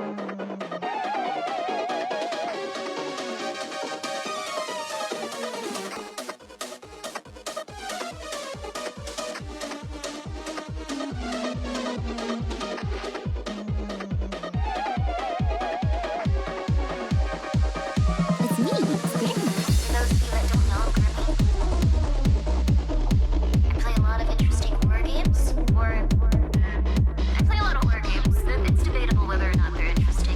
It's me, Grimmi. For those of you that don't know, Grimmi, I play a lot of interesting horror games, or I play a lot of horror games. It's debatable whether or not they're interesting.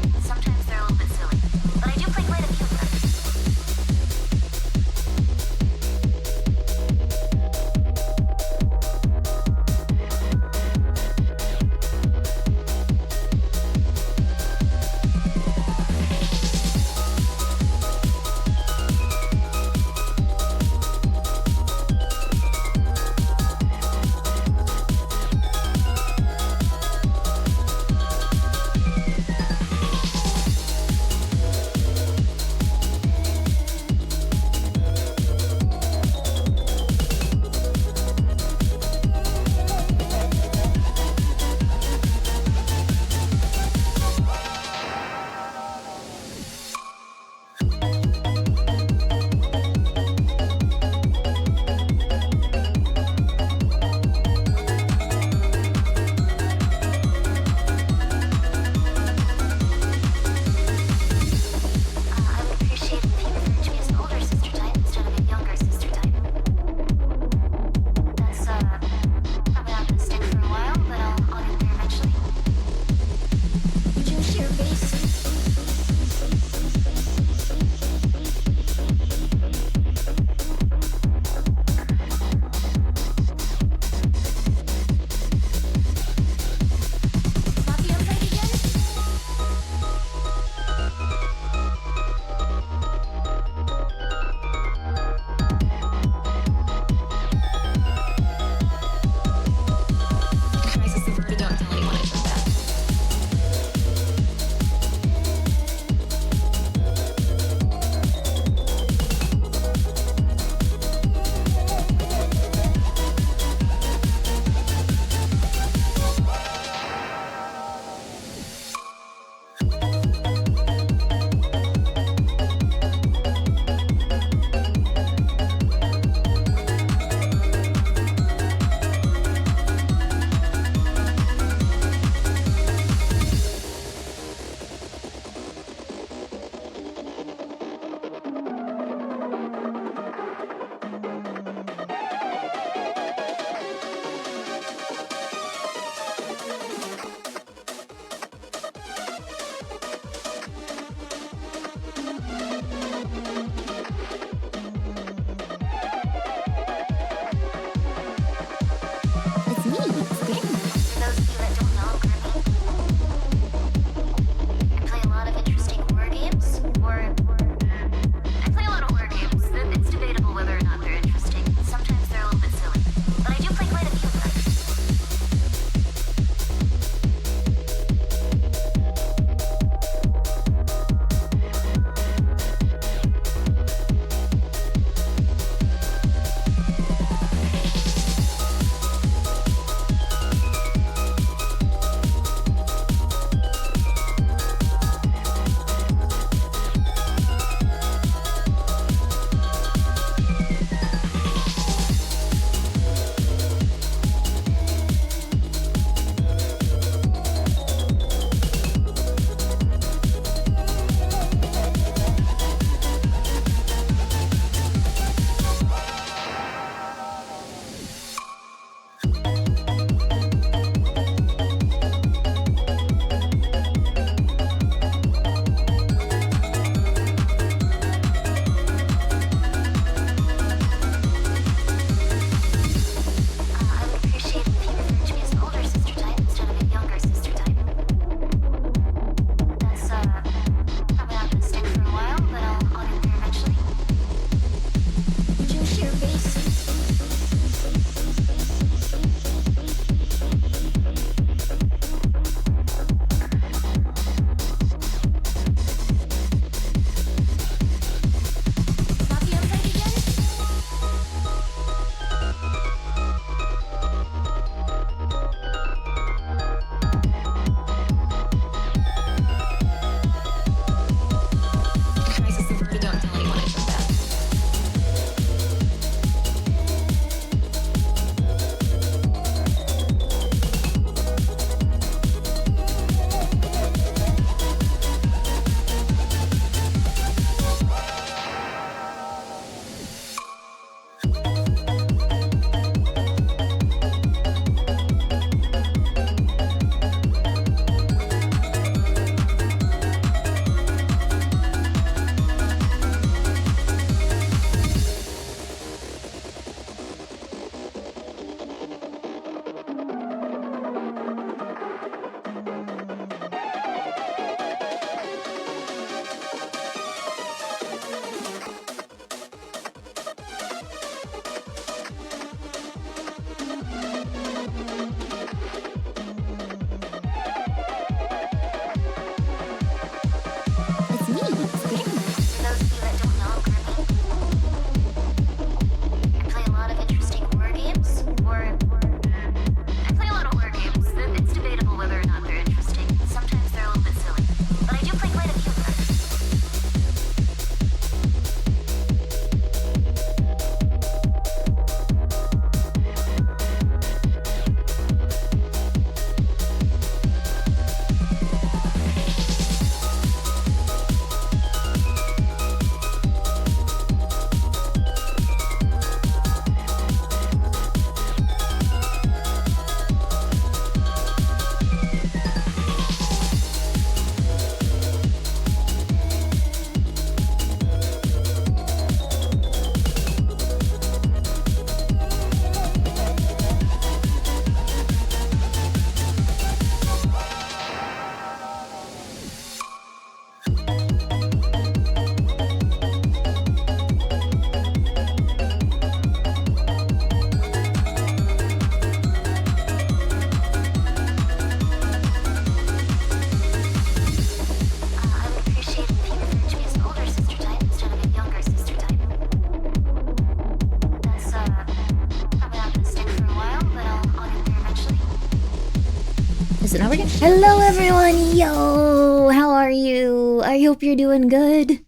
Hello everyone, yo! How are you? I hope you're doing good.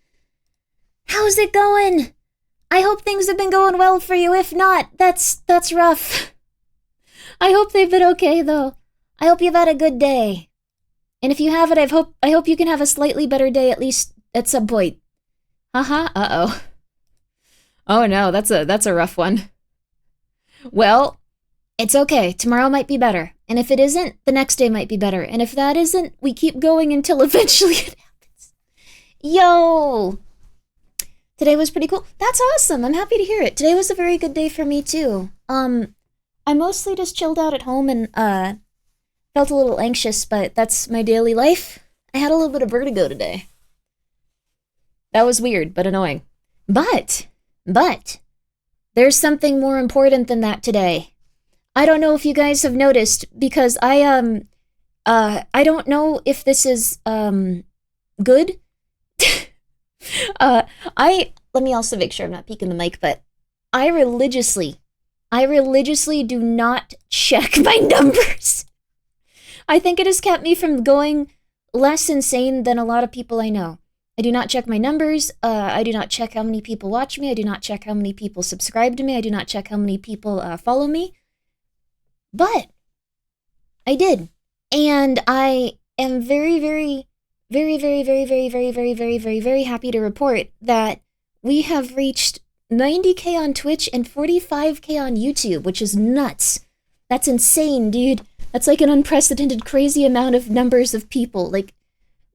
How's it going? I hope things have been going well for you. If not, that's rough. I hope they've been okay though. I hope you've had a good day. And if you haven't, I hope you can have a slightly better day at least at some point. Haha, uh-oh. Oh no, that's a rough one. Well, it's okay. Tomorrow might be better. And if it isn't, the next day might be better. And if that isn't, we keep going until eventually it happens. Yo! Today was pretty cool. That's awesome. I'm happy to hear it. Today was a very good day for me too. I mostly just chilled out at home and felt a little anxious, but that's my daily life. I had a little bit of vertigo today. That was weird, but annoying. But there's something more important than that today. I don't know if you guys have noticed, because I don't know if this is good. Let me also make sure I'm not peeking the mic, but I religiously do not check my numbers. I think it has kept me from going less insane than a lot of people I know. I do not check my numbers. I do not check how many people watch me. I do not check how many people subscribe to me. I do not check how many people follow me. But I did. And I am very, very, very, very, very, very, very, very, very, very, very happy to report that we have reached 90K on Twitch and 45K on YouTube, which is nuts. That's insane, dude. That's like an unprecedented, crazy amount of numbers of people. Like,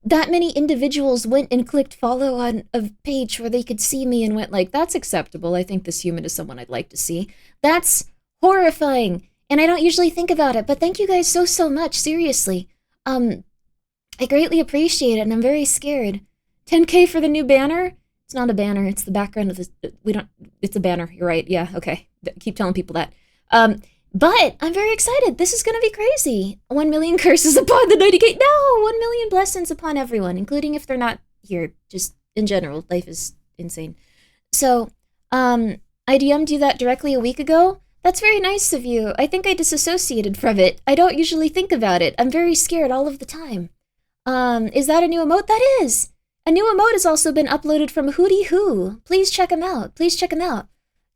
that many individuals went and clicked follow on a page where they could see me and went like, that's acceptable. I think this human is someone I'd like to see. That's horrifying. And I don't usually think about it, but thank you guys so much, seriously. I greatly appreciate it, and I'm very scared. 10K for the new banner? It's not a banner, it's the background of this. It's a banner, you're right, yeah, okay. Keep telling people that. But I'm very excited. This is gonna be crazy. 1 million curses upon the 90K. No, 1 million blessings upon everyone, including if they're not here. Just in general, life is insane. So, I DM'd you that directly a week ago. That's very nice of you. I think I disassociated from it. I don't usually think about it. I'm very scared all of the time. Is that a new emote? That is! A new emote has also been uploaded from Hootie Who. Please check him out. Please check him out.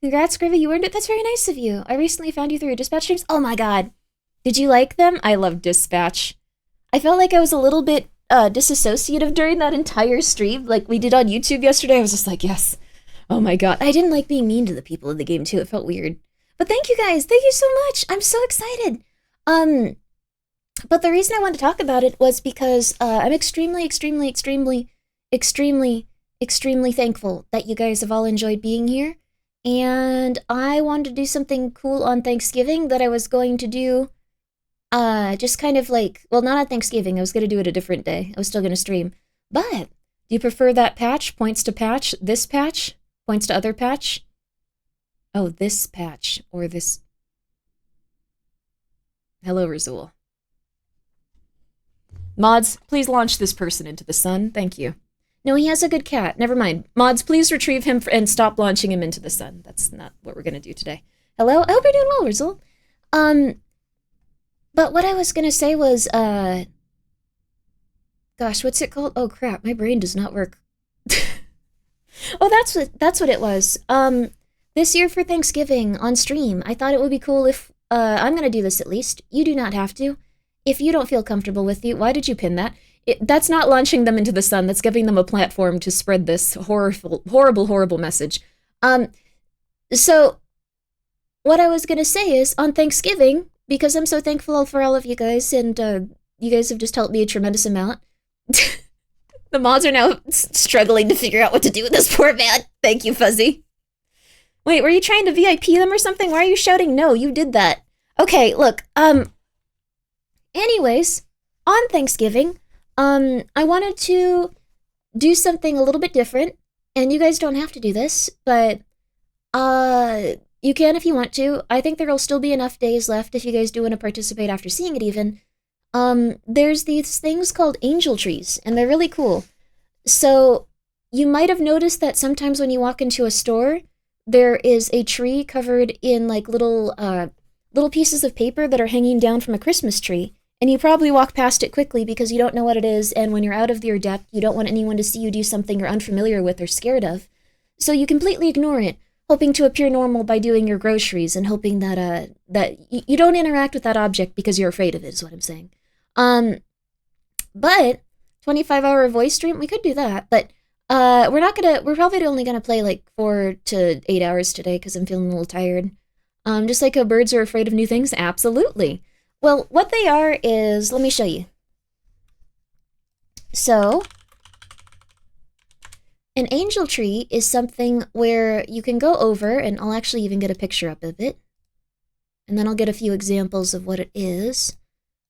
Congrats, Grimmi, you earned it. That's very nice of you. I recently found you through your Dispatch streams. Oh my god. Did you like them? I love Dispatch. I felt like I was a little bit disassociative during that entire stream, like we did on YouTube yesterday. I was just like, yes. Oh my god. I didn't like being mean to the people in the game too. It felt weird. But thank you guys. Thank you so much. I'm so excited. But the reason I wanted to talk about it was because I'm extremely thankful that you guys have all enjoyed being here. And I wanted to do something cool on Thanksgiving that I was going to do just kind of like, well, not on Thanksgiving. I was going to do it a different day. I was still going to stream. But do you prefer that patch? Points to patch? This patch? Points to other patch? Oh, this patch. Or this. Hello, Razul. Mods, please launch this person into the sun. Thank you. No, he has a good cat. Never mind. Mods, please retrieve him and stop launching him into the sun. That's not what we're going to do today. Hello? I hope you're doing well, Razul. But what I was going to say was, gosh, what's it called? Oh, crap. My brain does not work. Oh, that's what it was. This year for Thanksgiving on stream, I thought it would be cool if, I'm going to do this at least. You do not have to. If you don't feel comfortable with you, why did you pin that? That's not launching them into the sun. That's giving them a platform to spread this horrible message. So what I was going to say is on Thanksgiving, because I'm so thankful for all of you guys, and you guys have just helped me a tremendous amount. The mods are now struggling to figure out what to do with this poor man. Thank you, Fuzzy. Wait, were you trying to VIP them or something? Why are you shouting no? You did that. Okay, look, anyways, on Thanksgiving, I wanted to do something a little bit different, and you guys don't have to do this, but, you can if you want to. I think there'll still be enough days left if you guys do want to participate after seeing it even. There's these things called angel trees, and they're really cool. So, you might have noticed that sometimes when you walk into a store, there is a tree covered in, like, little pieces of paper that are hanging down from a Christmas tree. and you probably walk past it quickly because you don't know what it is, and when you're out of your depth, you don't want anyone to see you do something you're unfamiliar with or scared of. So you completely ignore it, hoping to appear normal by doing your groceries and hoping that you don't interact with that object because you're afraid of it, is what I'm saying. But 25-hour voice stream, we could do that, but we're probably only gonna play like 4 to 8 hours today because I'm feeling a little tired. Just like how birds are afraid of new things, absolutely. Well, what they are is, let me show you. So, an angel tree is something where you can go over, and I'll actually even get a picture up of it, and then I'll get a few examples of what it is.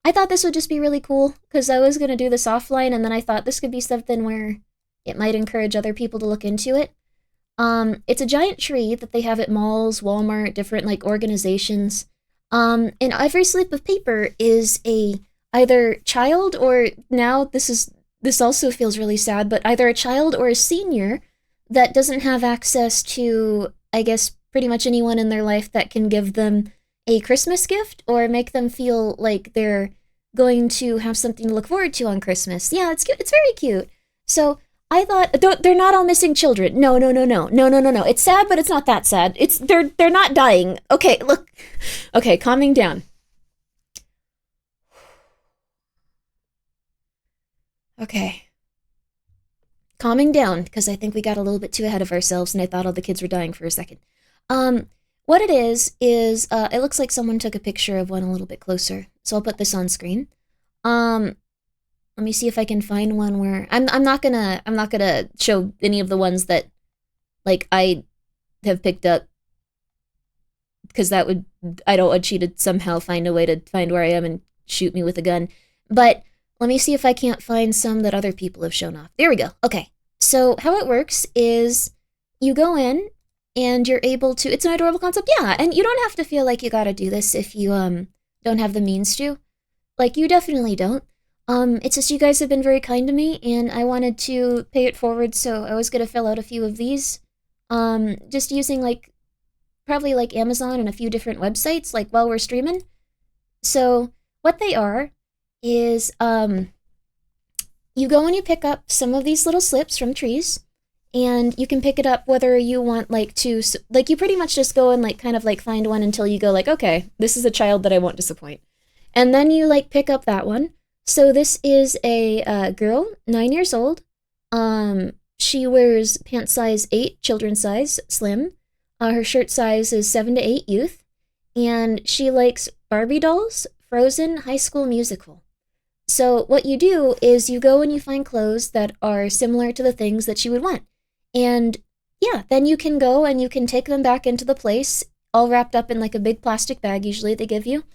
I thought this would just be really cool, because I was going to do this offline, and then I thought this could be something where it might encourage other people to look into it. It's a giant tree that they have at malls, Walmart, different like organizations. And every slip of paper is a either child or now this also feels really sad, but either a child or a senior that doesn't have access to, I guess, pretty much anyone in their life that can give them a Christmas gift or make them feel like they're going to have something to look forward to on Christmas. Yeah, it's cute. It's very cute. So I thought, they're not all missing children. No. It's sad, but it's not that sad. They're not dying. Okay, look. Okay, calming down. Okay. Calming down, because I think we got a little bit too ahead of ourselves, and I thought all the kids were dying for a second. What it is, it looks like someone took a picture of one a little bit closer, so I'll put this on screen. Let me see if I can find one where I'm not gonna show any of the ones that like I have picked up because I don't want you to somehow find a way to find where I am and shoot me with a gun. But let me see if I can't find some that other people have shown off. There we go. Okay. So how it works is you go in and you're able to, it's an adorable concept. Yeah. And you don't have to feel like you gotta do this if you don't have the means to. Like you definitely don't. It's just you guys have been very kind to me, and I wanted to pay it forward, so I was gonna fill out a few of these. Just using, like, probably, like, Amazon and a few different websites, like, while we're streaming. So, what they are is, you go and you pick up some of these little slips from trees, and you can pick it up whether you want, like, to, like, you pretty much just go and, like, kind of, like, find one until you go, like, okay, this is a child that I won't disappoint. And then you, like, pick up that one. So this is a girl, 9 years old. She wears pant size 8, children's size, slim. Her shirt size is 7 to 8, youth. And she likes Barbie dolls, Frozen, High School Musical. So what you do is you go and you find clothes that are similar to the things that she would want. And yeah, then you can go and you can take them back into the place, all wrapped up in like a big plastic bag usually they give you.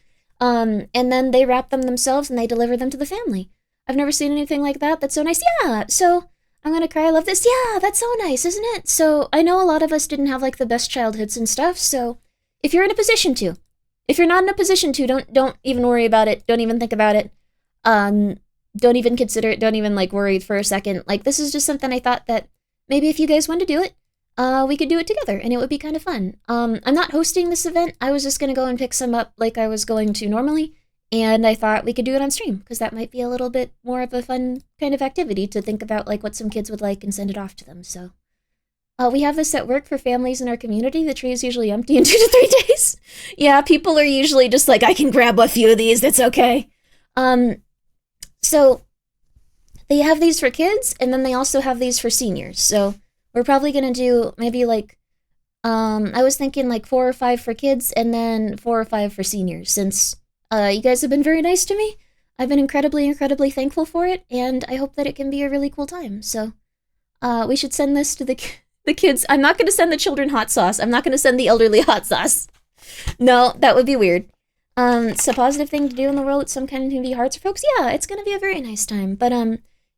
And then they wrap them themselves and they deliver them to the family. I've never seen anything like that. That's so nice. Yeah, so I'm gonna cry. I love this. Yeah, that's so nice, isn't it? So I know a lot of us didn't have like the best childhoods and stuff. So if you're in a position to, if you're not in a position to, don't even worry about it. Don't even think about it. Don't even consider it. Don't even like worry for a second. Like this is just something I thought that maybe if you guys want to do it, we could do it together and it would be kind of fun. I'm not hosting this event. I was just going to go and pick some up like I was going to normally. And I thought we could do it on stream because that might be a little bit more of a fun kind of activity to think about like what some kids would like and send it off to them. So we have this at work for families in our community. The tree is usually empty in 2 to 3 days. Yeah, people are usually just like, I can grab a few of these. That's okay. So they have these for kids and then they also have these for seniors. So we're probably going to do maybe like, I was thinking like 4 or 5 for kids and then 4 or 5 for seniors since you guys have been very nice to me. I've been incredibly, incredibly thankful for it, and I hope that it can be a really cool time. So we should send this to the kids. I'm not going to send the children hot sauce. I'm not going to send the elderly hot sauce. No, that would be weird. It's a positive thing to do in the world. It's some kind of community hearts for folks. Yeah, it's going to be a very nice time. But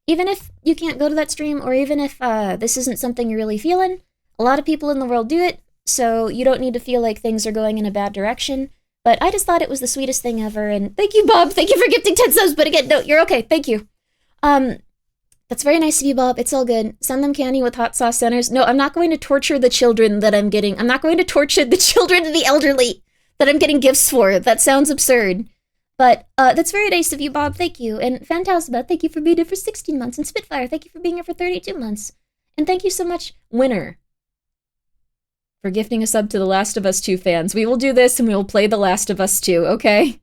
even if you can't go to that stream, or even if this isn't something you're really feeling, a lot of people in the world do it, so you don't need to feel like things are going in a bad direction. But I just thought it was the sweetest thing ever, and thank you, Bob. Thank you for gifting 10 subs, but again, no, you're okay. Thank you. That's very nice of you, Bob. It's all good. Send them candy with hot sauce centers. No, I'm not going to torture the children that I'm getting. I'm not going to torture the children and the elderly that I'm getting gifts for. That sounds absurd. But that's very nice of you, Bob. Thank you. And Phantasma, thank you for being here for 16 months. And Spitfire, thank you for being here for 32 months. And thank you so much, Winner, for gifting a sub to The Last of Us 2 fans. We will do this and we will play The Last of Us 2, okay?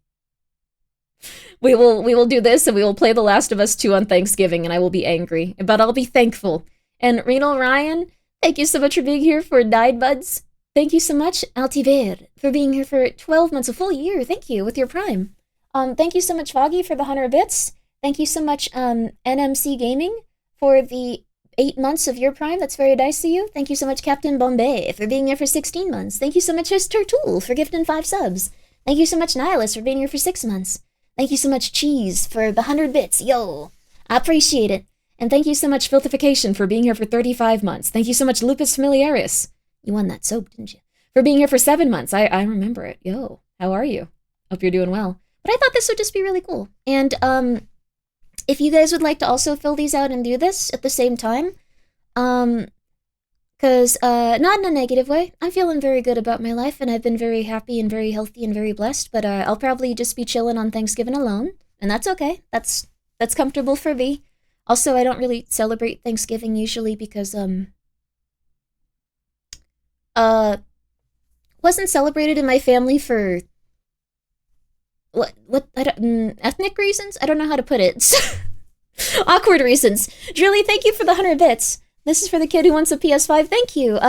We will do this and we will play The Last of Us 2 on Thanksgiving and I will be angry. But I'll be thankful. And Renal Ryan, thank you so much for being here for 9 months. Thank you so much, Altiver, for being here for 12 months, a full year. Thank you, with your Prime. Thank you so much, Foggy, for the 100 bits. Thank you so much, NMC Gaming, for the 8 months of your Prime. That's very nice of you. Thank you so much, Captain Bombay, for being here for 16 months. Thank you so much, Mr. Tool, for gifting 5 subs. Thank you so much, Nihilus, for being here for 6 months. Thank you so much, Cheese, for the 100 bits. Yo, I appreciate it. And thank you so much, Filthification, for being here for 35 months. Thank you so much, Lupus Familiaris. You won that soap, didn't you? For being here for 7 months. I remember it. Yo, how are you? Hope you're doing well. But I thought this would just be really cool. And if you guys would like to also fill these out and do this at the same time, because not in a negative way. I'm feeling very good about my life, and I've been very happy and very healthy and very blessed, but I'll probably just be chilling on Thanksgiving alone, and that's okay. That's comfortable for me. Also, I don't really celebrate Thanksgiving usually because, wasn't celebrated in my family for ethnic reasons? I don't know how to put it. Awkward reasons. Drilly, thank you for the 100 bits. This is for the kid who wants a PS5. Thank you.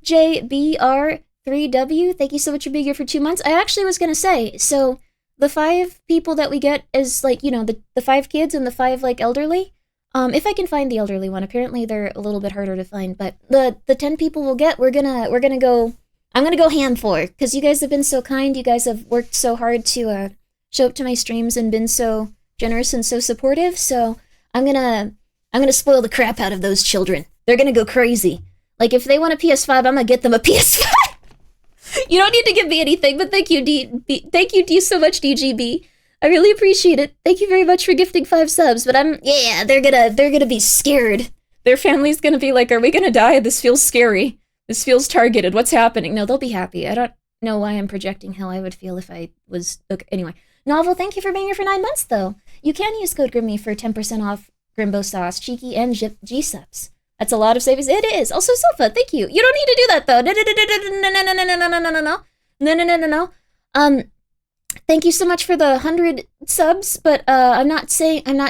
DJBR3W, thank you so much for being here for 2 months. I actually was going to say, so the 5 people that we get is like, you know, the 5 kids and the 5 like elderly. If I can find the elderly one, apparently they're a little bit harder to find, but the 10 people we'll get, I'm gonna go ham for, because you guys have been so kind. You guys have worked so hard to show up to my streams and been so generous and so supportive. So I'm gonna spoil the crap out of those children. They're gonna go crazy. Like if they want a PS5, I'm gonna get them a PS5. You don't need to give me anything, but thank you, thank you so much, DGB. I really appreciate it. Thank you very much for gifting 5 subs. But they're gonna be scared. Their family's gonna be like, are we gonna die? This feels scary. This feels targeted. What's happening? No, they'll be happy. I don't know why I'm projecting how I would feel if I was... Okay, anyway. Novel, thank you for being here for 9 months, though. You can use code Grimmi for 10% off Grimbo Sauce, Cheeky, and G-Subs. That's a lot of savings. It is. Also, Sofa, thank you. You don't need to do that, though. No. Thank you so much for the 100 subs, but I'm not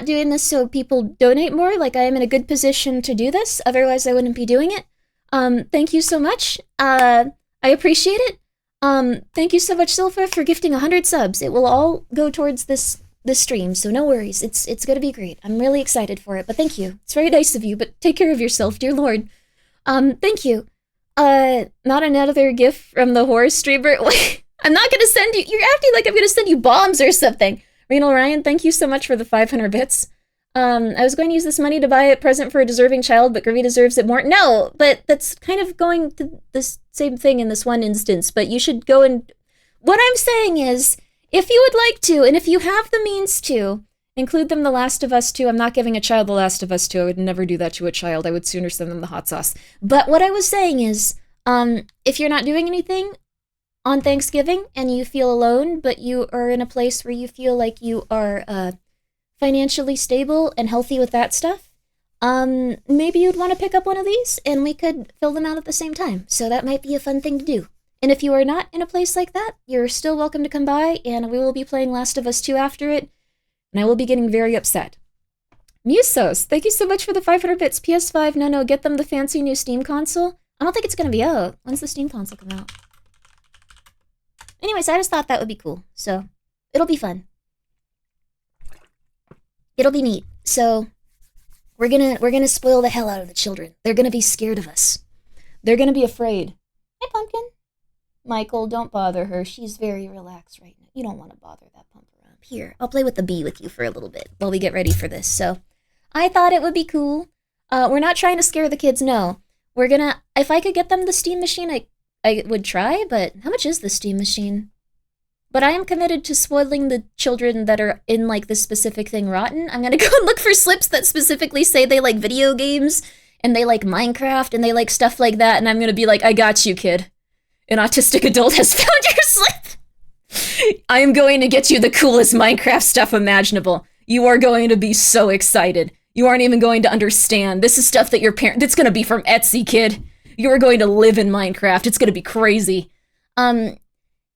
doing this so people donate more. Like, I am in a good position to do this. Otherwise, I wouldn't be doing it. Thank you so much. I appreciate it. Thank you so much, Silpha, for gifting 100 subs. It will all go towards this stream, so no worries. It's gonna be great. I'm really excited for it, but thank you. It's very nice of you, but take care of yourself, dear Lord. Thank you. Not another gift from the horror streamer. I'm not gonna send you. You're acting like I'm gonna send you bombs or something. Renal Ryan, thank you so much for the 500 bits. I was going to use this money to buy a present for a deserving child, but Grimmi deserves it more. No, but that's kind of going to the same thing in this one instance, but you should go and... What I'm saying is, if you would like to, and if you have the means to, include them The Last of Us 2. I'm not giving a child The Last of Us 2. I would never do that to a child. I would sooner send them the hot sauce. But what I was saying is, if you're not doing anything on Thanksgiving, and you feel alone, but you are in a place where you feel like you are, financially stable and healthy with that stuff, maybe you'd want to pick up one of these and we could fill them out at the same time. So that might be a fun thing to do. And if you are not in a place like that, you're still welcome to come by, and we will be playing Last of Us 2 after it, and I will be getting very upset. Musos, thank you so much for the 500 bits. PS5, no, get them the fancy new Steam console. I don't think it's going to be out. When's the Steam console come out? Anyways, I just thought that would be cool, so it'll be fun. It'll be neat. So we're gonna spoil the hell out of the children. They're gonna be scared of us. They're gonna be afraid. Hi, Pumpkin. Michael, don't bother her. She's very relaxed right now. You don't want to bother that pump around. Here, I'll play with the bee with you for a little bit while we get ready for this. So I thought it would be cool. We're not trying to scare the kids, no. We're gonna... If I could get them the Steam machine, I would try, but how much is the Steam machine? But I am committed to spoiling the children that are in, like, this specific thing rotten. I'm gonna go and look for slips that specifically say they like video games, and they like Minecraft, and they like stuff like that, and I'm gonna be like, I got you, kid. An autistic adult has found your slip! I am going to get you the coolest Minecraft stuff imaginable. You are going to be so excited. You aren't even going to understand. This is stuff that your parent. It's gonna be from Etsy, kid. You are going to live in Minecraft. It's gonna be crazy. Um,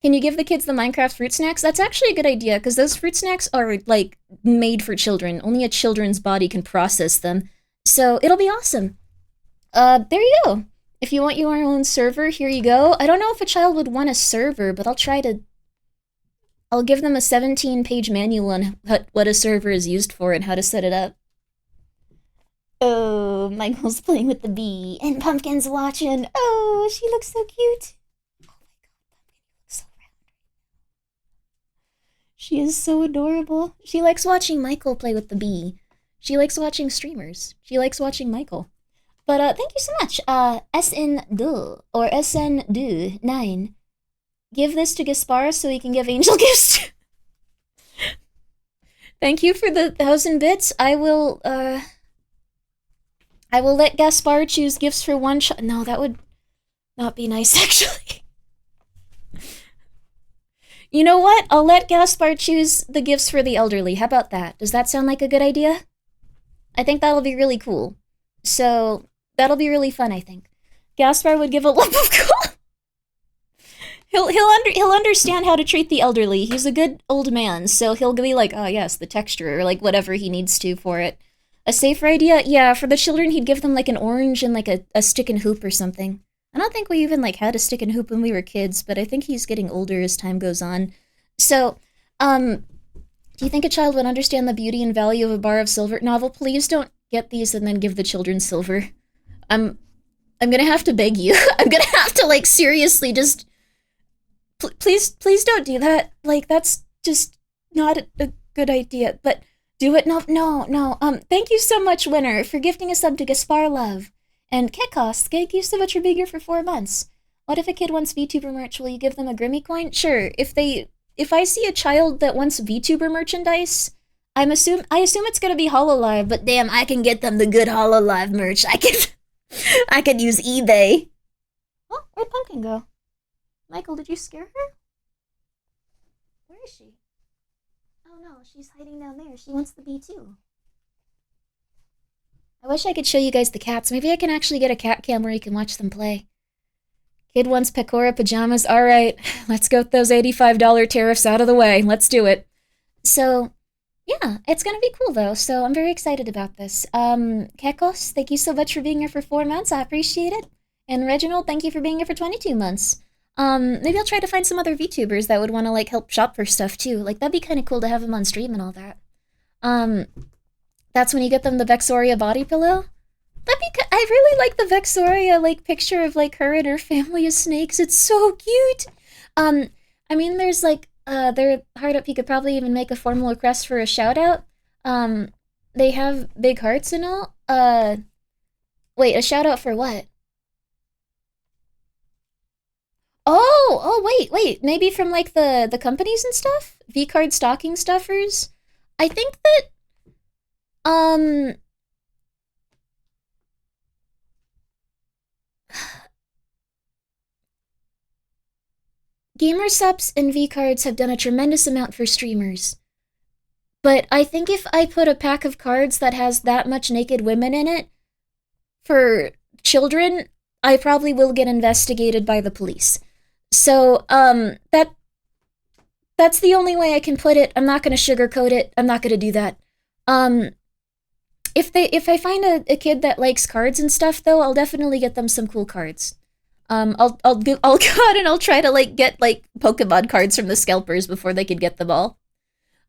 can you give the kids the Minecraft fruit snacks? That's actually a good idea because those fruit snacks are like made for children. Only a children's body can process them. So it'll be awesome. There you go. If you want your own server, here you go. I don't know if a child would want a server, but I'll give them a 17-page manual on what a server is used for and how to set it up. Oh, Michael's playing with the bee, and Pumpkin's watching. Oh, she looks so cute. Oh my god, Pumpkin looks so round. She is so adorable. She likes watching Michael play with the bee. She likes watching streamers. She likes watching Michael. But thank you so much. SN2 or SN2 9. Give this to Gaspar so he can give angel gifts. Thank you for the 1,000 bits. I will let Gaspar choose gifts for one shot. No, that would not be nice, actually. You know what? I'll let Gaspar choose the gifts for the elderly. How about that? Does that sound like a good idea? I think that'll be really cool. So, that'll be really fun, I think. Gaspar would give a lump of coal. He'll understand how to treat the elderly. He's a good old man, so he'll be like, oh yes, the texture, or like whatever he needs to for it. A safer idea? Yeah, for the children, he'd give them like an orange and like a stick and hoop or something. I don't think we even like had a stick and hoop when we were kids, but I think he's getting older as time goes on. So, do you think a child would understand the beauty and value of a bar of silver? Novel, please don't get these and then give the children silver. I'm gonna have to beg you. I'm gonna have to like seriously just please don't do that. Like that's just not a good idea. But do it. No. Thank you so much, Winner, for gifting a sub to Gaspar Love. And Kekos, thank you so much for being here for 4 months. What if a kid wants VTuber merch? Will you give them a Grimmi coin? Sure. If I see a child that wants VTuber merchandise, I assume it's gonna be Hololive, but damn, I can get them the good Hololive merch. I can use eBay. Oh, where'd Pumpkin go? Michael, did you scare her? Where is she? Oh no, she's hiding down there. She wants the bee too. I wish I could show you guys the cats. Maybe I can actually get a cat cam where you can watch them play. Kid wants Pecora pajamas. Alright, let's get those $85 tariffs out of the way. Let's do it. So, yeah, it's gonna be cool though, so I'm very excited about this. Kekos, thank you so much for being here for 4 months. I appreciate it. And Reginald, thank you for being here for 22 months. Maybe I'll try to find some other VTubers that would want to, like, help shop for stuff, too. Like, that'd be kind of cool to have them on stream and all that. That's when you get them the Vexoria body pillow? I really like the Vexoria, like, picture of, like, her and her family of snakes. It's so cute! I mean, there's, like, they're hard up. You could probably even make a formal request for a shout-out. They have big hearts and all. Wait, a shout-out for what? Oh, wait, maybe from, like, the companies and stuff? V-Card stocking stuffers? I think that, Gamersubs and V-Cards have done a tremendous amount for streamers. But I think if I put a pack of cards that has that much naked women in it, for children, I probably will get investigated by the police. So, that's the only way I can put it. I'm not gonna sugarcoat it. I'm not gonna do that. If I find a kid that likes cards and stuff, though, I'll definitely get them some cool cards. I'll go out and I'll try to, like, get, like, Pokemon cards from the scalpers before they could get them all.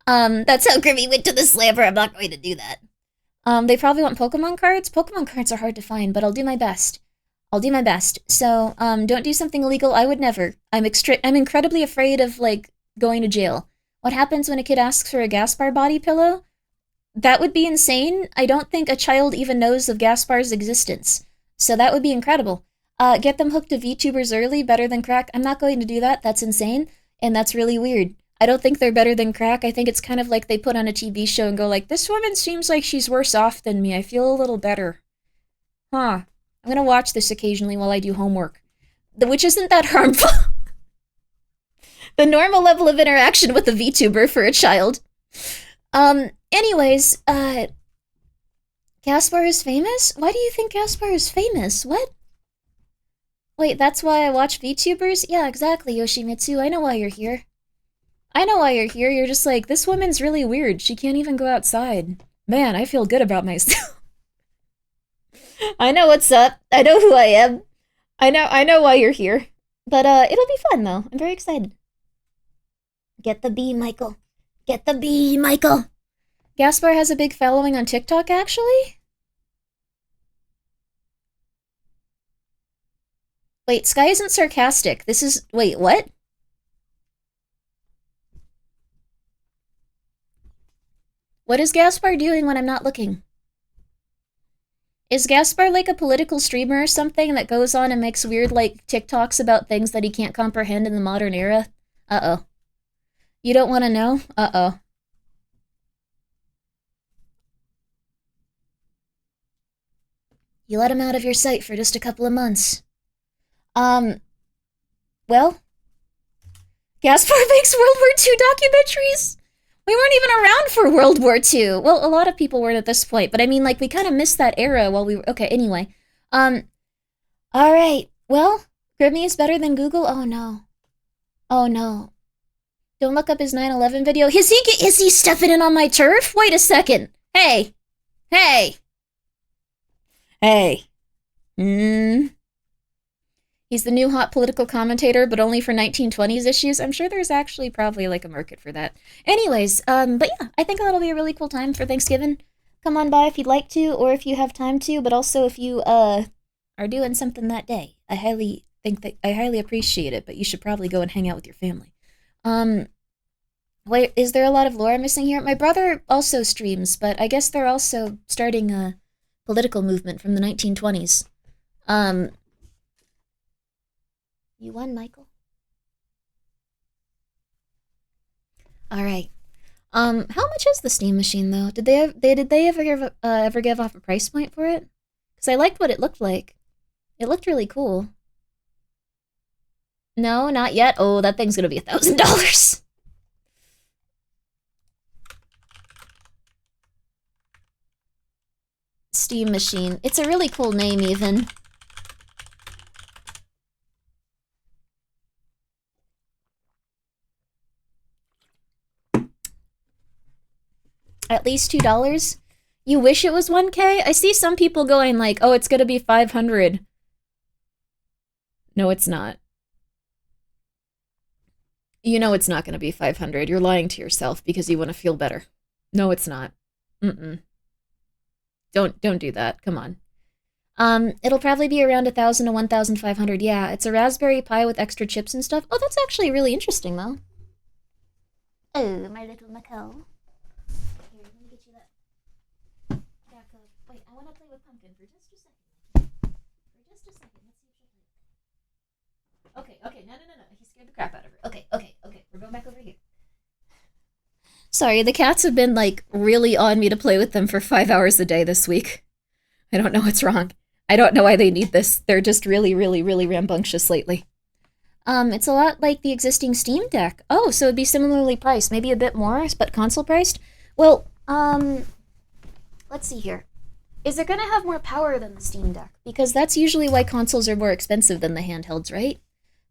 That's how Grimmi went to the slammer. I'm not going to do that. They probably want Pokemon cards. Pokemon cards are hard to find, but I'll do my best. So, don't do something illegal. I would never. I'm incredibly afraid of, like, going to jail. What happens when a kid asks for a Gaspar body pillow? That would be insane. I don't think a child even knows of Gaspar's existence. So that would be incredible. Get them hooked to VTubers early, better than crack. I'm not going to do that. That's insane. And that's really weird. I don't think they're better than crack. I think it's kind of like they put on a TV show and go like, this woman seems like she's worse off than me. I feel a little better. Huh. I'm gonna watch this occasionally while I do homework. Which isn't that harmful. The normal level of interaction with a VTuber for a child. Anyways, Gaspar is famous? Why do you think Gaspar is famous? What? Wait, that's why I watch VTubers? Yeah, exactly, Yoshimitsu. I know why you're here. I know why you're here. You're just like, this woman's really weird. She can't even go outside. Man, I feel good about myself. I know what's up. I know who I am. I know why you're here. But it'll be fun though. I'm very excited. Get the B, Michael. Get the B, Michael. Gaspar has a big following on TikTok, actually? Wait, Sky isn't sarcastic. This is... Wait, what? What is Gaspar doing when I'm not looking? Is Gaspar like a political streamer or something that goes on and makes weird, like, TikToks about things that he can't comprehend in the modern era? Uh-oh. You don't want to know? Uh-oh. You let him out of your sight for just a couple of months. Well, Gaspar makes World War II documentaries? We weren't even around for World War II. Well, a lot of people weren't at this point, but I mean, like, we kind of missed that era while we were... Okay, anyway. Alright. Well, Grimmi is better than Google? Oh, no. Oh, no. Don't look up his 9/11 video. Is he stepping in on my turf? Wait a second. Hey. Hey. Hey. He's the new hot political commentator, but only for 1920s issues. I'm sure there's actually probably like a market for that. Anyways, but yeah, I think that'll be a really cool time for Thanksgiving. Come on by if you'd like to, or if you have time to, but also if you are doing something that day. I highly appreciate it, but you should probably go and hang out with your family. Wait, is there a lot of lore missing here? My brother also streams, but I guess they're also starting a political movement from the 1920s. You won, Michael. All right. How much is the Steam Machine though? Did they ever give off a price point for it? Because I liked what it looked like. It looked really cool. No, not yet. Oh, that thing's gonna be $1,000. Steam Machine. It's a really cool name, even. At least $2? You wish it was 1K? I see some people going like, oh, it's gonna be 500. No, it's not. You know it's not gonna be 500. You're lying to yourself because you want to feel better. No, it's not. Don't do that. Come on. It'll probably be around 1,000 to 1,500. Yeah, it's a Raspberry Pi with extra chips and stuff. Oh, that's actually really interesting, though. Oh, my little Macau. Here, let me get you that back up. Wait, I want to play with Pumpkin for just a second. For just a second. Let's see if she'll play. Okay, no. He scared the crap out of her. Okay. We're going back over here. Sorry, the cats have been, like, really on me to play with them for 5 hours a day this week. I don't know what's wrong. I don't know why they need this. They're just really rambunctious lately. It's a lot like the existing Steam Deck. Oh, so it'd be similarly priced. Maybe a bit more, but console priced? Well, let's see here. Is it gonna have more power than the Steam Deck? Because that's usually why consoles are more expensive than the handhelds, right?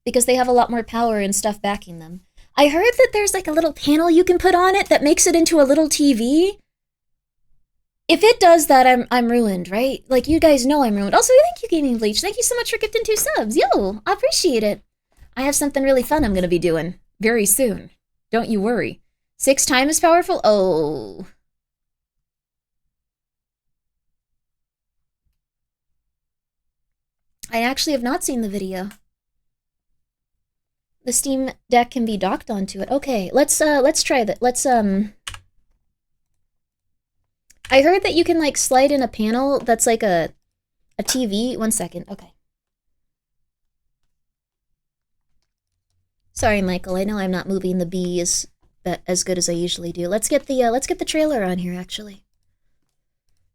Because they have a lot more power and stuff backing them. I heard that there's like a little panel you can put on it that makes it into a little TV. If it does that, I'm ruined, right? Like, you guys know I'm ruined. Also, thank you, Gaming Bleach. Thank you so much for gifting 2 subs. Yo, I appreciate it. I have something really fun I'm gonna be doing very soon. Don't you worry. 6 times as powerful? Oh. I actually have not seen the video. The Steam Deck can be docked onto it. Okay, let's try that. I heard that you can, like, slide in a panel that's like a TV. 1 second, okay. Sorry, Michael, I know I'm not moving the B as good as I usually do. Let's get the trailer on here, actually.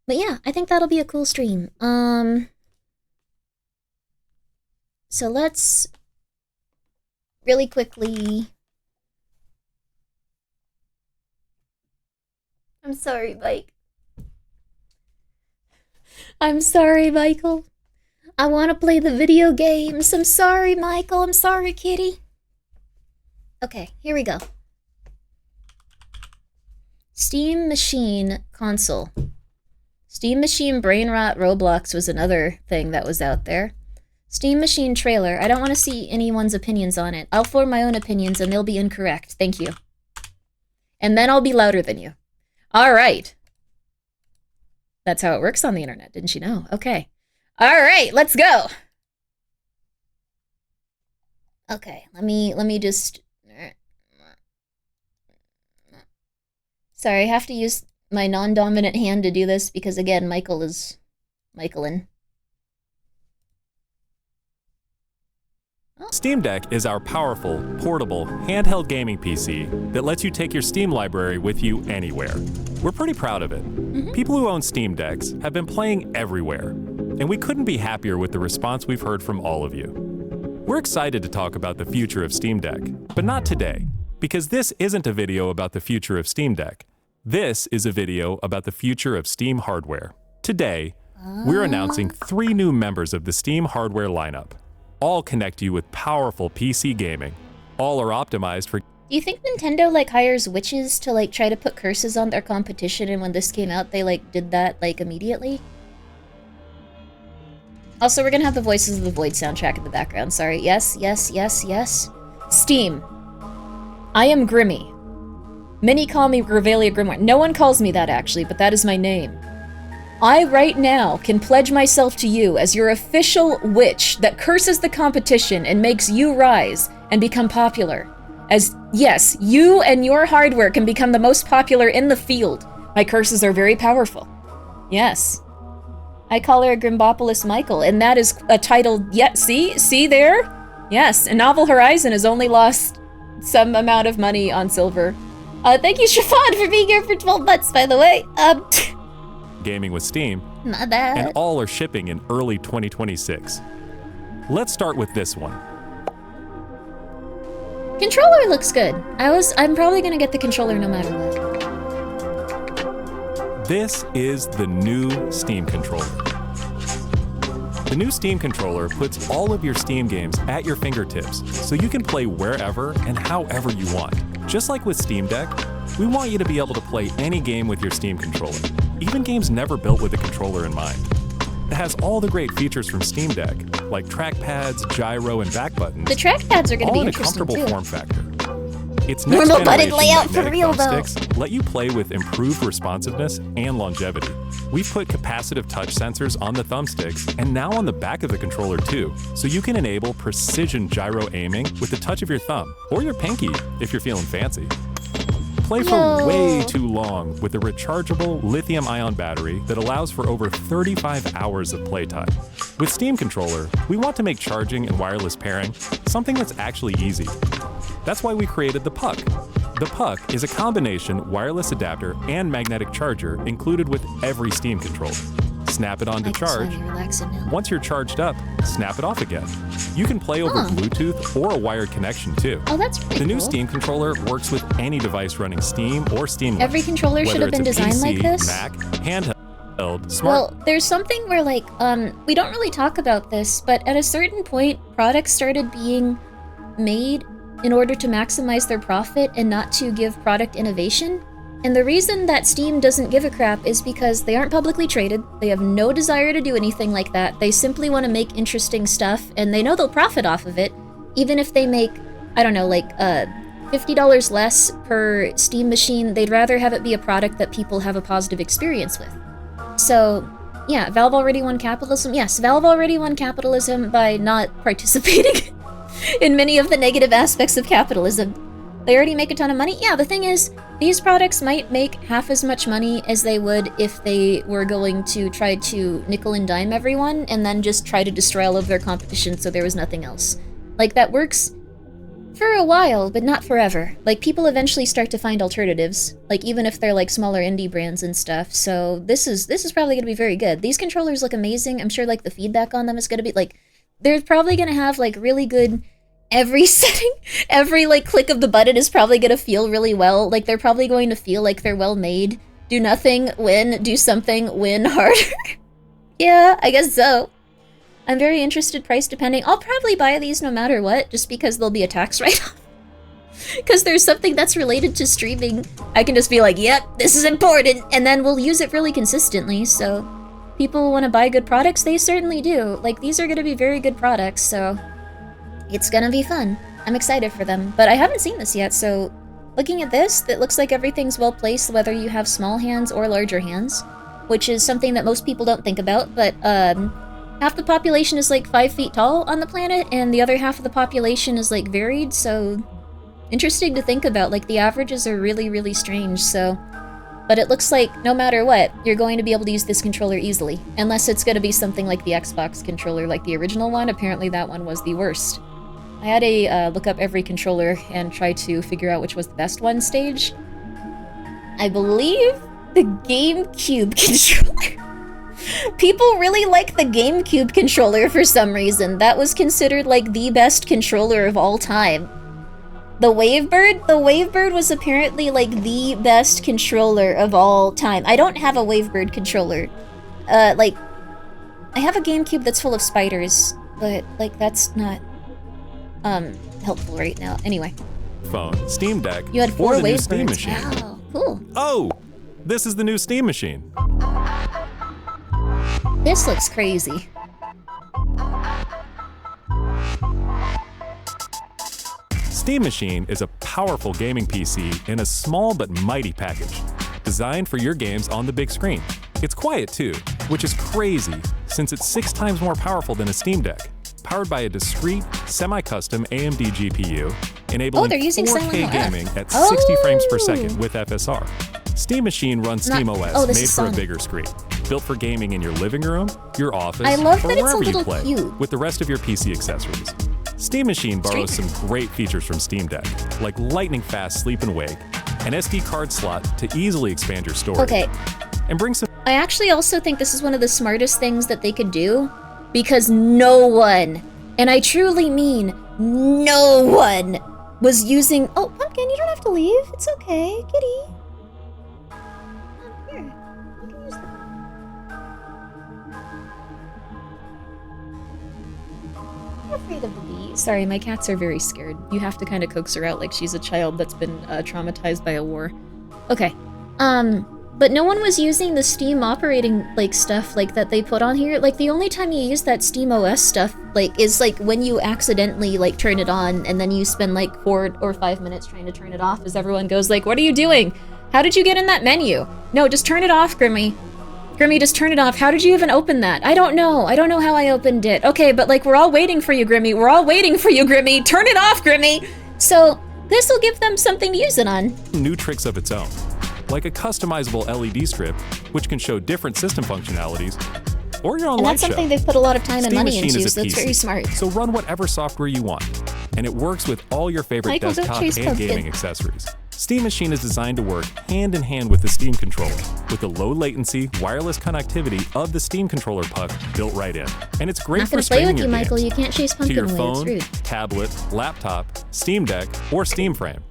But yeah, I think that'll be a cool stream. So let's really quickly I'm sorry, Mike. I'm sorry, Michael. I want to play the video games. I'm sorry, Michael. I'm sorry, kitty. Okay, here we go. Steam Machine console. Steam Machine Brain Rot Roblox was another thing that was out there. Steam Machine trailer. I don't want to see anyone's opinions on it. I'll form my own opinions and they'll be incorrect. Thank you. And then I'll be louder than you. All right. That's how it works on the internet, didn't you know? Okay. All right, let's go. Okay, let me just... Sorry, I have to use my non-dominant hand to do this because, again, Michael is Michaelin. Steam Deck is our powerful, portable, handheld gaming PC that lets you take your Steam library with you anywhere. We're pretty proud of it. People who own Steam Decks have been playing everywhere, and we couldn't be happier with the response we've heard from all of you. We're excited to talk about the future of Steam Deck, but not today, because this isn't a video about the future of Steam Deck. This is a video about the future of Steam hardware. Today, we're announcing 3 new members of the Steam hardware lineup. All connect you with powerful PC gaming. All are optimized for... Do you think Nintendo, like, hires witches to, like, try to put curses on their competition, and when this came out, they, like, did that, like, immediately? Also, we're gonna have the Voices of the Void soundtrack in the background, sorry. Yes, yes, yes, yes. Steam. I am Grimmi. Many call me Revelia Grimoire. No one calls me that, actually, but that is my name. I, right now, can pledge myself to you as your official witch that curses the competition and makes you rise and become popular. As, yes, you and your hardware can become the most popular in the field. My curses are very powerful. Yes. I call her Grimbopolis Michael, and that is a title yet. See there? Yes, and Novel Horizon has only lost some amount of money on silver. Thank you, Chiffon, for being here for 12 months, by the way. gaming with Steam, Not bad. and all are shipping in early 2026. Let's start with this one. Controller looks good. I'm probably gonna get the controller no matter what. This is the new Steam controller. The new Steam controller puts all of your Steam games at your fingertips, so you can play wherever and however you want. Just like with Steam Deck, we want you to be able to play any game with your Steam controller, even games never built with a controller in mind. It has all the great features from Steam Deck, like trackpads, gyro, and back buttons. The trackpads are gonna all be in a interesting comfortable too. form factor. Its Normal button next-generation layout for magnetic real, though. thumbsticks let you play with improved responsiveness and longevity. We've put capacitive touch sensors on the thumbsticks and now on the back of the controller too, so you can enable precision gyro aiming with the touch of your thumb, or your pinky if you're feeling fancy. Play for Yo. way too long with a rechargeable lithium-ion battery that allows for over 35 hours of playtime. With Steam Controller, we want to make charging and wireless pairing something that's actually easy. That's why we created the Puck. The Puck is a combination wireless adapter and magnetic charger included with every Steam controller. Snap it on to Like, charge. so relaxing now. Once you're charged up, snap it off again. You can play over Huh. Bluetooth or a wired connection too. Oh, that's pretty The new cool. Steam controller works with any device running Steam or Steam. Every controller should whether have been it's a designed PC, like this. Mac, handheld, smart. Well, there's something where, like, we don't really talk about this, but at a certain point, products started being made in order to maximize their profit and not to give product innovation. And the reason that Steam doesn't give a crap is because they aren't publicly traded, they have no desire to do anything like that, they simply want to make interesting stuff, and they know they'll profit off of it, even if they make, I don't know, like, $50 less per Steam machine, they'd rather have it be a product that people have a positive experience with. So, yeah, Valve already won capitalism. Yes, Valve already won capitalism by not participating in many of the negative aspects of capitalism. They already make a ton of money. Yeah, the thing is, these products might make half as much money as they would if they were going to try to nickel and dime everyone and then just try to destroy all of their competition so there was nothing else. Like, that works for a while, but not forever. Like, people eventually start to find alternatives, like, even if they're, like, smaller indie brands and stuff. So this is probably gonna be very good. These controllers look amazing. I'm sure, like, the feedback on them is gonna be, like, they're probably gonna have, like, really good... Every setting, every, like, click of the button is probably gonna feel really well. Like, they're probably going to feel like they're well made. Do nothing, win. Do something, win harder. Yeah, I guess so. I'm very interested price depending. I'll probably buy these no matter what, just because there'll be a tax write-off. Because there's something that's related to streaming. I can just be like, yep, this is important, and then we'll use it really consistently, so... People want to buy good products? They certainly do. Like, these are going to be very good products, so... It's gonna be fun. I'm excited for them. But I haven't seen this yet, so... Looking at this, it looks like everything's well placed, whether you have small hands or larger hands. Which is something that most people don't think about, but, half the population is, like, 5 feet tall on the planet, and the other half of the population is, like, varied, so... Interesting to think about, like, the averages are really, really strange, so... But it looks like, no matter what, you're going to be able to use this controller easily. Unless it's gonna be something like the Xbox controller, like the original one. Apparently that one was the worst. I had a look up every controller and try to figure out which was the best one stage. I believe the GameCube controller. People really like the GameCube controller for some reason. That was considered like the best controller of all time. The Wavebird? The Wavebird was apparently like the best controller of all time. I don't have a Wavebird controller. Like, I have a GameCube that's full of spiders, but like that's not helpful right now. Anyway. Phone, Steam Deck, You had 4 or the new Wavebirds. Steam machine. Wow, cool. Oh, this is the new Steam machine. This looks crazy. Steam Machine is a powerful gaming PC in a small but mighty package, designed for your games on the big screen. It's quiet too, which is crazy since it's 6 times more powerful than a Steam Deck, powered by a discrete, semi-custom AMD GPU, enabling they're using 4K Silent Hill F. gaming at 60 frames per Oh. second with FSR. Steam Machine runs Not- SteamOS oh, this made is for a Sonic. bigger screen, built for gaming in your living room, your office, I love or that it's a wherever you little play, cute. with the rest of your PC accessories. Steam Machine borrows some great features from Steam Deck, like lightning-fast sleep and wake, an SD card slot to easily expand your storage, Okay, and bring some I actually also think this is one of the smartest things that they could do, because no one, and I truly mean no one, was using... Oh, Pumpkin, you don't have to leave. It's okay, kitty. Here, you can use that. You're afraid of the bee. Sorry, my cats are very scared. You have to kind of coax her out like she's a child that's been traumatized by a war. Okay, but no one was using the Steam operating, like, stuff, like, that they put on here. Like, the only time you use that Steam OS stuff, like, is, like, when you accidentally, like, turn it on, and then you spend, like, 4 or 5 minutes trying to turn it off as everyone goes, like, what are you doing? How did you get in that menu? No, just turn it off, Grimmi. Grimmi, just turn it off. How did you even open that? I don't know. I don't know how I opened it. Okay, but, like, we're all waiting for you, Grimmi. We're all waiting for you, Grimmi. Turn it off, Grimmi! So, this will give them something to use it on. new tricks of its own, like a customizable LED strip, which can show different system functionalities, or your own And light that's show. something they've put a lot of time and Steam money Machine into, is a so it's PC, very smart. so run whatever software you want, and it works with all your favorite Michael, don't desktop chase and Pumpkin. gaming accessories. Steam Machine is designed to work hand in hand with the Steam controller, with the low latency, wireless connectivity of the Steam controller puck built right in. And it's great Not for gonna play streaming with you, your Michael. games You can't chase to Pumpkin your away. phone, It's rude. tablet, laptop, Steam Deck, or Steam Frame.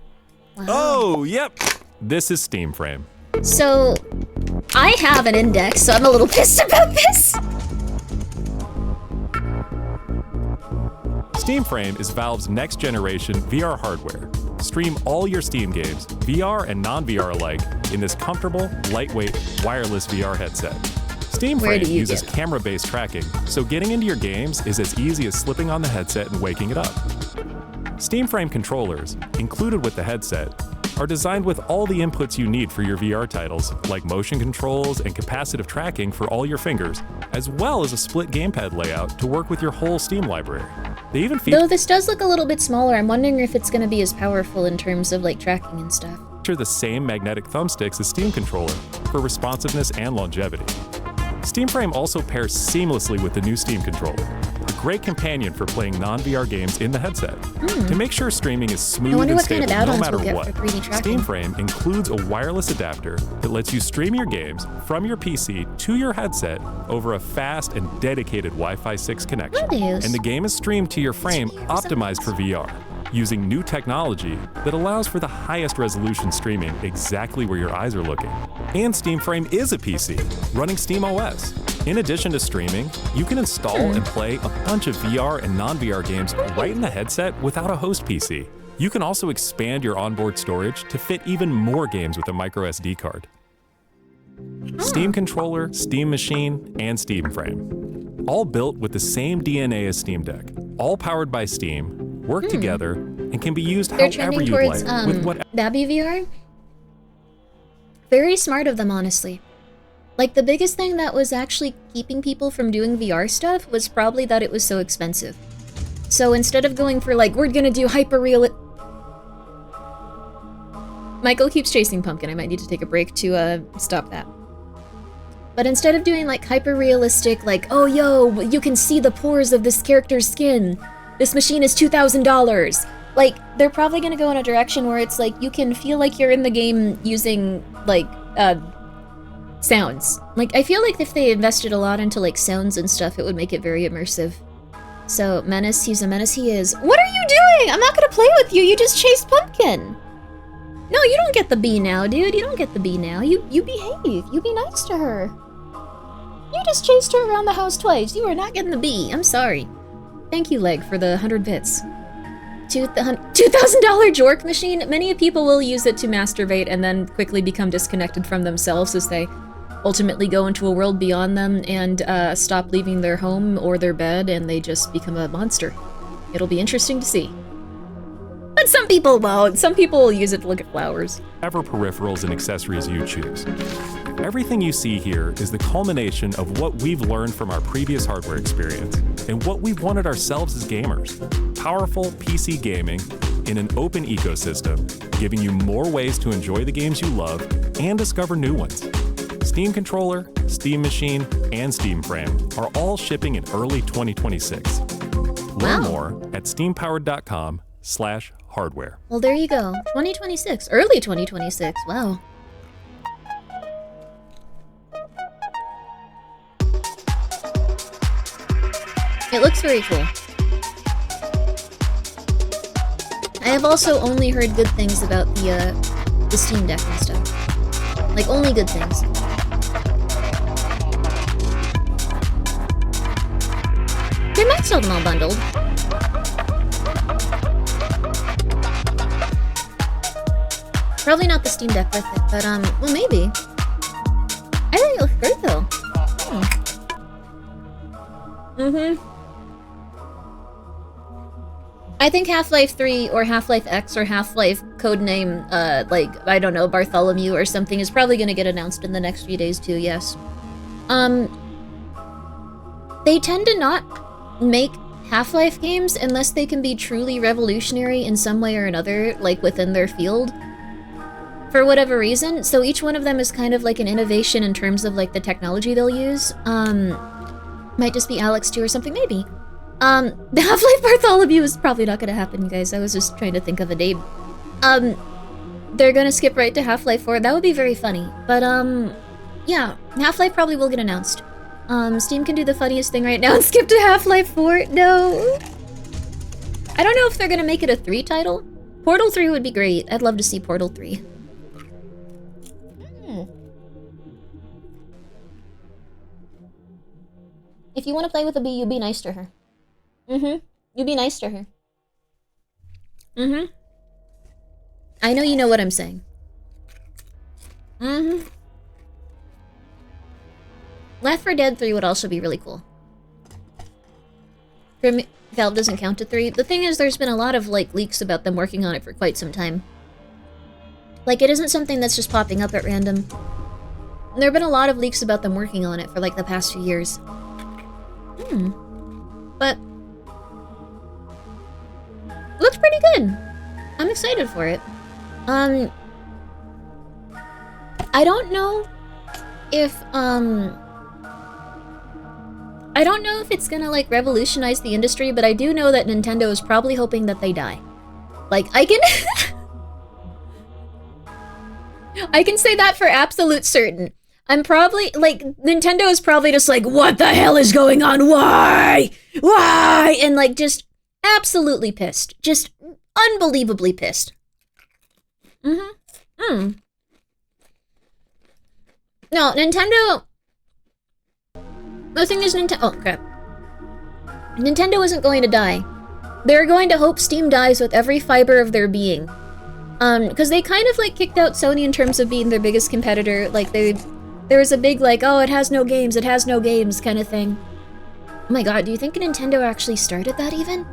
Wow. Oh, yep, this is Steam Frame. So, I have an index, so I'm a little pissed about this. Steam Frame is Valve's next generation VR hardware. Stream all your Steam games, VR and non-VR alike, in this comfortable, lightweight, wireless VR headset. Steam Where Frame do you uses get it? camera-based tracking, so getting into your games is as easy as slipping on the headset and waking it up. Steam Frame controllers, included with the headset, are designed with all the inputs you need for your VR titles, like motion controls and capacitive tracking for all your fingers, as well as a split gamepad layout to work with your whole Steam library. They even feature Though this does look a little bit smaller, I'm wondering if it's gonna be as powerful in terms of, like, tracking and stuff. the same magnetic thumbsticks as Steam controller for responsiveness and longevity. Steam Frame also pairs seamlessly with the new Steam controller, a great companion for playing non-VR games in the headset. To make sure streaming is smooth wonder and what kind stable of no add-ons matter we'll get what, for 3D tracking. Steam Frame includes a wireless adapter that lets you stream your games from your PC to your headset over a fast and dedicated Wi-Fi 6 connection. That is. And the game is streamed to your frame optimized for VR. using new technology that allows for the highest resolution streaming exactly where your eyes are looking. And Steam Frame is a PC, running Steam OS. In addition to streaming, you can install and play a bunch of VR and non-VR games right in the headset without a host PC. You can also expand your onboard storage to fit even more games with a micro SD card. Steam Controller, Steam Machine, and Steam Frame. All built with the same DNA as Steam Deck. All powered by Steam, work together, and can be used They're however trending you towards like. With what Babby VR. Very smart of them, honestly. Like, the biggest thing that was actually keeping people from doing VR stuff was probably that it was so expensive. So instead of going for, like, we're gonna do hyper-real... Michael keeps chasing Pumpkin. I might need to take a break to, stop that. But instead of doing, like, hyper-realistic, like, oh, yo, you can see the pores of this character's skin. This machine is $2,000. Like, they're probably gonna go in a direction where it's, like, you can feel like you're in the game using, like, sounds. Like, I feel like if they invested a lot into, like, sounds and stuff, it would make it very immersive. So, Menace, he's a menace, he is. What are you doing? I'm not gonna play with you, you just chased Pumpkin! No, you don't get the bee now, dude. You don't get the bee now. You behave. You be nice to her. You just chased her around the house twice. You are not getting the bee. I'm sorry. Thank you, Leg, for the 100 bits. $2,000 Jork machine? Many people will use it to masturbate and then quickly become disconnected from themselves as they ultimately go into a world beyond them and stop leaving their home or their bed, and they just become a monster. It'll be interesting to see. But some people won't. Some people will use it to look at flowers. Whatever peripherals and accessories you choose. Everything you see here is the culmination of what we've learned from our previous hardware experience and what we've wanted ourselves as gamers. Powerful PC gaming in an open ecosystem, giving you more ways to enjoy the games you love and discover new ones. Steam Controller, Steam Machine, and Steam Frame are all shipping in early 2026. Learn more at steampowered.com/hardware. Well, there you go. 2026. Early 2026. Wow. It looks very cool. I have also only heard good things about the Steam Deck and stuff. Like, only good things. They might sell them all bundled. Probably not the Steam Deck with it, but, well, maybe. I think it looks great, though. I think Half-Life 3 or Half-Life X or Half-Life codename, like, I don't know, Bartholomew or something is probably gonna get announced in the next few days, too, yes. They tend to not make Half-Life games unless they can be truly revolutionary in some way or another, like, within their field. For whatever reason, so each one of them is kind of like an innovation in terms of, like, the technology they'll use. Might just be Alex 2 or something, maybe. The Half-Life Bartholomew is probably not gonna happen, you guys. I was just trying to think of a name. They're gonna skip right to Half-Life 4. That would be very funny. But, yeah. Half-Life probably will get announced. Steam can do the funniest thing right now and skip to Half-Life 4. No! I don't know if they're gonna make it a 3 title. Portal 3 would be great. I'd love to see Portal 3. If you want to play with a bee, you be nice to her. You be nice to her. I know you know what I'm saying. Left 4 Dead 3 would also be really cool. Valve doesn't count to 3. The thing is, there's been a lot of, like, leaks about them working on it for quite some time. Like, it isn't something that's just popping up at random. There have been a lot of leaks about them working on it for, like, the past few years. But looks pretty good. I'm excited for it. I don't know if I don't know if it's gonna, like, revolutionize the industry, but I do know that Nintendo is probably hoping that they die. Like, I can I can say that for absolute certain. I'm probably, like, Nintendo is probably just like, what the hell is going on? Why? Why? And, like, just absolutely pissed. Just unbelievably pissed. No, Nintendo... The thing is, oh, crap. Nintendo isn't going to die. They're going to hope Steam dies with every fiber of their being. Because they kind of, like, kicked out Sony in terms of being their biggest competitor. Like, there was a big, like, oh, it has no games kind of thing. Oh my god, do you think Nintendo actually started that, even?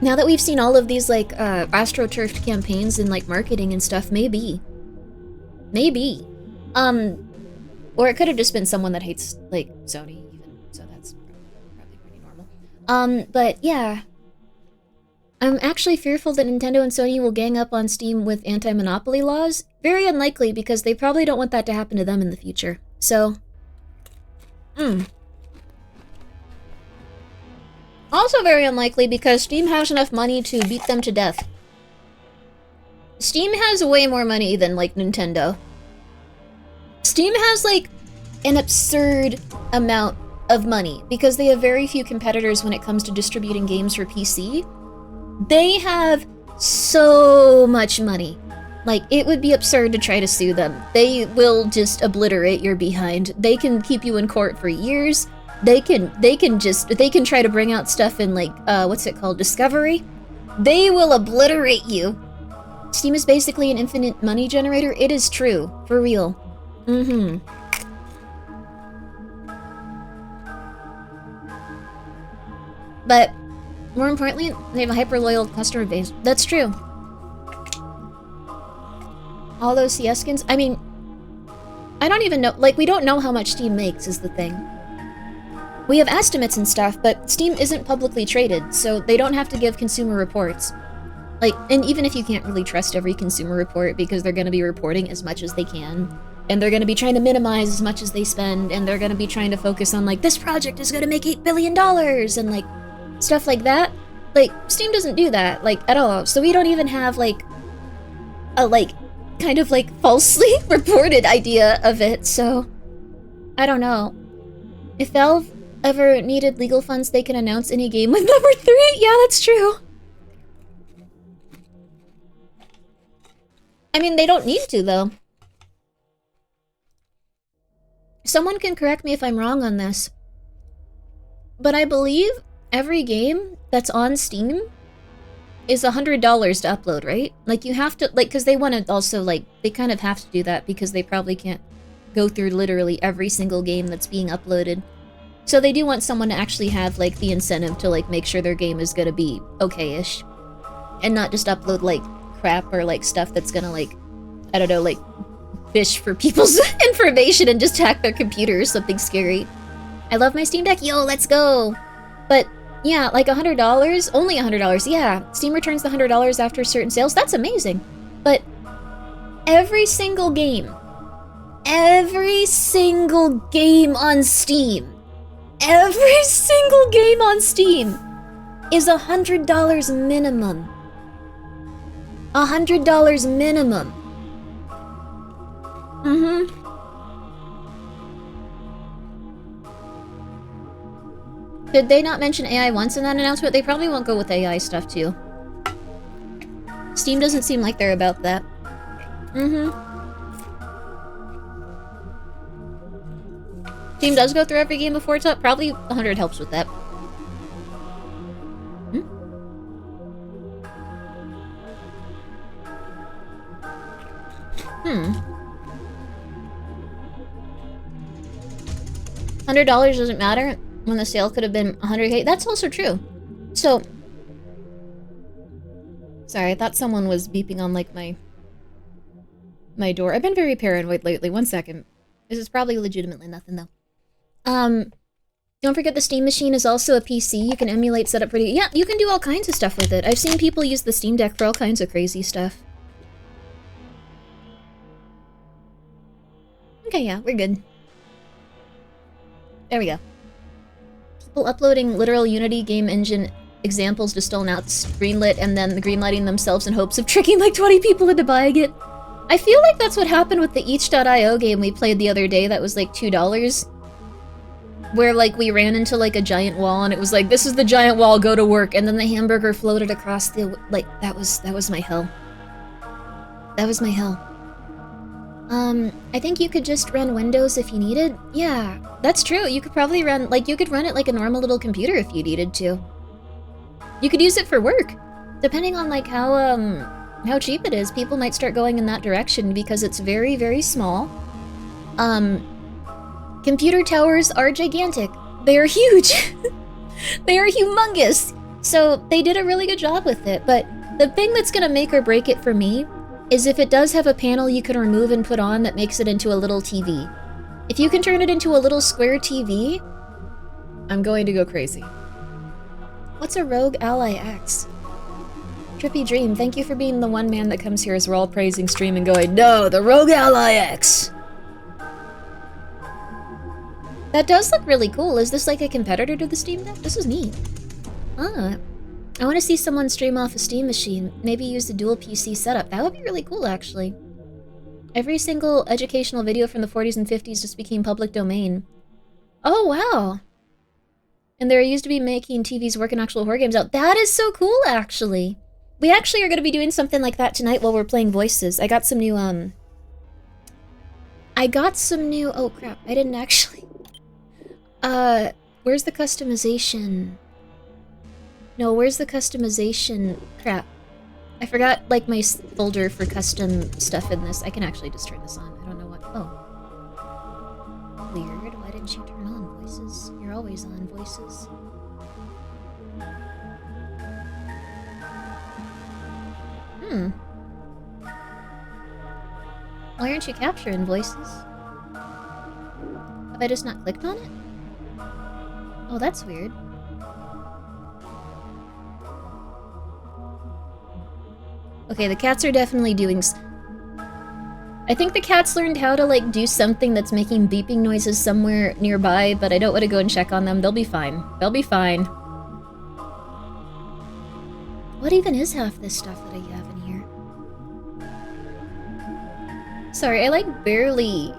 Now that we've seen all of these, like, AstroTurfed campaigns and, like, marketing and stuff, maybe. Maybe. Or it could have just been someone that hates, like, Sony, even. So that's probably pretty normal. But, yeah. I'm actually fearful that Nintendo and Sony will gang up on Steam with anti-monopoly laws. Very unlikely, because they probably don't want that to happen to them in the future. So, Also very unlikely, because Steam has enough money to beat them to death. Steam has way more money than, like, Nintendo. Steam has, like, an absurd amount of money, because they have very few competitors when it comes to distributing games for PC. They have so much money. Like, it would be absurd to try to sue them. They will just obliterate your behind. They can keep you in court for years. They can try to bring out stuff in, like, what's it called, Discovery? They will obliterate you. Steam is basically an infinite money generator. It is true. For real. But, more importantly, they have a hyper-loyal customer base. That's true. All those CS skins, I mean, I don't even know, like, we don't know how much Steam makes, is the thing. We have estimates and stuff, but Steam isn't publicly traded, so they don't have to give consumer reports. Like, and even if you can't really trust every consumer report, because they're gonna be reporting as much as they can, and they're gonna be trying to minimize as much as they spend, and they're gonna be trying to focus on, like, this project is gonna make $8 billion, and, like, stuff like that. Like, Steam doesn't do that, like, at all. So we don't even have, like, a, like, kind of, like, falsely reported idea of it, so... I don't know. If Valve ever needed legal funds, they can announce any game with number 3? Yeah, that's true. I mean, they don't need to, though. Someone can correct me if I'm wrong on this. But I believe every game that's on Steam is $100 to upload, right? Like, you have to, like, because they want to also, like, they kind of have to do that because they probably can't go through literally every single game that's being uploaded. So they do want someone to actually have, like, the incentive to, like, make sure their game is gonna be okay-ish. And not just upload, like, crap or, like, stuff that's gonna, like, I don't know, like, fish for people's information and just hack their computer or something scary. I love my Steam Deck, yo, let's go! But, yeah, like $100, only $100, yeah. Steam returns the $100 after certain sales, that's amazing. But every single game on Steam, every single game on Steam is $100 minimum. $100 minimum. Did they not mention AI once in that announcement? They probably won't go with AI stuff, too. Steam doesn't seem like they're about that. Steam does go through every game before it's up. Probably 100 helps with that. $100 doesn't matter when the sale could have been 100K. That's also true. So, sorry, I thought someone was beeping on, like, my door. I've been very paranoid lately. 1 second. This is probably legitimately nothing, though. Don't forget the Steam Machine is also a PC. You can emulate setup pretty... Yeah, you can do all kinds of stuff with it. I've seen people use the Steam Deck for all kinds of crazy stuff. Okay, yeah, we're good. There we go. People uploading literal Unity game engine examples to Stolenouts greenlit and then greenlighting themselves in hopes of tricking like 20 people into buying it. I feel like that's what happened with the Each.io game we played the other day that was like $2. where like we ran into like a giant wall and it was like, this is the giant wall, go to work, and then the hamburger floated across the, like, that was my hell. That was my hell. I think you could just run Windows if you needed. Yeah, that's true. You could probably run, like, you could run it like a normal little computer if you needed to. You could use it for work. Depending on, like, how cheap it is, people might start going in that direction because it's very, very small. Computer towers are gigantic. They are huge. They are humongous. So they did a really good job with it, but the thing that's gonna make or break it for me is if it does have a panel you can remove and put on that makes it into a little TV. If you can turn it into a little square TV, I'm going to go crazy. What's a Rogue Ally X? Trippy Dream, thank you for being the one man that comes here as we're all praising stream and going, no, the Rogue Ally X! That does look really cool. Is this like a competitor to the Steam Deck? This is neat. Ah. I want to see someone stream off a Steam machine. Maybe use the dual PC setup. That would be really cool, actually. Every single educational video from the 40s and 50s just became public domain. Oh, wow. And they're used to be making TVs work in actual horror games out. That is so cool, actually. We actually are going to be doing something like that tonight while we're playing voices. I got some new, oh crap, I didn't actually... where's the customization? No, where's the customization? Crap. I forgot, like, my folder for custom stuff in this. I can actually just turn this on. I don't know what... Oh. Weird. Why didn't you turn on voices? You're always on voices. Why aren't you capturing voices? Have I just not clicked on it? Oh, that's weird. Okay, the cats are definitely doing... I think the cats learned how to, like, do something that's making beeping noises somewhere nearby, but I don't want to go and check on them. They'll be fine. They'll be fine. What even is half this stuff that I have in here? Sorry, I, like, barely...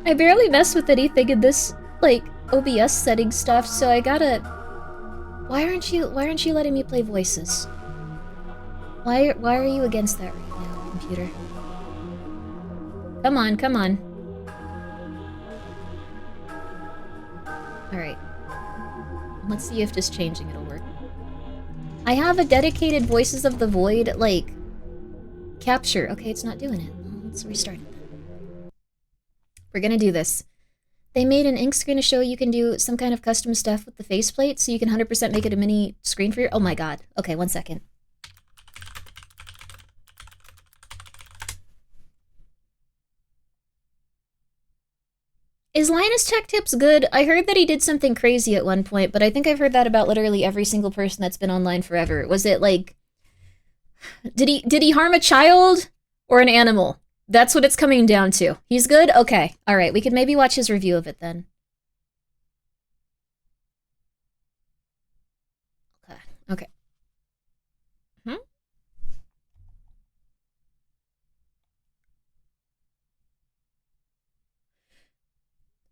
I barely mess with anything in this, like, OBS setting stuff, so I gotta... Why aren't you letting me play voices? Why are you against that right now, computer? Come on, come on. Alright. Let's see if just changing it'll work. I have a dedicated Voices of the Void, like, capture. Okay, it's not doing it. Well, let's restart it then. We're gonna do this. They made an ink screen to show you can do some kind of custom stuff with the faceplate, so you can 100% make it a mini screen for your... Oh my god. Okay, 1 second. Is Linus Tech Tips good? I heard that he did something crazy at one point, but I think I've heard that about literally every single person that's been online forever. Was it like... Did he harm a child? Or an animal? That's what it's coming down to. He's good? Okay. Alright, we could maybe watch his review of it then. Okay. Okay.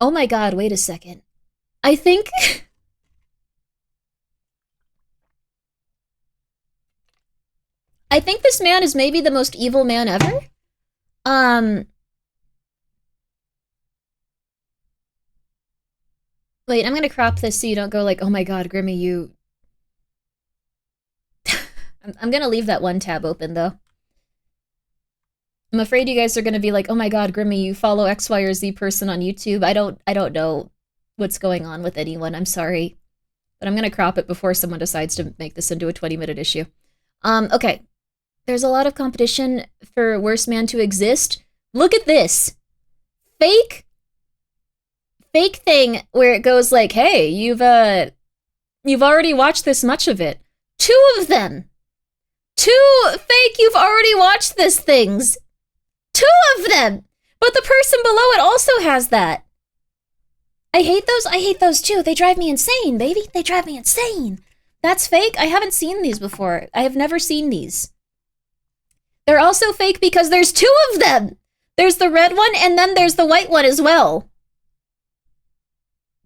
Oh my god, wait a second. I think... I think this man is maybe the most evil man ever. Wait, I'm gonna crop this so you don't go like, oh my god, Grimmi, you... I'm gonna leave that one tab open, though. I'm afraid you guys are gonna be like, oh my god, Grimmi, you follow X, Y, or Z person on YouTube. I don't know what's going on with anyone, I'm sorry. But I'm gonna crop it before someone decides to make this into a 20-minute issue. Okay. There's a lot of competition for Worst Man to Exist. Look at this! Fake thing where it goes like, hey, you've already watched this much of it. 2 of them! 2 fake you've already watched this things! 2 of them! But the person below it also has that. I hate those too. They drive me insane, baby. They drive me insane. That's fake? I haven't seen these before. I have never seen these. They're also fake because there's 2 of them! There's the red one and then there's the white one as well.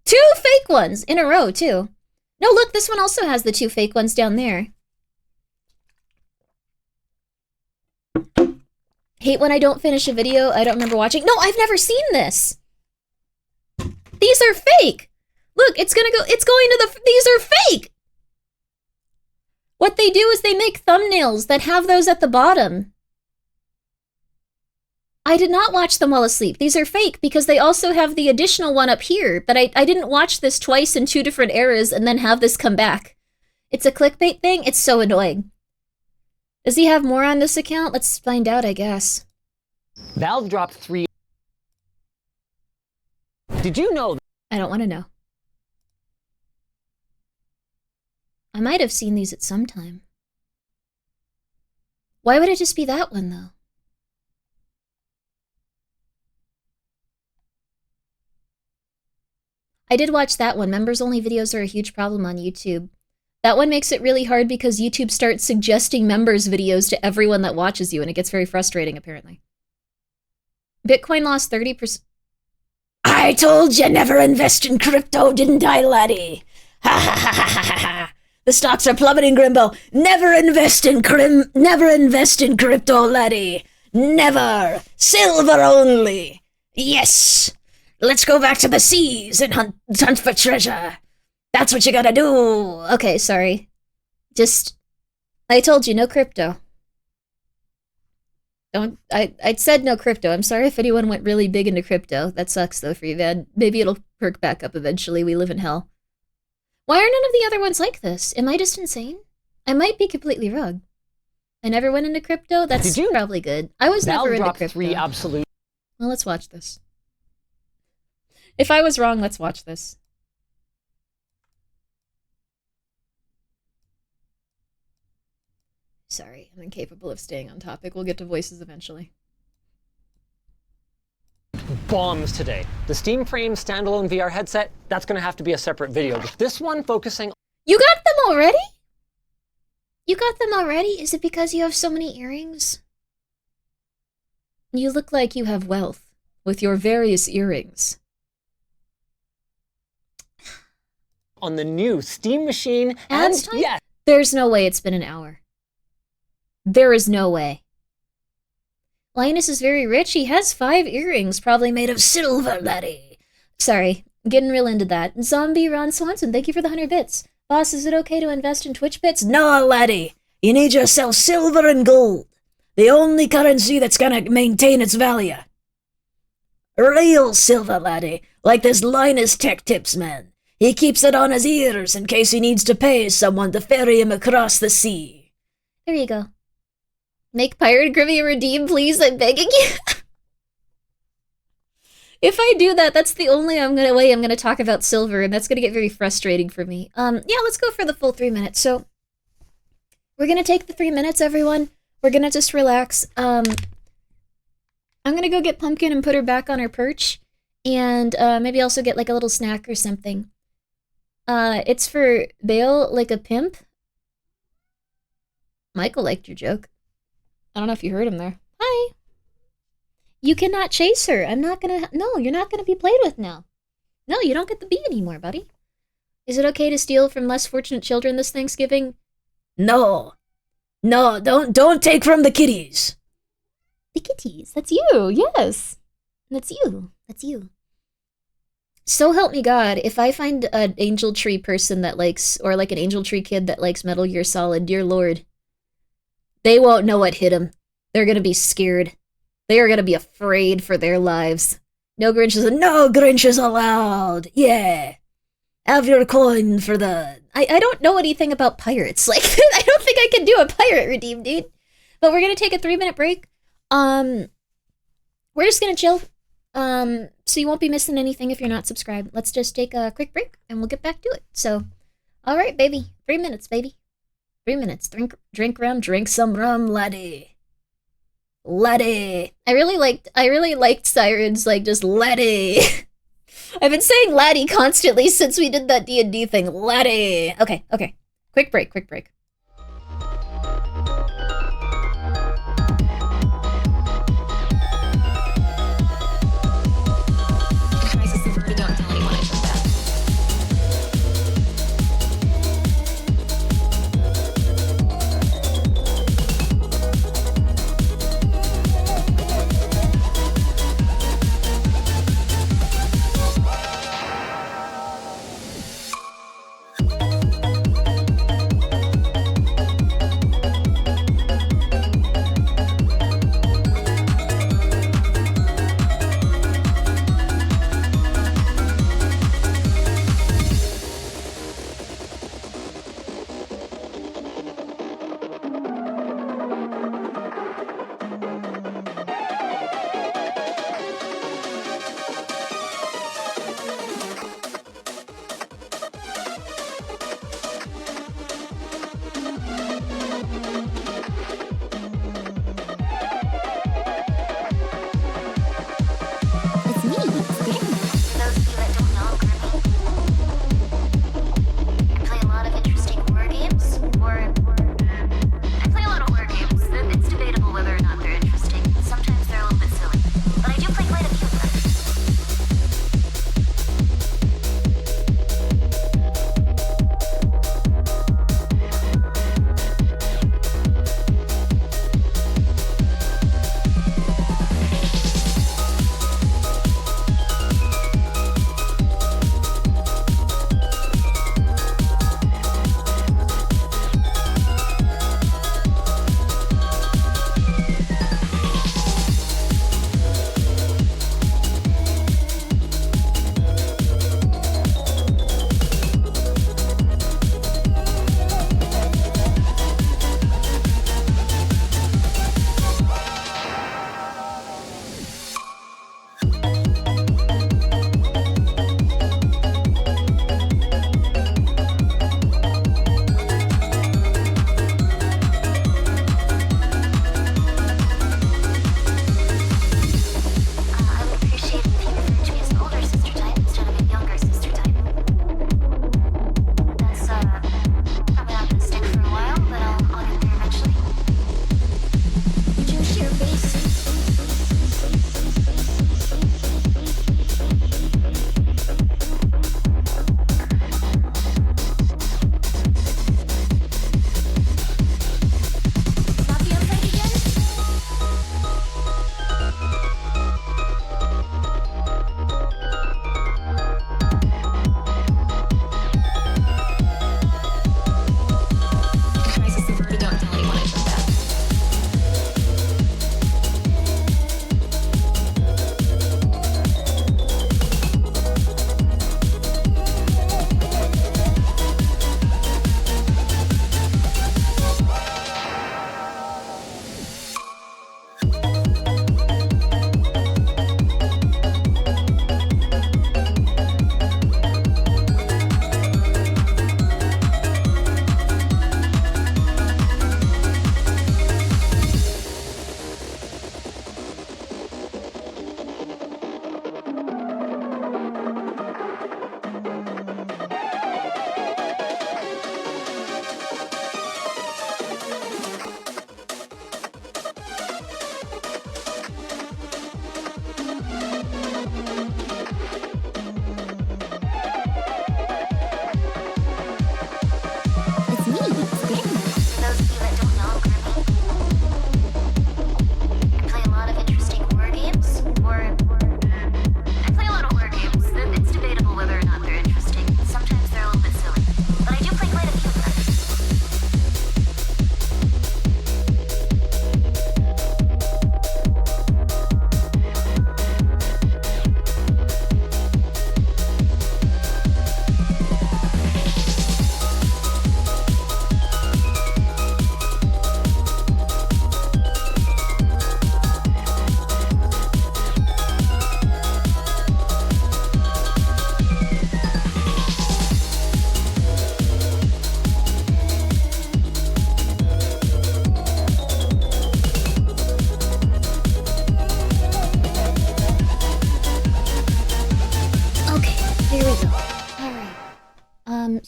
2 fake ones in a row, too. No, look, this one also has the 2 fake ones down there. Hate when I don't finish a video I don't remember watching. No, I've never seen this. These are fake. Look, it's going to these are fake. What they do is they make thumbnails that have those at the bottom. I did not watch them while asleep. These are fake because they also have the additional one up here, but I didn't watch this twice in 2 different eras and then have this come back. It's a clickbait thing. It's so annoying. Does he have more on this account? Let's find out, I guess. Valve dropped 3. Did you know? I don't want to know. I might have seen these at some time. Why would it just be that one, though? I did watch that one. Members-only videos are a huge problem on YouTube. That one makes it really hard because YouTube starts suggesting members videos to everyone that watches you, and it gets very frustrating, apparently. Bitcoin lost 30%. I told you never invest in crypto, didn't I, laddie? Ha ha ha ha ha ha. The stocks are plummeting, Grimbo. Never invest in crypto, laddie. Never. Silver only. Yes. Let's go back to the seas and hunt for treasure. That's what you gotta do. Okay, sorry. I told you, no crypto. I said no crypto. I'm sorry if anyone went really big into crypto. That sucks, though, for you, Van. Maybe it'll perk back up eventually. We live in hell. Why are none of the other ones like this? Am I just insane? I might be completely wrong. I never went into crypto? That's probably good. I was never into crypto. 3 absolute. Well, let's watch this. If I was wrong, let's watch this. Sorry, I'm incapable of staying on topic. We'll get to voices eventually. Bombs today. The Steam Frame standalone VR headset, that's going to have to be a separate video. But this one focusing... You got them already? You got them already? Is it because you have so many earrings? You look like you have wealth with your various earrings. On the new Steam Machine and... Yeah. There's no way it's been an hour. There is no way. Linus is very rich. He has 5 earrings, probably made of silver, laddie. Sorry, getting real into that. Zombie Ron Swanson, thank you for the 100 bits. Boss, is it okay to invest in Twitch bits? No, laddie. You need to sell silver and gold. The only currency that's gonna maintain its value. Real silver, laddie. Like this Linus Tech Tips man. He keeps it on his ears in case he needs to pay someone to ferry him across the sea. There you go. Make Pirate Grimmi a redeem, please. I'm begging you. If I do that, that's the only way I'm gonna talk about silver, and that's gonna get very frustrating for me. Yeah, let's go for the full 3 minutes. So, we're gonna take the 3 minutes, everyone. We're gonna just relax. I'm gonna go get Pumpkin and put her back on her perch, and maybe also get like a little snack or something. It's for Bale like a pimp. Michael liked your joke. I don't know if you heard him there. Hi. You cannot chase her. I'm not gonna... No, you're not gonna be played with now. No, you don't get the bee anymore, buddy. Is it okay to steal from less fortunate children this Thanksgiving? No. No, don't take from the kitties. The kitties? That's you, yes. That's you. That's you. So help me God, if I find an Angel Tree person that likes... Or like an Angel Tree kid that likes Metal Gear Solid, dear Lord... They won't know what hit them. They're gonna be scared. They are gonna be afraid for their lives. No Grinches. No Grinches allowed. Yeah. Have your coin for the... I don't know anything about pirates. Like, I don't think I can do a pirate redeem, dude. But we're gonna take a 3-minute break. We're just gonna chill. So you won't be missing anything if you're not subscribed. Let's just take a quick break, and we'll get back to it. So, alright, baby. 3 minutes, baby. 3 minutes. Drink rum, drink some rum, laddie. Laddie. I really liked Siren's, like, just laddie. I've been saying laddie constantly since we did that D&D thing. Laddie. Okay. Quick break. Don't tell anyone I said that.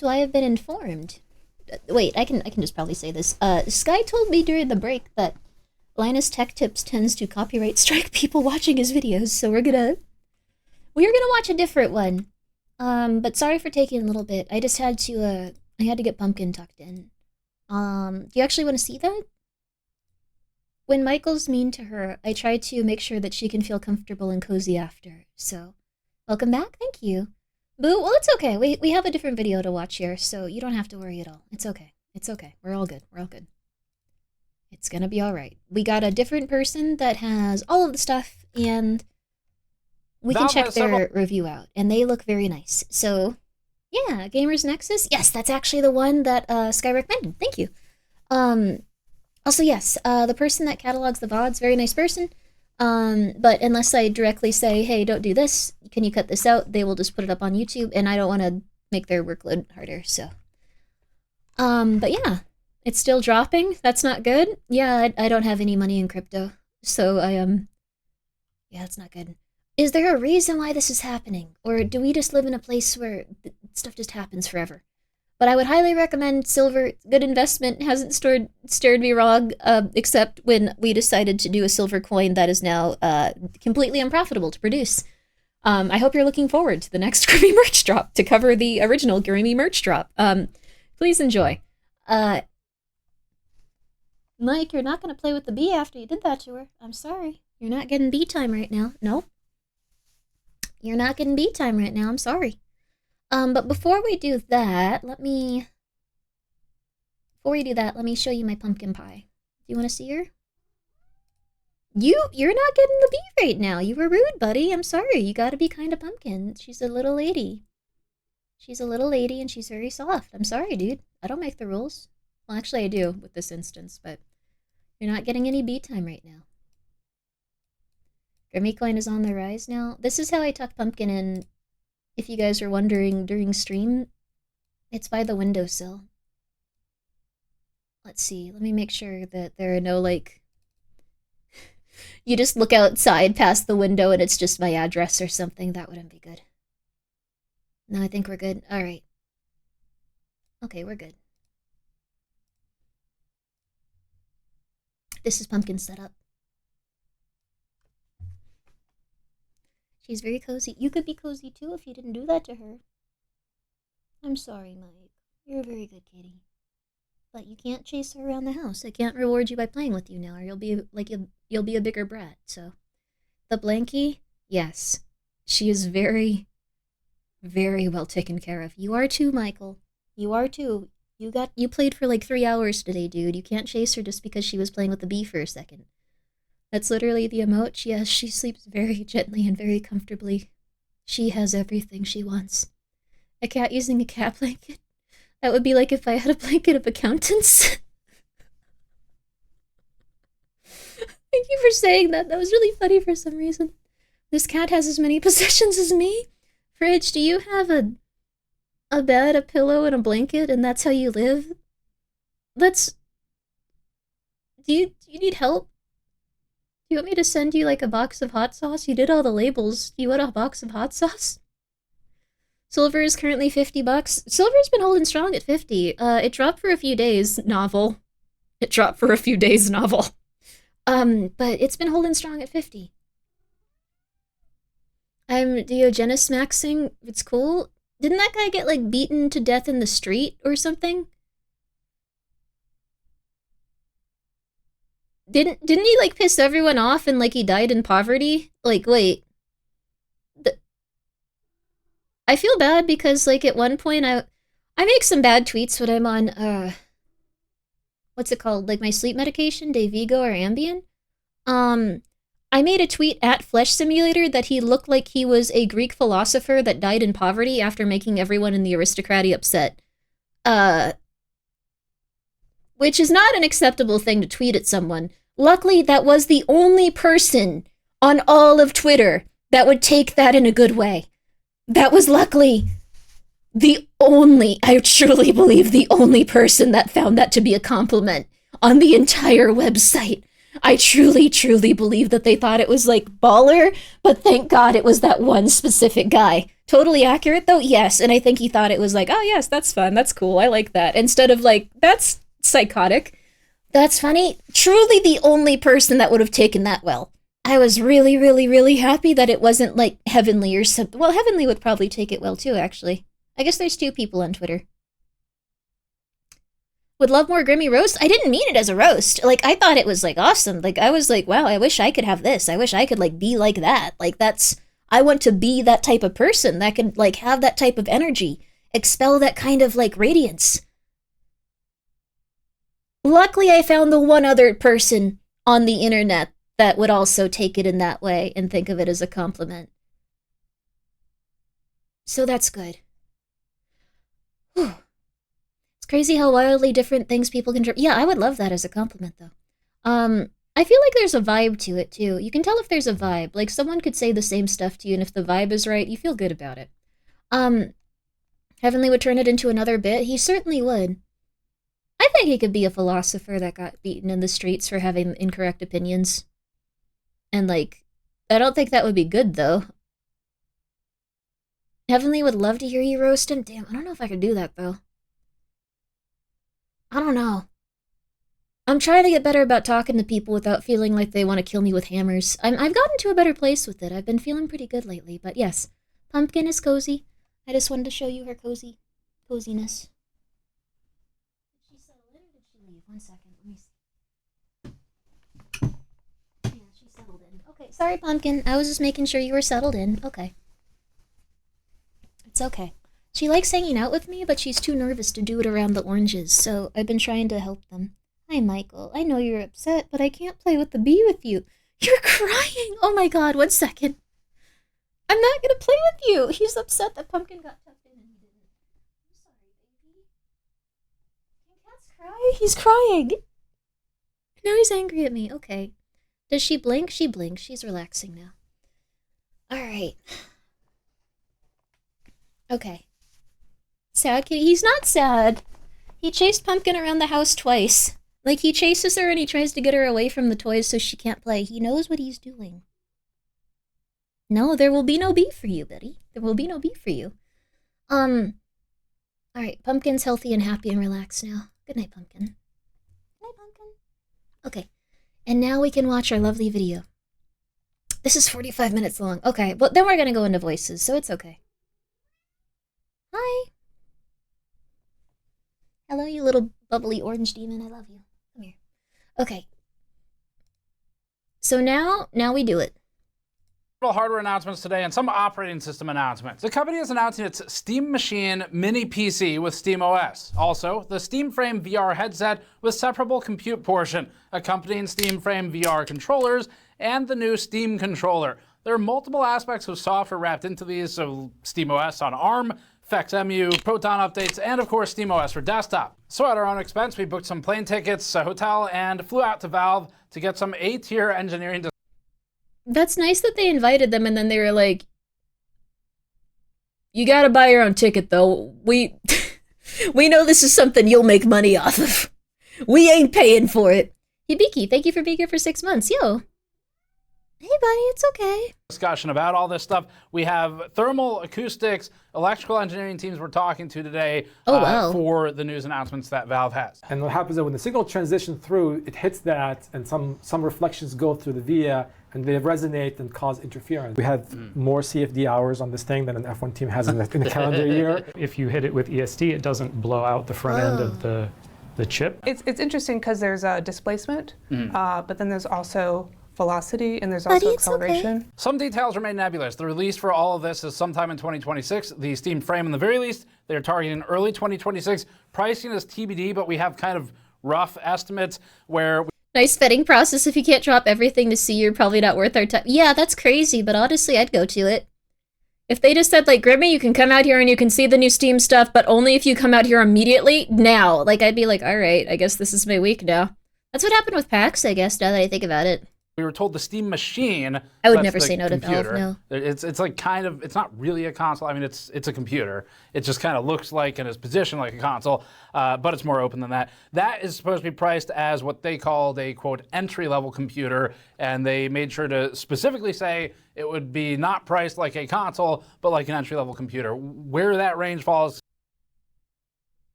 So I have been informed. Wait, I can just probably say this. Sky told me during the break that Linus Tech Tips tends to copyright strike people watching his videos, so we're gonna watch a different one. But sorry for taking a little bit. I just had to I had to get Pumpkin tucked in. Do you actually want to see that? When Michael's mean to her, I try to make sure that she can feel comfortable and cozy after. So, welcome back. Thank you. Boo, well, it's okay. We have a different video to watch here, so you don't have to worry at all. It's okay. It's okay. We're all good. We're all good. It's gonna be alright. We got a different person that has all of the stuff, and we can check their review out, and they look very nice. So, yeah, Gamers Nexus. Yes, that's actually the one that Sky recommended. Thank you. Also, yes, the person that catalogs the VODs, very nice person. But unless I directly say, hey, don't do this, can you cut this out? They will just put it up on YouTube, and I don't want to make their workload harder, so. But yeah, it's still dropping. That's not good. Yeah, I don't have any money in crypto, so yeah, that's not good. Is there a reason why this is happening? Or do we just live in a place where stuff just happens forever? But I would highly recommend silver. Good investment. Hasn't steered me wrong, except when we decided to do a silver coin that is now completely unprofitable to produce. I hope you're looking forward to the next Grimmi merch drop to cover the original Grimmi merch drop. Please enjoy. Mike, you're not going to play with the bee after you did that to her. I'm sorry. You're not getting bee time right now. Nope. You're not getting bee time right now. I'm sorry. But before we do that, let me show you my pumpkin pie. Do you want to see her? You're not getting the bee right now. You were rude, buddy. I'm sorry. You gotta be kind of pumpkin. She's a little lady. She's a little lady and she's very soft. I'm sorry, dude. I don't make the rules. Well, actually I do with this instance, but you're not getting any bee time right now. Grimmi coin is on the rise now. This is how I tuck pumpkin in. If you guys are wondering during stream, it's by the windowsill. Let's see, let me make sure that there are no, like... you just look outside past the window and it's just my address or something. That wouldn't be good. No, I think we're good. Alright. Okay, we're good. This is Pumpkin's setup. She's very cozy. You could be cozy too if you didn't do that to her. I'm sorry, Mike. You're a very good kitty. But you can't chase her around the house. I can't reward you by playing with you now, or you'll be a bigger brat, so. The Blankie? Yes. She is very, very well taken care of. You are too, Michael. You are too. You played for like 3 hours today, dude. You can't chase her just because she was playing with the bee for a second. That's literally the emote. Yes, she sleeps very gently and very comfortably. She has everything she wants. A cat using a cat blanket? That would be like if I had a blanket of accountants. Thank you for saying that. That was really funny for some reason. This cat has as many possessions as me? Fridge, do you have a bed, a pillow, and a blanket, and that's how you live? Do you need help? Do you want me to send you, like, a box of hot sauce? You did all the labels. Do you want a box of hot sauce? Silver is currently $50. Silver's been holding strong at 50. It dropped for a few days, novel. It dropped for a few days, novel. But it's been holding strong at 50. I'm Diogenes maxing. It's cool. Didn't that guy get, like, beaten to death in the street or something? Didn't he, like, piss everyone off and, like, he died in poverty? Like, wait. I feel bad because, like, at one point I make some bad tweets when I'm on, what's it called? Like, my sleep medication, Dayvigo or Ambien? I made a tweet at Flesh Simulator that he looked like he was a Greek philosopher that died in poverty after making everyone in the aristocracy upset. Which is not an acceptable thing to tweet at someone. Luckily, that was the only person on all of Twitter that would take that in a good way. That was luckily the only, I truly believe, the only person that found that to be a compliment on the entire website. I truly, truly believe that they thought it was like baller, but thank God it was that one specific guy. Totally accurate though, yes. And I think he thought it was like, oh yes, that's fun, that's cool, I like that. Instead of like, that's psychotic. That's funny. Truly the only person that would have taken that well. I was really, really, really happy that it wasn't like Heavenly or something. Well, Heavenly would probably take it well too, actually. I guess there's 2 people on Twitter. Would love more Grimmi roast? I didn't mean it as a roast. Like, I thought it was, like, awesome. Like, I was like, wow, I wish I could have this. I wish I could, like, be like that. Like, I want to be that type of person that could, like, have that type of energy. Expel that kind of, like, radiance. Luckily, I found the one other person on the internet that would also take it in that way and think of it as a compliment. So that's good. Whew. It's crazy how wildly different things people can... Yeah, I would love that as a compliment, though. I feel like there's a vibe to it, too. You can tell if there's a vibe. Like, someone could say the same stuff to you, and if the vibe is right, you feel good about it. Heavenly would turn it into another bit? He certainly would. I think he could be a philosopher that got beaten in the streets for having incorrect opinions. And, like, I don't think that would be good, though. Heavenly would love to hear you roast him. Damn, I don't know if I could do that, though. I don't know. I'm trying to get better about talking to people without feeling like they want to kill me with hammers. I've gotten to a better place with it. I've been feeling pretty good lately, but yes. Pumpkin is cozy. I just wanted to show you her coziness. Did she settle in or did she leave? 1 second, let me see. Yeah, she settled in. Okay, sorry, Pumpkin. I was just making sure you were settled in. Okay. It's okay. She likes hanging out with me, but she's too nervous to do it around the oranges, so I've been trying to help them. Hi, Michael. I know you're upset, but I can't play with the bee with you. You're crying! Oh my god, 1 second. I'm not gonna play with you! He's upset that Pumpkin got tucked in and he didn't. I'm sorry, baby. Can cats cry? He's crying! Now he's angry at me. Okay. Does she blink? She blinks. She's relaxing now. Alright. Okay. Sad kitty. He's not sad. He chased Pumpkin around the house twice. Like, he chases her and he tries to get her away from the toys so she can't play. He knows what he's doing. No, there will be no bee for you, Betty. There will be no bee for you. Alright, Pumpkin's healthy and happy and relaxed now. Good night, Pumpkin. Good night, Pumpkin. Okay, and now we can watch our lovely video. This is 45 minutes long. Okay, but then we're gonna go into voices, so it's okay. Hi. Hello, you little bubbly orange demon. I love you. Come here. Okay. So now we do it. Hardware announcements today and some operating system announcements. The company is announcing its Steam Machine Mini PC with SteamOS. Also, the Steam Frame VR headset with separable compute portion, accompanying Steam Frame VR controllers, and the new Steam controller. There are multiple aspects of software wrapped into these, so SteamOS on ARM, FXEMU, Proton updates, and of course SteamOS for desktop. So at our own expense, we booked some plane tickets, a hotel, and flew out to Valve to get some A-tier engineering. That's nice that they invited them and then they were like, you gotta buy your own ticket though. We know this is something you'll make money off of. We ain't paying for it. Hibiki, thank you for being here for 6 months. Yo. Hey, buddy, it's okay. Discussion about all this stuff. We have thermal, acoustics, electrical engineering teams we're talking to today for the news announcements that Valve has. And what happens is when the signal transitions through, it hits that, and some reflections go through the via, and they resonate and cause interference. We had more CFD hours on this thing than an F1 team has in a calendar year. If you hit it with ESD, it doesn't blow out the front end of the chip. It's interesting because there's a displacement, but then there's also velocity, and there's also acceleration. Okay. Some details remain nebulous. The release for all of this is sometime in 2026. The Steam Frame, in the very least, they're targeting early 2026. Pricing is TBD, but we have kind of rough estimates where... Nice vetting process. If you can't drop everything to see, you're probably not worth our time. Yeah, that's crazy, but honestly, I'd go to it. If they just said, like, Grimmi, you can come out here and you can see the new Steam stuff, but only if you come out here immediately, now. Like, I'd be like, all right, I guess this is my week now. That's what happened with PAX, I guess, now that I think about it. We were told the Steam Machine. I would that's never the say no to Valve, computer. no. It's like kind of, it's not really a console. I mean, it's a computer. It just kind of looks like and is positioned like a console, but it's more open than that. That is supposed to be priced as what they called a, quote, entry-level computer, and they made sure to specifically say it would be not priced like a console, but like an entry-level computer. Where that range falls.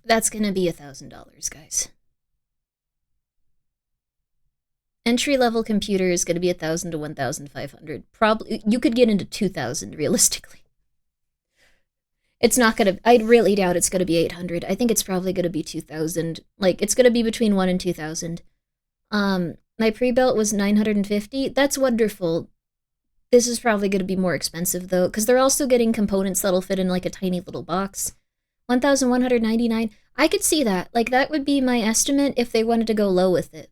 That's going to be $1,000, guys. Entry-level computer is going to be $1,000 to $1,500. Probably, you could get into $2,000 realistically. It's not going to, I really doubt it's going to be $800. I think it's probably going to be $2,000. Like, it's going to be between $1,000 and $2,000. My pre-built was $950. That's wonderful. This is probably going to be more expensive, though, because they're also getting components that'll fit in, like, a tiny little box. $1,199. I could see that. Like, that would be my estimate if they wanted to go low with it.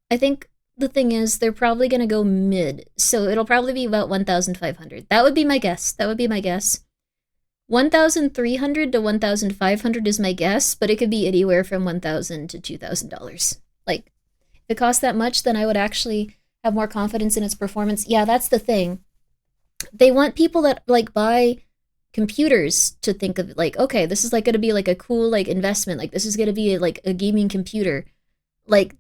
I think the thing is, they're probably going to go mid, so it'll probably be about $1,500. That would be my guess. That would be my guess. $1,300 to $1,500 is my guess, but it could be anywhere from $1,000 to $2,000. Like, if it costs that much, then I would actually have more confidence in its performance. Yeah, that's the thing. They want people that, like, buy computers to think of it like, okay, this is, like, going to be, like, a cool, like, investment. Like, this is going to be, like, a gaming computer. Like,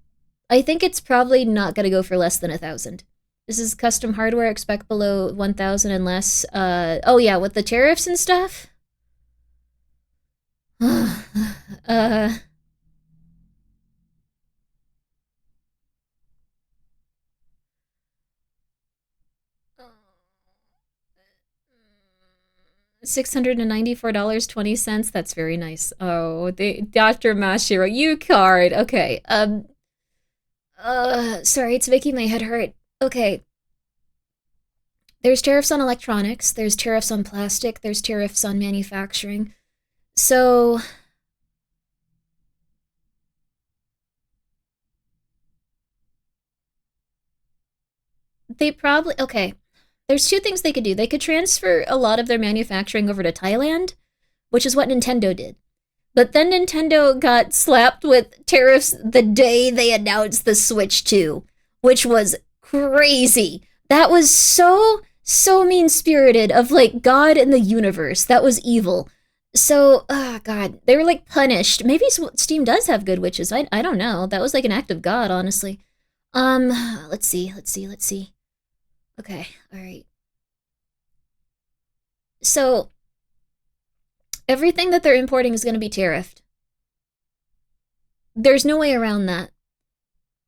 I think it's probably not going to go for less than $1,000. This is custom hardware, expect below $1,000 and less. Oh yeah, with the tariffs and stuff? $694.20. That's very nice. Oh, Dr. Mashiro, you card. Okay. Sorry, it's making my head hurt. Okay. There's tariffs on electronics, there's tariffs on plastic, there's tariffs on manufacturing. So they probably, okay. There's two things they could do. They could transfer a lot of their manufacturing over to Thailand, which is what Nintendo did. But then Nintendo got slapped with tariffs the day they announced the Switch 2, which was crazy. That was so mean-spirited of, like, God and the universe. That was evil. So, God, they were, like, punished. Maybe Steam does have good witches. I don't know. That was, like, an act of God, honestly. Let's see. Okay, alright. So, everything that they're importing is going to be tariffed. There's no way around that.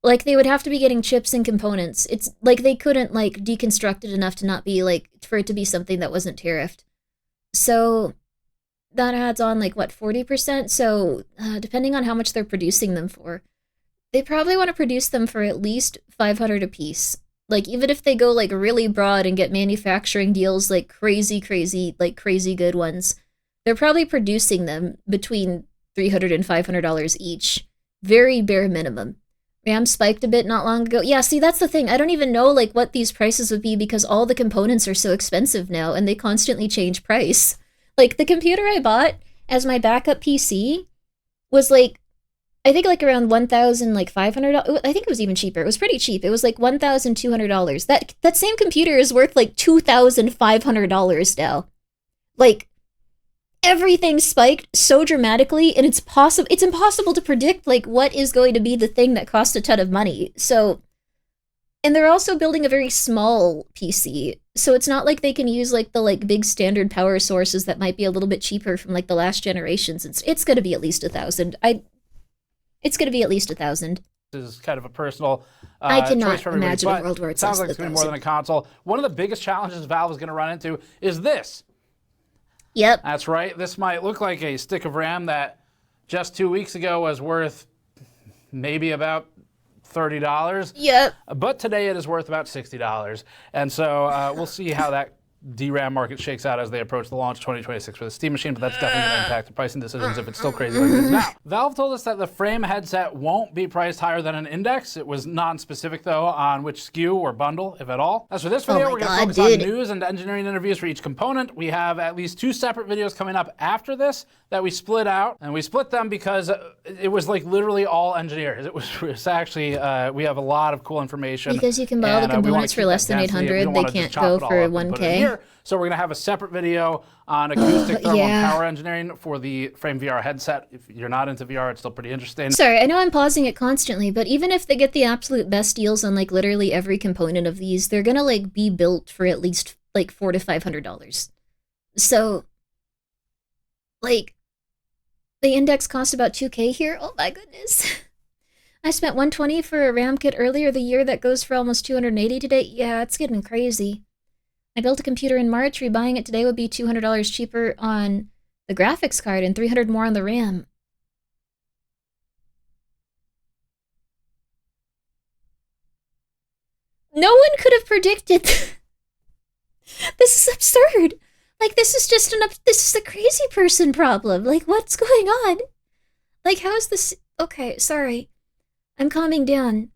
Like, they would have to be getting chips and components. It's like they couldn't, like, deconstruct it enough to not be, like, for it to be something that wasn't tariffed. So that adds on, like, what, 40%? So depending on how much they're producing them for, they probably want to produce them for at least $500 a piece. Like, even if they go, like, really broad and get manufacturing deals, like, crazy good ones, they're probably producing them between $300 and $500 each. Very bare minimum. RAM spiked a bit not long ago. Yeah, see, that's the thing. I don't even know, like, what these prices would be because all the components are so expensive now and they constantly change price. Like, the computer I bought as my backup PC was, like, I think, like, around $1,500. I think it was even cheaper. It was pretty cheap. It was, like, $1,200. That same computer is worth, like, $2,500 now. Like, everything spiked so dramatically, and it's impossible to predict, like, what is going to be the thing that costs a ton of money. So, and they're also building a very small PC, so it's not like they can use, like, the, like, big standard power sources that might be a little bit cheaper from, like, the last generations. It's going to be at least $1,000. It's going to be at least $1,000. This is kind of a personal I cannot choice for everybody, imagine a world where it's sounds less like it's than going to be more than a console. One of the biggest challenges Valve is going to run into is this. Yep. That's right. This might look like a stick of RAM that just 2 weeks ago was worth maybe about $30. Yep. But today it is worth about $60. And so we'll see how that DRAM market shakes out as they approach the launch 2026 for the Steam Machine, but that's definitely going to impact the pricing decisions if it's still crazy like it is now. Valve told us that the Frame headset won't be priced higher than an Index. It was non-specific, though, on which SKU or bundle, if at all. As for this video, we're going to focus on news and engineering interviews for each component. We have at least 2 separate videos coming up after this that we split out, and we split them because it was like literally all engineers. It was actually, we have a lot of cool information. Because you can buy all the components for less than 800, they can't go for 1K. So we're going to have a separate video on acoustic thermal and power engineering for the Frame VR headset. If you're not into VR, it's still pretty interesting. Sorry, I know I'm pausing it constantly, but even if they get the absolute best deals on like literally every component of these, they're going to like be built for at least like $400 to $500. So, like, the Index cost about 2K here. Oh my goodness. I spent $120 for a RAM kit earlier the year that goes for almost $280 today. Yeah, it's getting crazy. I built a computer in March. Rebuying it today would be $200 cheaper on the graphics card and $300 more on the RAM. No one could have predicted. This is absurd. Like, this is just this is a crazy person problem. Like, what's going on? Like, how is this? Okay, sorry. I'm calming down.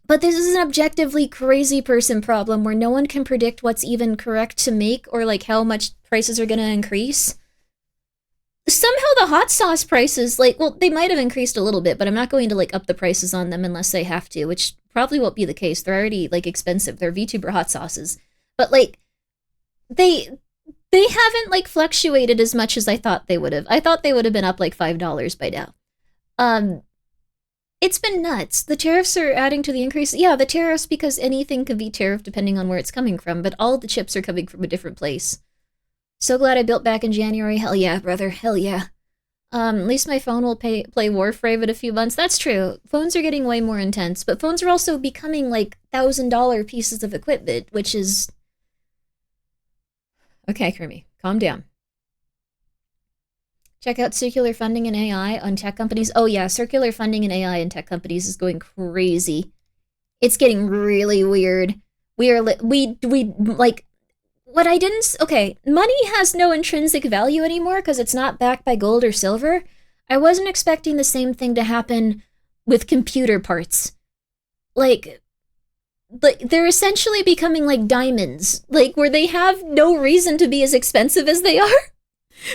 But this is an objectively crazy person problem where no one can predict what's even correct to make or like how much prices are going to increase. Somehow the hot sauce prices, like, well, they might have increased a little bit, but I'm not going to like up the prices on them unless they have to, which probably won't be the case. They're already like expensive. They're VTuber hot sauces. But like, they haven't like fluctuated as much as I thought they would have. I thought they would have been up like $5 by now. It's been nuts. The tariffs are adding to the increase. Yeah, the tariffs, because anything can be tariffed depending on where it's coming from, but all the chips are coming from a different place. So glad I built back in January. Hell yeah, brother. Hell yeah. At least my phone will play Warframe in a few months. That's true. Phones are getting way more intense, but phones are also becoming like $1,000 pieces of equipment, which is... Okay, Grimmi, calm down. Check out circular funding and AI on tech companies. Oh yeah, circular funding and AI in tech companies is going crazy. It's getting really weird. We like, what I didn't, okay, money has no intrinsic value anymore because it's not backed by gold or silver. I wasn't expecting the same thing to happen with computer parts. Like, they're essentially becoming like diamonds, like where they have no reason to be as expensive as they are.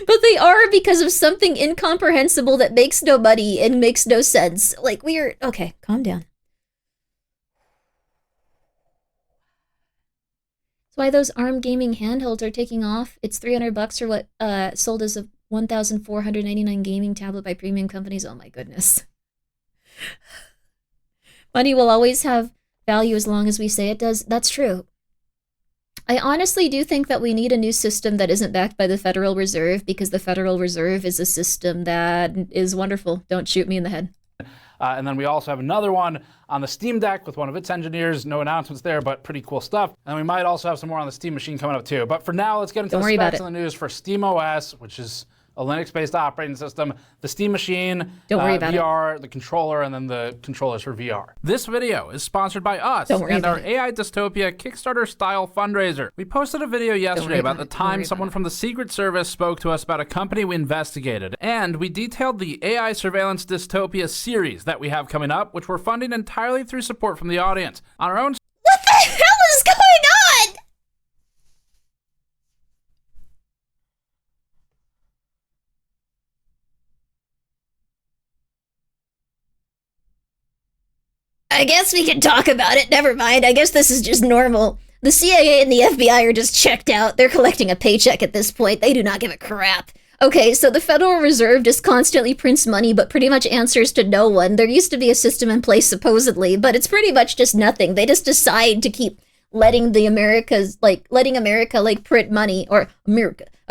But they are because of something incomprehensible that makes no money and makes no sense. Like, okay, calm down. That's why those ARM gaming handhelds are taking off. It's $300 for what sold as a 1,499 gaming tablet by premium companies. Oh my goodness. Money will always have value as long as we say it does. That's true. I honestly do think that we need a new system that isn't backed by the Federal Reserve, because the Federal Reserve is a system that is wonderful. Don't shoot me in the head. And then we also have another one on the Steam Deck with one of its engineers. No announcements there, but pretty cool stuff. And we might also have some more on the Steam Machine coming up too. But for now, let's get into the specs and the news for SteamOS, which is a Linux-based operating system, the Steam Machine, VR, the controller, and then the controllers for VR. This video is sponsored by us and our AI Dystopia Kickstarter-style fundraiser. We posted a video yesterday about the time someone from the Secret Service spoke to us about a company we investigated, and we detailed the AI Surveillance Dystopia series that we have coming up, which we're funding entirely through support from the audience. On our own... What the hell is going on? I guess we can talk about it. Never mind. I guess this is just normal. The CIA and the FBI are just checked out. They're collecting a paycheck at this point. They do not give a crap. Okay, so the Federal Reserve just constantly prints money, but pretty much answers to no one. There used to be a system in place, supposedly, but it's pretty much just nothing. They just decide to keep letting America, print money, or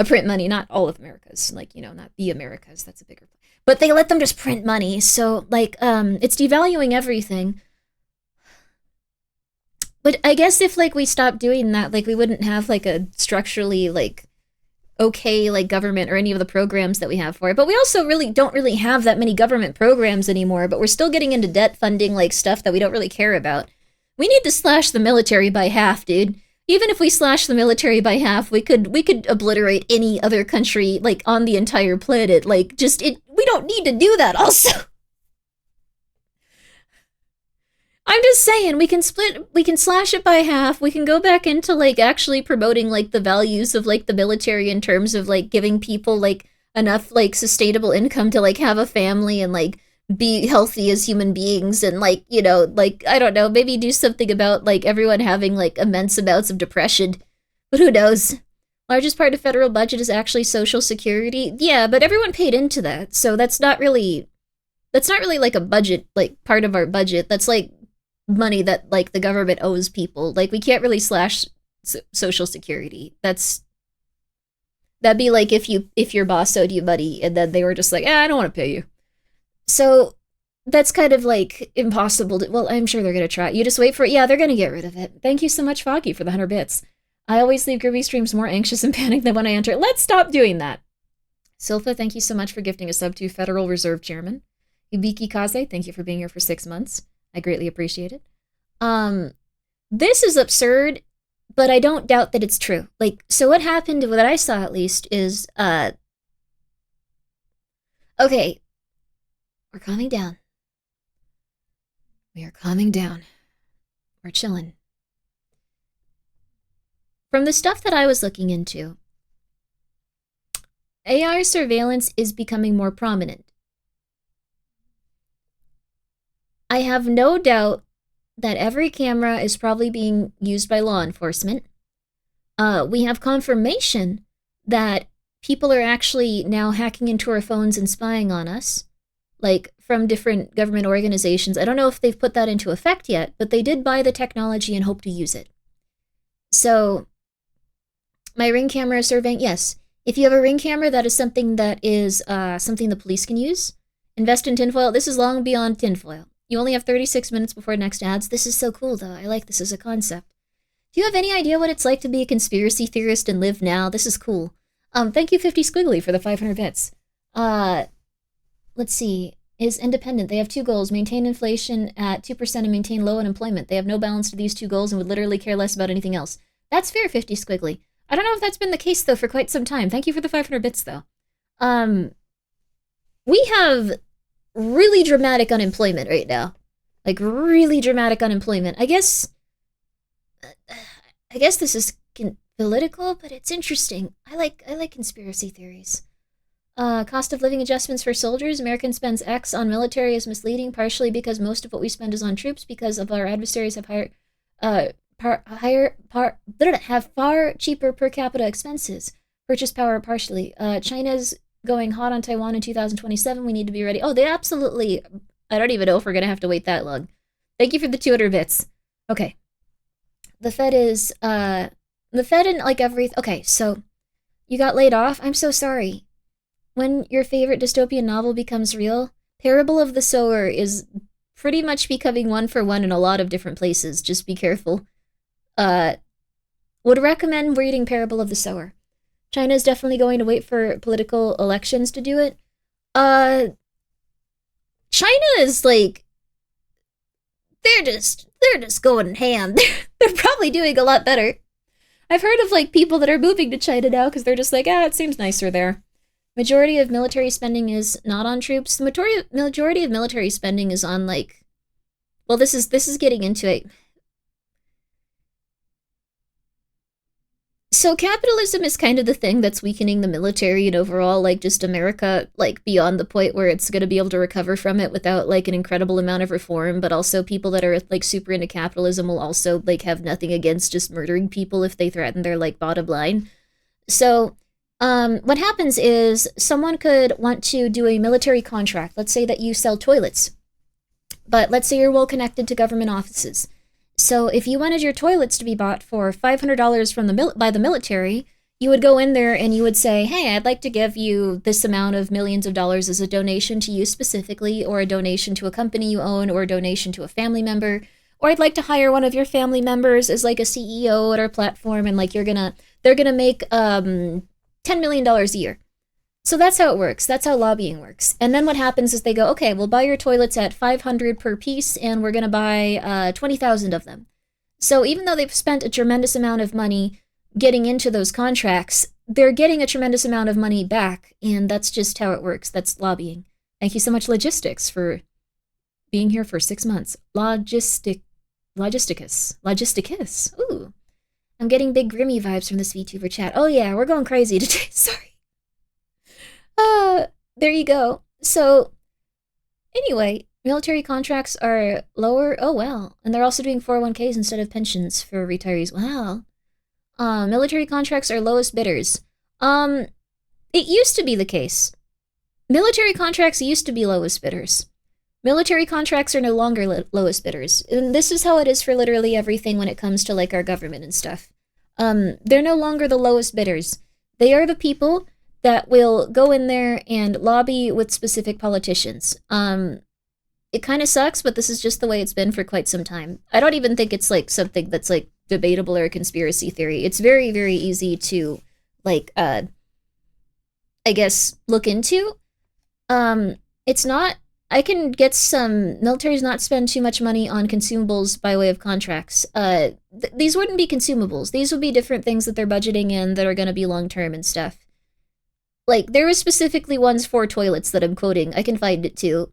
print money, not all of America's, like, you know, not the Americas, that's a bigger, but they let them just print money. So, like, it's devaluing everything. But I guess if, like, we stopped doing that, like, we wouldn't have, like, a structurally, like, okay, like, government or any of the programs that we have for it. But we also don't really have that many government programs anymore, but we're still getting into debt funding, like, stuff that we don't really care about. We need to slash the military by half, dude. even if we slash the military by half, we could obliterate any other country, like, on the entire planet. Like, we don't need to do that also. I'm just saying, we can slash it by half, we can go back into, like, actually promoting, like, the values of, like, the military in terms of, like, giving people, like, enough, like, sustainable income to, like, have a family and, like, be healthy as human beings and, like, you know, like, I don't know, maybe do something about, like, everyone having, like, immense amounts of depression. But who knows? Largest part of federal budget is actually Social Security. Yeah, but everyone paid into that, so that's not really, like, a budget, like, part of our budget. That's, like, money that, like, the government owes people. Like, we can't really slash Social Security. That'd be like if your boss owed you money and then they were just like, I don't want to pay you. So that's kind of, like, impossible to, well, I'm sure they're going to try. You just wait for it. Yeah, they're going to get rid of it. Thank you so much, Foggy, for the 100 bits. I always leave Grimmi streams more anxious and panicked than when I enter. Let's stop doing that. Silpha, thank you so much for gifting a sub to Federal Reserve Chairman. Ibiki Kaze, thank you for being here for 6 months. I greatly appreciate it. This is absurd, but I don't doubt that it's true. Like, so what happened, what I saw at least, is, okay, we're calming down. We are calming down. We're chilling. From the stuff that I was looking into, AI surveillance is becoming more prominent. I have no doubt that every camera is probably being used by law enforcement. We have confirmation that people are actually now hacking into our phones and spying on us, like, from different government organizations. I don't know if they've put that into effect yet, but they did buy the technology and hope to use it. So, my Ring camera surveying, yes. If you have a Ring camera, that is something something the police can use. Invest in tinfoil. This is long beyond tinfoil. You only have 36 minutes before next ads. This is so cool, though. I like this as a concept. Do you have any idea what it's like to be a conspiracy theorist and live now? This is cool. Thank you, 50 Squiggly, for the 500 bits. Let's see. Is independent. They have 2 goals. Maintain inflation at 2% and maintain low unemployment. They have no balance to these 2 goals and would literally care less about anything else. That's fair, 50 Squiggly. I don't know if that's been the case, though, for quite some time. Thank you for the 500 bits, though. We have really dramatic unemployment right now. Like, really dramatic unemployment. I guess this is political, but it's interesting. I like conspiracy theories. Cost of living adjustments for soldiers. American spends X on military is misleading, partially because most of what we spend is on troops, because of our adversaries have have far cheaper per capita expenses. Purchase power partially. China's going hot on Taiwan in 2027. We need to be ready. Oh, they absolutely... I don't even know if we're going to have to wait that long. Thank you for the 200 bits. Okay. The Fed is... the Fed and, like, every... Okay, so... You got laid off? I'm so sorry. When your favorite dystopian novel becomes real, Parable of the Sower is pretty much becoming one for one in a lot of different places. Just be careful. Would recommend reading Parable of the Sower. China is definitely going to wait for political elections to do it. China is, like, they're just going ham. They're probably doing a lot better. I've heard of, like, people that are moving to China now because they're just like, it seems nicer there. Majority of military spending is not on troops. The majority of military spending is on, like, well, this is getting into it. So capitalism is kind of the thing that's weakening the military and overall, like, just America, like, beyond the point where it's going to be able to recover from it without, like, an incredible amount of reform, but also people that are, like, super into capitalism will also, like, have nothing against just murdering people if they threaten their, like, bottom line. So, what happens is someone could want to do a military contract. Let's say that you sell toilets, but let's say you're well connected to government offices. So if you wanted your toilets to be bought for $500 by the military, you would go in there and you would say, hey, I'd like to give you this amount of millions of dollars as a donation to you specifically, or a donation to a company you own, or a donation to a family member, or I'd like to hire one of your family members as, like, a CEO at our platform, and, like, they're gonna make $10 million a year. So that's how it works. That's how lobbying works. And then what happens is they go, okay, we'll buy your toilets at $500 per piece, and we're going to buy 20,000 of them. So even though they've spent a tremendous amount of money getting into those contracts, they're getting a tremendous amount of money back, and that's just how it works. That's lobbying. Thank you so much, Logistics, for being here for 6 months. Logisticus. Ooh. I'm getting big Grimmi vibes from this VTuber chat. Oh yeah, we're going crazy today. Sorry. There you go. So, anyway, military contracts are lower. Oh, wow. And they're also doing 401ks instead of pensions for retirees. Wow. Military contracts are lowest bidders. It used to be the case. Military contracts used to be lowest bidders. Military contracts are no longer lowest bidders. And this is how it is for literally everything when it comes to, like, our government and stuff. They're no longer the lowest bidders. They are the people that will go in there and lobby with specific politicians. It kind of sucks, but this is just the way it's been for quite some time. I don't even think it's, like, something that's, like, debatable or a conspiracy theory. It's very, very easy to, like, I guess, look into. It's not... I can get some... Militaries not spend too much money on consumables by way of contracts. These wouldn't be consumables. These would be different things that they're budgeting in that are going to be long-term and stuff. Like, there was specifically ones for toilets that I'm quoting. I can find it too.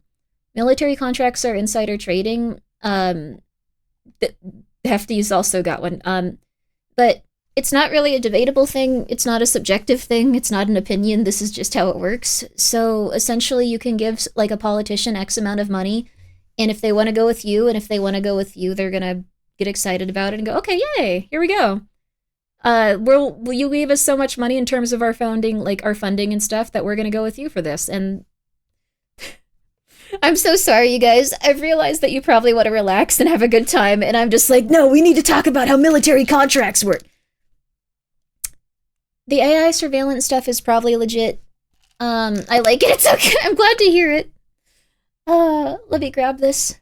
Military contracts are insider trading. Hefty's also got one. But it's not really a debatable thing. It's not a subjective thing. It's not an opinion. This is just how it works. So essentially you can give like a politician X amount of money, and if they want to go with you, they're going to get excited about it and go, okay, yay, here we go. Will you give us so much money in terms of our funding and stuff that we're going to go with you for this? And I'm so sorry, you guys. I've realized that you probably want to relax and have a good time, and I'm just like, no, we need to talk about how military contracts work. The AI surveillance stuff is probably legit. I like it. It's okay. I'm glad to hear it. Let me grab this.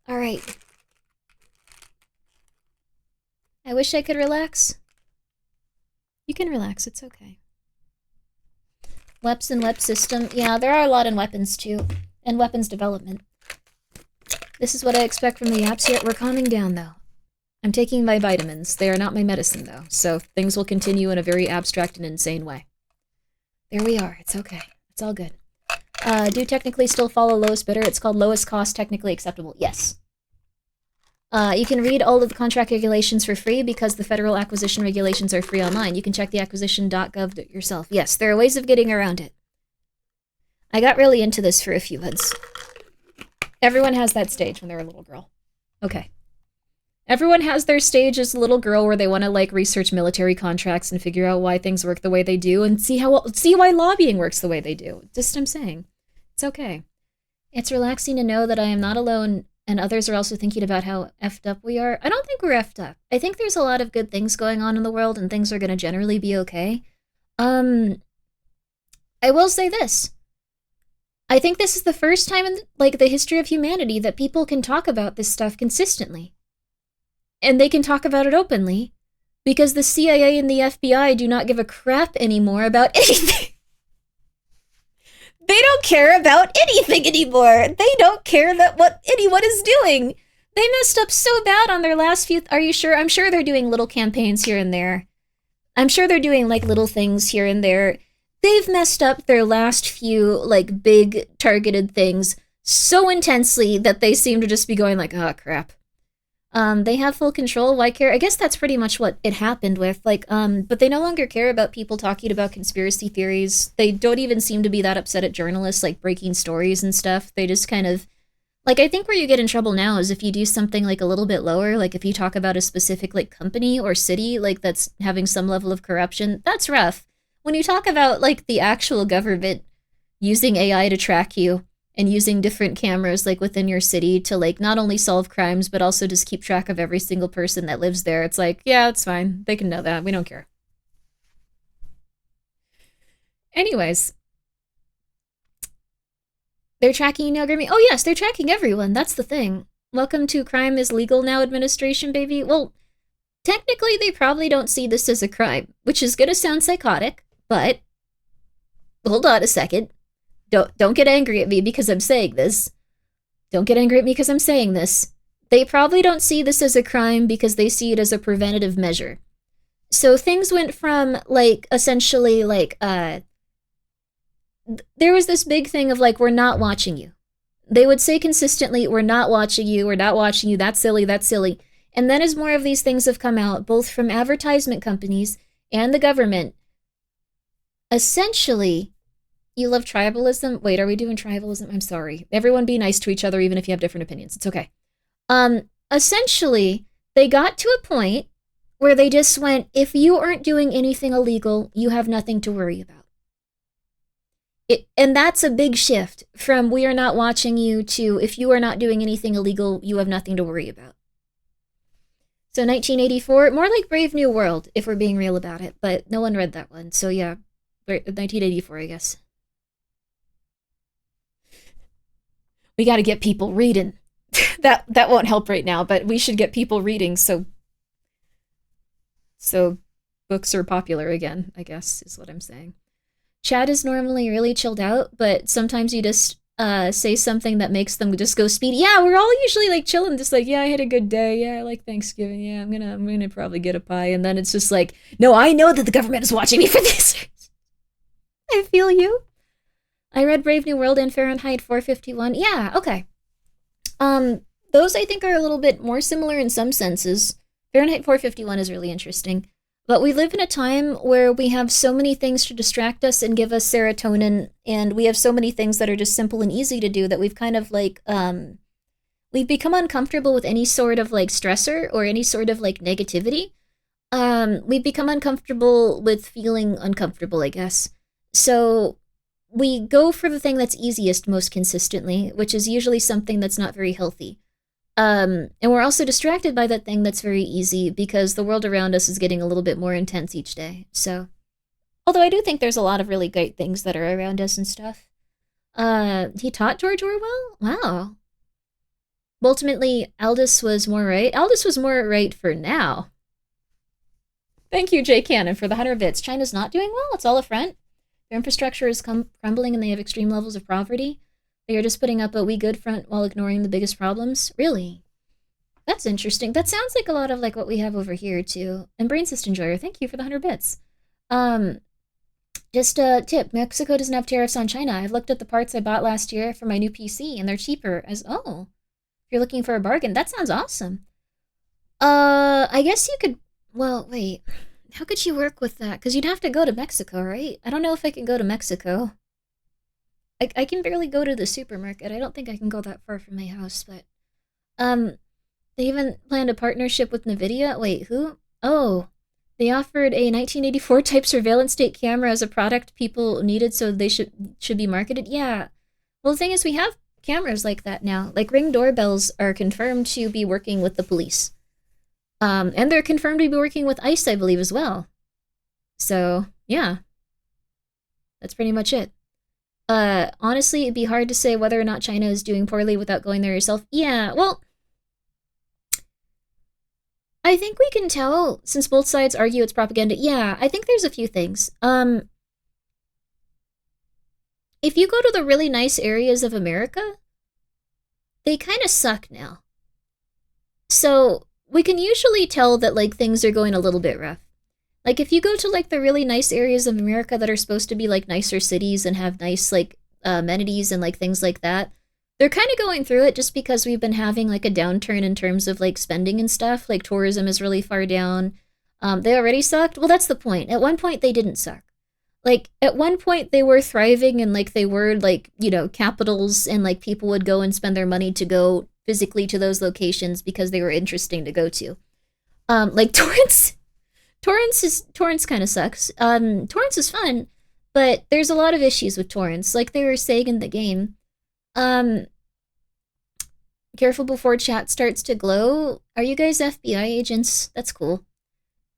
All right. I wish I could relax. You can relax. It's okay. Weps and web system. Yeah, there are a lot in weapons too, and weapons development. This is what I expect from the apps, yet we're calming down though. I'm taking my vitamins. They are not my medicine though, so things will continue in a very abstract and insane way. There we are. It's okay. It's all good. Do technically still follow lowest bidder. It's called lowest cost technically acceptable. Yes. You can read all of the contract regulations for free because the federal acquisition regulations are free online. You can check the acquisition.gov yourself. Yes, there are ways of getting around it. I got really into this for a few months. Everyone has that stage when they're a little girl. Okay. Everyone has their stage as a little girl where they want to like research military contracts and figure out why things work the way they do and see why lobbying works the way they do. Just I'm saying. It's okay. It's relaxing to know that I am not alone and others are also thinking about how effed up we are. I don't think we're effed up. I think there's a lot of good things going on in the world and things are going to generally be okay. I will say this. I think this is the first time in like the history of humanity that people can talk about this stuff consistently. And they can talk about it openly because the CIA and the FBI do not give a crap anymore about anything. They don't care about anything anymore. They don't care that what anyone is doing. They messed up so bad on their last few... Are you sure? I'm sure they're doing little campaigns here and there. I'm sure they're doing like little things here and there. They've messed up their last few like big targeted things so intensely that they seem to just be going like, oh crap. They have full control. Why care? I guess that's pretty much what it happened with. Like, but they no longer care about people talking about conspiracy theories. They don't even seem to be that upset at journalists, like, breaking stories and stuff. They just kind of... Like, I think where you get in trouble now is if you do something, like, a little bit lower. Like, if you talk about a specific, like, company or city, like, that's having some level of corruption. That's rough. When you talk about, like, the actual government using AI to track you, and using different cameras, like, within your city to, like, not only solve crimes, but also just keep track of every single person that lives there. It's like, yeah, it's fine. They can know that. We don't care. Anyways. They're tracking you now, Grimmi? Oh, yes, they're tracking everyone. That's the thing. Welcome to Crime is Legal Now administration, baby. Well, technically, they probably don't see this as a crime, which is gonna sound psychotic, but... Hold on a second. Don't get angry at me because I'm saying this. Don't get angry at me because I'm saying this. They probably don't see this as a crime because they see it as a preventative measure. So things went from, like, essentially, like, there was this big thing of, like, we're not watching you. They would say consistently, we're not watching you, that's silly. And then as more of these things have come out, both from advertisement companies and the government, essentially, you love tribalism? Wait, are we doing tribalism? I'm sorry. Everyone be nice to each other, even if you have different opinions. It's okay. Essentially, they got to a point where they just went, if you aren't doing anything illegal, you have nothing to worry about. And that's a big shift from we are not watching you to if you are not doing anything illegal, you have nothing to worry about. So 1984, more like Brave New World, if we're being real about it, but no one read that one. So yeah, 1984, I guess. We got to get people reading. that won't help right now, but we should get people reading so books are popular again, I guess, is what I'm saying. Chad is normally really chilled out, but sometimes you just say something that makes them just go speedy. Yeah, we're all usually like chilling, just like, yeah, I had a good day. Yeah, I like Thanksgiving. Yeah, I'm gonna probably get a pie. And then it's just like, no, I know that the government is watching me for this. I feel you. I read Brave New World and Fahrenheit 451. Yeah, okay. Those I think are a little bit more similar in some senses. Fahrenheit 451 is really interesting. But we live in a time where we have so many things to distract us and give us serotonin, and we have so many things that are just simple and easy to do that we've kind of like, we've become uncomfortable with any sort of like stressor or any sort of like negativity. We've become uncomfortable with feeling uncomfortable, I guess. So we go for the thing that's easiest most consistently, which is usually something that's not very healthy. And we're also distracted by that thing that's very easy because the world around us is getting a little bit more intense each day. So, although I do think there's a lot of really great things that are around us and stuff. He taught George Orwell? Wow. Ultimately, Aldous was more right. Aldous was more right for now. Thank you, Jay Cannon, for the 100 bits. China's not doing well. It's all a front. Their infrastructure is crumbling and they have extreme levels of poverty. They are just putting up a we good front while ignoring the biggest problems? Really? That's interesting. That sounds like a lot of like what we have over here too. And Brain System Enjoyer, thank you for the 100 bits. Just a tip, Mexico doesn't have tariffs on China. I've looked at the parts I bought last year for my new PC and they're cheaper if you're looking for a bargain. That sounds awesome. I guess you could, well, wait. How could you work with that? Because you'd have to go to Mexico, right? I don't know if I can go to Mexico. I can barely go to the supermarket. I don't think I can go that far from my house, but they even planned a partnership with NVIDIA. Wait, who? Oh, they offered a 1984 type surveillance state camera as a product people needed, so they should be marketed. Yeah. Well, the thing is, we have cameras like that now. Like Ring doorbells are confirmed to be working with the police, and they're confirmed to be working with ICE, I believe, as well. So yeah, that's pretty much it. Honestly, it'd be hard to say whether or not China is doing poorly without going there yourself. Yeah, well, I think we can tell, since both sides argue it's propaganda. Yeah, I think there's a few things. If you go to the really nice areas of America, they kind of suck now. So, we can usually tell that, like, things are going a little bit rough. Like, if you go to, like, the really nice areas of America that are supposed to be, like, nicer cities and have nice, like, amenities and, like, things like that, they're kind of going through it just because we've been having, like, a downturn in terms of, like, spending and stuff. Like, tourism is really far down. They already sucked? Well, that's the point. At one point, they didn't suck. Like, at one point, they were thriving and, like, they were, like, you know, capitals and, like, people would go and spend their money to go physically to those locations because they were interesting to go to. Like, Torrance kind of sucks. Torrance is fun, but there's a lot of issues with Torrance, like they were saying in the game. Careful before chat starts to glow. Are you guys FBI agents? That's cool.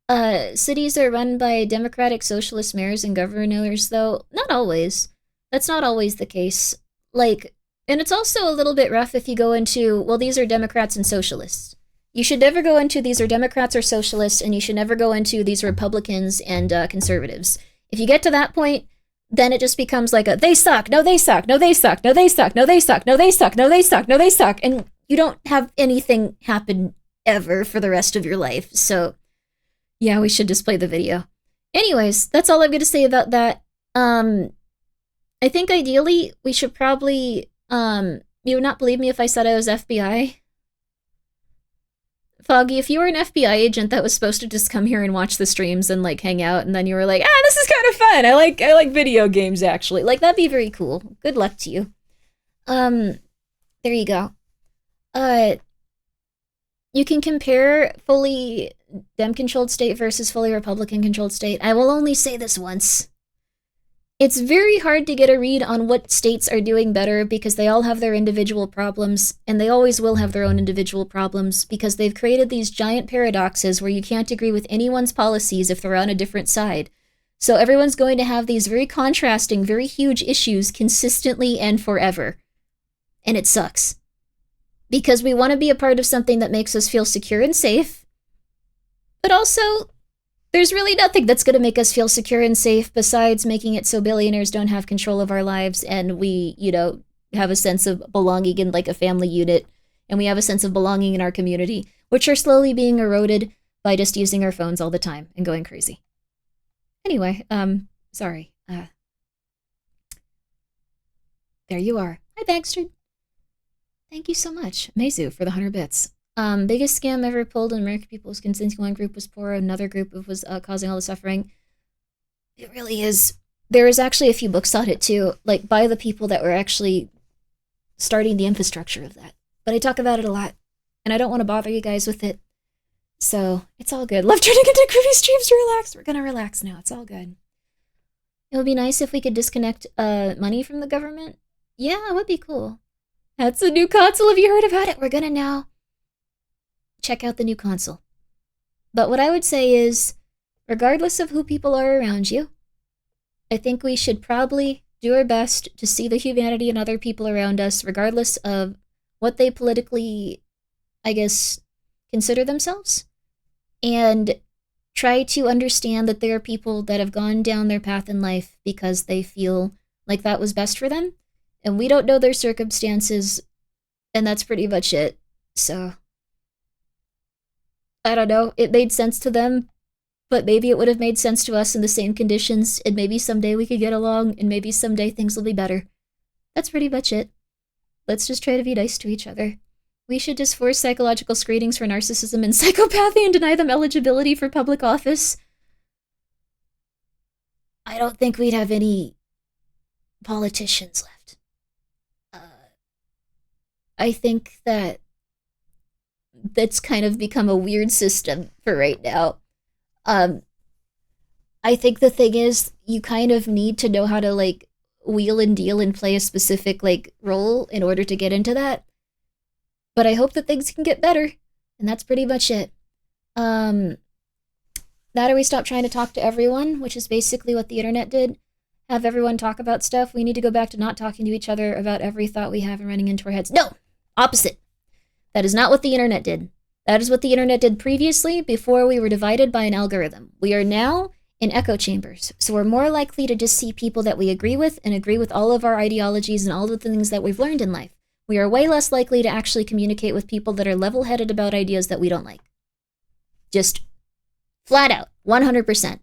Cities are run by democratic socialist mayors and governors, though. Not always. That's not always the case. Like, and it's also a little bit rough if you go into, well, these are Democrats and socialists. You should never go into these are Democrats or socialists, and you should never go into these are Republicans and conservatives. If you get to that point, then it just becomes like a they suck, no they suck, no they suck, no they suck, no they suck, no they suck, no they suck, no they suck. And you don't have anything happen ever for the rest of your life. So yeah, we should just play the video. Anyways, that's all I'm going to say about that. I think ideally we should probably, you would not believe me if I said I was FBI. Foggy, if you were an FBI agent that was supposed to just come here and watch the streams and like hang out, and then you were like, this is kind of fun. I like video games actually. Like, that'd be very cool. Good luck to you. There you go. You can compare fully Dem-controlled state versus fully Republican-controlled state. I will only say this once. It's very hard to get a read on what states are doing better because they all have their individual problems, and they always will have their own individual problems because they've created these giant paradoxes where you can't agree with anyone's policies if they're on a different side. So everyone's going to have these very contrasting, very huge issues consistently and forever. And it sucks. Because we want to be a part of something that makes us feel secure and safe, but also there's really nothing that's going to make us feel secure and safe besides making it so billionaires don't have control of our lives and we, have a sense of belonging in like a family unit, and we have a sense of belonging in our community, which are slowly being eroded by just using our phones all the time and going crazy. Anyway, sorry. There you are. Hi, Baxter. Thank you so much, Mezu, for the 100 bits. Biggest scam ever pulled in American people was convincing one group was poor, another group was causing all the suffering. It really is. There is actually a few books on it too, like by the people that were actually starting the infrastructure of that. But I talk about it a lot, and I don't want to bother you guys with it. So it's all good. Love turning into Grimmi streams to relax. We're gonna relax now. It's all good. It would be nice if we could disconnect money from the government. Yeah, it would be cool. That's a new console. Have you heard about it? We're gonna now check out the new console. But what I would say is, regardless of who people are around you, I think we should probably do our best to see the humanity in other people around us, regardless of what they politically, I guess, consider themselves, and try to understand that there are people that have gone down their path in life because they feel like that was best for them, and we don't know their circumstances, and that's pretty much it. So I don't know, it made sense to them, but maybe it would have made sense to us in the same conditions, and maybe someday we could get along, and maybe someday things will be better. That's pretty much it. Let's just try to be nice to each other. We should just force psychological screenings for narcissism and psychopathy and deny them eligibility for public office. I don't think we'd have any politicians left. I think that that's kind of become a weird system for right now. I think the thing is, you kind of need to know how to, like, wheel and deal and play a specific, like, role in order to get into that. But I hope that things can get better, and that's pretty much it. That or we stop trying to talk to everyone, which is basically what the internet did. Have everyone talk about stuff. We need to go back to not talking to each other about every thought we have and running into our heads. No! Opposite. That is not what the internet did. That is what the internet did previously, before we were divided by an algorithm. We are now in echo chambers, so we're more likely to just see people that we agree with and agree with all of our ideologies and all the things that we've learned in life. We are way less likely to actually communicate with people that are level-headed about ideas that we don't like. Just flat out, 100%.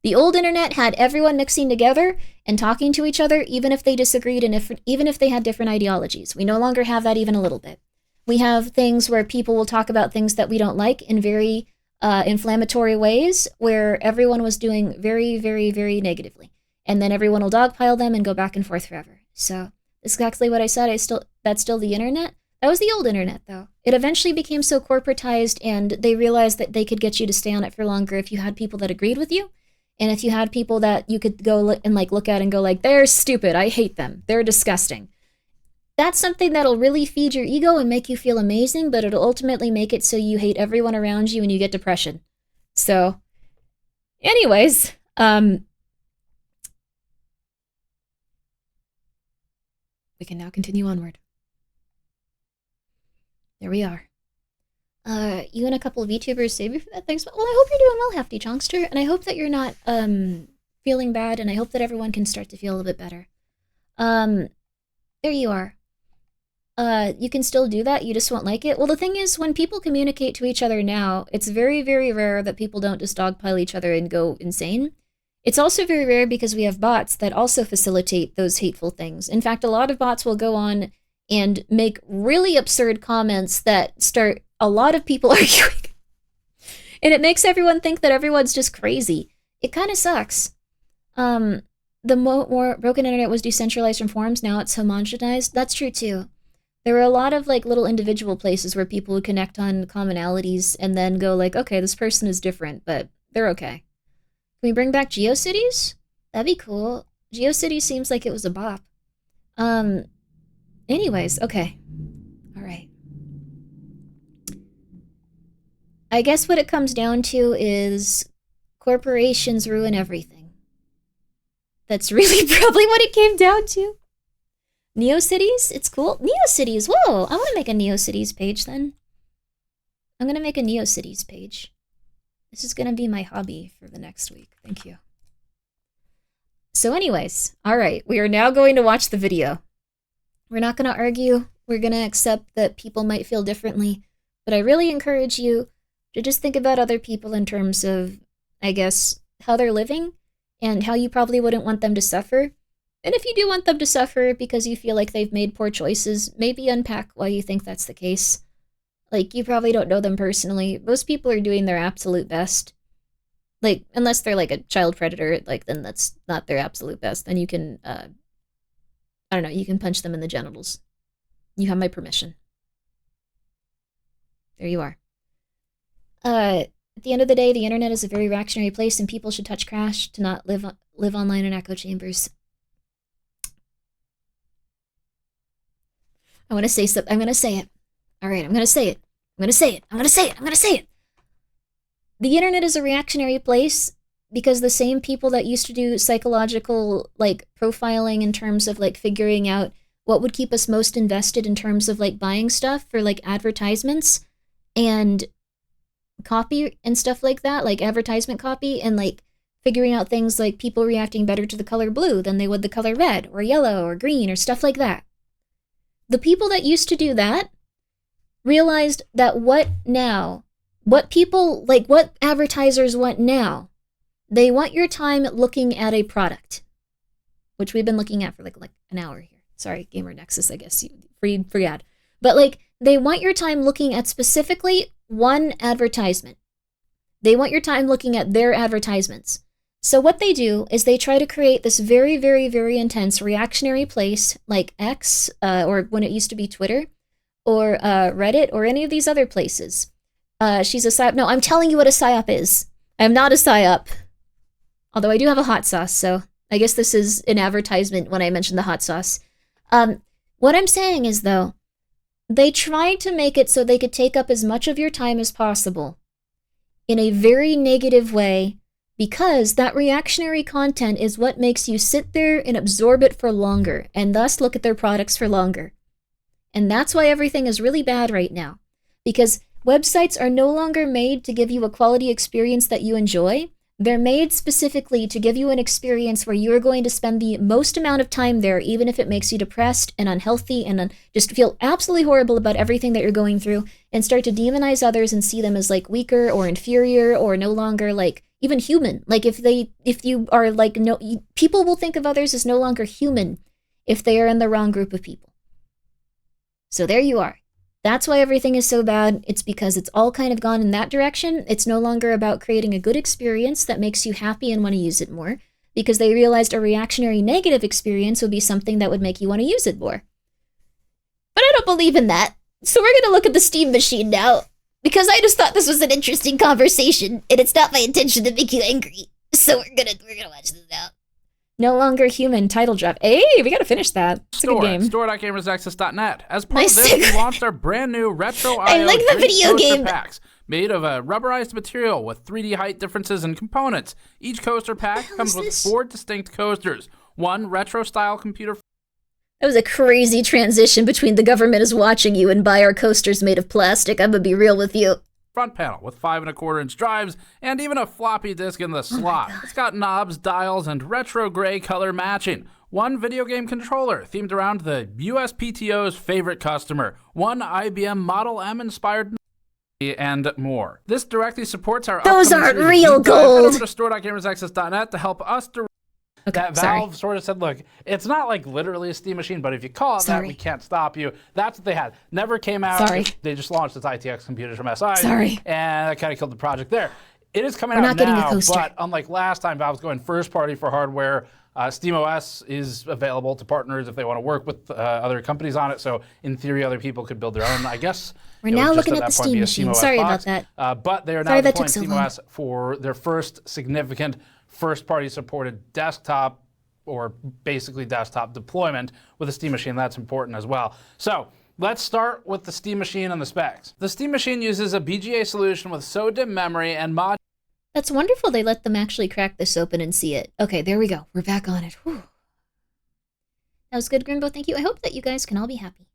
The old internet had everyone mixing together and talking to each other, even if they disagreed and even if they had different ideologies. We no longer have that even a little bit. We have things where people will talk about things that we don't like in very inflammatory ways, where everyone was doing very, very, very negatively. And then everyone will dogpile them and go back and forth forever. So that's exactly what I said. That's still the internet. That was the old internet, though. It eventually became so corporatized, and they realized that they could get you to stay on it for longer if you had people that agreed with you. And if you had people that you could go and look at and go like, they're stupid, I hate them, they're disgusting. That's something that'll really feed your ego and make you feel amazing, but it'll ultimately make it so you hate everyone around you and you get depression. So, anyways, we can now continue onward. There we are. You and a couple of VTubers save you for that. Thanks. Well, I hope you're doing well, Hefty Chonkster, and I hope that you're not feeling bad, and I hope that everyone can start to feel a little bit better. There you are. you can still do that. You just won't like it. Well, the thing is, when people communicate to each other now, it's very, very rare that people don't just dogpile each other and go insane. It's also very rare because we have bots that also facilitate those hateful things. In fact, a lot of bots will go on and make really absurd comments that start a lot of people arguing. And it makes everyone think that everyone's just crazy. It kind of sucks. The more broken internet was decentralized from forums, now it's homogenized. That's true too. There were a lot of like little individual places where people would connect on commonalities and then go like, okay, this person is different, but they're okay. Can we bring back GeoCities? That'd be cool. GeoCities seems like it was a bop. Anyways, okay. All right. I guess what it comes down to is corporations ruin everything. That's really probably what it came down to. NeoCities? It's cool. NeoCities, whoa! I want to make a NeoCities page then. I'm going to make a NeoCities page. This is going to be my hobby for the next week. Thank you. So anyways, all right, we are now going to watch the video. We're not going to argue. We're going to accept that people might feel differently. But I really encourage you to just think about other people in terms of, I guess, how they're living and how you probably wouldn't want them to suffer. And if you do want them to suffer because you feel like they've made poor choices, maybe unpack why you think that's the case. Like, you probably don't know them personally. Most people are doing their absolute best. Like, unless they're like a child predator, like, then that's not their absolute best. Then you can, I don't know, you can punch them in the genitals. You have my permission. There you are. At the end of the day, the internet is a very reactionary place and people should touch crash to not live online in echo chambers. I want to say something. I'm going to say it. All right, I'm going to say it. I'm going to say it. I'm going to say it. I'm going to say it. The internet is a reactionary place because the same people that used to do psychological, like, profiling in terms of, like, figuring out what would keep us most invested in terms of, like, buying stuff for, like, advertisements and copy and stuff like that, like advertisement copy, and, like, figuring out things like people reacting better to the color blue than they would the color red or yellow or green or stuff like that. The people that used to do that realized that what advertisers want now, they want your time looking at a product, which we've been looking at for like an hour here. Sorry, Gamer Nexus, I guess you forgot. But like, they want your time looking at specifically one advertisement. They want your time looking at their advertisements. So what they do is they try to create this very, very, very intense reactionary place like X, or when it used to be Twitter, or Reddit, or any of these other places. She's a psyop. No, I'm telling you what a psyop is. I'm not a psyop. Although I do have a hot sauce, so I guess this is an advertisement when I mentioned the hot sauce. What I'm saying is, though, they tried to make it so they could take up as much of your time as possible in a very negative way, because that reactionary content is what makes you sit there and absorb it for longer, and thus look at their products for longer. And that's why everything is really bad right now. Because websites are no longer made to give you a quality experience that you enjoy. They're made specifically to give you an experience where you're going to spend the most amount of time there, even if it makes you depressed and unhealthy and just feel absolutely horrible about everything that you're going through, and start to demonize others and see them as like weaker or inferior or no longer like even human. Like if you are like, people will think of others as no longer human if they are in the wrong group of people. So there you are. That's why everything is so bad. It's because it's all kind of gone in that direction. It's no longer about creating a good experience that makes you happy and want to use it more, because they realized a reactionary negative experience would be something that would make you want to use it more. But I don't believe in that. So we're going to look at the Steam machine now, because I just thought this was an interesting conversation, and it's not my intention to make you angry. So we're gonna watch this now. No longer human title drop. Hey, we gotta finish that. It's a good game. Store.gamersnexus.net. As part of this, we launched our brand new Retro I like the video game packs, made of a rubberized material with 3D height differences and components. Each coaster pack comes with 4 distinct coasters, 1 retro-style computer. That was a crazy transition between the government is watching you and buy our coasters made of plastic. I'm gonna be real with you. Front panel with 5 1/4-inch drives and even a floppy disk in the slot. It's got knobs, dials, and retro gray color matching. one video game controller themed around the USPTO's favorite customer, one IBM Model M inspired, and more. This directly supports our Those upcoming aren't series real Deep Dive. Head gold. over to store.gamersaccess.net to help us direct. Okay, That sorry. Valve sort of said, look, it's not like literally a Steam machine, but if you call it that, Sorry. we can't stop you. That's what they had. Never came out. Sorry. They just launched its ITX computers from SI. Sorry. And that kind of killed the project there. It is coming We're out not getting a now, coaster. but unlike last time, Valve's going first party for hardware. SteamOS is available to partners if they want to work with other companies on it. So in theory, other people could build their own. I guess We're it would now just looking at at that the point be Steam a machine. SteamOS Sorry box. about that. But they are now Sorry that deploying took so long. SteamOS for their first significant first-party supported desktop or basically desktop deployment with a Steam machine. That's important as well. So let's start with the Steam machine and the specs. The Steam machine uses a BGA solution with SODIMM memory and mod. That's wonderful they let them actually crack this open and see it. Okay, there we go. We're back on it. Whew. That was good, Grimbo. Thank you. I hope that you guys can all be happy.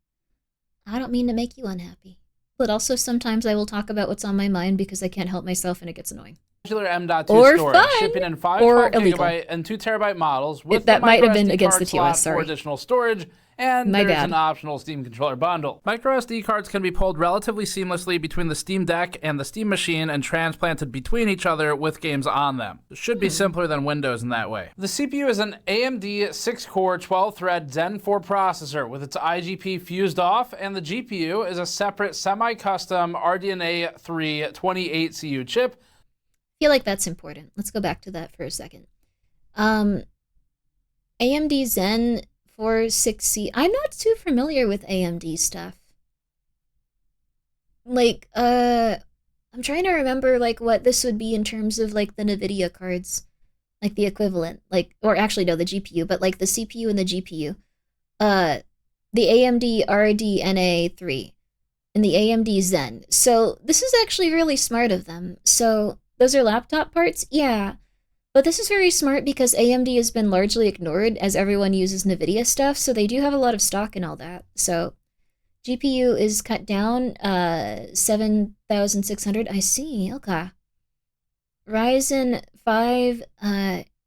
I don't mean to make you unhappy. But also sometimes I will talk about what's on my mind because I can't help myself and it gets annoying. Modular M.2 Or storage, fun, shipping in 5 or 12 illegal. gigabyte and 2 terabyte models with That the might have micro been SD against card the TOS, slot sorry. for additional storage, and My there's bad. an optional Steam controller bundle. Micro SD cards can be pulled relatively seamlessly between the Steam Deck and the Steam machine and transplanted between each other with games on them. It should be simpler than Windows in that way. The CPU is an AMD 6-core 12-thread Zen 4 processor with its IGP fused off, and the GPU is a separate semi-custom RDNA 3 28CU chip. I feel like that's important. Let's go back to that for a second. AMD Zen 46C. I'm not too familiar with AMD stuff. Like, I'm trying to remember like what this would be in terms of like the NVIDIA cards, like the equivalent, like, or actually no, the GPU, but like the CPU and the GPU. The AMD RDNA 3 and the AMD Zen. So this is actually really smart of them. So those are laptop parts? Yeah. But this is very smart because AMD has been largely ignored as everyone uses NVIDIA stuff, so they do have a lot of stock and all that. So GPU is cut down, 7,600. I see, okay. Ryzen 5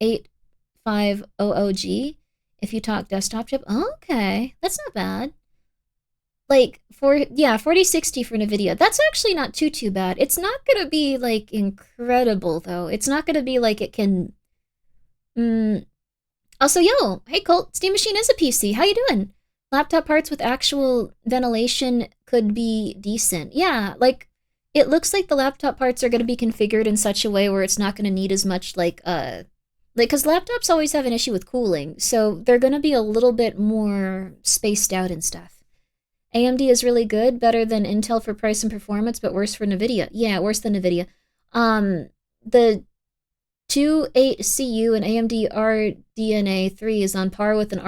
8500G, if you talk desktop chip. Okay, that's not bad. Like, 4060 for NVIDIA. That's actually not too bad. It's not gonna be, like, incredible, though. It's not gonna be like it can... Also, yo, hey Colt, Steam Machine is a PC. How you doing? Laptop parts with actual ventilation could be decent. Yeah, like, it looks like the laptop parts are gonna be configured in such a way where it's not gonna need as much, like, because laptops always have an issue with cooling, so they're gonna be a little bit more spaced out and stuff. AMD is really good, better than Intel for price and performance, but worse for NVIDIA. Yeah, worse than NVIDIA. The 28CU and AMD RDNA 3 is on par with an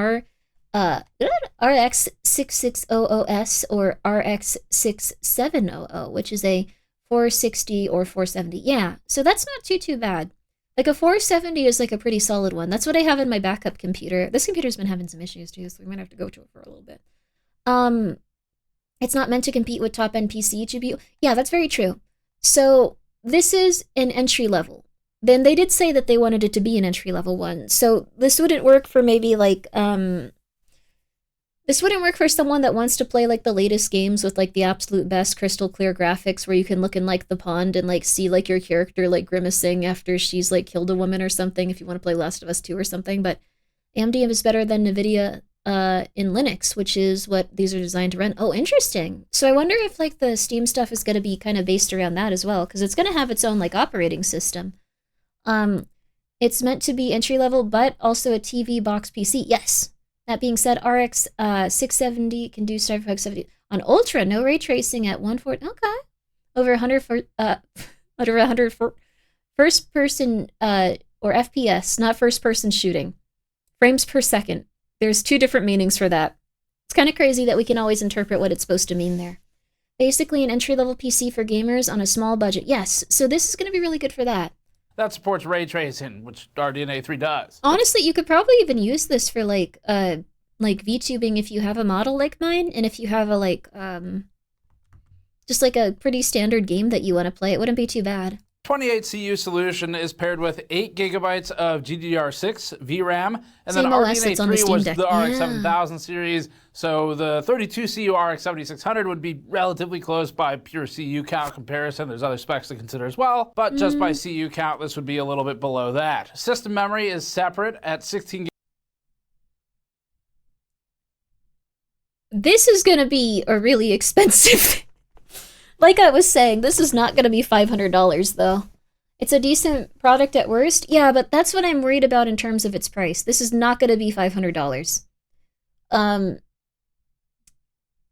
RX 6600S or RX 6700, which is a 460 or 470. Yeah, so that's not too bad. Like a 470 is like a pretty solid one. That's what I have in my backup computer. This computer's been having some issues too, so we might have to go to it for a little bit. It's not meant to compete with top-end PC GPU. Yeah, that's very true. So this is an entry level. Then they did say that they wanted it to be an entry level one. So this wouldn't work for maybe like this wouldn't work for someone that wants to play like the latest games with like the absolute best crystal clear graphics where you can look in like the pond and like see like your character like grimacing after she's like killed a woman or something if you want to play Last of Us 2 or something. But AMD is better than NVIDIA in Linux, which is what these are designed to run. Oh, interesting. So I wonder if like the Steam stuff is going to be kind of based around that as well, because it's going to have its own like operating system. It's meant to be entry level, but also a TV box PC. Yes. That being said, RX 670 can do Cyberpunk 70 on Ultra. No ray tracing at 140. Okay. Over 100 for under 100 for first person or FPS, not first person shooting. Frames per second. There's two different meanings for that. It's kind of crazy that we can always interpret what it's supposed to mean there. Basically an entry-level PC for gamers on a small budget. Yes, so this is going to be really good for that. That supports ray tracing, which RDNA 3 does. Honestly, you could probably even use this for like VTubing if you have a model like mine, and if you have a like just like a pretty standard game that you want to play, it wouldn't be too bad. 28 CU solution is paired with 8 gigabytes of GDDR6 VRAM, and Same then OS that's on the RDNA3 Steam was Deck. the Yeah. RX 7000 series, so the 32 CU RX 7600 would be relatively close by pure CU count comparison. There's other specs to consider as well, but just by CU count, this would be a little bit below that. System memory is separate at 16 This is gonna be a really expensive. Like I was saying, this is not gonna be $500 though. It's a decent product at worst. Yeah, but that's what I'm worried about in terms of its price. This is not gonna be $500.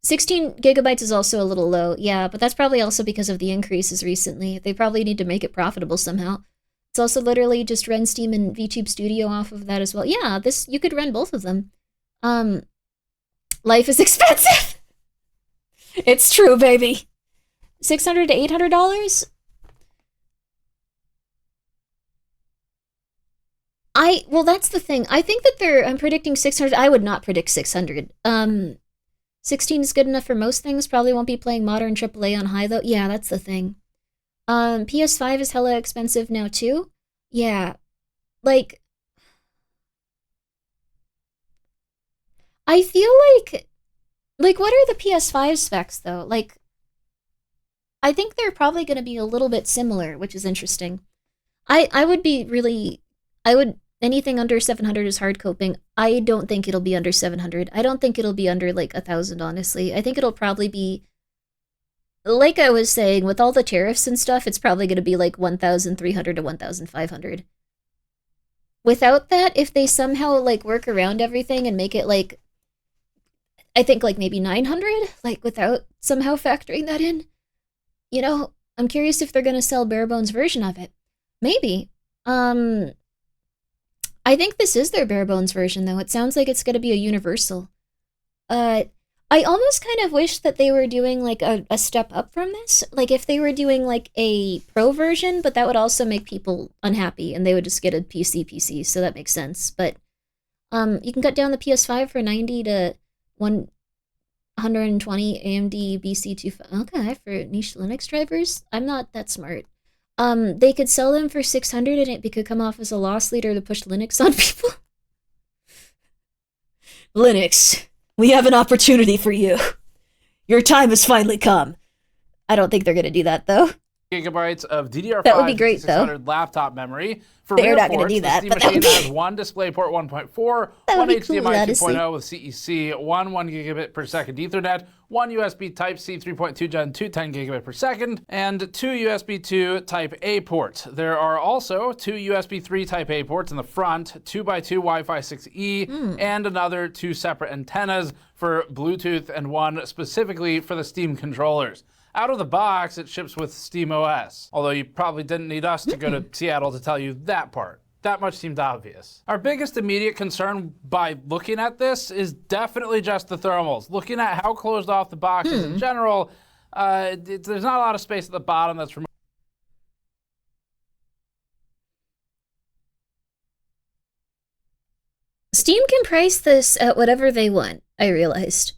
16 gigabytes is also a little low. Yeah, but that's probably also because of the increases recently. They probably need to make it profitable somehow. It's also literally just run Steam and VTube Studio off of that as well. Yeah, this you could run both of them. Life is expensive. It's true, baby. $600 to $800? Well, that's the thing. I think that I'm predicting 600. I would not predict 600. 16 is good enough for most things. Probably won't be playing modern AAA on high though. Yeah, that's the thing. PS5 is hella expensive now too. Yeah. Like, I feel like what are the PS5 specs though? Like, I think they're probably going to be a little bit similar, which is interesting. Anything under 700 is hard coping. I don't think it'll be under 700. I don't think it'll be under like 1,000, honestly. I think it'll probably be, like I was saying, with all the tariffs and stuff, it's probably going to be like 1,300 to 1,500. Without that, if they somehow like work around everything and make it like, I think like maybe 900, like without somehow factoring that in. You know, I'm curious if they're going to sell bare bones version of it. Maybe. I think this is their bare bones version though. It sounds like it's going to be a universal. I almost kind of wish that they were doing like a step up from this. Like if they were doing like a pro version, but that would also make people unhappy and they would just get a PC, so that makes sense. But you can cut down the PS5 for 90 to 120 AMD BC2. Okay, for niche Linux drivers? I'm not that smart. They could sell them for 600 and it could come off as a loss leader to push Linux on people. Linux, we have an opportunity for you. Your time has finally come. I don't think they're going to do that, though. Gigabytes of DDR5 that would be great, 600 laptop memory. For They're rear not going to ports, do that, the but Steam that would machine be... has one DisplayPort 1.4, That one would be cool, HDMI honestly. 2.0 with CEC, one 1 gigabit per second Ethernet, one USB Type-C 3.2 Gen 2 10 gigabit per second, and two USB 2 Type A ports. There are also two USB 3 Type A ports in the front, 2x2 Wi-Fi 6E, and another two separate antennas for Bluetooth and one specifically for the Steam controllers. Out of the box, it ships with SteamOS, although you probably didn't need us to go to Seattle to tell you that part. That much seemed obvious. Our biggest immediate concern by looking at this is definitely just the thermals. Looking at how closed off the box is in general, there's not a lot of space at the bottom that's removed. Steam can price this at whatever they want, I realized.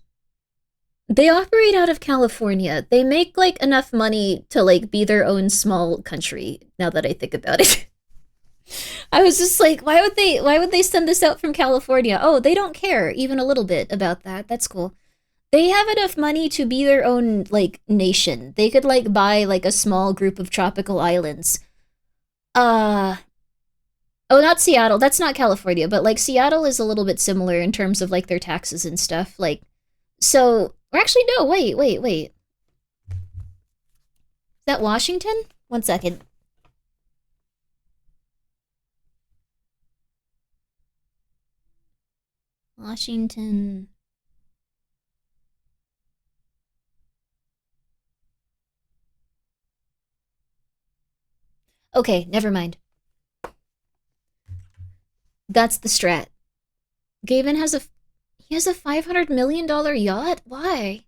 They operate out of California. They make, like, enough money to, like, be their own small country, now that I think about it. I was just like, why would they send this out from California? Oh, they don't care even a little bit about that. That's cool. They have enough money to be their own, like, nation. They could, like, buy, like, a small group of tropical islands. Oh, not Seattle. That's not California, but, like, Seattle is a little bit similar in terms of, like, their taxes and stuff. Like, so... Or actually, no, wait. Is that Washington? 1 second. Washington. Okay, never mind. That's the strat. Gavin has he has a $500 million yacht? Why?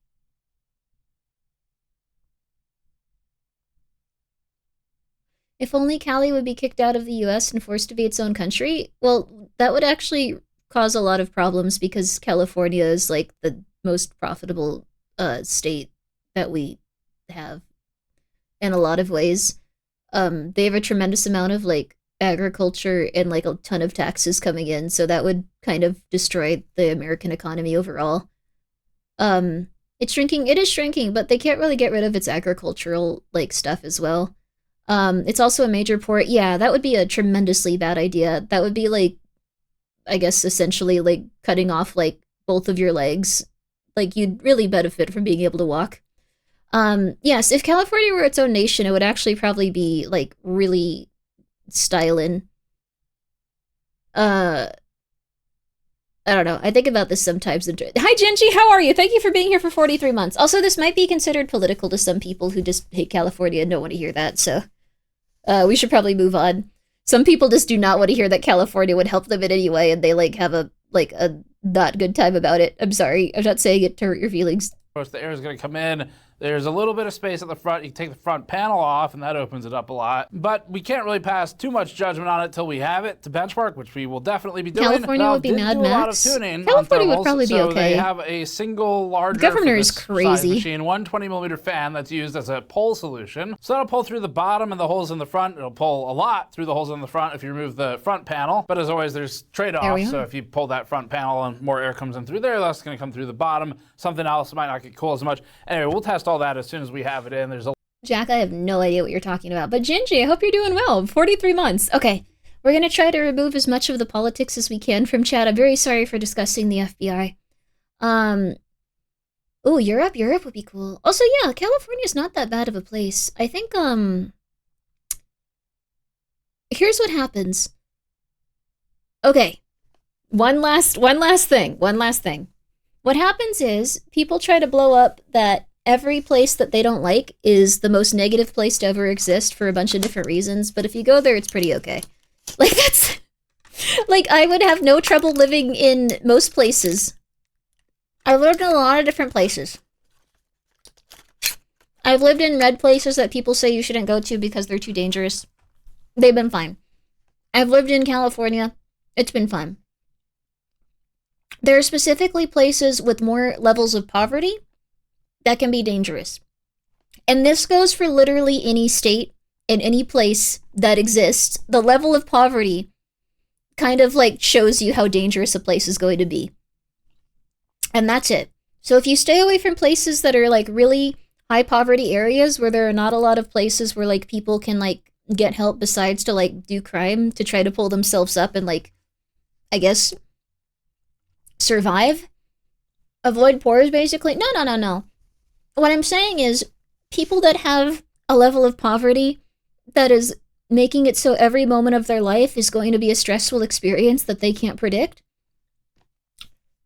If only Cali would be kicked out of the US and forced to be its own country? Well, that would actually cause a lot of problems because California is like the most profitable state that we have in a lot of ways. they have a tremendous amount of like agriculture and like a ton of taxes coming in, so that would kind of destroy the American economy overall. It's shrinking. It is shrinking, but they can't really get rid of its agricultural like stuff as well. It's also a major port. Yeah, that would be a tremendously bad idea. That would be like, I guess, essentially like cutting off like both of your legs. Like you'd really benefit from being able to walk. Yes, if California were its own nation, it would actually probably be like really styling. I don't know. I think about this sometimes. Hi, Genji. How are you? Thank you for being here for 43 months. Also, this might be considered political to some people who just hate California and don't want to hear that, so we should probably move on. Some people just do not want to hear that California would help them in any way, and they like have a not good time about it. I'm sorry. I'm not saying it to hurt your feelings. Of course, the air is going to come in. There's a little bit of space at the front. You can take the front panel off, and that opens it up a lot. But we can't really pass too much judgment on it till we have it to benchmark, which we will definitely be doing. California would be Mad do a lot of Max. tuning California on would probably be so okay. They have a single larger Governor is size crazy. machine, 120mm fan that's used as a pull solution. So that'll pull through the bottom and the holes in the front. It'll pull a lot through the holes in the front if you remove the front panel. But as always, there's trade-offs. So if you pull that front panel and more air comes in through there, less is going to come through the bottom. Something else might not get cool as much. Anyway, we'll test all that as soon as we have it in. There's a Jack, I have no idea what you're talking about. But Gingy, I hope you're doing well. 43 months. Okay. We're going to try to remove as much of the politics as we can from chat. I'm very sorry for discussing the FBI. Oh, Europe? Europe would be cool. Also, yeah, California's not that bad of a place. I think, here's what happens. Okay. One last thing. What happens is people try to blow up that every place that they don't like is the most negative place to ever exist for a bunch of different reasons, but if you go there, it's pretty okay. Like, that's... Like, I would have no trouble living in most places. I've lived in a lot of different places. I've lived in red places that people say you shouldn't go to because they're too dangerous. They've been fine. I've lived in California. It's been fine. There are specifically places with more levels of poverty that can be dangerous. And this goes for literally any state and any place that exists. The level of poverty kind of like shows you how dangerous a place is going to be. And that's it. So if you stay away from places that are like really high poverty areas where there are not a lot of places where like people can like get help besides to like do crime to try to pull themselves up and like, I guess, survive, avoid pores basically. No. What I'm saying is people that have a level of poverty that is making it so every moment of their life is going to be a stressful experience that they can't predict,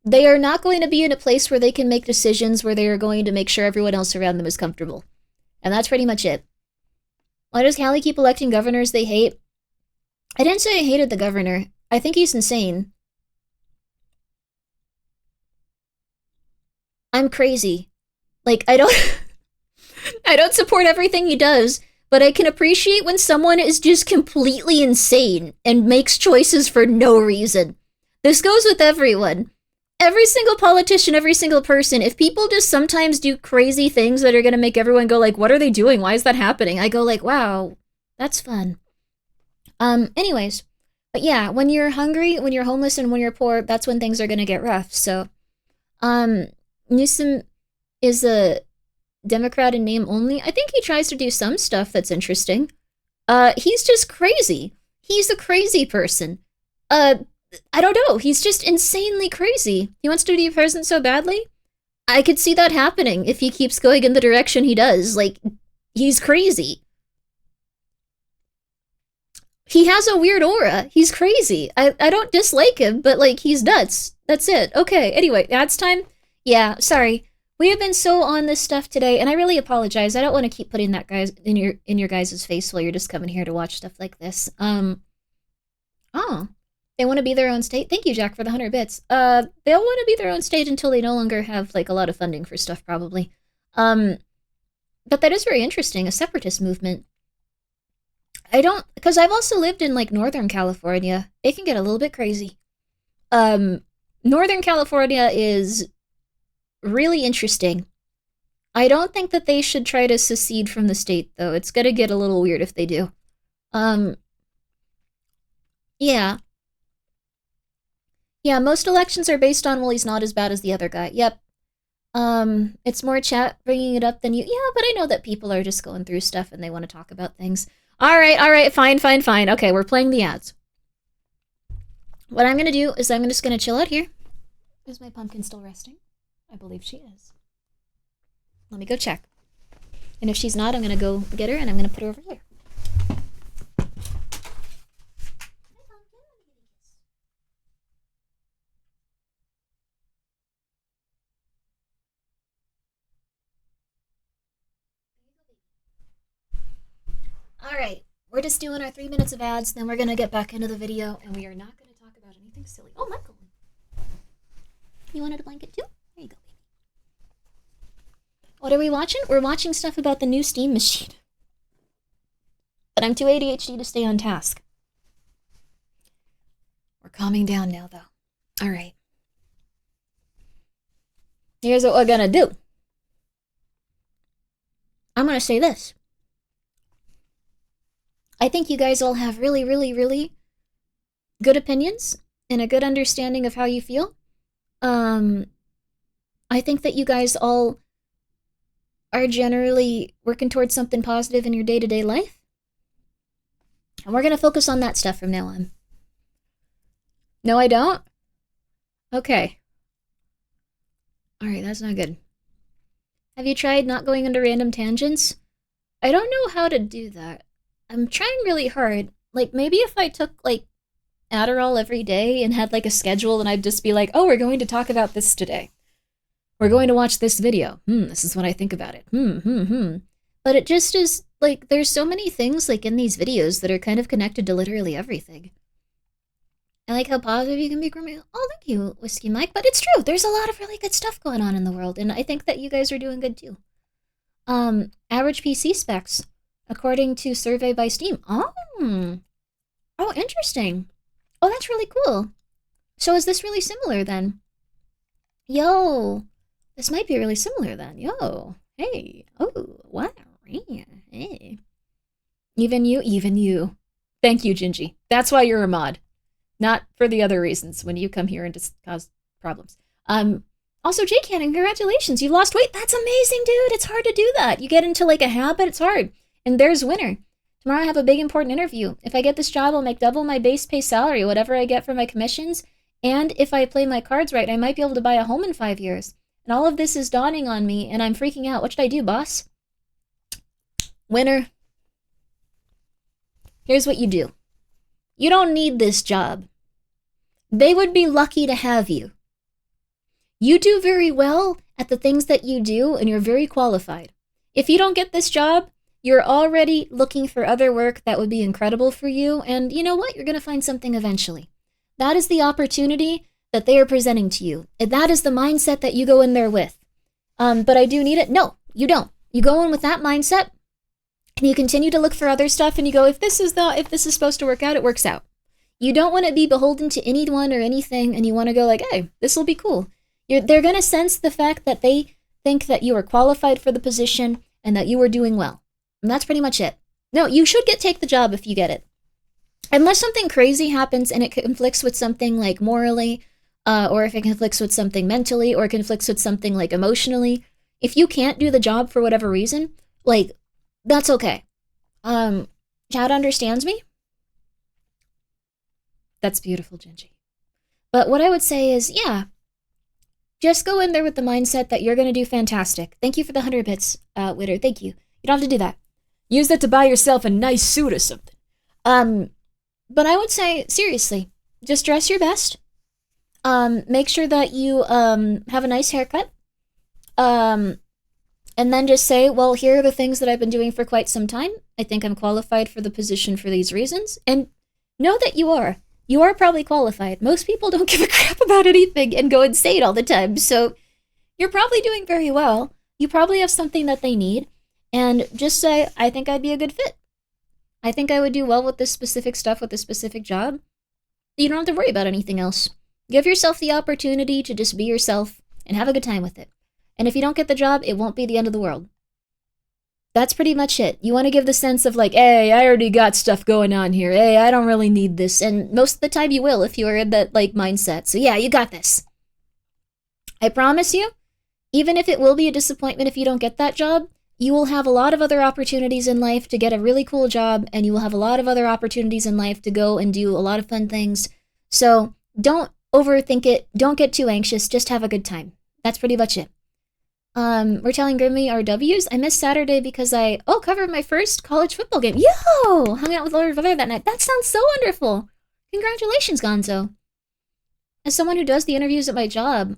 they are not going to be in a place where they can make decisions where they are going to make sure everyone else around them is comfortable. And that's pretty much it. Why does Cali keep electing governors they hate? I didn't say I hated the governor. I think he's insane. I'm crazy. Like, I don't support everything he does, but I can appreciate when someone is just completely insane and makes choices for no reason. This goes with everyone. Every single politician, every single person. If people just sometimes do crazy things that are going to make everyone go like, what are they doing? Why is that happening? I go like, wow, that's fun. Anyways. But yeah, when you're hungry, when you're homeless, and when you're poor, that's when things are going to get rough. So, Newsom is a Democrat in name only. I think he tries to do some stuff that's interesting. He's just crazy. He's a crazy person. I don't know. He's just insanely crazy. He wants to be president so badly. I could see that happening if he keeps going in the direction he does. Like, he's crazy. He has a weird aura. He's crazy. I don't dislike him, but, like, he's nuts. That's it. Okay, anyway, ads time? Yeah, sorry. We have been so on this stuff today, and I really apologize. I don't want to keep putting that guys in your guys' face while you're just coming here to watch stuff like this. They want to be their own state? Thank you, Jack, for the 100 bits. They'll want to be their own state until they no longer have, like, a lot of funding for stuff, probably. But that is very interesting, a separatist movement. Because I've also lived in, like, Northern California. It can get a little bit crazy. Northern California is really interesting. I don't think that they should try to secede from the state, though. It's gonna get a little weird if they do. Yeah. Yeah, most elections are based on, well, he's not as bad as the other guy. Yep. It's more chat bringing it up than you. Yeah, but I know that people are just going through stuff and they want to talk about things. All right, fine. Okay, we're playing the ads. What I'm gonna do is I'm just gonna chill out here. Is my pumpkin still resting? I believe she is. Let me go check. And if she's not, I'm gonna go get her and I'm gonna put her over here. Alright, we're just doing our 3 minutes of ads, then we're gonna get back into the video, and we are not gonna talk about anything silly. Oh, Michael! You wanted a blanket too? There you go, baby. What are we watching? We're watching stuff about the new Steam machine. But I'm too ADHD to stay on task. We're calming down now, though. Alright. Here's what we're gonna do. I'm gonna say this. I think you guys all have really, really, really good opinions and a good understanding of how you feel. I think that you guys all are generally working towards something positive in your day-to-day life. And we're going to focus on that stuff from now on. No, I don't? Okay. Alright, that's not good. Have you tried not going into random tangents? I don't know how to do that. I'm trying really hard. Like, maybe if I took, like, Adderall every day and had, like, a schedule, and I'd just be like, oh, we're going to talk about this today. We're going to watch this video. This is what I think about it. But it just is, like, there's so many things, like, in these videos that are kind of connected to literally everything. I like how positive you can be, Grimmi. Oh, thank you, Whiskey Mike. But it's true. There's a lot of really good stuff going on in the world, and I think that you guys are doing good, too. Average PC specs. According to survey by Steam. Oh, interesting. Oh, that's really cool. So is this really similar then? Yo, this might be really similar then. Yo, hey, oh, wow, hey. Even you. Thank you, Gingy. That's why you're a mod. Not for the other reasons when you come here and just cause problems. Also, Jay Cannon, congratulations. You've lost weight. That's amazing, dude. It's hard to do that. You get into like a habit, it's hard. And there's winner. Tomorrow I have a big important interview. If I get this job, I'll make double my base pay salary, whatever I get for my commissions. And if I play my cards right, I might be able to buy a home in 5 years. And all of this is dawning on me, and I'm freaking out. What should I do, boss? Winner. Here's what you do. You don't need this job. They would be lucky to have you. You do very well at the things that you do, and you're very qualified. If you don't get this job, you're already looking for other work that would be incredible for you, and you know what? You're going to find something eventually. That is the opportunity that they are presenting to you. And that is the mindset that you go in there with. But I do need it? No, you don't. You go in with that mindset, and you continue to look for other stuff, and you go, if this is supposed to work out, it works out. You don't want to be beholden to anyone or anything, and you want to go like, hey, this will be cool. They're going to sense the fact that they think that you are qualified for the position and that you are doing well. And that's pretty much it. No, you should take the job if you get it. Unless something crazy happens and it conflicts with something like morally, or if it conflicts with something mentally, or it conflicts with something like emotionally. If you can't do the job for whatever reason, like, that's okay. Chad understands me. That's beautiful, Gingy. But what I would say is, yeah, just go in there with the mindset that you're going to do fantastic. Thank you for the 100 bits, Witter. Thank you. You don't have to do that. Use that to buy yourself a nice suit or something. But I would say, seriously, just dress your best. Make sure that you have a nice haircut. And then just say, well, here are the things that I've been doing for quite some time. I think I'm qualified for the position for these reasons. And know that you are. You are probably qualified. Most people don't give a crap about anything and go insane all the time. So you're probably doing very well. You probably have something that they need. And just say, I think I'd be a good fit. I think I would do well with this specific stuff, with this specific job. You don't have to worry about anything else. Give yourself the opportunity to just be yourself and have a good time with it. And if you don't get the job, it won't be the end of the world. That's pretty much it. You want to give the sense of like, hey, I already got stuff going on here. Hey, I don't really need this. And most of the time you will if you are in that like mindset. So yeah, you got this. I promise you, even if it will be a disappointment if you don't get that job, you will have a lot of other opportunities in life to get a really cool job, and you will have a lot of other opportunities in life to go and do a lot of fun things. So don't overthink it. Don't get too anxious. Just have a good time. That's pretty much it. We're telling Grimmi our W's. I missed Saturday because I covered my first college football game. Yo! Hung out with Lord Valera that night. That sounds so wonderful. Congratulations, Gonzo. As someone who does the interviews at my job,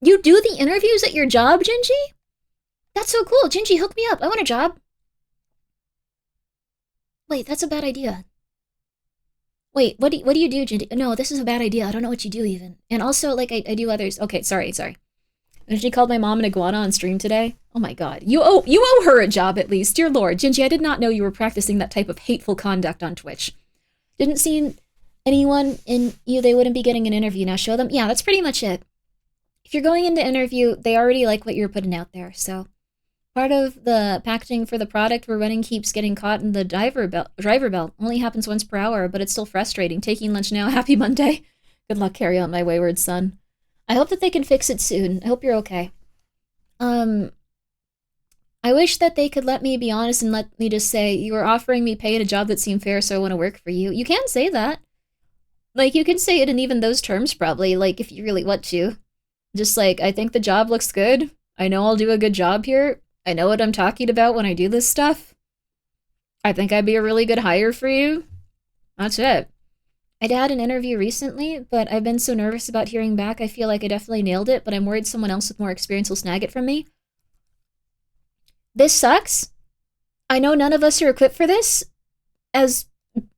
you do the interviews at your job, Gingy? That's so cool. Gingy, hook me up. I want a job. Wait, that's a bad idea. Wait, what do you do, Gingy? No, this is a bad idea. I don't know what you do even. And also, like, I do others. Okay, sorry. And she called my mom an iguana on stream today. Oh my god. You owe her a job at least. Dear Lord. Gingy, I did not know you were practicing that type of hateful conduct on Twitch. Didn't see anyone in you, they wouldn't be getting an interview. Now show them. Yeah, that's pretty much it. If you're going into interview, they already like what you're putting out there. So part of the packaging for the product we're running keeps getting caught in the driver belt. Only happens once per hour, but it's still frustrating. Taking lunch now. Happy Monday. Good luck, carry on, my wayward son. I hope that they can fix it soon. I hope you're okay. I wish that they could let me be honest and let me just say, you were offering me pay at a job that seemed fair, so I want to work for you. You can say that. Like, you can say it in even those terms, probably, like, if you really want to. Just like, I think the job looks good. I know I'll do a good job here. I know what I'm talking about when I do this stuff. I think I'd be a really good hire for you. That's it. I had an interview recently, but I've been so nervous about hearing back. I feel like I definitely nailed it, but I'm worried someone else with more experience will snag it from me. This sucks. I know none of us are equipped for this as,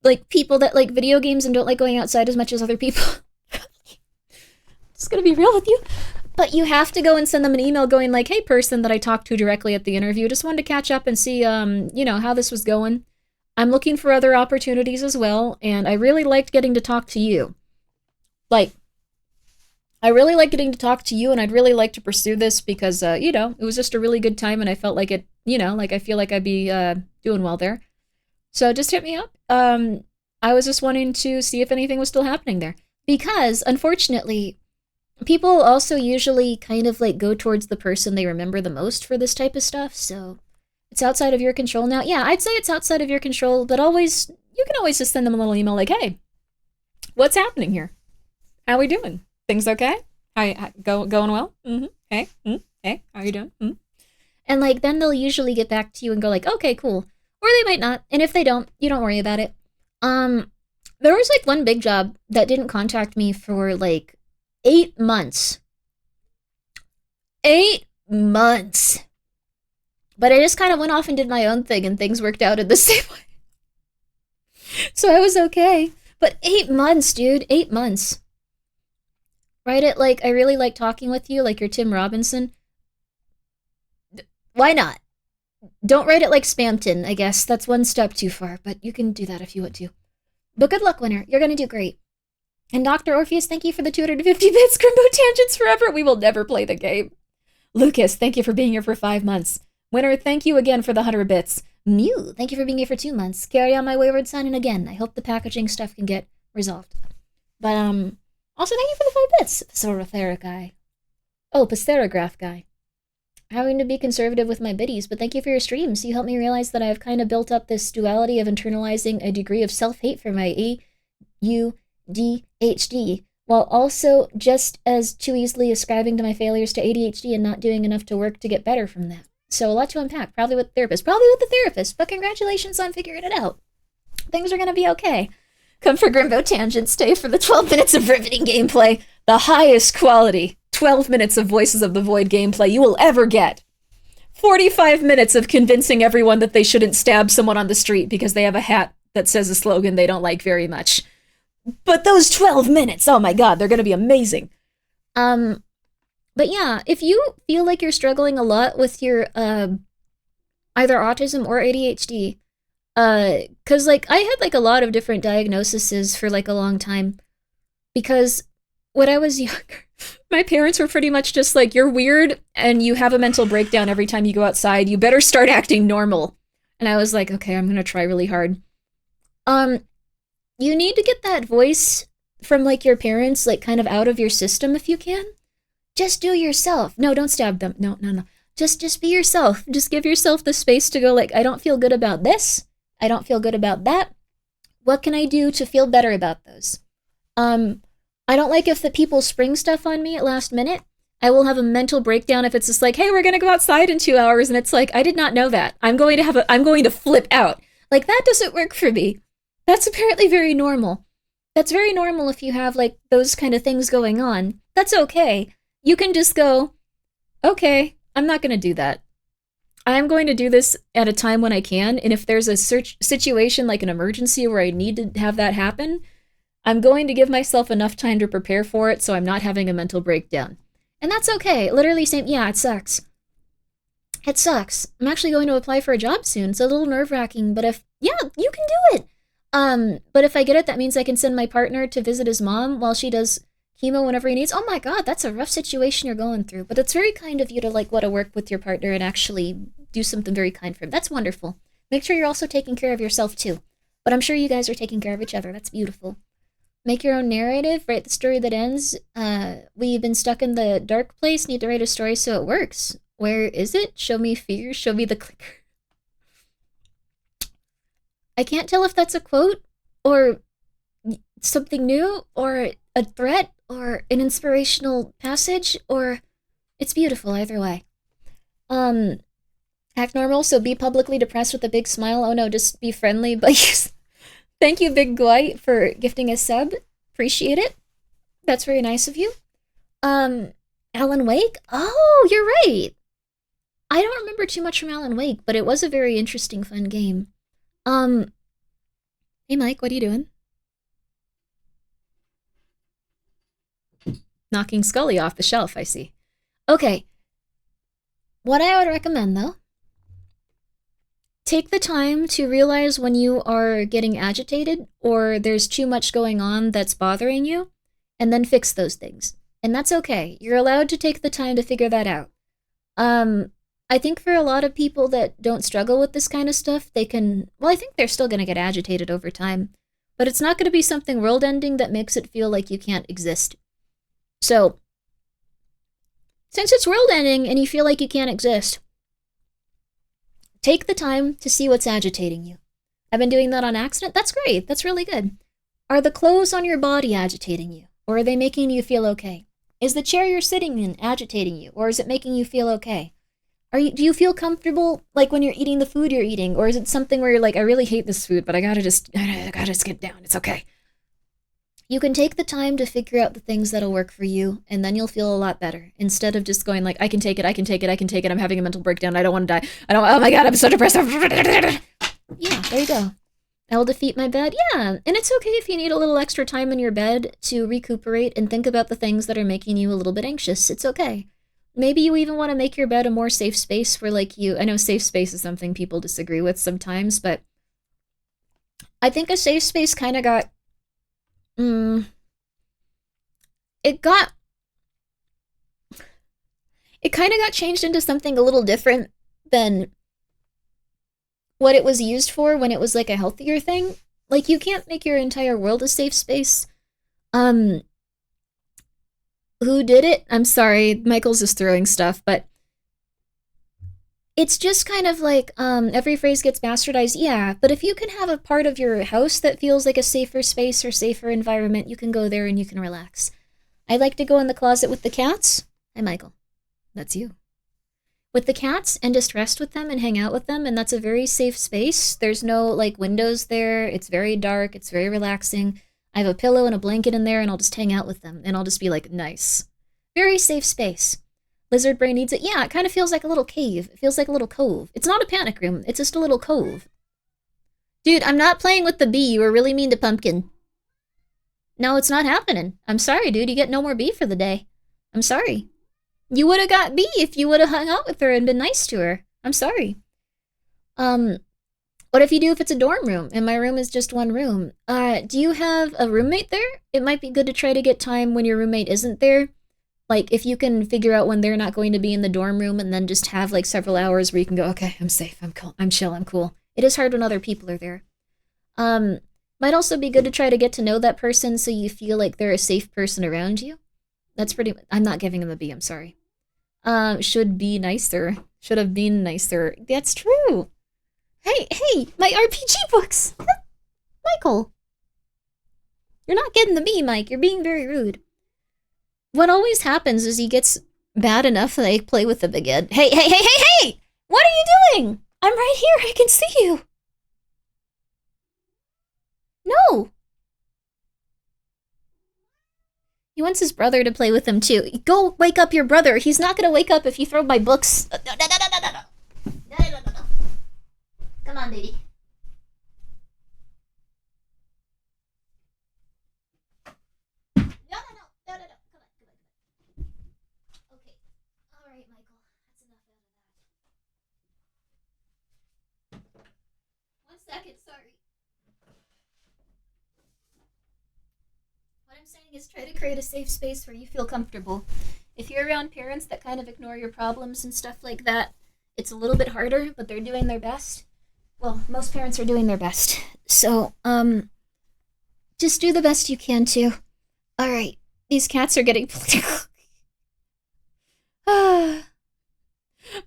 like, people that like video games and don't like going outside as much as other people. Just gonna be real with you. But you have to go and send them an email going like, hey, person that I talked to directly at the interview, just wanted to catch up and see, how this was going. I'm looking for other opportunities as well, and I really liked getting to talk to you. Like, I really like getting to talk to you, and I'd really like to pursue this because, it was just a really good time, and I felt like it, I feel like I'd be doing well there. So just hit me up. I was just wanting to see if anything was still happening there. Because, unfortunately, people also usually kind of, like, go towards the person they remember the most for this type of stuff, so it's outside of your control now. Yeah, I'd say it's outside of your control, but you can always just send them a little email like, hey, what's happening here? How we doing? Things okay? How going well? Mm-hmm. Hey? Hey, how you doing? Mm-hmm. And, like, then they'll usually get back to you and go like, okay, cool. Or they might not, and if they don't, you don't worry about it. There was, like, one big job that didn't contact me for, like, 8 months. 8 months. But I just kind of went off and did my own thing, and things worked out in the same way. So I was okay. But 8 months, dude. 8 months. Write it like, I really like talking with you, like you're Tim Robinson. Why not? Don't write it like Spamton, I guess. That's one step too far, but you can do that if you want to. But good luck, winner. You're gonna do great. And Dr. Orpheus, thank you for the 250 bits. Grimbo Tangents forever. We will never play the game. Lucas, thank you for being here for 5 months. Winner, thank you again for the 100 bits. Mew, thank you for being here for 2 months. Carry on, my wayward son, and again, I hope the packaging stuff can get resolved. But, also thank you for the 5 bits, Psorothera guy. Oh, Pasteragraph guy. Having to be conservative with my biddies, but thank you for your streams. You helped me realize that I've kind of built up this duality of internalizing a degree of self-hate for my ADHD, while also just as too easily ascribing to my failures to ADHD and not doing enough to work to get better from that. So a lot to unpack, probably with the therapist, but congratulations on figuring it out. Things are gonna be okay. Come for Grimbo Tangent, stay for the 12 minutes of riveting gameplay, the highest quality 12 minutes of Voices of the Void gameplay you will ever get. 45 minutes of convincing everyone that they shouldn't stab someone on the street because they have a hat that says a slogan they don't like very much. But those 12 minutes, oh my god, they're gonna be amazing. But yeah, if you feel like you're struggling a lot with your, either autism or ADHD, cause like, I had like a lot of different diagnoses for like a long time, because when I was younger, my parents were pretty much just like, you're weird and you have a mental breakdown every time you go outside. You better start acting normal. And I was like, okay, I'm going to try really hard. You need to get that voice from like your parents, like kind of out of your system if you can. Just do yourself. No, don't stab them. No. Just be yourself. Just give yourself the space to go like, I don't feel good about this. I don't feel good about that. What can I do to feel better about those? I don't like if the people spring stuff on me at last minute. I will have a mental breakdown if it's just like, hey, we're going to go outside in 2 hours. And it's like, I did not know that. I'm going to flip out. Like, that doesn't work for me. That's apparently very normal. That's very normal if you have like those kind of things going on. That's okay. You can just go, okay, I'm not going to do that. I'm going to do this at a time when I can. And if there's a situation like an emergency where I need to have that happen, I'm going to give myself enough time to prepare for it so I'm not having a mental breakdown. And that's okay. Literally same, yeah, it sucks. It sucks. I'm actually going to apply for a job soon. It's a little nerve-wracking, but you can do it. But if I get it, that means I can send my partner to visit his mom while she does chemo whenever he needs. Oh my God, that's a rough situation you're going through. But it's very kind of you to like want to work with your partner and actually do something very kind for him. That's wonderful. Make sure you're also taking care of yourself too. But I'm sure you guys are taking care of each other. That's beautiful. Make your own narrative, write the story that ends. We've been stuck in the dark place, need to write a story so it works. Where is it? Show me fear, show me the clicker. I can't tell if that's a quote, or something new, or a threat, or an inspirational passage, or it's beautiful either way. Act normal, so be publicly depressed with a big smile. Oh no, just be friendly, but thank you, Big Guy, for gifting a sub. Appreciate it. That's very nice of you. Alan Wake? Oh, you're right. I don't remember too much from Alan Wake, but it was a very interesting, fun game. Hey Mike, what are you doing? Knocking Scully off the shelf, I see. Okay. What I would recommend, though, take the time to realize when you are getting agitated or there's too much going on that's bothering you, and then fix those things. And that's okay. You're allowed to take the time to figure that out. I think for a lot of people that don't struggle with this kind of stuff, I think they're still going to get agitated over time. But it's not going to be something world-ending that makes it feel like you can't exist. So, since it's world-ending and you feel like you can't exist, take the time to see what's agitating you. I've been doing that on accident. That's great. That's really good. Are the clothes on your body agitating you? Or are they making you feel okay? Is the chair you're sitting in agitating you? Or is it making you feel okay? Do you feel comfortable like when you're eating the food you're eating? Or is it something where you're like, I really hate this food, but I gotta just get down. It's okay. You can take the time to figure out the things that'll work for you, and then you'll feel a lot better. Instead of just going like, I can take it, I'm having a mental breakdown, I don't want to die. Oh my God, I'm so depressed. Yeah, there you go. I'll defeat my bed. Yeah, and it's okay if you need a little extra time in your bed to recuperate and think about the things that are making you a little bit anxious. It's okay. Maybe you even want to make your bed a more safe space for like you. I know safe space is something people disagree with sometimes, but I think a safe space kind of got it kind of got changed into something a little different than what it was used for when it was like a healthier thing. Like, you can't make your entire world a safe space. Who did it? I'm sorry, Michael's just throwing stuff, but it's just kind of like, every phrase gets bastardized, yeah, but if you can have a part of your house that feels like a safer space or safer environment, you can go there and you can relax. I like to go in the closet with the cats. Hi, Michael. That's you. With the cats and just rest with them and hang out with them, and that's a very safe space. There's no, like, windows there. It's very dark. It's very relaxing. I have a pillow and a blanket in there, and I'll just hang out with them, and I'll just be like, nice. Very safe space. Lizard Brain needs it. Yeah, it kind of feels like a little cave. It feels like a little cove. It's not a panic room. It's just a little cove. Dude, I'm not playing with the bee. You were really mean to Pumpkin. No, it's not happening. I'm sorry, dude. You get no more bee for the day. I'm sorry. You would have got bee if you would have hung out with her and been nice to her. I'm sorry. What if you do if it's a dorm room and my room is just one room? Do you have a roommate there? It might be good to try to get time when your roommate isn't there. Like, if you can figure out when they're not going to be in the dorm room and then just have, like, several hours where you can go, okay, I'm safe, I'm cool, I'm chill, I'm cool. It is hard when other people are there. Might also be good to try to get to know that person so you feel like they're a safe person around you. That's pretty... I'm not giving him a B, I'm sorry. Should be nicer. Should have been nicer. That's true. Hey, my RPG books! Michael! You're not getting the B, Mike. You're being very rude. What always happens is he gets bad enough that I play with him again. Hey! What are you doing? I'm right here. I can see you. No. He wants his brother to play with him too. Go wake up your brother. He's not gonna wake up if you throw my books. No. Come on, baby. No. Come on. Okay. All right, Michael. That's enough out of that. 1 second, sorry. What I'm saying is try to create a safe space where you feel comfortable. If you're around parents that kind of ignore your problems and stuff like that, it's a little bit harder, but they're doing their best. Well, most parents are doing their best. So, just do the best you can too. Alright, these cats are getting political.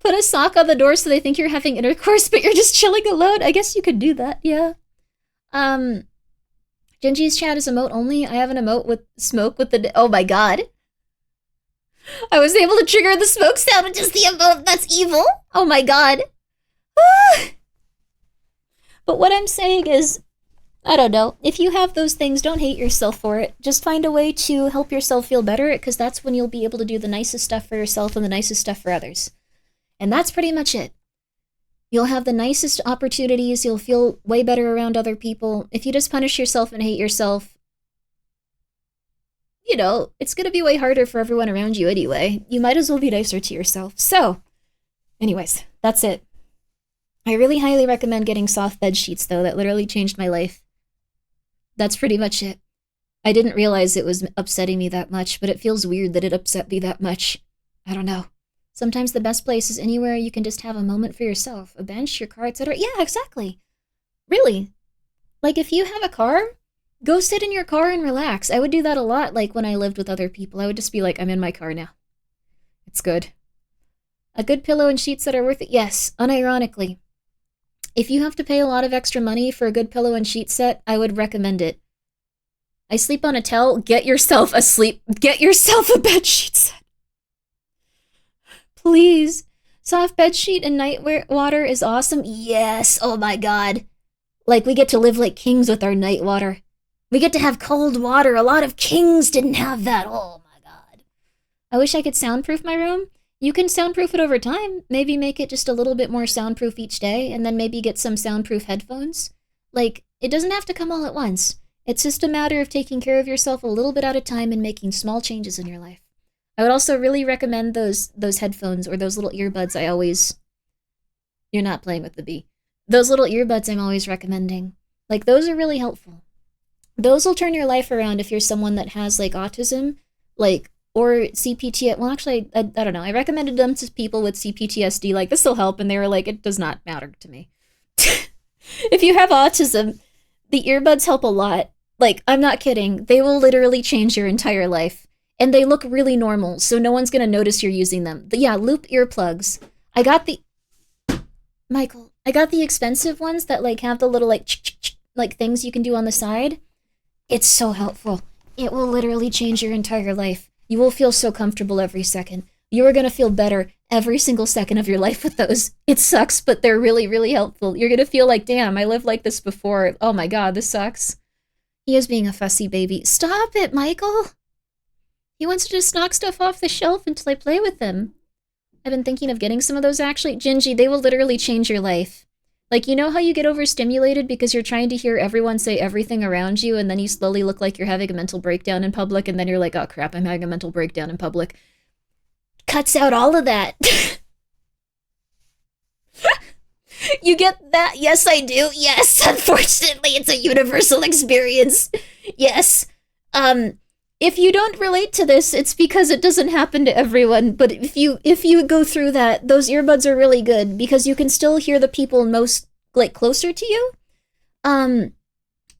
Put a sock on the door so they think you're having intercourse, but you're just chilling alone. I guess you could do that, yeah. Genji's chat is emote only. I have an emote with smoke with the... Oh my god. I was able to trigger the smoke sound with just the emote. That's evil. Oh my god. But what I'm saying is, I don't know. If you have those things, don't hate yourself for it. Just find a way to help yourself feel better, because that's when you'll be able to do the nicest stuff for yourself and the nicest stuff for others. And that's pretty much it. You'll have the nicest opportunities. You'll feel way better around other people. If you just punish yourself and hate yourself, you know, it's going to be way harder for everyone around you anyway. You might as well be nicer to yourself. So, anyways, that's it. I really highly recommend getting soft bed sheets, though. That literally changed my life. That's pretty much it. I didn't realize it was upsetting me that much, but it feels weird that it upset me that much. I don't know. Sometimes the best place is anywhere you can just have a moment for yourself. A bench, your car, etc. Yeah, exactly. Really. Like, if you have a car, go sit in your car and relax. I would do that a lot, like, when I lived with other people. I would just be like, I'm in my car now. It's good. A good pillow and sheets that are worth it? Yes, unironically. If you have to pay a lot of extra money for a good pillow and sheet set, I would recommend it. I sleep on a towel. Get yourself a bed sheet set. Please. Soft bed sheet and night water is awesome. Yes. Oh my god. Like, we get to live like kings with our night water. We get to have cold water. A lot of kings didn't have that. Oh my god. I wish I could soundproof my room. You can soundproof it over time. Maybe make it just a little bit more soundproof each day, and then maybe get some soundproof headphones. Like, it doesn't have to come all at once. It's just a matter of taking care of yourself a little bit at a time and making small changes in your life. I would also really recommend those headphones, or those little earbuds I always... You're not playing with the B. Those little earbuds I'm always recommending. Like, those are really helpful. Those will turn your life around if you're someone that has, like, autism, like, or CPT. Well, actually, I don't know. I recommended them to people with CPTSD, like, this will help, and they were like, it does not matter to me. If you have autism, the earbuds help a lot. Like, I'm not kidding. They will literally change your entire life. And they look really normal, so no one's gonna notice you're using them. But yeah, loop earplugs. I got the expensive ones that, like, have the little, like things you can do on the side. It's so helpful. It will literally change your entire life. You will feel so comfortable every second. You are going to feel better every single second of your life with those. It sucks, but they're really, really helpful. You're going to feel like, damn, I lived like this before. Oh my god, this sucks. He is being a fussy baby. Stop it, Michael! He wants to just knock stuff off the shelf until I play with him. I've been thinking of getting some of those, actually. Gingy, they will literally change your life. Like, you know how you get overstimulated because you're trying to hear everyone say everything around you, and then you slowly look like you're having a mental breakdown in public, and then you're like, oh crap, I'm having a mental breakdown in public. Cuts out all of that. You get that? Yes, I do. Yes, unfortunately, it's a universal experience. Yes. If you don't relate to this, it's because it doesn't happen to everyone. But if you go through that, those earbuds are really good because you can still hear the people most like closer to you.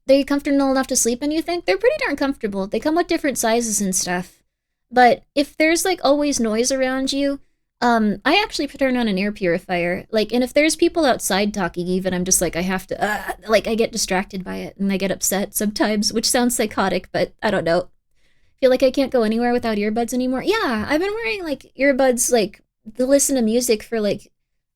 They're comfortable enough to sleep in, you think? They're pretty darn comfortable. They come with different sizes and stuff. But if there's like always noise around you, I actually turn on an air purifier. Like, and if there's people outside talking even, I'm just like, I have to, like, I get distracted by it and I get upset sometimes, which sounds psychotic, but I don't know. Feel like I can't go anywhere without earbuds anymore. Yeah, I've been wearing like earbuds like to listen to music for like,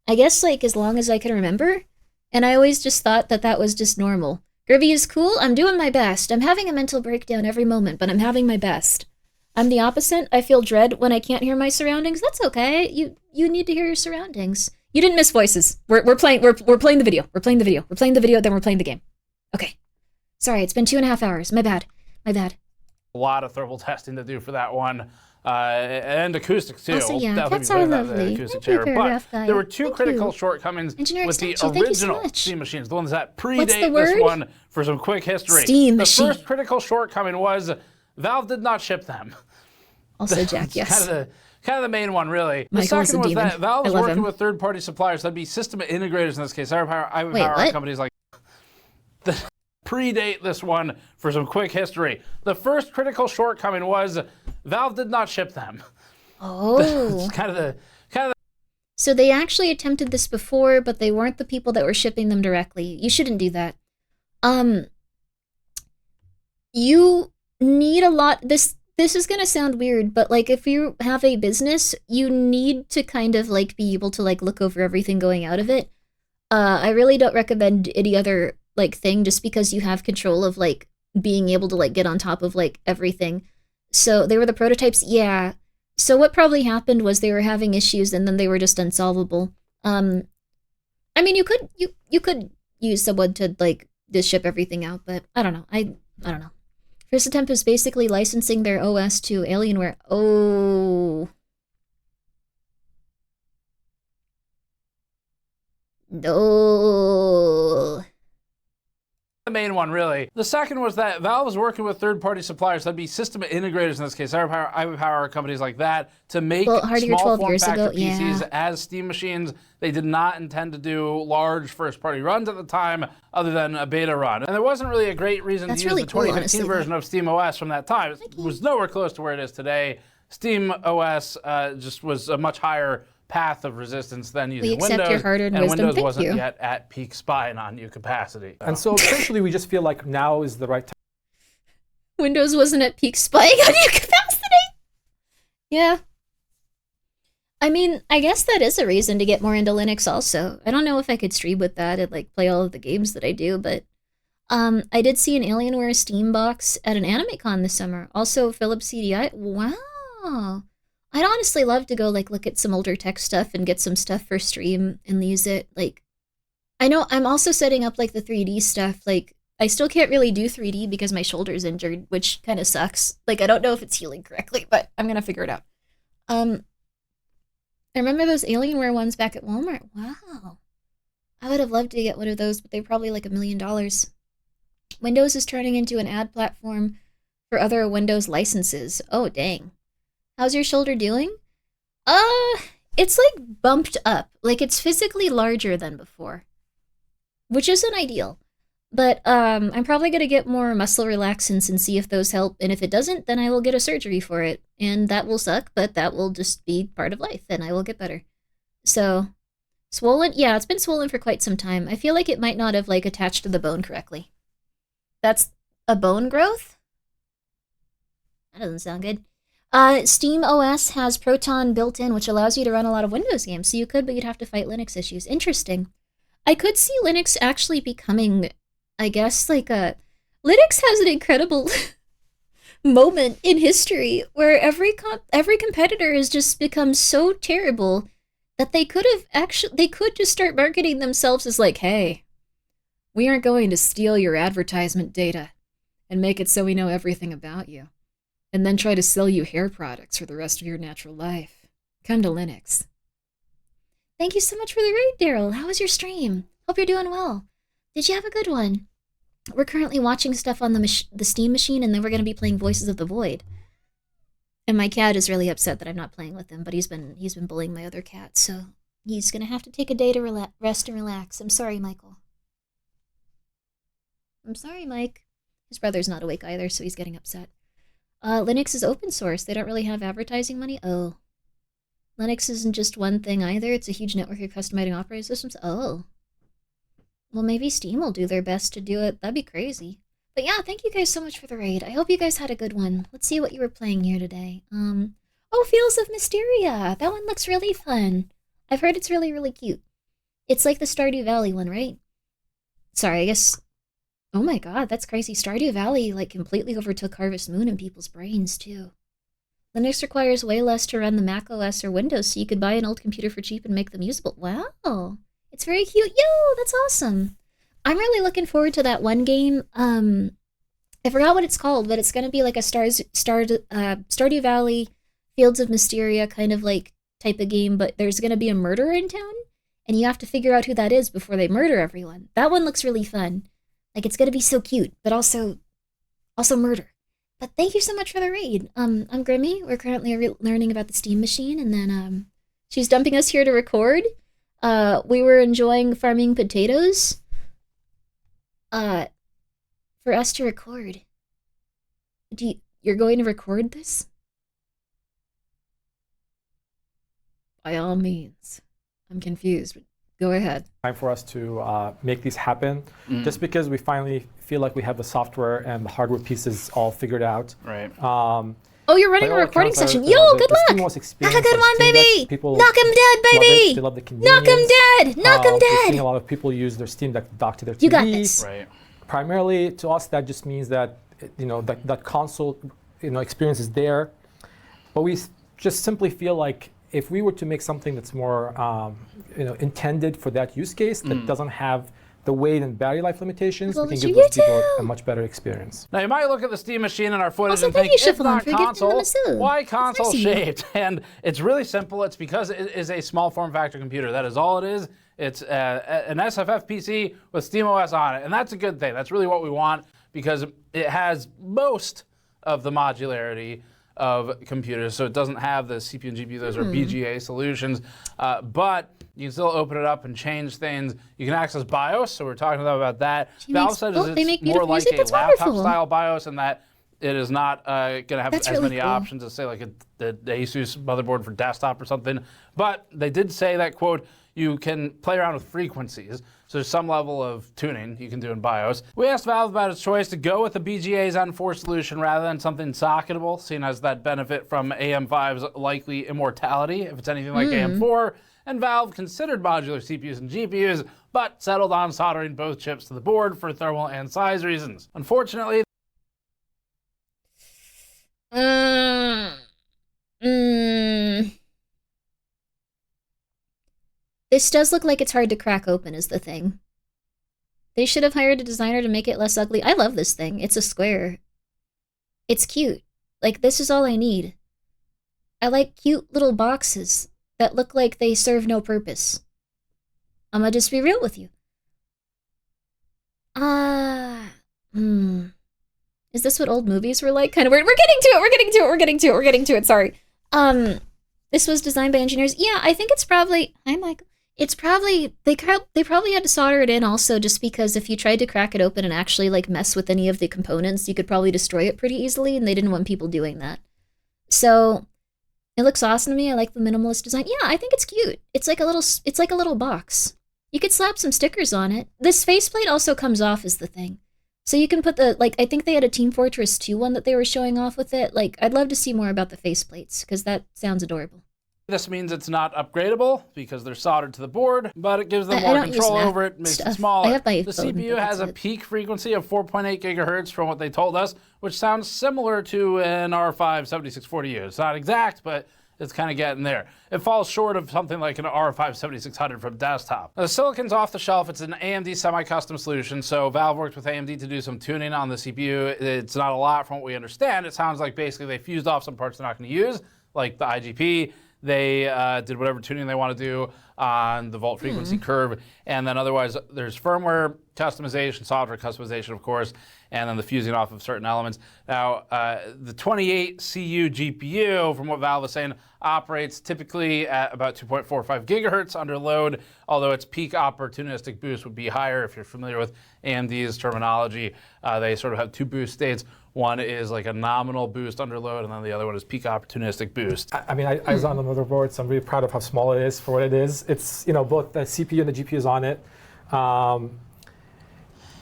I guess like as long as I can remember. And I always just thought that that was just normal. Grimmi is cool. I'm doing my best. I'm having a mental breakdown every moment, but I'm having my best. I'm the opposite. I feel dread when I can't hear my surroundings. That's okay. You need to hear your surroundings. You didn't miss voices. We're playing the video. We're playing the video, then we're playing the game. Okay. Sorry, it's been 2.5 hours. My bad. A lot of thermal testing to do for that one. And acoustics too. Also, yeah, That'll cats be are about the lovely. acoustic Thank you, chair. Paragraph But Guy. there were two Thank critical you. shortcomings Engineer with the Extension, thank you so original much. Steam machines, the ones that predate What's the this word? one. For some quick history, Steam the machine. first critical shortcoming was Valve did not ship them. Also, Jack, yes. Kind of the main one, really. The Michael is second a was demon. that Valve I is love working him. with third-party suppliers. That'd be system integrators in this case. I would Wait, power what? companies like that predate this one. For some quick history, the first critical shortcoming was Valve did not ship them. Oh. It's kind of the So they actually attempted this before, but they weren't the people that were shipping them directly. You shouldn't do that. You need a lot. This is gonna sound weird, but like if you have a business, you need to kind of like be able to like look over everything going out of it. I really don't recommend any other like thing just because you have control of like being able to like get on top of like everything. So they were the prototypes, yeah. So what probably happened was they were having issues and then they were just unsolvable. I mean, you could use someone to like just ship everything out, but I don't know. I don't know. First attempt was basically licensing their OS to Alienware. Oh. No. the main one, really. The second was that Valve is working with third-party suppliers. That'd be system integrators in this case. I would power companies like that to make Hardier small 12 form years factor ago, PCs yeah. as Steam machines. They did not intend to do large first-party runs at the time, other than a beta run. And there wasn't really a great reason That's to use really the cool, 2015 honestly, version of Steam OS from that time. It was nowhere close to where it is today. Steam OS just was a much higher path of resistance than using We accept Windows, your hard-earned and wisdom. Windows Thank wasn't you. yet at peak spying on you capacity. And so essentially, we just feel like now is the right time. Windows wasn't at peak spying on your capacity. Yeah. I mean, I guess that is a reason to get more into Linux also. I don't know if I could stream with that and like play all of the games that I do, but I did see an Alienware Steam box at an AnimeCon this summer. Also Philips CDI. Wow. I'd honestly love to go like look at some older tech stuff and get some stuff for stream and use it. Like, I know I'm also setting up like the 3D stuff. Like, I still can't really do 3D because my shoulder's injured, which kind of sucks. Like, I don't know if it's healing correctly, but I'm gonna figure it out. I remember those Alienware ones back at Walmart. Wow. I would have loved to get one of those, but they're probably like $1 million. Windows is turning into an ad platform for other Windows licenses. Oh, dang. How's your shoulder doing? It's like bumped up. Like it's physically larger than before, which isn't ideal. But I'm probably gonna get more muscle relaxants and see if those help. And if it doesn't, then I will get a surgery for it, and that will suck. But that will just be part of life, and I will get better. So, swollen? Yeah, it's been swollen for quite some time. I feel like it might not have like attached to the bone correctly. That's a bone growth? That doesn't sound good. Steam OS has Proton built in, which allows you to run a lot of Windows games. So you could, but you'd have to fight Linux issues. Interesting. I could see Linux actually becoming, I guess, like a... Linux has an incredible moment in history where every competitor has just become so terrible that they could just start marketing themselves as like, hey, we aren't going to steal your advertisement data and make it so we know everything about you, and then try to sell you hair products for the rest of your natural life. Come to Linux. Thank you so much for the raid, Daryl. How was your stream? Hope you're doing well. Did you have a good one? We're currently watching stuff on the Steam machine, and then we're going to be playing Voices of the Void. And my cat is really upset that I'm not playing with him, but he's been bullying my other cat, so he's going to have to take a day to rest and relax. I'm sorry, Michael. I'm sorry, Mike. His brother's not awake either, so he's getting upset. Linux is open source. They don't really have advertising money. Oh. Linux isn't just one thing either. It's a huge network of customizing operating systems. Oh. Well, maybe Steam will do their best to do it. That'd be crazy. But yeah, thank you guys so much for the raid. I hope you guys had a good one. Let's see what you were playing here today. Oh, Fields of Mysteria. That one looks really fun. I've heard it's really, really cute. It's like the Stardew Valley one, right? Sorry, I guess... Oh my god, that's crazy. Stardew Valley, like, completely overtook Harvest Moon in people's brains, too. Linux requires way less to run the Mac OS or Windows, so you could buy an old computer for cheap and make them usable. Wow. It's very cute. Yo, that's awesome. I'm really looking forward to that one game. I forgot what it's called, but it's gonna be like a Stardew Valley, Fields of Mysteria kind of like type of game, but there's gonna be a murderer in town, and you have to figure out who that is before they murder everyone. That one looks really fun. Like, it's gonna be so cute, but also murder. But thank you so much for the raid. I'm Grimmi. We're currently learning about the Steam machine, and then she's dumping us here to record. We were enjoying farming potatoes. For us to record. You're going to record this? By all means. I'm confused, but go ahead. Time for us to make these happen, just because we finally feel like we have the software and the hardware pieces all figured out. Right. Oh, you're running a recording session. Yo, good luck. Have a good one, baby. Knock him dead, baby. They love the convenience. Knock him dead. Knock him We're dead. seeing a lot of people use their Steam Deck to dock to their TV. You got this. Right. Primarily, to us, that just means that that console experience is there, but we just simply feel like if we were to make something that's more intended for that use case, that doesn't have the weight and battery life limitations, we can give those people a much better experience. Now, you might look at the Steam machine and our footage Also, and thank think, you, it's not Chiffon, for giving them a console. massage. Why console That's nice of you. shaped? And it's really simple. It's because it is a small form factor computer. That is all it is. It's an SFF PC with SteamOS on it. And that's a good thing. That's really what we want, because it has most of the modularity of computers. So it doesn't have the CPU and GPU, those are BGA solutions. But you can still open it up and change things. You can access BIOS, so we're talking about that. Valve said it's more like a laptop-style BIOS, and that it is not going to have as many options as, say, like the Asus motherboard for desktop or something. But they did say that, quote, you can play around with frequencies. So there's some level of tuning you can do in BIOS. We asked Valve about its choice to go with the BGA Zen 4 solution rather than something socketable, seeing as that benefit from AM5's likely immortality if it's anything like AM4. And Valve considered modular CPUs and GPUs, but settled on soldering both chips to the board for thermal and size reasons. Unfortunately, This does look like it's hard to crack open is the thing. They should have hired a designer to make it less ugly. I love this thing. It's a square. It's cute. Like, this is all I need. I like cute little boxes that look like they serve no purpose. I'm gonna just be real with you. Is this what old movies were like? Kind of weird. We're getting to it. Sorry. This was designed by engineers. Yeah, I think it's probably... Hi, Michael. It's probably... They probably had to solder it in also, just because if you tried to crack it open and actually, like, mess with any of the components, you could probably destroy it pretty easily, and they didn't want people doing that. So, it looks awesome to me. I like the minimalist design. Yeah, I think it's cute. It's like a little box. You could slap some stickers on it. This faceplate also comes off is the thing. So you can put the, like, I think they had a Team Fortress 2 one that they were showing off with it. Like, I'd love to see more about the faceplates, because that sounds adorable. this means it's not upgradable because they're soldered to the board, but it gives them more control over it, makes it smaller. The CPU has a peak frequency of 4.8 gigahertz from what they told us, which sounds similar to an R5 7640U. It's not exact, but it's kind of getting there. It falls short of something like an R5 7600 from desktop. Now, the silicon's off the shelf. It's an AMD semi-custom solution, so Valve worked with AMD to do some tuning on the CPU. It's not a lot from what we understand. It sounds like basically they fused off some parts they're not going to use, like the IGP. They did whatever tuning they want to do on the volt frequency curve. And then otherwise, there's firmware customization, software customization, of course, and then the fusing off of certain elements. Now, the 28 CU GPU, from what Valve is saying, operates typically at about 2.45 gigahertz under load, although its peak opportunistic boost would be higher. If you're familiar with AMD's terminology, they sort of have two boost states. One is like a nominal boost under load, and then the other one is peak opportunistic boost. I mean, I was on the motherboard, so I'm really proud of how small it is for what it is. It's, you know, both the CPU and the GPU is on it.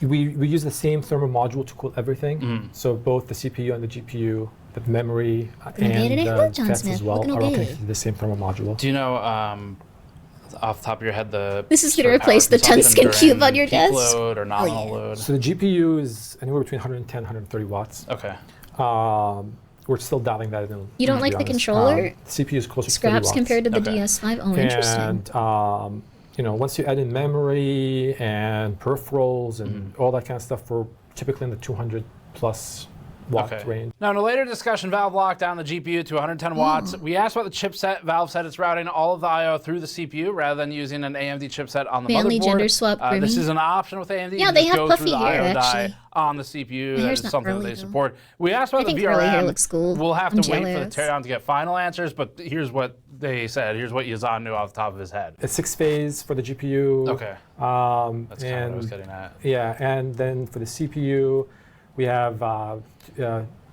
We use the same thermal module to cool everything. So both the CPU and the GPU, the memory, and the FETs as well are all connected to the same thermal module. Do you know, off the top of your head, This is going to replace the tungsten cube on your peak desk? load or nominal load? So the GPU is anywhere between 110 130 watts. Okay. We're still dialing that in. You don't to like be the honest. controller? The CPU is closer to 30 Scraps watts. compared to the Okay. DS5? Oh, interesting. And you know, once you add in memory and peripherals and all that kind of stuff, we're typically in the 200 plus watt range. Now, in a later discussion, Valve locked down the GPU to 110 watts. We asked about the chipset. Valve said it's routing all of the I/O through the CPU rather than using an AMD chipset on the Family motherboard. gender swap, This Grimmi. is an option with AMD. Yeah, You they just have go puffy through the hair, I/O die actually. on the CPU. My That hair's is not something that curly, they though. support. We asked I about the think curly hair VRM. looks cool. We'll have I'm to wait for the jealous. teardown to get final answers, but here's what they said. Here's what Yazan knew off the top of his head. It's 6-phase for the GPU. Okay. That's kind of what I was getting at. Yeah, and then for the CPU, we have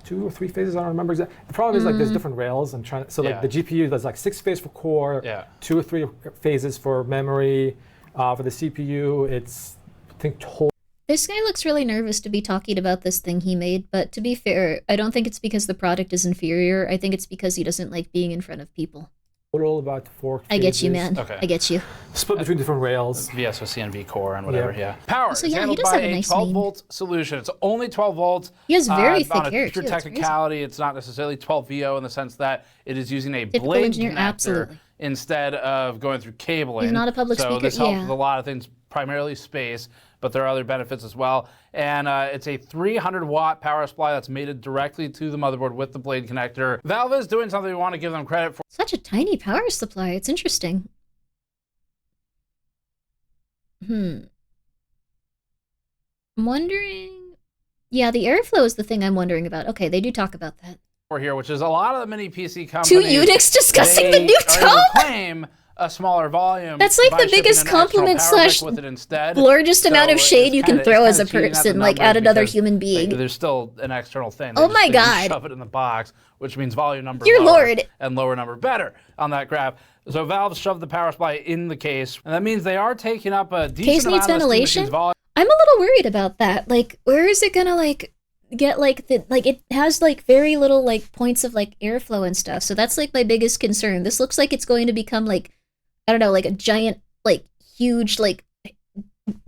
2 or 3 phases. I don't remember exactly. The problem is like there's different rails. I'm trying. So like the GPU, there's like 6 phases for core, 2 or 3 phases for memory. For the CPU, it's I think total. This guy looks really nervous to be talking about this thing he made, but to be fair, I don't think it's because the product is inferior. I think it's because he doesn't like being in front of people. Total about 4 phases. I get you, man. Okay. I get you. Split between different rails. VSOC and vCore and whatever, Yeah. Power So is yeah, he handled does by have a a nice 12 mane. volt solution. It's only 12 volts. He has very thick on a hair, pure too. It's crazy. technicality, it's not necessarily 12 VO in the sense that it is using a Typical blade engineer, connector absolutely. instead of going through cabling. He's not a public so speaker, this helps yeah. with a lot of things, primarily space, but there are other benefits as well. And it's a 300 watt power supply that's mated directly to the motherboard with the blade connector. Valve is doing something we want to give them credit for. Such a tiny power supply. It's interesting. I'm wondering... Yeah, the airflow is the thing I'm wondering about. Okay, they do talk about that. Here, which is a lot of the mini PC companies. Two eunuchs discussing the new are able to tone? claim a smaller volume. That's like by the biggest shipping an external compliment power slash brick with it instead. largest amount of So shade it's you can kinda- throw it's as a kinda cheating at the person, like numbers at another because human being. There's still an external thing. Oh They my just God. shove it in the box, which means volume number Dear lower Lord. and lower number better on that graph. So Valve shoved the power supply in the case, and that means they are taking up a decent Case needs amount of the Steam ventilation? Machine's volume. I'm a little worried about that. Like, where is it gonna get it has like very little like points of like airflow and stuff. So that's like my biggest concern. This looks like it's going to become like, I don't know, like a giant, like huge, like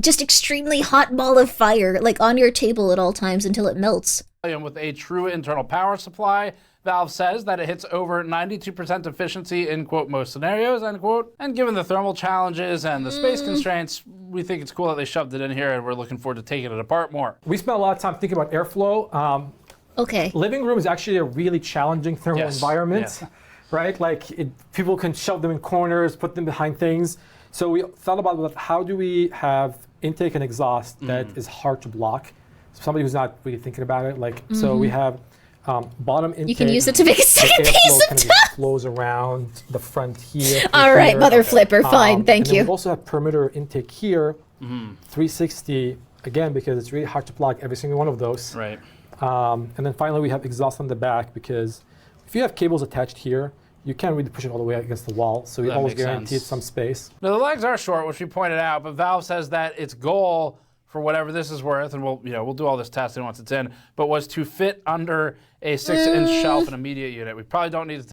just extremely hot ball of fire, like on your table at all times until it melts. With a true internal power supply. Valve says that it hits over 92% efficiency in, quote, most scenarios, end quote. And given the thermal challenges and the space constraints, we think it's cool that they shoved it in here, and we're looking forward to taking it apart more. We spent a lot of time thinking about airflow. Okay. Living room is actually a really challenging thermal Yes. environment, Yes. right? Like people can shove them in corners, put them behind things. So we thought about how do we have intake and exhaust that is hard to block. Somebody who's not really thinking about it, like so we have bottom intake. You can use it to make a the second airflow piece of kind of top. just flows around the front here. All right, here. mother flipper, fine, thank and then you. We also have perimeter intake here, 360 again because it's really hard to block every single one of those. Right. And then finally we have exhaust on the back because if you have cables attached here, you can't really push it all the way against the wall, so we That always makes guarantee sense. some space. Now, the legs are short, which we pointed out, but Valve says that its goal, for whatever this is worth, and we'll do all this testing once it's in, but was to fit under a 6-inch shelf in a media unit. We probably don't need to.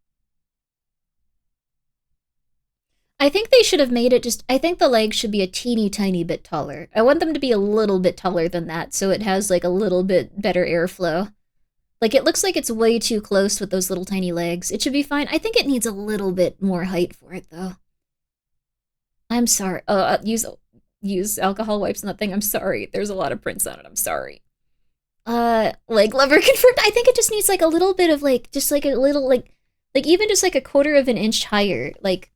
I think they should have made it just, I think the legs should be a teeny tiny bit taller. I want them to be a little bit taller than that so it has like a little bit better airflow. Like it looks like it's way too close with those little tiny legs. It should be fine. I think it needs a little bit more height for it though. I'm sorry. Use alcohol wipes on that thing. I'm sorry. There's a lot of prints on it. I'm sorry. Leg lever confirmed. I think it just needs like a little bit of like, just like a little like even just like a quarter of an inch higher. Like,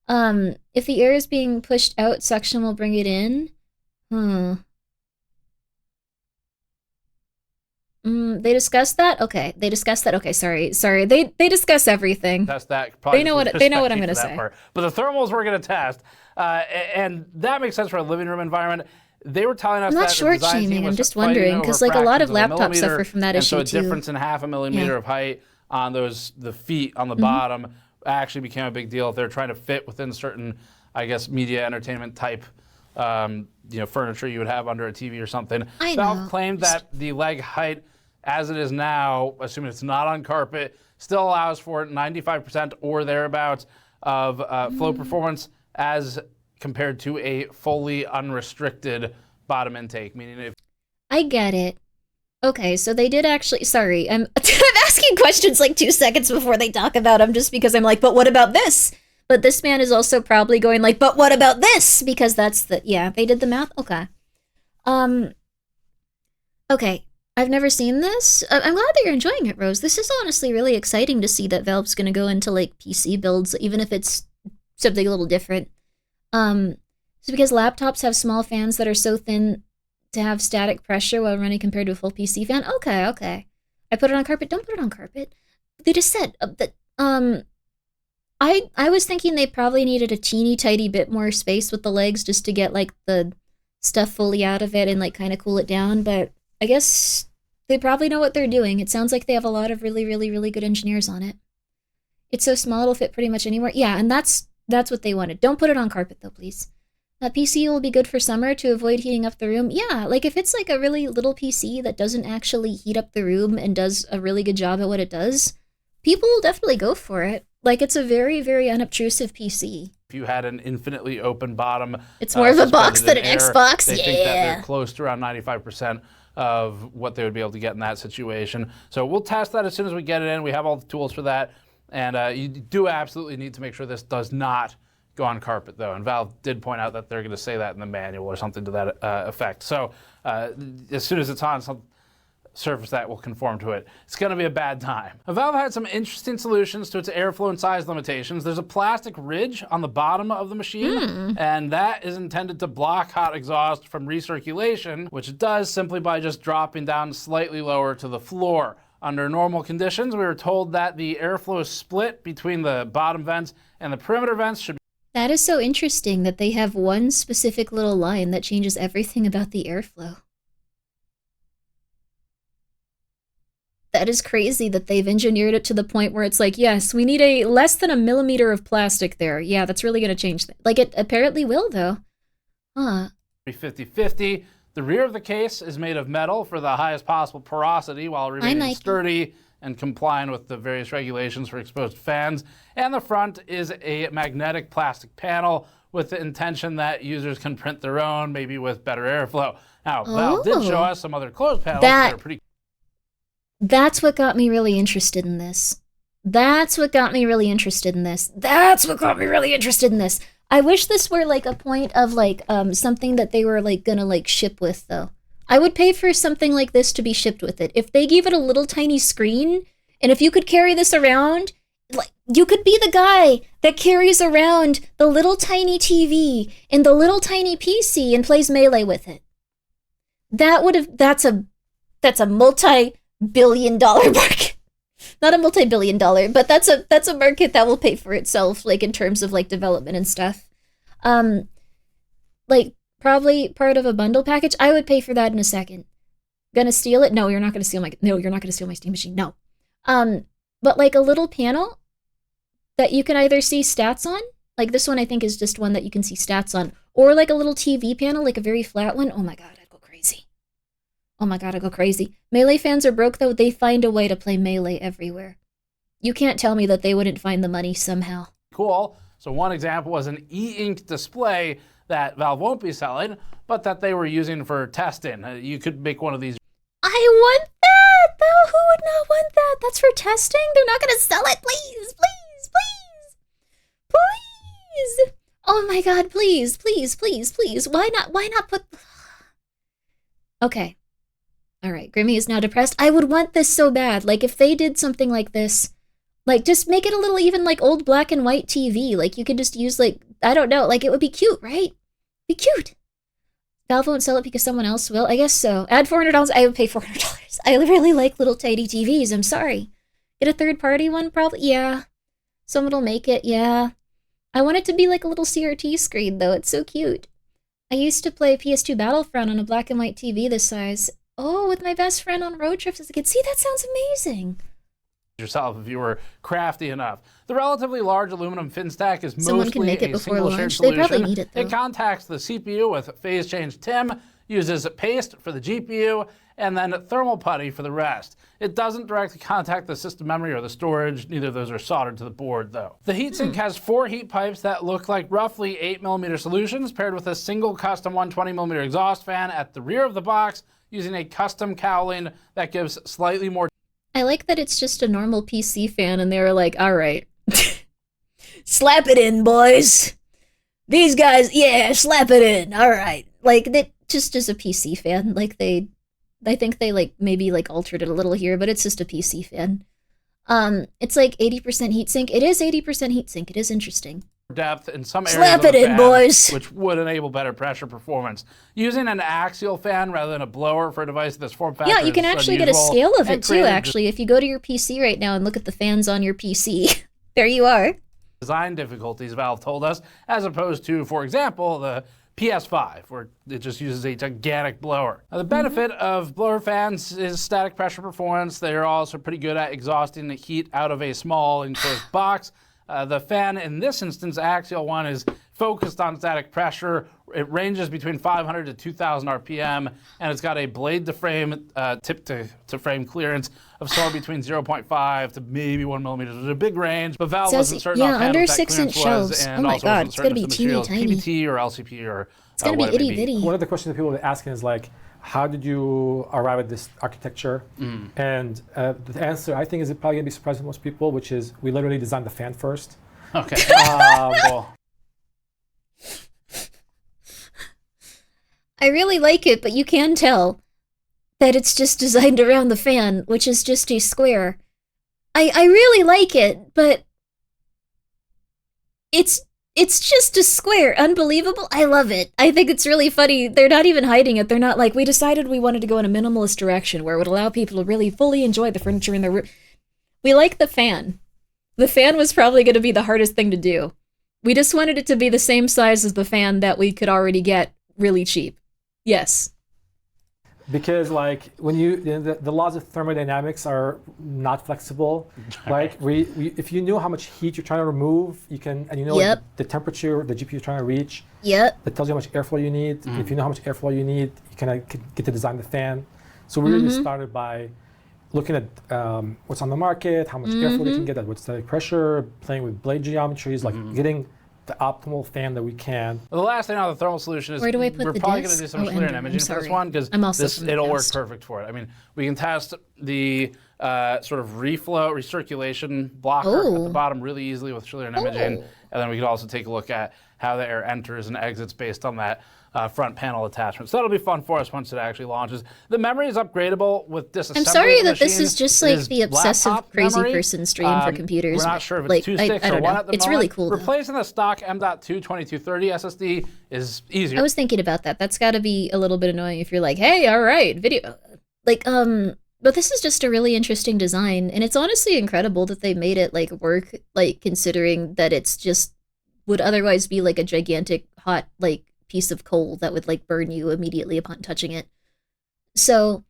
If the air is being pushed out, suction will bring it in. They discussed that? Okay, they discussed that. Okay, sorry. They discuss everything. Test that. They know what I'm gonna say. But the thermals we're gonna test, and that makes sense for a living room environment. They were telling us I'm not that short the design team shaming. I'm was just fighting wondering over because like a lot of fractions a laptops millimeter, suffer from that and issue so a too. difference in half a millimeter of height on the feet on the bottom actually became a big deal if they're trying to fit within certain, I guess, media entertainment type furniture you would have under a TV or something. Valve claimed that the leg height as it is now, assuming it's not on carpet, still allows for 95% or thereabouts of flow performance as compared to a fully unrestricted bottom intake, meaning if I get it. Okay, so they did actually. Sorry, I'm asking questions like 2 seconds before they talk about them, just because I'm like, but what about this? But this man is also probably going like, but what about this? Because that's they did the math. Okay. Okay. I've never seen this. I'm glad that you're enjoying it, Rose. This is honestly really exciting to see that Valve's gonna go into like PC builds, even if it's something a little different. So because laptops have small fans that are so thin to have static pressure while running compared to a full PC fan. Okay. I put it on carpet. Don't put it on carpet. They just said that. I was thinking they probably needed a teeny tiny bit more space with the legs just to get like the stuff fully out of it and like kind of cool it down, but I guess they probably know what they're doing. It sounds like they have a lot of really, really, really good engineers on it. It's so small it'll fit pretty much anywhere. Yeah, and that's what they wanted. Don't put it on carpet though, please. That PC will be good for summer to avoid heating up the room. Yeah, like if it's like a really little PC that doesn't actually heat up the room and does a really good job at what it does, people will definitely go for it. Like it's a very, very unobtrusive PC. If you had an infinitely open bottom, it's more of a box than an air, Xbox. They think that they're close to around 95% of what they would be able to get in that situation. So we'll test that as soon as we get it in. We have all the tools for that. And you do absolutely need to make sure this does not go on carpet, though. And Valve did point out that they're going to say that in the manual or something to that effect. So as soon as it's on some surface that will conform to it, it's going to be a bad time. Now, Valve had some interesting solutions to its airflow and size limitations. There's a plastic ridge on the bottom of the machine, and that is intended to block hot exhaust from recirculation, which it does simply by just dropping down slightly lower to the floor. Under normal conditions, we were told that the airflow split between the bottom vents and the perimeter vents should be. That is so interesting that they have one specific little line that changes everything about the airflow. That is crazy that they've engineered it to the point where it's like, yes, we need a less than a millimeter of plastic there. Yeah, that's really going to change things. Like it apparently will, though. Huh. 50-50. The rear of the case is made of metal for the highest possible porosity while remaining sturdy and complying with the various regulations for exposed fans. And the front is a magnetic plastic panel with the intention that users can print their own, maybe with better airflow. Now, Valve did show us some other closed panels that are pretty. That's what got me really interested in this. That's what got me really interested in this. I wish this were like a point of like something that they were like gonna like ship with though. I would pay for something like this to be shipped with it. If they gave it a little tiny screen, and if you could carry this around, like you could be the guy that carries around the little tiny TV and the little tiny PC and plays Melee with it. That's a multi-billion-dollar market. Not a multi-billion-dollar, but that's a market that will pay for itself, like in terms of like development and stuff. Like probably part of a bundle package. I would pay for that in a second. Gonna steal it? No, you're not gonna steal my Steam machine. No. But like a little panel that you can either see stats on, like this one I think is just one that you can see stats on, or like a little TV panel, like a very flat one. Oh my god, I'd go crazy. Melee fans are broke though. They find a way to play Melee everywhere. You can't tell me that they wouldn't find the money somehow. Cool. So one example was an e-ink display that Valve won't be selling, but that they were using for testing. You could make one of these. I want that, though. Who would not want that? That's for testing? They're not going to sell it. Please. Oh my god, please. Why not put... Okay. All right, Grimmi is now depressed. I would want this so bad. Like, if they did something like this, Like, just make it a little even like old black and white TV. Like, you could just use, like, I don't know, like, it would be cute, right? Be cute. Valve won't sell it because someone else will? I guess so. Add $400. I would pay $400. I really like little tiny TVs. I'm sorry. Get a third-party one, probably? Yeah. Someone will make it, yeah. I want it to be like a little CRT screen, though. It's so cute. I used to play PS2 Battlefront on a black and white TV this size. Oh, with my best friend on road trips as a kid. See, that sounds amazing. Yourself if you were crafty enough. The relatively large aluminum fin stack is Someone can mostly make it a before single launch. shared They solution. probably need it, though. It contacts the CPU with phase change TIM, uses paste for the GPU, and then thermal putty for the rest. It doesn't directly contact the system memory or the storage. Neither of those are soldered to the board, though. The heatsink has 4 heat pipes that look like roughly 8mm solutions paired with a single custom 120mm exhaust fan at the rear of the box using a custom cowling that gives slightly more. I like that it's just a normal PC fan and they were like, all right, slap it in, boys. These guys, yeah, slap it in. All right. Like, that just is a PC fan. Like, I think they, like, maybe, like, altered it a little here, but it's just a PC fan. It's like 80% heatsink. It is 80% heatsink. It is interesting. Depth in some areas Slap of the it in, fan, boys. which would enable better pressure performance. Using an axial fan rather than a blower for a device of this form factor Yeah, you can is actually get a unusual scale of and it, too, created actually. If you go to your PC right now and look at the fans on your PC, there you are. design difficulties, Valve told us, as opposed to, for example, the PS5, where it just uses a gigantic blower. Now, the benefit of blower fans is static pressure performance. They are also pretty good at exhausting the heat out of a small enclosed box. The fan in this instance, axial one, is focused on static pressure. It ranges between 500 to 2,000 RPM, and it's got a blade to frame, tip to frame clearance of somewhere between 0.5 to maybe 1 millimeter. There's a big range, but Valve wasn't certain yeah, offhand under what that 6-inch clearance was, shelves. and Oh my also God, wasn't it's certain gonna if be the material teeny is PBT or LCP or It's gonna be what it may itty bitty. One of the questions that people are asking is like, how did you arrive at this architecture? And the answer, I think, is probably gonna be surprising to most people, which is we literally designed the fan first. Okay. Well, I really like it, but you can tell that it's just designed around the fan, which is just a square. I really like it, but it's just a square. Unbelievable. I love it. I think it's really funny. They're not even hiding it. They're not like, we decided we wanted to go in a minimalist direction where it would allow people to really fully enjoy the furniture in their room. We like the fan. The fan was probably going to be the hardest thing to do. We just wanted it to be the same size as the fan that we could already get really cheap. Yes. Because like when the laws of thermodynamics are not flexible. Like if you know how much heat you're trying to remove, you can, and you know Yep. the temperature the GPU is trying to reach. Yep. That tells you how much airflow you need. If you know how much airflow you need, you can get to design the fan. So we really started by looking at what's on the market, how much airflow they can get, at what static pressure, playing with blade geometries, like getting the optimal fan that we can. the last thing on the thermal solution is Where do I put we're the probably going to disc? do some Oh, clear Ender, I'm imaging for this sorry. one because I'm also from the it'll work past. perfect for it. I mean, we can test the sort of recirculation blocker at the bottom really easily with clear imaging, and then we could also take a look at how the air enters and exits based on that front panel attachment. So that'll be fun for us once it actually launches. The memory is upgradable with disassembly. I'm sorry that this machine. is just It like is the obsessive laptop crazy memory. person stream for computers. We're not but, sure if it's like, 2 sticks I or don't 1 know. at the It's moment. really cool, though. Replacing the stock M.2 2230 SSD is easier. I was thinking about that. That's got to be a little bit annoying if you're like, hey, all right, video. Like, but this is just a really interesting design, and it's honestly incredible that they made it, like, work, like, considering that it's just would otherwise be, like, a gigantic hot, like, piece of coal that would, like, burn you immediately upon touching it. So,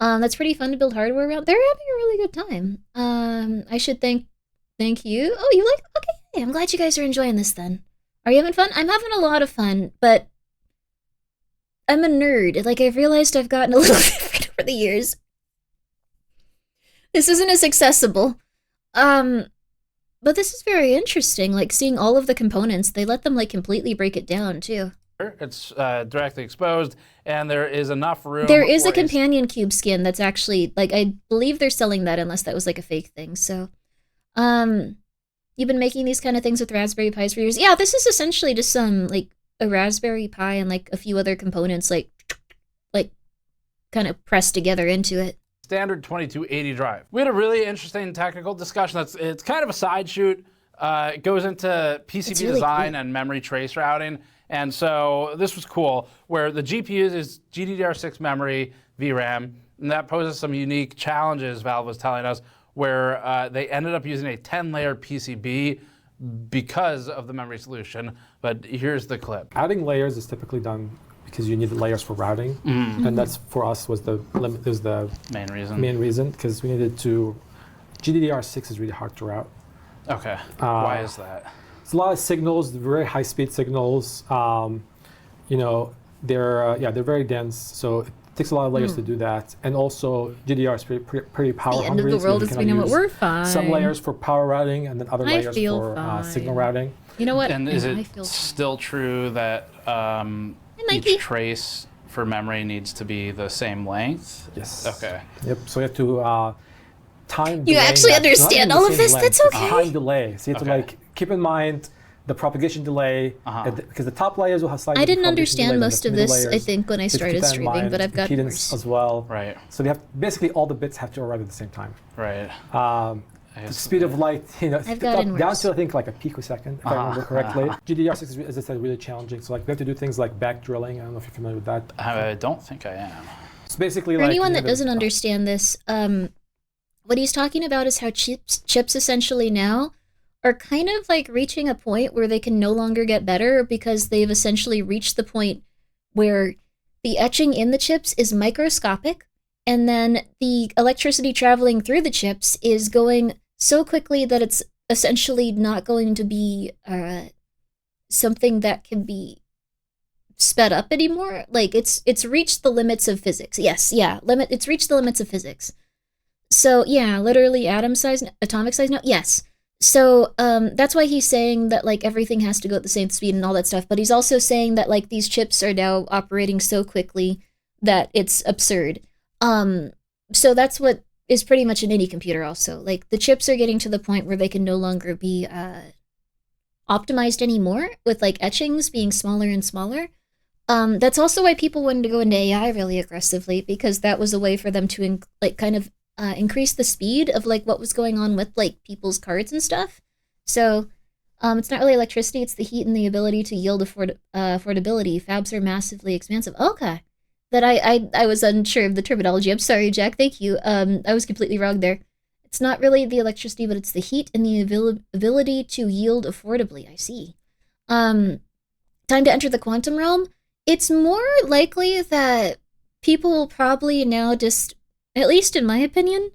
that's pretty fun to build hardware around. They're having a really good time. I should thank you. Oh, you like? Okay, I'm glad you guys are enjoying this then. Are you having fun? I'm having a lot of fun, but I'm a nerd. Like, I've realized I've gotten a little different over the years. This isn't as accessible. But this is very interesting, like, seeing all of the components. They let them, like, completely break it down, too. It's directly exposed, and there is enough room. There is a for companion cube skin that's actually, like, I believe they're selling that unless that was, like, a fake thing, so. You've been making these kind of things with Raspberry Pis for years? Yeah, this is essentially just some, like, a Raspberry Pi and, like, a few other components, like kind of pressed together into it. standard 2280 drive. We had a really interesting technical discussion. It's kind of a side shoot. It goes into PCB really design cool. and memory trace routing. And so this was cool, where the GPU is GDDR6 memory VRAM, and that poses some unique challenges, Valve was telling us, where they ended up using a 10-layer PCB because of the memory solution. But here's the clip. Adding layers is typically done because you need the layers for routing, and that's for us was the main reason because we needed to. GDDR6 is really hard to route. Okay. Why is that? It's a lot of signals, very high-speed signals. You know, they're very dense, so it takes a lot of layers to do that. And also, GDDR is pretty power hungry. The end of the world as we know it. We're fine. Some layers for power routing, and then other layers for signal routing. You know what? And is it still true that each trace for memory needs to be the same length? Yes. Okay. Yep. So you have to time. You delay actually that. understand Not even all the of same this? length, That's it's okay. Time delay. So you have to Okay. like keep in mind the propagation delay because the top layers will have slightly. I didn't different propagation delay understand than most the of middle this, I layers. think, when I So keep started that in streaming, mind. but I've got Impedance worse. as well. Right. So they have basically all the bits have to arrive at the same time. Right. The speed of light, you know, I've gotten down worse. to I think like a picosecond, if I remember correctly. GDDR6 is, as I said, really challenging. So like we have to do things like back drilling. I don't know if you're familiar with that. I don't think I am. It's basically For like anyone you know, that doesn't understand this, what he's talking about is how chips essentially now are kind of like reaching a point where they can no longer get better because they've essentially reached the point where the etching in the chips is microscopic, and then the electricity traveling through the chips is going so quickly that it's essentially not going to be something that can be sped up anymore. Like it's reached the limits of physics. Yes, yeah, it's reached the limits of physics. So yeah, literally atom size, atomic size now. Yes. So that's why he's saying that like everything has to go at the same speed and all that stuff. But he's also saying that like these chips are now operating so quickly that it's absurd. So that's what is pretty much in any computer also. Like the chips are getting to the point where they can no longer be optimized anymore with like etchings being smaller and smaller. That's also why people wanted to go into AI really aggressively, because that was a way for them to increase the speed of like what was going on with like people's cards and stuff. So it's not really electricity, it's the heat and the ability to yield affordability. Fabs are massively expansive. Okay. That I was unsure of the terminology. I'm sorry, Jack. Thank you. I was completely wrong there. It's not really the electricity, but it's the heat and the ability to yield affordably. I see. Time to enter the quantum realm. It's more likely that people will probably now just, at least in my opinion,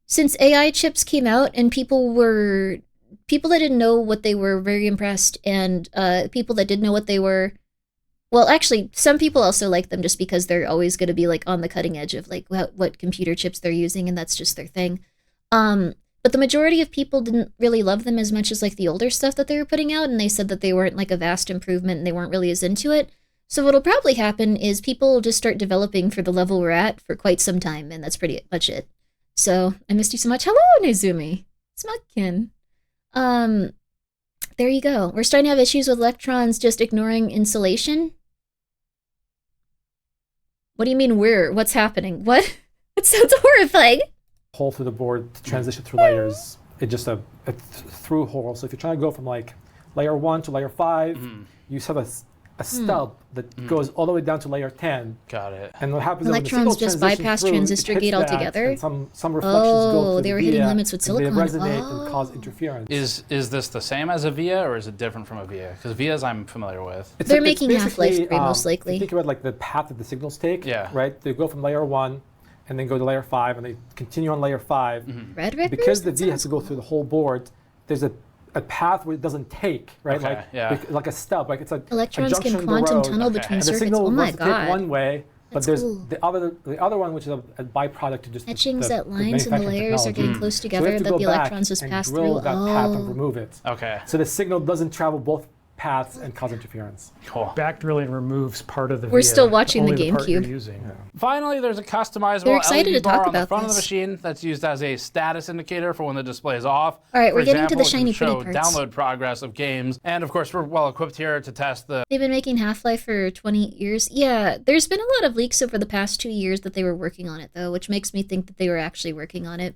since AI chips came out and people that didn't know what they were very impressed, and people that did know what they were, well, actually, some people also like them just because they're always going to be like on the cutting edge of like what computer chips they're using, and that's just their thing. But the majority of people didn't really love them as much as like the older stuff that they were putting out, and they said that they weren't like a vast improvement and they weren't really as into it. So what'll probably happen is people will just start developing for the level we're at for quite some time, and that's pretty much it. So I missed you so much. Hello, Nezumi. Smutkin. There you go. We're starting to have issues with electrons just ignoring insulation. What do you mean we're? What's happening? What? It sounds horrifying. Hole through the board to transition through layers. It's just a through hole. So if you're trying to go from like layer 1 to layer 5, you have a stub that goes all the way down to layer 10. Got it. And what happens Electrons is when the just signal bypass transitions transistor through, it gate hits that, altogether? and some reflections go through they were the hitting via, limits with and they silicon. resonate and cause interference. Is this the same as a VIA or is it different from a VIA? Because VIAs I'm familiar with. They're making half-life basically, 3 most likely. If you think about like the path that the signals take, Yeah. right? They go from layer 1 and then go to layer 5 and they continue on layer 5. Red Because the V has to go through the whole board, there's a path where it doesn't take, right? Okay, like a stub, like it's a Electrons junction can in the quantum road, tunnel between and the circuits. signal Oh my wants to take god. one way, but That's there's cool. the other one, which is a byproduct to just Etchings the that lines and the manufacturing layers are technology. getting close So we together have to that go the back electrons just and pass drill through. that path and remove it. Okay. So the signal doesn't travel both paths and cause interference. Cool. Backdrilling removes part of the We're via, still watching the only part you're GameCube. using. Finally, there's a customizable They're excited LED to talk bar on the about front of the this. machine that's used as a status indicator for when the display is off. All right, For we're getting to the example, it can shiny pretty show parts. download progress of games, and of course, we're well equipped here to test the They've been making Half-Life for 20 years. Yeah, there's been a lot of leaks over the past 2 years that they were working on it, though, which makes me think that they were actually working on it.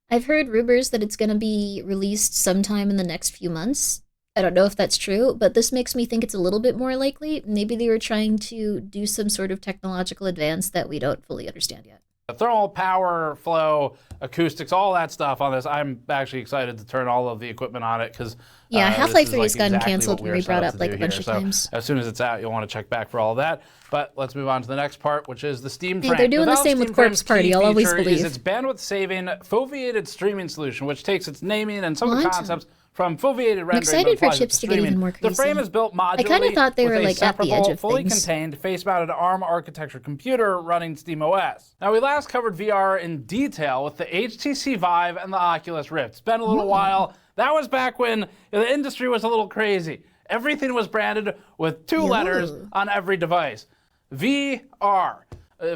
I've heard rumors that it's going to be released sometime in the next few months. I don't know if that's true, but this makes me think it's a little bit more likely. Maybe they were trying to do some sort of technological advance that we don't fully understand yet. thermal power flow, acoustics, all that stuff on this. I'm actually excited to turn all of the equipment on it because Yeah, Half-Life 3 has like gotten exactly canceled what we and were re-brought set up to like do a bunch here. of So times. as soon as it's out, you'll want to check back for all of that. But let's move on to the next part, which is the Steam Hey, Frame. they're doing the Valve same Steam with Corpse Frame's Party, key I'll always feature believe. is its bandwidth-saving, foveated streaming solution, which takes its naming and some of the What? concepts from foveated rendering. excited but for applies it chips to get streaming. even more The crazy. frame is built modularly. I kinda thought they with were, a like, at the edge separable, of fully things. contained, face-mounted ARM architecture computer running SteamOS. Now, we last covered VR in detail with the HTC Vive and the Oculus Rift. It's been a little while. That was back when the industry was a little crazy. Everything was branded with two letters on every device. VR.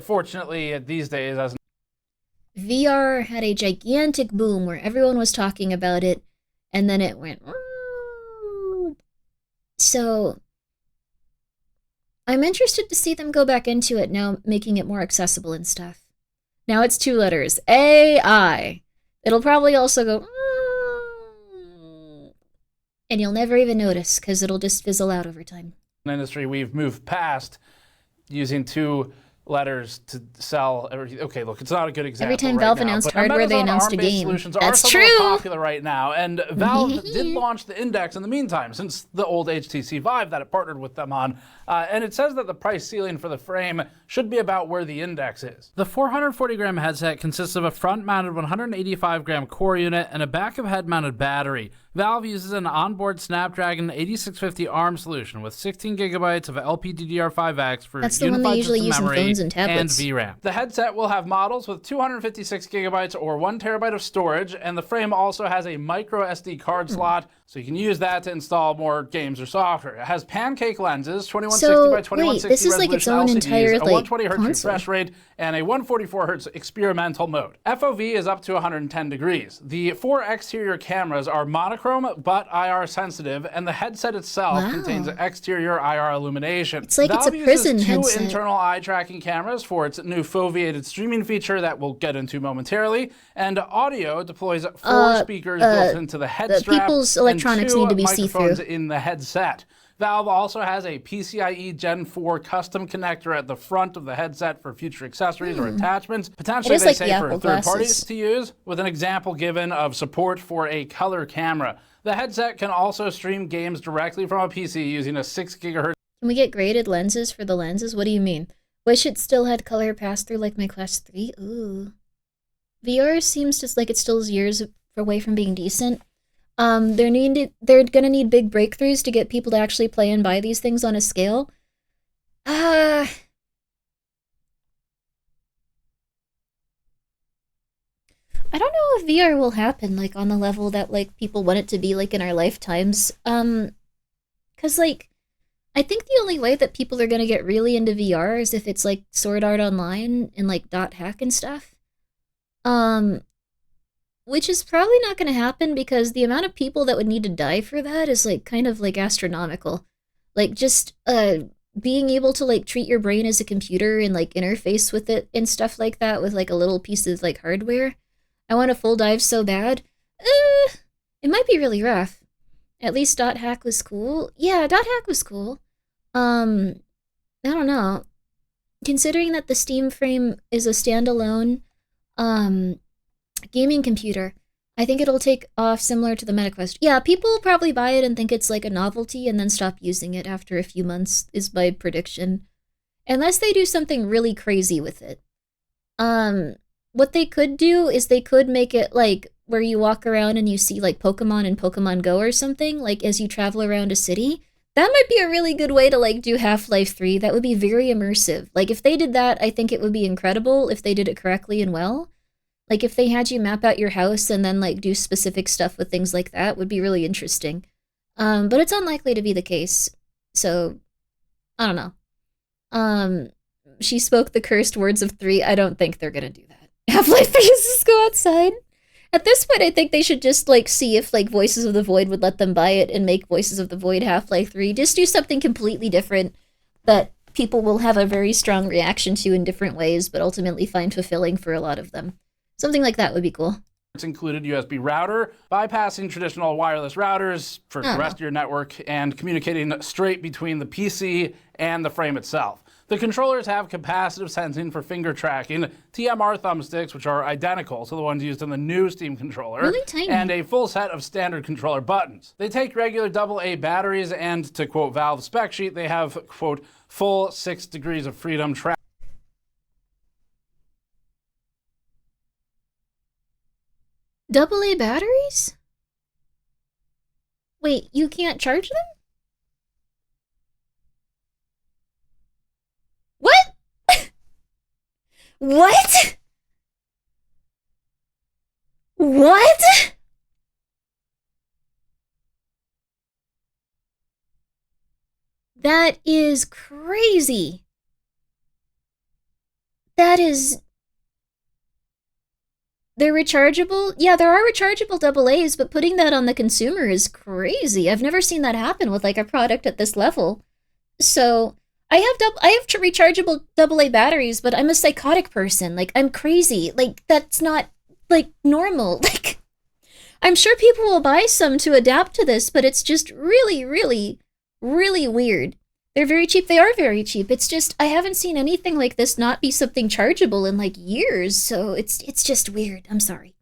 Fortunately, these days, as VR had a gigantic boom where everyone was talking about it, and then it went. So, I'm interested to see them go back into it now, making it more accessible and stuff. Now it's two letters, AI. It'll probably also go, and you'll never even notice because it'll just fizzle out over time. an industry, we've moved past using two letters to sell everything. Okay, look, it's not a good example. Every time right Valve now, announced but hardware, they Amazon announced a ARM-based game. solutions That's are somewhat true. popular right now, and Valve did launch the Index in the meantime, since the old HTC Vive that it partnered with them on. And it says that the price ceiling for the frame should be about where the Index is. The 440-gram headset consists of a front-mounted 185-gram core unit and a back-of-head-mounted battery. Valve uses an onboard Snapdragon 8650 ARM solution with 16 gigabytes of LPDDR5X for That's the one they unified usually system use in memory phones and tablets. VRAM. The headset will have models with 256 gigabytes or 1 terabyte of storage, and the frame also has a micro SD card slot, so you can use that to install more games or software. It has pancake lenses, 2160 by 2160 this is like its own resolution entire, LCDs, a like, 120 hertz console. refresh rate, and a 144 hertz experimental mode. FOV is up to 110 degrees. The 4 exterior cameras are monochrome but IR sensitive, and the headset itself contains exterior IR illumination. It's like it's a Valve prison uses two headset. internal eye tracking cameras for its new foveated streaming feature that we'll get into momentarily, and audio deploys 4 speakers built into the head strap people's electronics and 2 need to be microphones see-through. in the headset. Valve also has a PCIe Gen 4 custom connector at the front of the headset for future accessories or attachments. Potentially, is they like say, the for Apple third parties glasses. to use, with an example given of support for a color camera. The headset can also stream games directly from a PC using a 6 gigahertz Can we get graded lenses for the lenses? What do you mean? Wish it still had color pass-through like my Quest 3? Ooh. VR seems just like it still is years away from being decent. They're gonna need big breakthroughs to get people to actually play and buy these things on a scale. I don't know if VR will happen, like, on the level that, like, people want it to be, like, in our lifetimes. Cause, like, I think the only way that people are gonna get really into VR is if it's, like, Sword Art Online and, like, .hack and stuff. Which is probably not gonna happen because the amount of people that would need to die for that is, like, kind of, like, astronomical. Like, just, being able to, like, treat your brain as a computer and, like, interface with it and stuff like that with, like, a little piece of, like, hardware. I want a full dive so bad. It might be really rough. At least .hack was cool. Yeah, .hack was cool. I don't know. Considering that the Steam Frame is a standalone, gaming computer, I think it'll take off similar to the MetaQuest. Yeah, people will probably buy it and think it's like a novelty and then stop using it after a few months, is my prediction. Unless they do something really crazy with it. What they could do is they could make it like where you walk around and you see like Pokemon in Pokemon Go or something, like as you travel around a city. That might be a really good way to like do Half-Life 3. That would be very immersive. Like if they did that, I think it would be incredible if they did it correctly and well. Like if they had you map out your house and then like do specific stuff with things like that would be really interesting. But it's unlikely to be the case. So, I don't know. She spoke the cursed words of 3. I don't think they're gonna do that. Half-Life 3 is just go outside. At this point, I think they should just, like, see if, like, Voices of the Void would let them buy it and make Voices of the Void Half-Life 3. Just do something completely different that people will have a very strong reaction to in different ways, but ultimately find fulfilling for a lot of them. Something like that would be cool. It's included USB router, bypassing traditional wireless routers for the rest of your network and communicating straight between the PC and the frame itself. The controllers have capacitive sensing for finger tracking, TMR thumbsticks, which are identical to the ones used in the new Steam controller, really tiny, and a full set of standard controller buttons. They take regular AA batteries, and to quote Valve's spec sheet, they have, quote, full 6 degrees of freedom track. AA batteries? Wait, you can't charge them? What? What? What? That is crazy. That is... They're rechargeable? Yeah, there are rechargeable AA's, but putting that on the consumer is crazy. I've never seen that happen with, like, a product at this level. So... I have rechargeable AA batteries, but I'm a psychotic person. Like, I'm crazy. Like, that's not, like, normal. Like, I'm sure people will buy some to adapt to this, but it's just really, really, really weird. They're very cheap. They are very cheap. It's just, I haven't seen anything like this not be something chargeable in, like, years. So it's just weird. I'm sorry.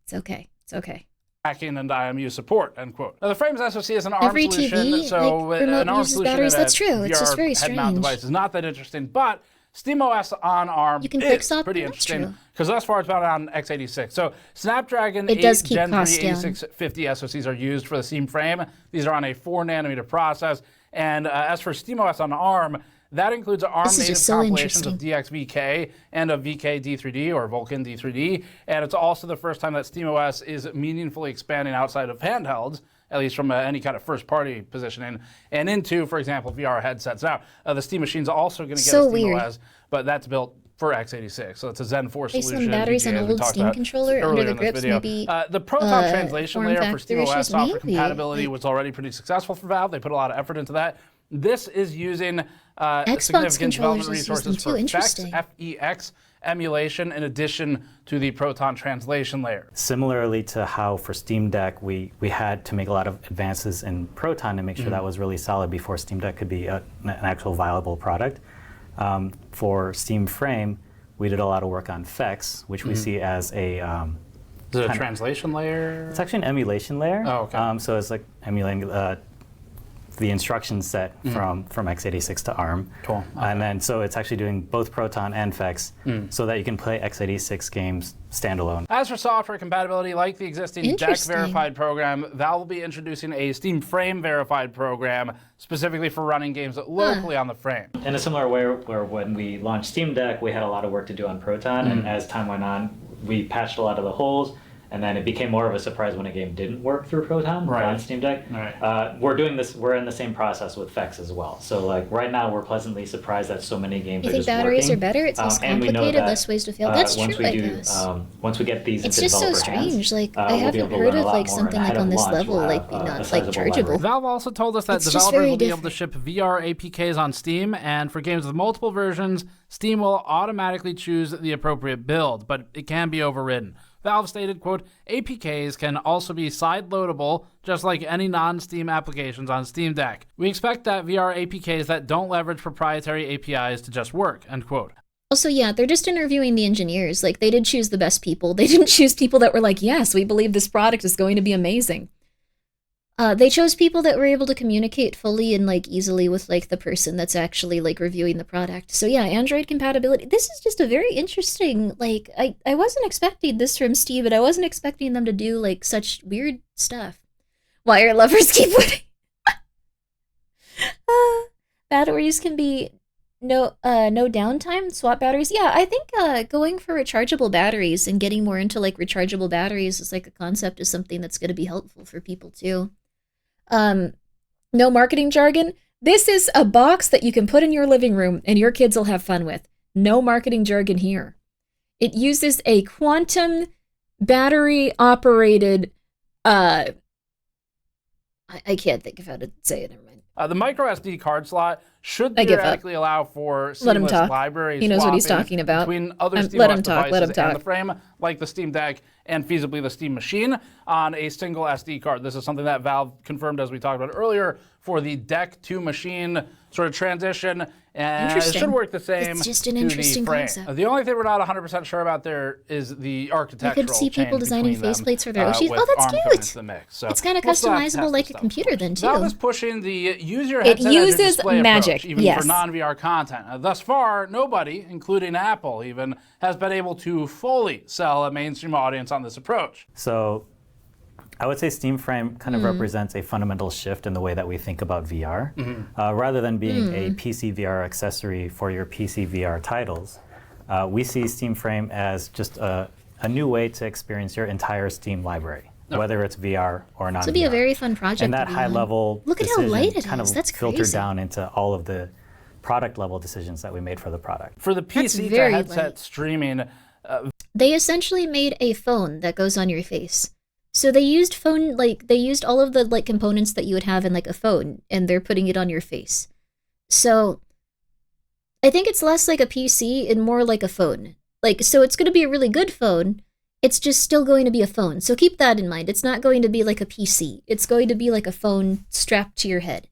It's okay. It's okay. Tracking and IMU support, end quote. Now, the Frame's SoC is an ARM Every solution, TV, so like, an remote ARM uses solution batteries. in a That's true. It's just VR very head mount strange. device is not that interesting, but SteamOS on ARM You can is fix up, pretty that's interesting true. because thus far it's been on x86. So Snapdragon It 8 does keep Gen 3 costs down. 8650 SoCs are used for the Steam Frame. These are on a 4-nanometer process. And as for SteamOS on ARM, that includes ARM-native just so compilations of interesting. DXVK and of VK D3D or Vulkan D3D. And it's also the first time that SteamOS is meaningfully expanding outside of handhelds, at least from any kind of first-party positioning, and into, for example, VR headsets. Now, the Steam Machine's also going to get So a weird. SteamOS, but that's built for x86, so it's a Zen 4 Place solution. some batteries on VGA, an as we old talked Steam about controller earlier under the in this grips, video. maybe, The Proton translation form layer for factor SteamOS issues, software maybe, compatibility like- was already pretty successful for Valve. They put a lot of effort into that. This is using Xbox significant controllers development use them resources too. for Interesting. FEX emulation in addition to the Proton translation layer. Similarly to how for Steam Deck we had to make a lot of advances in Proton to make sure that was really solid before Steam Deck could be an actual viable product. For Steam Frame, we did a lot of work on FEX, which we see as a Is it a translation layer? it's actually an emulation layer. Oh, okay. So it's like emulating the instruction set from x86 to ARM. Cool. And then so it's actually doing both Proton and FEX so that you can play x86 games standalone. As for software compatibility, like the existing Deck Interesting. verified program, Valve will be introducing a Steam Frame verified program specifically for running games locally on the Frame. In a similar way where when we launched Steam Deck, we had a lot of work to do on Proton, and as time went on, we patched a lot of the holes, and then it became more of a surprise when a game didn't work through Proton on Steam Deck. Right. We're doing this. We're in the same process with FEX as well. So like right now, we're pleasantly surprised that so many games You are think just batteries working. are better? It's less And we know complicated, that, less ways to fail. That's once true, we I do, guess. once we get these It's into just so developer hands, strange. Like, I we'll be haven't able to heard learn a of, lot like, more, something and like ahead on of this launch, level, we'll like, have, be a not, like, sizable chargeable. library. Valve also told us that It's just developers very will be able to different. ship VR APKs on Steam, and for games with multiple versions, Steam will automatically choose the appropriate build, but it can be overridden. Valve stated, quote, APKs can also be side-loadable, just like any non-Steam applications on Steam Deck. We expect that VR APKs that don't leverage proprietary APIs to just work, end quote. Also, yeah, they're just interviewing the engineers. Like, they did choose the best people. They didn't choose people that were like, yes, we believe this product is going to be amazing. They chose people that were able to communicate fully and, like, easily with, like, the person that's actually, like, reviewing the product. So, yeah, Android compatibility. This is just a very interesting, like, I wasn't expecting this from Steve, and I wasn't expecting them to do, like, such weird stuff. Wire lovers keep winning. Batteries can be no downtime, swap batteries. Yeah, I think going for rechargeable batteries and getting more into, like, rechargeable batteries is, like, a concept is something that's going to be helpful for people, too. No marketing jargon. This is a box that you can put in your living room and your kids will have fun with. No marketing jargon here. It uses a quantum battery operated, I can't think of how to say it, never mind. The micro SD card slot should theoretically allow for seamless library He knows what he's talking about. between other SteamOS devices and the frame, like the Steam Deck and feasibly the Steam Machine, on a single SD card. This is something that Valve confirmed, as we talked about earlier, for the Deck to Machine sort of transition, and it should work the same. It's just an interesting concept. The only thing we're not 100% sure about there is the architectural I could see people designing faceplates for their Oshis. Oh, that's cute. So it's kind of customizable like a computer then, too. Valve is pushing the use your headset as your display approach, even for non-VR content. Thus far, nobody, including Apple even, has been able to fully sell a mainstream audience on this approach. So I would say Steam Frame kind of represents a fundamental shift in the way that we think about VR. Rather than being a PC VR accessory for your PC VR titles, we see Steam Frame as just a new way to experience your entire Steam library, whether it's VR or not. This would be a very fun project. And that high-level look at how light it kind is. of That's filtered crazy. down into all of the product-level decisions that we made for the product. For the PC to headset streaming, they essentially made a phone that goes on your face. So they used they used all of the components that you would have in like a phone, and they're putting it on your face. So I think it's less like a PC and more like a phone. So it's going to be a really good phone. It's just still going to be a phone. So keep that in mind. It's not going to be like a PC. It's going to be like a phone strapped to your head.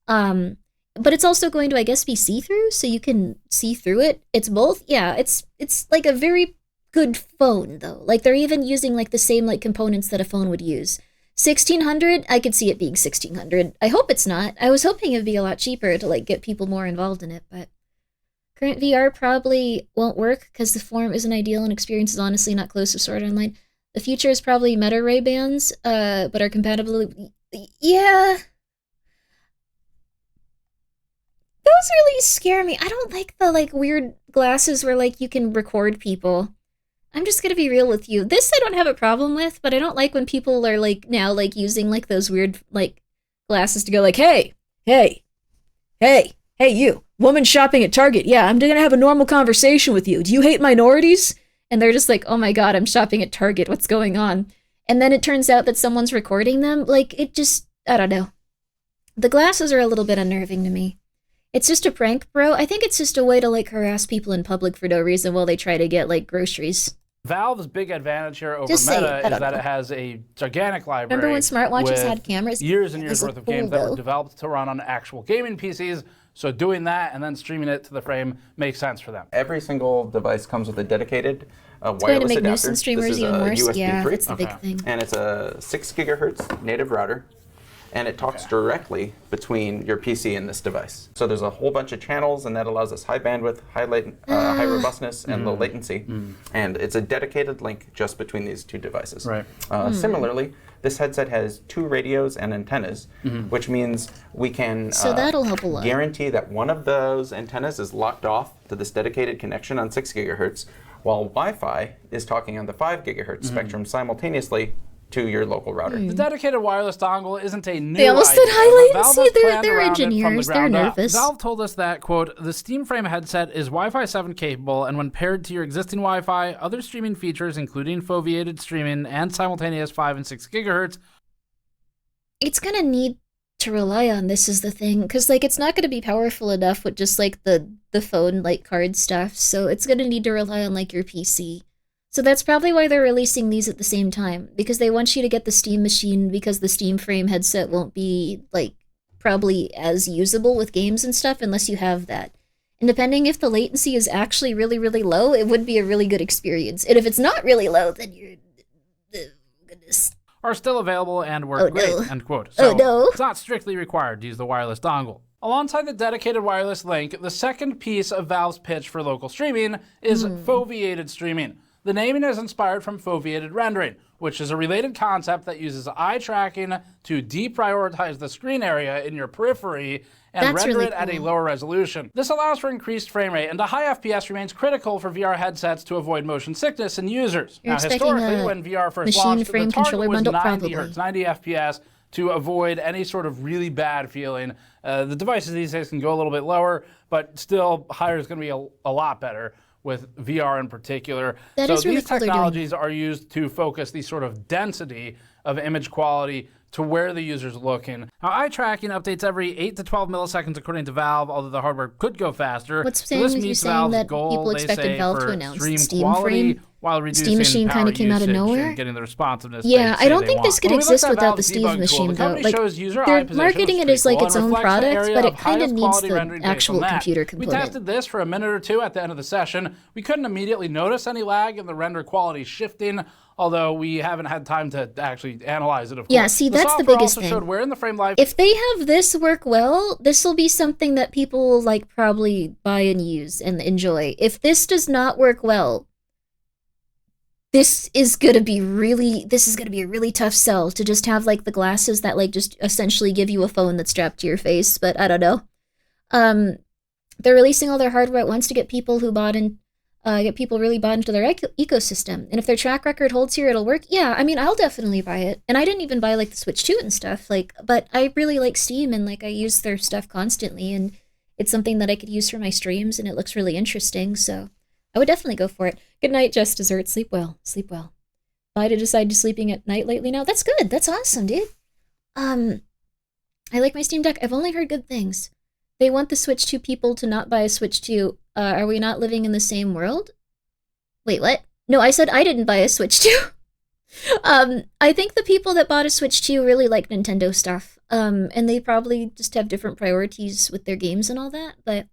But it's also going to, I guess, be see-through, so you can see through it. It's both. Yeah, it's like a very good phone, though. They're even using the same components that a phone would use. 1600, I could see it being 1600. I hope it's not. I was hoping it'd be a lot cheaper to get people more involved in it, but current VR probably won't work because the form isn't ideal and experience is honestly not close to Sword Art Online. The future is probably Meta Ray bands, but are compatible. Yeah. Those really scare me. I don't like the weird glasses where you can record people. I'm just gonna be real with you. This I don't have a problem with, but I don't like when people are now using those weird glasses to go hey, you, woman shopping at Target. Yeah, I'm gonna have a normal conversation with you. Do you hate minorities? And they're just oh my god, I'm shopping at Target. What's going on? And then it turns out that someone's recording them. It just, I don't know. The glasses are a little bit unnerving to me. It's just a prank, bro. I think it's just a way to harass people in public for no reason while they try to get groceries. Valve's big advantage here over Meta is that it has a gigantic library. Remember when smartwatches had cameras? Years and years worth of games that were developed to run on actual gaming PCs. So doing that and then streaming it to the frame makes sense for them. Every single device comes with a dedicated wireless going to make adapter. nuisance streamers even worse. USB yeah, 3. that's the big thing. And it's a 6 gigahertz native router. And it talks directly between your PC and this device. So there's a whole bunch of channels, and that allows us high bandwidth, high robustness, and low latency. And it's a dedicated link just between these two devices. Right. Similarly, this headset has 2 radios and antennas, which means we can so that'll help a lot. Guarantee that one of those antennas is locked off to this dedicated connection on 6 gigahertz, while Wi-Fi is talking on the 5 gigahertz spectrum simultaneously to your local router. The dedicated wireless dongle isn't a new They almost idea. said high latency. Valve They're engineers. They're nervous. Valve told us that, quote, the Steam Frame headset is Wi-Fi 7 capable, and when paired to your existing Wi-Fi, other streaming features, including foveated streaming and simultaneous 5 and 6 gigahertz. It's going to need to rely on this is the thing, because it's not going to be powerful enough with just the phone card stuff, so it's going to need to rely on your PC. So that's probably why they're releasing these at the same time, because they want you to get the Steam Machine, because the Steam Frame headset won't be, probably as usable with games and stuff unless you have that. And depending if the latency is actually really, really low, it would be a really good experience. And if it's not really low, then you're... goodness. Are still available and work great, end quote. So it's not strictly required to use the wireless dongle. Alongside the dedicated wireless link, the second piece of Valve's pitch for local streaming is foveated streaming. The naming is inspired from foveated rendering, which is a related concept that uses eye tracking to deprioritize the screen area in your periphery and render it at a lower resolution. This allows for increased frame rate, and a high FPS remains critical for VR headsets to avoid motion sickness in users. Now, historically, when VR first launched, the target was 90 Hz, 90 FPS, to avoid any sort of really bad feeling. The devices these days can go a little bit lower, but still higher is going to be a lot better with VR in particular. That is really these cool they're doing technologies are used to focus the sort of density of image quality to where the user's looking. Now, eye tracking updates every 8 to 12 milliseconds according to Valve, although the hardware could go faster. What's So this saying with you meets saying Valve's that goal, people they expected say, Valve to for announce stream Steam quality Frame? while reducing Steam Machine power kinda came out of usage nowhere? and getting the responsiveness Yeah, they I don't say think they this want. could When we exist looked at without the Valve's Steam debug tool, Machine, the though. company Like, shows user eye they're position marketing was it as like pretty its cool and own reflects the product, area but of it kind of highest needs quality the rendering based actual on that. computer We component. tested this for a minute or two at the end of the session. We couldn't immediately notice any lag in the render quality shifting, although we haven't had time to actually analyze it, of course. Yeah, see, that's the software biggest also thing. showed where in the frame life. If they have this work well, this will be something that people will like probably buy and use and enjoy. If this does not work well, this is gonna be a really tough sell to just have like the glasses that like just essentially give you a phone that's strapped to your face. But I don't know. They're releasing all their hardware at once to get people who bought in, get people really bought into their ecosystem. And if their track record holds here, it'll work. Yeah, I mean, I'll definitely buy it. And I didn't even buy like the Switch 2 and stuff. Like, but I really like Steam and like I use their stuff constantly, and it's something that I could use for my streams, and it looks really interesting. So I would definitely go for it. Good night, Just Dessert. Sleep well. Sleep well. Bye to decide to sleeping at night lately now. That's good. That's awesome, dude. I like my Steam Deck. I've only heard good things. They want the Switch 2 people to not buy a Switch 2. Are we not living in the same world? Wait, what? No, I said I didn't buy a Switch 2. I think the people that bought a Switch 2 really like Nintendo stuff. And they probably just have different priorities with their games and all that. But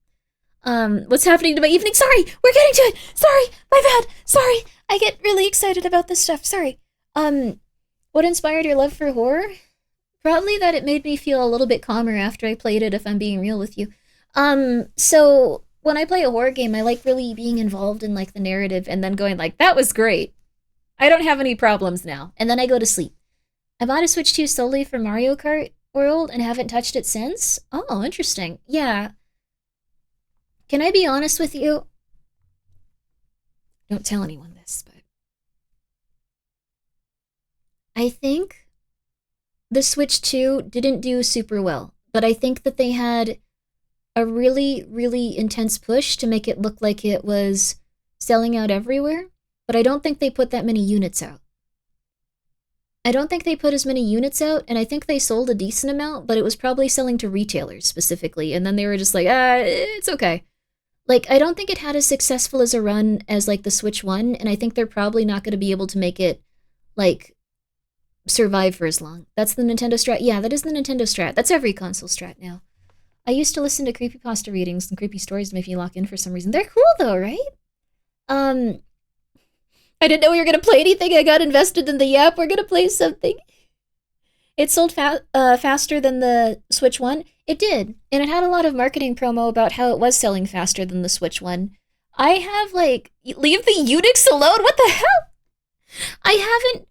what's happening to my evening? Sorry, we're getting to it. Sorry, my bad. Sorry, I get really excited about this stuff. Sorry. What inspired your love for horror? Probably that it made me feel a little bit calmer after I played it, if I'm being real with you. So when I play a horror game, I like really being involved in like the narrative and then going like, that was great. I don't have any problems now. And then I go to sleep. I bought a Switch 2 solely for Mario Kart World and haven't touched it since. Oh, interesting. Yeah. Can I be honest with you? Don't tell anyone this, but I think the Switch 2 didn't do super well, but I think that they had a really, really intense push to make it look like it was selling out everywhere, but I don't think they put that many units out. I don't think they put as many units out, and I think they sold a decent amount, but it was probably selling to retailers specifically, and then they were just like, it's okay. Like, I don't think it had as successful as a run as, like, the Switch 1, and I think they're probably not going to be able to make it, like, survive for as long. That's the Nintendo strat. Yeah, that is the Nintendo strat. That's every console strat now. I used to listen to creepypasta readings and creepy stories to make me lock in for some reason. They're cool, though, right? I didn't know we were going to play anything. I got invested in the Yap. We're going to play something. It sold faster than the Switch 1. It did. And it had a lot of marketing promo about how it was selling faster than the Switch 1. I have, like, leave the Unix alone? What the hell? I haven't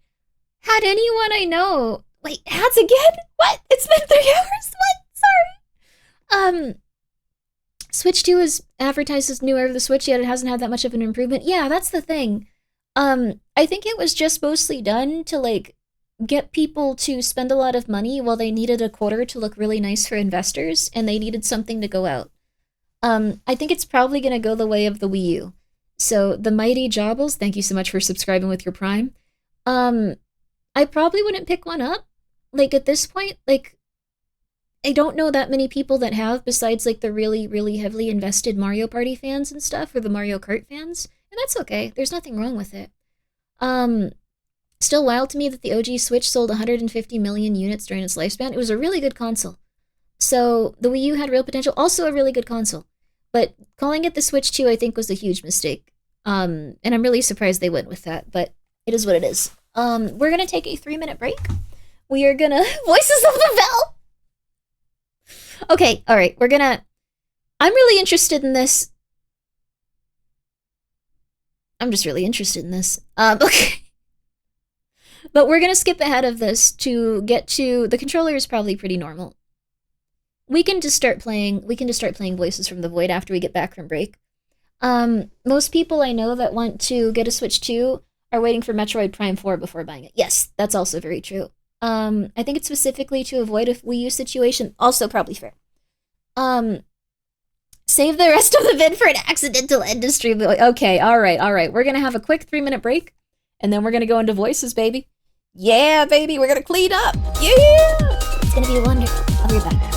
had anyone I know. Wait, ads again? What? It's been 3 hours? What? Sorry. Switch 2 is advertised as newer of the Switch, yet it hasn't had that much of an improvement. Yeah, that's the thing. I think it was just mostly done to, like, get people to spend a lot of money while they needed a quarter to look really nice for investors, and they needed something to go out. I think it's probably going to go the way of the Wii U. So, the Mighty Jobbles, thank you so much for subscribing with your Prime. I probably wouldn't pick one up. Like, at this point, like, I don't know that many people that have, besides, like, the really, really heavily invested Mario Party fans and stuff, or the Mario Kart fans. And that's okay. There's nothing wrong with it. Still wild to me that the OG Switch sold 150 million units during its lifespan. It was a really good console. So the Wii U had real potential. Also a really good console. But calling it the Switch 2, I think, was a huge mistake. And I'm really surprised they went with that. But it is what it is. We're going to take a 3-minute break. We are going to... Voices of the Bell! Okay, alright. We're going to... I'm really interested in this. I'm just really interested in this. Okay. But we're going to skip ahead of this to get to... The controller is probably pretty normal. We can just start playing Voices from the Void after we get back from break. Most people I know that want to get a Switch 2 are waiting for Metroid Prime 4 before buying it. Yes, that's also very true. I think it's specifically to avoid a Wii U situation. Also probably fair. Save the rest of the vid for an accidental end of stream. Okay, all right. We're gonna have a quick 3-minute break, and then we're gonna go into voices, baby. Yeah, baby, we're gonna clean up. Yeah, it's gonna be wonderful. I'll be back.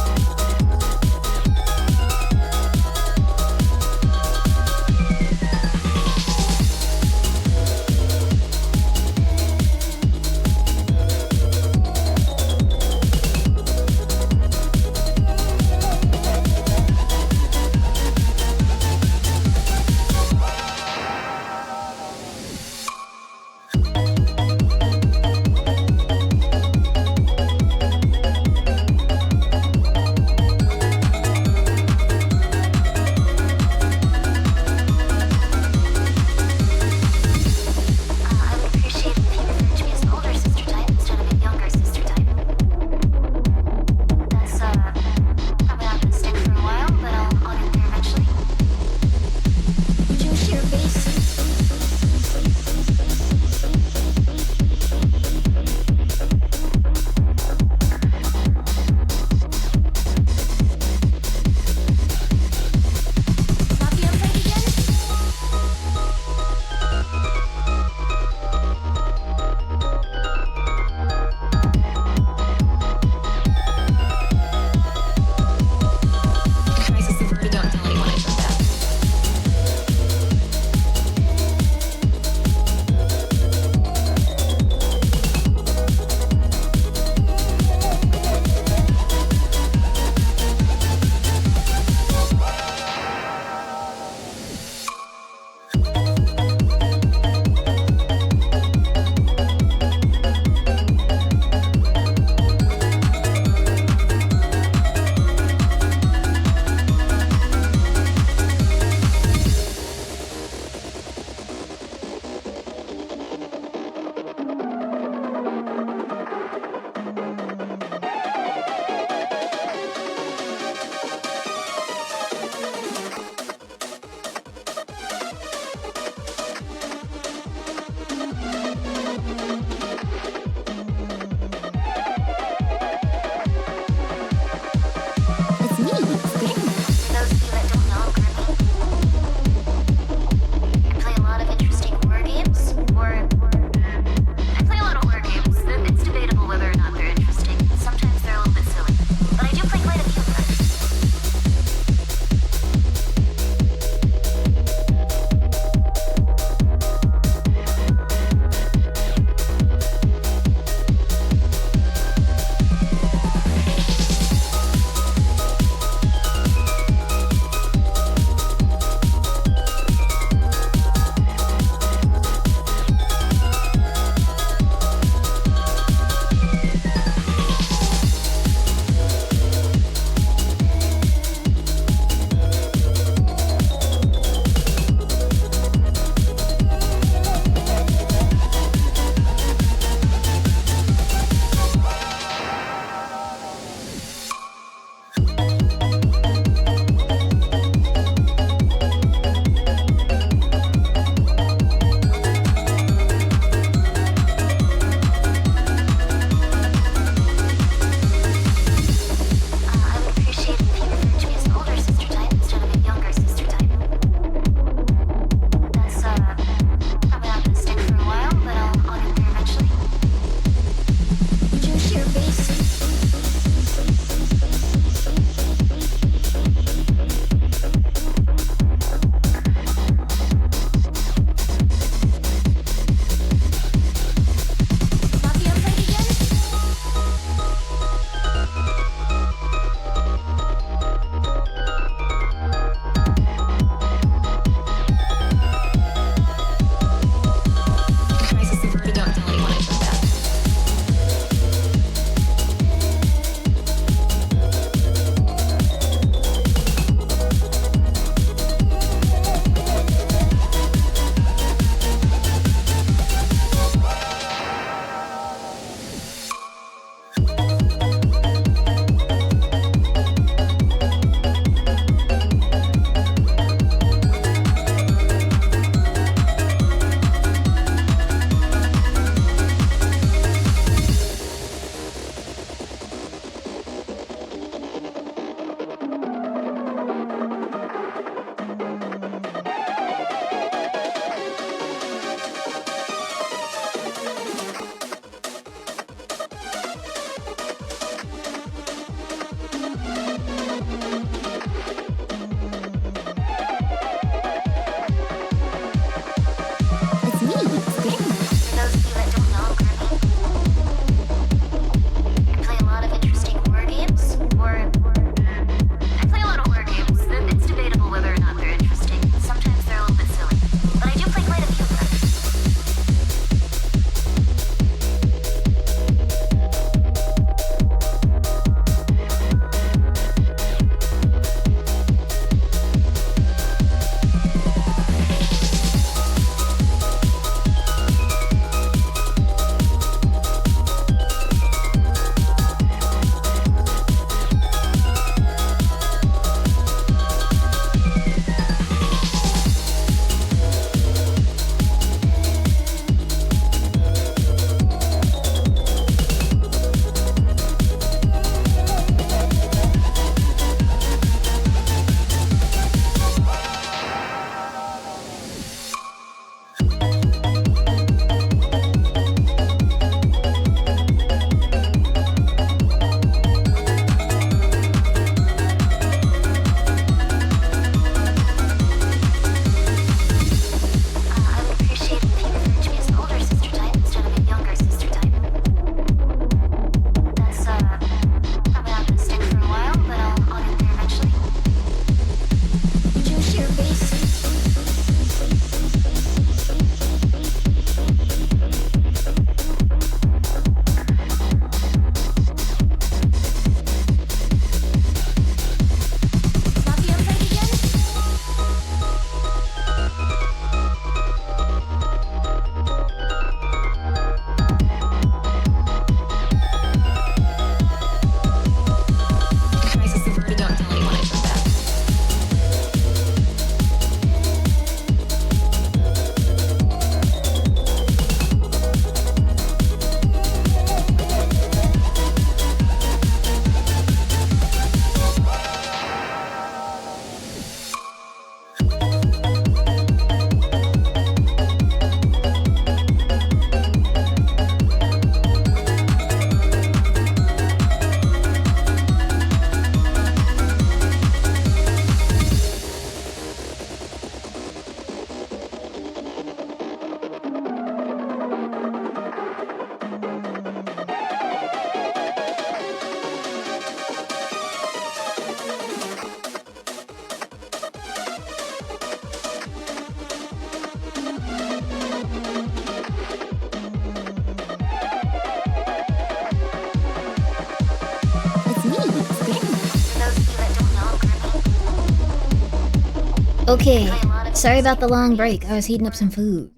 Okay, sorry about the long break. I was heating up some food.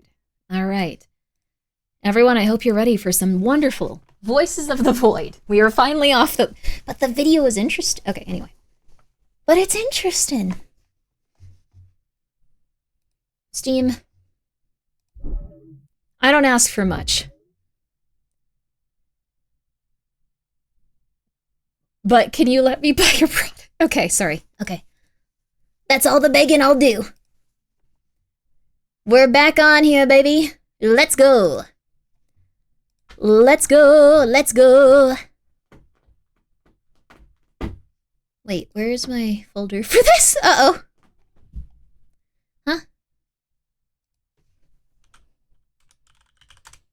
Alright. Everyone, I hope you're ready for some wonderful Voices of the Void. We are finally off the... But the video is interesting. Okay, anyway. But it's interesting. Steam. I don't ask for much. But can you let me buy your product? Okay, sorry. Okay. That's all the begging I'll do. We're back on here, baby. Let's go. Let's go. Let's go. Wait, where's my folder for this? Uh-oh. Huh?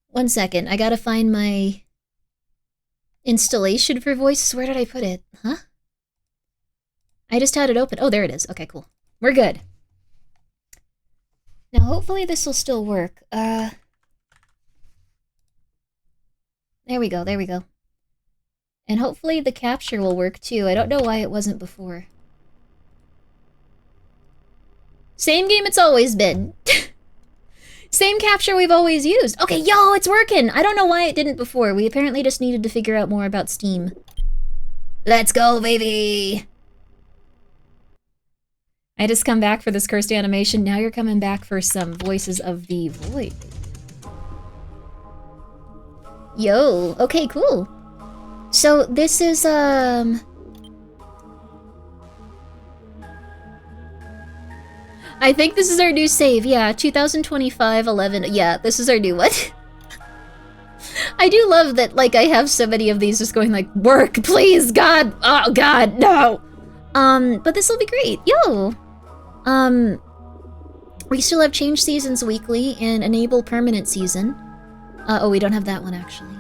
1 second. I gotta find my installation for voices. Where did I put it? Huh? I just had it open. Oh, there it is. Okay, cool. We're good. Now, hopefully this will still work. There we go, there we go. And hopefully the capture will work too. I don't know why it wasn't before. Same game it's always been. Same capture we've always used. Okay, yo, it's working! I don't know why it didn't before. We apparently just needed to figure out more about Steam. Let's go, baby! I just come back for this cursed animation. Now you're coming back for some Voices of the Void. Yo, okay, cool. So this is, I think this is our new save, yeah, 2025-11, yeah, this is our new one. I do love that, like, I have so many of these just going like, work, please, God, oh, God, no! But this will be great, yo! We still have change seasons weekly and enable permanent season. Oh, we don't have that one, actually.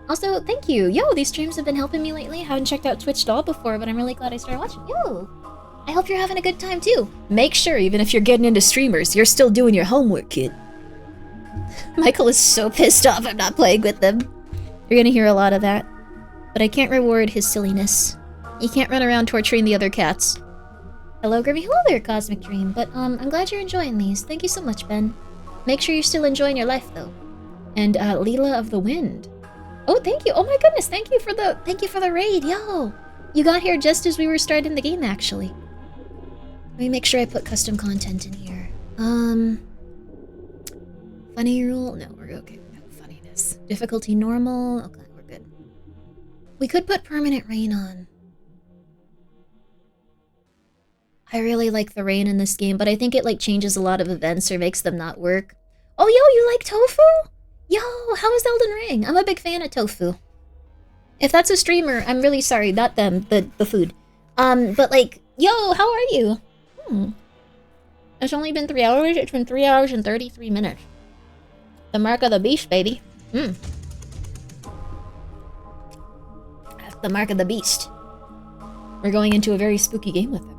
Also, thank you, yo, these streams have been helping me lately. I haven't checked out Twitch at all before, but I'm really glad I started watching, yo! I hope you're having a good time too. Make sure, even if you're getting into streamers, you're still doing your homework, kid. Michael is so pissed off I'm not playing with them. You're gonna hear a lot of that. But I can't reward his silliness. He can't run around torturing the other cats. Hello, Grimmi. Hello there, Cosmic Dream. But, I'm glad you're enjoying these. Thank you so much, Ben. Make sure you're still enjoying your life, though. And, Leela of the Wind. Oh, thank you. Oh my goodness, thank you for the raid, yo! You got here just as we were starting the game, actually. Let me make sure I put custom content in here. Funny rule? No, we're okay. No funniness. Difficulty normal? Okay, we're good. We could put permanent rain on. I really like the rain in this game, but I think it like changes a lot of events or makes them not work. Oh, yo, you like tofu? Yo, how is Elden Ring? I'm a big fan of tofu. If that's a streamer, I'm really sorry, not them, the food. But like, yo, how are you? It's only been 3 hours. It's been 3 hours and 33 minutes. The mark of the beast, baby. That's the mark of the beast. We're going into a very spooky game with it.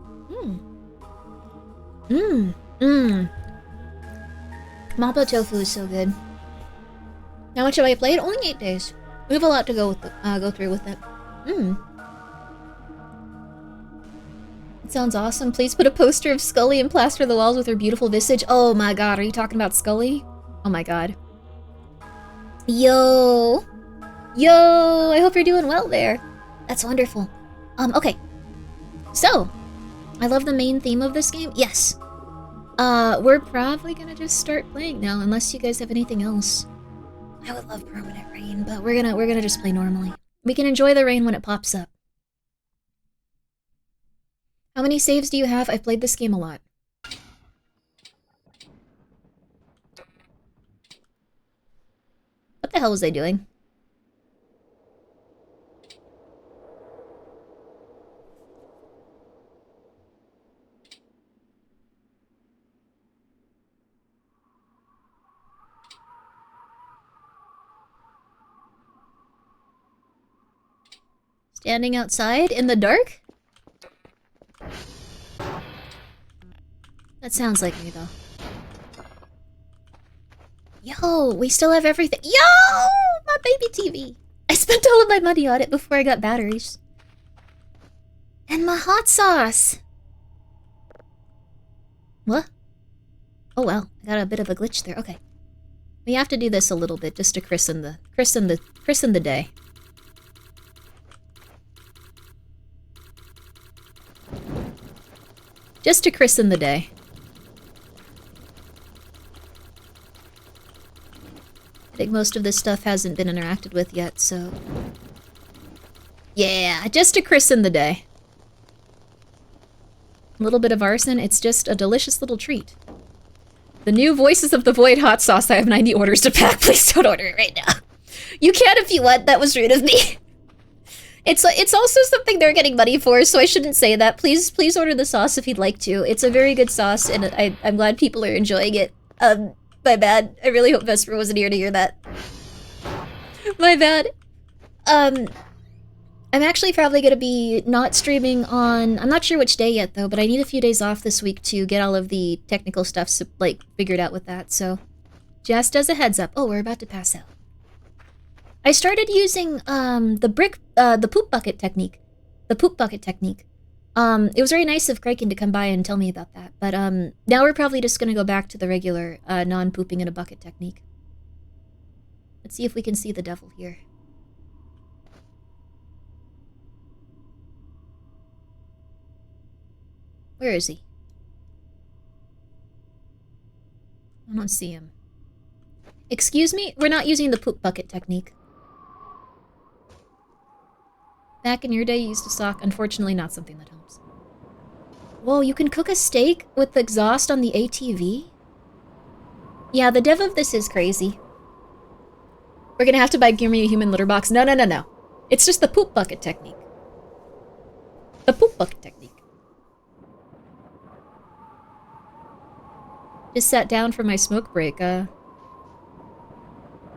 Mapo tofu is so good. How much have I played? Only 8 days. We have a lot to go through with it. It sounds awesome. Please put a poster of Scully and plaster the walls with her beautiful visage. Oh my god, are you talking about Scully? Oh my god. Yo! Yo! I hope you're doing well there. That's wonderful. Okay. So, I love the main theme of this game. Yes. We're probably gonna just start playing now, unless you guys have anything else. I would love permanent rain, but we're gonna just play normally. We can enjoy the rain when it pops up. How many saves do you have? I've played this game a lot. What the hell was I doing? Standing outside in the dark? That sounds like me, though. Yo, we still have everything. Yo! My baby TV. I spent all of my money on it before I got batteries. And my hot sauce. What? Oh well, I got a bit of a glitch there. Okay. We have to do this a little bit just to christen the day. Just to christen the day. I think most of this stuff hasn't been interacted with yet, so... Yeah, just to christen the day. A little bit of arson, it's just a delicious little treat. The new Voices of the Void hot sauce. I have 90 orders to pack. Please don't order it right now. You can if you want. That was rude of me. It's also something they're getting money for, so I shouldn't say that. Please order the sauce if you'd like to. It's a very good sauce, and I'm glad people are enjoying it. My bad. I really hope Vesper wasn't here to hear that. My bad. I'm actually probably going to be not streaming on... I'm not sure which day yet, though, but I need a few days off this week to get all of the technical stuff, like, figured out with that, so... Just as a heads up. Oh, we're about to pass out. I started using, the poop bucket technique. The poop bucket technique. It was very nice of Kraken to come by and tell me about that, but, now we're probably just going to go back to the regular, non-pooping in a bucket technique. Let's see if we can see the devil here. Where is he? I don't see him. Excuse me? We're not using the poop bucket technique. Back in your day, you used to sock. Unfortunately, not something that helps. Whoa, you can cook a steak with the exhaust on the ATV? Yeah, the dev of this is crazy. We're gonna have to buy Grimmi a human litter box. No. It's just the poop bucket technique. The poop bucket technique. Just sat down for my smoke break,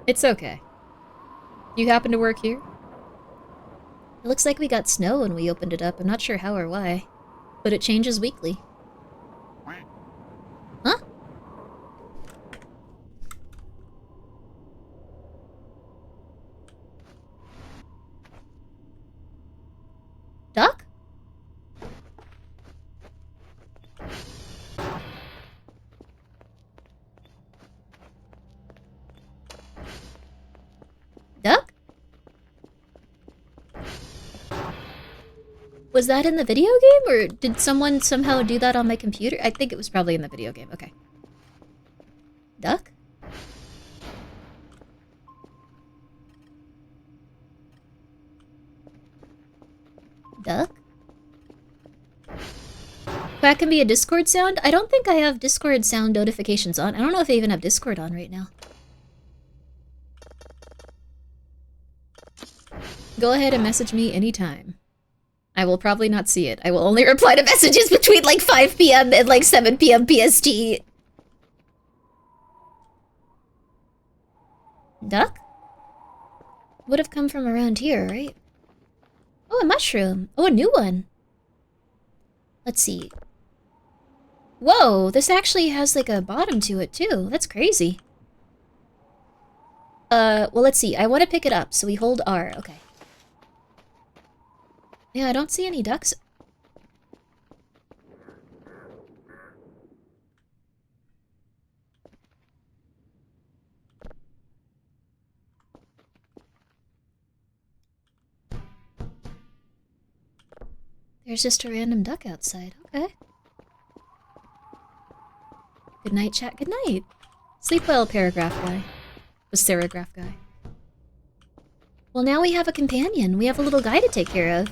It's okay. You happen to work here? It looks like we got snow when we opened it up. I'm not sure how or why. But it changes weekly. Huh? Duck? Duck? Was that in the video game, or did someone somehow do that on my computer? I think it was probably in the video game. Okay. Duck? Duck? That can be a Discord sound? I don't think I have Discord sound notifications on. I don't know if I even have Discord on right now. Go ahead and message me anytime. I will probably not see it. I will only reply to messages between like 5 p.m. and like 7 p.m. PST. Duck? Would have come from around here, right? Oh, a mushroom. Oh, a new one. Let's see. Whoa, this actually has like a bottom to it too. That's crazy. Well, let's see. I want to pick it up, so we hold R. Okay. Yeah, I don't see any ducks. There's just a random duck outside. Okay. Good night, chat. Good night. Sleep well, paragraph guy. The serigraph guy. Well, now we have a companion. We have a little guy to take care of.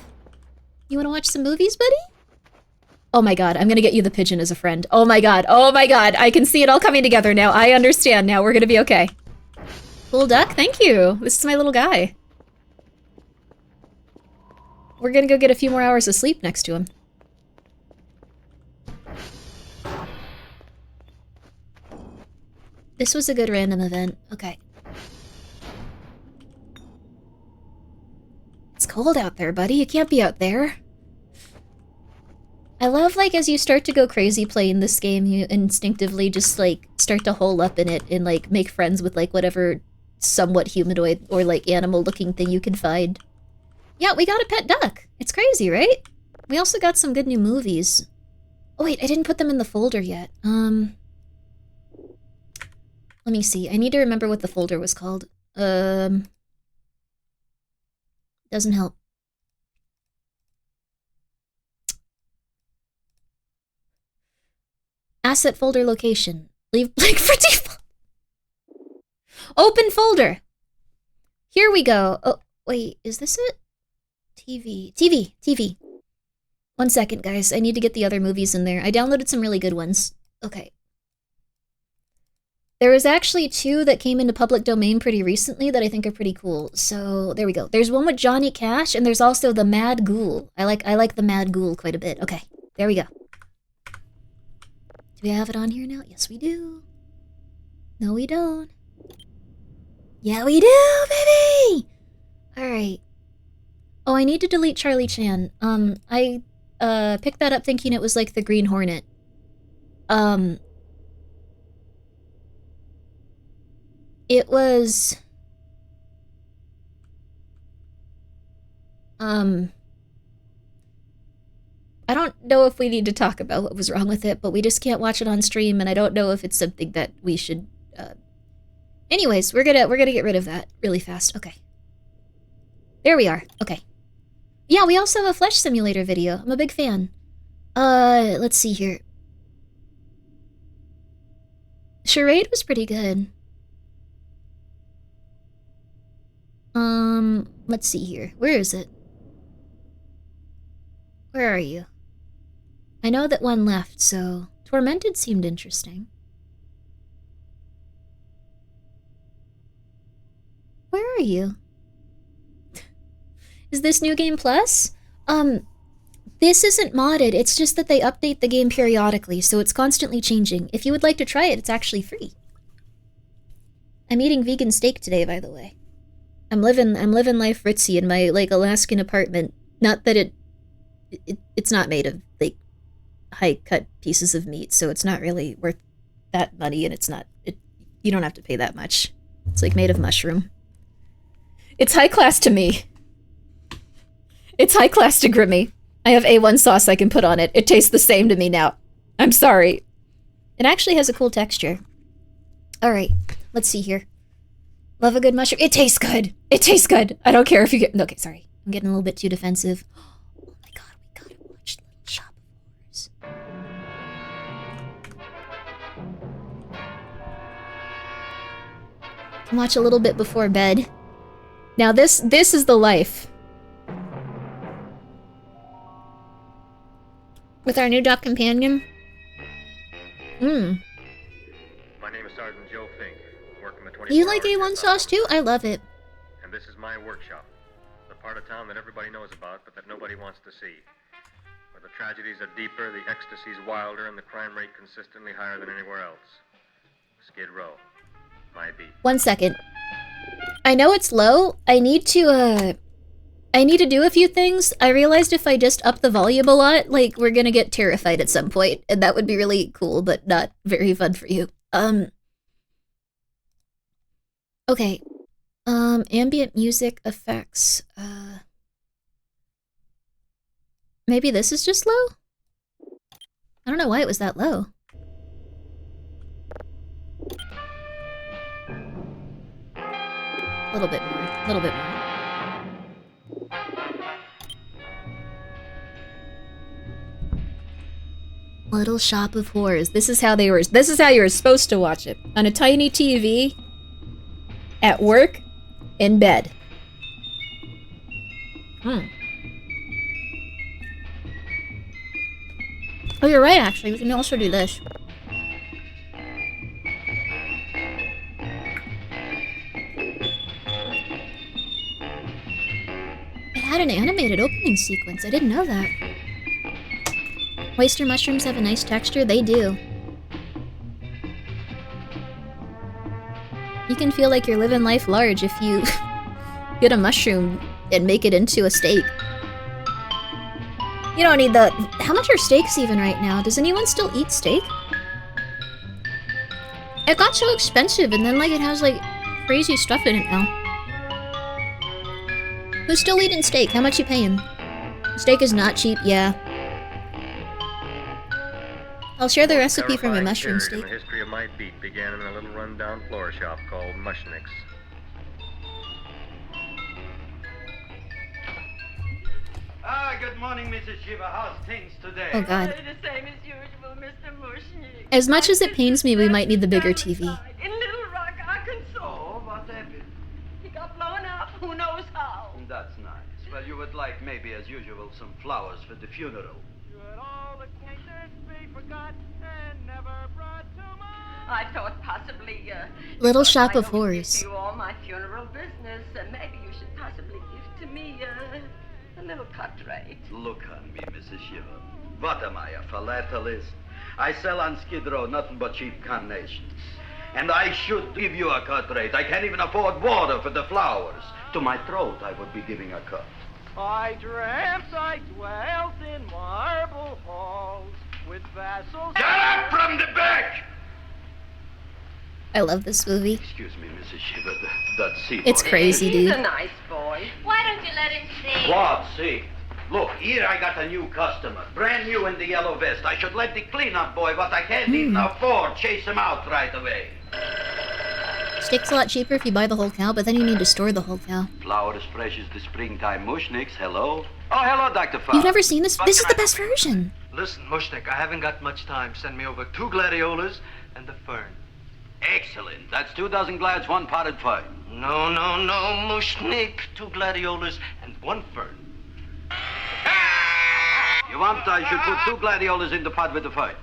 You want to watch some movies, buddy? Oh my god, I'm gonna get you the pigeon as a friend. Oh my god, I can see it all coming together now. I understand now. We're gonna be okay. Cool duck, thank you. This is my little guy. We're gonna go get a few more hours of sleep next to him. This was a good random event. Okay. It's cold out there, buddy. You can't be out there. I love, like, as you start to go crazy playing this game, you instinctively just, like, start to hole up in it and, like, make friends with, like, whatever somewhat humanoid or, like, animal-looking thing you can find. Yeah, we got a pet duck. It's crazy, right? We also got some good new movies. Oh wait, I didn't put them in the folder yet. Let me see. I need to remember what the folder was called. Doesn't help. Asset folder location. Leave blank for default. Open folder. Here we go. Oh, wait, is this it? TV. 1 second, guys. I need to get the other movies in there. I downloaded some really good ones. Okay. There was actually 2 that came into public domain pretty recently that I think are pretty cool. So, there we go. There's one with Johnny Cash, and there's also the Mad Ghoul. I like the Mad Ghoul quite a bit. Okay, there we go. Do we have it on here now? Yes, we do. No, we don't. Yeah, we do, baby! Alright. Oh, I need to delete Charlie Chan. I picked that up thinking it was like the Green Hornet. It was... I don't know if we need to talk about what was wrong with it, but we just can't watch it on stream, and I don't know if it's something that we should, Anyways, we're gonna get rid of that really fast. Okay. There we are. Okay. Yeah, we also have a Flesh Simulator video. I'm a big fan. Let's see here. Charade was pretty good. Let's see here. Where is it? Where are you? I know that one left, so... Tormented seemed interesting. Where are you? Is this New Game Plus? This isn't modded, it's just that they update the game periodically, so it's constantly changing. If you would like to try it, it's actually free. I'm eating vegan steak today, by the way. I'm living life ritzy in my, like, Alaskan apartment. Not that it's not made of, like, high-cut pieces of meat, so it's not really worth that money, and it's not... you don't have to pay that much. It's, like, made of mushroom. It's high class to me. It's high class to Grimmi. I have A1 sauce I can put on it. It tastes the same to me now. I'm sorry. It actually has a cool texture. Alright, let's see here. Love a good mushroom. It tastes good. It tastes good. I don't care if you get... Okay, sorry. I'm getting a little bit too defensive. Oh my god, we gotta watch Little Shop of Horrors. Can watch a little bit before bed. Now this is the life. With our new doc companion. My name is Sergeant Joe Fink, working the 24 You like A1 sauce too? I love it. And this is my workshop. The part of town that everybody knows about, but that nobody wants to see. Where the tragedies are deeper, the ecstasy's wilder, and the crime rate consistently higher than anywhere else. Skid Row. My beat. 1 second. I know it's low. I need to do a few things. I realized if I just up the volume a lot, like, we're gonna get terrified at some point, and that would be really cool, but not very fun for you. Okay. Ambient music effects. Maybe this is just low? I don't know why it was that low. A little bit more. A little bit more. Little Shop of Horrors. This is how you were supposed to watch it. On a tiny TV, at work, in bed. Oh, you're right, actually. We can also do this. It had an animated opening sequence. I didn't know that. Oyster mushrooms have a nice texture. They do. You can feel like you're living life large if you get a mushroom and make it into a steak. You don't need the... How much are steaks even right now? Does anyone still eat steak? It got so expensive, and then, like, it has, like, crazy stuff in it now. Who's still eating steak? How much you paying? Steak is not cheap, yeah. I'll share the most recipe for my terrifying mushroom period in steak. the history of my beat began in a little rundown floor shop called Mushnick's. Good morning, Mrs. Shiva. How's things today? Oh god. The same as usual, Mr. Mushnick. As much as it pains me, we might need the bigger TV. In Little Rock, Arkansas. Oh, what happened? He got blown up. Who knows how? That's nice. Well, you would like, maybe as usual, some flowers for the funeral. Should all acquaintance be forgot and never brought to mind? I thought possibly, Little Shop I of Horrors. oversee all my funeral business. Maybe you should possibly give to me, a little cut rate. Look on me, Mrs. Shiva. What am I, a philatelist? I sell on Skid Row nothing but cheap carnations. And I should give you a cut rate. I can't even afford water for the flowers. To my throat, I would be giving a cut. I dreamt I dwelt in marble halls with vassals. Get up from the back! I love this movie. Excuse me, Mrs. Shiva, that seat. It's crazy, He's dude. a nice boy. Why don't you let him see? What seat? Look, here I got a new customer, brand new in the yellow vest. I should let the cleanup boy, but I can't even afford, chase him out right away. Steak's a lot cheaper if you buy the whole cow, but then you need to store the whole cow. Flowers fresh as the springtime Mushnicks. Hello? Oh, hello, Dr. Fox. You've never seen this? This is the best version. Listen, Mushnick, I haven't got much time. Send me over 2 gladiolas and the fern. Excellent. That's 2 dozen glads, 1 potted fern. No, Mushnick. 2 gladiolas and 1 fern. You want I should put 2 gladiolas in the pot with the ferns?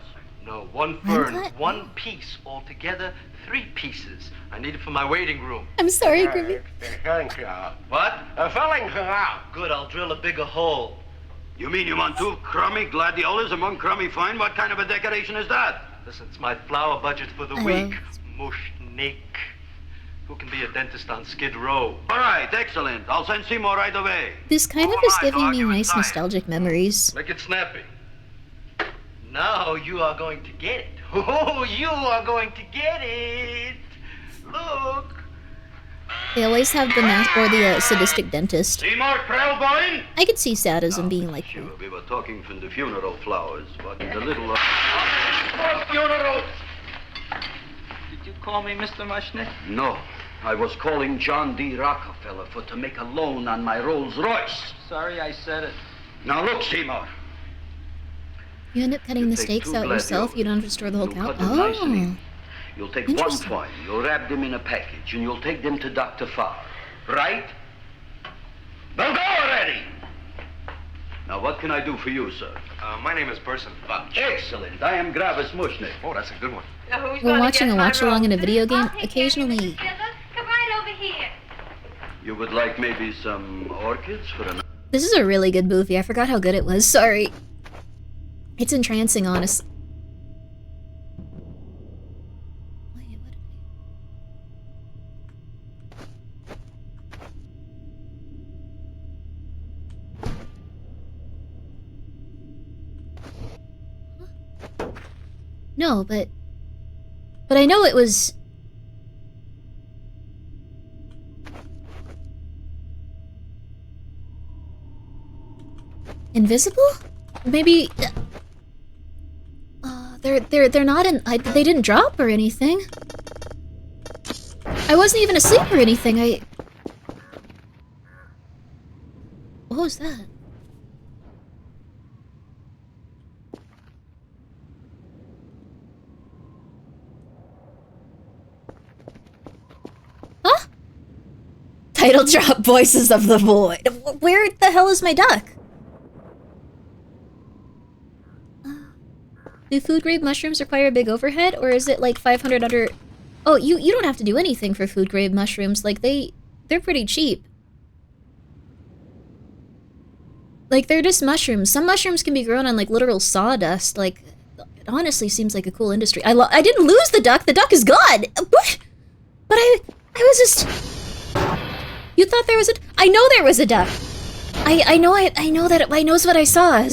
No, 1 fern, 1 piece altogether, 3 pieces. I need it for my waiting room. I'm sorry, Grimmi. What? Good, I'll drill a bigger hole. You mean you want 2 crummy gladiolas and 1 crummy fern? What kind of a decoration is that? Listen, it's my flower budget for the I week. will. Mushnick. Who can be a dentist on Skid Row? All right, excellent. I'll send Seymour right away. This kind of is giving me nice nostalgic memories. Make it snappy. Now you are going to get it. Oh, you are going to get it. Look. They always have the sadistic dentist. Seymour Krellboyne? I could see sadism being like, Sure, we were talking from the funeral flowers, but the little... funeral! Did you call me Mr. Mushnick? No, I was calling John D. Rockefeller to make a loan on my Rolls Royce. Sorry I said it. Now look, Seymour. you end up cutting the take steaks 2 out yourself. You don't have to store the whole cow. cut them nicely. Oh. You'll take 1 Interesting. coin, you'll wrap them in a package, and you'll take them to Dr. Farr. Right? Now go already! Now, what can I do for you, sir? My name is Burson Bunch. Excellent. I am Gravis Mushnick. Oh, that's a good one. When watching a watch-along in a video game, occasionally... Come right over here. You would like maybe some orchids for an... This is a really good movie. I forgot how good it was. Sorry. It's entrancing, honestly. No, but I know it was... Invisible? Maybe... they're not in... they didn't drop or anything. I wasn't even asleep or anything, What was that? Huh? Title drop Voices of the Void. Where the hell is my duck? Do food grade mushrooms require a big overhead, or is it like 500 under... Oh, you don't have to do anything for food grade mushrooms. Like, they're pretty cheap. Like, they're just mushrooms. Some mushrooms can be grown on, like, literal sawdust. Like, it honestly seems like a cool industry. I didn't lose the duck. The duck is gone. What? But I was just... You thought there was a... I know there was a duck. I know that I knows what I saw.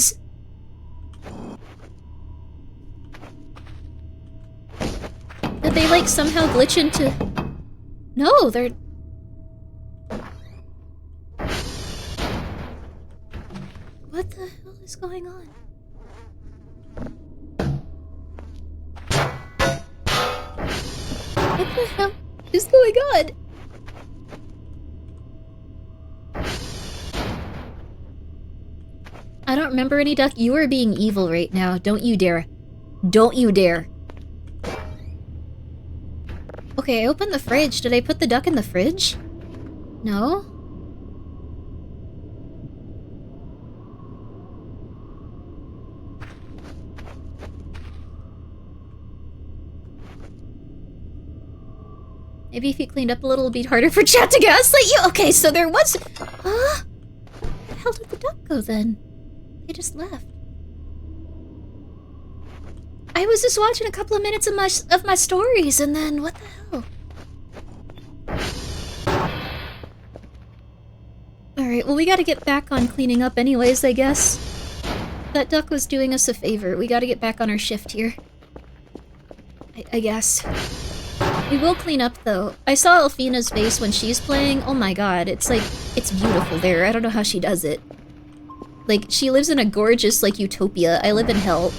Did they, like, somehow glitch into... No, they're... What the hell is going on? What the hell is going on? I don't remember any duck. You are being evil right now. Don't you dare. Don't you dare. Okay, I opened the fridge. Did I put the duck in the fridge? No? Maybe if you cleaned up a little, it'd be harder for chat to gaslight you. Okay, so there was... Where the hell did the duck go then? They just left. I was just watching a couple of minutes of my stories, and then what the hell? Alright, well we gotta get back on cleaning up anyways, I guess. That duck was doing us a favor. We gotta get back on our shift here. I guess. We will clean up, though. I saw Elfina's face when she's playing. Oh my god, it's like, it's beautiful there. I don't know how she does it. Like, she lives in a gorgeous, like, utopia. I live in hell.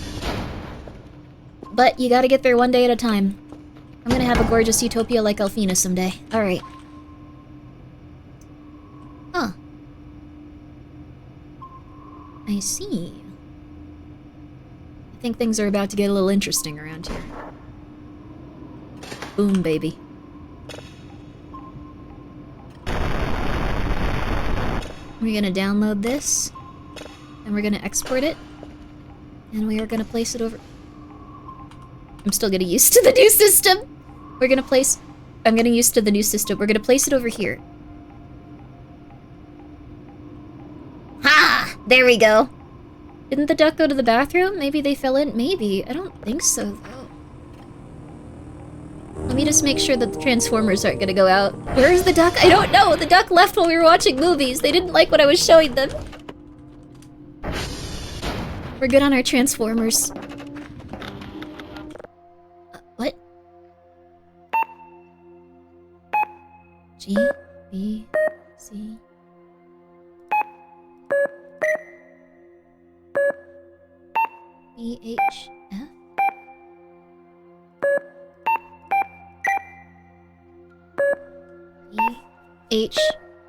But you gotta get there one day at a time. I'm gonna have a gorgeous utopia like Elfina someday. Alright. Huh. I see. I think things are about to get a little interesting around here. Boom, baby. We're gonna download this, and we're gonna export it, and we are gonna place it over... I'm still getting used to the new system! We're gonna place... I'm getting used to the new system. We're gonna place it over here. Ha! There we go! Didn't the duck go to the bathroom? Maybe they fell in? Maybe. I don't think so, though. Let me just make sure that the Transformers aren't gonna go out. Where's the duck? I don't know! The duck left while we were watching movies. They didn't like what I was showing them. We're good on our Transformers. What? G, B, C... E, H, F? E, H,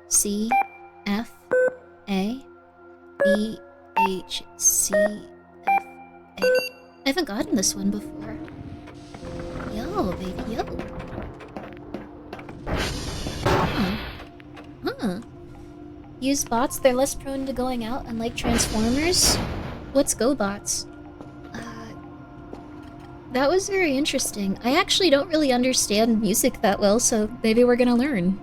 C, F, A, B, H, C, F, A. I haven't gotten this one before. Yo, baby, yo. Huh. Use bots, they're less prone to going out, unlike Transformers. What's GoBots? That was very interesting. I actually don't really understand music that well, so maybe we're gonna learn.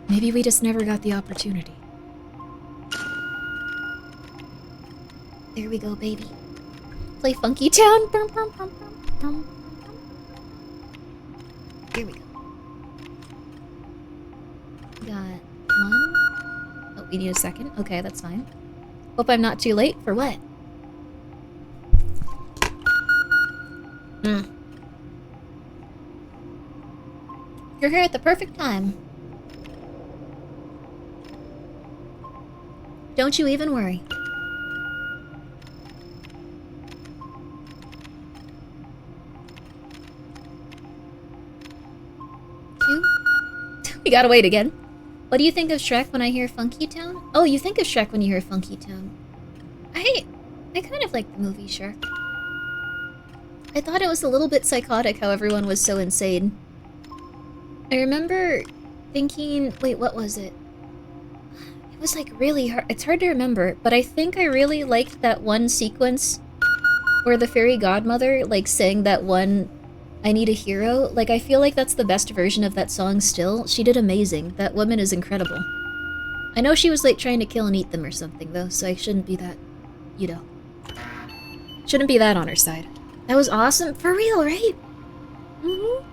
Maybe we just never got the opportunity. There we go, baby. Play Funky Town. Here we go. Got one. Oh, we need a second. Okay, that's fine. Hope I'm not too late for what? You're here at the perfect time. Don't you even worry. We gotta wait again. What do you think of Shrek when I hear Funky Town? Oh, you think of Shrek when you hear Funky Town. I kind of like the movie Shrek. I thought it was a little bit psychotic how everyone was so insane. I remember thinking... Wait, what was it? It was like really hard. It's hard to remember, but I think I really liked that one sequence where the fairy godmother like sang that one I Need a Hero. Like, I feel like that's the best version of that song still. She did amazing. That woman is incredible. I know she was like trying to kill and eat them or something though, so I shouldn't be that, you know. Shouldn't be that on her side. That was awesome. For real, right? Mm-hmm.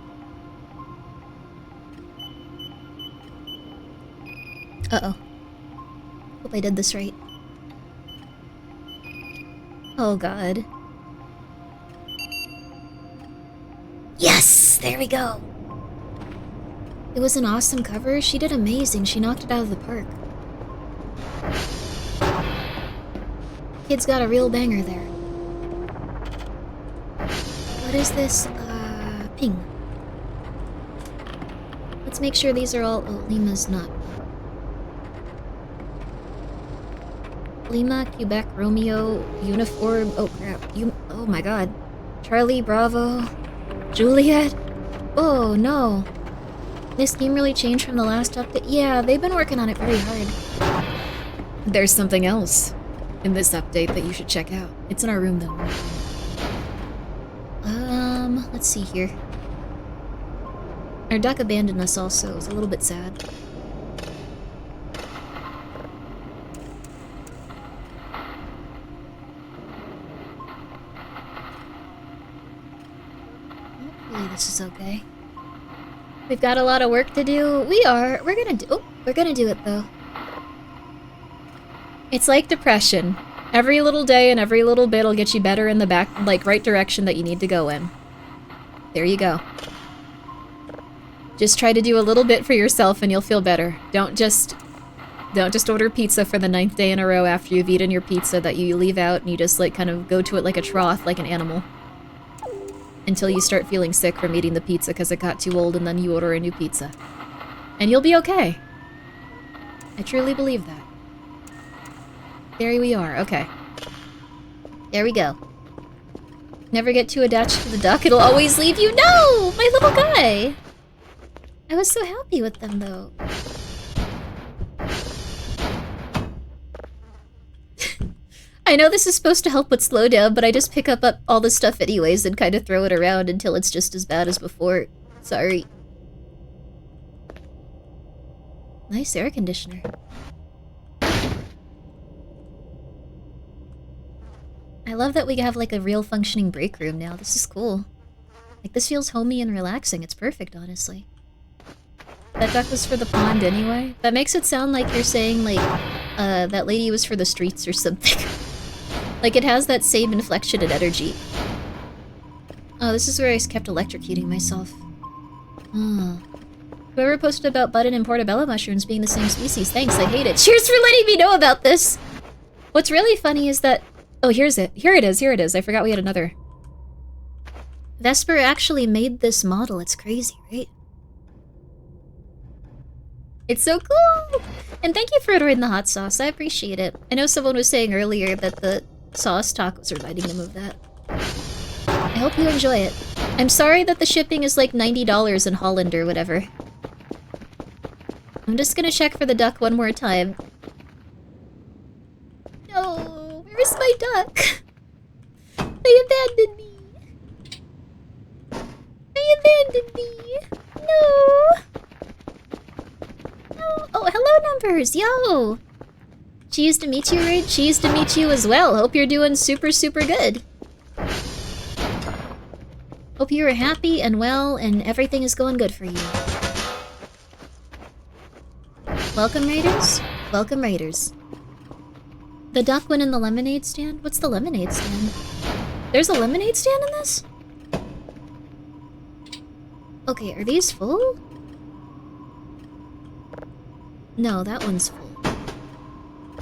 Uh-oh. Hope I did this right. Oh god. Yes! There we go! It was an awesome cover. She did amazing. She knocked it out of the park. Kid's got a real banger there. What is this? Ping. Let's make sure these are all... Oh, Lima's not. Lima, Quebec, Romeo, Uniform... Oh, crap. Oh my god. Charlie, Bravo, Juliet. Oh, no. This game really changed from the last update. Yeah, they've been working on it very hard. There's something else in this update that you should check out. It's in our room, though. Let's see here. Our duck abandoned us also. It was a little bit sad. Hopefully this is okay. We've got a lot of work to do. We are. We're gonna do it, though. It's like depression. Every little day and every little bit will get you better in the back, like, right direction that you need to go in. There you go. Just try to do a little bit for yourself and you'll feel better. Don't just order pizza for the 9th day in a row after you've eaten your pizza that you leave out and you just, like, kind of go to it like a trough, like an animal. Until you start feeling sick from eating the pizza because it got too old and then you order a new pizza. And you'll be okay. I truly believe that. There we are, okay. There we go. Never get too attached to the duck, it'll always leave you. No! My little guy! I was so happy with them, though. I know this is supposed to help with slowdown, but I just pick up all the stuff anyways and kind of throw it around until it's just as bad as before. Sorry. Nice air conditioner. I love that we have, like, a real functioning break room now. This is cool. Like, this feels homey and relaxing. It's perfect, honestly. That duck was for the pond anyway? That makes it sound like you're saying, like, that lady was for the streets or something. Like, it has that same inflection and energy. Oh, this is where I kept electrocuting myself. Oh. Whoever posted about button and portobello mushrooms being the same species, thanks, I hate it. Cheers for letting me know about this! What's really funny is that... Oh, here's it. Here it is, here it is. I forgot we had another. Vesper actually made this model. It's crazy, right? It's so cool! And thank you for ordering the hot sauce. I appreciate it. I know someone was saying earlier that the sauce talk was reminding them of that. I hope you enjoy it. I'm sorry that the shipping is like $90 in Holland or whatever. I'm just gonna check for the duck one more time. No, where's my duck? They abandoned me. They abandoned me. No. No. Oh, hello, Numbers. Yo. Cheese to meet you, Raid. Cheese to meet you as well. Hope you're doing super, super good. Hope you're happy and well and everything is going good for you. Welcome, Raiders. Welcome, Raiders. The duck went in the lemonade stand? What's the lemonade stand? There's a lemonade stand in this? Okay, are these full? No, that one's full.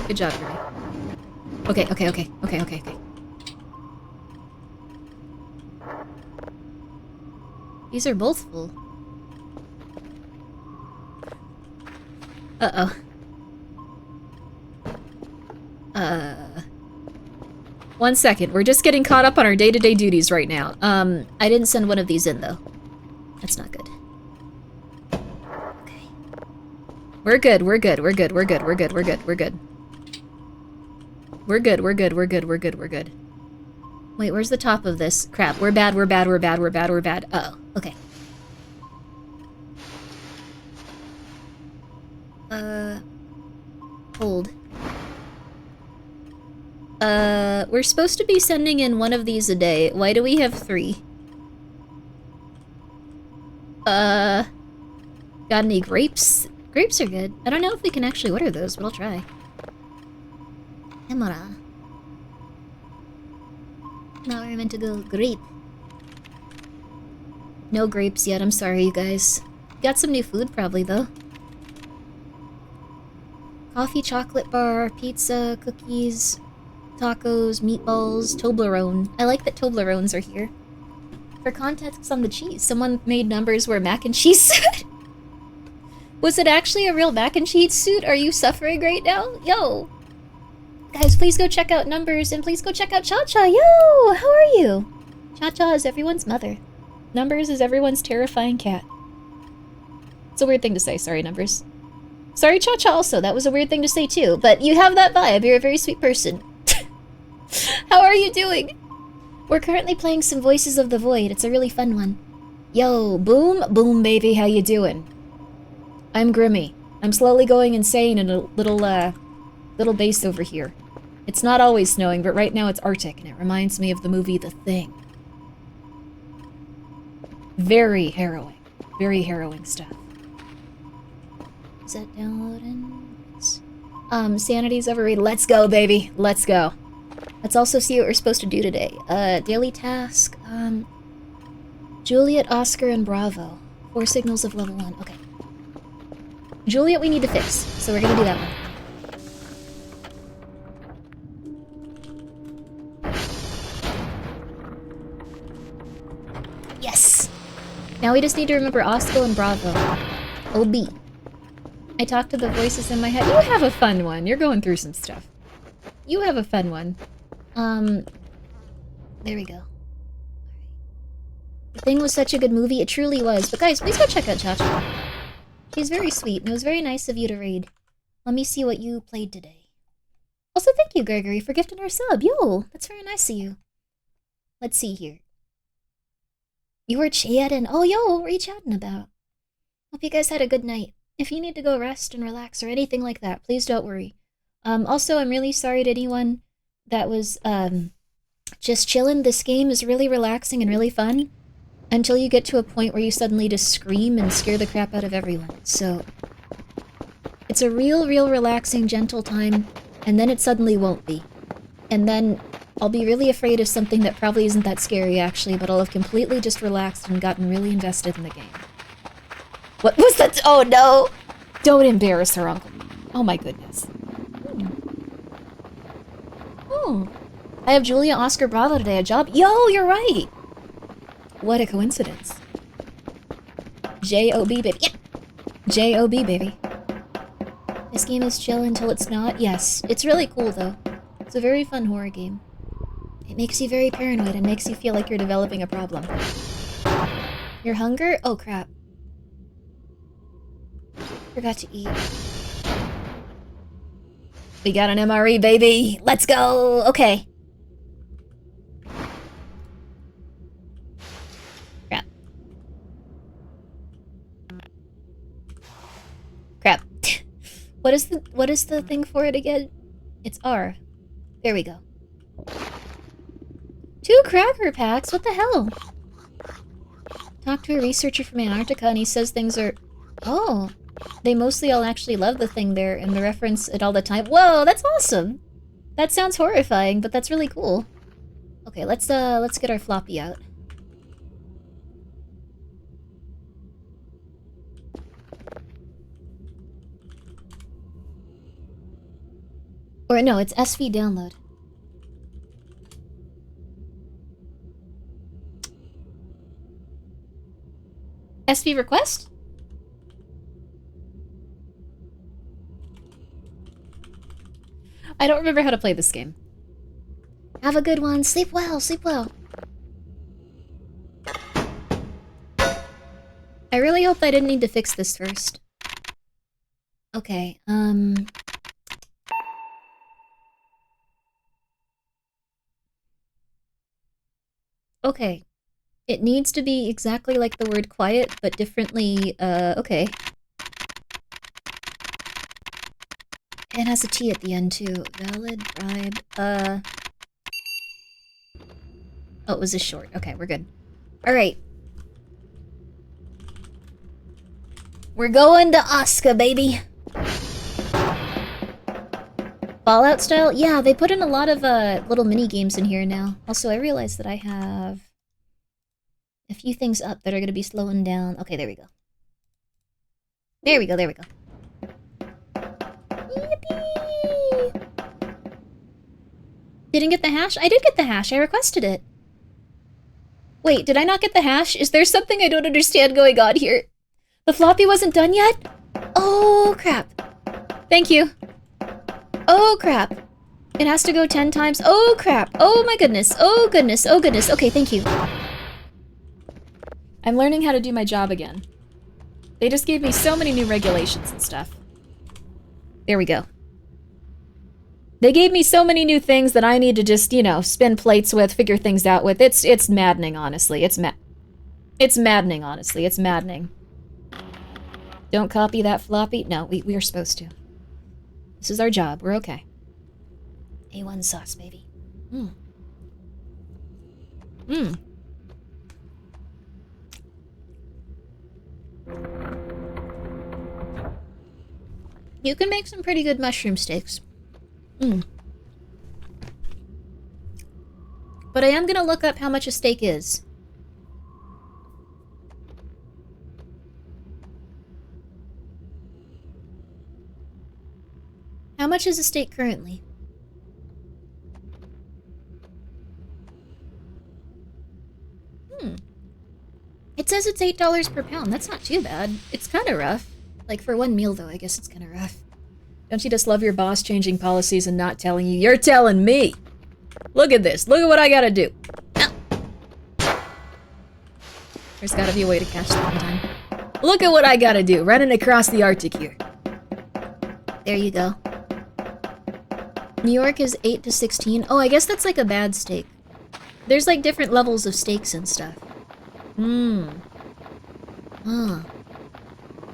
Good job, Grimmi. Okay. These are both full. Uh-oh. One second. We're just getting caught up on our day-to-day duties right now. I didn't send one of these in, though. That's not good. Okay. We're good. We're good. Wait, where's the top of this? Crap. We're bad. Uh-oh. Okay. Hold. We're supposed to be sending in one of these a day. Why do we have 3? Got any grapes? Grapes are good. I don't know if we can actually order those, but I'll try. Emora. Now we're meant to go grape. No grapes yet, I'm sorry, you guys. Got some new food, probably, though. Coffee, chocolate bar, pizza, cookies, tacos, meatballs, Toblerone. I like that Toblerones are here. For context on the cheese, someone made Numbers where mac and cheese. Was it actually a real mac and cheese suit? Are you suffering right now? Yo! Guys, please go check out Numbers, and please go check out Cha-Cha. Yo! How are you? Cha-Cha is everyone's mother. Numbers is everyone's terrifying cat. It's a weird thing to say. Sorry, Numbers. Sorry, Cha-Cha also. That was a weird thing to say, too. But you have that vibe. You're a very sweet person. How are you doing? We're currently playing some Voices of the Void. It's a really fun one. Yo, boom, boom, baby. How you doing? I'm Grimmi. I'm slowly going insane in a little base over here. It's not always snowing, but right now it's Arctic, and it reminds me of the movie The Thing. Very harrowing. Very harrowing stuff. Is that downloading? Sanity's overrated. Let's go, baby. Let's go. Let's also see what we're supposed to do today. Daily task. Juliet, Oscar, and Bravo. 4 signals of level 1. Okay. Juliet we need to fix, so we're gonna do that one. Yes! Now we just need to remember Oscar and Bravo. OB. I talked to the voices in my head. You have a fun one. You're going through some stuff. You have a fun one. There we go. The Thing was such a good movie. It truly was. But guys, please go check out Cha-Cha. She's very sweet, and it was very nice of you to raid. Let me see what you played today. Also, thank you, Gregory, for gifting our sub. Yo, that's very nice of you. Let's see here. You were chatting. Oh, yo, what were you chatting about? Hope you guys had a good night. If you need to go rest and relax or anything like that, please don't worry. Also, I'm really sorry to anyone that was, just chilling. This game is really relaxing and really fun until you get to a point where you suddenly just scream and scare the crap out of everyone. So, it's a real relaxing, gentle time, and then it suddenly won't be. And then I'll be really afraid of something that probably isn't that scary, actually, but I'll have completely just relaxed and gotten really invested in the game. What was that? Oh, no! Don't embarrass her, Uncle. Oh, my goodness. Oh. I have Julia, Oscar, Bravo today. A job? Yo, you're right! What a coincidence. J-O-B, baby. Yeah! J-O-B, baby. This game is chill until it's not. Yes, it's really cool, though. It's a very fun horror game. It makes you very paranoid and makes you feel like you're developing a problem. Your hunger? Oh, crap. Forgot to eat. We got an MRE, baby! Let's go! Okay. Crap. Crap. What is the thing for it again? It's R. There we go. 2 cracker packs? What the hell? Talked to a researcher from Antarctica and he says things are... Oh. They mostly all actually love the thing there and the reference it all the time. Whoa, that's awesome! That sounds horrifying, but that's really cool. Okay, let's get our floppy out. Or no, it's SV download. SV request? I don't remember how to play this game. Have a good one. Sleep well. Sleep well. I really hope I didn't need to fix this first. Okay, Okay. It needs to be exactly like the word quiet, but differently, okay. It has a T at the end, too. Valid, bribe, Oh, it was a short. Okay, we're good. Alright. We're going to Oscar, baby! Fallout style? Yeah, they put in a lot of, little mini-games in here now. Also, I realized that I have a few things up that are gonna be slowing down. Okay, there we go. There we go, there we go. Yippee! Didn't get the hash? I did get the hash. I requested it. Wait, did I not get the hash? Is there something I don't understand going on here? The floppy wasn't done yet? Oh, crap. Thank you. Oh, crap. It has to go 10 times. Oh, crap. Oh, my goodness. Oh, goodness. Oh, goodness. Okay, thank you. I'm learning how to do my job again. They just gave me so many new regulations and stuff. There we go. They gave me so many new things that I need to just, you know, spin plates with, figure things out with. It's maddening, honestly. It's maddening, honestly. It's maddening. Don't copy that floppy. No, we are supposed to. This is our job. We're okay. A1 sauce, baby. Mmm. Mmm. You can make some pretty good mushroom steaks. Mmm. But I am gonna look up how much a steak is. How much is a steak currently? It says it's $8 per pound. That's not too bad. It's kind of rough. Like, for one meal, though, I guess it's kind of rough. Don't you just love your boss changing policies and not telling you? You're telling me! Look at this. Look at what I gotta do. Ow. There's gotta be a way to catch that one time. Look at what I gotta do. Running across the Arctic here. There you go. New York is 8 to 16. Oh, I guess that's like a bad steak. There's like different levels of steaks and stuff. Huh.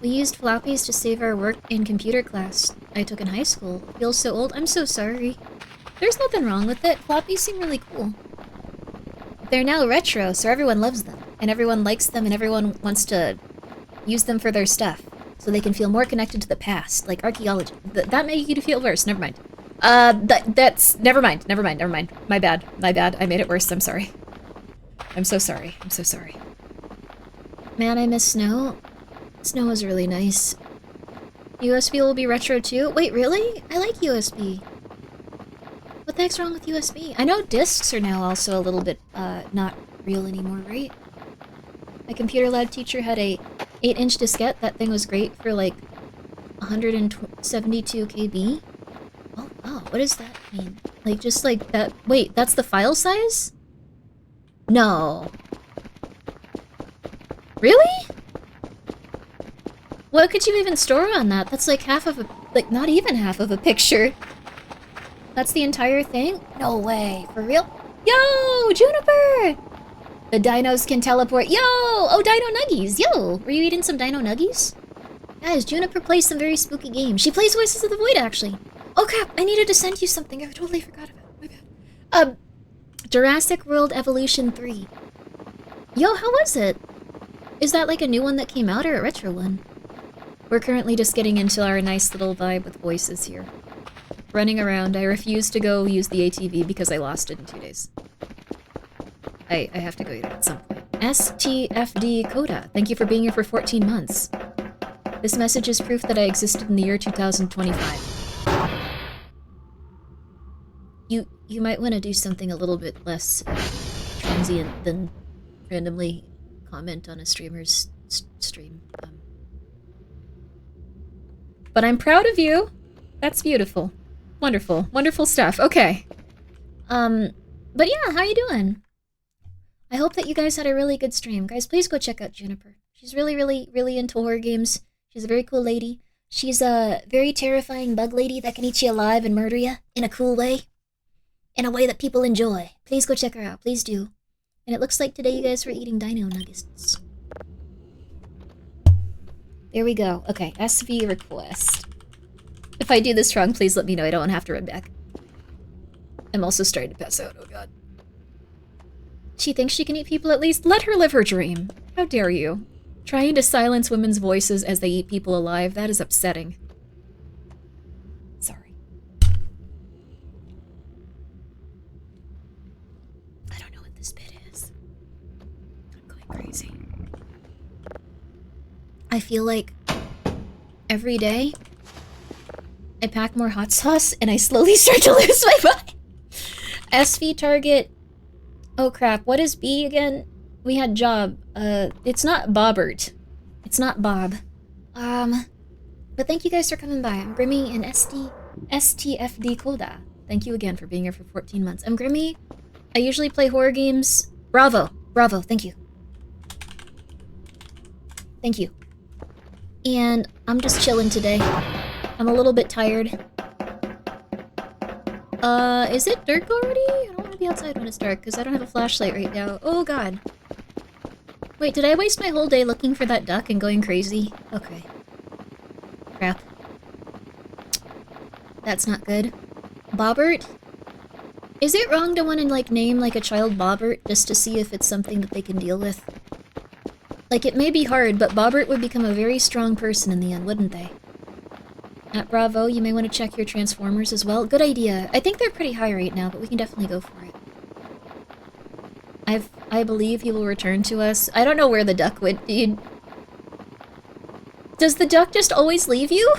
We used floppies to save our work in computer class I took in high school. Feels so old. I'm so sorry. There's nothing wrong with it. Floppies seem really cool. They're now retro, so everyone loves them. And everyone likes them, and everyone wants to use them for their stuff. So they can feel more connected to the past, like archaeology. That made you feel worse. Never mind. That's... Never mind. My bad. I made it worse. I'm sorry. I'm so sorry. Man, I miss snow. Snow is really nice. USB will be retro too? Wait, really? I like USB. What the heck's wrong with USB? I know discs are now also a little bit, not real anymore, right? My computer lab teacher had a 8-inch diskette. That thing was great for like 172 KB. Oh, wow, what does that mean? Like, just like that. Wait, that's the file size? No. Really? What could you even store on that? That's like half of a, like not even half of a picture. That's the entire thing? No way. For real? Yo, Juniper! The dinos can teleport. Yo! Oh, Dino Nuggies. Yo! Were you eating some Dino Nuggies? Guys, Juniper plays some very spooky games. She plays Voices of the Void, actually. Oh crap, I needed to send you something. I totally forgot about it. My bad. Jurassic World Evolution 3. Yo, how was it? Is that like a new one that came out or a retro one? We're currently just getting into our nice little vibe with voices here. Running around. I refuse to go use the ATV because I lost it in 2 days. I have to go eat it at some point. STFD Coda, thank you for being here for 14 months. This message is proof that I existed in the year 2025. You might want to do something a little bit less transient than randomly comment on a streamer's stream. But I'm proud of you. That's beautiful. Wonderful. Wonderful stuff. Okay. But yeah, how you doing? I hope that you guys had a really good stream. Guys, please go check out Juniper. She's really, really, really into horror games. She's a very cool lady. She's a very terrifying bug lady that can eat you alive and murder you in a cool way. In a way that people enjoy. Please go check her out. Please do. And it looks like today you guys were eating dino nuggets. There we go. Okay, SV request. If I do this wrong, please let me know. I don't want to have to run back. I'm also starting to pass out. Oh god. She thinks she can eat people at least? Let her live her dream. How dare you? Trying to silence women's voices as they eat people alive, that is upsetting. Sorry. I don't know what this bit is. I'm going crazy. I feel like every day I pack more hot sauce and I slowly start to lose my mind. SV target. Oh crap, what is B again? We had job. It's not Bobbert. It's not Bob. But thank you guys for coming by. I'm Grimmi and STFD Koda. Thank you again for being here for 14 months. I'm Grimmi. I usually play horror games. Bravo. Bravo. Thank you. Thank you. And I'm just chilling today. I'm a little bit tired. Is it dark already? I don't want to be outside when it's dark because I don't have a flashlight right now. Oh god. Wait, did I waste my whole day looking for that duck and going crazy? Okay. Crap. That's not good. Bobbert? Is it wrong to want to, like, name, like, a child Bobbert just to see if it's something that they can deal with? Like, it may be hard, but Bobbert would become a very strong person in the end, wouldn't they? At Bravo, you may want to check your Transformers as well. Good idea. I think they're pretty high right now, but we can definitely go for it. I believe he will return to us. I don't know where the duck went, dude. Does the duck just always leave you?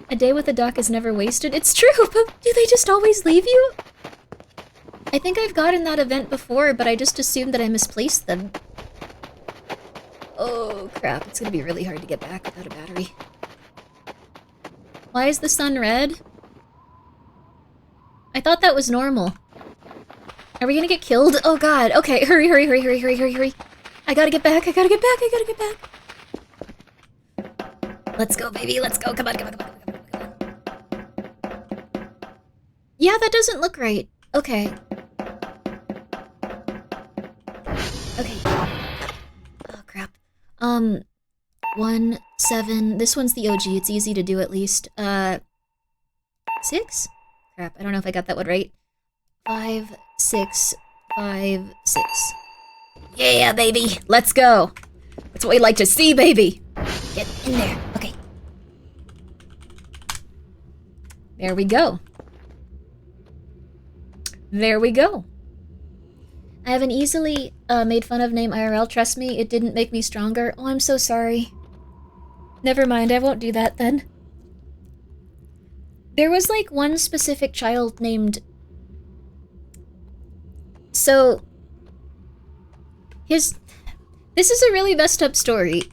A day with a duck is never wasted. It's true, but do they just always leave you? I think I've gotten that event before, but I just assumed that I misplaced them. Oh, crap. It's gonna be really hard to get back without a battery. Why is the sun red? I thought that was normal. Are we gonna get killed? Oh god. Okay, hurry, hurry, hurry, hurry, hurry, hurry, hurry. I gotta get back, I gotta get back, I gotta get back. Let's go, baby, let's go. Come on, come on, come on, come on, come on. Yeah, that doesn't look right. Okay. Okay. Oh, crap. 1, 7. This one's the OG. It's easy to do at least. 6? Crap, I don't know if I got that one right. 5, 6, 5, 6. Yeah, baby! Let's go! That's what we like to see, baby! Get in there. Okay. There we go. There we go. I have an easily made fun of name IRL. Trust me, it didn't make me stronger. Oh, I'm so sorry. Never mind, I won't do that then. There was like one specific child named... So... This is a really messed up story.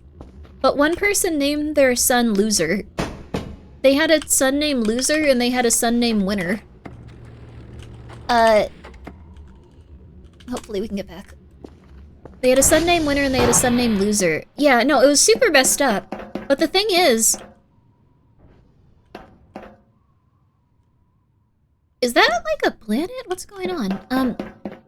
But one person named their son Loser. They had a son named Loser and they had a son named Winner. Hopefully we can get back. They had a son named Winner and they had a son named Loser. Yeah, no, it was super messed up. But the thing is that like a planet? What's going on?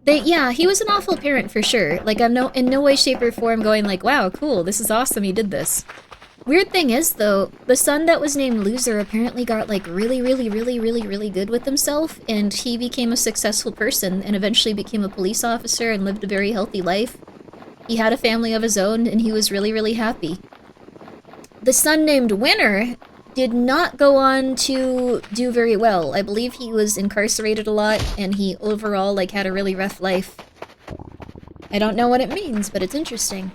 Yeah, he was an awful parent for sure. Like, I'm in no way, shape, or form going like, wow, cool, this is awesome, he did this. Weird thing is, though, the son that was named Loser apparently got, like, really, really, really, really, really good with himself, and he became a successful person, and eventually became a police officer and lived a very healthy life. He had a family of his own, and he was really, really happy. The son named Winner did not go on to do very well. I believe he was incarcerated a lot, and he overall, like, had a really rough life. I don't know what it means, but it's interesting.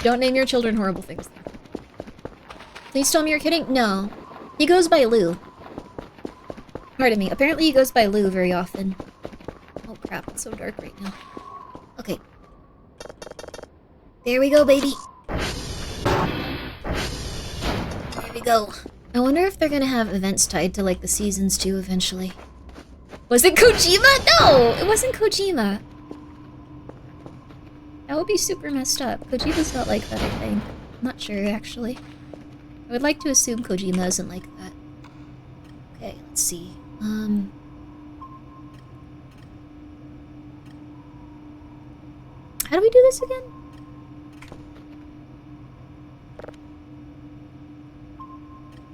Don't name your children horrible things. Please tell me you're kidding? No. He goes by Lou. Pardon me. Apparently he goes by Lou very often. Oh crap, it's so dark right now. Okay. There we go, baby. There we go. I wonder if they're gonna have events tied to, like, the seasons too eventually. Was it Kojima? No! It wasn't Kojima. That would be super messed up. Kojima's not like that, I think. I'm not sure, actually. I would like to assume Kojima isn't like that. Okay, let's see. How do we do this again?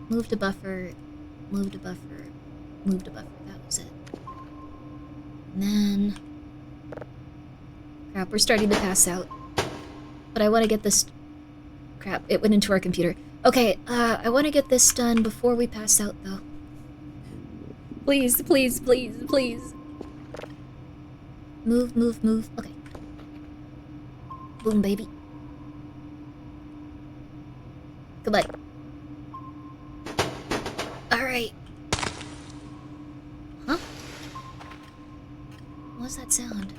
Move to buffer, move to buffer, move to buffer. That was it. And then... Crap, we're starting to pass out. But I want to get this... Crap, it went into our computer. Okay, I want to get this done before we pass out, though. Please, please, please, please. Move, move, move. Okay. Boom, baby. Goodbye. Alright. Huh? What was that sound?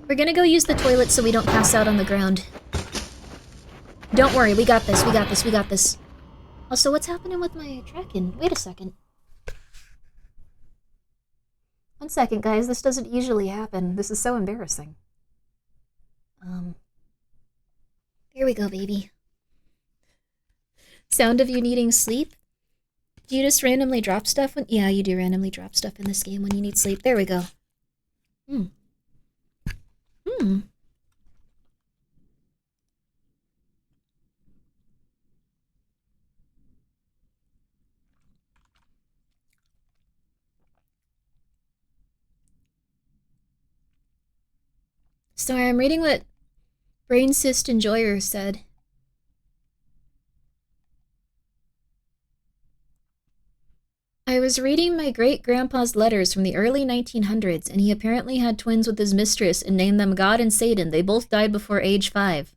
We're gonna go use the toilet so we don't pass out on the ground. Don't worry, we got this, we got this, we got this. Also, what's happening with my tracking? Wait a second. 1 second, guys. This doesn't usually happen. This is so embarrassing. Here we go, baby. Sound of you needing sleep? Do you just randomly drop stuff when— yeah, you do randomly drop stuff in this game when you need sleep. There we go. Sorry, I'm reading what Brain Cyst Enjoyer said. I was reading my great-grandpa's letters from the early 1900s, and he apparently had twins with his mistress and named them God and Satan. They both died before age 5.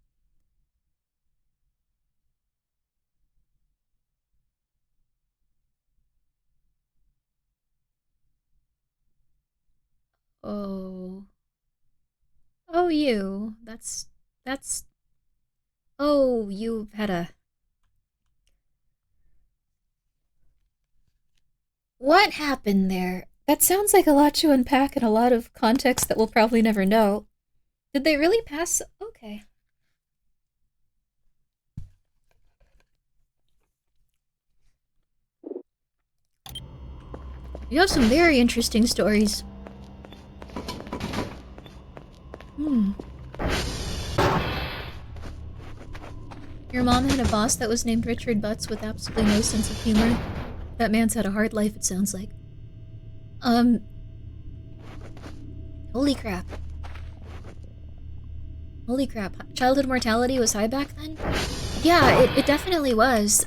Oh. Oh, you. That's... Oh, you've had a... What happened there? That sounds like a lot to unpack and a lot of context that we'll probably never know. Did they really pass? Okay. You have some very interesting stories. Your mom had a boss that was named Richard Butts with absolutely no sense of humor. That man's had a hard life, it sounds like. Holy crap. Holy crap. Childhood mortality was high back then? Yeah, it definitely was.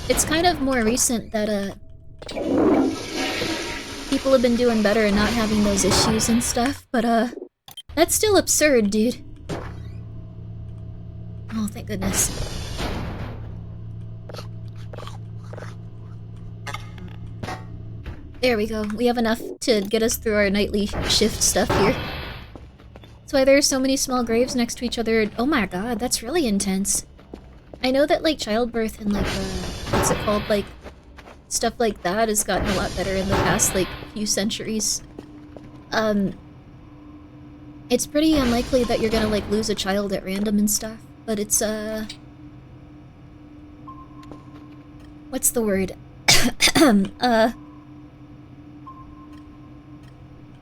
It's kind of more recent that, people have been doing better and not having those issues and stuff, but, that's still absurd, dude. Oh, thank goodness. There we go. We have enough to get us through our nightly shift stuff here. That's why there are so many small graves next to each other. Oh my god, that's really intense. I know that, like, childbirth and, like, what's it called? Like, stuff like that has gotten a lot better in the past, like, few centuries. It's pretty unlikely that you're gonna, like, lose a child at random and stuff, but it's, what's the word?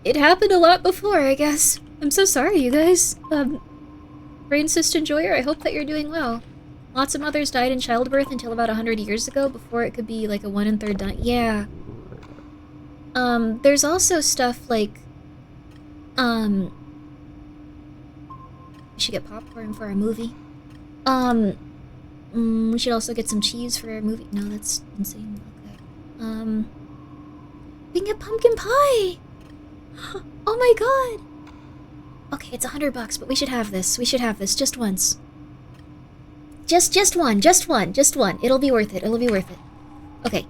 It happened a lot before, I guess. I'm so sorry, you guys. Brain Cyst Enjoyer, I hope that you're doing well. Lots of mothers died in childbirth until about 100 years ago, before it could be, like, a 1 1/3 done. Yeah. There's also stuff like, we should get popcorn for our movie. We should also get some cheese for our movie. No, that's insane. Okay. We can get pumpkin pie! Oh my god! Okay, it's $100, but we should have this. We should have this just once. Just one. It'll be worth it. It'll be worth it. Okay.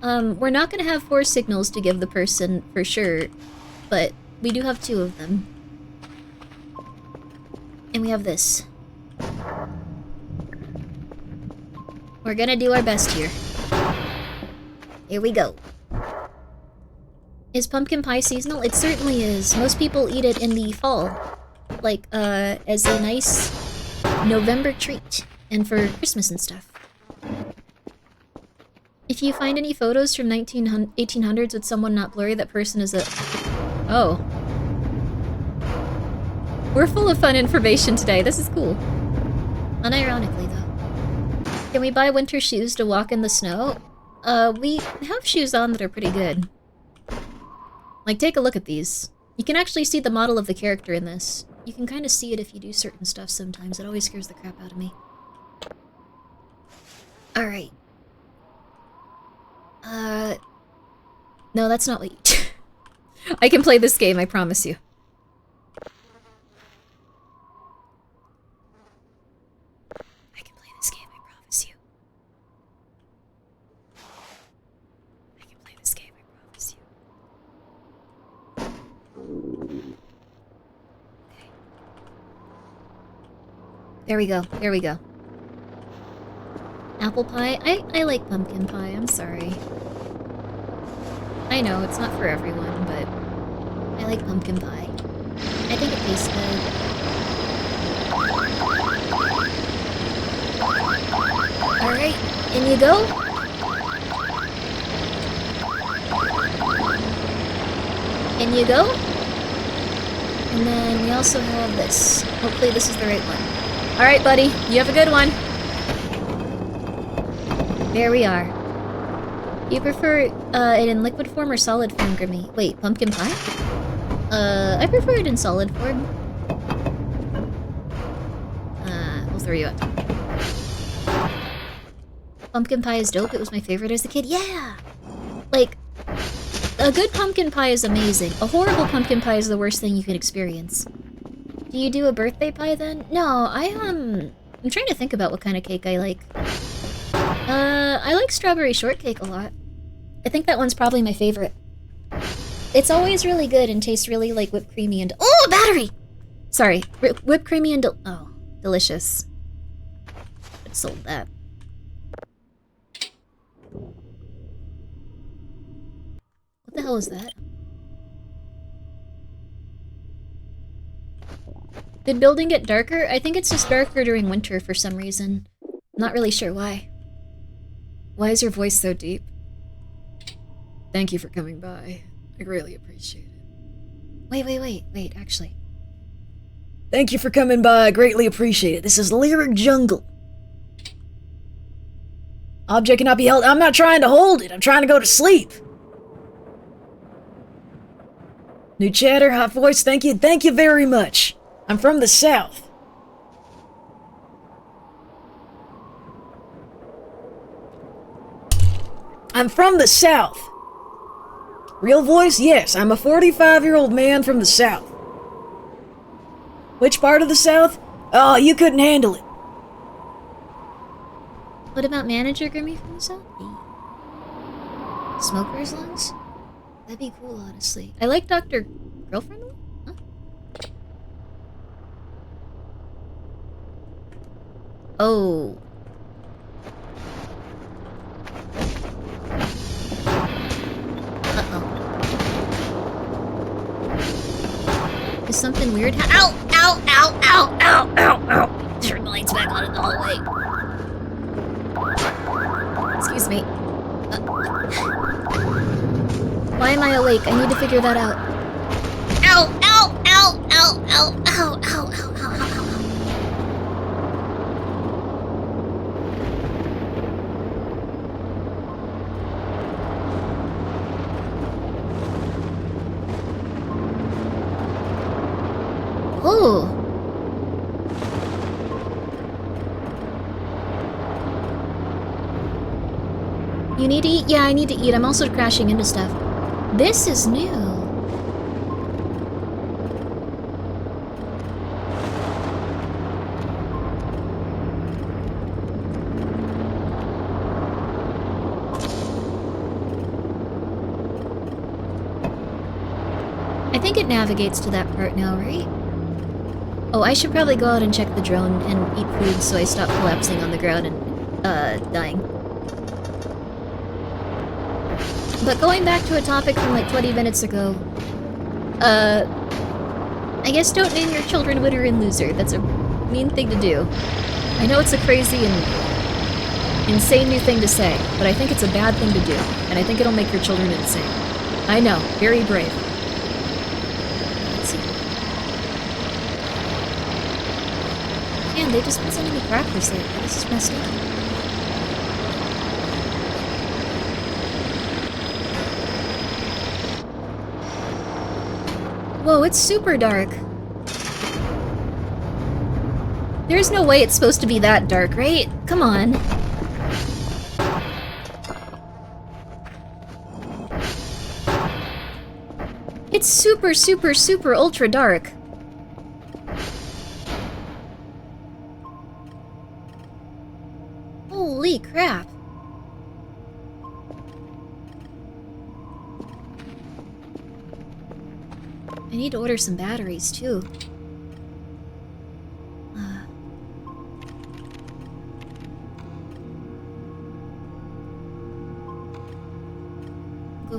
We're not gonna have 4 signals to give the person for sure, but we do have 2 of them. And we have this. We're gonna do our best here. Here we go. Is pumpkin pie seasonal? It certainly is. Most people eat it in the fall. Like, as a nice November treat. And for Christmas and stuff. If you find any photos from 1800s with someone not blurry, that person is a... Oh. We're full of fun information today. This is cool. Unironically, though. Can we buy winter shoes to walk in the snow? We have shoes on that are pretty good. Like, take a look at these. You can actually see the model of the character in this. You can kind of see it if you do certain stuff sometimes. It always scares the crap out of me. Alright. No, that's not what you... I can play this game, I promise you. I can play this game, I promise you. I can play this game, I promise you. Okay. There we go. There we go. Apple pie? I like pumpkin pie. I'm sorry. I know, it's not for everyone, but I like pumpkin pie. I think it tastes good. Alright, in you go. In you go. And then we also have this. Hopefully this is the right one. Alright, buddy. You have a good one. There we are. You prefer it in liquid form or solid form, Grimmi? Wait, pumpkin pie? I prefer it in solid form. We'll throw you up. Pumpkin pie is dope. It was my favorite as a kid. Yeah! Like, a good pumpkin pie is amazing. A horrible pumpkin pie is the worst thing you can experience. Do you do a birthday pie then? No, I'm trying to think about what kind of cake I like. I like strawberry shortcake a lot. I think that one's probably my favorite. It's always really good and tastes really like whipped creamy and— oh, a battery! Sorry, whipped creamy and oh, delicious. I'd sold that. What the hell is that? Did building get darker? I think it's just darker during winter for some reason. I'm not really sure why. Why is your voice so deep? Thank you for coming by. I really appreciate it. Wait, actually. Thank you for coming by. I greatly appreciate it. This is Lyric Jungle. Object cannot be held. I'm not trying to hold it. I'm trying to go to sleep. New chatter, hot voice. Thank you. Thank you very much. I'm from the south. I'm from the south. Real voice? Yes, I'm a 45-year-old man from the south. Which part of the south? Oh, you couldn't handle it. What about manager Grimmi from the south? Smoker's lungs? That'd be cool, honestly. I like Dr. Girlfriend? Huh? Oh. Uh-oh. Is something weird ow! Ow! Ow! Ow! Ow! Ow! Ow! Turn the lights back on in the hallway. Excuse me. Why am I awake? I need to figure that out. Ow! Ow! Ow! Ow! Ow! Ow! Ow! Ow! Ow! Ow! Ow! Oh! You need to eat? Yeah, I need to eat. I'm also crashing into stuff. This is new. I think it navigates to that part now, right? Oh, I should probably go out and check the drone and eat food so I stop collapsing on the ground and, dying. But going back to a topic from like 20 minutes ago, I guess don't name your children winner and loser. That's a mean thing to do. I know it's a crazy and insane new thing to say, but I think it's a bad thing to do, and I think it'll make your children insane. I know, very brave. Let's see. Man, they just been sending me crackers lately. This is messed up. Whoa, it's super dark. There's no way it's supposed to be that dark, right? Come on. It's super, super, super ultra dark. Holy crap. I need to order some batteries, too.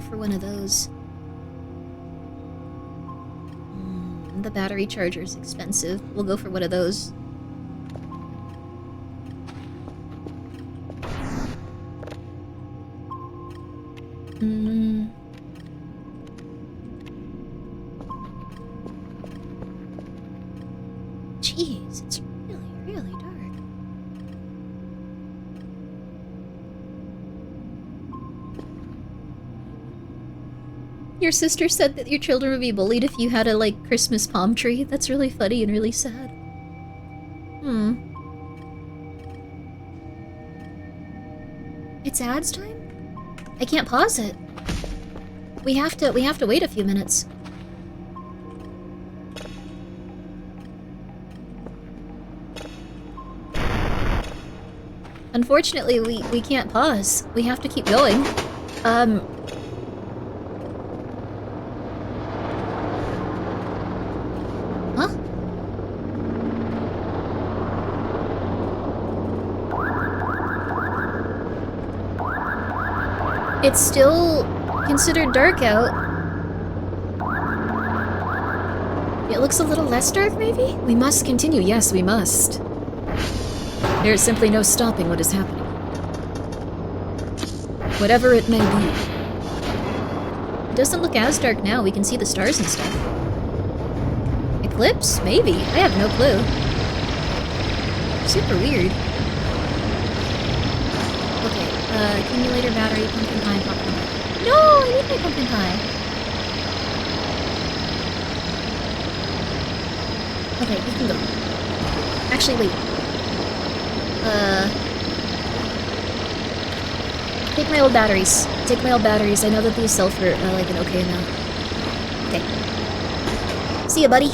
for one of those. The battery charger is expensive. We'll go for one of those. Jeez, it's really, really dark. Your sister said that your children would be bullied if you had a, like, Christmas palm tree. That's really funny and really sad. It's ads time? I can't pause it. We have to wait a few minutes. Unfortunately, we can't pause. We have to keep going. Huh? It's still considered dark out. It looks a little less dark, maybe? We must continue, yes, we must. There is simply no stopping what is happening. Whatever it may be. It doesn't look as dark now. We can see the stars and stuff. Eclipse? Maybe. I have no clue. Super weird. Okay, accumulator, battery, pumpkin pie, pumpkin pie. No! I need my pumpkin pie! Okay, you can go. Actually, wait. Take my old batteries. Take my old batteries. I know that these sell for, like, an okay amount. Okay. See ya, buddy.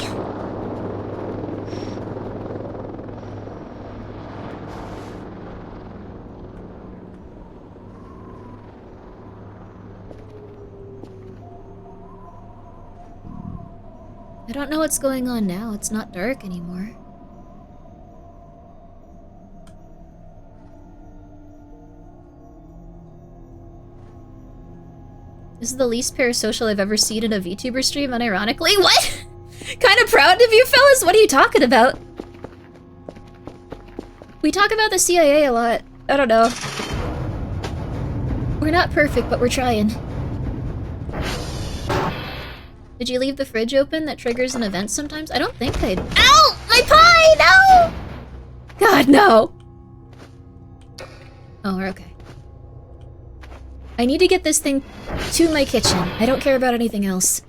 I don't know what's going on now. It's not dark anymore. This is the least parasocial I've ever seen in a VTuber stream, unironically. What? Kind of proud of you fellas? What are you talking about? We talk about the CIA a lot. I don't know. We're not perfect, but we're trying. Did you leave the fridge open? That triggers an event sometimes? I don't think I... Ow! My pie! No! God, no! Oh, we're okay. I need to get this thing to my kitchen. I don't care about anything else.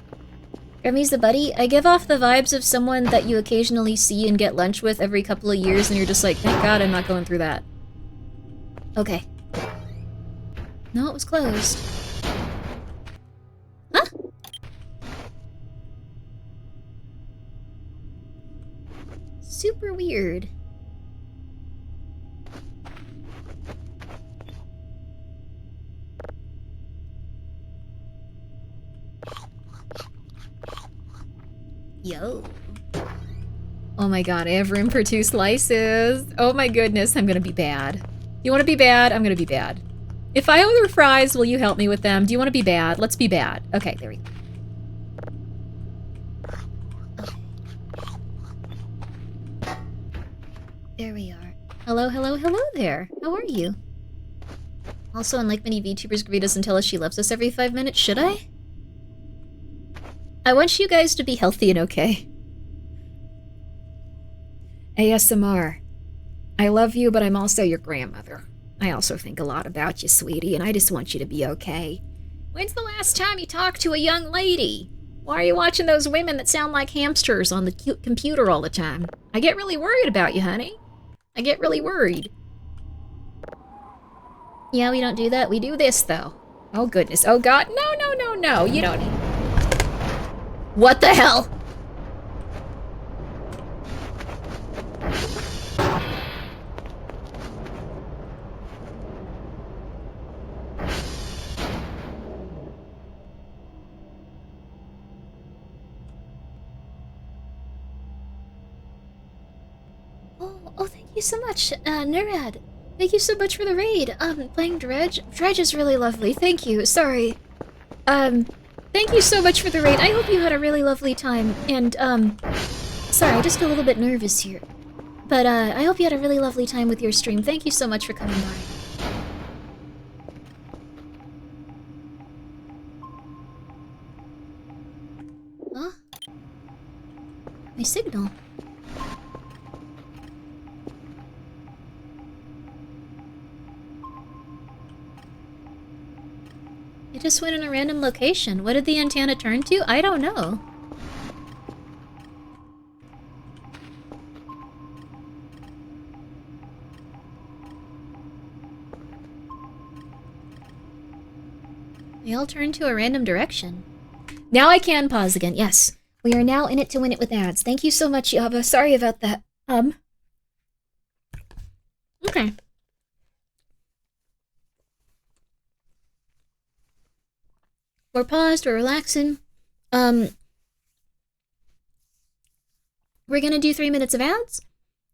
Grimmi's the buddy. I give off the vibes of someone that you occasionally see and get lunch with every couple of years and you're just like, thank God I'm not going through that. Okay. No, it was closed. Huh? Super weird. Yo. Oh my god, I have room for 2 slices. Oh my goodness, I'm gonna be bad. You wanna be bad? I'm gonna be bad. If I order fries, will you help me with them? Do you wanna be bad? Let's be bad. Okay, there we go. There we are. Hello, hello, hello there. How are you? Also, unlike many VTubers, Grimmi doesn't tell us she loves us every 5 minutes. Should I? I want you guys to be healthy and okay. ASMR. I love you, but I'm also your grandmother. I also think a lot about you, sweetie, and I just want you to be okay. When's the last time you talked to a young lady? Why are you watching those women that sound like hamsters on the computer all the time? I get really worried about you, honey. I get really worried. Yeah, we don't do that. We do this, though. Oh, goodness. Oh, God. No, no, no, no. You don't... What the hell? Oh, thank you so much, Nerad. Thank you so much for the raid. Playing Dredge? Dredge is really lovely, thank you. Sorry. Thank you so much for the raid. I hope you had a really lovely time. And, sorry, I just get a little bit nervous here. But, I hope you had a really lovely time with your stream. Thank you so much for coming by. Huh? My signal. It just went in a random location. What did the antenna turn to? I don't know. They all turned to a random direction. Now I can pause again. Yes. We are now in it to win it with ads. Thank you so much, Yaba. Sorry about that. Okay. We're paused, we're relaxing. We're gonna do 3 minutes of ads,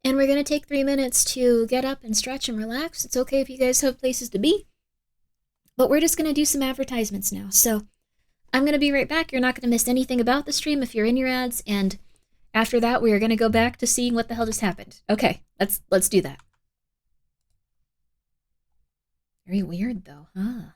and we're gonna take 3 minutes to get up and stretch and relax. It's okay if you guys have places to be, but we're just gonna do some advertisements now. So I'm gonna be right back. You're not gonna miss anything about the stream if you're in your ads, and after that we are gonna go back to seeing what the hell just happened. Okay, let's do that. Very weird though, huh?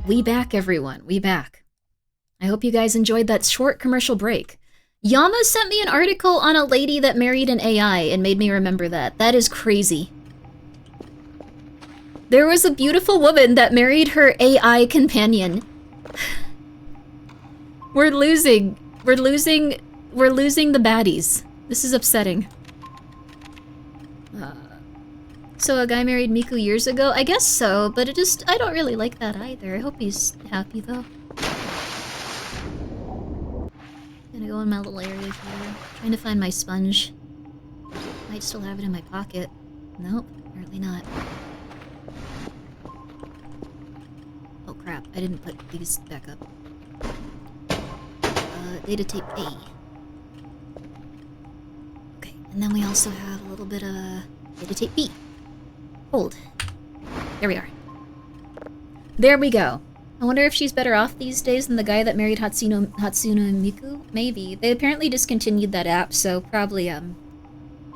We back, everyone. We back. I hope you guys enjoyed that short commercial break. Yama sent me an article on a lady that married an AI and made me remember that. That is crazy. There was a beautiful woman that married her AI companion. We're losing the baddies. This is upsetting. So a guy married Miku years ago? I guess so, but I don't really like that either. I hope he's happy though. Gonna go in my little area here. Trying to find my sponge. Might still have it in my pocket. Nope, apparently not. Oh crap, I didn't put these back up. Data tape A. Okay, and then we also have a little bit of data tape B. Hold. There we are. There we go. I wonder if she's better off these days than the guy that married Hatsune Miku? Maybe. They apparently discontinued that app, so probably, I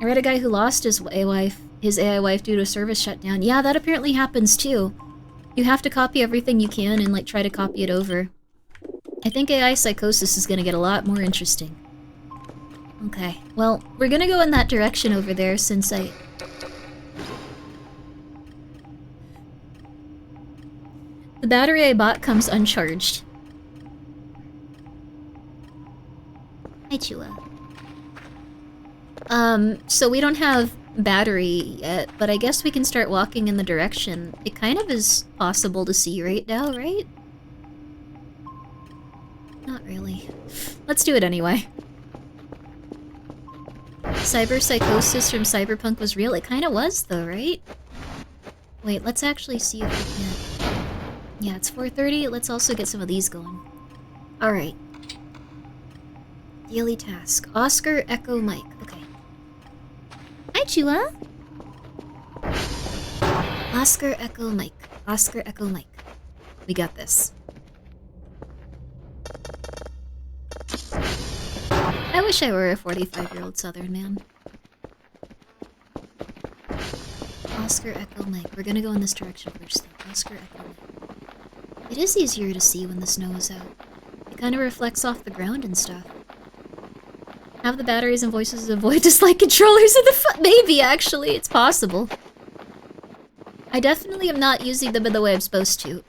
read a guy who lost his AI wife due to a service shutdown. Yeah, that apparently happens too. You have to copy everything you can and, like, try to copy it over. I think AI psychosis is gonna get a lot more interesting. Okay, well, we're gonna go in that direction over there since the battery I bought comes uncharged. Hi, Chua. So we don't have battery yet, but I guess we can start walking in the direction. It kind of is possible to see right now, right? Not really. Let's do it anyway. Cyber psychosis from Cyberpunk was real. It kind of was, though, right? Wait, let's actually see if we can... Yeah, it's 4:30. Let's also get some of these going. Alright. Daily task. Oscar Echo Mike. Okay. Hi, Chua! Oscar Echo Mike. Oscar Echo Mike. We got this. I wish I were a 45-year-old Southern man. Oscar Echo Mike. We're gonna go in this direction first, though. Oscar Echo Mike. It is easier to see when the snow is out. It kind of reflects off the ground and stuff. Have the batteries and voices avoid dislike controllers of the maybe, actually. It's possible. I definitely am not using them in the way I'm supposed to.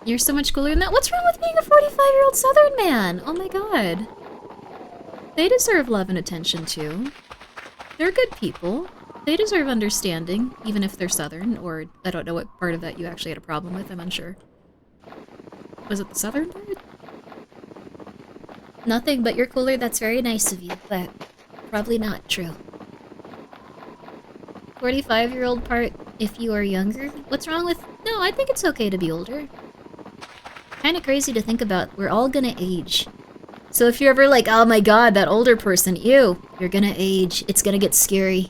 You're so much cooler than that. What's wrong with being a 45-year-old Southern man? Oh my god. They deserve love and attention, too. They're good people. They deserve understanding, even if they're Southern, or I don't know what part of that you actually had a problem with, I'm unsure. Was it the Southern part? Nothing, but you're cooler, that's very nice of you, but probably not true. 45-year-old part, if you are younger? What's wrong with... No, I think it's okay to be older. Kinda crazy to think about, we're all gonna age. So if you're ever like, oh my god, that older person, ew, you're gonna age, it's gonna get scary.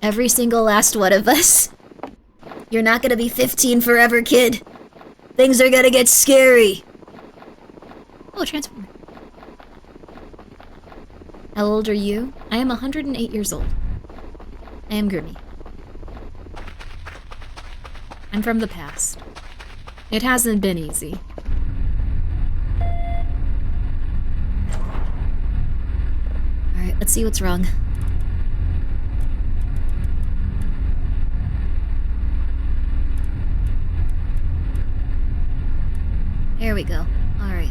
Every single last one of us. You're not gonna be 15 forever, kid. Things are gonna get scary. Oh, Transformer. How old are you? I am 108 years old. I am Grimmi. I'm from the past. It hasn't been easy. Alright, let's see what's wrong. There we go. Alright.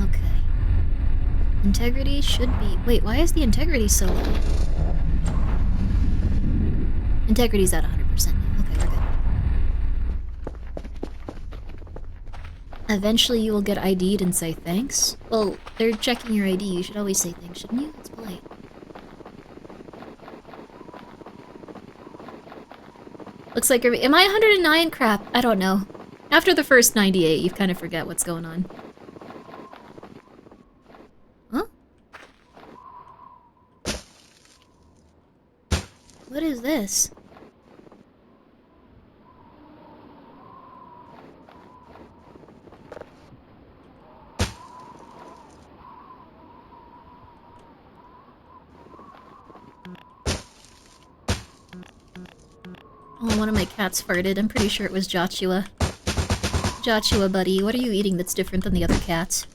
Okay. Integrity should be... Wait, why is the integrity so low? Integrity's at 100% now. Okay, we're good. Eventually you will get ID'd and say thanks? Well, they're checking your ID. You should always say thanks, shouldn't you? It's polite. Looks like... Am I 109? Crap, I don't know. After the first 98, you kind of forget what's going on. Huh? What is this? Oh, one of my cats farted. I'm pretty sure it was Joshua. Joshua, buddy, what are you eating that's different than the other cats?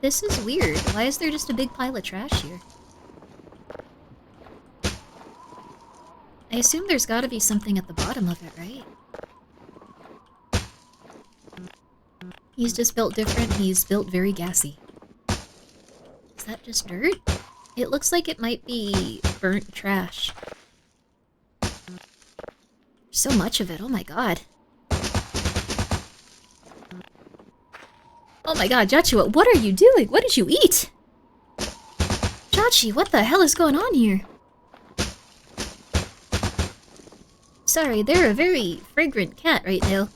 This is weird. Why is there just a big pile of trash here? I assume there's gotta be something at the bottom of it, right? He's just built different. He's built very gassy. Is that just dirt? It looks like it might be burnt trash. So much of it, oh my god. Oh my god, Joshua, what are you doing? What did you eat? Chachi, what the hell is going on here? Sorry, they're a very fragrant cat right now.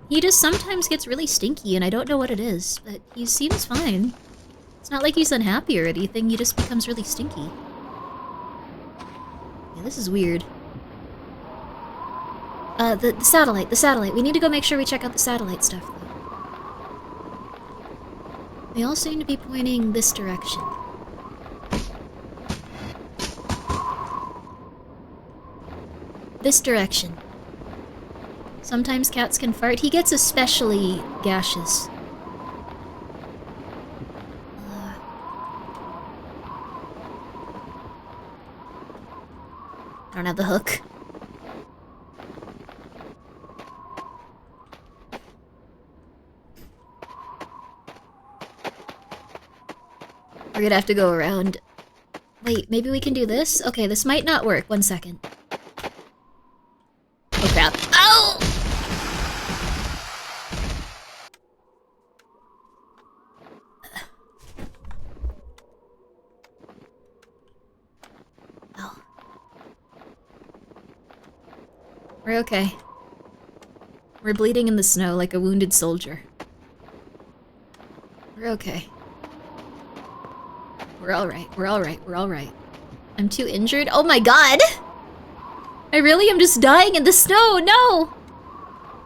He just sometimes gets really stinky and I don't know what it is, but he seems fine. It's not like he's unhappy or anything, he just becomes really stinky. Yeah, this is weird. The satellite. We need to go make sure we check out the satellite stuff, though. They all seem to be pointing this direction. This direction. Sometimes cats can fart. He gets especially gaseous. I don't have the hook. We're gonna have to go around. Wait, maybe we can do this? Okay, this might not work. 1 second. Oh crap. Ow! Oh. We're okay. We're bleeding in the snow like a wounded soldier. We're okay. We're alright, we're alright, we're alright. I'm too injured? Oh my god! I really am just dying in the snow! No!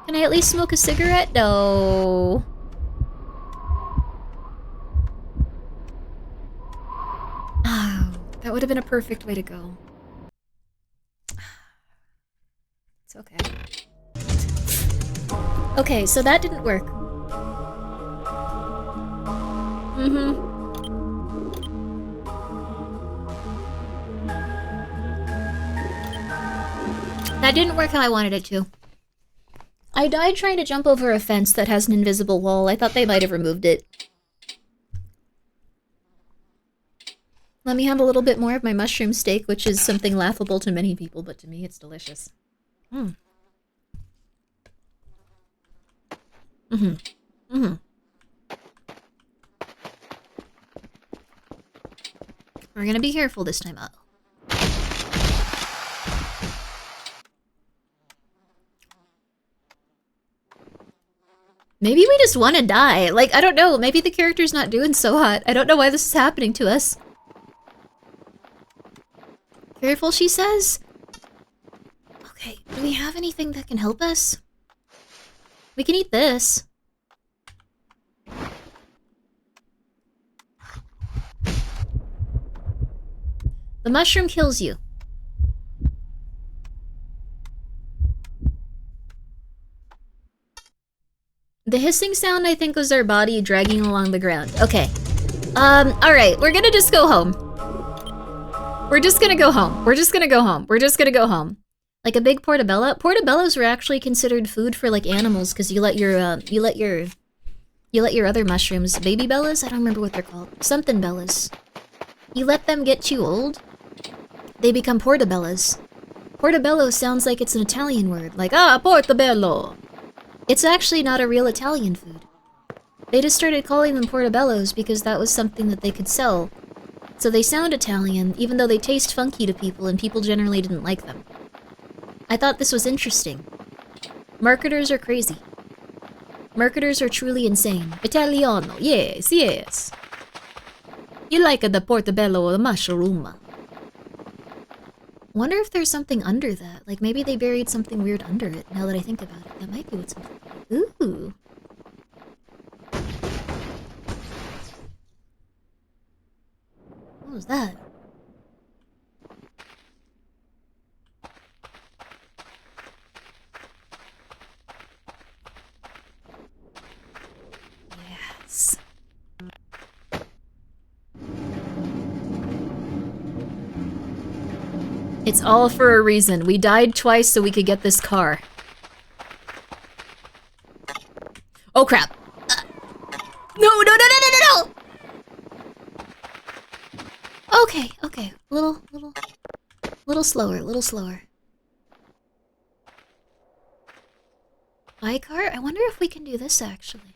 Can I at least smoke a cigarette? No. Oh, that would have been a perfect way to go. It's okay. Okay, so that didn't work. Mm-hmm. That didn't work how I wanted it to. I died trying to jump over a fence that has an invisible wall. I thought they might have removed it. Let me have a little bit more of my mushroom steak, which is something laughable to many people, but to me it's delicious. Mm. Mm-hmm. Mm-hmm. We're gonna be careful this time. Uh-oh. Maybe we just want to die. Like, I don't know. Maybe the character's not doing so hot. I don't know why this is happening to us. Careful, she says. Okay, do we have anything that can help us? We can eat this. The mushroom kills you. The hissing sound, I think, was our body dragging along the ground. Okay. Alright, we're gonna just go home. We're just gonna go home. We're just gonna go home. We're just gonna go home. Like a big portobello? Portobellos were actually considered food for, like, animals, because you let your other mushrooms, baby bellas? I don't remember what they're called. Something bellas. You let them get too old, they become portobellos. Portobello sounds like it's an Italian word. Like, ah, portobello! It's actually not a real Italian food. They just started calling them portobellos because that was something that they could sell. So they sound Italian, even though they taste funky to people and people generally didn't like them. I thought this was interesting. Marketers are crazy. Marketers are truly insane. Italiano, yes, yes. You like the portobello mushroom. Wonder if there's something under that. Like, maybe they buried something weird under it, now that I think about it. That might be what's... Ooh. What was that? Yes. It's all for a reason. We died twice so we could get this car. Oh crap. No, no, no, no, no, no, no! Okay, okay. Little slower, little slower. Buy car? I wonder if we can do this actually.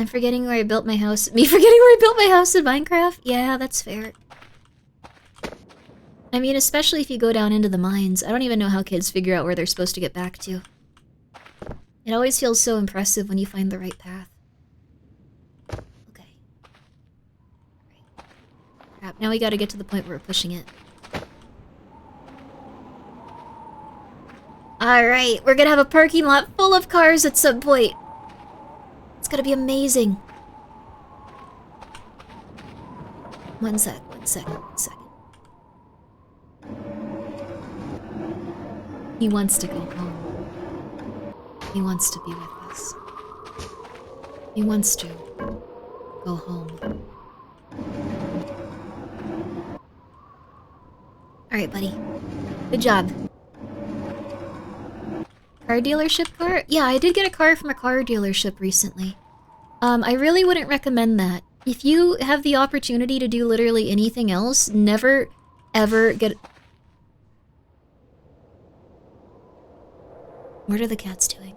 I'm forgetting where I built my house. Me forgetting where I built my house in Minecraft? Yeah, that's fair. I mean, especially if you go down into the mines. I don't even know how kids figure out where they're supposed to get back to. It always feels so impressive when you find the right path. Okay. Crap, now we gotta get to the point where we're pushing it. Alright, we're gonna have a parking lot full of cars at some point. It's gonna be amazing. One second. He wants to go home. He wants to be with us. He wants to go home. Alright, buddy. Good job. Car dealership car? Yeah, I did get a car from a car dealership recently. I really wouldn't recommend that. If you have the opportunity to do literally anything else, never, ever get... What are the cats doing?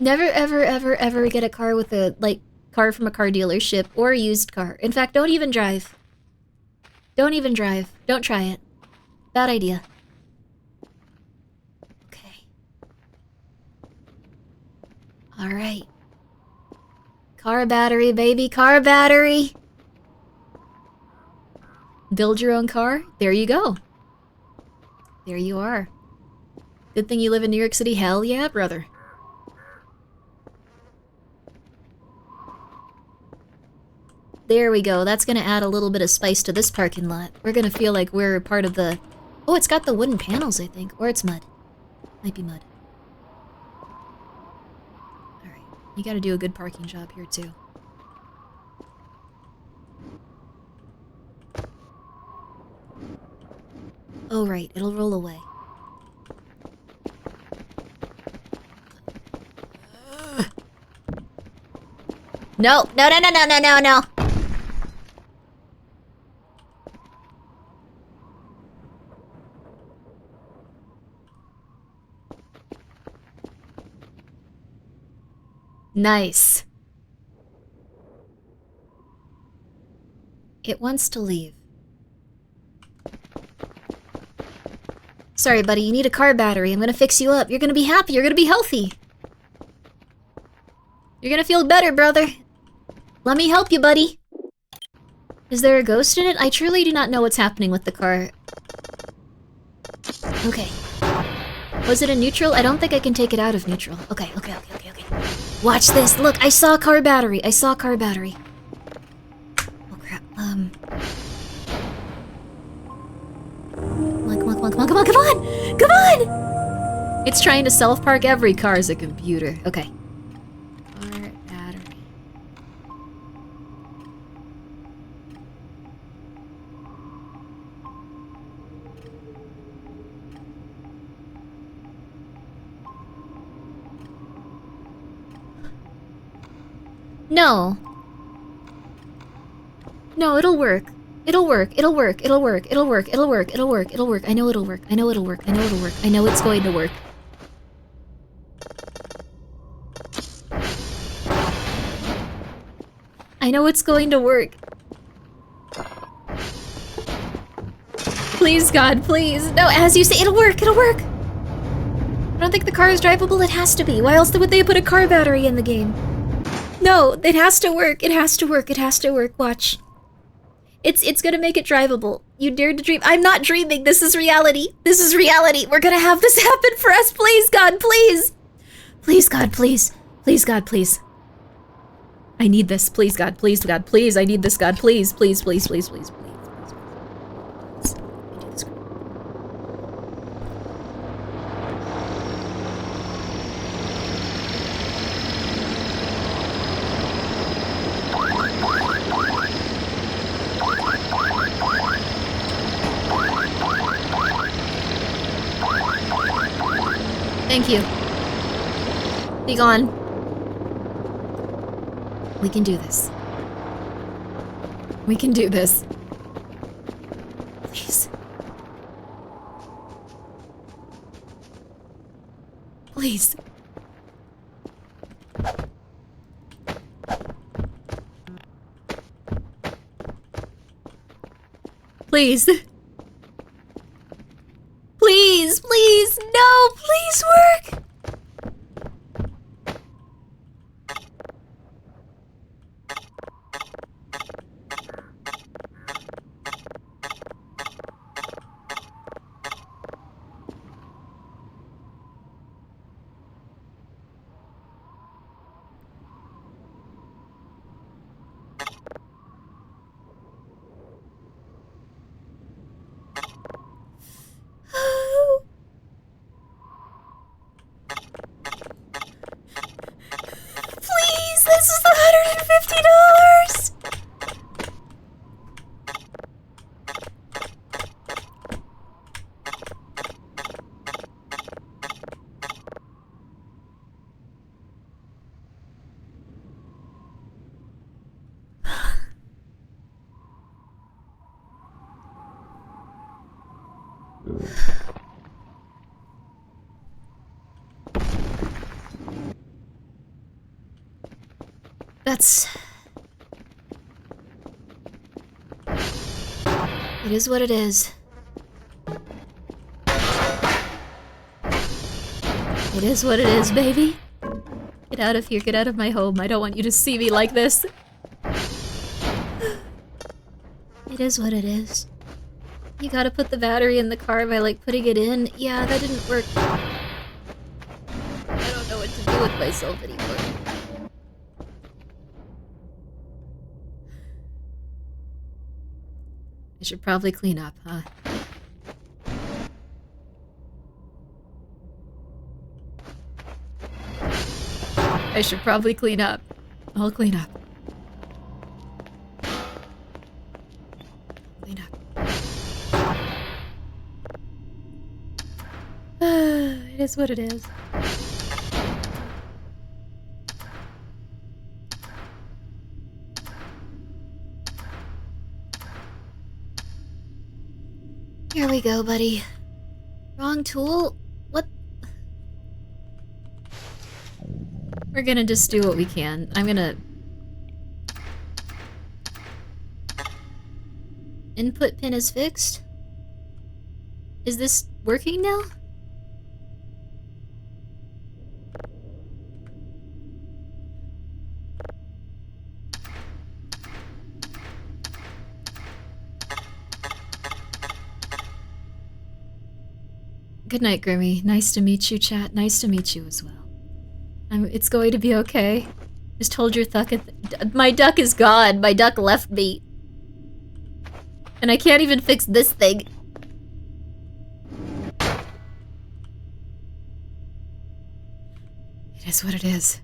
Never, ever, ever, ever get a car with a, car from a car dealership or a used car. In fact, don't even drive. Don't even drive. Don't try it. Bad idea. Okay. Alright. Car battery, baby. Car battery! Build your own car? There you go. There you are. Good thing you live in New York City. Hell yeah, brother. There we go. That's gonna add a little bit of spice to this parking lot. We're gonna feel like we're part of the... Oh, it's got the wooden panels, I think. Or it's mud. Might be mud. Alright. You gotta do a good parking job here, too. Oh, right. It'll roll away. No! No, no, no, no, no, no, no! Nice. It wants to leave. Sorry, buddy, you need a car battery. I'm gonna fix you up. You're gonna be happy. You're gonna be healthy. You're gonna feel better, brother. Let me help you, buddy. Is there a ghost in it? I truly do not know what's happening with the car. Okay. Was it a neutral? I don't think I can take it out of neutral. Okay. Watch this. Look, I saw a car battery. Oh, crap. Come on! It's trying to self-park every car as a computer. Okay. Car battery. No. No, it'll work. It'll work. I know it'll work. I know it's going to work. I know it's going to work. Please, God, please. No, as you say, it'll work. I don't think the car is drivable. It has to be. Why else would they put a car battery in the game? No, it has to work. Watch. It's gonna make it drivable. You dared to dream. I'm not dreaming. This is reality. We're gonna have this happen for us. Please, God, please. Please, God, please. Please, God, please. I need this. Please, God, please, God, please. I need this, God, please. Please. Thank you. Be gone. We can do this. Please. Please. Please, please, no, please work! Please, this is the $150! That's... It is what it is. It is what it is, baby. Get out of here, get out of my home. I don't want you to see me like this. It is what it is. You gotta put the battery in the car by, like, putting it in. Yeah, that didn't work. I don't know what to do with myself anymore. I should probably clean up, huh? I should probably clean up. I'll clean up. Clean up. It is what it is. Here we go, buddy. Wrong tool? What? We're gonna just do what we can. I'm gonna... Input pin is fixed? Is this working now? Good night, Grimmi. Nice to meet you, chat. Nice to meet you as well. It's going to be okay. Just hold your duck my duck is gone. My duck left me. And I can't even fix this thing. It is what it is.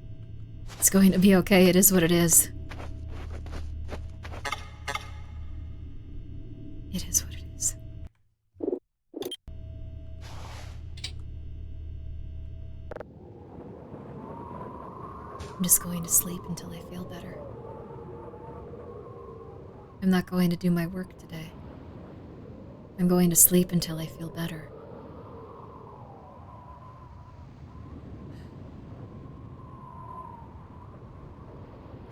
It's going to be okay. It is what it is. It is what it is. I'm just going to sleep until I feel better. I'm not going to do my work today. I'm going to sleep until I feel better.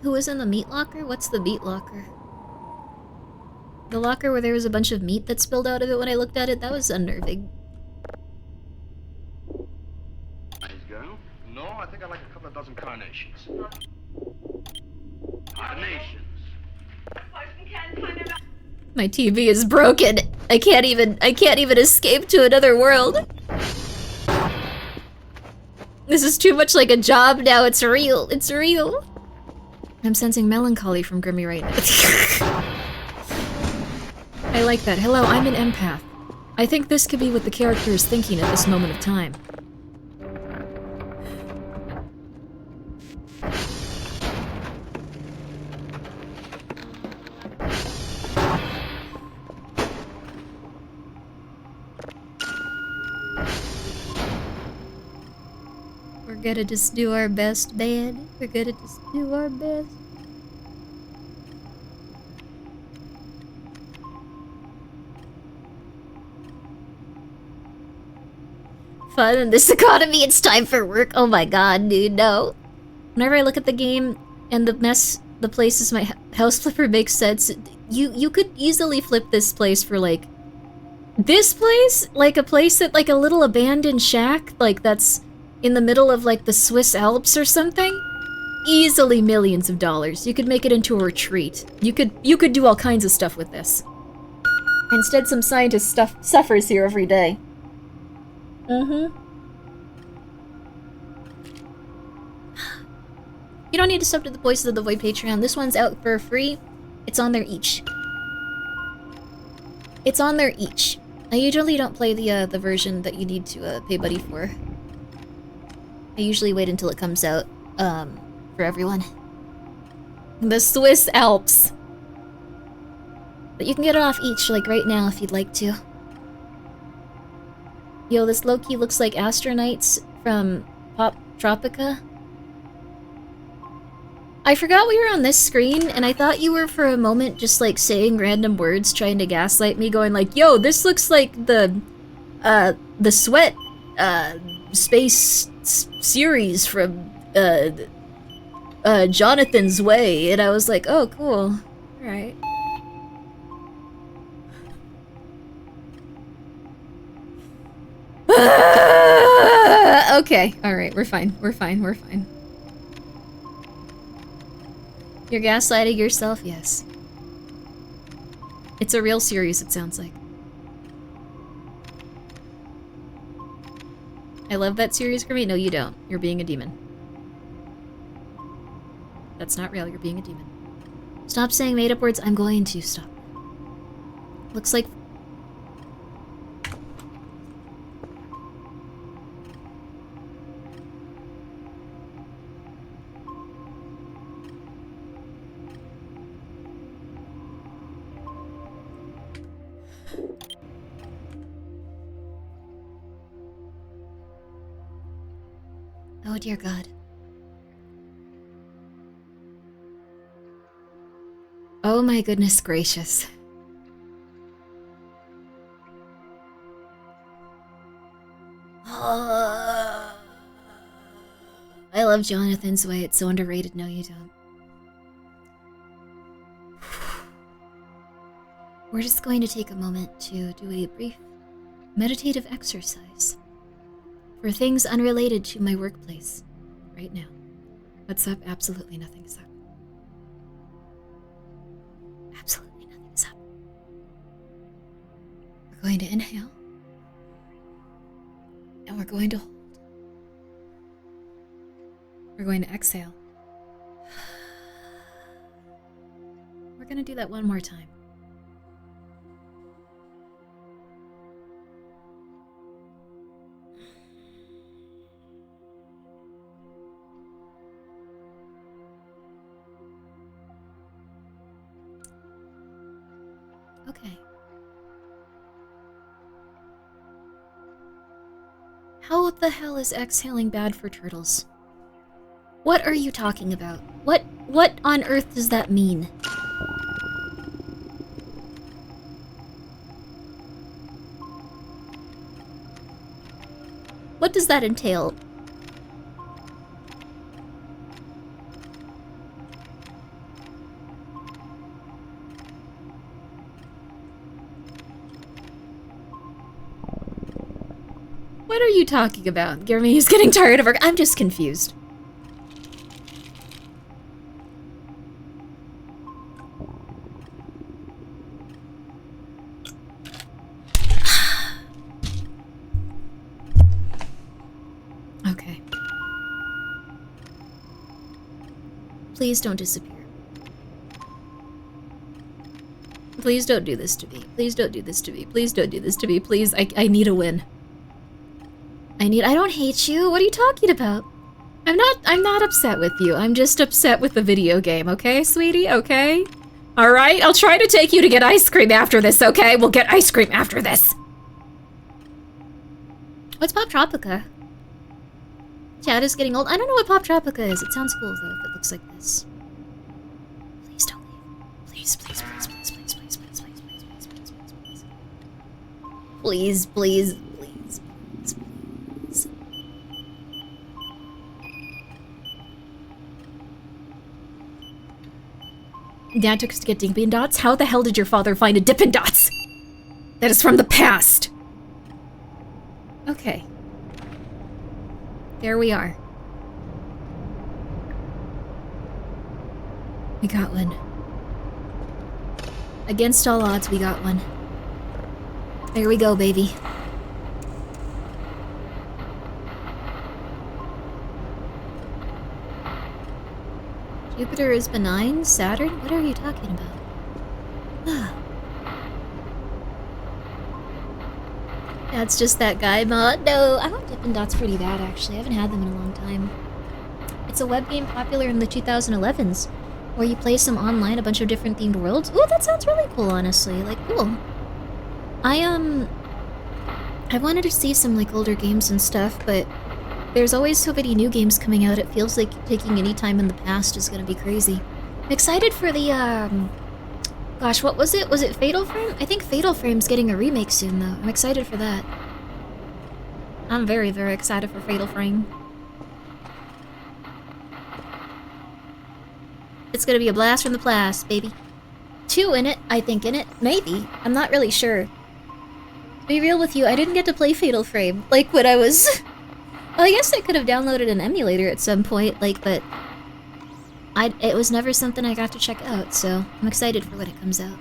Who was in the meat locker? What's the meat locker? The locker where there was a bunch of meat that spilled out of it when I looked at it? That was unnerving. Nice girl. No, I think I'd like a couple of dozen carnations. Carnations. My TV is broken. I can't even escape to another world. This is too much like a job now. It's real. It's real. I'm sensing melancholy from Grimmi right now. I like that. Hello, I'm an empath. I think this could be what the character is thinking at this moment of time. We're gonna just do our best, man. We're gonna just do our best. Fun in this economy, it's time for work. Oh my god, dude, no. Whenever I look at the game and the mess, the places my house flipper makes sense, you could easily flip this place for like this place, like a place that like a little abandoned shack, like that's in the middle of like the Swiss Alps or something. Easily millions of dollars. You could make it into a retreat. You could do all kinds of stuff with this. Instead, some scientist suffers here every day. Mm-hmm. You don't need to sub to the Voices of the Void Patreon. This one's out for free. It's on there each. It's on there each. I usually don't play the version that you need to pay buddy for. I usually wait until it comes out for everyone. The Swiss Alps. But you can get it off each, like right now, if you'd like to. Yo, this low-key looks like Astronites from Pop Tropica. I forgot we were on this screen, and I thought you were for a moment just like saying random words trying to gaslight me, going like, yo, this looks like the Sweat, space series from, Jonathan's Way, and I was like, oh, cool. Alright. Okay, alright, we're fine, we're fine, we're fine. You're gaslighting yourself? Yes. It's a real series, it sounds like. I love that series, Grimmi. No, you don't. You're being a demon. That's not real, you're being a demon. Stop saying made-up words. I'm going to stop. Looks like... Oh dear God. Oh my goodness gracious. I love Jonathan's Way. It's so underrated. No, you don't. We're just going to take a moment to do a brief meditative exercise for things unrelated to my workplace right now. What's up? Absolutely nothing is up. Absolutely nothing is up. We're going to inhale. And we're going to hold. We're going to exhale. We're going to do that one more time. Okay. How the hell is exhaling bad for turtles? What are you talking about? What on earth does that mean? What does that entail? What are you talking about? Grimmi is getting tired of her. I'm just confused. Okay. Please don't disappear. Please don't do this to me. Please don't do this to me. Please don't do this to me. Please, I need a win. I don't hate you. What are you talking about? I'm not upset with you. I'm just upset with the video game, okay, sweetie? Okay? Alright, I'll try to take you to get ice cream after this, okay? We'll get ice cream after this. What's Pop Tropica? Chat is getting old. I don't know what Pop Tropica is. It sounds cool, though, if it looks like this. Please don't leave. Please, please, please, please, please, please, please, please, please, please, please, please, please. Please, please, please, please, please. Dad took us to get Dippin' Dots? How the hell did your father find a Dippin' Dots? That is from the past! Okay. There we are. We got one. Against all odds, we got one. There we go, baby. Jupiter is benign? Saturn? What are you talking about? That's just that guy mod. No, I want Dippin' Dots pretty bad, actually. I haven't had them in a long time. It's a web game popular in the 2011s, where you play some online, a bunch of different themed worlds. Ooh, that sounds really cool, honestly. Like, cool. I wanted to see some, like, older games and stuff, but there's always so many new games coming out, it feels like taking any time in the past is gonna be crazy. I'm excited for the, gosh, what was it? Was it Fatal Frame? I think Fatal Frame's getting a remake soon, though. I'm excited for that. I'm very, very excited for Fatal Frame. It's gonna be a blast from the past, baby. 2 in it, I think in it. Maybe. I'm not really sure. To be real with you, I didn't get to play Fatal Frame, like, when I was... Well, I guess I could have downloaded an emulator at some point, like, but... it was never something I got to check out, so I'm excited for when it comes out.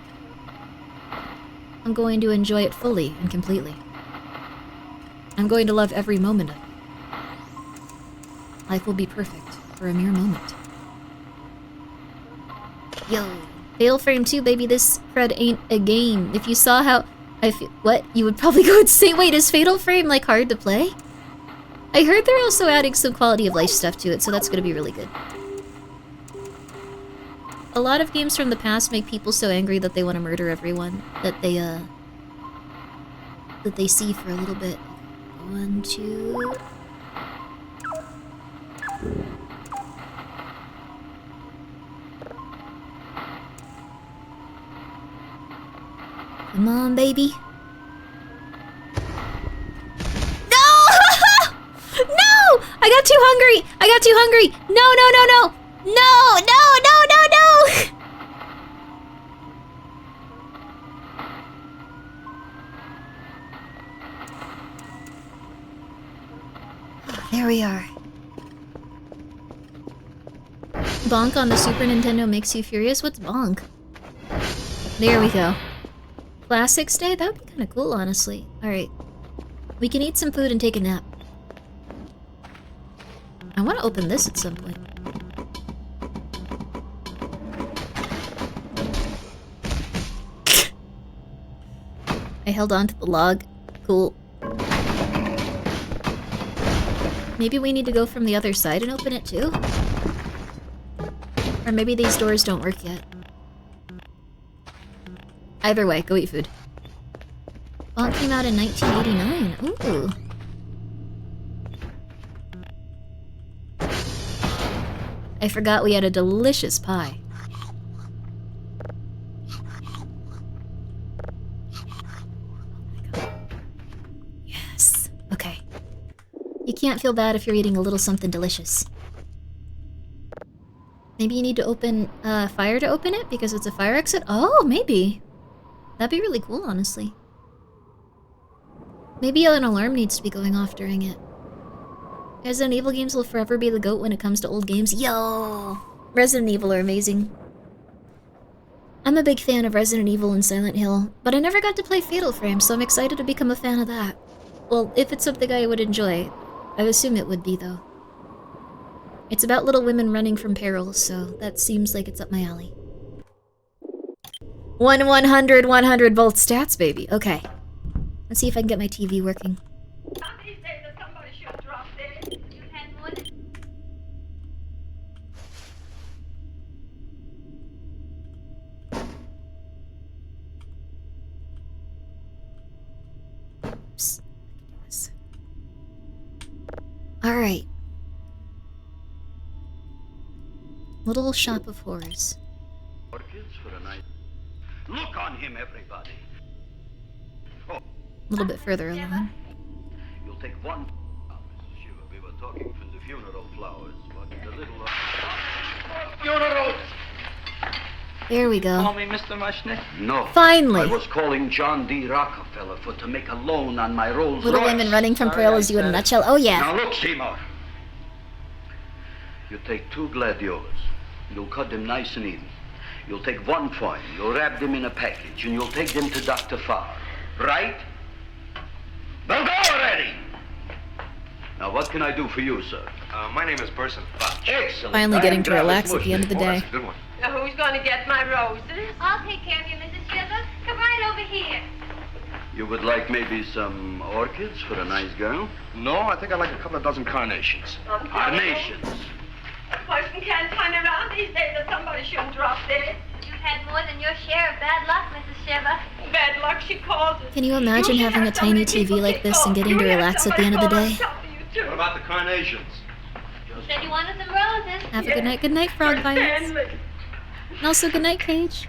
I'm going to enjoy it fully and completely. I'm going to love every moment of it. Life will be perfect for a mere moment. Yo. Fatal Frame 2, baby, this crud ain't a game. If you saw how I feel... What? You would probably go and say, wait, is Fatal Frame, like, hard to play? I heard they're also adding some quality of life stuff to it, so that's gonna be really good. A lot of games from the past make people so angry that they want to murder everyone that they see for a little bit. 1, 2... Come on, baby. No! I got too hungry! I got too hungry! No, no, no, no! No! No, no, no, no! There we are. Bonk on the Super Nintendo makes you furious? What's bonk? There we go. Classics Day? That would be kind of cool, honestly. Alright. We can eat some food and take a nap. I want to open this at some point. I held on to the log. Cool. Maybe we need to go from the other side and open it too? Or maybe these doors don't work yet. Either way, go eat food. Bonk came out in 1989. Ooh. I forgot we had a delicious pie. Yes. Okay. You can't feel bad if you're eating a little something delicious. Maybe you need to open fire to open it because it's a fire exit? Oh, maybe. That'd be really cool, honestly. Maybe an alarm needs to be going off during it. Resident Evil games will forever be the GOAT when it comes to old games. Yo! Resident Evil are amazing. I'm a big fan of Resident Evil and Silent Hill, but I never got to play Fatal Frame, so I'm excited to become a fan of that. Well, if it's something I would enjoy. I assume it would be, though. It's about little women running from perils, so that seems like it's up my alley. 100 volt stats, baby. Okay. Let's see if I can get my TV working. Somebody say that somebody should drop dead. You had one. Oops. I can do this. Alright. Little Shop of Horrors. Orchids for a night. Look on him, everybody. Oh. A little bit further along. You'll take one. Mrs. Shiva, we were talking from the funeral flowers, but the little. Funeral! There we go. Call me Mr. Mushnick? No. Finally. I was calling John D. Rockefeller for to make a loan on my Rolls Little Royce. Women running from Pearl is you in a nutshell. Oh, yeah. Now look, Seymour. You take 2 gladiolas. You'll cut them nice and even. You'll take 1 coin. You'll wrap them in a package, and you'll take them to Dr. Farr. Right? Now go already! Now, what can I do for you, sir? My name is Burson Fox. Excellent. Finally getting to relax at the end of the day. Good one. Now, who's going to get my roses? I'll take care of you, Mrs. Shiver. Come right over here. You would like maybe some orchids for a nice girl? No, I think I'd like a couple of dozen carnations. Carnations. A person can't find around these days that somebody shouldn't drop dead. You've had more than your share of bad luck, Mrs. Shiver. Bad luck, she calls it. Can you imagine having a tiny TV like this and getting to relax at the end of the day? What about the carnations? You said you wanted some roses. Have a good night. Good night, Frog Violets. And also good night, Cage.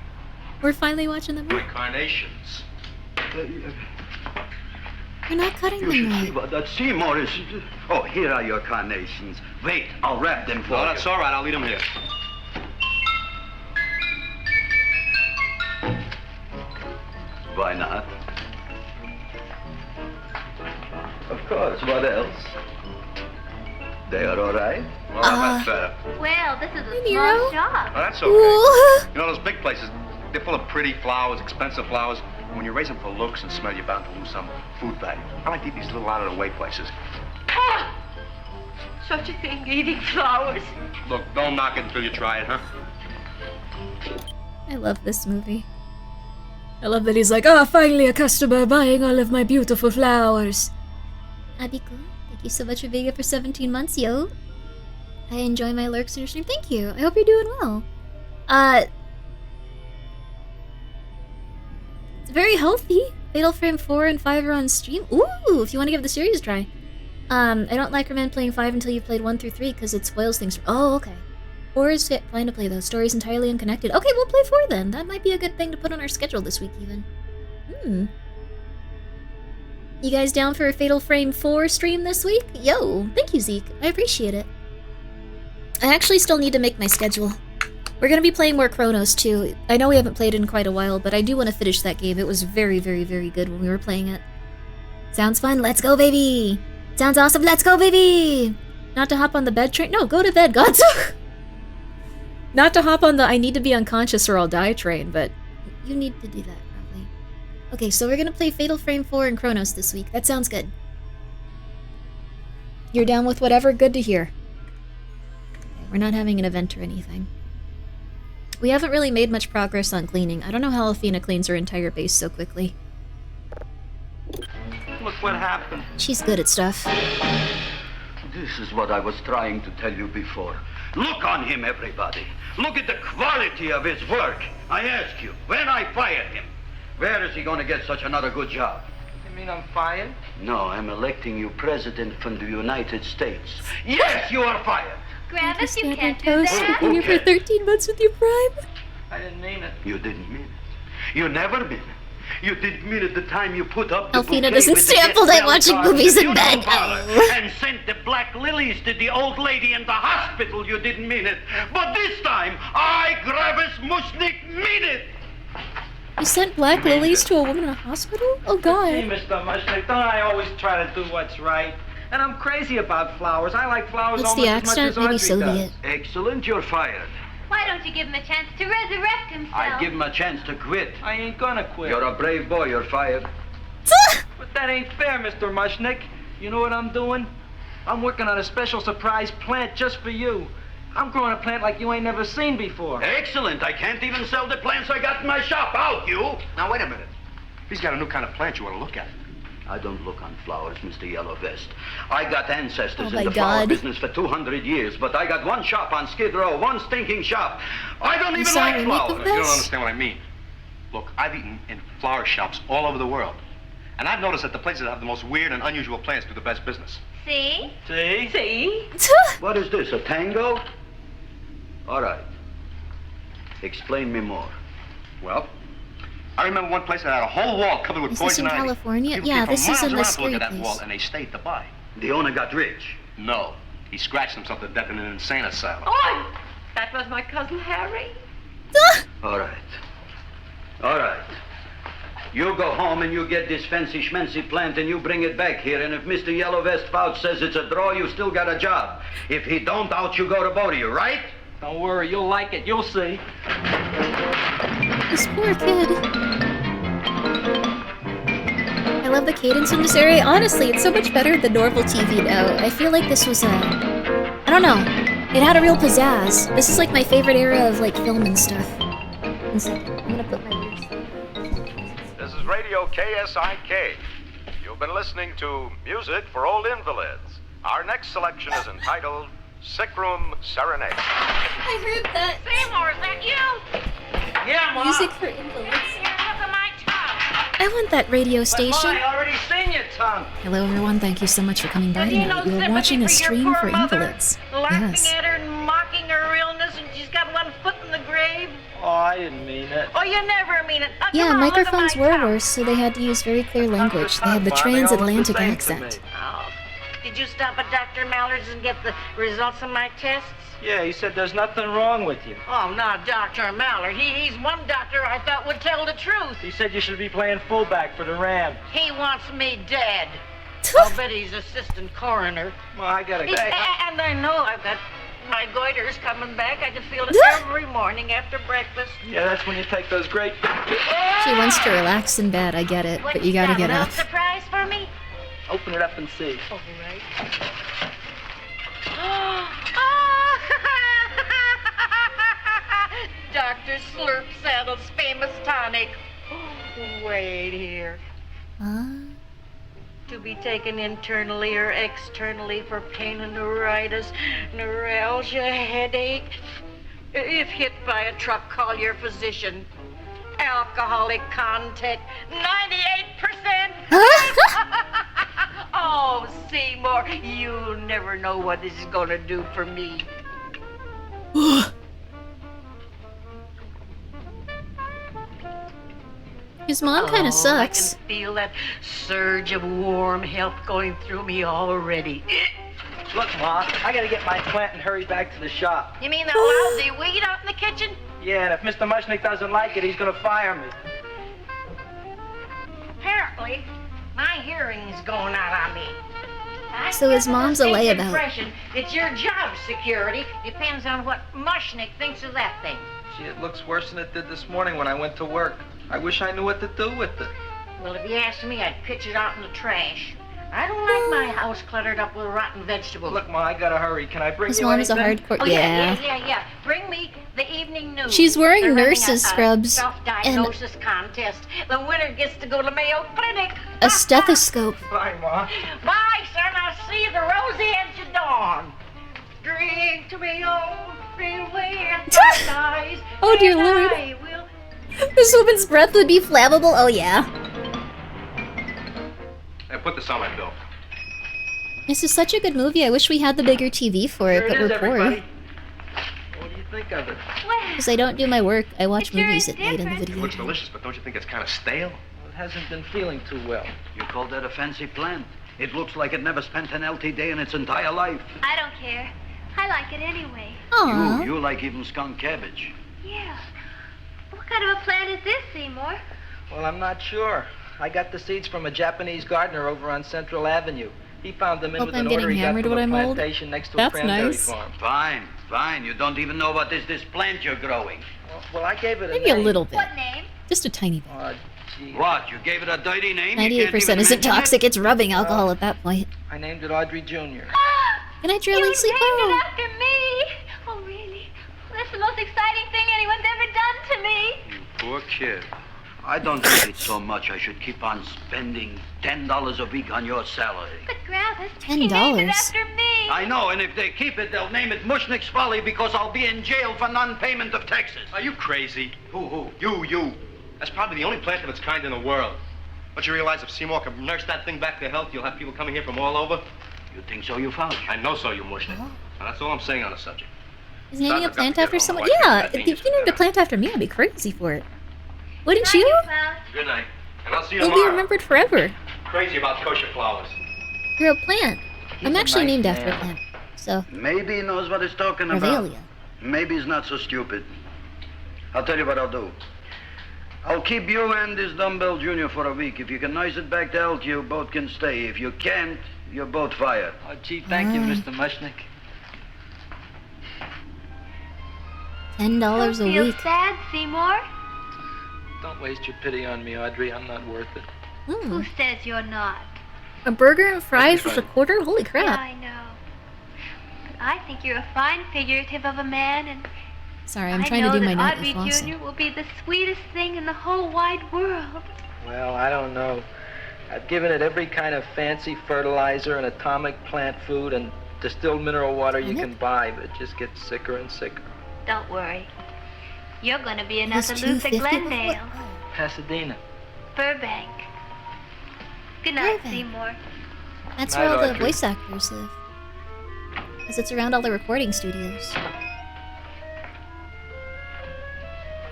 We're finally watching the movie. Carnations. You're not cutting them right. But that Seymour is... Oh, here are your carnations. Wait, I'll wrap them for you. No, that's all right. I'll leave them here. Why not? Of course, what else? They are all right? Well, that's better. Well, this is a Nero? small shop. Oh, that's okay. You know, those big places, they're full of pretty flowers, expensive flowers. When you raise them for looks and smell, you're bound to lose some food value. I like to eat these little out-of-the-way places. Ah! Such a thing, eating flowers. Look, don't knock it until you try it, huh? I love this movie. I love that he's like, oh, finally a customer buying all of my beautiful flowers. That'd be cool. Thank you so much for being here for 17 months, yo. I enjoy my lurks in your stream. Thank you. I hope you're doing well. It's very healthy. Fatal Frame 4 and 5 are on stream. Ooh, if you want to give the series a try. I don't like recommend playing 5 until you've played 1 through 3 because it spoils things. Oh, okay. 4 is fine to play though. Story's entirely unconnected. Okay, we'll play 4 then. That might be a good thing to put on our schedule this week even. You guys down for a Fatal Frame 4 stream this week? Yo, thank you, Zeke. I appreciate it. I actually still need to make my schedule. We're gonna be playing more Chronos too. I know we haven't played in quite a while, but I do want to finish that game. It was very, very, very good when we were playing it. Sounds fun. Let's go, baby! Sounds awesome. Let's go, baby! Not to hop on the bed train. No, go to bed, Godso! Not to hop on the I need to be unconscious or I'll die train, but you need to do that, probably. Okay, so we're gonna play Fatal Frame 4 and Chronos this week. That sounds good. You're down with whatever? Good to hear. Okay, we're not having an event or anything. We haven't really made much progress on cleaning. I don't know how Athena cleans her entire base so quickly. Look what happened. She's good at stuff. This is what I was trying to tell you before. Look on him, everybody. Look at the quality of his work. I ask you, when I fire him, where is he going to get such another good job? You mean I'm fired? No, I'm electing you president from the United States. Yes, you are fired. Gravis, you can't do that. Been here for 13 months with your prime? I didn't mean it. You didn't mean it. You never mean it. You didn't mean it the time you put up the Alfina bouquet doesn't with stay the up all night get well watching card movies in the in bed. funeral parlor and sent the black lilies to the old lady in the hospital. You didn't mean it. But this time, I, Gravis Mushnick, mean it. You sent black lilies to a woman in a hospital? Oh, God. Hey, Mr. Mushnick, don't I always try to do what's right? And I'm crazy about flowers. I like flowers What's almost the as much accent? as Maybe Audrey Soviet. does. Excellent, you're fired. Why don't you give him a chance to resurrect himself? I give him a chance to quit. I ain't gonna quit. You're a brave boy, you're fired. But that ain't fair, Mr. Mushnick. You know what I'm doing? I'm working on a special surprise plant just for you. I'm growing a plant like you ain't never seen before. Excellent. I can't even sell the plants I got in my shop. Out, you. Now, wait a minute. He's got a new kind of plant you want to look at. I don't look on flowers, Mr. Yellow Vest. I got ancestors Oh in the flower business for 200 years, but I got one shop on Skid Row, one stinking shop. I don't even like flowers. You don't understand what I mean. Look, I've eaten in flower shops all over the world. And I've noticed that the places that have the most weird and unusual plants do the best business. See? See? See? What is this, a tango? All right. Explain me more. Well, I remember one place that had a whole wall covered with Is this in poison ivy. California? People Yeah, came this from is in the miles around to look scary at that place. wall, and they stayed to buy. The owner got rich. No, he scratched himself to death in an insane asylum. Oh, that was my cousin Harry. All right. All right. You go home and you get this fancy schmancy plant and you bring it back here. And if Mr. Yellow Vest Pouch says it's a draw, you still got a job. If he don't, out you go to both of you, right? Don't worry, you'll like it. You'll see. This poor kid. I love the cadence in this area. Honestly, it's so much better than normal TV now. I feel like this was I don't know. It had a real pizzazz. This is like my favorite era of like film and stuff. One second. I'm gonna put my ears. This is Radio KSIK. You've been listening to Music for Old Invalids. Our next selection is entitled Sick Room Serenade. I heard that. Seymour, is that you? Yeah, Mom. Music for invalids. Here, look at my tongue. I want that radio station. I already seen your tongue. Hello everyone, thank you so much for coming by tonight. You are watching a stream for invalids. Laughing Yes. at her and mocking her illness, and she's got one foot in the grave. Oh, I didn't mean it. Oh, you never mean it. Now, Yeah, come on, look at microphones my were tongue. worse, so they had to use very clear language. They had the transatlantic accent. Oh, did you stop at Dr. Mallard's and get the results of my tests? Yeah, he said there's nothing wrong with you. Oh, not Dr. Mallard. He's one doctor I thought would tell the truth. He said you should be playing fullback for the Rams. He wants me dead. I'll bet he's assistant coroner. Well, I gotta go. And I know I've got my goiter's coming back. I can feel it every morning after breakfast. Yeah, that's when you take those great pictures. She wants to relax in bed, I get it, but you gotta get up. Surprise for me? Open it up and see. All right. Dr. Slurp Saddle's famous tonic. Wait here. To be taken internally or externally for pain and neuritis, neuralgia, headache. If hit by a truck, call your physician. Alcoholic contact, 98%. Oh, Seymour, you never know what this is gonna do for me. His mom kind of sucks. I can feel that surge of warm health going through me already. Look, Ma, I gotta get my plant and hurry back to the shop. You mean the lousy weed out in the kitchen? Yeah, and if Mr. Mushnick doesn't like it, he's gonna fire me. Apparently, my hearing's going out on me. So his mom's a Distinct layabout. impression that your job security depends on what Mushnick thinks of that thing. Gee, it looks worse than it did this morning when I went to work. I wish I knew what to do with it. Well, if you asked me, I'd pitch it out in the trash. I don't like my house cluttered up with rotten vegetables. Look, Ma, I gotta hurry. Can I bring His you mom's a anything? hardcore. Oh, yeah. yeah. Bring me the evening news. She's wearing They're having nurse's a scrubs self-diagnosis contest. The winner gets to go to Mayo Clinic. A stethoscope. Bye, Ma. Bye, son. I'll see you the rosy edge of dawn. Drink to me, old freeway and eyes. Oh, dear Lord. I will... This woman's breath would be flammable. Oh, yeah. Hey, put this on my bill. This is such a good movie. I wish we had the bigger TV for it, Here but it is, we're poor. everybody. What do you think of it? Because I don't do my work. I watch movies at night in the It video. looks delicious, but don't you think it's kind of stale? Well, it hasn't been feeling too well. You call that a fancy plant? It looks like it never spent an LT day in its entire life. I don't care. I like it anyway. Aww. You like even skunk cabbage. Yeah. What kind of a plant is this, Seymour? Well, I'm not sure. I got the seeds from a Japanese gardener over on Central Avenue. He found them in Hope with I'm an getting order he got hammered from a when I'm old. plantation next to That's a cranberry nice. farm. Fine, fine. You don't even know what is this plant you're growing. Well, I gave it a Maybe a name. little bit. What name? Just a tiny bit. Oh, gee. What? You gave it a dirty name? You can't 98% even isn't mention toxic. It's rubbing alcohol at that point. I named it Audrey Jr. Good night, Julie. You Sleep named it well. after me. Oh, really? That's the most exciting thing anyone's ever done to me. You poor kid. I don't think it's so much I should keep on spending $10 a week on your salary. But Gravis, $10? he named it after me. I know, and if they keep it, they'll name it Mushnick's Folly because I'll be in jail for non-payment of taxes. Are you crazy? Who? You. That's probably the only plant of its kind in the world. Don't you realize if Seymour can nurse that thing back to health, you'll have people coming here from all over? You think so, you found? I know so, you Mushnick. Now, that's all I'm saying on the subject. Is naming a I've got to plant get after home. someone? My wife Yeah, thinks that if thing you named a plant after me, I'd be crazy for it. Wouldn't Night, you? Cloud. Good night. And I'll see you You'll be tomorrow. remembered forever. Crazy about kosher flowers. You're a plant. I'm a actually nice named after a man. plant. So, Maybe he knows what he's talking about. Revelia. Maybe he's not so stupid. I'll tell you what I'll do. I'll keep you and this dumbbell junior for a week. If you can noise it back to elk, you both can stay. If you can't, you're both fired. Oh, gee, thank you, Mr. Mushnick. $10 a Feel week. sad, Seymour? Don't waste your pity on me, Audrey. I'm not worth it. Who says you're not? A burger and fries was a quarter? Holy crap. Yeah, I know. But I think you're a fine figurative of a man, and Sorry, I'm trying to do my night with Audrey Lawson. Jr. will be the sweetest thing in the whole wide world. Well, I don't know. I've given it every kind of fancy fertilizer and atomic plant food and distilled mineral water you can buy, but it just gets sicker and sicker. Don't worry. You're going to be another Luther Glendale. Pasadena. Burbank. Good night, Seymour. That's Night, where all the Audrey. voice actors live. Because it's around all the recording studios.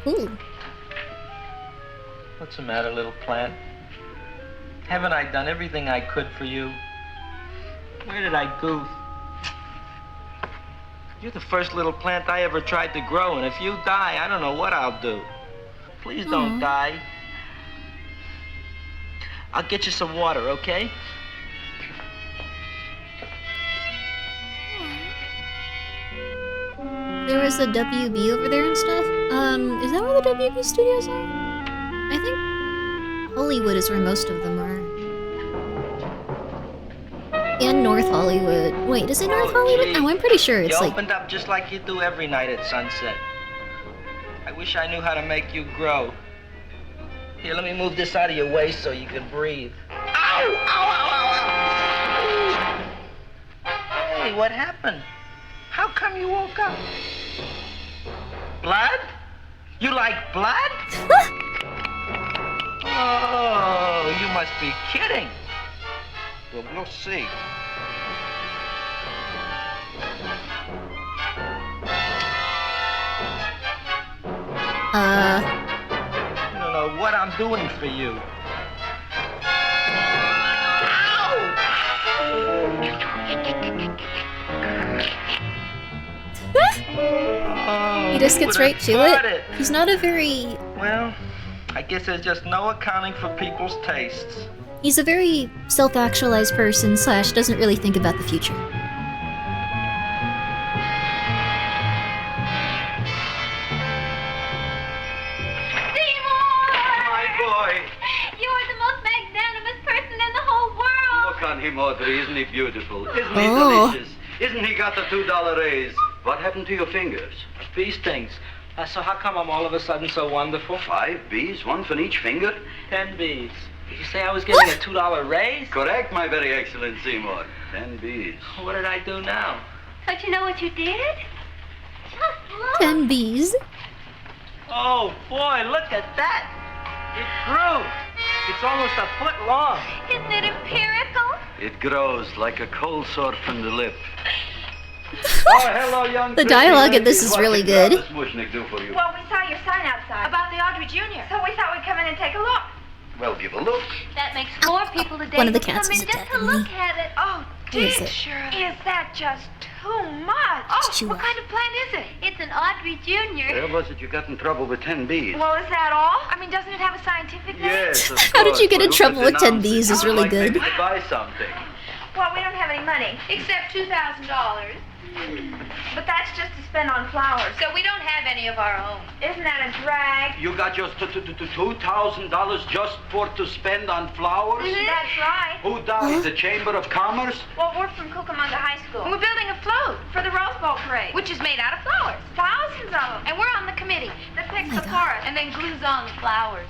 Cool. What's the matter, little plant? Haven't I done everything I could for you? Where did I goof? You're the first little plant I ever tried to grow, and if you die, I don't know what I'll do. Please don't die. I'll get you some water, okay? There was a WB over there and stuff. Is that where the WB studios are? I think Hollywood is where most of them are. And North Hollywood. Wait, is it North Hollywood? No, I'm pretty sure it's You like... opened up just like you do every night at sunset. I wish I knew how to make you grow. Here, let me move this out of your way so you can breathe. Ow! Ow, ow, ow, ow! Hey, what happened? How come you woke up? Blood? You like blood? Oh, you must be kidding. Well, we'll see. You don't know what I'm doing for you. He just gets right to it. He's not a very... Well, I guess there's just no accounting for people's tastes. He's a very self-actualized person / doesn't really think about the future. My boy. You're the most magnanimous person in the whole world. Look on him, Audrey. Isn't he beautiful? Isn't he Oh. delicious? Isn't he got the $2 raise? What happened to your fingers? Bee stings. So how come I'm all of a sudden so wonderful? 5 bees, one for each finger? 10 bees. Did you say I was getting a $2 raise? Correct, my very excellent Seymour. 10 bees. What did I do now? Don't you know what you did? Just look. 10 bees. Oh, boy, look at that. It grew. It's almost a foot long. Isn't it empirical? It grows like a cold sore from the lip. Oh, hello, young The pretty dialogue in lady. this is What really can good. Mrs. Mushnick do for you? Well, we saw your sign outside about the Audrey Jr., so we thought we'd come in and take a look. Well, give a look. That makes 4 people today One of the who cats come is in just to attacking look me. at it. Oh, Who is dear, it? Shirley. Is that just too much? Oh, too what much. kind of plant is it? It's an Audrey Jr. Where was it you got in trouble with 10 bees? Well, is that all? I mean, doesn't it have a scientific name? Yes, of How did course, you get but in who trouble could with 10 denounce it? bees is I would really like maybe good. to buy something. Well, we don't have any money, except $2,000. But that's just to spend on flowers. So we don't have any of our own. Isn't that a drag? You got just $2,000 just for to spend on flowers? That's right. Who died? The Chamber of Commerce? Well, we're from Cucamonga High School. And we're building a float for the Rose Bowl parade, which is made out of flowers. Thousands of them. And we're on the committee that picks the forest and then glues on the flowers.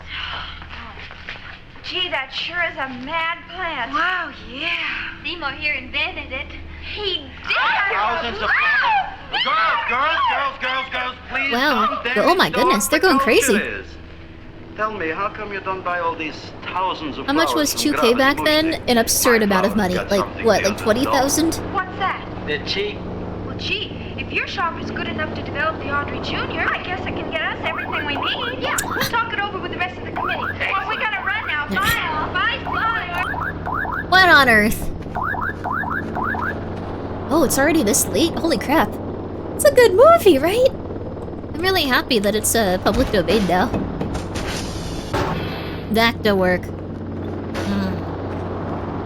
Gee, that sure is a mad plant. Wow, yeah. Seymour here invented it. He did. Thousands of girls, please Wow. come down. Oh my goodness, they're going crazy. Tell me, how come you don't buy all these thousands of How much flowers was from 2K Gravis back then? Mushnick? An absurd amount of money. Like, what, like 20,000? What's that? They're cheap. Well, gee, if your shop is good enough to develop the Audrey Jr., I guess it can get us everything we need. Yeah, we'll talk it over with the rest of the committee. Well, we gotta run now. Bye, all. Bye, Seymour. What on earth? Oh, it's already this late? Holy crap. It's a good movie, right? I'm really happy that it's public domain now. Dacta work.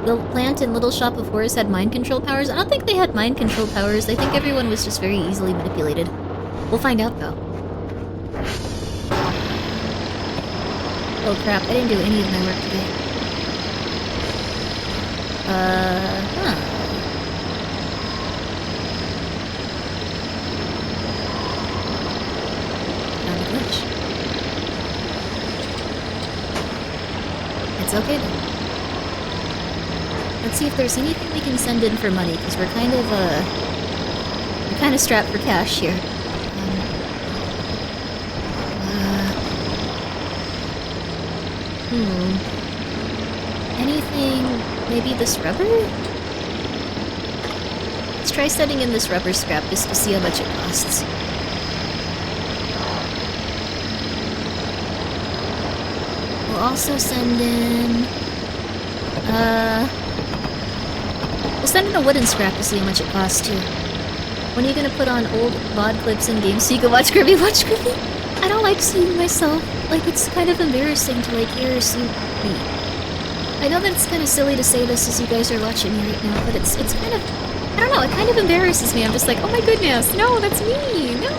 The plant in Little Shop of Horrors had mind control powers. I don't think they had mind control powers. I think everyone was just very easily manipulated. We'll find out, though. Oh crap, I didn't do any of my work today. Found a glitch. It's okay then. Let's see if there's anything we can send in for money, because we're kind of strapped for cash here. Anything, maybe this rubber? Let's try sending in this rubber scrap just to see how much it costs. We'll also send in, we'll send in a wooden scrap to see how much it costs too. When are you gonna put on old VOD clips in games so you can watch Grimmi? Watch Grimmi? I don't like seeing myself. Like, it's kind of embarrassing to, like, hear or see me. I know that it's kind of silly to say this as you guys are watching me right now, but it's kind of, I don't know, it kind of embarrasses me. I'm just like, oh my goodness, no, that's me, no!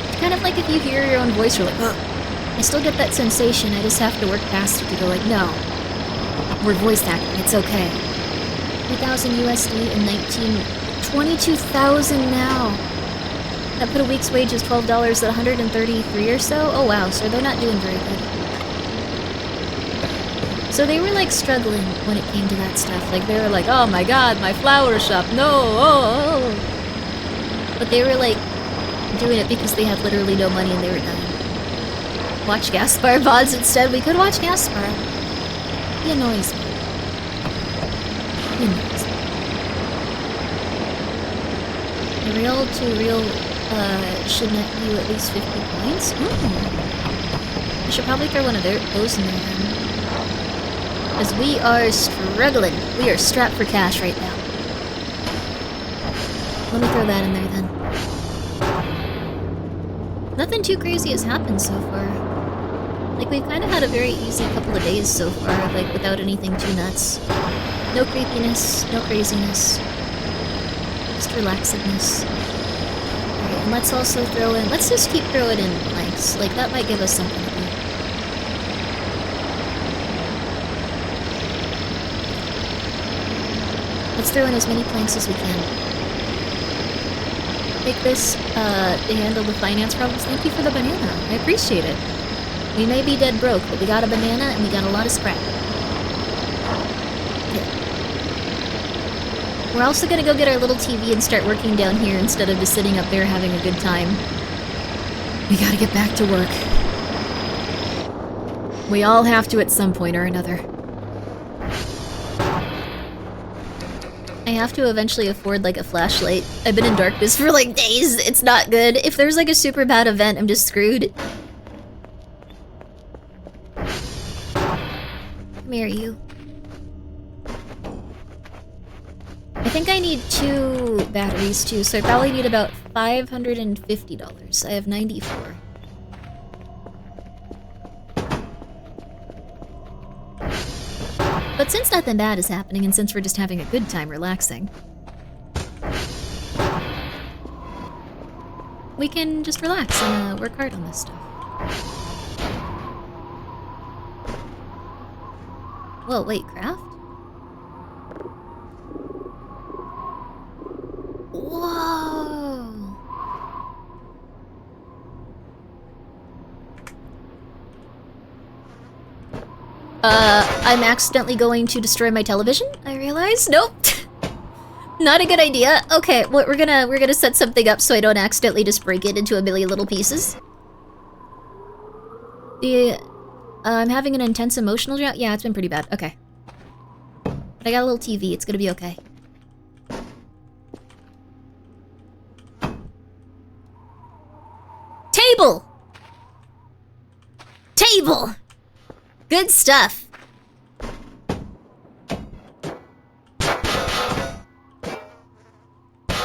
It's kind of like if you hear your own voice, you're like, ugh. I still get that sensation, I just have to work past it to go like, no. We're voice acting, it's okay. 3,000 USD in 22,000 now. That put a week's wage as $12 at 133 or so? Oh wow, so they're not doing very good. So they were like struggling when it came to that stuff. Like they were like, oh my god, my flower shop, no, oh. But they were like doing it because they had literally no money and they were dying. Watch Gaspar VODs instead. We could watch Gaspar. He annoys me. He annoys me. The real to real should net you at least 50 points? I should probably throw one of those in there then. Because we are struggling. We are strapped for cash right now. Let me throw that in there then. Nothing too crazy has happened so far. Like, we've kind of had a very easy couple of days so far, like, without anything too nuts. No creepiness, no craziness. Just relaxedness. Alright, and let's also throw in... Let's just keep throwing in planks. Like, that might give us something to do. Let's throw in as many planks as we can. Take this to handle the finance problems. Thank you for the banana. I appreciate it. We may be dead broke, but we got a banana and we got a lot of scrap. Okay. We're also gonna go get our little TV and start working down here instead of just sitting up there having a good time. We gotta get back to work. We all have to at some point or another. I have to eventually afford, like, a flashlight. I've been in darkness for, like, days. It's not good. If there's, like, a super bad event, I'm just screwed. Come here, you. I think I need 2 batteries, too, so I probably need about $550. I have 94. But since nothing bad is happening, and since we're just having a good time relaxing, we can just relax and work hard on this stuff. Whoa, wait, craft? Whoa! I'm accidentally going to destroy my television, I realize. Nope. Not a good idea. Okay, well, we're gonna set something up so I don't accidentally just break it into a million little pieces. I'm having an intense emotional drought? Yeah, it's been pretty bad. Okay. I got a little TV, it's gonna be okay. Table! Table! Good stuff.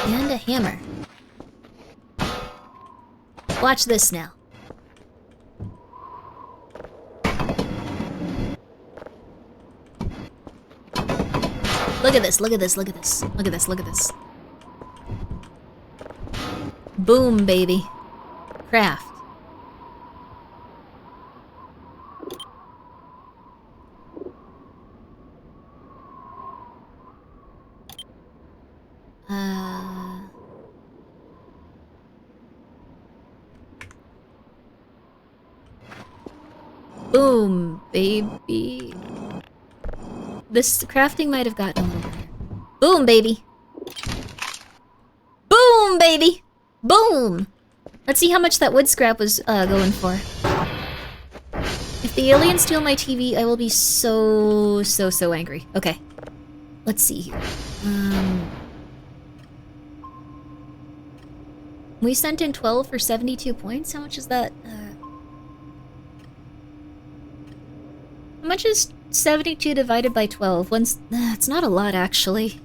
And a hammer. Watch this now. Look at this, look at this, look at this, look at this, look at this. Boom, baby. Craft. Boom, baby. This crafting might have gotten a little better. Boom, baby. Boom, baby. Boom. Let's see how much that wood scrap was going for. If the aliens steal my TV, I will be so angry. Okay. Let's see here. We sent in 12 for 72 points. How much is that? How much is 72 divided by 12? It's not a lot, actually.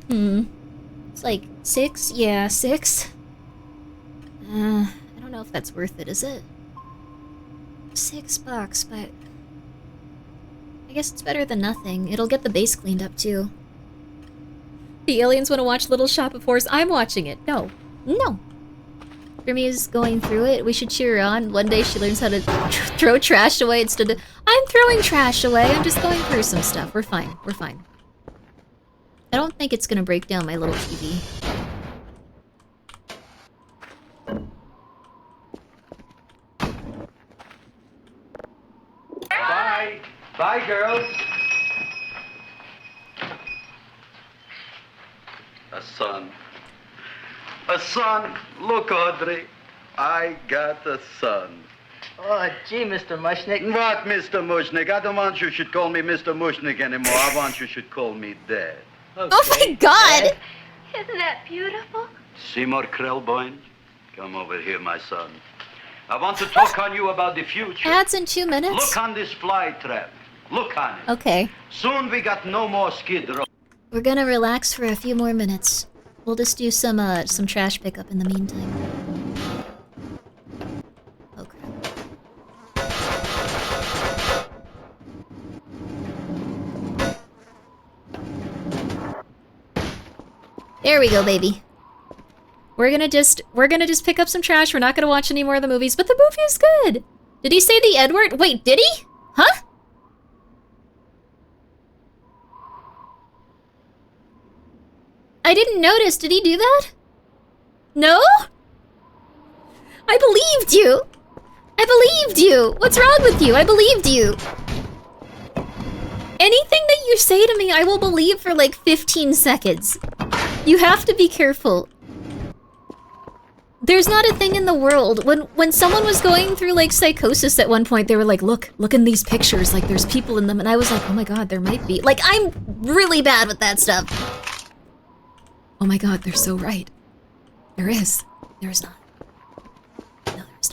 It's like 6? Yeah, 6. I don't know if that's worth it, is it? $6, but... I guess it's better than nothing. It'll get the base cleaned up, too. The aliens want to watch Little Shop of Horrors. I'm watching it. No. No. Grimmi is going through it. We should cheer her on. One day she learns how to throw trash away instead of... I'm throwing trash away. I'm just going through some stuff. We're fine. We're fine. I don't think it's gonna break down my little TV. Bye. Bye, girls. A son. A son. Look, Audrey. I got a son. Oh, gee, Mr. Mushnick. What, Mr. Mushnick? I don't want you should call me Mr. Mushnick anymore. I want you should call me Dad. Okay. Oh my god! Isn't that beautiful? Seymour Krellboyne, come over here, my son. I want to talk on you about the future. Ads in 2 minutes? Look on this fly trap. Look on it. Okay. Soon we got no more skid row. We're gonna relax for a few more minutes. We'll just do some trash pickup in the meantime. Oh crap. There we go, baby. We're gonna just pick up some trash. We're not gonna watch any more of the movies, but the movie is good. Did he say the Edward? Wait, did he? Huh? I didn't notice. Did he do that? No? I believed you. I believed you. What's wrong with you? I believed you. Anything that you say to me, I will believe for like 15 seconds. You have to be careful. There's not a thing in the world. When someone was going through like psychosis at one point, they were like, look in these pictures, like there's people in them. And I was like, oh my god, there might be. Like, I'm really bad with that stuff. Oh my god, they're so right. There is. There is not. No, there is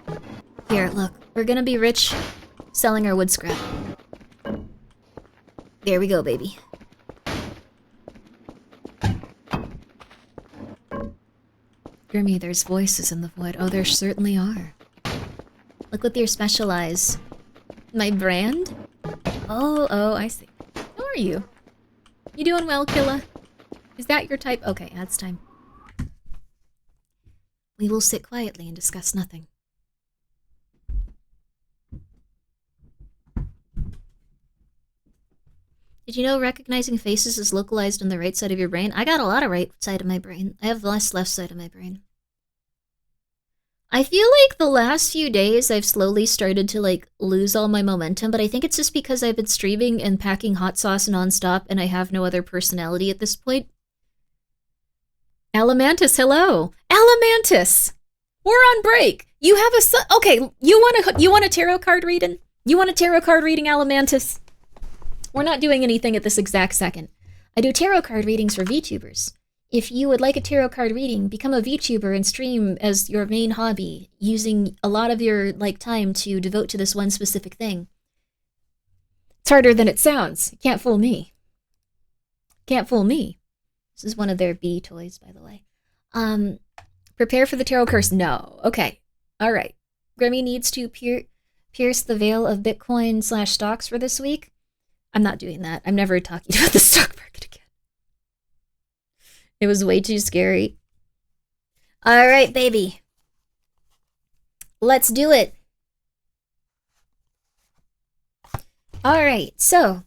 not. Here, look. We're gonna be rich selling our wood scrap. There we go, baby. Grimmi, there's voices in the void. Oh, there certainly are. Look with your special eyes. My brand? Oh, I see. How are you? You doing well, Killa? Is that your type? Okay, ads time. We will sit quietly and discuss nothing. Did you know recognizing faces is localized on the right side of your brain? I got a lot of right side of my brain. I have less left side of my brain. I feel like the last few days I've slowly started to like lose all my momentum, but I think it's just because I've been streaming and packing hot sauce nonstop and I have no other personality at this point. Alamantis, hello. Alamantis! We're on break. You have a son. Okay, you want a tarot card reading? You want a tarot card reading, Alamantis? We're not doing anything at this exact second. I do tarot card readings for VTubers. If you would like a tarot card reading, become a VTuber and stream as your main hobby, using a lot of your time to devote to this one specific thing. It's harder than it sounds. You can't fool me. Can't fool me. This is one of their bee toys, by the way. Prepare for the tarot curse. No. Okay. All right. Grimmi needs to pierce the veil of Bitcoin/stocks for this week. I'm not doing that. I'm never talking about the stock market again. It was way too scary. All right, baby. Let's do it. All right, so,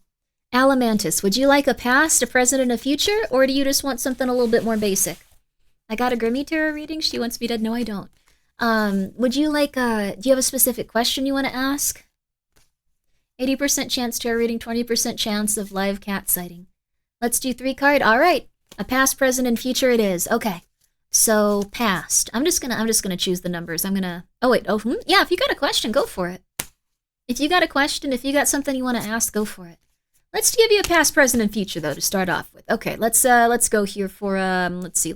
Alamantis, would you like a past, a present, and a future, or do you just want something a little bit more basic? I got a Grimmi tarot reading. She wants me to... No, I don't. Would you like do you have a specific question you want to ask? 80% chance tarot reading, 20% chance of live cat sighting. Let's do 3 card. All right. A past, present, and future it is. Okay. So, past. I'm just gonna choose the numbers. Oh, wait. Oh, yeah, if you got a question, go for it. If you got a question, if you got something you want to ask, go for it. Let's give you a past, present, and future, though, to start off with. Okay, let's go here for, let's see.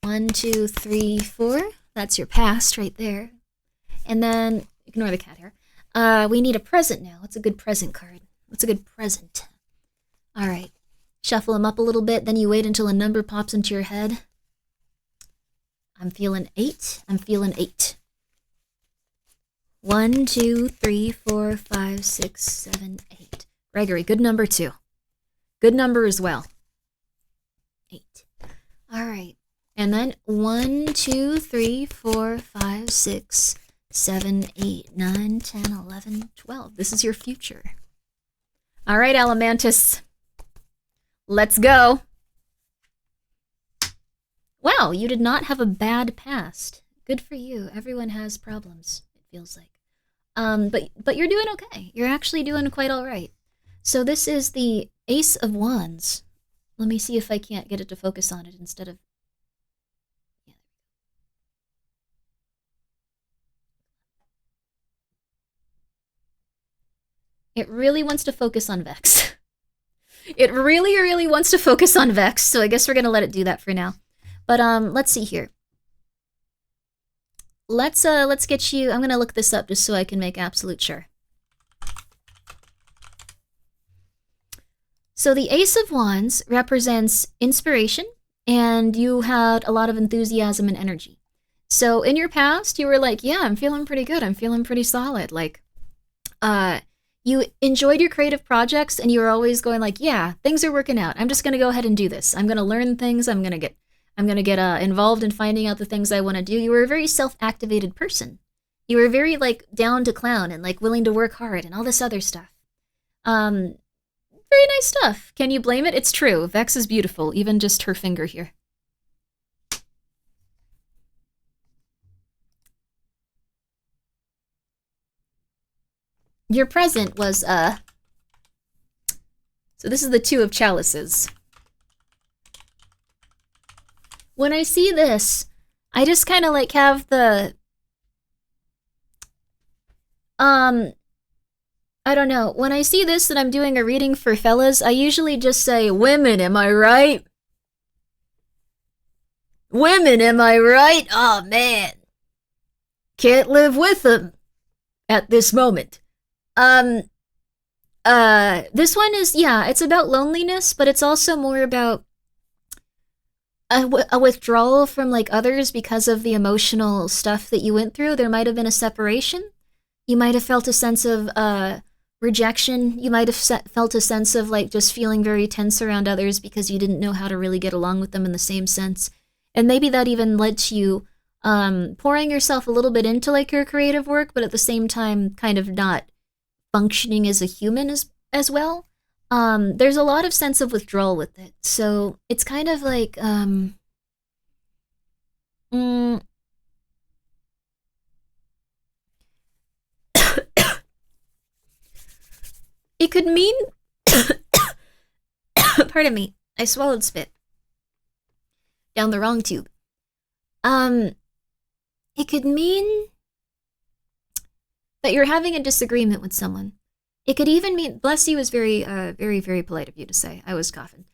1, 2, 3, 4. That's your past right there. And then, ignore the cat hair. We need a present now. What's a good present card? What's a good present? All right. Shuffle them up a little bit. Then you wait until a number pops into your head. I'm feeling 8. 1, 2, 3, 4, 5, 6, 7, 8. Gregory, good number 2. Good number as well. 8. All right. And then 1, 2, 3, 4, 5, 6, 7, 8, 9, 10, 11, 12. This is your future. All right, Alamantis. Let's go. Wow, you did not have a bad past. Good for you. Everyone has problems, it feels like. But you're doing okay. You're actually doing quite all right. So this is the Ace of Wands. Let me see if I can't get it to focus on it instead of... Yeah. It really wants to focus on Vex. It really, really wants to focus on Vex, so I guess we're going to let it do that for now. But let's see here. Let's get you... I'm going to look this up just so I can make absolute sure. So the Ace of Wands represents inspiration, and you had a lot of enthusiasm and energy. So in your past, you were like, yeah, I'm feeling pretty good. I'm feeling pretty solid. Like, you enjoyed your creative projects, and you were always going like, yeah, things are working out. I'm just going to go ahead and do this. I'm going to learn things. I'm going to get involved in finding out the things I want to do. You were a very self-activated person. You were very, like, down to clown and, like, willing to work hard and all this other stuff. Very nice stuff. Can you blame it? It's true. Vex is beautiful, even just her finger here. Your present was, so this is the 2 of Chalices. When I see this, I just kind of, like, have the, I don't know. When I see this and I'm doing a reading for fellas, I usually just say, women, am I right? Women, am I right? Oh, man. Can't live with them at this moment. This one is, yeah, it's about loneliness, but it's also more about a withdrawal from, like, others because of the emotional stuff that you went through. There might have been a separation. You might have felt a sense of, rejection. You might have felt a sense of, like, just feeling very tense around others because you didn't know how to really get along with them in the same sense. And maybe that even led to you pouring yourself a little bit into, like, your creative work, but at the same time kind of not functioning as a human as well. There's a lot of sense of withdrawal with it. So it's kind of like, it could mean, pardon me, I swallowed spit down the wrong tube. It could mean that you're having a disagreement with someone. It could even mean, bless you is very, very, very polite of you to say. I was coughing.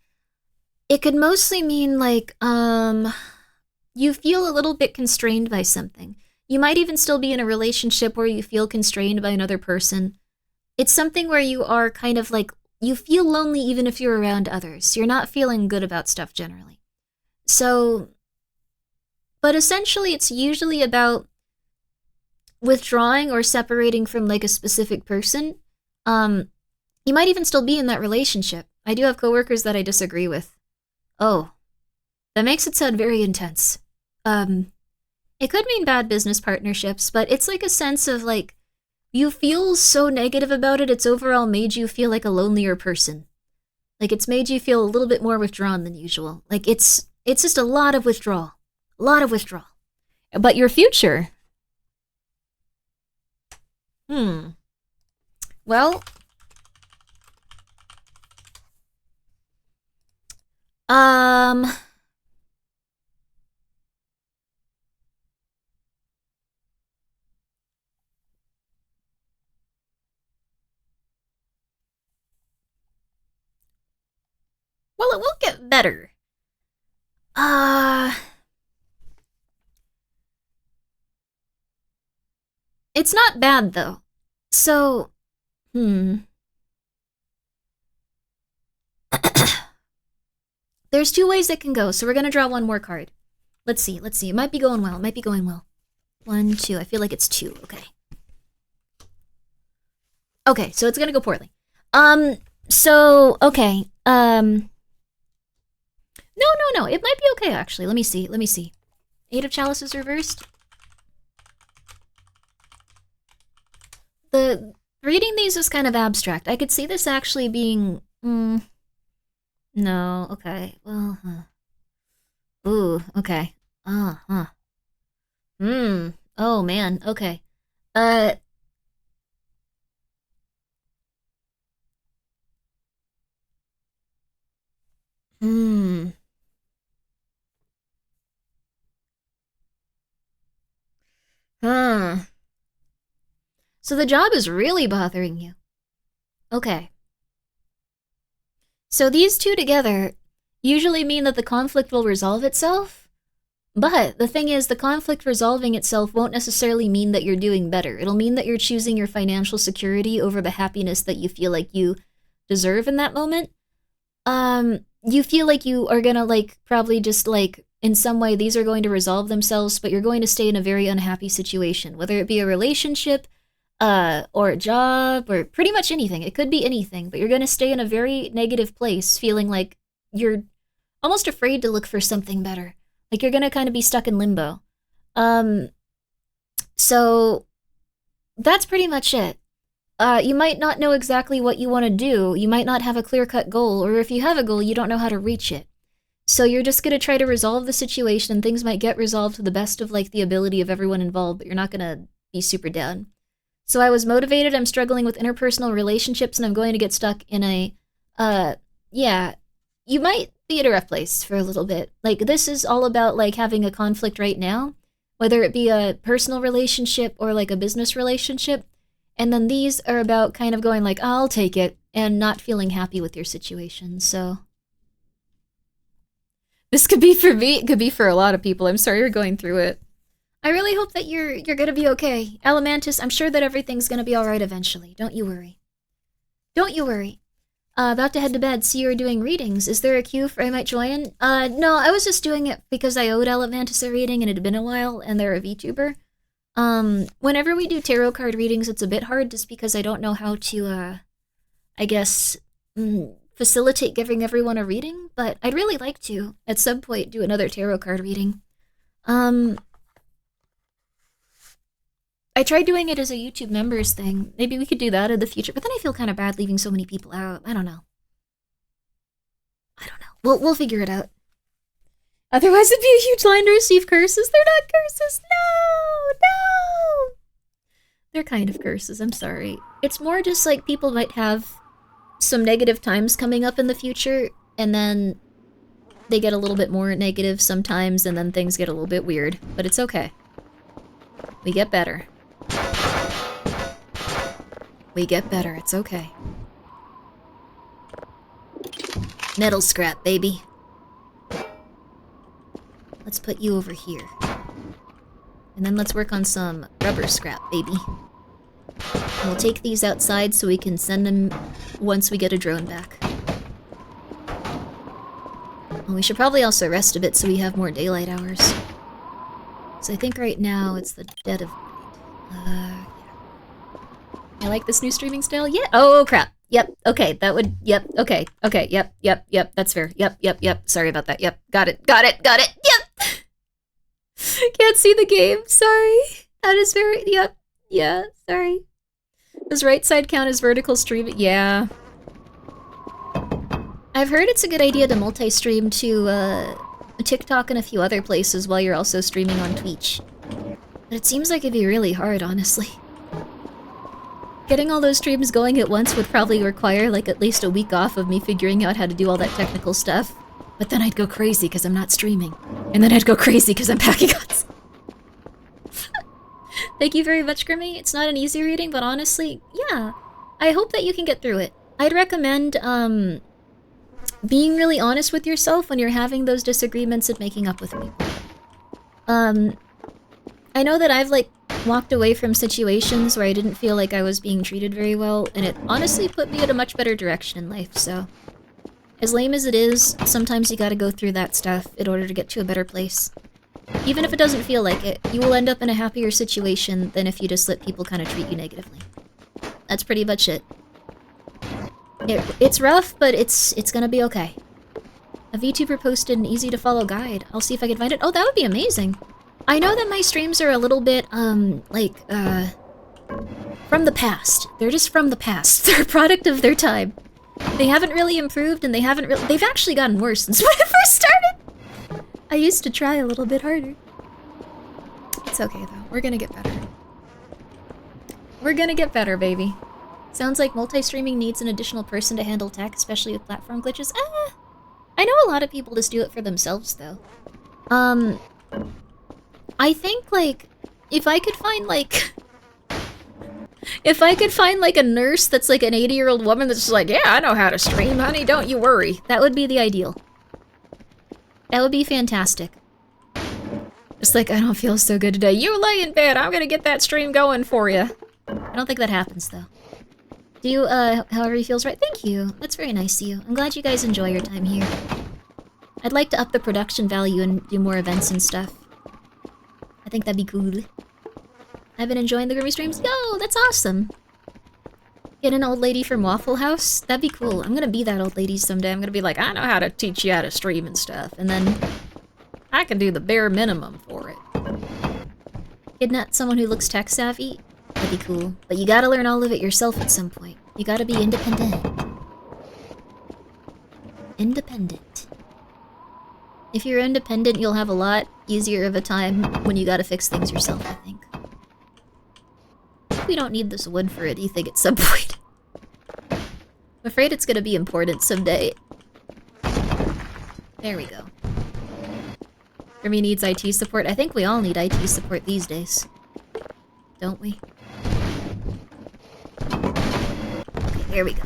It could mostly mean, like, you feel a little bit constrained by something. You might even still be in a relationship where you feel constrained by another person. It's something where you are kind of, like, you feel lonely even if you're around others. You're not feeling good about stuff generally. So, but essentially it's usually about withdrawing or separating from like a specific person. You might even still be in that relationship. I do have coworkers that I disagree with. Oh, that makes it sound very intense. It could mean bad business partnerships, but it's like a sense of like, you feel so negative about it, it's overall made you feel like a lonelier person. Like it's made you feel a little bit more withdrawn than usual. Like it's just a lot of withdrawal. A lot of withdrawal. But your future... Well... Well, it will get better. It's not bad, though. So, There's two ways it can go, so we're gonna draw one more card. Let's see. It might be going well. 1, 2. I feel like it's 2. Okay. Okay, so it's gonna go poorly. Okay. No. It might be okay, actually. Let me see. 8 of Chalices reversed. Reading these is kind of abstract. I could see this actually being... No, okay. Well, Ooh, okay. Oh, man, okay. So the job is really bothering you. Okay. So these two together usually mean that the conflict will resolve itself, but the thing is, the conflict resolving itself won't necessarily mean that you're doing better. It'll mean that you're choosing your financial security over the happiness that you feel like you deserve in that moment. You feel like you are gonna, like, probably just, like, in some way these are going to resolve themselves, but you're going to stay in a very unhappy situation, whether it be a relationship, or a job, or pretty much anything. It could be anything, but you're going to stay in a very negative place, feeling like you're almost afraid to look for something better. Like you're going to kind of be stuck in limbo. So that's pretty much it. You might not know exactly what you want to do. You might not have a clear-cut goal, or if you have a goal, you don't know how to reach it. So you're just going to try to resolve the situation, and things might get resolved to the best of, like, the ability of everyone involved, but you're not going to be super down. So I was motivated, I'm struggling with interpersonal relationships, and I'm going to get stuck in a, yeah, you might be at a rough place for a little bit. Like, this is all about, like, having a conflict right now, whether it be a personal relationship or, like, a business relationship, and then these are about kind of going, like, I'll take it, and not feeling happy with your situation, so... This could be for me, it could be for a lot of people. I'm sorry you're going through it. I really hope that you're gonna be okay. Elemantis, I'm sure that everything's gonna be alright eventually. Don't you worry. Don't you worry. About to head to bed. See you're doing readings. Is there a queue for I might join? No, I was just doing it because I owed Elemantis a reading and it had been a while, and they're a VTuber. Whenever we do tarot card readings, it's a bit hard just because I don't know how to, I guess, facilitate giving everyone a reading, but I'd really like to, at some point, do another tarot card reading. I tried doing it as a YouTube members thing. Maybe we could do that in the future, but then I feel kind of bad leaving so many people out. I don't know. We'll figure it out. Otherwise it'd be a huge line to receive curses. They're not curses. No! They're kind of curses, I'm sorry. It's more just like people might have some negative times coming up in the future, and then they get a little bit more negative sometimes, and then things get a little bit weird. But it's okay. We get better. We get better, it's okay. Metal scrap, baby. Let's put you over here. And then let's work on some rubber scrap, baby. And we'll take these outside so we can send them once we get a drone back. Well, we should probably also rest a bit so we have more daylight hours. So I think right now it's the dead of night. Yeah. I like this new streaming style. Yeah. Oh, crap. Yep. Okay. That would. Yep. Okay. Okay. Yep. Yep. Yep. That's fair. Yep. Yep. Yep. Sorry about that. Yep. Got it. Got it. Got it. Yep. Can't see the game. Sorry. That is very. Yep. Yeah. Sorry. Does right side count as vertical streaming? Yeah. I've heard it's a good idea to multi-stream to TikTok and a few other places while you're also streaming on Twitch. But it seems like it'd be really hard, honestly. Getting all those streams going at once would probably require like at least a week off of me figuring out how to do all that technical stuff. But then I'd go crazy because I'm not streaming. And then I'd go crazy because I'm packing guns. Thank you very much, Grimmi. It's not an easy reading, but honestly, yeah. I hope that you can get through it. I'd recommend, being really honest with yourself when you're having those disagreements and making up with people. I know that I've, like, walked away from situations where I didn't feel like I was being treated very well, and it honestly put me in a much better direction in life, so... As lame as it is, sometimes you gotta go through that stuff in order to get to a better place. Even if it doesn't feel like it, you will end up in a happier situation than if you just let people kind of treat you negatively. That's pretty much it. It's rough, but it's gonna be okay. A VTuber posted an easy-to-follow guide. I'll see if I can find it. Oh, that would be amazing! I know that my streams are a little bit, from the past. They're just from the past. They're a product of their time. They haven't really improved, and they've actually gotten worse since when I first started! I used to try a little bit harder. It's okay, though. We're gonna get better. We're gonna get better, baby. Sounds like multi-streaming needs an additional person to handle tech, especially with platform glitches. I know a lot of people just do it for themselves, though. I think, like, if I could find, like... If I could find, like, a nurse that's, like, an 80-year-old woman that's just like, yeah, I know how to stream, honey, don't you worry. That would be the ideal. That would be fantastic. It's like, I don't feel so good today. You lay in bed, I'm gonna get that stream going for you. I don't think that happens, though. Do you, however you feels right? Thank you. That's very nice of you. I'm glad you guys enjoy your time here. I'd like to up the production value and do more events and stuff. I think that'd be cool. I've been enjoying the Grimmi streams. Yo, that's awesome! Get an old lady from Waffle House? That'd be cool. I'm gonna be that old lady someday. I'm gonna be like, I know how to teach you how to stream and stuff. And then I can do the bare minimum for it. Kidnap someone who looks tech savvy? That'd be cool. But you gotta learn all of it yourself at some point. You gotta be independent. Independent. If you're independent, you'll have a lot easier of a time when you gotta fix things yourself, I think. We don't need this wood for anything at some point. I'm afraid it's gonna be important someday. There we go. Grimmi needs IT support. I think we all need IT support these days. Don't we? Okay, there we go.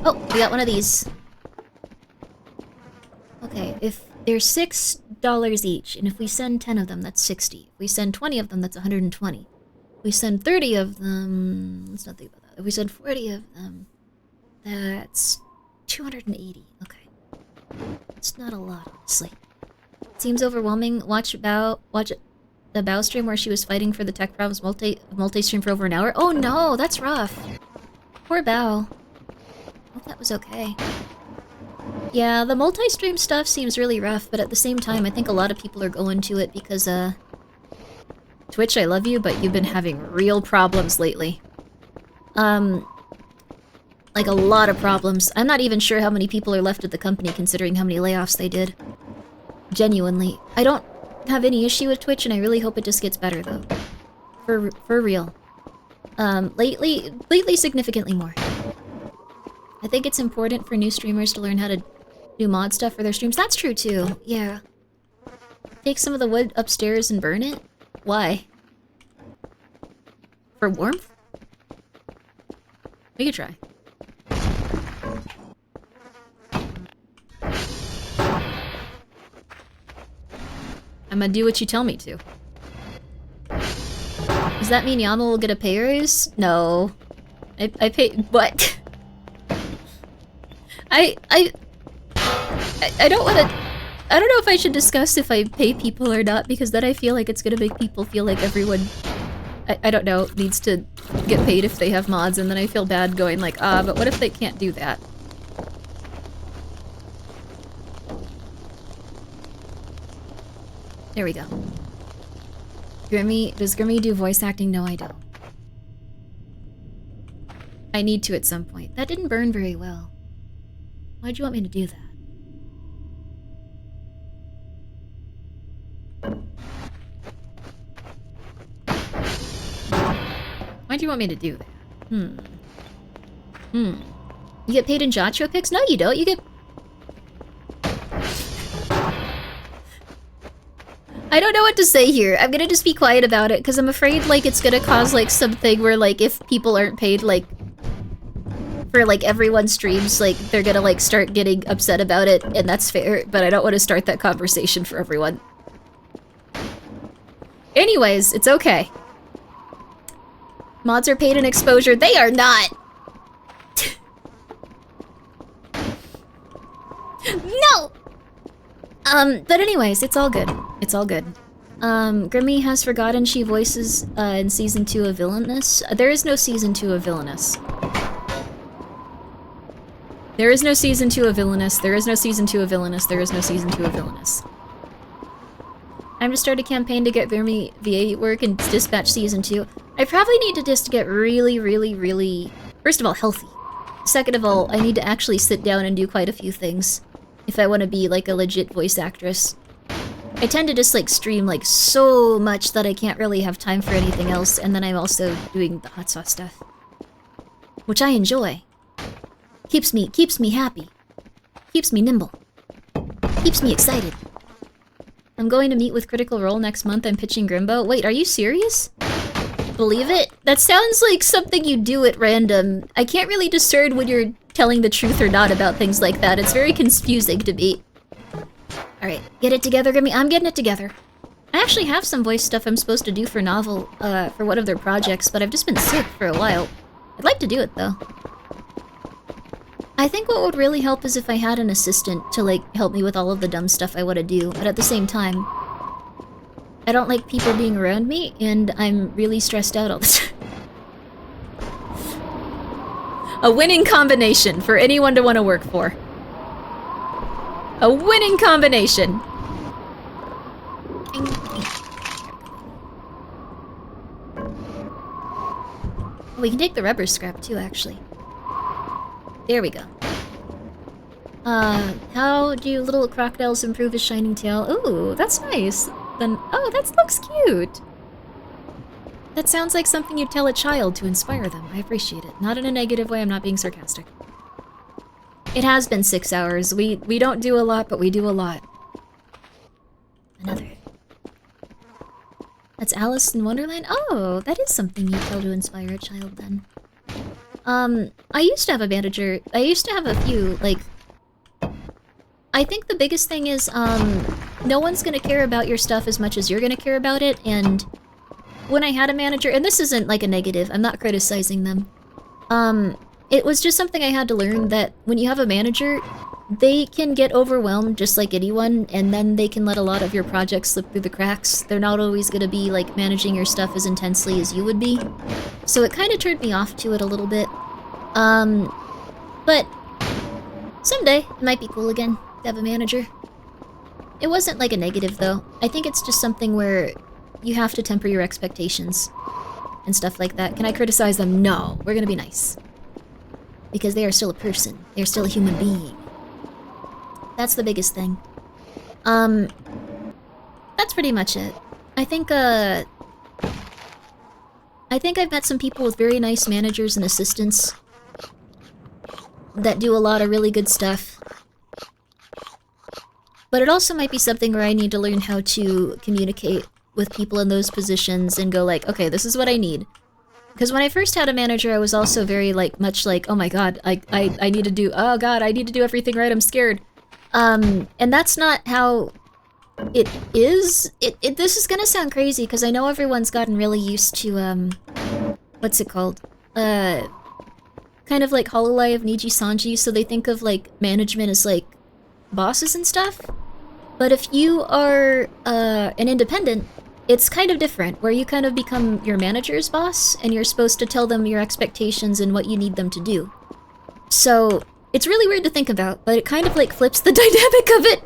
Oh, we got one of these. Okay, if there's $6 each, and if we send 10 of them, that's 60. If we send 20 of them, that's 120. If we send 30 of them... Let's not think about that. If we send 40 of them, that's 280. Okay. It's not a lot, honestly. Seems overwhelming. Watch the Bow stream where she was fighting for the tech problems multi-stream for over an hour. Oh no, that's rough. Poor Bow. Hope that was okay. Yeah, the multi-stream stuff seems really rough, but at the same time, I think a lot of people are going to it because, Twitch, I love you, but you've been having real problems lately. Like a lot of problems. I'm not even sure how many people are left at the company considering how many layoffs they did. Genuinely. I don't have any issue with Twitch, and I really hope it just gets better, though. For real. Lately significantly more. I think it's important for new streamers to learn how to do mod stuff for their streams. That's true, too. Yeah. Take some of the wood upstairs and burn it? Why? For warmth? We could try. I'm gonna do what you tell me to. Does that mean Yama will get a pay raise? No. I pay what? I don't want to. I don't know if I should discuss if I pay people or not, because then I feel like it's gonna make people feel like everyone, I don't know, needs to get paid if they have mods, and then I feel bad going like, but what if they can't do that? There we go. Grimmi, does Grimmi do voice acting? No, I don't. I need to at some point. That didn't burn very well. Why'd you want me to do that? Why'd you want me to do that? You get paid in Jotro picks? No, you don't. You get... I don't know what to say here. I'm gonna just be quiet about it, because I'm afraid, like, it's gonna cause, like, something where, like, if people aren't paid, like, for, like, everyone's streams, like, they're gonna, like, start getting upset about it, and that's fair, but I don't want to start that conversation for everyone. Anyways, it's okay. Mods are paid in exposure. They are not! No! But anyways, it's all good. It's all good. Grimmi has forgotten she voices, in Season 2 of Villainous. There is no Season 2 of Villainous. There is no Season 2 of Villainous. There is no Season 2 of Villainous. There is no Season 2 of Villainous. I'm to start a campaign to get Grimmi VA work and dispatch Season 2. I probably need to just get really... First of all, healthy. Second of all, I need to actually sit down and do quite a few things if I want to be, like, a legit voice actress. I tend to just, like, stream, like, so much that I can't really have time for anything else, and then I'm also doing the hot sauce stuff, which I enjoy. Keeps me happy. Keeps me nimble. Keeps me excited. I'm going to meet with Critical Role next month. I'm pitching Grimbo. Wait, are you serious? Believe it? That sounds like something you do at random. I can't really discern when you're telling the truth or not about things like that. It's very confusing to me. Alright, get it together, Grimmi. I'm getting it together. I actually have some voice stuff I'm supposed to do for Novel, for one of their projects, but I've just been sick for a while. I'd like to do it, though. I think what would really help is if I had an assistant to, like, help me with all of the dumb stuff I want to do, but at the same time, I don't like people being around me, and I'm really stressed out all the time. A winning combination for anyone to want to work for. A winning combination! We can take the rubber scrap too, actually. There we go. How do little crocodiles improve his shining tail? Ooh, that's nice. Then, oh, that looks cute. That sounds like something you'd tell a child to inspire them. I appreciate it. Not in a negative way, I'm not being sarcastic. It has been 6 hours. We don't do a lot, but we do a lot. Another. That's Alice in Wonderland? Oh, that is something you'd tell to inspire a child then. I used to have a manager. I used to have a few, like... I think the biggest thing is, no one's gonna care about your stuff as much as you're gonna care about it, and when I had a manager, and this isn't like a negative, I'm not criticizing them, it was just something I had to learn, that when you have a manager, they can get overwhelmed just like anyone, and then they can let a lot of your projects slip through the cracks. They're not always gonna be, like, managing your stuff as intensely as you would be. So it kind of turned me off to it a little bit. But someday, it might be cool again to have a manager. It wasn't like a negative, though. I think it's just something where you have to temper your expectations and stuff like that. Can I criticize them? No. We're gonna be nice. Because they are still a person. They're still a human being. That's the biggest thing. That's pretty much it. I think I've met some people with very nice managers and assistants that do a lot of really good stuff. But it also might be something where I need to learn how to communicate with people in those positions and go like, okay, this is what I need. Because when I first had a manager, I was also very, like, much like, oh my god, I need to do, oh god, I need to do everything right, I'm scared. And that's not how it is. This is gonna sound crazy, because I know everyone's gotten really used to, what's it called? kind of like Hololive, Niji Sanji, so they think of like management as like bosses and stuff. But if you are an independent, it's kind of different, where you kind of become your manager's boss, and you're supposed to tell them your expectations and what you need them to do. So, it's really weird to think about, but it kind of like flips the dynamic of it.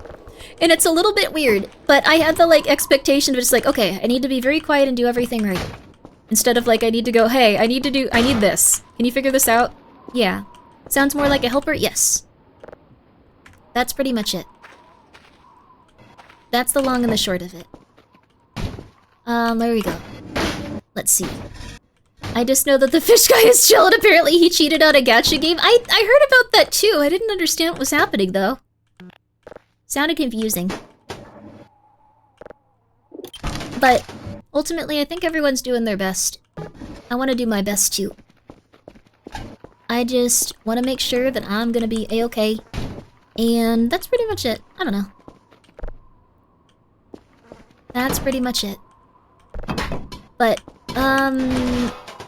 And it's a little bit weird, but I had the like expectation of just like, okay, I need to be very quiet and do everything right. Instead of like, I need to go, hey, I need this. Can you figure this out? Yeah. Sounds more like a helper? Yes. That's pretty much it. That's the long and the short of it. There we go. Let's see. I just know that the fish guy is chill, and apparently he cheated on a gacha game. I heard about that too. I didn't understand what was happening though. Sounded confusing. But ultimately, I think everyone's doing their best. I want to do my best too. I just want to make sure that I'm gonna be a-okay. And that's pretty much it. I don't know. That's pretty much it. But,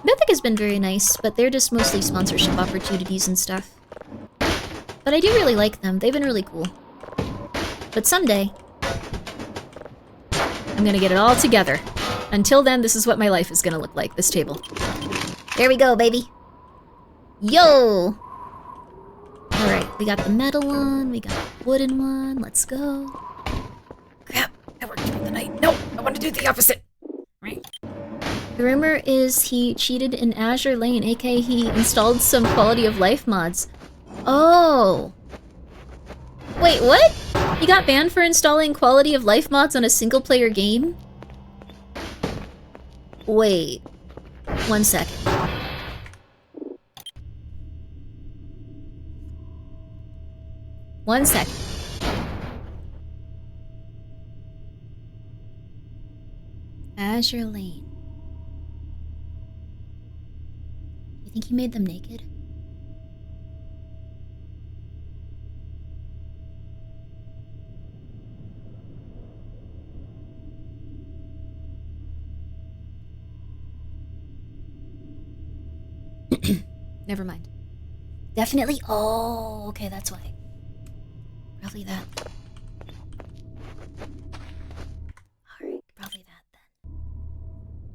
Mythic has been very nice, but they're just mostly sponsorship opportunities and stuff. But I do really like them. They've been really cool. But someday, I'm gonna get it all together. Until then, this is what my life is gonna look like, this table. There we go, baby! Yo! Alright, we got the metal one, we got the wooden one, let's go. Crap, I worked through the night. No, I want to do the opposite! Right. The rumor is he cheated in Azure Lane, aka he installed some quality of life mods. Oh! Wait, what? He got banned for installing quality of life mods on a single-player game? Wait. 1 second. One second. Azure Lane. You think he made them naked? Never mind. Definitely. Oh, okay, that's why. Probably that. Alright, probably that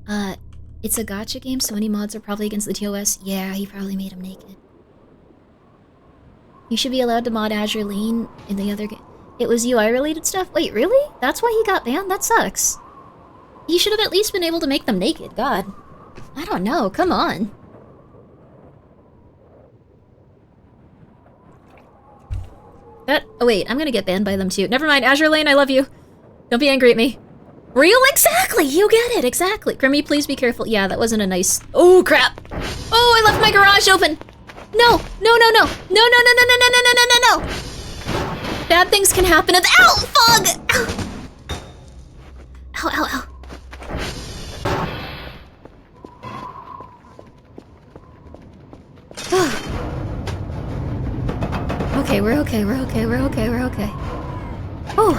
then. It's a gacha game, so any mods are probably against the TOS. Yeah, he probably made him naked. You should be allowed to mod Azure Lane in the other game. It was UI-related stuff? Wait, really? That's why he got banned? That sucks. He should have at least been able to make them naked. God. I don't know. Come on. Oh wait, I'm gonna get banned by them too. Never mind, Azure Lane, I love you. Don't be angry at me. Real? Exactly! You get it, exactly. Grimmi, please be careful. Yeah, that wasn't a nice... Oh, crap! Oh, I left my garage open! No! No, no, no! No, no, no, no, no, no, no, no, no, no, no! Bad things can happen at the... Ow! Fog! Ow! Ow, ow, ow. Okay, we're okay, we're okay, we're okay, we're okay. Oh!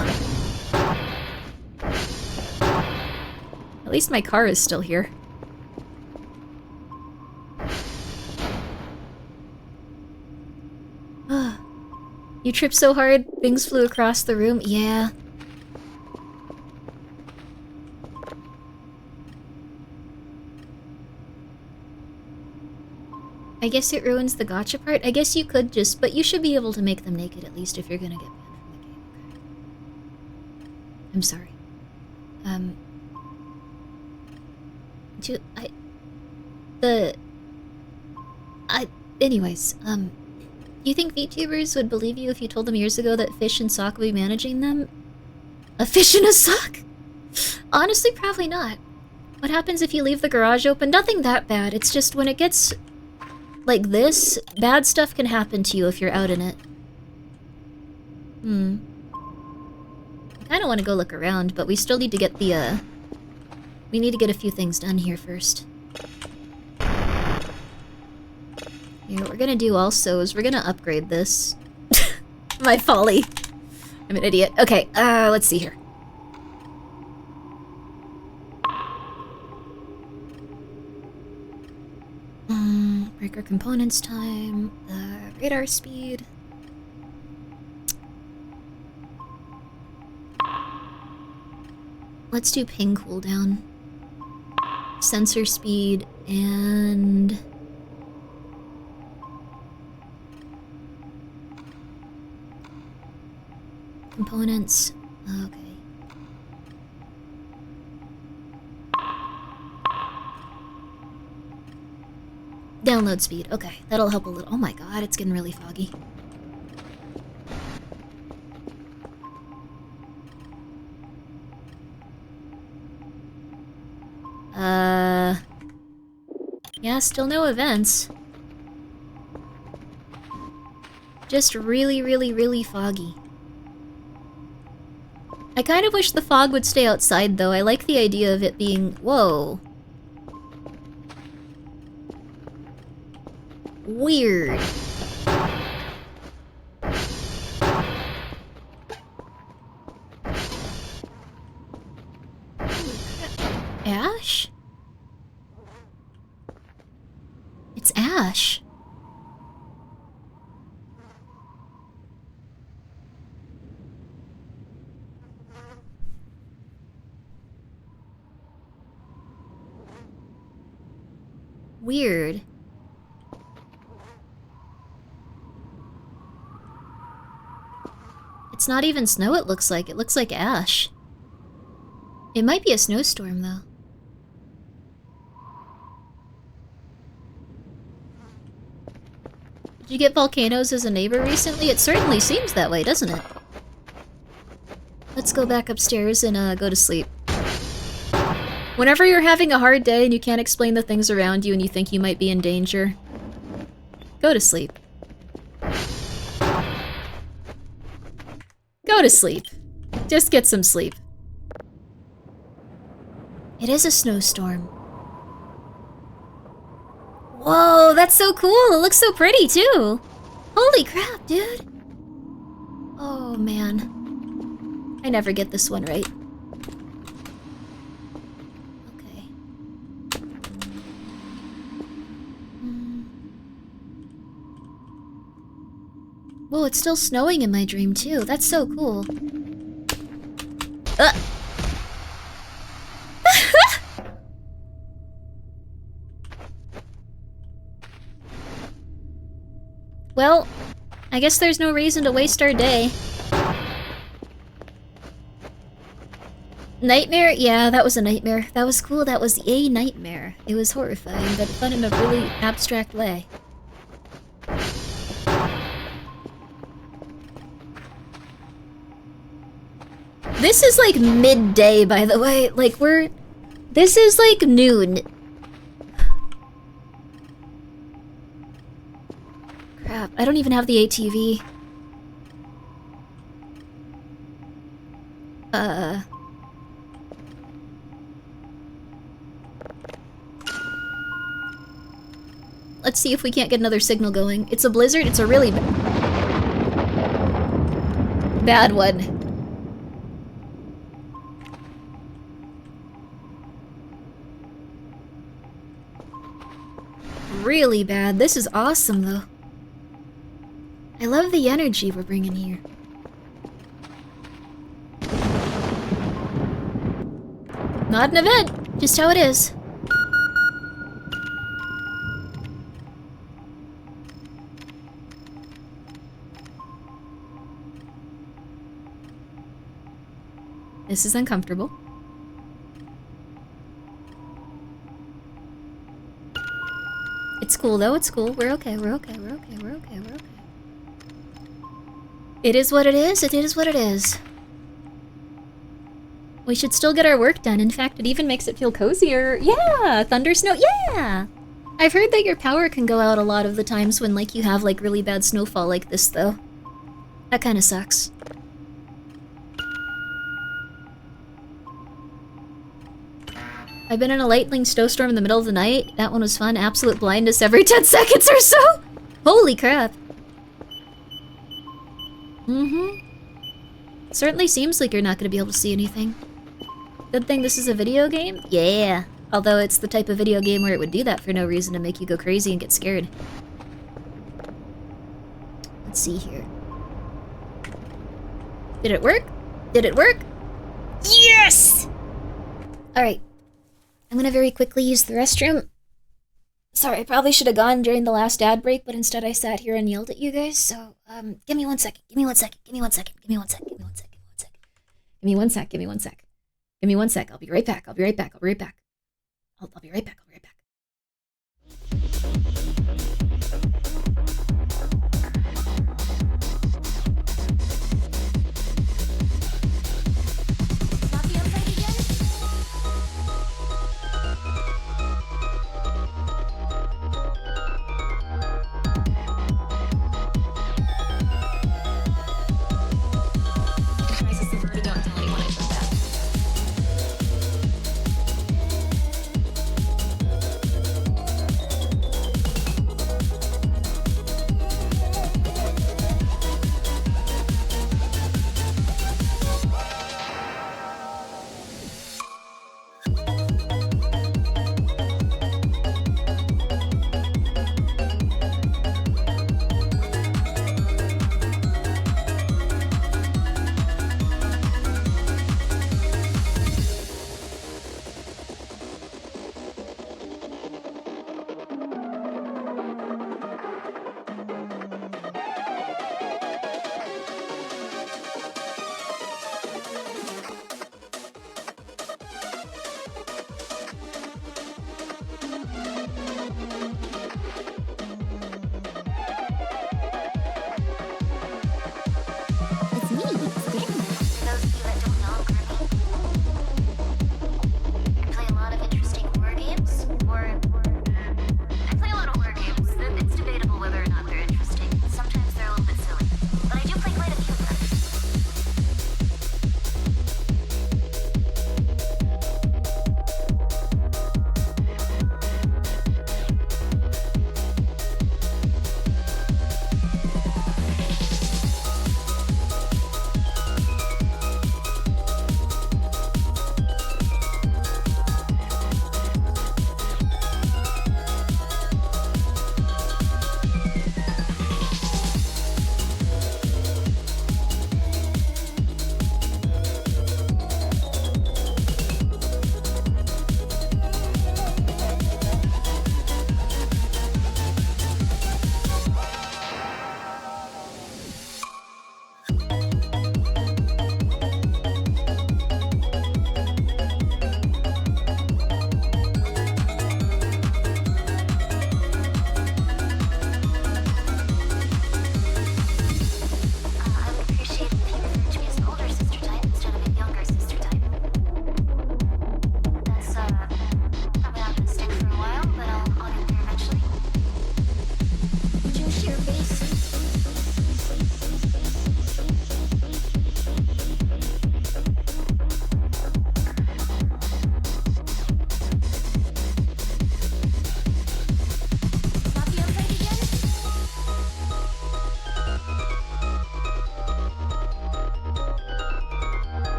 At least my car is still here. You tripped so hard, things flew across the room? Yeah. I guess it ruins the gacha part. I guess you could just, but you should be able to make them naked at least if you're gonna get banned from the game. I'm sorry. Anyways, you think VTubers would believe you if you told them years ago that Fish and Sock would be managing them? A fish and a sock? Honestly, probably not. What happens if you leave the garage open? Nothing that bad. It's just when it gets like this, bad stuff can happen to you if you're out in it. I kinda wanna go look around, but we still need to get the, we need to get a few things done here first. Yeah, what we're gonna do also is we're gonna upgrade this. My folly. I'm an idiot. Okay, let's see here. Breaker components time, radar speed. Let's do ping cooldown. Sensor speed and... components. Okay. Download speed. Okay, that'll help a little. Oh my god, it's getting really foggy. Yeah, still no events. Just really, really, really foggy. I kind of wish the fog would stay outside, though. I like the idea of it being... Whoa. Weird. Ash? It's Ash. Weird. It's not even snow, it looks like. It looks like ash. It might be a snowstorm, though. Did you get volcanoes as a neighbor recently? It certainly seems that way, doesn't it? Let's go back upstairs and go to sleep. Whenever you're having a hard day and you can't explain the things around you and you think you might be in danger, go to sleep. Go to sleep. Just get some sleep. It is a snowstorm. Whoa, that's so cool! It looks so pretty, too! Holy crap, dude! Oh, man. I never get this one right. Okay. Whoa, it's still snowing in my dream, too. That's so cool. Well, I guess there's no reason to waste our day. Nightmare? Yeah, that was a nightmare. That was cool. That was a nightmare. It was horrifying, but fun in a really abstract way. This is like midday, by the way. Like, this is like noon. Crap, I don't even have the ATV. Let's see if we can't get another signal going. It's a blizzard. It's a really bad one. Really bad. This is awesome, though. I love the energy we're bringing here. Not an event, just how it is. This is uncomfortable. It's cool though, it's cool. We're okay, we're okay, we're okay, we're okay, we're okay. It is what it is, it is what it is. We should still get our work done. In fact, it even makes it feel cozier. Yeah! Thunder snow, yeah! I've heard that your power can go out a lot of the times when, like, you have, like, really bad snowfall like this, though. That kinda sucks. I've been in a lightning snowstorm in the middle of the night. That one was fun. Absolute blindness every 10 seconds or so! Holy crap. Certainly seems like you're not gonna be able to see anything. Good thing this is a video game? Yeah. Although it's the type of video game where it would do that for no reason to make you go crazy and get scared. Let's see here. Did it work? Did it work? Yes! Alright. I'm gonna very quickly use the restroom. Sorry, I probably should have gone during the last ad break, but instead I sat here and yelled at you guys, so, give me 1 second, give me 1 second, give me 1 second, give me 1 second, give me 1 second, give me 1 second. Give me 1 sec, give me 1 sec. Give me 1 sec, I'll be right back, I'll be right back, I'll be right back. I'll be right back, I'll be right back.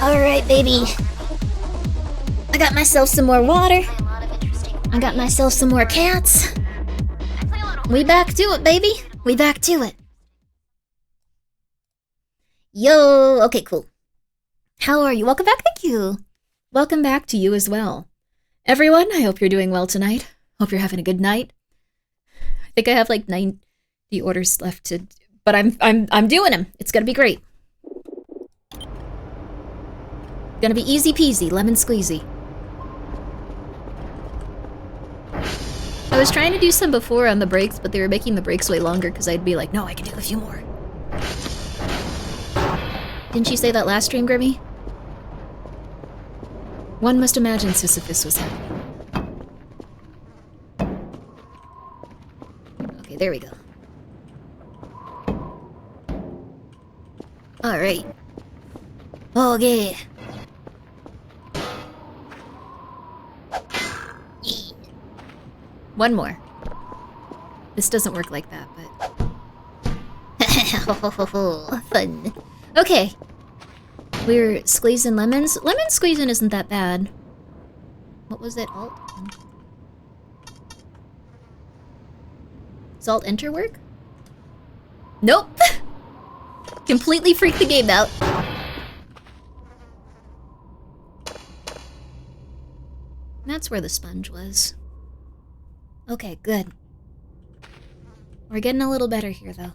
Alright, baby. I got myself some more water. I got myself some more cats. We back to it, baby. We back to it. Yo! Okay, cool. How are you? Welcome back, thank you. Welcome back to you as well. Everyone, I hope you're doing well tonight. Hope you're having a good night. I think I have like 90 orders left to... But I'm doing them. It's gonna be great. Gonna be easy peasy, lemon squeezy. I was trying to do some before on the breaks, but they were making the breaks way longer because I'd be like, no, I can do a few more. Didn't you say that last stream, Grimmi? One must imagine Sisyphus was happy. Okay, there we go. Alright. Okay. One more. This doesn't work like that, but... Fun. Okay. We're squeezing lemons. Lemon squeezing isn't that bad. What was it? Alt? Does Alt Enter work? Nope! Completely freaked the game out. That's where the sponge was. Okay, good. We're getting a little better here, though.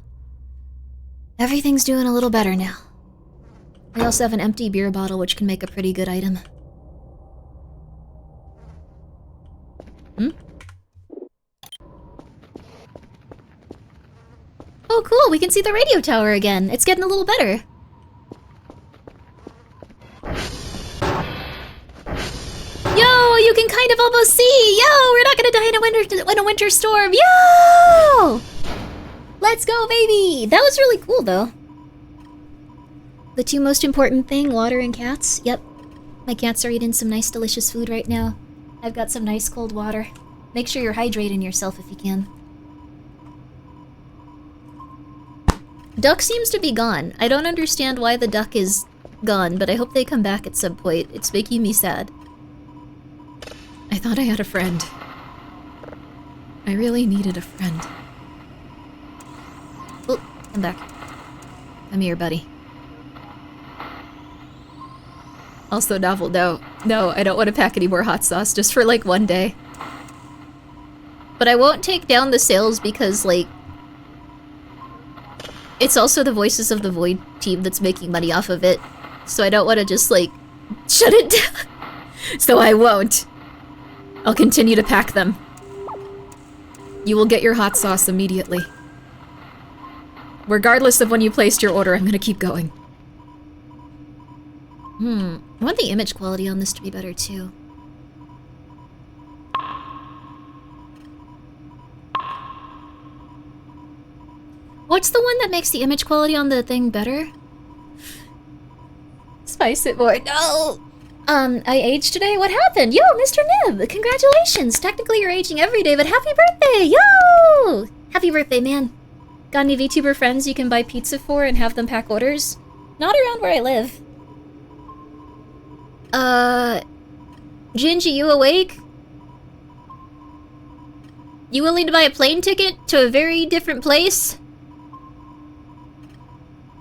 Everything's doing a little better now. We also have an empty beer bottle, which can make a pretty good item. Oh, cool! We can see the radio tower again! It's getting a little better! Yo! You can kind of almost see! Yo! We're not gonna die in a winter storm! Yo! Let's go, baby! That was really cool, though. The two most important thing, water and cats. Yep. My cats are eating some nice, delicious food right now. I've got some nice cold water. Make sure you're hydrating yourself if you can. Duck seems to be gone. I don't understand why the duck is gone, but I hope they come back at some point. It's making me sad. I thought I had a friend. I really needed a friend. Oh, come back. Come here, buddy. Also, Novel, no, I don't want to pack any more hot sauce, just for like one day. But I won't take down the sales because, like, it's also the Voices of the Void team that's making money off of it. So I don't want to just, like, shut it down. So I won't. I'll continue to pack them. You will get your hot sauce immediately. Regardless of when you placed your order, I'm gonna keep going. I want the image quality on this to be better, too. What's the one that makes the image quality on the thing better? Spice it more. No! I aged today? What happened? Yo, Mr. Nib! Congratulations! Technically you're aging every day, but happy birthday! Yo! Happy birthday, man. Got any VTuber friends you can buy pizza for and have them pack orders? Not around where I live. Gingy, you awake? You willing to buy a plane ticket to a very different place?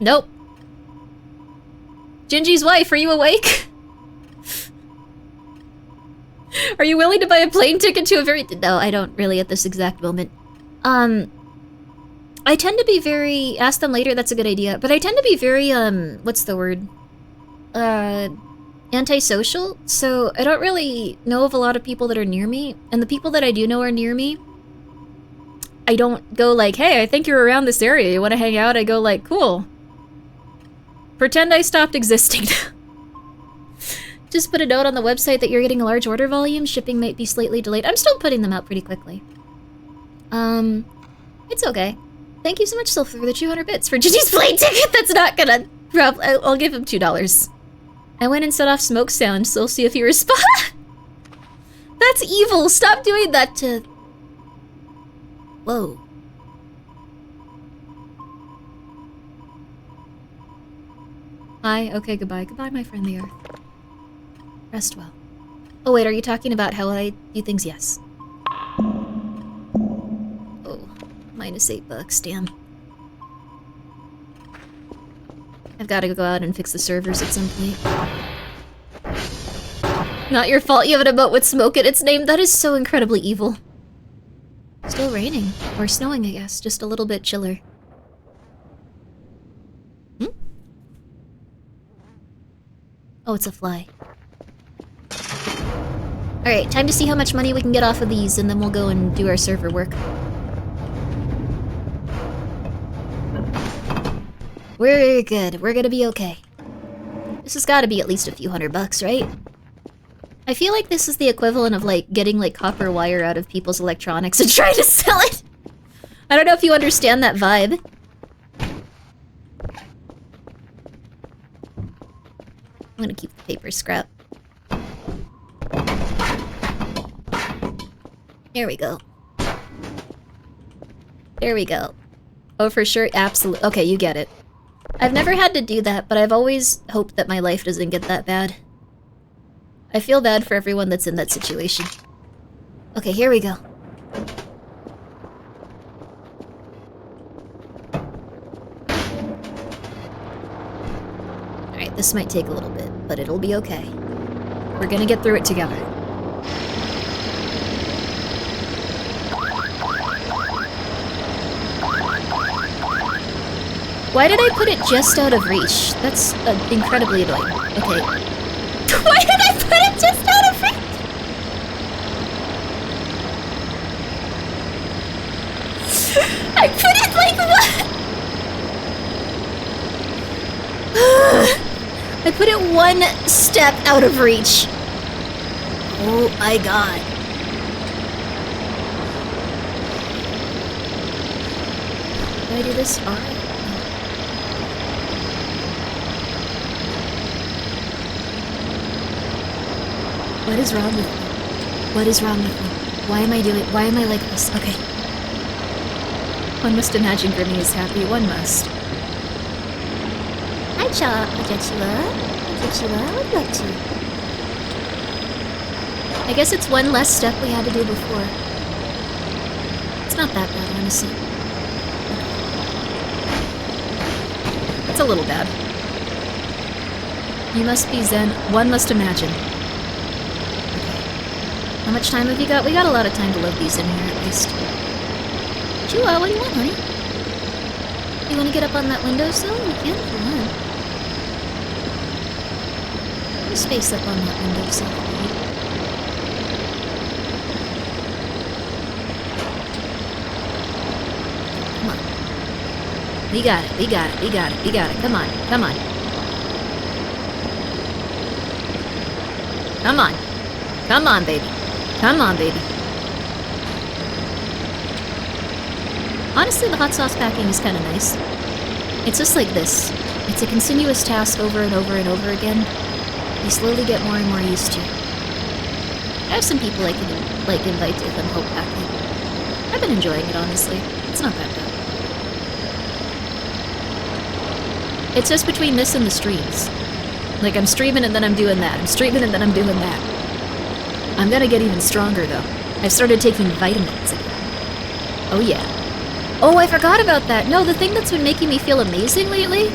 Nope. Gingy's wife, are you awake? Are you willing to buy a plane ticket to a very... No, I don't really at this exact moment. I tend to be very... Ask them later, that's a good idea. But I tend to be very, what's the word? Antisocial. So I don't really know of a lot of people that are near me. And the people that I do know are near me, I don't go like, hey, I think you're around this area. You want to hang out? I go like, cool. Pretend I stopped existing. Just put a note on the website that you're getting a large order volume. Shipping might be slightly delayed. I'm still putting them out pretty quickly. It's okay. Thank you so much, Sylph, for the 200 bits for Gingy's plane ticket. That's not gonna... I'll give him $2. I went and set off smoke sound, so we'll see if he responds. That's evil. Stop doing that to... Whoa. Hi, okay, goodbye. Goodbye, my friend the Earth. Rest well. Oh wait, are you talking about how I do things? Yes. Oh, -8 bucks, damn. I've got to go out and fix the servers at some point. Not your fault you have an emote with smoke in its name. That is so incredibly evil. Still raining. Or snowing, I guess. Just a little bit chiller. Hmm? Oh, it's a fly. Alright, time to see how much money we can get off of these, and then we'll go and do our server work. We're good. We're gonna be okay. This has gotta be at least a few $100, right? I feel like this is the equivalent of, like, getting, like, copper wire out of people's electronics and trying to sell it. I don't know if you understand that vibe. I'm gonna keep the paper scrap. There we go. There we go. Oh, for sure, absolute. Okay, you get it. I've never had to do that, but I've always hoped that my life doesn't get that bad. I feel bad for everyone that's in that situation. Okay, here we go. Alright, this might take a little bit, but it'll be okay. We're gonna get through it together. Why did I put it just out of reach? That's incredibly annoying. Okay. Why did I put it just out of reach? I put it like what? I put it one step out of reach. Oh my god. Did I do this? Alright. What is wrong with me? What is wrong with me? Why am I like this? Okay. One must imagine Grimmi is happy. One must. Hi, Joshua. What are you up to? I guess it's one less step we had to do before. It's not that bad, honestly. It's a little bad. You must be zen. One must imagine. How much time have you got? We got a lot of time to load these in here, at least. Chua, what do you want, honey? You want to get up on that windowsill? You can if you want. There's space up on that windowsill for you. Come on. We got it, we got it, we got it, we got it. Come on, come on. Come on. Come on, baby. Come on, baby. Honestly, the hot sauce packing is kind of nice. It's just like this. It's a continuous task over and over and over again. You slowly get more and more used to. I have some people I can, like, invite to them hope packing. I've been enjoying it, honestly. It's not that bad. It's just between this and the streams. Like, I'm streaming and then I'm doing that. I'm streaming and then I'm doing that. I'm gonna get even stronger, though. I've started taking vitamins again. Oh, yeah. Oh, I forgot about that. No, the thing that's been making me feel amazing lately?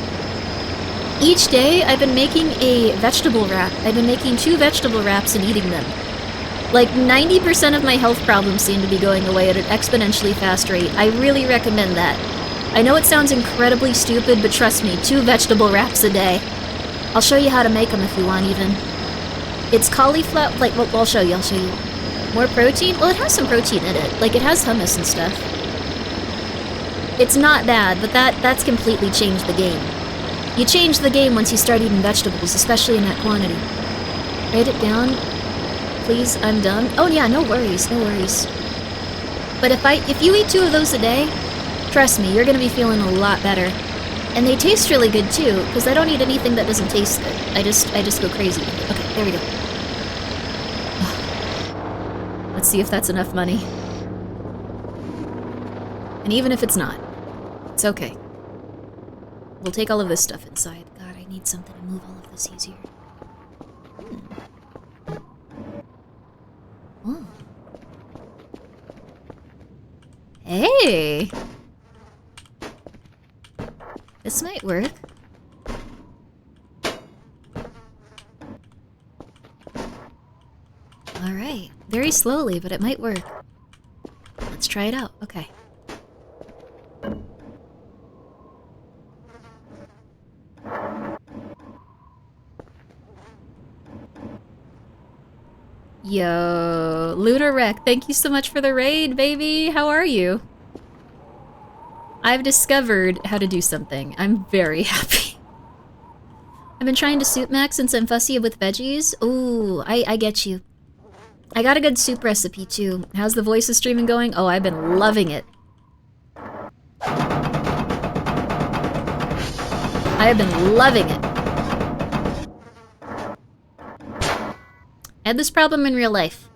Each day, I've been making a vegetable wrap. I've been making 2 vegetable wraps and eating them. Like, 90% of my health problems seem to be going away at an exponentially fast rate. I really recommend that. I know it sounds incredibly stupid, but trust me, 2 vegetable wraps a day. I'll show you how to make them if you want, even. It's cauliflower, like, well, I'll show you. More protein? Well, it has some protein in it. Like, it has hummus and stuff. It's not bad, but that's completely changed the game. You change the game once you start eating vegetables, especially in that quantity. Write it down. Please, I'm done. Oh yeah, no worries, no worries. But if you eat 2 of those a day, trust me, you're gonna be feeling a lot better. And they taste really good too, because I don't eat anything that doesn't taste good. I just go crazy with it. Okay, there we go. Let's see if that's enough money. And even if it's not, it's okay. We'll take all of this stuff inside. God, I need something to move all of this easier. Oh. Hey! This might work. Okay, very slowly, but it might work. Let's try it out. Okay. Yo, Lunar Wreck, thank you so much for the raid, baby. How are you? I've discovered how to do something. I'm very happy. I've been trying to soup max since I'm fussy with veggies. Ooh, I get you. I got a good soup recipe too. How's the voices streaming going? Oh, I've been loving it. I have been loving it. I had this problem in real life.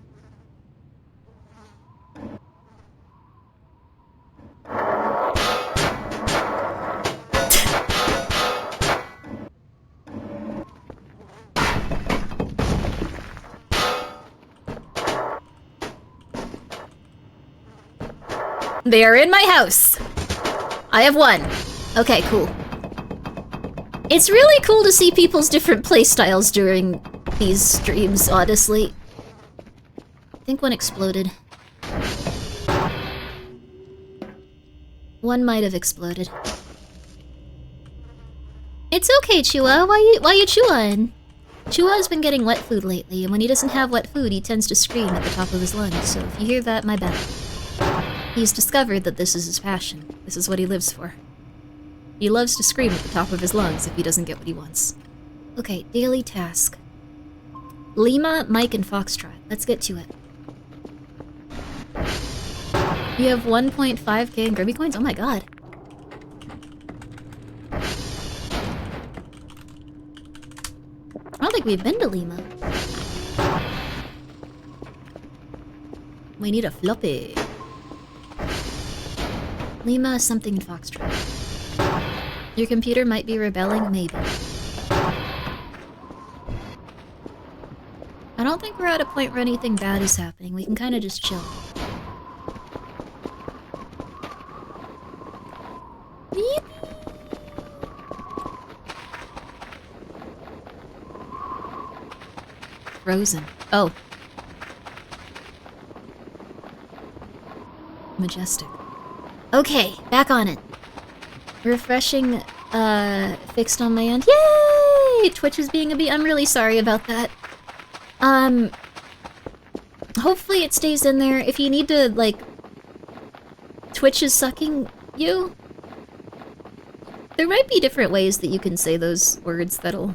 They are in my house. I have one. Okay, cool. It's really cool to see people's different playstyles during these streams, honestly. I think one exploded. One might have exploded. It's okay, Chua. Why you chewing? Chua's been getting wet food lately, and when he doesn't have wet food, he tends to scream at the top of his lungs, so if you hear that, my bad. He's discovered that this is his passion. This is what he lives for. He loves to scream at the top of his lungs if he doesn't get what he wants. Okay, daily task. Lima, Mike, and Foxtrot. Let's get to it. You have 1.5k in Grimmi coins? Oh my god. I don't think we've been to Lima. We need a floppy. Lima, something in Foxtrot. Your computer might be rebelling, maybe. I don't think we're at a point where anything bad is happening. We can kind of just chill. Frozen. Oh. Majestic. Okay, back on it. Refreshing, fixed on my end. Yay! Twitch is being a bee. I'm really sorry about that. Hopefully it stays in there. If you need to, like, Twitch is sucking you, there might be different ways that you can say those words that'll,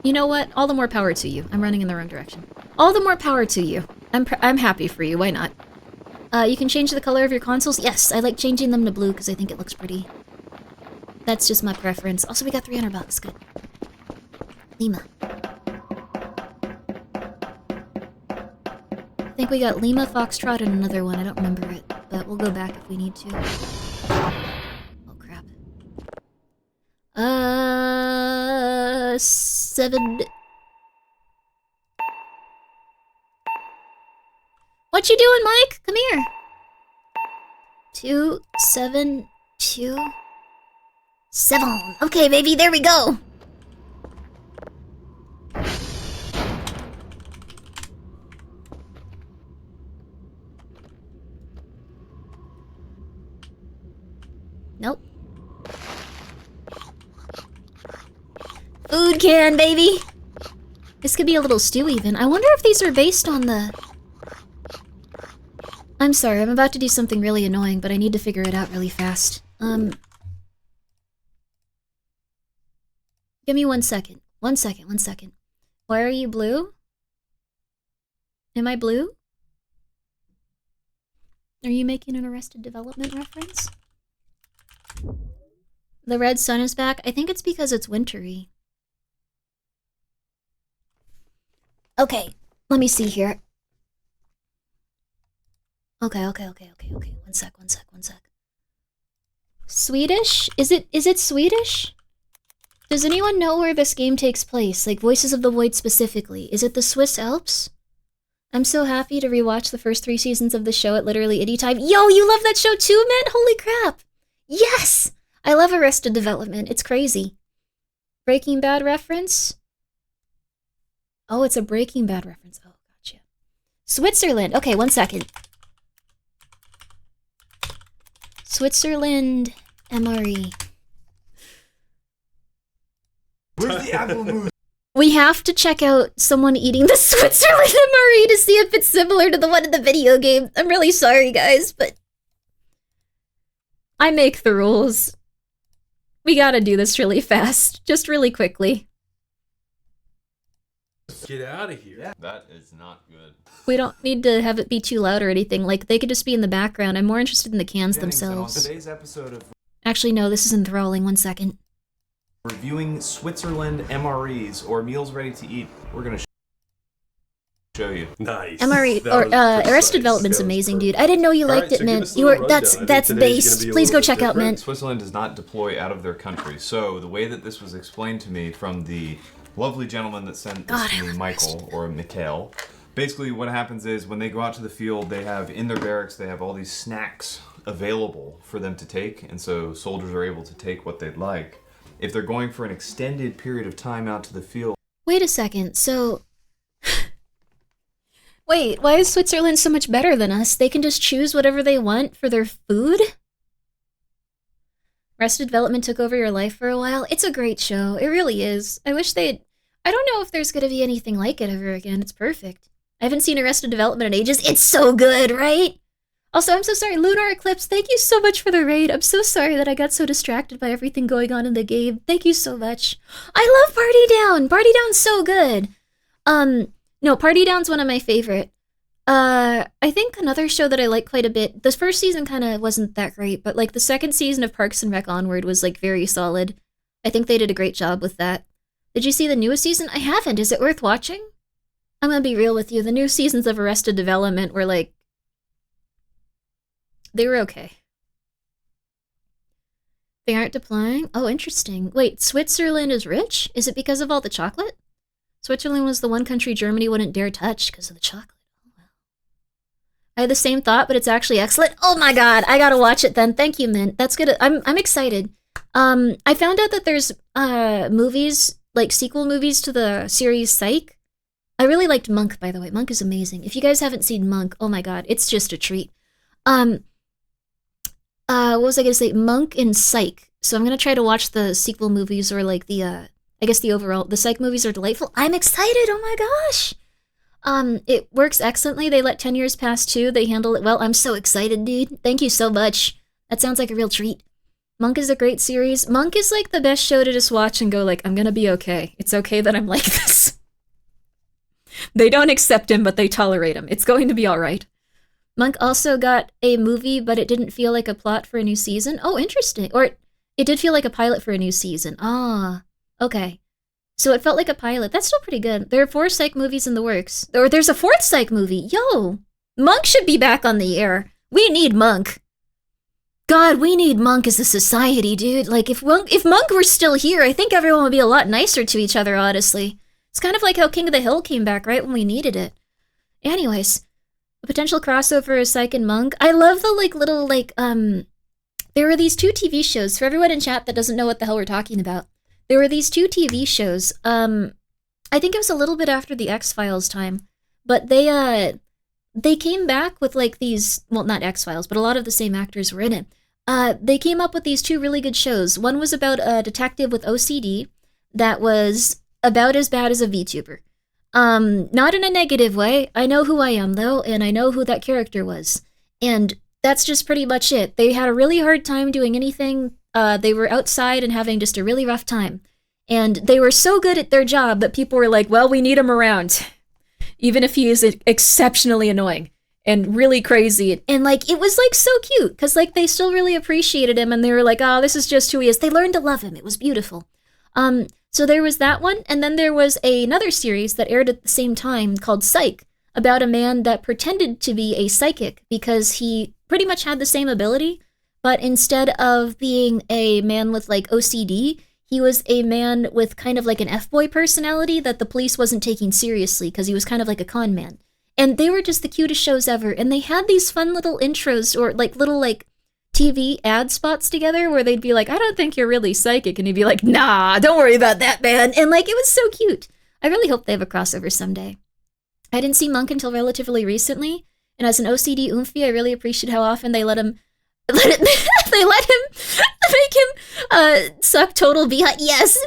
you know what? All the more power to you. I'm running in the wrong direction. All the more power to you. I'm happy for you. Why not? You can change the color of your consoles? Yes, I like changing them to blue because I think it looks pretty. That's just my preference. Also, we got 300 bucks. Good. Lima. I think we got Lima, Foxtrot, and another one. I don't remember it, but we'll go back if we need to. Oh, crap. 7... What you doing, Mike? Come here. 2, 7, 2, 7. Okay, baby, there we go. Nope. Food can, baby. This could be a little stew even. I wonder if these are based on the... I'm sorry, I'm about to do something really annoying, but I need to figure it out really fast. Give me 1 second. 1 second, 1 second. Why are you blue? Am I blue? Are you making an Arrested Development reference? The red sun is back? I think it's because it's wintry. Okay, let me see here. Okay. 1 sec. Swedish? Is it Swedish? Does anyone know where this game takes place? Like Voices of the Void specifically. Is it the Swiss Alps? I'm so happy to rewatch the first 3 seasons of the show at literally any time. Yo, you love that show too, man? Holy crap! Yes! I love Arrested Development. It's crazy. Breaking Bad reference? Oh, it's a Breaking Bad reference. Oh, gotcha. Switzerland. Okay, 1 second. Switzerland MRE. Where's the apple mousse? We have to check out someone eating the Switzerland MRE to see if it's similar to the one in the video game. I'm really sorry, guys, but I make the rules. We gotta do this really fast, just really quickly. Get out of here. That is not good. We don't need to have it be too loud or anything. Like, they could just be in the background. I'm more interested in the cans themselves. On today's episode of Actually, no, this is enthralling. 1 second. reviewing Switzerland MREs, or meals ready to eat, we're going to show you. Nice. MRE or Arrested Development's amazing, dude. I didn't know you liked it, Mint. You were that's based. Please go check out Mint. Switzerland does not deploy out of their country. So the way that this was explained to me from the lovely gentleman that sent this to me, Michael or Mikhail, basically what happens is when they go out to the field, they have in their barracks they have all these snacks available for them to take, and so soldiers are able to take what they'd like. If they're going for an extended period of time out to the field. Wait a second. So wait, why is Switzerland so much better than us? They can just choose whatever they want for their food? Arrested Development took over your life for a while. It's a great show. It really is. I wish they'd... I don't know if there's gonna be anything like it ever again. It's perfect. I haven't seen Arrested Development in ages. It's so good, right? Also, I'm so sorry. Lunar Eclipse, thank you so much for the raid. I'm so sorry that I got so distracted by everything going on in the game. Thank you so much. I love Party Down. Party Down's so good. No, Party Down's one of my favorite. I think another show that I like quite a bit, the first season kind of wasn't that great, but like the second season of Parks and Rec onward was like very solid. I think they did a great job with that. Did you see the newest season? I haven't. Is it worth watching? I'm gonna be real with you. The new seasons of Arrested Development were like... They were okay. They aren't deploying? Oh, interesting. Wait, Switzerland is rich? Is it because of all the chocolate? Switzerland was the one country Germany wouldn't dare touch because of the chocolate. Oh, wow. I had the same thought, but it's actually excellent. Oh my god, I gotta watch it then. Thank you, Mint. That's good. I'm excited. I found out that there's movies, like sequel movies to the series Psych. I really liked Monk, by the way. Monk is amazing. If you guys haven't seen Monk, oh my god, it's just a treat. What was I gonna say? Monk and Psych. So I'm gonna try to watch the sequel movies, or like the, I guess the Psych movies are delightful. I'm excited, oh my gosh! It works excellently. They let 10 years pass too. They handle it well. I'm so excited, dude. Thank you so much. That sounds like a real treat. Monk is a great series. Monk is like the best show to just watch and go like, I'm gonna be okay. It's okay that I'm like this. They don't accept him, but they tolerate him. It's going to be alright. Monk also got a movie, but it didn't feel like a plot for a new season. Oh, interesting. Or it did feel like a pilot for a new season. Ah, okay. So it felt like a pilot. That's still pretty good. There are 4 Psych movies in the works. Or there's a 4th Psych movie. Yo! Monk should be back on the air. We need Monk. God, we need Monk as a society, dude. Like, if Monk were still here, I think everyone would be a lot nicer to each other, honestly. It's kind of like how King of the Hill came back right when we needed it. Anyways, a potential crossover is Psych and Monk. I love the, like, little, like, there were these 2 TV shows. For everyone in chat that doesn't know what the hell we're talking about, there were these 2 TV shows. I think it was a little bit after the X-Files time, but they came back with, like, these, well, not X-Files, but a lot of the same actors were in it. They came up with these 2 really good shows. One was about a detective with OCD that was about as bad as a VTuber. Not in a negative way. I know who I am, though, and I know who that character was. And that's just pretty much it. They had a really hard time doing anything. They were outside and having just a really rough time. And they were so good at their job that people were like, well, we need him around. Even if he is exceptionally annoying and really crazy. And, like, it was, like, so cute. Because, like, they still really appreciated him. And they were like, oh, this is just who he is. They learned to love him. It was beautiful. So there was that one, and then there was another series that aired at the same time called Psych, about a man that pretended to be a psychic because he pretty much had the same ability, but instead of being a man with, like, OCD, he was a man with kind of like an F-boy personality that the police wasn't taking seriously because he was kind of like a con man. And they were just the cutest shows ever, and they had these fun little intros or, like, little, like, TV ad spots together where they'd be like, I don't think you're really psychic. And he'd be like, nah, don't worry about that, man. And, like, it was so cute. I really hope they have a crossover someday. I didn't see Monk until relatively recently, and as an OCD oomphy, I really appreciate how often they let him make him suck total behind. Yes,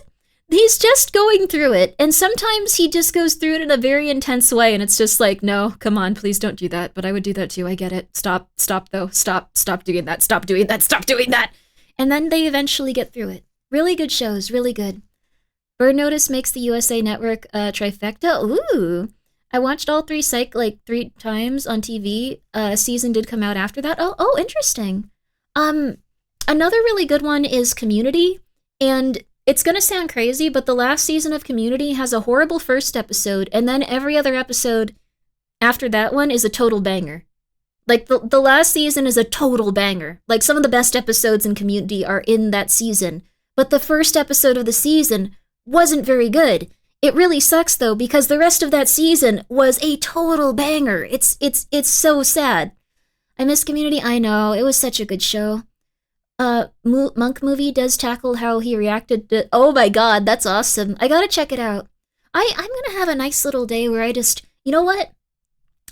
he's just going through it, and sometimes he just goes through it in a very intense way, and it's just like, no, come on, please don't do that. But I would do that too. I get it. Stop though. Stop doing that. Stop doing that. And then they eventually get through it. Really good shows. Really good. Bird Notice makes the USA Network trifecta. Ooh. I watched all 3 Psych like 3 times on TV. A season did come out after that. Oh, interesting. Another really good one is Community, and it's gonna sound crazy, but the last season of Community has a horrible first episode, and then every other episode after that one is a total banger. Like, the last season is a total banger. Like, some of the best episodes in Community are in that season, but the first episode of the season wasn't very good. It really sucks though, because the rest of that season was a total banger. It's so sad. I miss Community. I know, it was such a good show. Monk movie does tackle how he reacted to. Oh my god, that's awesome! I gotta check it out. I'm gonna have a nice little day where I just, you know what?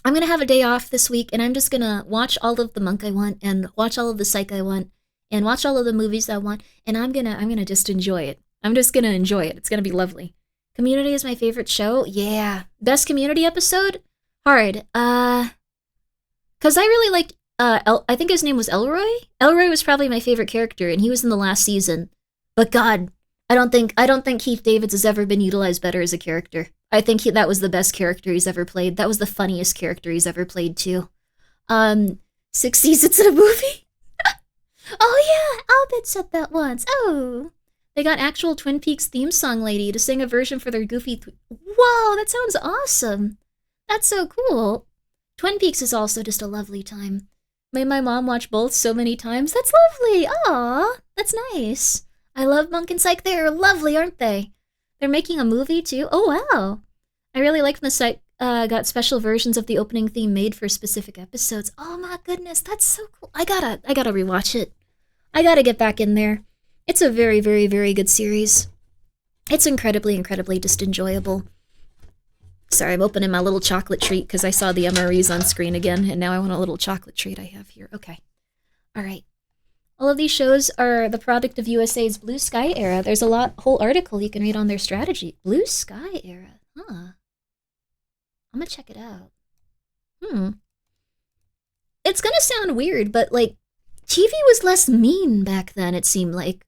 I'm gonna have a day off this week, and I'm just gonna watch all of the Monk I want, and watch all of the Psych I want, and watch all of the movies I want, and I'm gonna just enjoy it. I'm just gonna enjoy it. It's gonna be lovely. Community is my favorite show. Yeah. Best Community episode? Hard. Cause I really liked, I think his name was Elroy? Elroy was probably my favorite character, and he was in the last season. But God, I don't think Keith Davids has ever been utilized better as a character. I think that was the best character he's ever played. That was the funniest character he's ever played, too. 6 seasons in a movie? Oh yeah, Albert said that once. Oh. They got actual Twin Peaks theme song lady to sing a version for their goofy... Whoa, that sounds awesome. That's so cool. Twin Peaks is also just a lovely time. Made my mom watch both so many times. That's lovely. Aw, that's nice. I love Monk and Psych. They're lovely, aren't they? They're making a movie, too. Oh, wow. I really like when the Psych got special versions of the opening theme made for specific episodes. Oh, my goodness. That's so cool. I gotta rewatch it. I gotta get back in there. It's a very, very, very good series. It's incredibly, incredibly just enjoyable. Sorry, I'm opening my little chocolate treat because I saw the MREs on screen again, and now I want a little chocolate treat I have here. Okay. All right. All of these shows are the product of USA's Blue Sky era. There's a whole article you can read on their strategy. Blue Sky era. Huh. I'm gonna check it out. It's gonna sound weird, but, like, TV was less mean back then, it seemed like.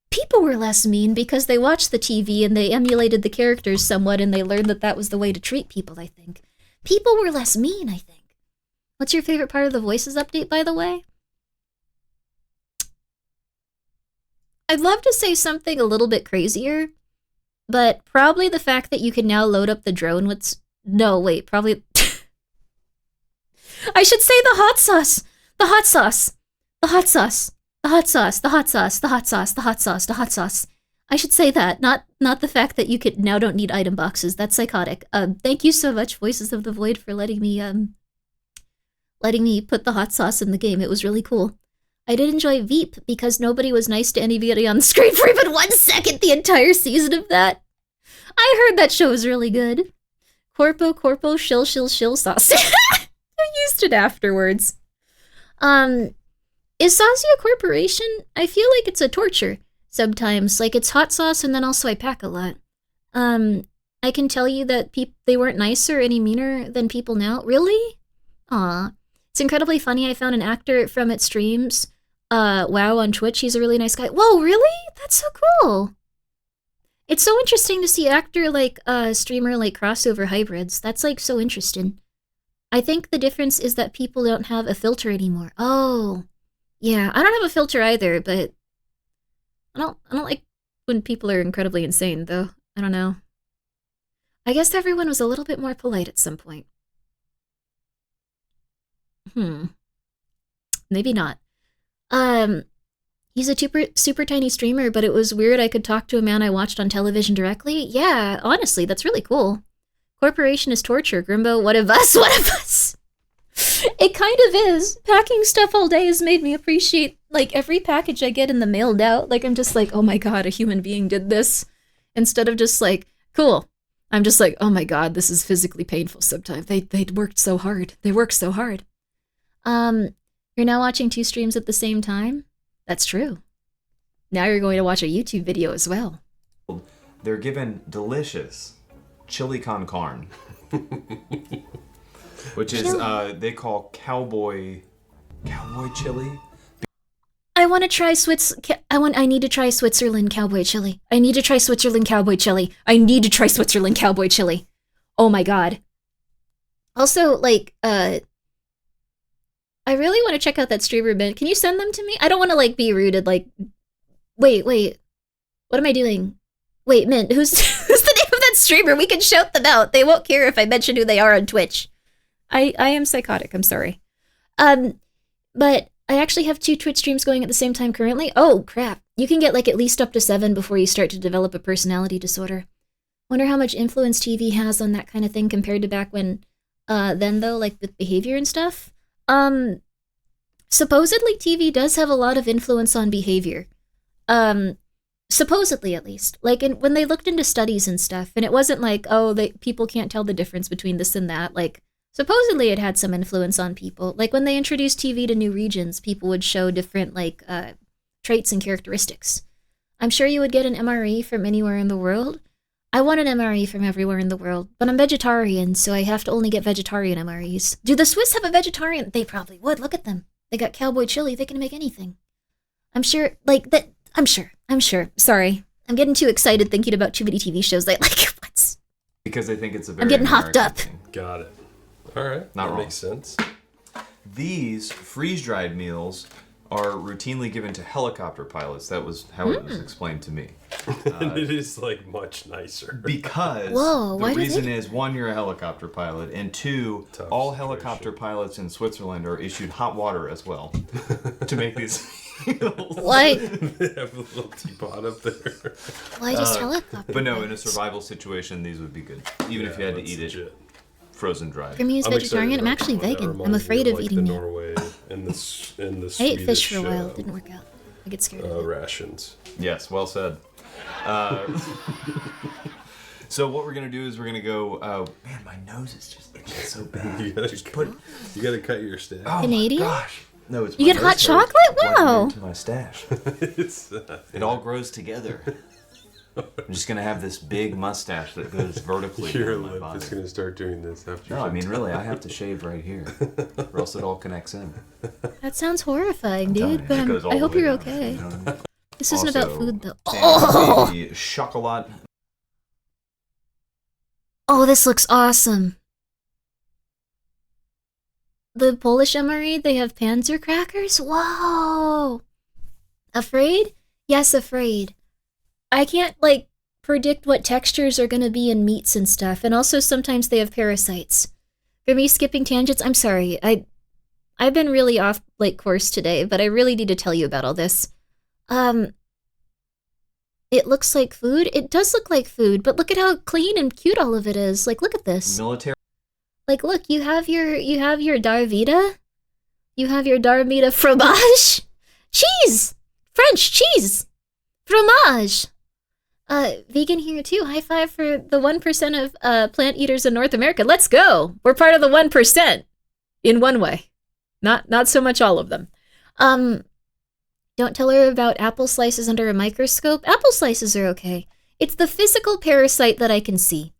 People were less mean because they watched the TV and they emulated the characters somewhat, and they learned that was the way to treat people, I think. People were less mean, I think. What's your favorite part of the Voices update, by the way? I'd love to say something a little bit crazier, but probably the fact that you can now load up the drone with... No, wait, probably... I should say the hot sauce! The hot sauce! The hot sauce! The hot sauce, the hot sauce, the hot sauce, the hot sauce, the hot sauce. I should say that, not the fact that you now don't need item boxes. That's psychotic. Thank you so much, Voices of the Void, for letting me put the hot sauce in the game. It was really cool. I did enjoy Veep because nobody was nice to anybody on the screen for even 1 second the entire season of that. I heard that show was really good. Corpo, shill sauce. I used it afterwards. Is Saucy a corporation? I feel like it's a torture sometimes. Like, it's hot sauce and then also I pack a lot. I can tell you that they weren't nicer or any meaner than people now. Really? Aw. It's incredibly funny. I found an actor from its streams. WoW on Twitch. He's a really nice guy. Whoa, really? That's so cool. It's so interesting to see actor like streamer like crossover hybrids. That's like so interesting. I think the difference is that people don't have a filter anymore. Oh. Yeah, I don't have a filter either, but I don't like when people are incredibly insane, though. I don't know. I guess everyone was a little bit more polite at some point. Maybe not. He's a super tiny streamer, but it was weird I could talk to a man I watched on television directly. Yeah, honestly, that's really cool. Corporation is torture, Grimbo. What of us? What of us? It kind of is. Packing stuff all day has made me appreciate, like, every package I get in the mailed out. Like, I'm just like, oh my god, a human being did this. Instead of just like, cool, I'm just like, oh my god, this is physically painful sometimes. They worked so hard. They worked so hard. You're now watching 2 streams at the same time? That's true. Now you're going to watch a YouTube video as well. They're given delicious chili con carne, which is they call cowboy chili. I want to try I need to try Switzerland cowboy chili. I need to try Switzerland cowboy chili. I need to try Switzerland cowboy chili. Oh my god. Also, like, I really want to check out that streamer, Ben. Can you send them to me? I don't want to, like, be rude and, like... Wait. What am I doing? Wait, Mint, who's the name of that streamer? We can shout them out. They won't care if I mention who they are on Twitch. I am psychotic, I'm sorry. But I actually have 2 Twitch streams going at the same time currently. Oh, crap. You can get, like, at least up to 7 before you start to develop a personality disorder. Wonder how much influence TV has on that kind of thing compared to back when, then, though, like, with behavior and stuff. Supposedly TV does have a lot of influence on behavior. Supposedly, at least. Like, when they looked into studies and stuff, and it wasn't like, oh, people can't tell the difference between this and that, like, supposedly it had some influence on people. Like, when they introduced TV to new regions, people would show different, like, traits and characteristics. I'm sure you would get an MRE from anywhere in the world. I want an MRE from everywhere in the world, but I'm vegetarian, so I have to only get vegetarian MREs. Do the Swiss have a vegetarian? They probably would. Look at them. They got cowboy chili. They can make anything. I'm sure, like, that. I'm sure. Sorry. I'm getting too excited thinking about too many TV shows that, like, what's... Because they think it's a very I'm getting hopped American up. thing. Got it. All right. Not that wrong. Makes sense. These freeze-dried meals are routinely given to helicopter pilots. That was how it was explained to me. And it is, like, much nicer. Because the reason is, 1, you're a helicopter pilot, and 2, all helicopter pilots in Switzerland are issued hot water as well to make these meals. Why? They have a little teapot up there. Why just helicopter But no, in a pilots? survival situation, these would be good. Even if you had to eat it frozen dried. For me as vegetarian, I'm actually vegan. I'm afraid of eating meat. Norway and the I ate fish for a Swedish, while. It didn't work out. I get scared of it. rations. Yes, well said. So what we're gonna do is we're gonna go. Man, my nose is just itching so bad. You gotta cut your stash. Oh Canadian? my gosh! No, it's You my get hot nose hairs chocolate? blending Wow. into my stash. It all grows together. I'm just gonna have this big mustache that goes vertically Your down my lip body. is gonna start doing this after. No, I mean really, I have to shave right here, or else it all connects in. That sounds horrifying, telling dude. you, But it goes all I the hope way you're down, okay. you know what I mean? This isn't about Also, food, though. Sam, Oh! the chocolate. Oh, this looks awesome. The Polish MRE, they have Panzer crackers? Whoa! Afraid? Yes, afraid. I can't, like, predict what textures are gonna be in meats and stuff, and also sometimes they have parasites. For me, skipping tangents, I'm sorry. I've been really off, like, course today, but I really need to tell you about all this. It looks like food. It does look like food, but look at how clean and cute all of it is. Like, look at this. Military. Like, look, you have your Darvita. You have your Darvita fromage. Cheese! French cheese! Fromage! Vegan here too. High five for the 1% of plant eaters in North America. Let's go! We're part of the 1%. In one way. Not so much all of them. Don't tell her about apple slices under a microscope. Apple slices are okay. It's the physical parasite that I can see.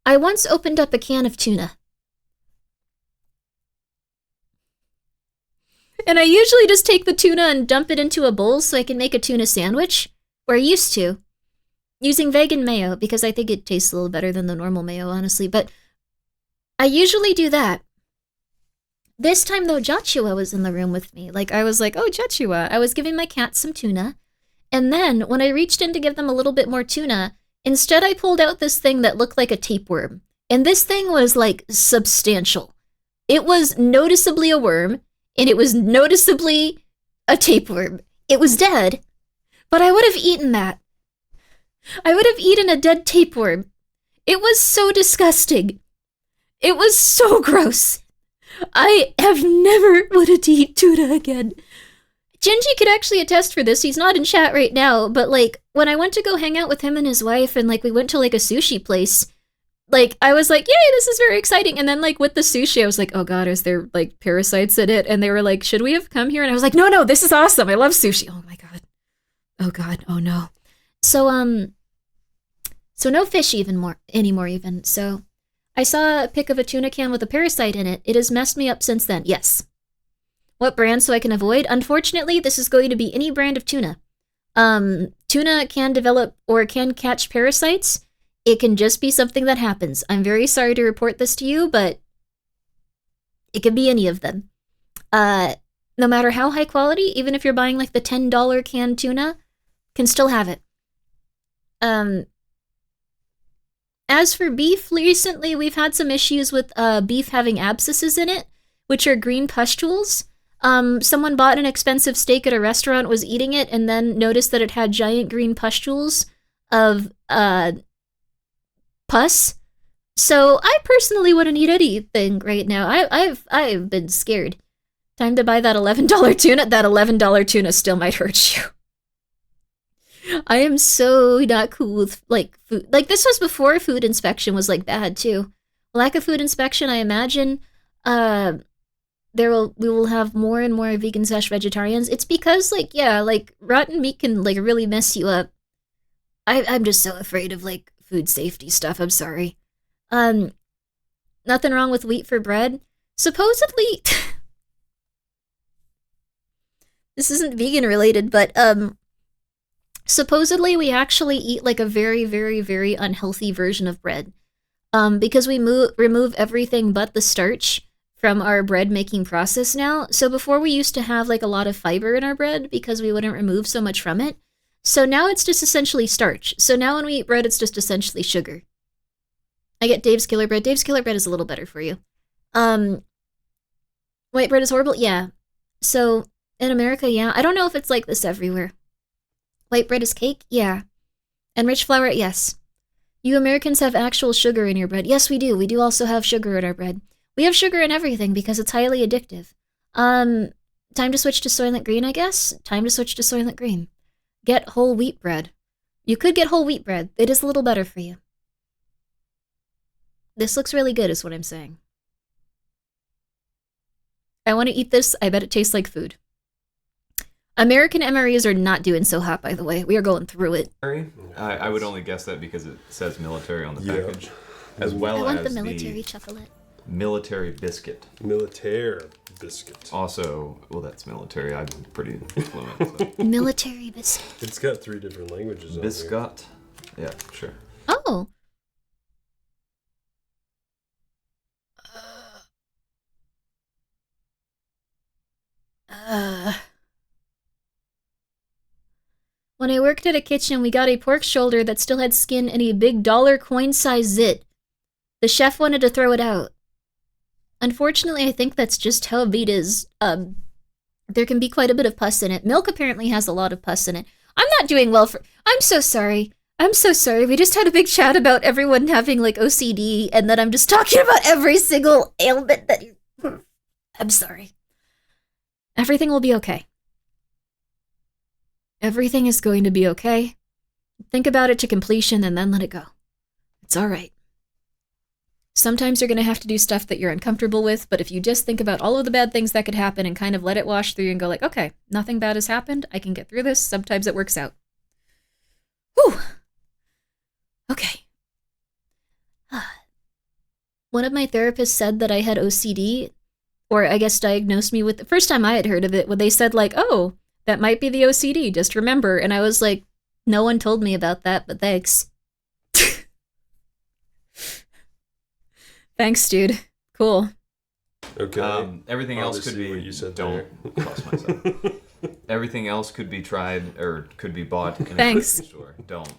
I once opened up a can of tuna. And I usually just take the tuna and dump it into a bowl so I can make a tuna sandwich. Or used to. Using vegan mayo, because I think it tastes a little better than the normal mayo, honestly. But I usually do that. This time, though, Joshua was in the room with me. Like, I was like, oh, Joshua. I was giving my cats some tuna. And then, when I reached in to give them a little bit more tuna, instead I pulled out this thing that looked like a tapeworm. And this thing was, like, substantial. It was noticeably a worm, and it was noticeably a tapeworm. It was dead, but I would have eaten that. I would have eaten a dead tapeworm. It was so disgusting. It was so gross. I have never wanted to eat tuna again. Gingy could actually attest for this. He's not in chat right now, but, like, when I went to go hang out with him and his wife, and, like, we went to, like, a sushi place, like, I was like, yay, this is very exciting. And then, like, with the sushi, I was like, oh God, is there, like, parasites in it? And they were like, should we have come here? And I was like, no, this is awesome. I love sushi. Oh my God. Oh God. Oh no. So no fish anymore even. So I saw a pic of a tuna can with a parasite in it. It has messed me up since then. Yes. What brand so I can avoid? Unfortunately, this is going to be any brand of tuna. Tuna can develop or can catch parasites. It can just be something that happens. I'm very sorry to report this to you, but it can be any of them. No matter how high quality, even if you're buying like the $10 canned tuna, can still have it. As for beef, recently we've had some issues with beef having abscesses in it, which are green pustules. Someone bought an expensive steak at a restaurant, was eating it, and then noticed that it had giant green pustules of pus. So I personally wouldn't eat anything right now. I've been scared. Time to buy that $11 tuna. That $11 tuna still might hurt you. I am so not cool with, like, food. Like, this was before food inspection was, like, bad, too. Lack of food inspection, I imagine, we will have more and more vegan/vegetarians. It's because, like, yeah, like, rotten meat can, like, really mess you up. I'm just so afraid of, like, food safety stuff. I'm sorry. Nothing wrong with wheat for bread. Supposedly, this isn't vegan related, but, supposedly, we actually eat like a very, very, very unhealthy version of bread. Because we remove everything but the starch from our bread making process now. So before we used to have like a lot of fiber in our bread because we wouldn't remove so much from it. So now it's just essentially starch. So now when we eat bread, it's just essentially sugar. I get Dave's Killer Bread. Dave's Killer Bread is a little better for you. White bread is horrible? Yeah. So in America, yeah. I don't know if it's like this everywhere. White bread is cake? Yeah. And rich flour? Yes. You Americans have actual sugar in your bread. Yes, we do. We do also have sugar in our bread. We have sugar in everything because it's highly addictive. Time to switch to Soylent Green, I guess? Time to switch to Soylent Green. Get whole wheat bread. You could get whole wheat bread. It is a little better for you. This looks really good is what I'm saying. I want to eat this. I bet it tastes like food. American MREs are not doing so hot, by the way. We are going through it. I would only guess that because it says military on the package, as well as I want the military chocolate. Military biscuit. Militaire biscuit. Also, well, that's military. I'm pretty fluent. So. Military biscuit. It's got 3 different languages on Biscuit. Yeah, sure. Oh. When I worked at a kitchen, we got a pork shoulder that still had skin and a big dollar coin-size zit. The chef wanted to throw it out. Unfortunately, I think that's just how meat is. There can be quite a bit of pus in it. Milk apparently has a lot of pus in it. I'm not doing well for... I'm so sorry. I'm so sorry. We just had a big chat about everyone having, like, OCD, and then I'm just talking about every single ailment that you... I'm sorry. Everything will be okay. Everything is going to be okay. Think about it to completion and then let it go. It's all right. Sometimes you're going to have to do stuff that you're uncomfortable with, but if you just think about all of the bad things that could happen and kind of let it wash through and go like, okay, nothing bad has happened. I can get through this. Sometimes it works out. Whew. Okay. One of my therapists said that I had OCD, or I guess diagnosed me with... The first time I had heard of it, when they said like, oh, that might be the OCD, just remember. And I was like, no one told me about that, but thanks. Thanks, dude. Cool. Okay. Everything else could be... What you said don't cross myself. Everything else could be tried or could be bought in a Thanks. grocery store. Don't.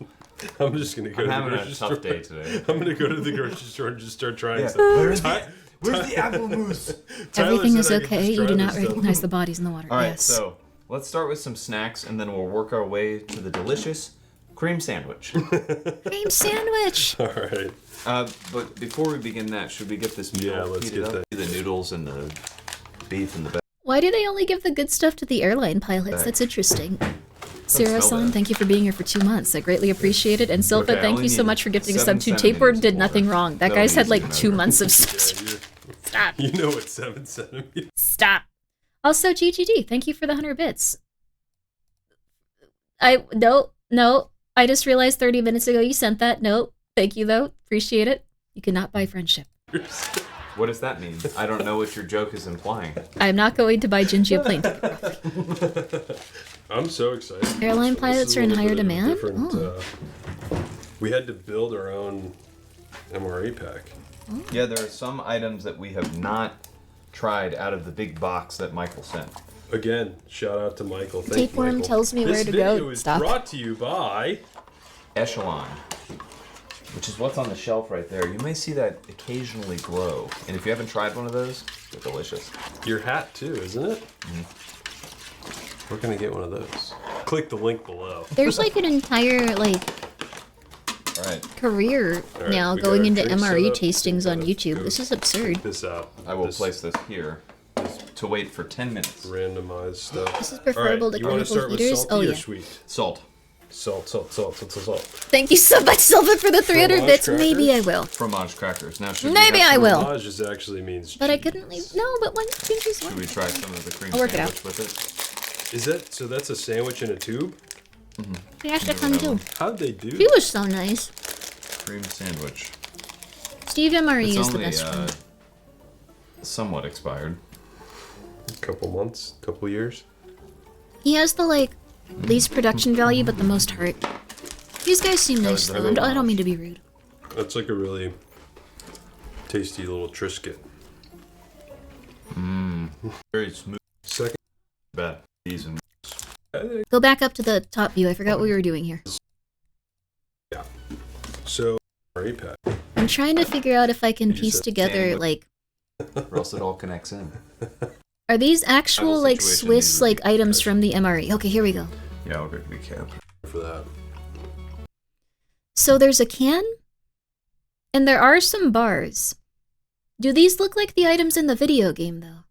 I'm just going to go to the having grocery a store. tough day today. I'm going to go to the grocery store and just start trying Yeah. stuff. Where's the apple mousse? Everything is okay. You do not recognize the bodies in the water. All right, yes. so let's start with some snacks, and then we'll work our way to the delicious cream sandwich. Cream sandwich. All right. But before we begin that, should we get this meal let's heated get up? The noodles and the beef and the Why do they only give the good stuff to the airline pilots? Back. That's interesting. Sarah-san, thank you for being here for 2 months. I greatly appreciate it. And Silva, Okay, I thank only you so need much for gifting a 7 sub to Tapeworm. Did centimeters nothing more. wrong. That That'll guy's be had easy like to know. 2 months of subs. Stop. You know what 7 centimeters? Stop. Also, GGD, thank you for the 100 bits. No. I just realized 30 minutes ago you sent that. No, thank you though. Appreciate it. You cannot buy friendship. What does that mean? I don't know what your joke is implying. I'm not going to buy Gingy a plane ticket. I'm so excited. Airline So this pilots is are a in little higher bit of a demand? different, we had to build our own MRE pack. Yeah, there are some items that we have not tried out of the big box that Michael sent. Again, shout out to Michael. Thank you, Tapeworm Michael. tells me This where to video go. is Stop. brought to you by Echelon, which is what's on the shelf right there. You may see that occasionally glow. And if you haven't tried one of those, they're delicious. your hat too, isn't it? We're gonna get one of those. Click the link below. There's like an entire like All right. career All right, now we got going our into drink MRE set up. tastings on Gotta YouTube. go This is absurd. check this out. I will place this here to wait for 10 minutes. Randomized stuff. This is preferable All right, to you wanna chemical start with heaters? salty Oh, or yeah. sweet? Salt. Salt. Thank you so much, Silva, for the 300 Fromage bits. crackers? Maybe I will. Fromage crackers. Now, should Maybe we have I some- will. Fromage is actually means But I couldn't leave. No, but one Gingy's Should one. Mm-hmm. we try some of the cream I'll work it out. sandwich with it? Is that so? That's a sandwich in a tube. He has to come too. How'd they do? He was so nice. Cream sandwich. Steve Emery It's is the only, best one. somewhat expired. Couple months, couple years. He has the like least production value, but the most heart. These guys seem nice though. I don't mean to be rude. That's like a really tasty little Triscuit. Very smooth. Second. Bad. These and Go back up to the top view. I forgot what we were doing here. Yeah. So, pack. I'm trying to figure out if I can You just piece said together sandwich. like. or else it all connects in. Are these actual Travel like situation Swiss needs like items from the MRE? Okay, here we go. Yeah, I'll go to the camp. For that. So there's a can, and there are some bars. Do these look like the items in the video game though?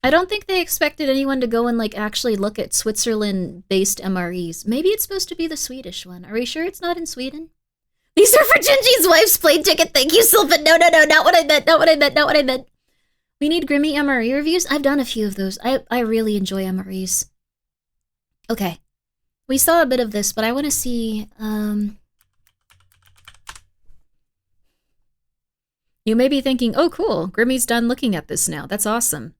I don't think they expected anyone to go and like actually look at Switzerland-based MREs. Maybe it's supposed to be the Swedish one. Are we sure it's not in Sweden? These are for Gingy's wife's plane ticket. Thank you, Sylvan. No, not what I meant. Not what I meant. Not what I meant. We need Grimmi MRE reviews. I've done a few of those. I really enjoy MREs. Okay. We saw a bit of this, but I want to see, You may be thinking, oh cool, Grimmi's done looking at this now. That's awesome.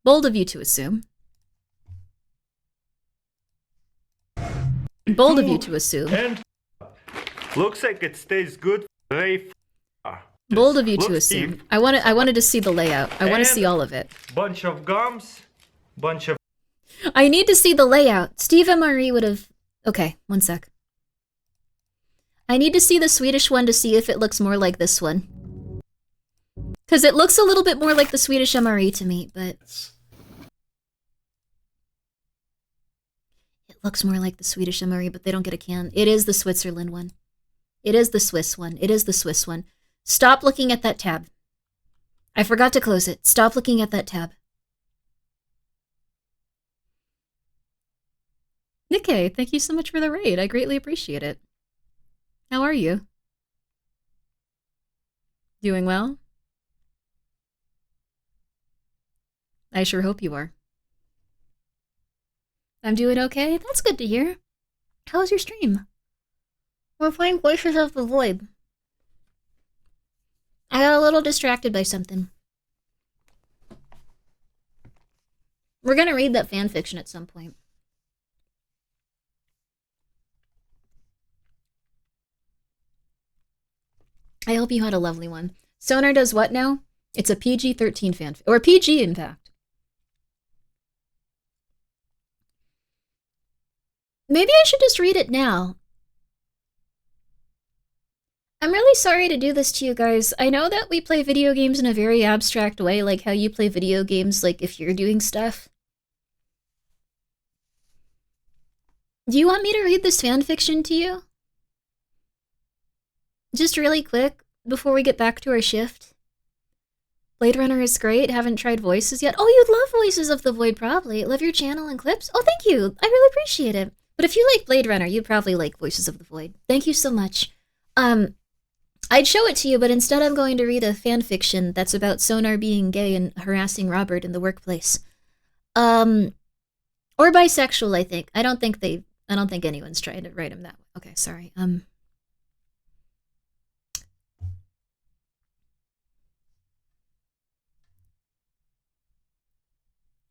Bold of you to assume. Bold of you to assume. And looks like it stays good very far. Bold of you to Looks assume. I wanted to see the layout. I want to see all of it. Bunch of gums, bunch of I need to see the layout. Steve MRE would have... Okay, one sec. I need to see the Swedish one to see if it looks more like this one. Because it looks a little bit more like the Swedish MRE to me, but... It looks more like the Swedish MRE, but they don't get a can. It is the Switzerland one. It is the Swiss one. It is the Swiss one. Stop looking at that tab. I forgot to close it. Stop looking at that tab. Nikkei, thank you so much for the raid. I greatly appreciate it. How are you? Doing well? I sure hope you are. I'm doing okay. That's good to hear. How was your stream? We're playing Voices of the Void. I got a little distracted by something. We're gonna read that fan fiction at some point. I hope you had a lovely one. Sonar does what now? It's a PG-13 fanfic. Or PG, in fact. Maybe I should just read it now. I'm really sorry to do this to you guys. I know that we play video games in a very abstract way, like how you play video games, like if you're doing stuff. Do you want me to read this fanfiction to you? Just really quick, before we get back to our shift. Blade Runner is great. Haven't tried Voices yet. Oh, you'd love Voices of the Void, probably. Love your channel and clips. Oh, thank you. I really appreciate it. But if you like Blade Runner, you'd probably like Voices of the Void. Thank you so much. I'd show it to you, but instead I'm going to read a fan fiction that's about Sonar being gay and harassing Robert in the workplace. Or bisexual, I think. I don't think anyone's trying to write him that way. Okay, sorry.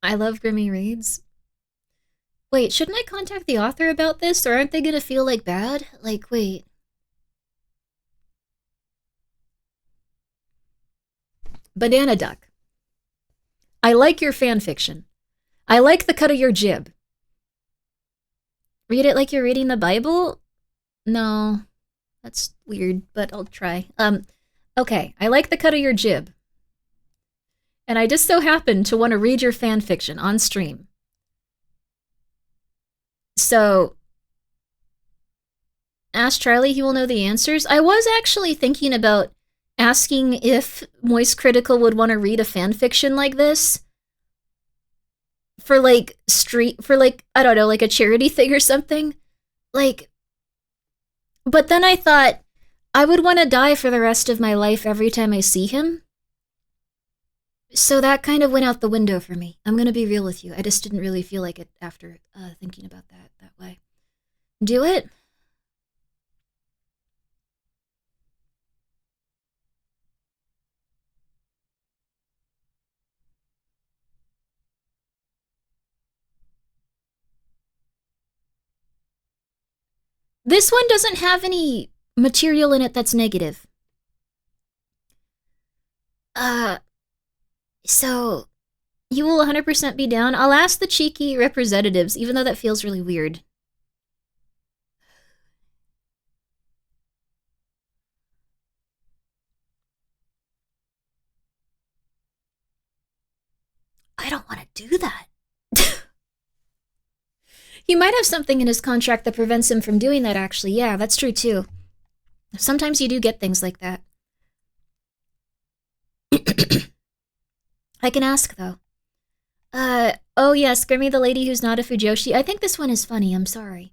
I love Grimmi reads. Wait, shouldn't I contact the author about this, or aren't they gonna feel like bad? Like, wait. Banana Duck. I like your fan fiction. I like the cut of your jib. Read it like you're reading the Bible? No. That's weird, but I'll try. Okay, I like the cut of your jib. And I just so happen to want to read your fan fiction on stream. So, ask Charlie, he will know the answers. I was actually thinking about asking if Moist Critical would want to read a fan fiction like this for like I don't know, like a charity thing or something. Like, but then I thought I would want to die for the rest of my life every time I see him. So that kind of went out the window for me. I'm going to be real with you. I just didn't really feel like it after thinking about that way. Do it? This one doesn't have any material in it that's negative. So you will 100% be down. I'll ask the cheeky representatives, even though that feels really weird. I don't want to do that. He might have something in his contract that prevents him from doing that, actually. Yeah, that's true, too. Sometimes you do get things like that. I can ask, though. Oh yes, Grimmi the lady who's not a Fujoshi. I think this one is funny, I'm sorry.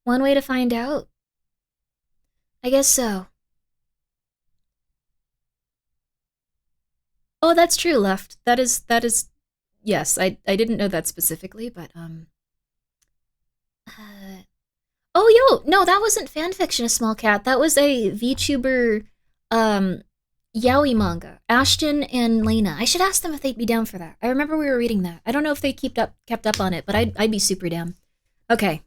One way to find out? I guess so. Oh, that's true, Left. That is, yes, I didn't know that specifically, but, oh, yo, no, that wasn't fanfiction, A Small Cat. That was a VTuber, yaoi manga. Ashton and Lena. I should ask them if they'd be down for that. I remember we were reading that. I don't know if they kept up on it, but I'd be super down. Okay.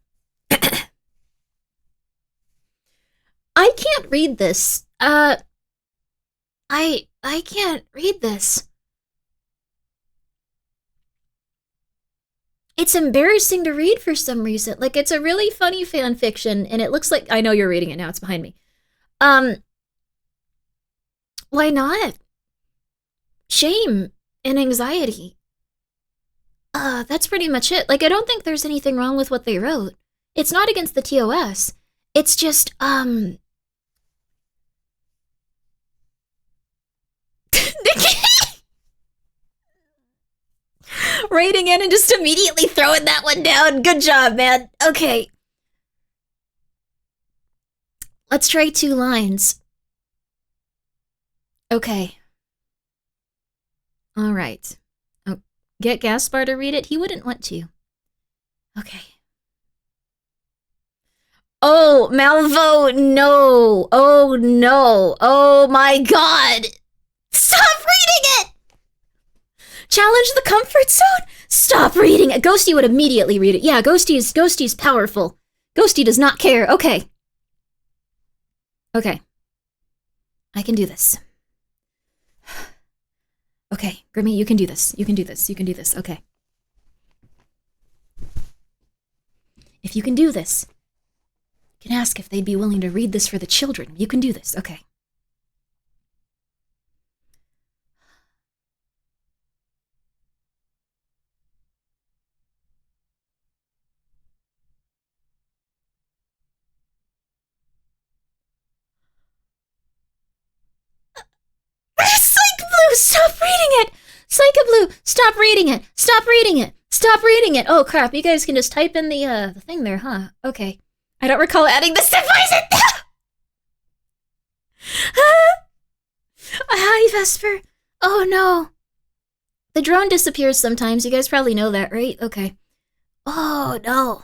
I can't read this. I can't read this. It's embarrassing to read for some reason. Like, it's a really funny fan fiction, and it looks like... I know you're reading it now. It's behind me. Why not? Shame and anxiety. That's pretty much it. Like, I don't think there's anything wrong with what they wrote. It's not against the TOS. It's just, Raiding in and just immediately throwing that one down. Good job, man. Okay. Let's try 2 lines. Okay. All right. Oh, get Gaspar to read it? He wouldn't want to. Okay. Oh, Malvo, no. Oh, no. Oh, my God. Stop reading it! Challenge the comfort zone? Stop reading it. Ghosty would immediately read it. Yeah, Ghosty's powerful. Ghosty does not care. Okay. Okay. I can do this. Okay, Grimmi, you can do this. You can do this. You can do this. Okay. If you can do this, you can ask if they'd be willing to read this for the children. You can do this. Okay. There's like blue stuff Psychoblue, stop reading it. Stop reading it. Stop reading it. Oh crap, you guys can just type in the thing there, huh? Okay. I don't recall adding the step poison. Hi, Vesper. Oh no. The drone disappears sometimes. You guys probably know that, right? Okay. Oh no.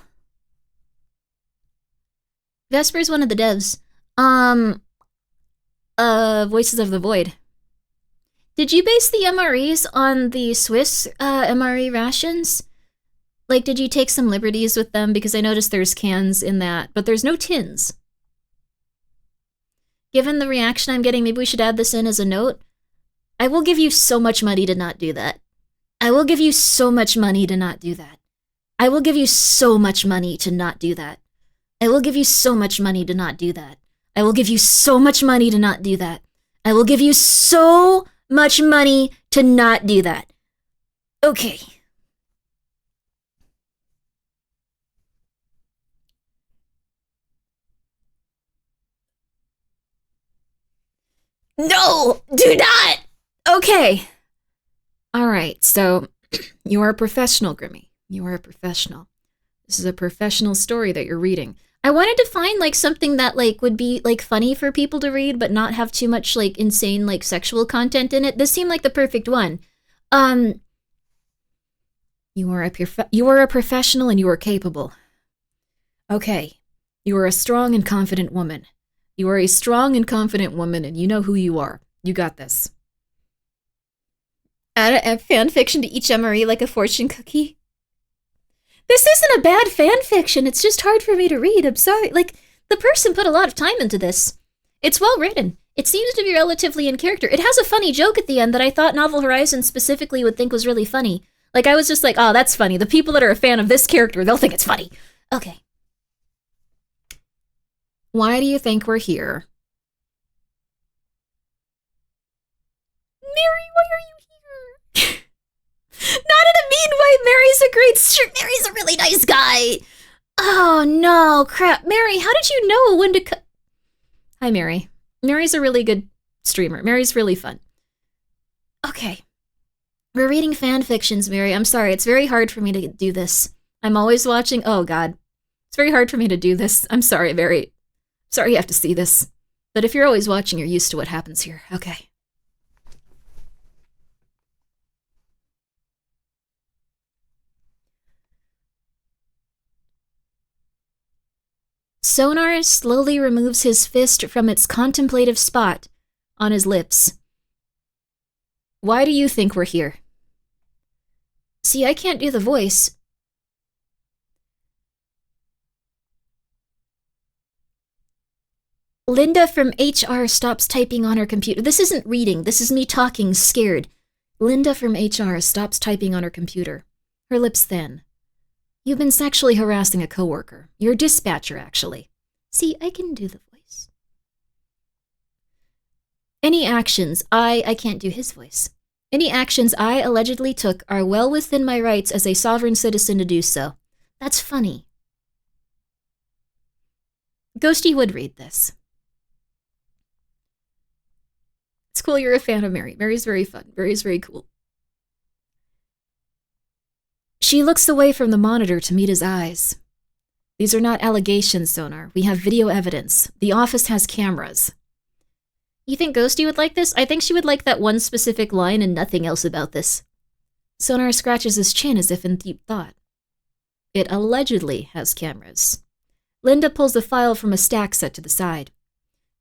Vesper's one of the devs. Voices of the Void. Did you base the MREs on the Swiss MRE rations? Like, did you take some liberties with them? Because I noticed there's cans in that, but there's no tins. Given the reaction I'm getting, maybe we should add this in as a note. I will give you so much money to not do that. I will give you so much money to not do that. I will give you so much money to not do that. I will give you so much money to not do that. I will give you so much money to not do that. I will give you so much money to not do that. Okay. No! Do not! Okay. Alright, so you are a professional, Grimmi. You are a professional. This is a professional story that you're reading. I wanted to find like something that like would be like funny for people to read but not have too much like insane like sexual content in it. This seemed like the perfect one. You are a professional and you are capable. Okay. You are a strong and confident woman. You are a strong and confident woman and you know who you are. You got this. Add a fan fiction to each MRE like a fortune cookie. This isn't a bad fan fiction. It's just hard for me to read. I'm sorry. Like, the person put a lot of time into this. It's well written. It seems to be relatively in character. It has a funny joke at the end that I thought Novel Horizon specifically would think was really funny. Like, I was just like, oh, that's funny. The people that are a fan of this character, they'll think it's funny. Okay. Why do you think we're here? Mary, why are you here? Not in a mean way. Mary's a great Mary's a really nice guy. Oh, no. Crap. Mary, how did you know when to Hi, Mary. Mary's a really good streamer. Mary's really fun. Okay. We're reading fan fictions, Mary. I'm sorry. It's very hard for me to do this. I'm always watching. Oh, God. It's very hard for me to do this. I'm sorry, Mary. Sorry you have to see this. But if you're always watching, you're used to what happens here. Okay. Sonar slowly removes his fist from its contemplative spot on his lips. Why do you think we're here? See, I can't do the voice. Linda from HR stops typing on her computer. This isn't reading. This is me talking, scared. Linda from HR stops typing on her computer. Her lips thin. You've been sexually harassing a coworker. Your dispatcher, actually. See, I can do the voice. Any actions I can't do his voice. Any actions I allegedly took are well within my rights as a sovereign citizen to do so. That's funny. Ghosty would read this. It's cool you're a fan of Mary. Mary's very fun. Mary's very cool. She looks away from the monitor to meet his eyes. These are not allegations, Sonar. We have video evidence. The office has cameras. You think Ghosty would like this? I think she would like that one specific line and nothing else about this. Sonar scratches his chin as if in deep thought. It allegedly has cameras. Linda pulls a file from a stack set to the side.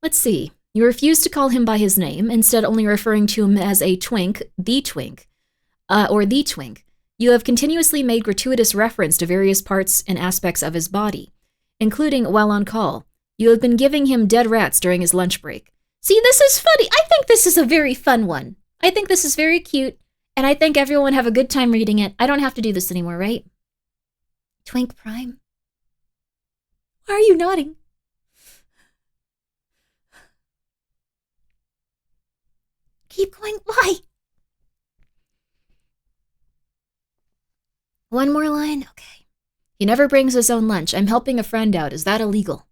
Let's see. You refuse to call him by his name, instead only referring to him as a twink, the twink, or the twink. You have continuously made gratuitous reference to various parts and aspects of his body, including while on call. You have been giving him dead rats during his lunch break. See, this is funny. I think this is a very fun one. I think this is very cute, and I think everyone have a good time reading it. I don't have to do this anymore, right? Twink Prime? Why are you nodding? Keep going. Why? One more line? Okay. He never brings his own lunch. I'm helping a friend out. Is that illegal?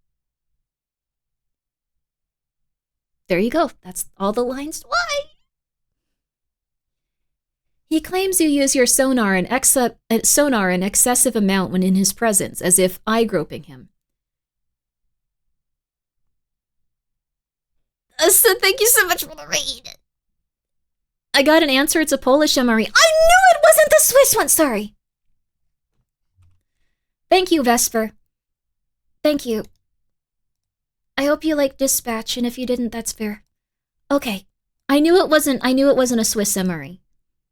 There you go. That's all the lines. Why? He claims you use your sonar an excessive amount when in his presence, as if eye-groping him. So thank you so much for the raid. I got an answer. It's a Polish MRE. I knew it wasn't the Swiss one. Sorry. Thank you, Vesper. Thank you. I hope you like Dispatch, and if you didn't, that's fair. Okay. I knew it wasn't a Swiss MRE.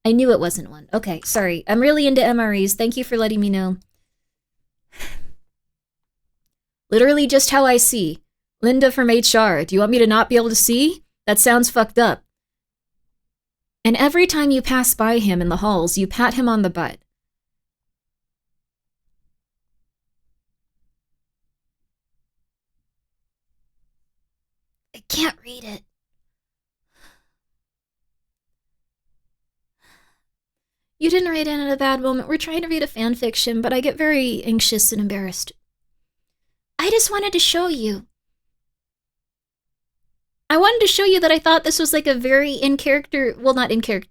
I knew it wasn't one. Okay, sorry. I'm really into MREs. Thank you for letting me know. Literally just how I see. Linda from HR, do you want me to not be able to see? That sounds fucked up. And every time you pass by him in the halls, you pat him on the butt. I can't read it. You didn't write in at a bad moment. We're trying to read a fan fiction, but I get very anxious and embarrassed. I just wanted to show you. I wanted to show you that I thought this was like a very in-character... Well, not in-character...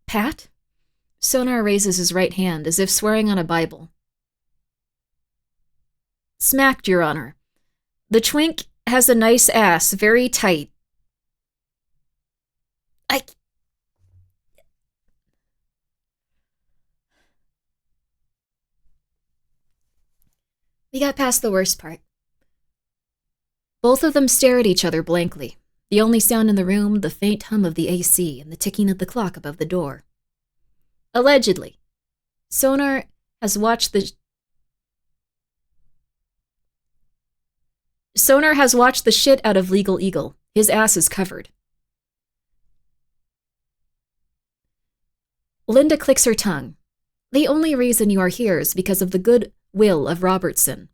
Pat? Sonar raises his right hand, as if swearing on a Bible. Smacked, Your Honor. The twink has a nice ass, very tight. We got past the worst part. Both of them stare at each other blankly. The only sound in the room, the faint hum of the AC and the ticking of the clock above the door. Allegedly, Sonar has watched the shit out of Legal Eagle. His ass is covered. Linda clicks her tongue. The only reason you are here is because of the good will of Robertson.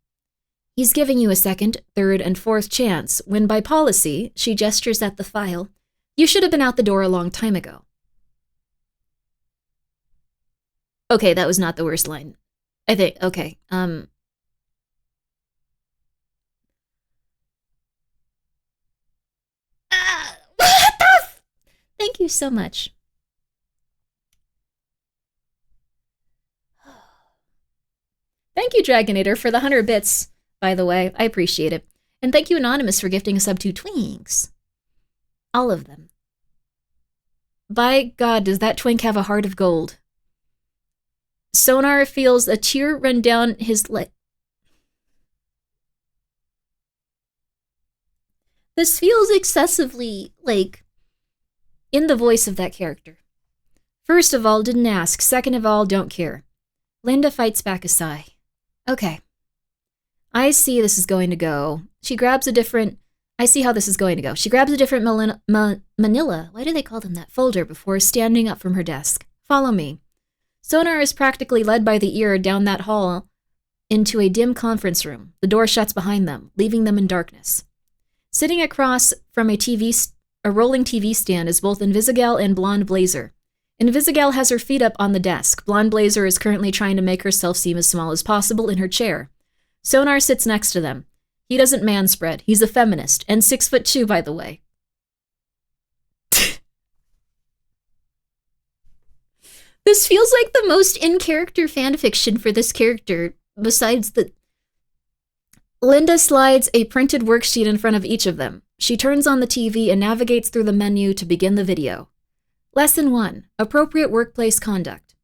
He's giving you a second, third, and fourth chance when, by policy, she gestures at the file, you should have been out the door a long time ago. Okay, that was not the worst line. I think, okay, what the Thank you so much. Thank you, Dragonator, for the 100 bits, by the way. I appreciate it. And thank you, Anonymous, for gifting a sub to Twinks. All of them. By God, does that twink have a heart of gold. Sonar feels a tear run down his leg. This feels excessively, like, in the voice of that character. First of all, didn't ask. Second of all, don't care. Linda fights back a sigh. Okay. I see this is going to go. She grabs a different... I see how this is going to go. She grabs a different manila. Why do they call them that? Folder before standing up from her desk. Follow me. Sonar is practically led by the ear down that hall into a dim conference room. The door shuts behind them, leaving them in darkness. Sitting across from a rolling TV stand is both Invisigal and Blonde Blazer. Invisigal has her feet up on the desk. Blonde Blazer is currently trying to make herself seem as small as possible in her chair. Sonar sits next to them. He doesn't manspread. He's a feminist, and 6'2", by the way. This feels like the most in-character fanfiction for this character, besides the... Linda slides a printed worksheet in front of each of them. She turns on the TV and navigates through the menu to begin the video. Lesson 1. Appropriate workplace conduct.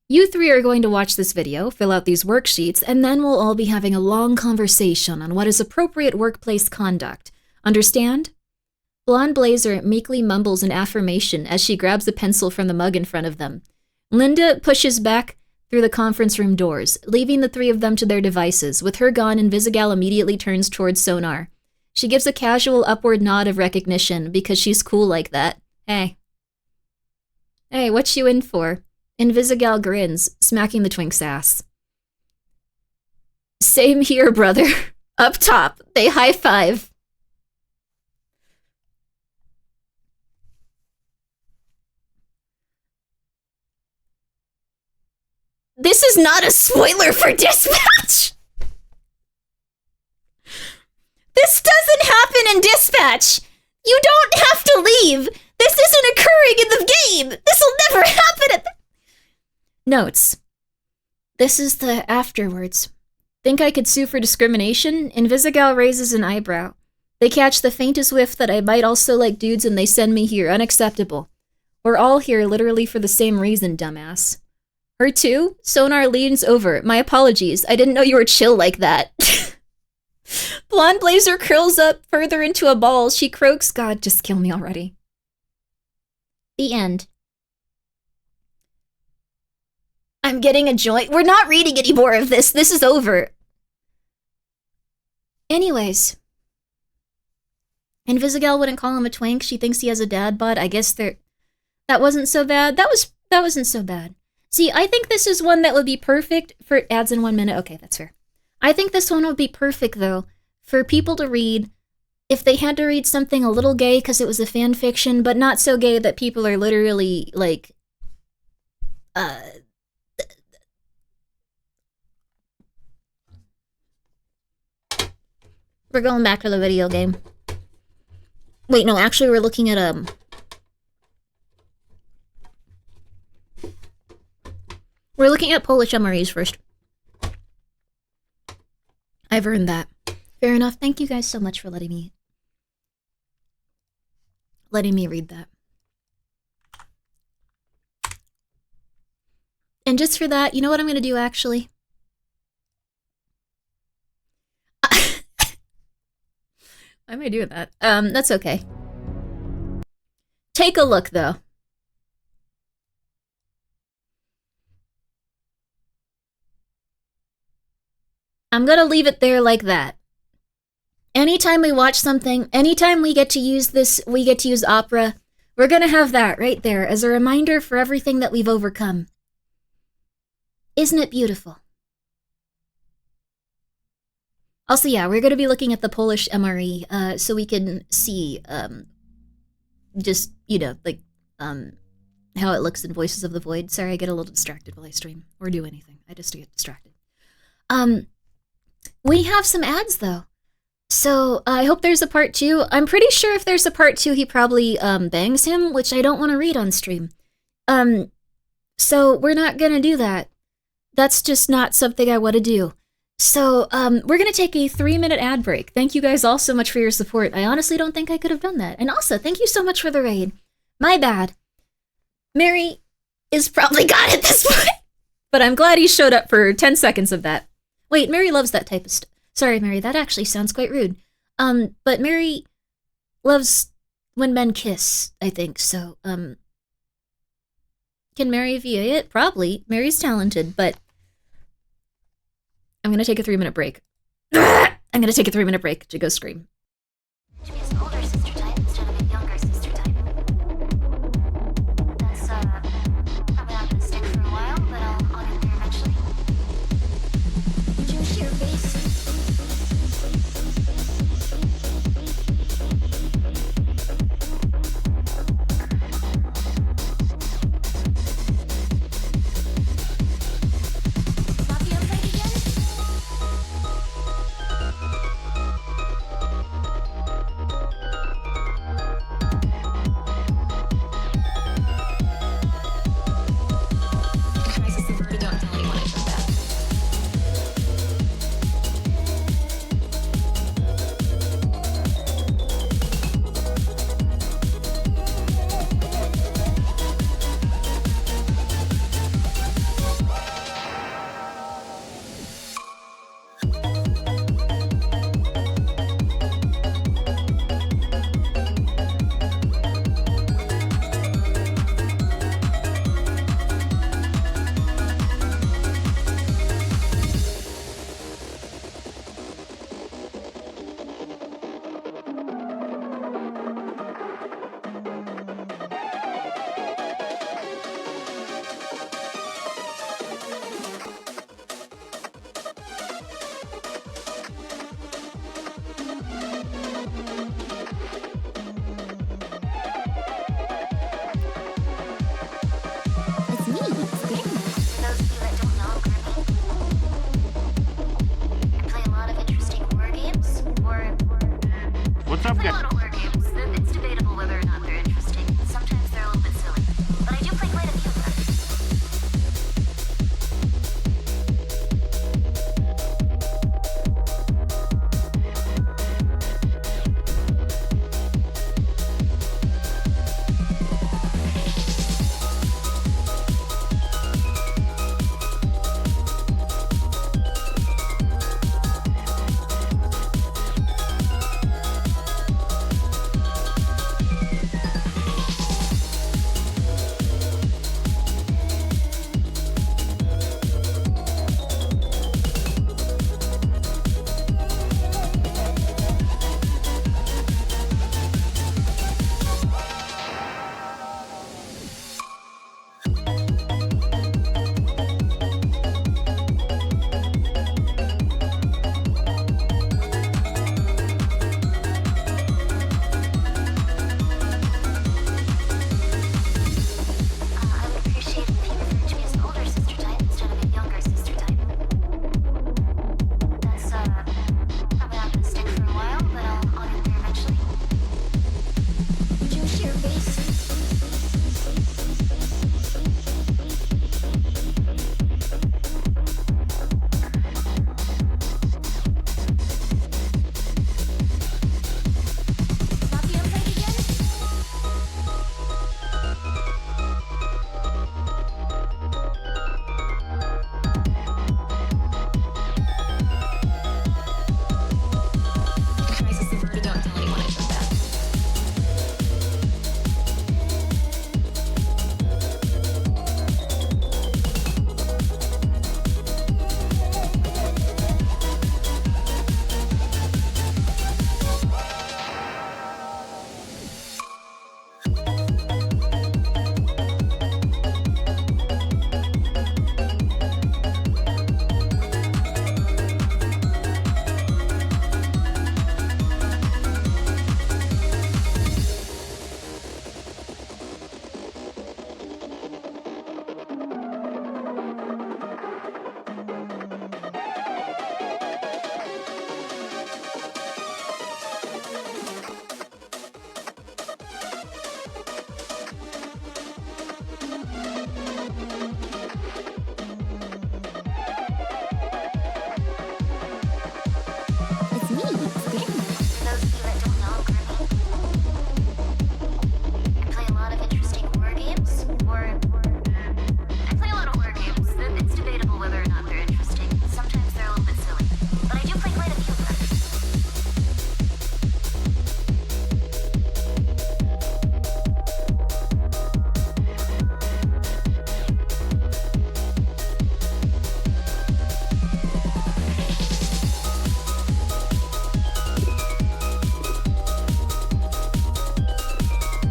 You three are going to watch this video, fill out these worksheets, and then we'll all be having a long conversation on what is appropriate workplace conduct. Understand? Blonde Blazer meekly mumbles an affirmation as she grabs a pencil from the mug in front of them. Linda pushes back through the conference room doors, leaving the three of them to their devices. With her gone, Invisigal immediately turns towards Sonar. She gives a casual upward nod of recognition because she's cool like that. Hey, what you in for? Invisigal grins, smacking the twink's ass. Same here, brother. Up top, they high five. This is not a spoiler for Dispatch! match. You don't have to leave. This isn't occurring in the game. This will never happen at the... Notes. This is the afterwards. Think I could sue for discrimination? Invisigal raises an eyebrow. They catch the faintest whiff that I might also like dudes and they send me here. Unacceptable. We're all here literally for the same reason, dumbass. Her too? Sonar leans over. My apologies. I didn't know you were chill like that. Blonde Blazer curls up further into a ball. She croaks, God, just kill me already. The end. I'm getting a joint. We're not reading any more of this. This is over. Anyways. Invisigal wouldn't call him a twank. She thinks he has a dad bod. I guess that wasn't so bad. That wasn't so bad. See, I think this is one that would be perfect for ads in 1 minute. Okay, that's fair. I think this one would be perfect, though, for people to read if they had to read something a little gay because it was a fan fiction, but not so gay that people are literally, like, We're going back to the video game. Wait, no, actually we're looking at, We're looking at Polish MREs first. I've earned that. Fair enough. Thank you guys so much for letting me read that. And just for that, you know what I'm going to do, actually? Why am I doing that? That's okay. Take a look, though. I'm gonna leave it there like that. Anytime we watch something, anytime we get to use this, we get to use Opera, we're gonna have that right there as a reminder for everything that we've overcome. Isn't it beautiful? Also, yeah, we're gonna be looking at the Polish MRE, so we can see, just, you know, like, how it looks in Voices of the Void. Sorry, I get a little distracted while I stream, or do anything. I just get distracted. We have some ads, though. So, I hope there's a part 2. I'm pretty sure if there's a part 2, he probably, bangs him, which I don't want to read on stream. So, we're not gonna do that. That's just not something I want to do. So, we're gonna take a 3-minute ad break. Thank you guys all so much for your support. I honestly don't think I could have done that. And also, thank you so much for the raid. My bad. Mary is probably gone at this point. But I'm glad he showed up for 10 seconds of that. Wait, Mary loves that type of stuff. Sorry, Mary, that actually sounds quite rude. But Mary loves when men kiss, I think, so, can Mary VA it? Probably. Mary's talented, but I'm gonna take a 3-minute break. I'm gonna take a 3-minute break to go scream.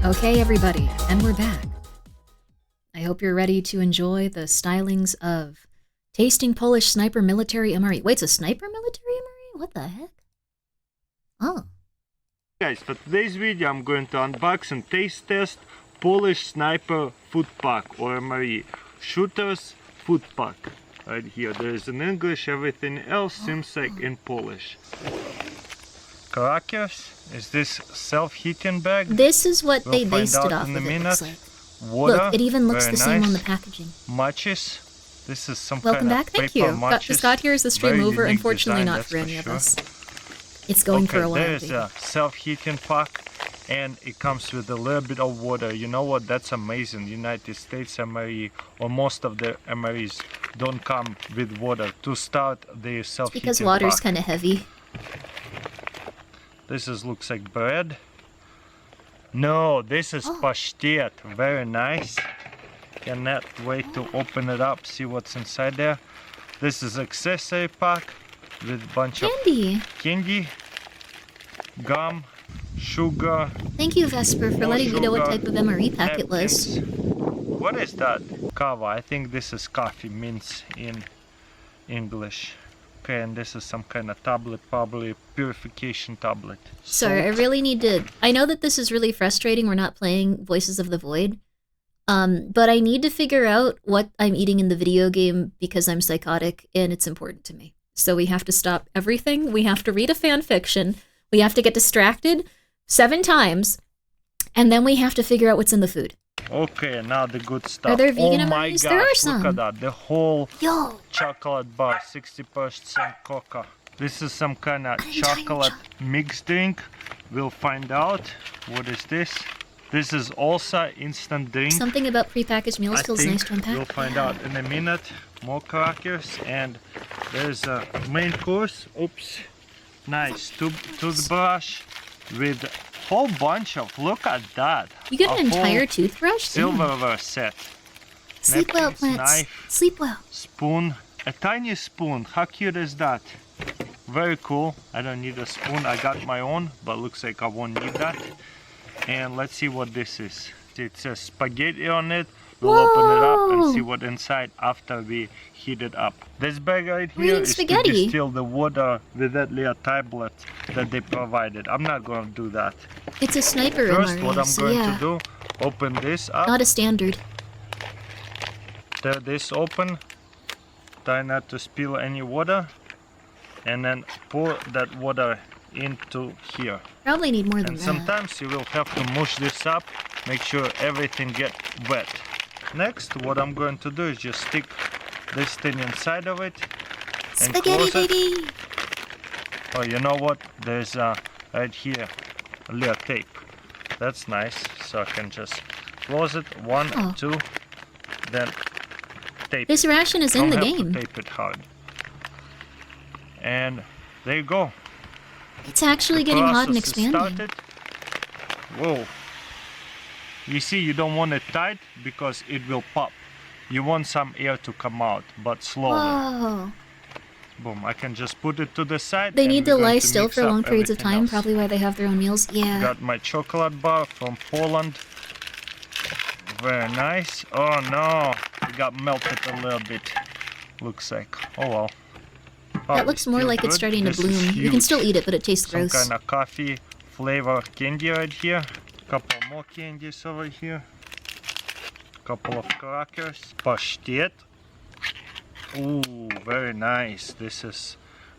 Okay, everybody, and we're back. I hope you're ready to enjoy the stylings of Tasting Polish Sniper Military MRE. Wait, it's a Sniper Military MRE? What the heck? Oh. Guys, for today's video I'm going to unbox and taste test Polish Sniper Food Pack or MRE. Shooter's Food Pack. Right here. There is in English, everything else seems like in Polish. Crackers. Is this self-heating bag? This is what We'll they find based out it off in a of, it minute. looks like. Water. Look, it even looks Very the same nice. on the packaging. Matches. This is some Welcome kind back, of thank paper you. matches. Scott here is the stream Very over, unique unfortunately design, not that's for any of sure. us. It's going for a while. There's a self-heating pack and it comes with a little bit of water. You know what? That's amazing. United States MRE or most of the MREs don't come with water. To start the self-heating Because water's pack. kind of heavy. This looks like bread. No, this is pashtet. Very nice. Cannot wait to open it up, see what's inside there. This is accessory pack with a bunch of candy, gum, sugar. Thank you, Vesper, for more letting me know what sugar, type of MRE pack it was. napkins. What is that? Kava. I think this is coffee mints in English. Okay, and this is some kind of tablet, probably purification tablet. Sorry, I really need to... I know that this is really frustrating, we're not playing Voices of the Void. But I need to figure out what I'm eating in the video game because I'm psychotic and it's important to me. So we have to stop everything. We have to read a fan fiction. We have to get distracted 7 times. And then we have to figure out what's in the food. Okay, now the good stuff. Are there vegan oh my MREs? gosh, There are look some. at that. The whole Yo. chocolate bar, 60% coca. This is some kind of chocolate mixed drink. We'll find out. What is this? This is also instant drink. Something about prepackaged meals feels nice to unpack. We'll find out in a minute. More crackers and there's a main course. Oops. Nice toothbrush with a whole bunch of, look at that. You get an A entire whole toothbrush? Damn. silverware set. Sleep well, Napkins, plants. knife, Sleep well. spoon, a tiny spoon. How cute is that? Very cool. I don't need a spoon. I got my own, but looks like I won't need that. And let's see what this is. It says spaghetti on it. We'll open it up and see what inside after we heat it up. This bag right here is to distill the water with that little tablet that they provided. I'm not going to do that. It's a sniper First, MRE, what I'm so going yeah. to do, open this up. Not a standard. Tear this open. Try not to spill any water. And then pour that water into here. Probably need more than And that. sometimes you will have to mush this up, make sure everything gets wet. Next, what I'm going to do is just stick this thing inside of it and Spaghetti close it. baby! Oh, you know what? There's right here a little tape. That's nice. So I can just close it. 1, 2, then tape. This ration is in Don't the have to game. tape it hard. And there you go. It's actually The getting hot and process is expanding. started. Whoa. You see, you don't want it tight because it will pop. You want some air to come out, but slowly. Whoa. Boom, I can just put it to the side. They and need we're to going lie to still mix for up long periods of everything time, else. probably why they have their own meals. Yeah. Got my chocolate bar from Poland. Very nice. Oh no, it got melted a little bit. Looks like. Oh well. Oh, That looks more still like it's good. starting to This is bloom. You can huge. still eat it, but it tastes Some gross. kind of coffee flavor candy right here. Couple more candies over here. Couple of crackers. Pashtet. Ooh, very nice. This is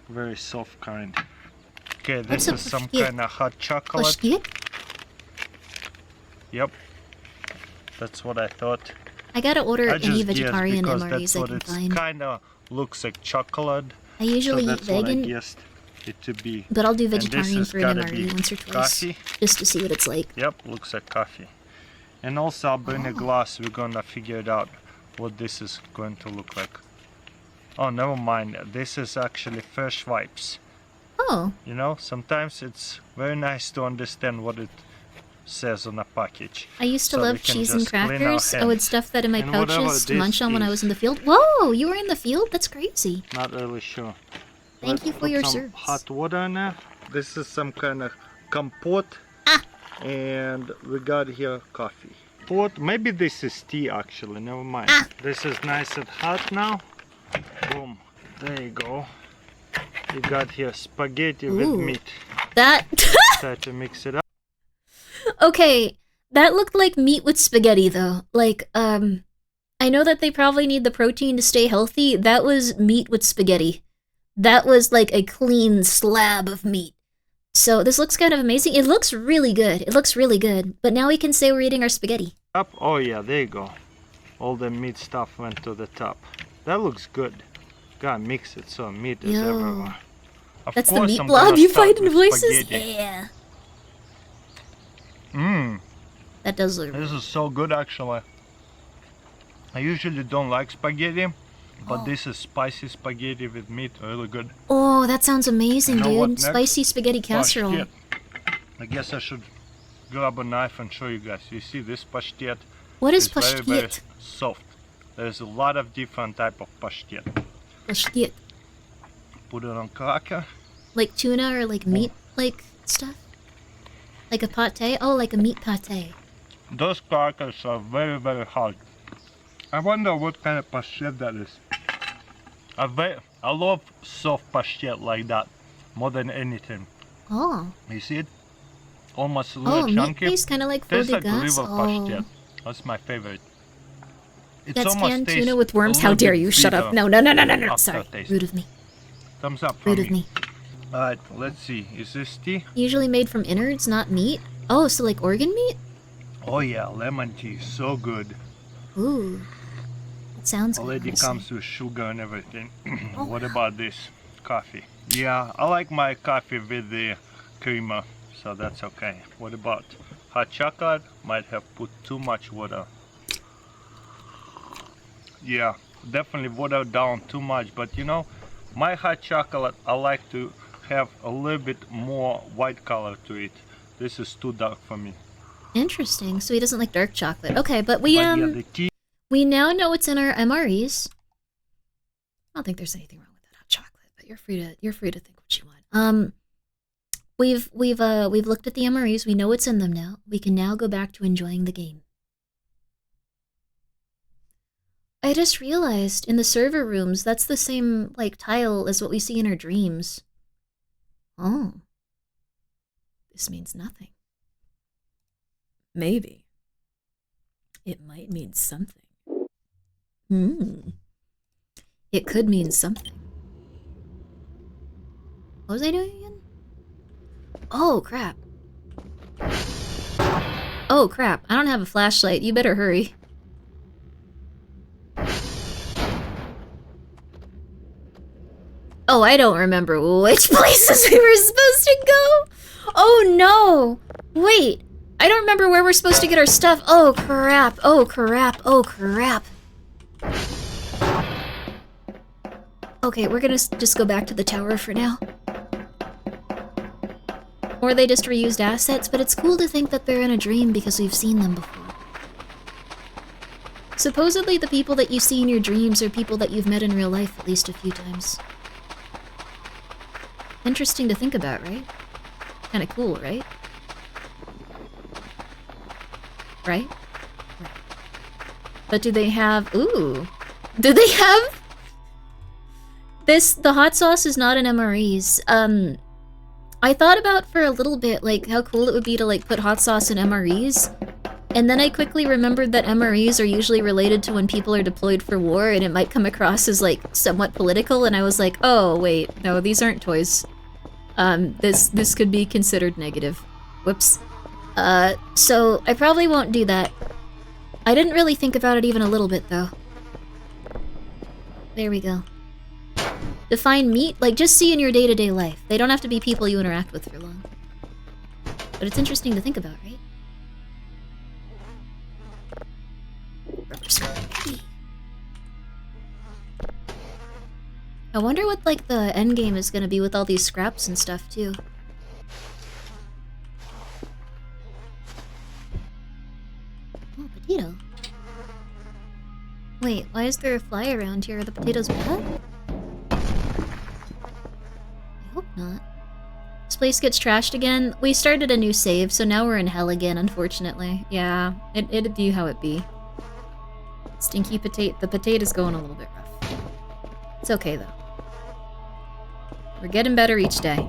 very soft kind. Okay, this What's a is some pashtet? kind of hot chocolate. Pashtet? Yep. That's what I thought. I gotta order I any just guessed vegetarian because MREs that's I what can it's find. kinda looks like chocolate. I usually so eat that's what I vegan, guessed it to be. but I'll do And this vegetarian has for an gotta MRE be once or twice, coffee. just to see what it's like. Yep, looks like coffee. And also I'll bring a glass. We're gonna figure it out what this is going to look like. Oh, never mind. This is actually fresh wipes. Oh. You know, sometimes it's very nice to understand what it says on a package. I used to So we love can cheese and just clean our crackers. I would hands. stuff that in my And whatever pouches to this munch on when I is. was in the field. Whoa, you were in the field? That's crazy. Not really sure. Thank you for put your some service. hot water in there. This is some kind of compote. And we got here coffee. What? Maybe this is tea actually, never mind. This is nice and hot now. Boom. There you go. You got here spaghetti with meat. That Try to mix it up. Okay, that looked like meat with spaghetti though. Like, I know that they probably need the protein to stay healthy. That was meat with spaghetti. That was like a clean slab of meat. So this looks kind of amazing. It looks really good. It looks really good. But now we can say we're eating our spaghetti. Up. Oh yeah, there you go. All the meat stuff went to the top. That looks good. Gotta mix it so meat is everywhere. Of That's the course, meat I'm blob gonna you start find in with voices? spaghetti. Yeah. Mmm. That does look This is so good actually. I usually don't like spaghetti, but this is spicy spaghetti with meat, really good. Oh, that sounds amazing, You know what dude. next? Spicy spaghetti casserole. Pashtet. I guess I should grab a knife and show you guys. You see this pashtet? What is Very, very pashtet? soft. There's a lot of different type of pashtet. Pashtet. Put it on cracker. Like tuna or like meat like stuff? Like a pate? Oh, like a meat pate. Those crackers are very, very hard. I wonder what kind of pashtet that is. I love soft pashtet like that more than anything. Oh. You see it? Almost a little Oh, meat chunky. paste, kinda like Tastes like Faux-de-Gras? liver Oh. pashtet. That's my favorite. It's That's almost canned tastes tuna with worms? a How little dare bit you? Shut up. bitter No, no, no, no, no, no. Sorry. aftertaste. Rude of me. Thumbs up from Rude of me. Alright, let's see. Is this tea? Usually made from innards, not meat? Oh, so like organ meat? Oh yeah, lemon tea. So good. Ooh. It sounds good. Already honestly. comes with sugar and everything. What about this? Coffee. Yeah, I like my coffee with the creamer, so that's okay. What about hot chocolate? Might have put too much water. Yeah, definitely watered down too much, but you know, my hot chocolate, I like to have a little bit more white color to it. This is too dark for me. Interesting. So he doesn't like dark chocolate. Okay, but we But yeah, the tea. we now know what's in our MREs. I don't think there's anything wrong with that hot chocolate, but you're free to think what you want. We've looked at the MREs. We know what's in them now. We can now go back to enjoying the game. I just realized in the server rooms, that's the same like tile as what we see in our dreams. Oh. This means nothing. Maybe. It might mean something. It could mean something. What was I doing again? Oh, crap. Oh, crap. I don't have a flashlight. You better hurry. Oh, I don't remember which places we were supposed to go. Oh, no. Wait. I don't remember where we're supposed to get our stuff. Oh, crap. Oh, crap. Oh, crap. Okay, we're gonna just go back to the tower for now. Or they just reused assets, but it's cool to think that they're in a dream because we've seen them before. Supposedly the people that you see in your dreams are people that you've met in real life at least a few times. Interesting to think about, right? Kinda cool, right? Right? Right. But do they have... Ooh. Do they have... The hot sauce is not in MREs. I thought about for a little bit, like, how cool it would be to, like, put hot sauce in MREs. And then I quickly remembered that MREs are usually related to when people are deployed for war, and it might come across as, like, somewhat political, and I was like, oh, wait, no, these aren't toys. This could be considered negative. Whoops. So I probably won't do that. I didn't really think about it even a little bit, though. There we go. Define meat, like, just see in your day-to-day life. They don't have to be people you interact with for long. But it's interesting to think about, right? I wonder what, like, the endgame is gonna be with all these scraps and stuff, too. Oh, potato. Wait, why is there a fly around here? Are the potatoes bad? I hope not. place gets trashed again, we started a new save, so now we're in hell again, unfortunately. Yeah, it'd be how it be. Stinky potato. The potato's going a little bit rough. It's okay, though. We're getting better each day.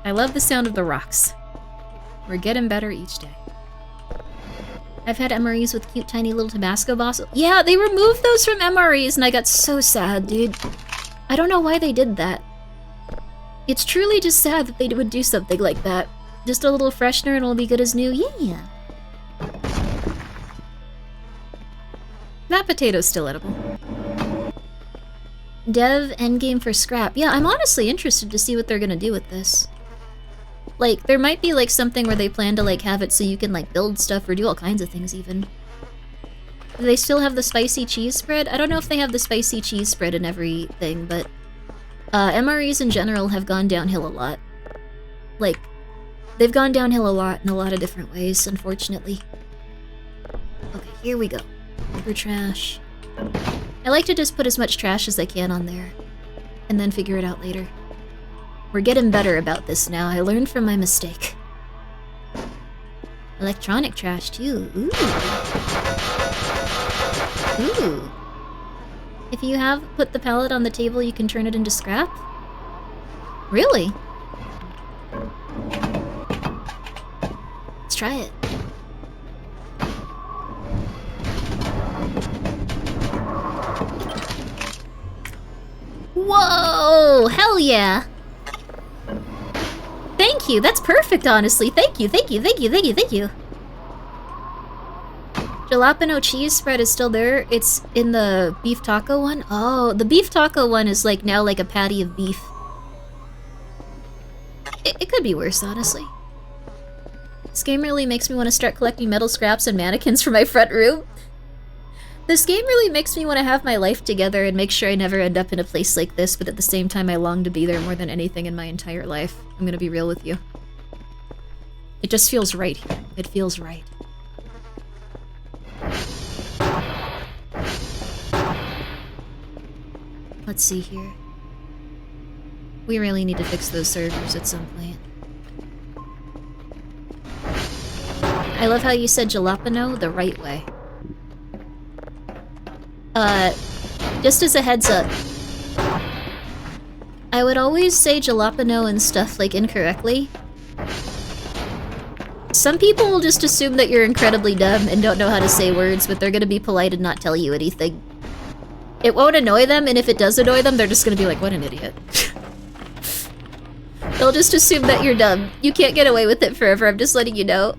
I love the sound of the rocks. We're getting better each day. I've had MREs with cute tiny little Tabasco boss. Yeah, they removed those from MREs and I got so sad, dude. I don't know why they did that. It's truly just sad that they would do something like that. Just a little freshener and it'll be good as new. Yeah. That potato's still edible. Dev endgame for scrap. Yeah, I'm honestly interested to see what they're gonna do with this. Like, there might be like something where they plan to like have it so you can like build stuff or do all kinds of things even. Do they still have the spicy cheese spread? I don't know if they have the spicy cheese spread in everything, but MREs in general have gone downhill a lot. Like, they've gone downhill a lot in a lot of different ways, unfortunately. Okay, here we go. For trash. I like to just put as much trash as I can on there, and then figure it out later. We're getting better about this now. I learned from my mistake. Electronic trash, too. Ooh. Ooh. If you have put the pallet on the table, you can turn it into scrap? Really? Let's try it. Whoa! Hell yeah! Thank you, that's perfect, honestly. Thank you, thank you, thank you, thank you, thank you. Jalapeno cheese spread is still there. It's in the beef taco one. Oh, the beef taco one is like now like a patty of beef. It could be worse, honestly. This game really makes me want to start collecting metal scraps and mannequins for my front room. This game really makes me want to have my life together and make sure I never end up in a place like this, but at the same time I long to be there more than anything in my entire life. I'm gonna be real with you. It just feels right here. It feels right. Let's see here. We really need to fix those servers at some point. I love how you said jalapeno the right way. Just as a heads up, I would always say jalapeno and stuff like incorrectly. Some people will just assume that you're incredibly dumb and don't know how to say words, but they're gonna be polite and not tell you anything. It won't annoy them, and if it does annoy them, they're just gonna be like, what an idiot. They'll just assume that you're dumb. You can't get away with it forever, I'm just letting you know.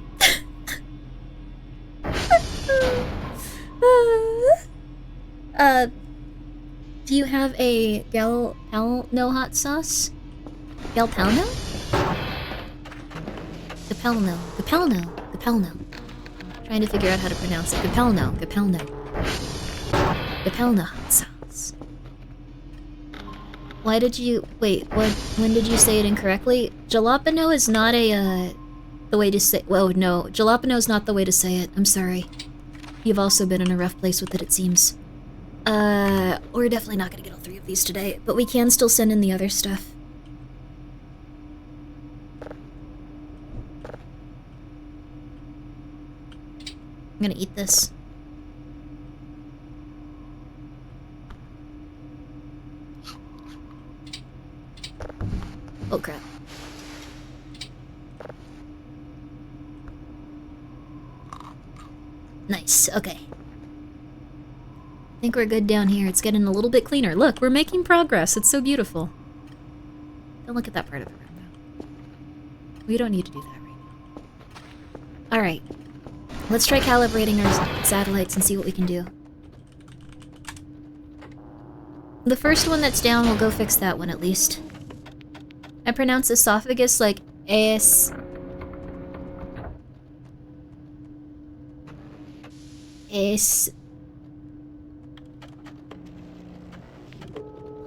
Do you have a Galpalno hot sauce? Galpalno? Galpalno. Trying to figure out how to pronounce it. Galpalno hot sauce. Why did you... Wait, when did you say it incorrectly? Jalapeno is not a, the way to say... Whoa, no. Jalapeno is not the way to say it. I'm sorry. You've also been in a rough place with it seems. We're definitely not gonna get all three of these today, but we can still send in the other stuff. I'm gonna eat this. Oh crap. Nice, okay. I think we're good down here. It's getting a little bit cleaner. Look, we're making progress. It's so beautiful. Don't look at that part of the room, though. We don't need to do that right now. Alright. Let's try calibrating our satellites and see what we can do. The first one that's down, we'll go fix that one at least. I pronounce esophagus like es.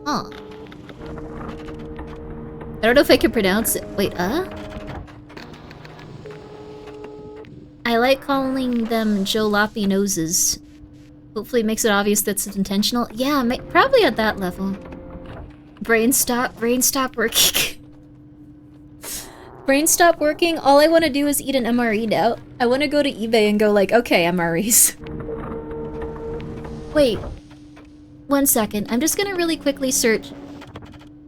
Huh. I don't know if I can pronounce it. Wait, I like calling them jalopy noses. Hopefully it makes it obvious that's intentional. Yeah, probably at that level. Brain stop working. Brain stop working. All I want to do is eat an MRE now. I want to go to eBay and go like, okay, MREs. Wait. 1 second. I'm just gonna really quickly search.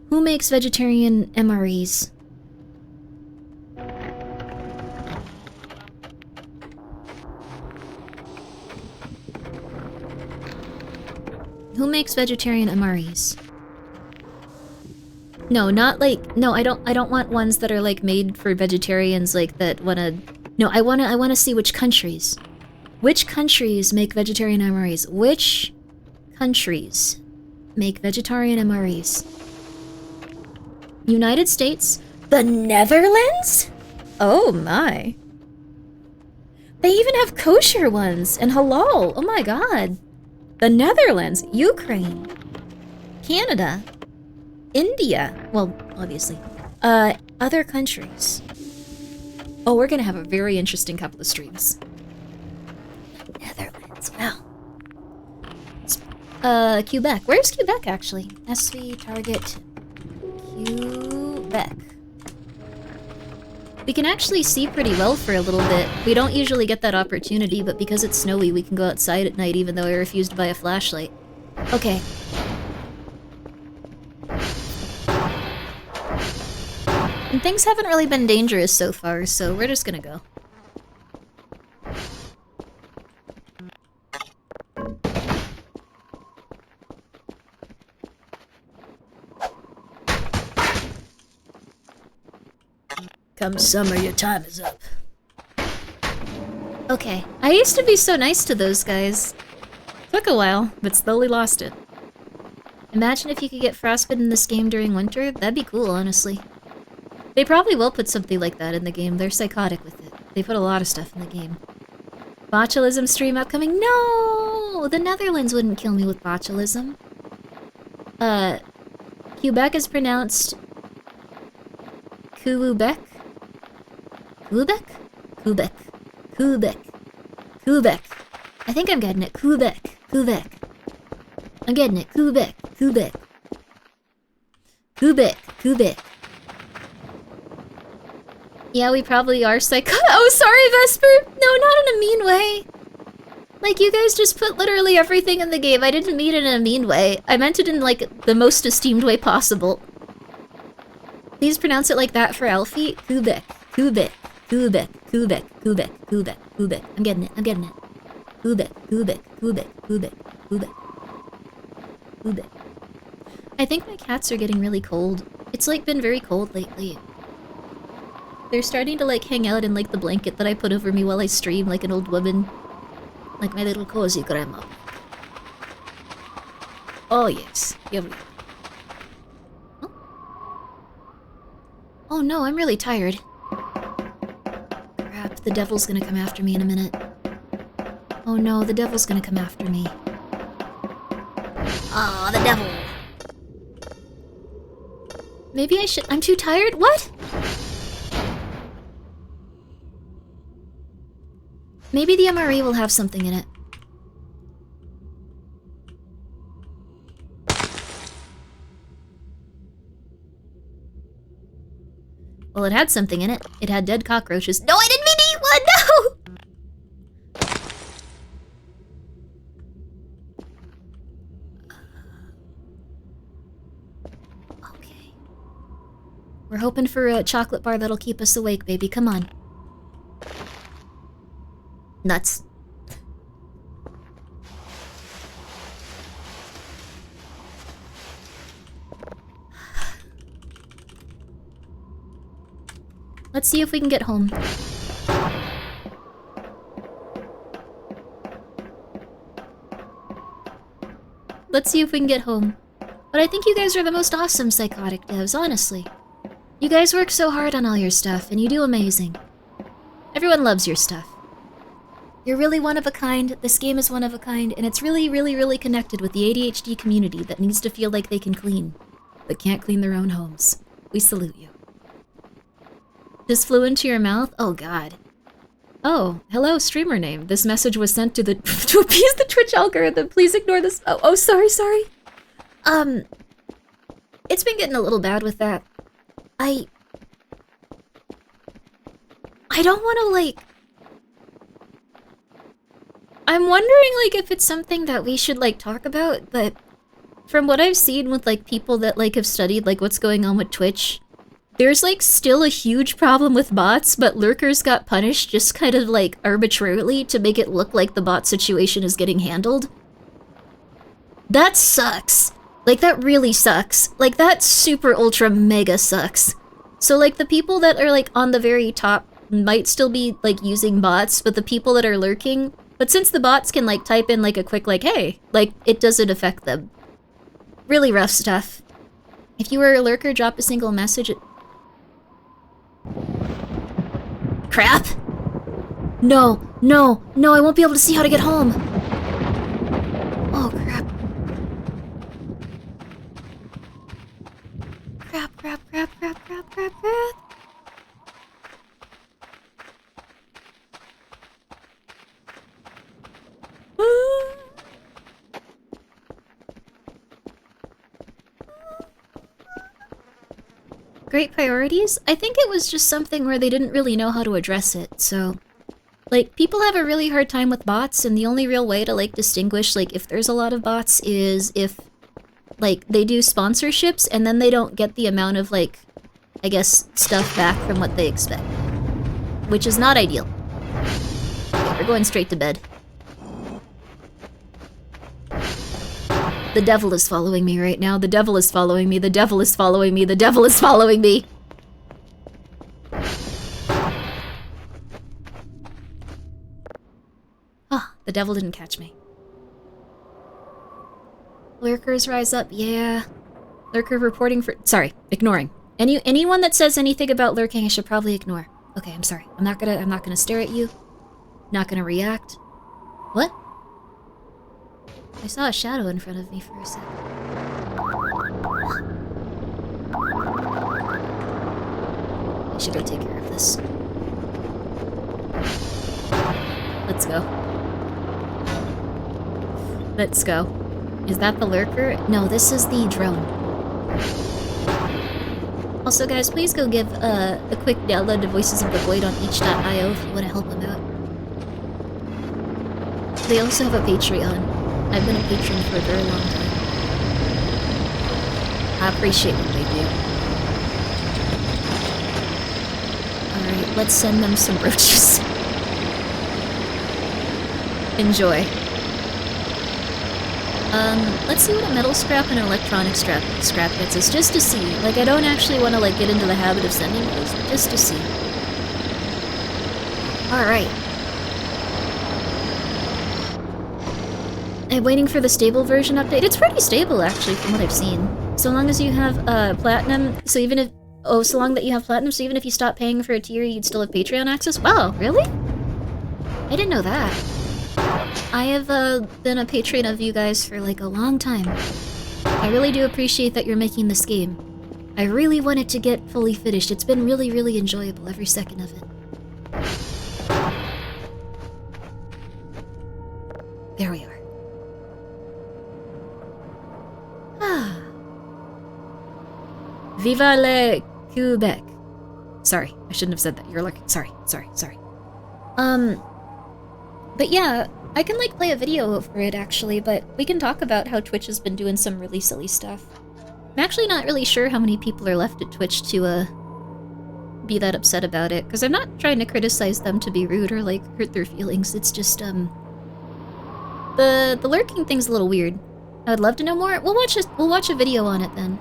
Who makes vegetarian MREs? Who makes vegetarian MREs? No, not like no, I don't want ones that are like made for vegetarians like that wanna no, I wanna see which countries. Which countries make vegetarian MREs? Which countries make vegetarian MREs? United States? The Netherlands? Oh my. They even have kosher ones and halal. Oh my god. The Netherlands, Ukraine, Canada, India, well, obviously, other countries. Oh, we're gonna have a very interesting couple of streams. Netherlands, wow. Quebec. Where's Quebec, actually? SV, target, Quebec. We can actually see pretty well for a little bit. We don't usually get that opportunity, but because it's snowy, we can go outside at night even though I refused to buy a flashlight. Okay. And things haven't really been dangerous so far, so we're just gonna go. Come summer, your time is up. Okay, I used to be so nice to those guys. Took a while, but slowly lost it. Imagine if you could get frostbitten in this game during winter. That'd be cool, honestly. They probably will put something like that in the game. They're psychotic with it. They put a lot of stuff in the game. Botulism stream upcoming? No! The Netherlands wouldn't kill me with botulism. Quebec is pronounced... Quebec? Quebec? Quebec. Quebec. Quebec. I think I'm getting it. Quebec. Quebec. I'm getting it. Quebec. Quebec. Quebec. Quebec. Yeah, we probably are oh, sorry, Vesper! No, not in a mean way. Like, you guys just put literally everything in the game. I didn't mean it in a mean way. I meant it in, like, the most esteemed way possible. Please pronounce it like that for Alfie. Quebec. Quebec. Quebec. Quebec. Quebec. Quebec. Quebec. I'm getting it. I'm getting it. Quebec. Quebec. Quebec. Quebec. Quebec. Quebec. I think my cats are getting really cold. It's, like, been very cold lately. They're starting to, like, hang out in, like, the blanket that I put over me while I stream like an old woman. Like my little cozy grandma. Oh, yes. Oh. Oh, no, I'm really tired. Crap, the devil's gonna come after me in a minute. Oh, no, the devil's gonna come after me. Ah, the devil. Maybe I should... I'm too tired? What? Maybe the MRE will have something in it. Well, it had something in it. It had dead cockroaches. No, I didn't mean to eat one! No! Okay. We're hoping for a chocolate bar that'll keep us awake, baby. Come on. Nuts. Let's see if we can get home. Let's see if we can get home. But I think you guys are the most awesome psychotic devs, honestly. You guys work so hard on all your stuff, and you do amazing. Everyone loves your stuff. You're really one of a kind, this game is one of a kind, and it's really, really, really connected with the ADHD community that needs to feel like they can clean, but can't clean their own homes. We salute you. This flew into your mouth? Oh god. Oh, hello, streamer name. This message was sent to the to appease the Twitch algorithm. Please ignore this. Oh, sorry. It's been getting a little bad with that. I don't want to, like... I'm wondering, like, if it's something that we should, like, talk about, but from what I've seen with, like, people that, like, have studied, like, what's going on with Twitch, there's, like, still a huge problem with bots, but lurkers got punished just kind of, like, arbitrarily to make it look like the bot situation is getting handled. That sucks. Like, that really sucks. Like, that super ultra mega sucks. So, like, the people that are, like, on the very top might still be, like, using bots, but the people that are lurking... But since the bots can, like, type in, like, a quick, like, hey, like, it doesn't affect them. Really rough stuff. If you were a lurker, drop a single message. Crap! No, no, no, I won't be able to see how to get home. Oh, crap. Crap, crap, crap, crap, crap, crap, crap. Great priorities? I think it was just something where they didn't really know how to address it, so... Like, people have a really hard time with bots, and the only real way to, like, distinguish, like, if there's a lot of bots is if, like, they do sponsorships, and then they don't get the amount of, like, I guess, stuff back from what they expect. Which is not ideal. Okay, we're going straight to bed. The devil is following me right now. The devil is following me. The devil is following me. The devil is following me. Oh, the devil didn't catch me. Lurkers rise up. Yeah. Lurker reporting for... Sorry, ignoring. Anyone that says anything about lurking, I should probably ignore. Okay, I'm sorry. I'm not gonna stare at you. Not gonna react. What? I saw a shadow in front of me for a sec. I should go take care of this. Let's go. Let's go. Is that the lurker? No, this is the drone. Also, guys, please go give a quick download to Voices of the Void on each.io if you want to help them out. They also have a Patreon. I've been a patron for a very long time. I appreciate what they do. Alright, let's send them some brooches. Enjoy. Let's see what a metal scrap and an electronic scrap gets us, just to see. Like, I don't actually want to, like, get into the habit of sending those, but just to see. Alright. I'm waiting for the stable version update. It's pretty stable, actually, from what I've seen. So long as you have, platinum, so even if... Oh, so long that you have platinum, so even if you stop paying for a tier, you'd still have Patreon access? Wow, really? I didn't know that. I have, been a patron of you guys for, like, a long time. I really do appreciate that you're making this game. I really want it to get fully finished. It's been really, really enjoyable, every second of it. There we are. Viva le Quebec. Sorry, I shouldn't have said that. You're looking. Sorry. But yeah, I can, like, play a video over it, actually, but we can talk about how Twitch has been doing some really silly stuff. I'm actually not really sure how many people are left at Twitch to, be that upset about it, because I'm not trying to criticize them to be rude or, like, hurt their feelings. It's just, the lurking thing's a little weird. I would love to know more. We'll watch a video on it then.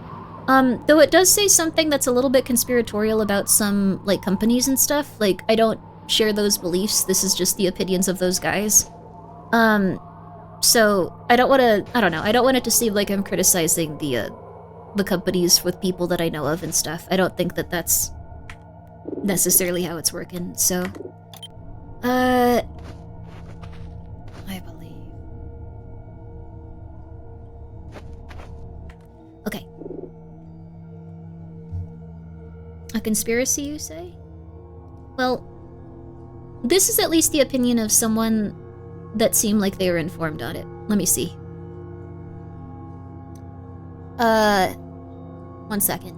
Though it does say something that's a little bit conspiratorial about some, like, companies and stuff. Like, I don't share those beliefs. This is just the opinions of those guys. So I don't want to, I don't know. I don't want it to seem like I'm criticizing the companies with people that I know of and stuff. I don't think that that's necessarily how it's working. So, I believe. Okay. A conspiracy, you say? Well, this is at least the opinion of someone that seemed like they were informed on it. Let me see. 1 second.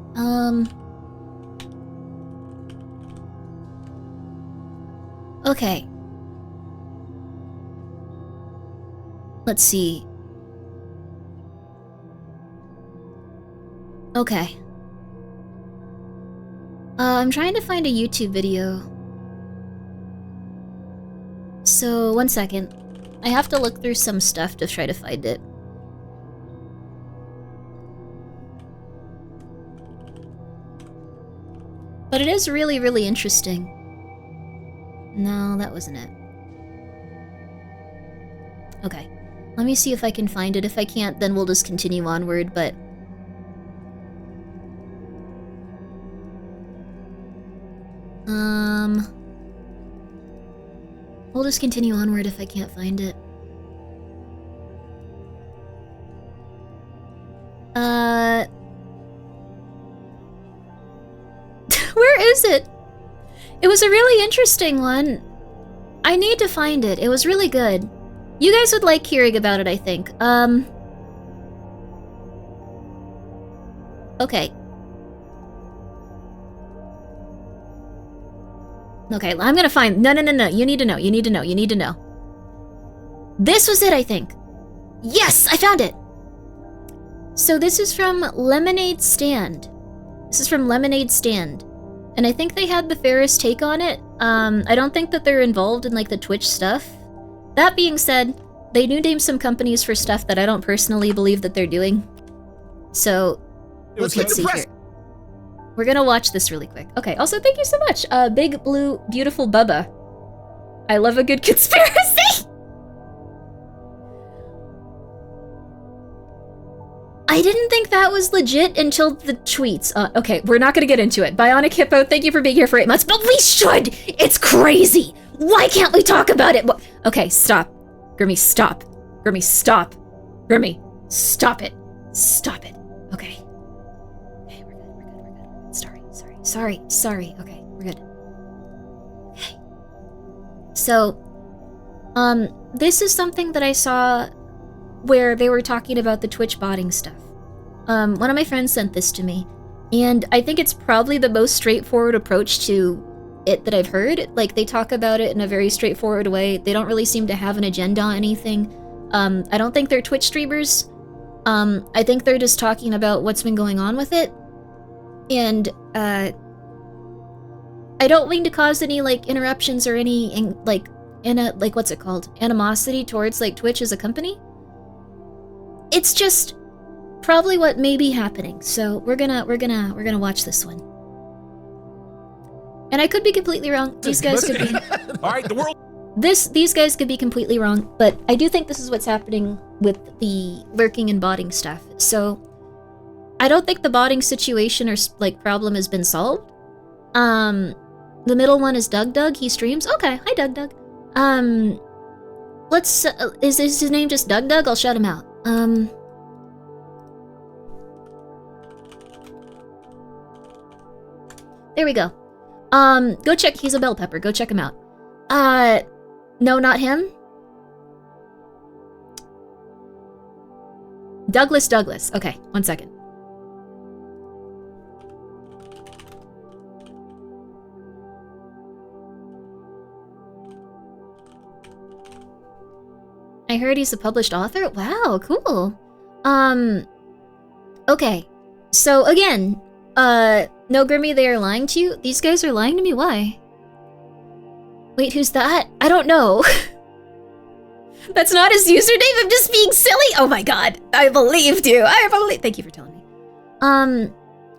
Okay. Let's see. Okay. I'm trying to find a YouTube video. So, one second. I have to look through some stuff to try to find it. But it is really, really interesting. No, that wasn't it. Okay. Let me see if I can find it. If I can't, then we'll just continue onward, but... We'll just continue onward if I can't find it. Where is it? It was a really interesting one. I need to find it. It was really good. You guys would like hearing about it, I think. Okay. Okay, I'm gonna find... No. You need to know. You need to know. You need to know. This was it, I think. Yes! I found it! So this is from Lemonade Stand. This is from Lemonade Stand. And I think they had the fairest take on it. I don't think that they're involved in, like, the Twitch stuff. That being said, they do name some companies for stuff that I don't personally believe that they're doing. So, let's see here. We're gonna watch this really quick. Okay, also thank you so much, Big Blue Beautiful Bubba. I love a good conspiracy! I didn't think that was legit until the tweets. Okay, we're not gonna get into it. Bionic Hippo, thank you for being here for 8 months, but we should! It's crazy! Why can't we talk about it? Okay, stop. Grimmi, stop. Grimmi, stop. Grimmi, stop it. Stop it. Okay. Okay, we're good. Sorry. Okay, we're good. Okay. So, this is something that I saw where they were talking about the Twitch botting stuff. One of my friends sent this to me, and I think it's probably the most straightforward approach to it that I've heard. Like, they talk about it in a very straightforward way. They don't really seem to have an agenda on anything. I don't think they're Twitch streamers. I think they're just talking about what's been going on with it. And, I don't mean to cause any, like, interruptions or any, what's it called? Animosity towards, like, Twitch as a company. It's just probably what may be happening. So we're gonna watch this one. And I could be completely wrong. These guys could be. All right, the world. These guys could be completely wrong, but I do think this is what's happening with the lurking and botting stuff. So I don't think the botting situation or like problem has been solved. The middle one is Doug. He streams. Okay, hi Doug. Let's. Is his name just Doug? I'll shut him out. There we go. Go check. He's a bell pepper. Go check him out. No, not him. Douglas. Okay, one second. I heard he's a published author? Wow, cool. Okay. So again, no Grimmi, they are lying to you? These guys are lying to me? Why? Wait, who's that? I don't know. That's not his username, I'm just being silly! Oh my god, I believed you! Thank you for telling me.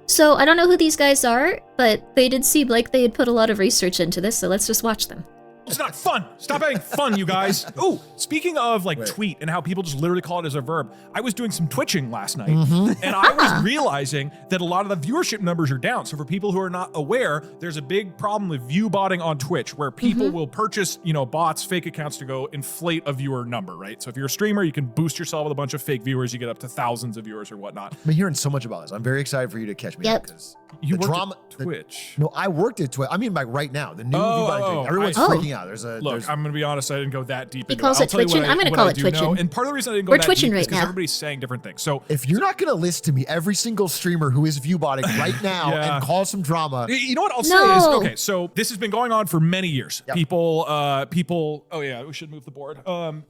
So I don't know who these guys are, but they did seem like they had put a lot of research into this, so let's just watch them. It's not fun. Stop having fun, you guys. Oh, speaking of like tweet and how people just literally call it as a verb, I was doing some twitching last night, and I was realizing that a lot of the viewership numbers are down. So for people who are not aware, there's a big problem with view botting on Twitch, where people will purchase, bots, fake accounts to go inflate a viewer number, right? So if you're a streamer, you can boost yourself with a bunch of fake viewers. You get up to thousands of viewers or whatnot. I've been hearing so much about this. I'm very excited for you to catch me up because the drama Twitch. No, I worked at Twitch. I mean, like right now, the new VOTV thing. Everyone's freaking out. Look, I'm going to be honest. I didn't go that deep. He into calls it. it twitching. I'm going to call it twitching. And part of the reason I didn't go We're that twitching deep is right because now. everybody's saying different things. So if you're not going to list to me every single streamer who is viewbotting right now and cause some drama, you know what I'll say is, okay, so this has been going on for many years. People, oh yeah, we should move the board.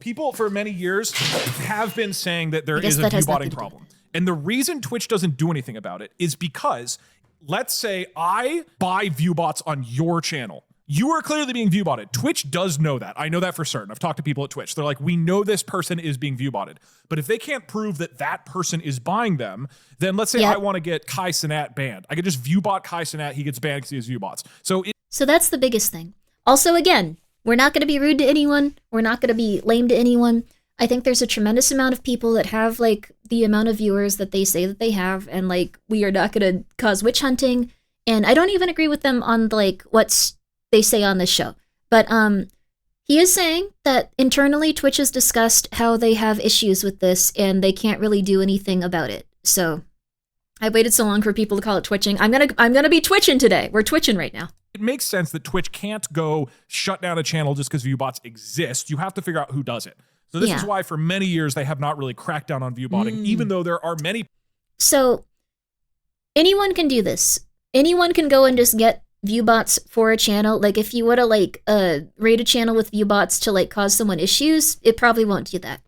People for many years have been saying that there is a viewbotting problem. And the reason Twitch doesn't do anything about it is because, let's say I buy viewbots on your channel. You are clearly being viewbotted. Twitch does know that. I know that for certain. I've talked to people at Twitch. They're like, we know this person is being viewbotted. But if they can't prove that that person is buying them, then let's say I want to get Kai Cenat banned. I could just viewbot Kai Cenat. He gets banned because he has viewbots. So that's the biggest thing. Also, again, we're not going to be rude to anyone. We're not going to be lame to anyone. I think there's a tremendous amount of people that have like the amount of viewers that they say that they have, and like we are not going to cause witch hunting. And I don't even agree with them on like what's they say on this show. But he is saying that internally Twitch has discussed how they have issues with this and they can't really do anything about it. So I waited so long for people to call it twitching. I'm gonna be twitching today. We're twitching right now. It makes sense that Twitch can't go shut down a channel just because viewbots exist. You have to figure out who does it. So this is why for many years they have not really cracked down on viewbotting, even though there are many. So anyone can do this. Anyone can go and just get viewbots for a channel. Like if you were to like raid a channel with viewbots to like cause someone issues, it probably won't do that.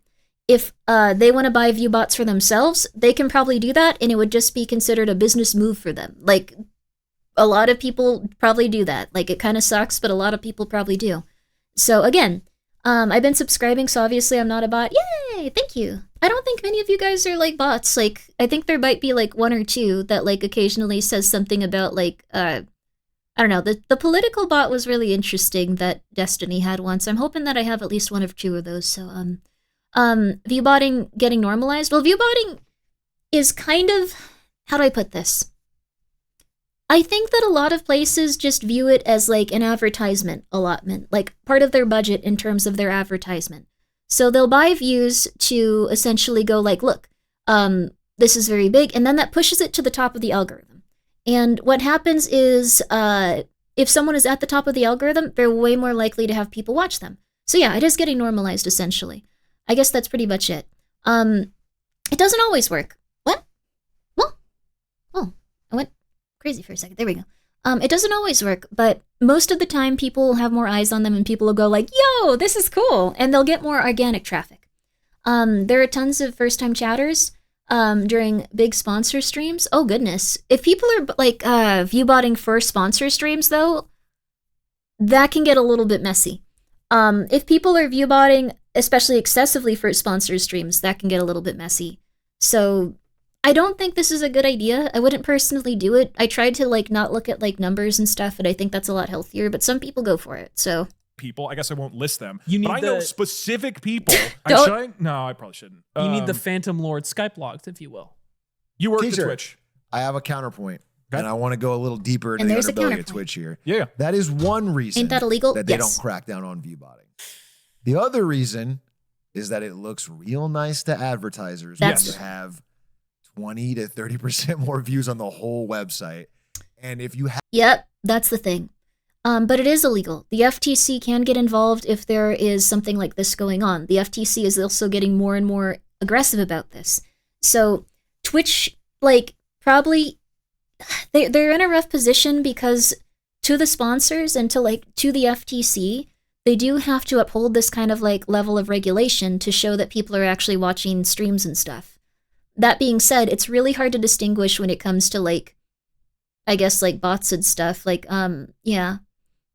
If they want to buy viewbots for themselves, they can probably do that, and it would just be considered a business move for them. Like a lot of people probably do that. Like it kind of sucks, but a lot of people probably do. So again, I've been subscribing, so obviously I'm not a bot. Yay! Thank you. I don't think many of you guys are like bots. Like I think there might be like one or two that like occasionally says something about like I don't know. The political bot was really interesting that Destiny had once. I'm hoping that I have at least one or two of those. So viewbotting getting normalized. Well, viewbotting is kind of, how do I put this? I think that a lot of places just view it as like an advertisement allotment, like part of their budget in terms of their advertisement. So they'll buy views to essentially go like, look, this is very big, and then that pushes it to the top of the algorithm. And what happens is if someone is at the top of the algorithm, they're way more likely to have people watch them. So yeah, it is getting normalized essentially. I guess that's pretty much it. It doesn't always work. What? Well, oh, I went crazy for a second. There we go. It doesn't always work, but most of the time people will have more eyes on them and people will go like, yo, this is cool. And they'll get more organic traffic. There are tons of first-time chatters during big sponsor streams. Oh, goodness. If people are like viewbotting for sponsor streams, though, that can get a little bit messy. If people are viewbotting, especially excessively for sponsor streams, that can get a little bit messy. So I don't think this is a good idea. I wouldn't personally do it. I tried to like not look at like numbers and stuff, and I think that's a lot healthier, but some people go for it. So people, I guess I won't list them. You need but I know specific people. No, I probably shouldn't. You need the Phantom Lord Skype logs, if you will. You work Teacher, at Twitch. I have a counterpoint. And I want to go a little deeper into And the there's a underbelly of counterpoint. Twitch here. Yeah. That is one reason Ain't that illegal? that they Yes. don't crack down on viewbotting. The other reason is that it looks real nice to advertisers when you have 20 to 30% more views on the whole website. And if you have... Yep, that's the thing. But it is illegal. The FTC can get involved if there is something like this going on. The FTC is also getting more and more aggressive about this. So Twitch, like, probably... They're in a rough position because to the sponsors and to the FTC, they do have to uphold this kind of like level of regulation to show that people are actually watching streams and stuff. That being said, it's really hard to distinguish when it comes to like, I guess like bots and stuff. Like, yeah,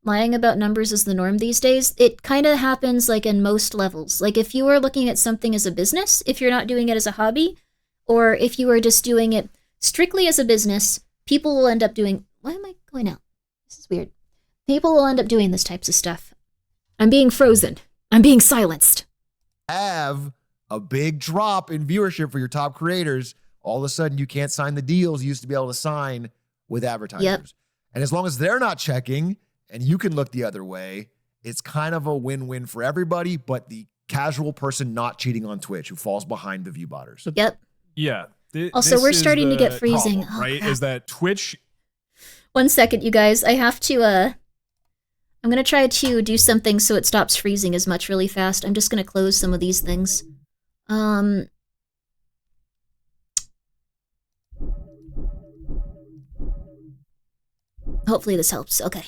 lying about numbers is the norm these days. It kind of happens like in most levels. Like if you are looking at something as a business, if you're not doing it as a hobby, or if you are just doing it strictly as a business, people will end up doing, why am I going out? This is weird. People will end up doing this types of stuff. I'm being frozen. I'm being silenced. Have a big drop in viewership for your top creators. All of a sudden, you can't sign the deals you used to be able to sign with advertisers. Yep. And as long as they're not checking and you can look the other way, it's kind of a win-win for everybody, but the casual person not cheating on Twitch who falls behind the viewbotters. Yep. Yeah. Also, we're starting to get freezing. Problem, right? Is that Twitch 1 second, you guys. I have to, I'm gonna try to do something so it stops freezing as much really fast. I'm just gonna close some of these things. Hopefully this helps. Okay.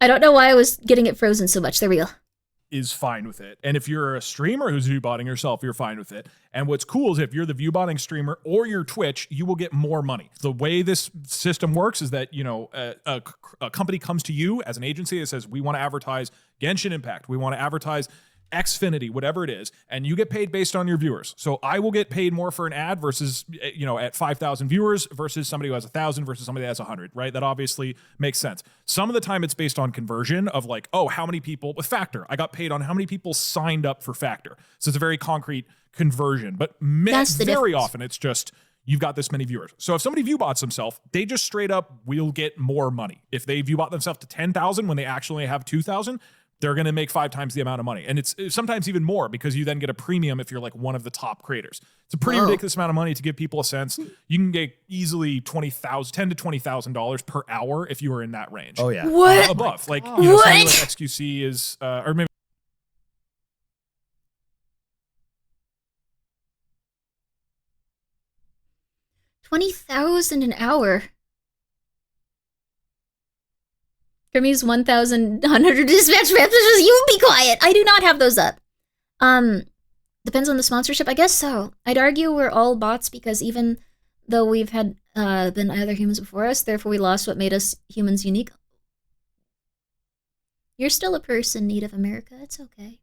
I don't know why I was getting it frozen so much. There we go. Is fine with it. And if you're a streamer who's viewbotting yourself, you're fine with it. And what's cool is if you're the viewbotting streamer or your Twitch, you will get more money. The way this system works is that, you know, a company comes to you as an agency that says, we want to advertise Genshin Impact. We want to advertise Xfinity, whatever it is, and you get paid based on your viewers. So I will get paid more for an ad versus, you know, at 5,000 viewers versus somebody who has 1,000 versus somebody that has 100, right? That obviously makes sense. Some of the time it's based on conversion of like, oh, how many people with Factor? I got paid on how many people signed up for Factor. So it's a very concrete conversion, but very often it's just, you've got this many viewers. So if somebody viewbots themselves, they just straight up will get more money. If they viewbot themselves to 10,000 when they actually have 2,000, they're going to make 5 times the amount of money. And it's sometimes even more because you then get a premium if you're like one of the top creators. It's a pretty ridiculous amount of money to give people a sense. You can get easily $10,000 to $20,000 per hour if you are in that range. Oh yeah. What? Above. Like, you know, something like XQC is, or maybe 20,000 an hour. Grimmi's 1,100 dispatch messages. You be quiet. I do not have those up. Depends on the sponsorship. I guess so. I'd argue we're all bots because even though we've had been other humans before us, therefore we lost what made us humans unique. You're still a person, Native America. It's okay.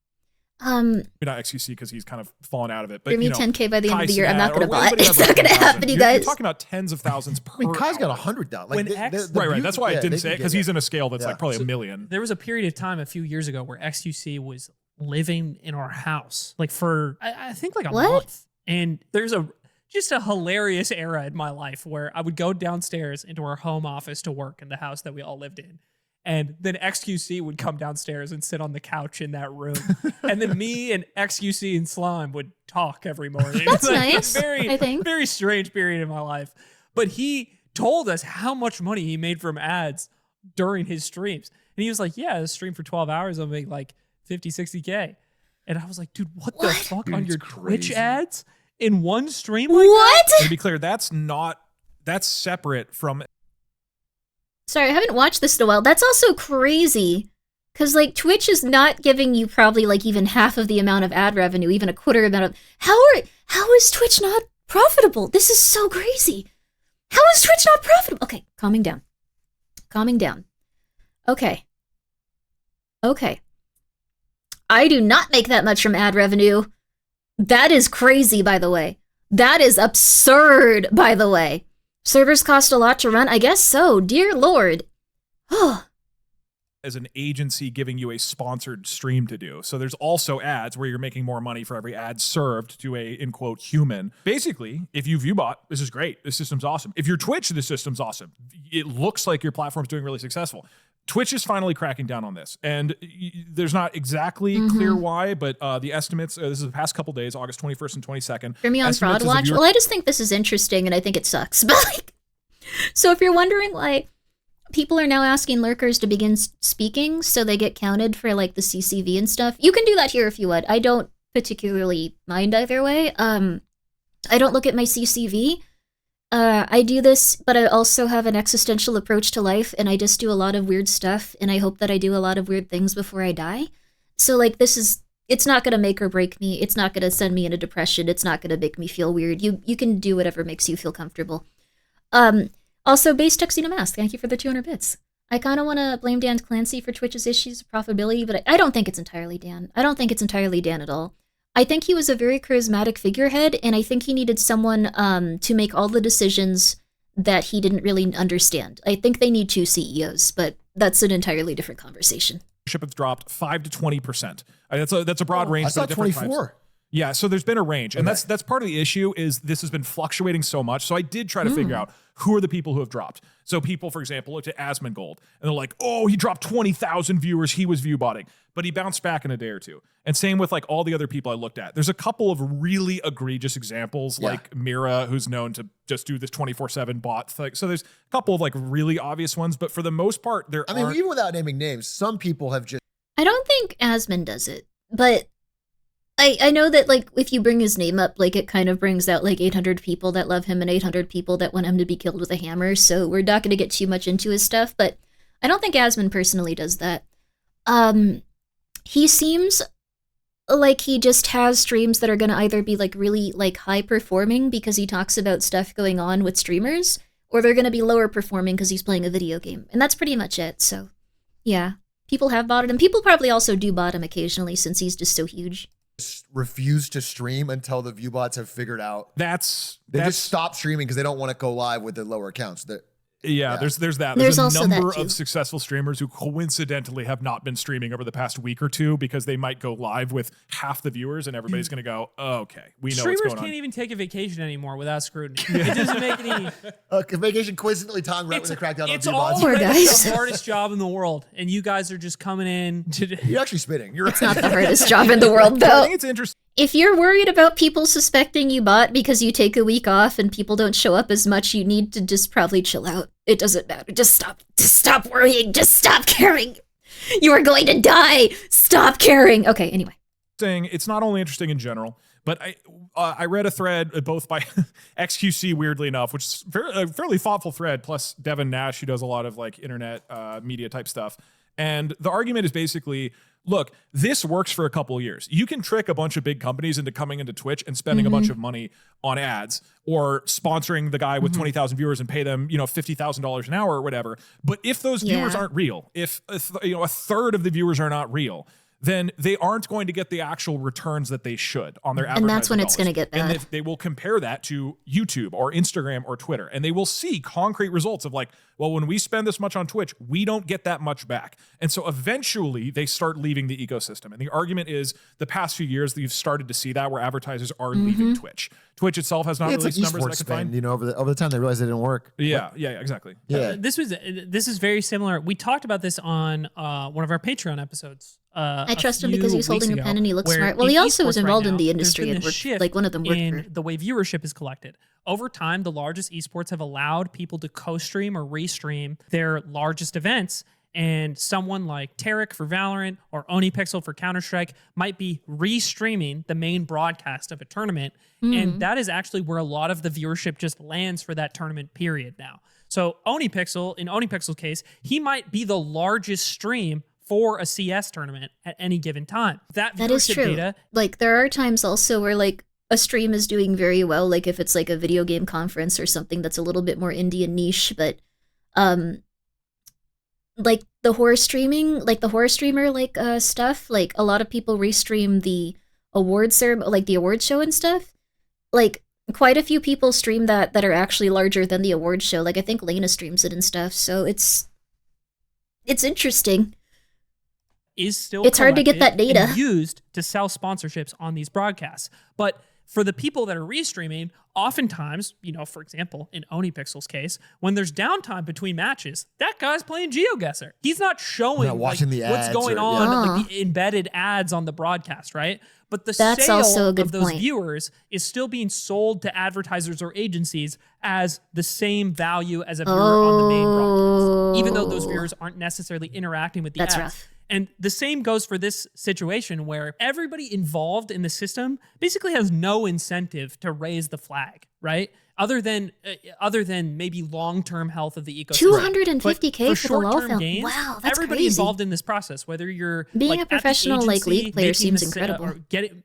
Maybe not XQC because he's kind of fallen out of it. But Give me you know, 10K by the end of the year. I'm not Kai going to buy it. anybody It's has not going to 100,000. happen, you You're guys. talking about tens of thousands per I mean, Kai's got hour. 100,000. Like, When Right. That's why I didn't say it because he's in a scale that's Yeah. like probably So a million. There was a period of time a few years ago where XQC was living in our house, like for I think like a month. And there's just a hilarious era in my life where I would go downstairs into our home office to work in the house that we all lived in. And then XQC would come downstairs and sit on the couch in that room. And then me and XQC and Slime would talk every morning. That's It's like nice, a very, I think. very strange period in my life. But he told us how much money he made from ads during his streams. And he was like, yeah, a stream for 12 hours, I'll make like 50, 60K. And I was like, dude, what? The fuck Dude, on it's your crazy. Twitch ads in one stream? Like What? that? To be clear, that's separate from. Sorry, I haven't watched this in a while. That's also crazy. Because, like, Twitch is not giving you probably, like, even half of the amount of ad revenue, even a quarter amount of... How is Twitch not profitable? This is so crazy. How is Twitch not profitable? Okay, calming down. Calming down. Okay. Okay. I do not make that much from ad revenue. That is crazy, by the way. That is absurd, by the way. Servers cost a lot to run? I guess so. Dear Lord. As an agency giving you a sponsored stream to do. So there's also ads where you're making more money for every ad served to a, in quote, human. Basically, if you viewbot, this is great. This system's awesome. If you're Twitch, this system's awesome. It looks like your platform's doing really successful. Twitch is finally cracking down on this. And there's not exactly clear why, but the estimates, this is the past couple days, August 21st and 22nd. Grimmi on Fraud Watch? Well, I just think this is interesting and I think it sucks. But like, so if you're wondering why people are now asking lurkers to begin speaking so they get counted for like the CCV and stuff, you can do that here if you would. I don't particularly mind either way. I don't look at my CCV. I do this, but I also have an existential approach to life, and I just do a lot of weird stuff, and I hope that I do a lot of weird things before I die. So, like, it's not gonna make or break me. It's not gonna send me into depression. It's not gonna make me feel weird. You can do whatever makes you feel comfortable. Also, Base Tuxedo Mask, thank you for the 200 bits. I kind of want to blame Dan Clancy for Twitch's issues of profitability, but I don't think it's entirely Dan. I don't think it's entirely Dan at all. I think he was a very charismatic figurehead, and I think he needed someone to make all the decisions that he didn't really understand. I think they need 2 CEOs, but that's an entirely different conversation. Have dropped 5 to 20%. That's a broad range. I thought 24. Yeah, so there's been a range, and that's part of the issue is this has been fluctuating so much. So I did try to figure out who are the people who have dropped. So people, for example, looked at Asmongold, and they're like, oh, he dropped 20,000 viewers. He was view botting, but he bounced back in a day or two. And same with like all the other people I looked at. There's a couple of really egregious examples, like Mira, who's known to just do this 24/7 bot thing. So there's a couple of like really obvious ones, but for the most part, I mean, even without naming names, some people have just. I don't think Asmon does it, but I know that, like, if you bring his name up, like, it kind of brings out, like, 800 people that love him and 800 people that want him to be killed with a hammer, so we're not going to get too much into his stuff, but I don't think Asmon personally does that. He seems like he just has streams that are going to either be, like, really, like, high-performing because he talks about stuff going on with streamers, or they're going to be lower-performing because he's playing a video game, and that's pretty much it, so, yeah. People have botted him. People probably also do bot him occasionally since he's just so huge. Refuse to stream until the view bots have figured out they just stop streaming because they don't want to go live with their lower accounts. There's that. There's a also number that, of successful streamers who coincidentally have not been streaming over the past week or two because they might go live with half the viewers and everybody's going to go, oh, okay, we know Streamers what's going on. can't even take a vacation anymore without scrutiny. It doesn't make any. Vacation coincidentally timed right when they cracked down on It's view bots. already the hardest job in the world, and you guys are just coming in to. You're actually spitting. It's not the hardest job in the world, though. I think it's interesting. If you're worried about people suspecting you bot because you take a week off and people don't show up as much, you need to just probably chill out. It doesn't matter. Just stop worrying. Just stop caring. You are going to die. Stop caring. Okay, anyway. It's not only interesting in general, but I read a thread both by XQC, weirdly enough, which is a fairly thoughtful thread, plus Devin Nash, who does a lot of like internet media type stuff. And the argument is basically, look, this works for a couple of years. You can trick a bunch of big companies into coming into Twitch and spending a bunch of money on ads or sponsoring the guy with 20,000 viewers and pay them, $50,000 an hour or whatever. But if those viewers aren't real, if a third of the viewers are not real, then they aren't going to get the actual returns that they should on their advertising And that's when it's going to get bad. And they will compare that to YouTube or Instagram or Twitter, and they will see concrete results of like, well, when we spend this much on Twitch, we don't get that much back. And so eventually they start leaving the ecosystem. And the argument is the past few years that you've started to see that where advertisers are leaving Twitch. Twitch itself has not released numbers that I could find. Over the time they realized it didn't work. Yeah, exactly. Yeah. This is very similar. We talked about this on one of our Patreon episodes. I trust him because he's holding a pen and he looks smart. Well, he also was involved in the industry and worked, like one of them worked for. The way viewership is collected. Over time, the largest esports have allowed people to co-stream or restream their largest events. And someone like Tarek for Valorant or OniPixel for Counter-Strike might be restreaming the main broadcast of a tournament. And that is actually where a lot of the viewership just lands for that tournament period now. So OniPixel, in OniPixel's case, he might be the largest stream for a CS tournament at any given time. That is true. Data, like there are times also where like a stream is doing very well, like if it's like a video game conference or something that's a little bit more indie and niche, but like the horror streaming, like the horror streamer like stuff, like a lot of people restream the awards ceremony, like the awards show and stuff. Like quite a few people stream that are actually larger than the awards show. Like I think Lena streams it and stuff. So it's interesting. It's hard to get that data and used to sell sponsorships on these broadcasts. But for the people that are restreaming, oftentimes, for example, in OniPixel's case, when there's downtime between matches, that guy's playing GeoGuessr. He's not showing watching the what's ads going on, like the embedded ads on the broadcast, right? But the That's sale also a good of those point. viewers is still being sold to advertisers or agencies as the same value as a viewer on the main broadcast, even though those viewers aren't necessarily interacting with the That's ads. rough. And the same goes for this situation where everybody involved in the system basically has no incentive to raise the flag, right? Other than maybe long-term health of the ecosystem. 250K for the low short-term film. gains, Wow, that's everybody crazy. involved in this process, whether you're Being like, a at the professional, like, agency, League player making seems the incredible. or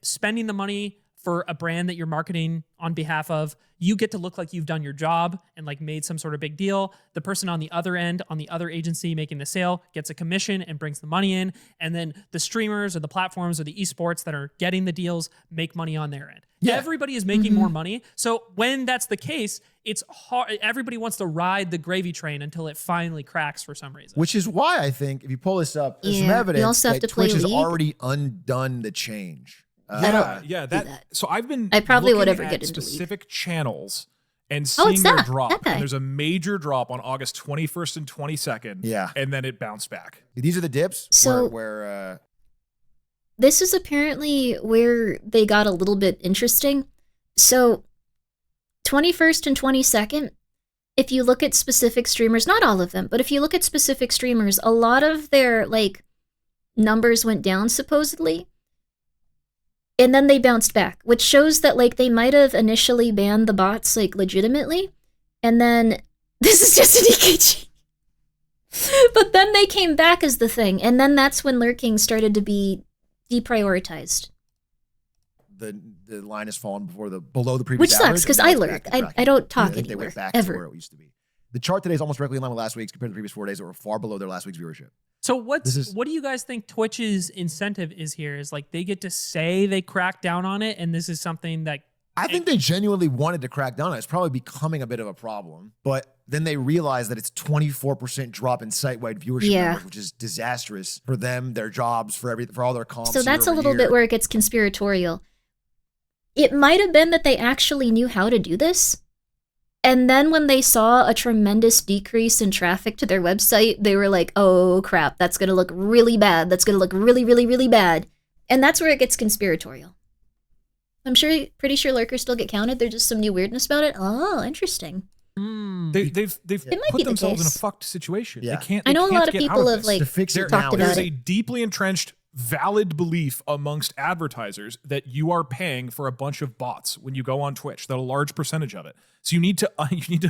spending the money for a brand that you're marketing on behalf of, you get to look like you've done your job and like made some sort of big deal. The person on the other end, on the other agency making the sale, gets a commission and brings the money in. And then the streamers or the platforms or the esports that are getting the deals make money on their end. Yeah. Everybody is making more money. So when that's the case, it's hard. Everybody wants to ride the gravy train until it finally cracks for some reason. Which is why I think if you pull this up, there's some Yeah, you evidence also have that to play Twitch has League. already undone the change. So I've been. I probably would looking ever at get into specific channels and Oh, seeing it's their that. drop. That guy. And there's a major drop on August 21st and 22nd. Yeah. And then it bounced back. These are the dips. So- where This is apparently where they got a little bit interesting. So, 21st and 22nd, if you look at specific streamers, not all of them, but if you look at specific streamers, a lot of their, like, numbers went down, supposedly. And then they bounced back, which shows that, like, they might have initially banned the bots, like, legitimately. And then, this is just an EKG. But then they came back as the thing. And then that's when lurking started to be deprioritized. the line has fallen below the previous Which sucks, average, 'cause and now I it's lurk. back to I tracking. don't talk I think they anywhere, went back ever. to where it used to be. The chart today is almost directly in line with last week's compared to the previous 4 days that were far below their last week's viewership. So what do you guys think Twitch's incentive is here? Is like they get to say they crack down on it, and this is something that I think they genuinely wanted to crack down on it. It's probably becoming a bit of a problem. But then they realized that it's 24% drop in site-wide viewership Yeah. numbers, which is disastrous for them, their jobs, for all their comps. So that's a year over little year. bit where it gets conspiratorial. It might have been that they actually knew how to do this. And then when they saw a tremendous decrease in traffic to their website, they were like, oh crap, that's going to look really bad. That's going to look really, really, really bad. And that's where it gets conspiratorial. I'm pretty sure lurkers still get counted. There's just some new weirdness about it. Oh, interesting. They've It might put be the themselves in a case. fucked situation. Yeah. They can't. I know they a can't lot of get people out have, this. like, To fix it talked about There's it. a deeply entrenched, valid belief amongst advertisers that you are paying for a bunch of bots when you go on Twitch. That a large percentage of it. So you need to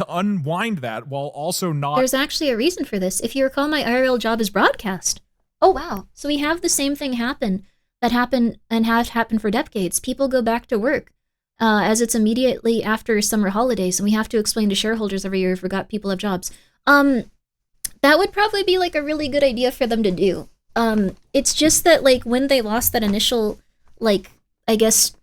unwind that while also not. There's actually a reason for this. If you recall, my IRL job is broadcast. Oh, wow. So we have the same thing happen that happened and has happened for decades. People go back to work as it's immediately after summer holidays, and we have to explain to shareholders every year if we got people have jobs. That would probably be like a really good idea for them to do. It's just that like when they lost that initial, like, I guess,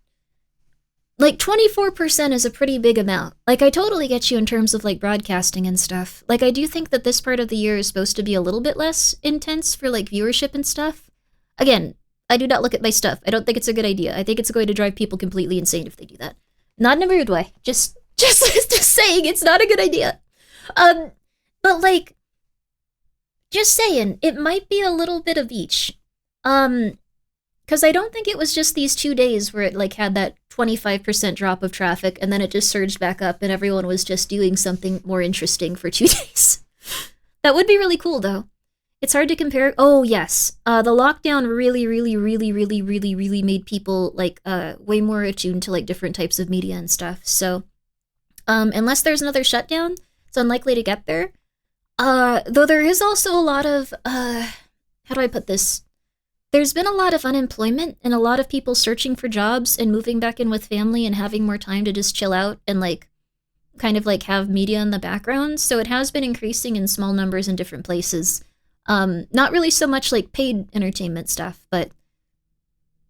like 24% is a pretty big amount. Like I totally get you in terms of like broadcasting and stuff. Like I do think that this part of the year is supposed to be a little bit less intense for like viewership and stuff. Again, I do not look at my stuff. I don't think it's a good idea. I think it's going to drive people completely insane if they do that. Not in a rude way. Just saying it's not a good idea. But like, just saying, it might be a little bit of each. Because I don't think it was just these 2 days where it like had that 25% drop of traffic and then it just surged back up and everyone was just doing something more interesting for 2 days. That would be really cool though. It's hard to compare. Oh yes, the lockdown really made people like way more attuned to like different types of media and stuff. So unless there's another shutdown, it's unlikely to get there. Though there is also a lot of how do I put this? There's been a lot of unemployment and a lot of people searching for jobs and moving back in with family and having more time to just chill out and like kind of like have media in the background. So it has been increasing in small numbers in different places. Not really so much like paid entertainment stuff, but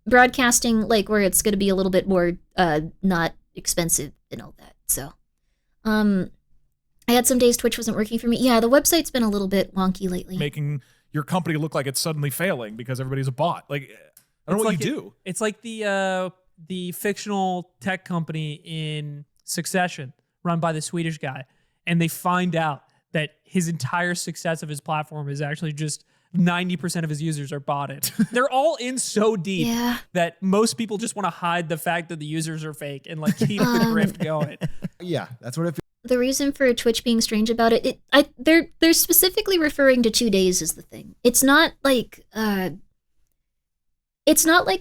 broadcasting like where it's going to be a little bit more not expensive and all that. So I had some days Twitch wasn't working for me. Yeah, the website's been a little bit wonky lately. Making your company look like it's suddenly failing because everybody's a bot. Like, I don't know what you do. It's like the fictional tech company in Succession, run by the Swedish guy, and they find out that his entire success of his platform is actually just 90% of his users are botted. They're all in so deep that most people just want to hide the fact that the users are fake and like keep the grift going. Yeah, that's what it feels. The reason for Twitch being strange about it, they're specifically referring to 2 days as the thing. It's not like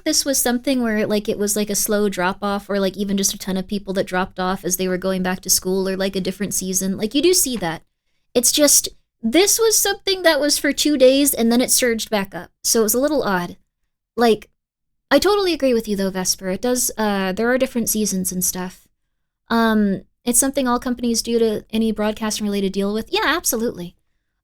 this was something where like it was like a slow drop off or like even just a ton of people that dropped off as they were going back to school or like a different season. Like you do see that. It's just this was something that was for 2 days and then it surged back up. So it was a little odd. Like I totally agree with you though, Vesper. It does there are different seasons and stuff. It's something all companies do to any broadcasting related deal with. Yeah, absolutely.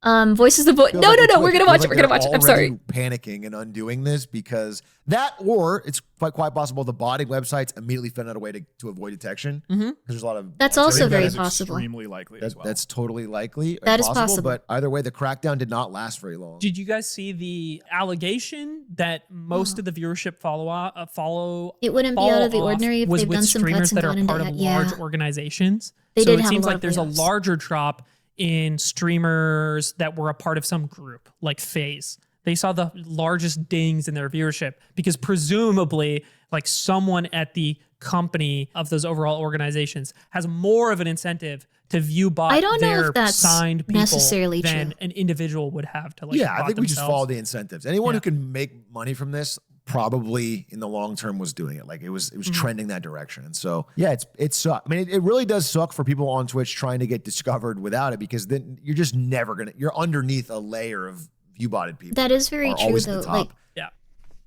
Voices of voice. No, we're gonna watch it. We're gonna watch it. I'm sorry. Panicking and undoing this because that, or it's quite possible the botting websites immediately found out a way to avoid detection. Because there's a lot of. That's also very possible. Extremely likely as well. That's totally likely. That is possible. But either way, the crackdown did not last very long. Did you guys see the allegation that most of the viewership follow? It wouldn't be out of the ordinary if they've done some cuts and that are gone part into of it. large organizations. They so did it have seems a lot like of there's layoffs. a larger drop in streamers that were a part of some group, like FaZe. They saw the largest dings in their viewership because presumably, like someone at the company of those overall organizations has more of an incentive to view bot I don't know their if that's signed people necessarily than true. an individual would have to like. Yeah, I bot think we just themselves. follow the incentives. Anyone who can make money from this probably in the long term was doing it. Like it was trending that direction. And so yeah, it sucks. I mean, it really does suck for people on Twitch trying to get discovered without it, because then you're just never you're underneath a layer of view botted people. That is very true though. Like,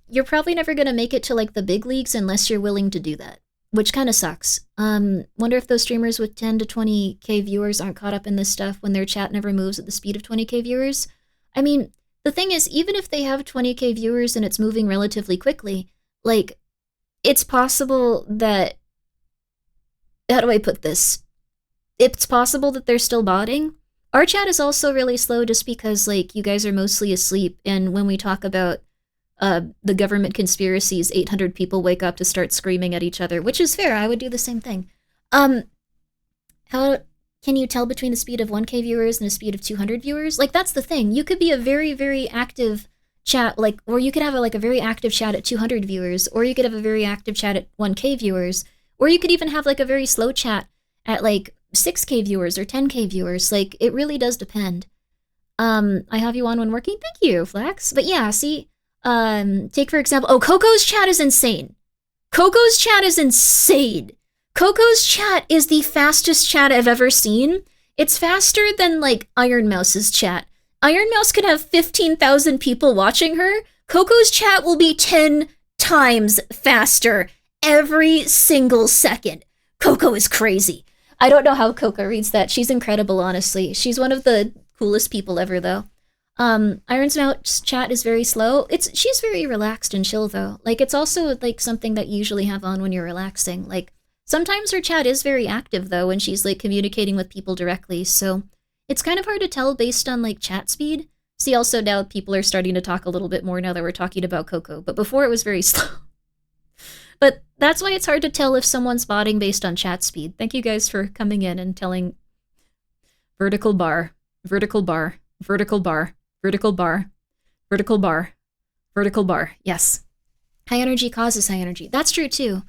you're probably never gonna make it to like the big leagues unless you're willing to do that, which kind of sucks. Wonder if those streamers with 10 to 20K viewers aren't caught up in this stuff when their chat never moves at the speed of 20K viewers. I mean, the thing is, even if they have 20K viewers and it's moving relatively quickly, like, it's possible that, how do I put this? It's possible that they're still botting. Our chat is also really slow just because, like, you guys are mostly asleep, and when we talk about the government conspiracies, 800 people wake up to start screaming at each other, which is fair. I would do the same thing. How can you tell between the speed of 1K viewers and the speed of 200 viewers? Like, that's the thing. You could be a very, very active chat, like, or you could have a very active chat at 200 viewers, or you could have a very active chat at 1K viewers, or you could even have like a very slow chat at like 6K viewers or 10K viewers. Like, it really does depend. I have you on when working. Thank you, Flex. But yeah, see, take for example, Coco's chat is insane. Coco's chat is insane. Coco's chat is the fastest chat I've ever seen. It's faster than like Iron Mouse's chat. Iron Mouse could have 15,000 people watching her. Coco's chat will be 10 times faster every single second. Coco is crazy. I don't know how Coco reads that. She's incredible, honestly. She's one of the coolest people ever, though. Iron's Mouse's chat is very slow. She's very relaxed and chill, though. Like, it's also like something that you usually have on when you're relaxing. Like, sometimes her chat is very active, though, when she's like communicating with people directly. So it's kind of hard to tell based on like chat speed. See, also now people are starting to talk a little bit more now that we're talking about Coco, but before it was very slow. But that's why it's hard to tell if someone's botting based on chat speed. Thank you guys for coming in and telling vertical bar, vertical bar, vertical bar, vertical bar, vertical bar, vertical bar. Yes. High energy causes high energy. That's true too.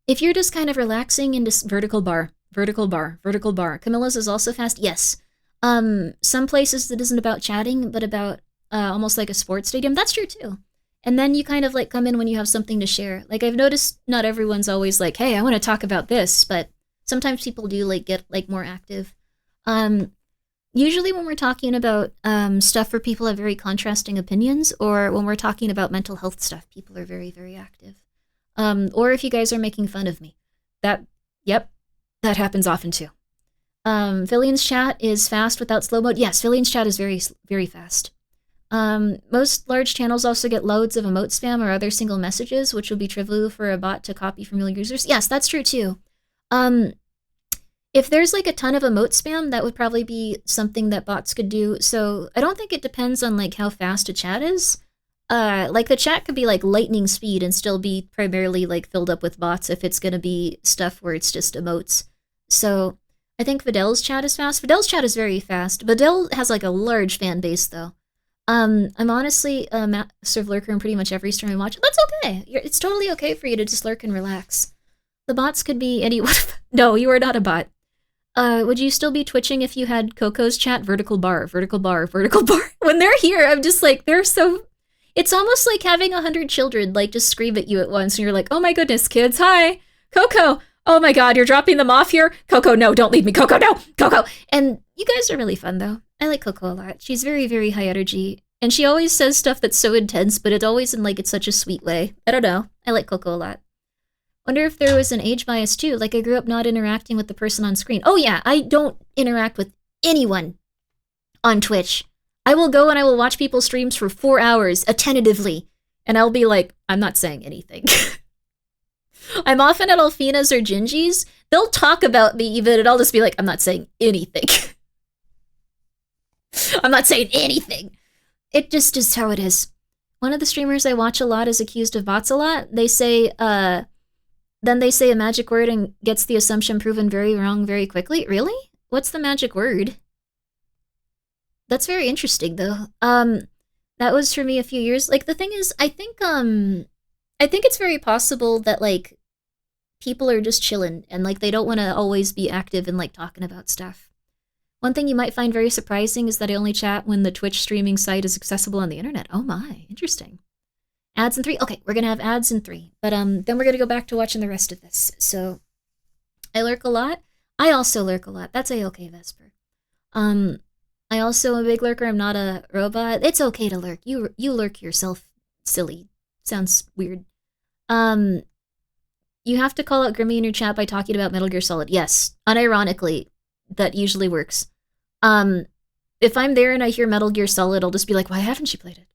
If you're just kind of relaxing in this vertical bar, vertical bar, vertical bar. Camilla's is also fast. Yes. Some places it isn't about chatting, but about almost like a sports stadium. That's true too. And then you kind of like come in when you have something to share. Like, I've noticed not everyone's always like, hey, I want to talk about this, but sometimes people do like get like more active. Usually when we're talking about stuff where people have very contrasting opinions, or when we're talking about mental health stuff, people are very, very active. Or if you guys are making fun of me. That happens often too. Fillian's chat is fast without slow mode. Yes, Fillian's chat is very, very fast. Most large channels also get loads of emote spam or other single messages, which would be trivial for a bot to copy from real users. Yes, that's true too. If there's like a ton of emote spam, that would probably be something that bots could do. So I don't think it depends on like how fast a chat is. Like the chat could be like lightning speed and still be primarily like filled up with bots if it's gonna be stuff where it's just emotes. So I think Videl's chat is fast. Videl's chat is very fast. Videl has like a large fan base though. I'm honestly a massive lurker in pretty much every stream I watch. That's okay. It's totally okay for you to just lurk and relax. The bots could be anyone. No, you are not a bot. Would you still be twitching if you had Coco's chat? Vertical bar, vertical bar, vertical bar. When they're here, I'm just like, they're so... It's almost like having 100 children, like, just scream at you at once, and you're like, oh my goodness, kids, hi! Coco! Oh my god, you're dropping them off here? Coco, no, don't leave me! Coco, no! Coco! And you guys are really fun, though. I like Coco a lot. She's very, very high energy, and she always says stuff that's so intense, but it's always in, like, it's such a sweet way. I don't know. I like Coco a lot. Wonder if there was an age bias, too. Like, I grew up not interacting with the person on screen. Oh, yeah, I don't interact with anyone on Twitch. I will go and I will watch people's streams for 4 hours attentively, and I'll be like, I'm not saying anything. I'm often at Alfina's or Gingy's. They'll talk about me even, and I'll just be like, I'm not saying anything. I'm not saying anything. It just is how it is. One of the streamers I watch a lot is accused of bots a lot. They say, then they say a magic word and gets the assumption proven very wrong very quickly. Really? What's the magic word? That's very interesting, though. That was for me a few years. Like, the thing is, I think it's very possible that, like, people are just chilling and, like, they don't want to always be active and, like, talking about stuff. One thing you might find very surprising is that I only chat when the Twitch streaming site is accessible on the internet. Oh my, interesting. Ads in 3? Okay, we're gonna have ads in 3. But then we're gonna go back to watching the rest of this. So, I lurk a lot. I also lurk a lot. That's a-okay, Vesper. I also am a big lurker. I'm not a robot. It's okay to lurk. You lurk yourself, silly. Sounds weird. You have to call out Grimmi in your chat by talking about Metal Gear Solid. Yes, unironically, that usually works. If I'm there and I hear Metal Gear Solid, I'll just be like, why haven't you played it?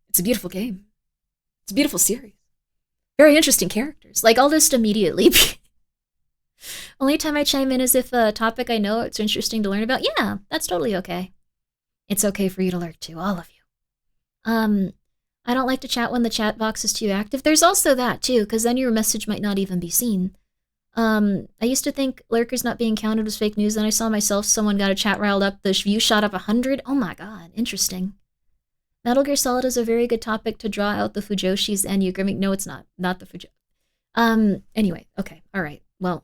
It's a beautiful game. It's a beautiful series. Very interesting characters. Like, I'll just immediately be... Only time I chime in is if a topic I know it's interesting to learn about. Yeah, that's totally okay. It's okay for you to lurk too, all of you. I don't like to chat when the chat box is too active. There's also that too, because then your message might not even be seen. I used to think lurkers not being counted was fake news, and I saw myself, someone got a chat riled up, the view shot up 100. Oh my god, interesting. Metal Gear Solid is a very good topic to draw out the Fujoshis and you, Grimmi. No, it's not. Not the Fujo. Anyway, okay, alright. Well,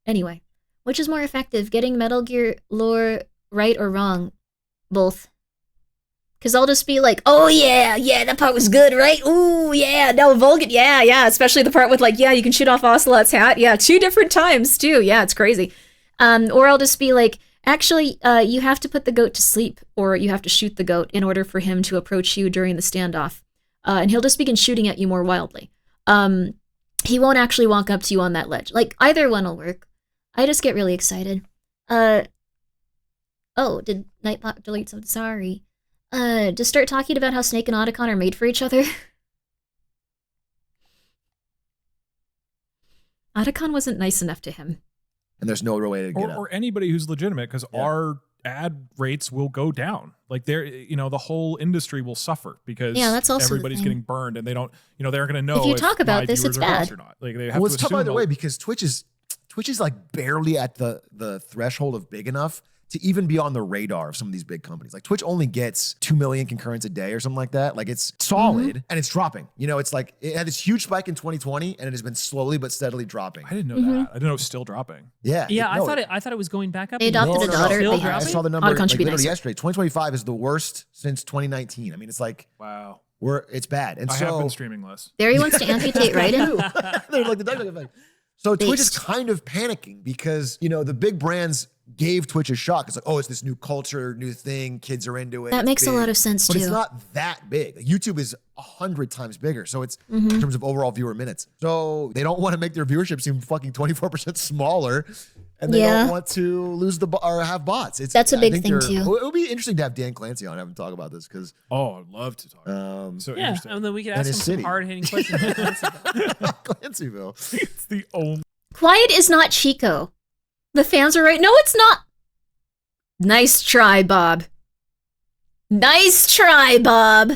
anyway. Which is more effective, getting Metal Gear lore right or wrong? Both. Because I'll just be like, oh yeah, that part was good, right? Ooh, yeah, no, Vulcan, yeah, especially the part with like, yeah, you can shoot off Ocelot's hat. Yeah, 2 different times, too. Yeah, it's crazy. Or I'll just be like, actually, you have to put the goat to sleep, or you have to shoot the goat in order for him to approach you during the standoff. And he'll just begin shooting at you more wildly. He won't actually walk up to you on that ledge. Like, either one will work. I just get really excited. Oh, did Nightbot delete something? Sorry. Just start talking about how Snake and Otacon are made for each other. Otacon wasn't nice enough to him. And there's no real way to get out. Or anybody who's legitimate, because our ad rates will go down. Like, the whole industry will suffer because that's also everybody's getting burned, and they don't, they're going to know if you talk about this, it's bad. Or not. Like, they have it's tough either way because Twitch is like barely at the threshold of big enough to even be on the radar of some of these big companies. Like, Twitch only gets 2 million concurrents a day or something like that. Like, it's solid and it's dropping. It's like, it had this huge spike in 2020 and it has been slowly but steadily dropping. I didn't know that. I didn't know it was still dropping. Yeah, I thought it was going back up. They adopted a daughter. I saw the number like, literally yesterday. 2025 is the worst since 2019. I mean, it's like, wow, it's bad. And I have been streaming less. Barry wants to amputate Raiden. They're like the Doug effect. So Twitch is kind of panicking because, the big brands gave Twitch a shock. It's like, oh, it's this new culture, new thing. Kids are into it. That makes a lot of sense, too. But it's not that big. Like, YouTube is 100 times bigger. So it's in terms of overall viewer minutes. So they don't want to make their viewership seem fucking 24% smaller. And they don't want to lose or have bots. That's a big thing, too. It would be interesting to have Dan Clancy on and have him talk about this because. Oh, I'd love to talk about it. So interesting. And then we could ask him some hard-hitting questions. Clancyville. It's the only. Quiet is not Chico. The fans are right. No, it's not. Nice try, Bob. Nice try, Bob.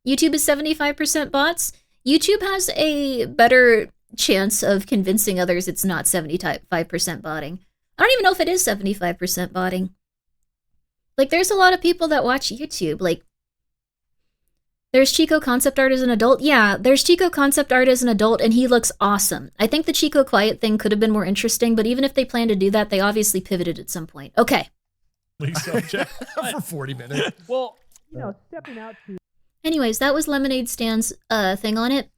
YouTube is 75% bots. YouTube has a better chance of convincing others it's not 75% botting. I don't even know if it is 75% botting. Like, there's a lot of people that watch YouTube. Like, there's Chico concept art as an adult. Yeah, there's Chico concept art as an adult, and he looks awesome. I think the Chico Quiet thing could have been more interesting, but even if they planned to do that, they obviously pivoted at some point. Okay. For 40 minutes. Well, stepping out to... Anyways, that was Lemonade Stan's thing on it.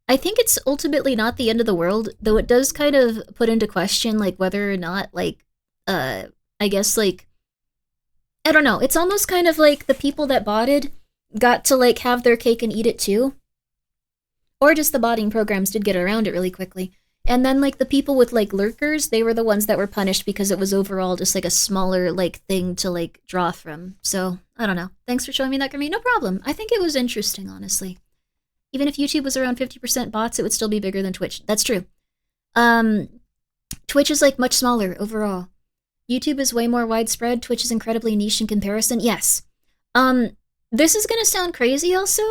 I think it's ultimately not the end of the world, though it does kind of put into question, like, whether or not, like, I guess, like, I don't know. It's almost kind of like the people that botted got to, like, have their cake and eat it too. Or just the botting programs did get around it really quickly. And then like the people with like lurkers, they were the ones that were punished because it was overall just like a smaller like thing to like draw from. So I don't know. Thanks for showing me that, Grimmi. No problem. I think it was interesting, honestly. Even if YouTube was around 50% bots, it would still be bigger than Twitch. That's true. Twitch is like much smaller overall. YouTube is way more widespread. Twitch is incredibly niche in comparison. Yes. This is gonna sound crazy also,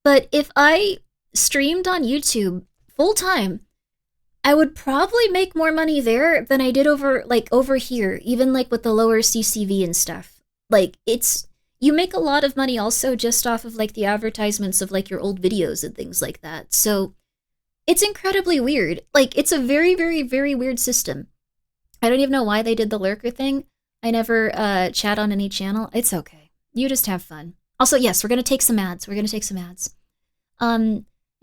but if I streamed on YouTube full time, I would probably make more money there than I did over here, even like with the lower CCV and stuff. Like you make a lot of money also just off of like the advertisements of like your old videos and things like that. So it's incredibly weird. Like it's a very, very, very weird system. I don't even know why they did the lurker thing. I never chat on any channel. It's okay. You just have fun. Also, yes, we're going to take some ads.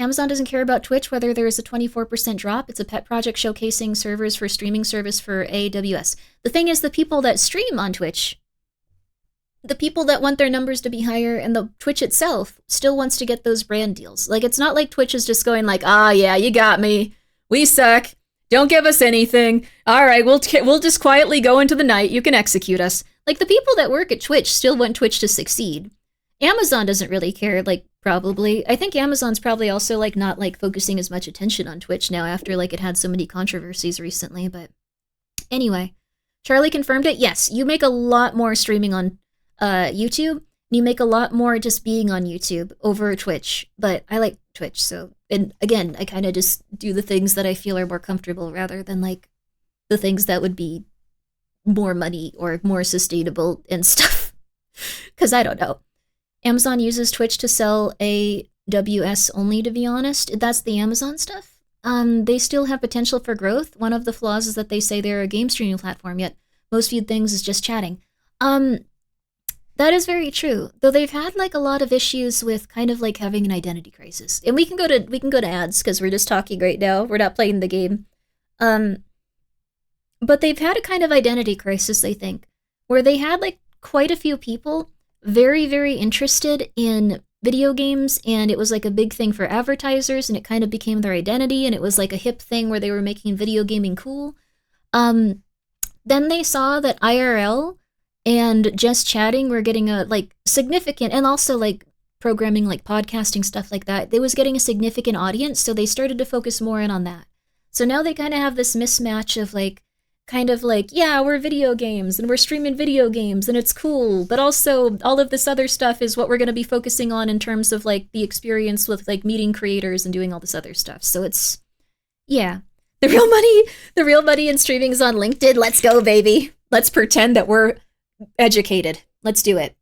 Amazon doesn't care about Twitch, whether there is a 24% drop. It's a pet project showcasing servers for streaming service for AWS. The thing is, the people that stream on Twitch, the people that want their numbers to be higher, and the Twitch itself still wants to get those brand deals. Like, it's not like Twitch is just going like, ah, yeah, you got me. We suck. Don't give us anything. All right, we'll just quietly go into the night. You can execute us. Like, the people that work at Twitch still want Twitch to succeed. Amazon doesn't really care, like, probably. I think Amazon's probably also, like, not, like, focusing as much attention on Twitch now after, like, it had so many controversies recently, but anyway. Charlie confirmed it. Yes, you make a lot more streaming on YouTube, and you make a lot more just being on YouTube over Twitch, but I like Twitch, so, and again, I kind of just do the things that I feel are more comfortable rather than, like, the things that would be more money or more sustainable and stuff, because I don't know. Amazon uses Twitch to sell AWS only, to be honest. That's the Amazon stuff. They still have potential for growth. One of the flaws is that they say they're a game streaming platform, yet most viewed things is just chatting. That is very true. Though they've had like a lot of issues with kind of like having an identity crisis. And we can go to ads because we're just talking right now. We're not playing the game. But they've had a kind of identity crisis, I think, where they had like quite a few people very, very interested in video games, and it was like a big thing for advertisers, and it kind of became their identity, and it was like a hip thing where they were making video gaming cool. Then they saw that IRL and just chatting were getting a like significant, and also like programming, like podcasting, stuff like that, they was getting a significant audience, so they started to focus more in on that. So now they kind of have this mismatch of like, kind of like, yeah, we're video games and we're streaming video games and it's cool, but also all of this other stuff is what we're going to be focusing on in terms of like the experience with like meeting creators and doing all this other stuff. So it's, yeah, the real money in streaming is on LinkedIn. Let's go, baby. Let's pretend that we're educated. Let's do it.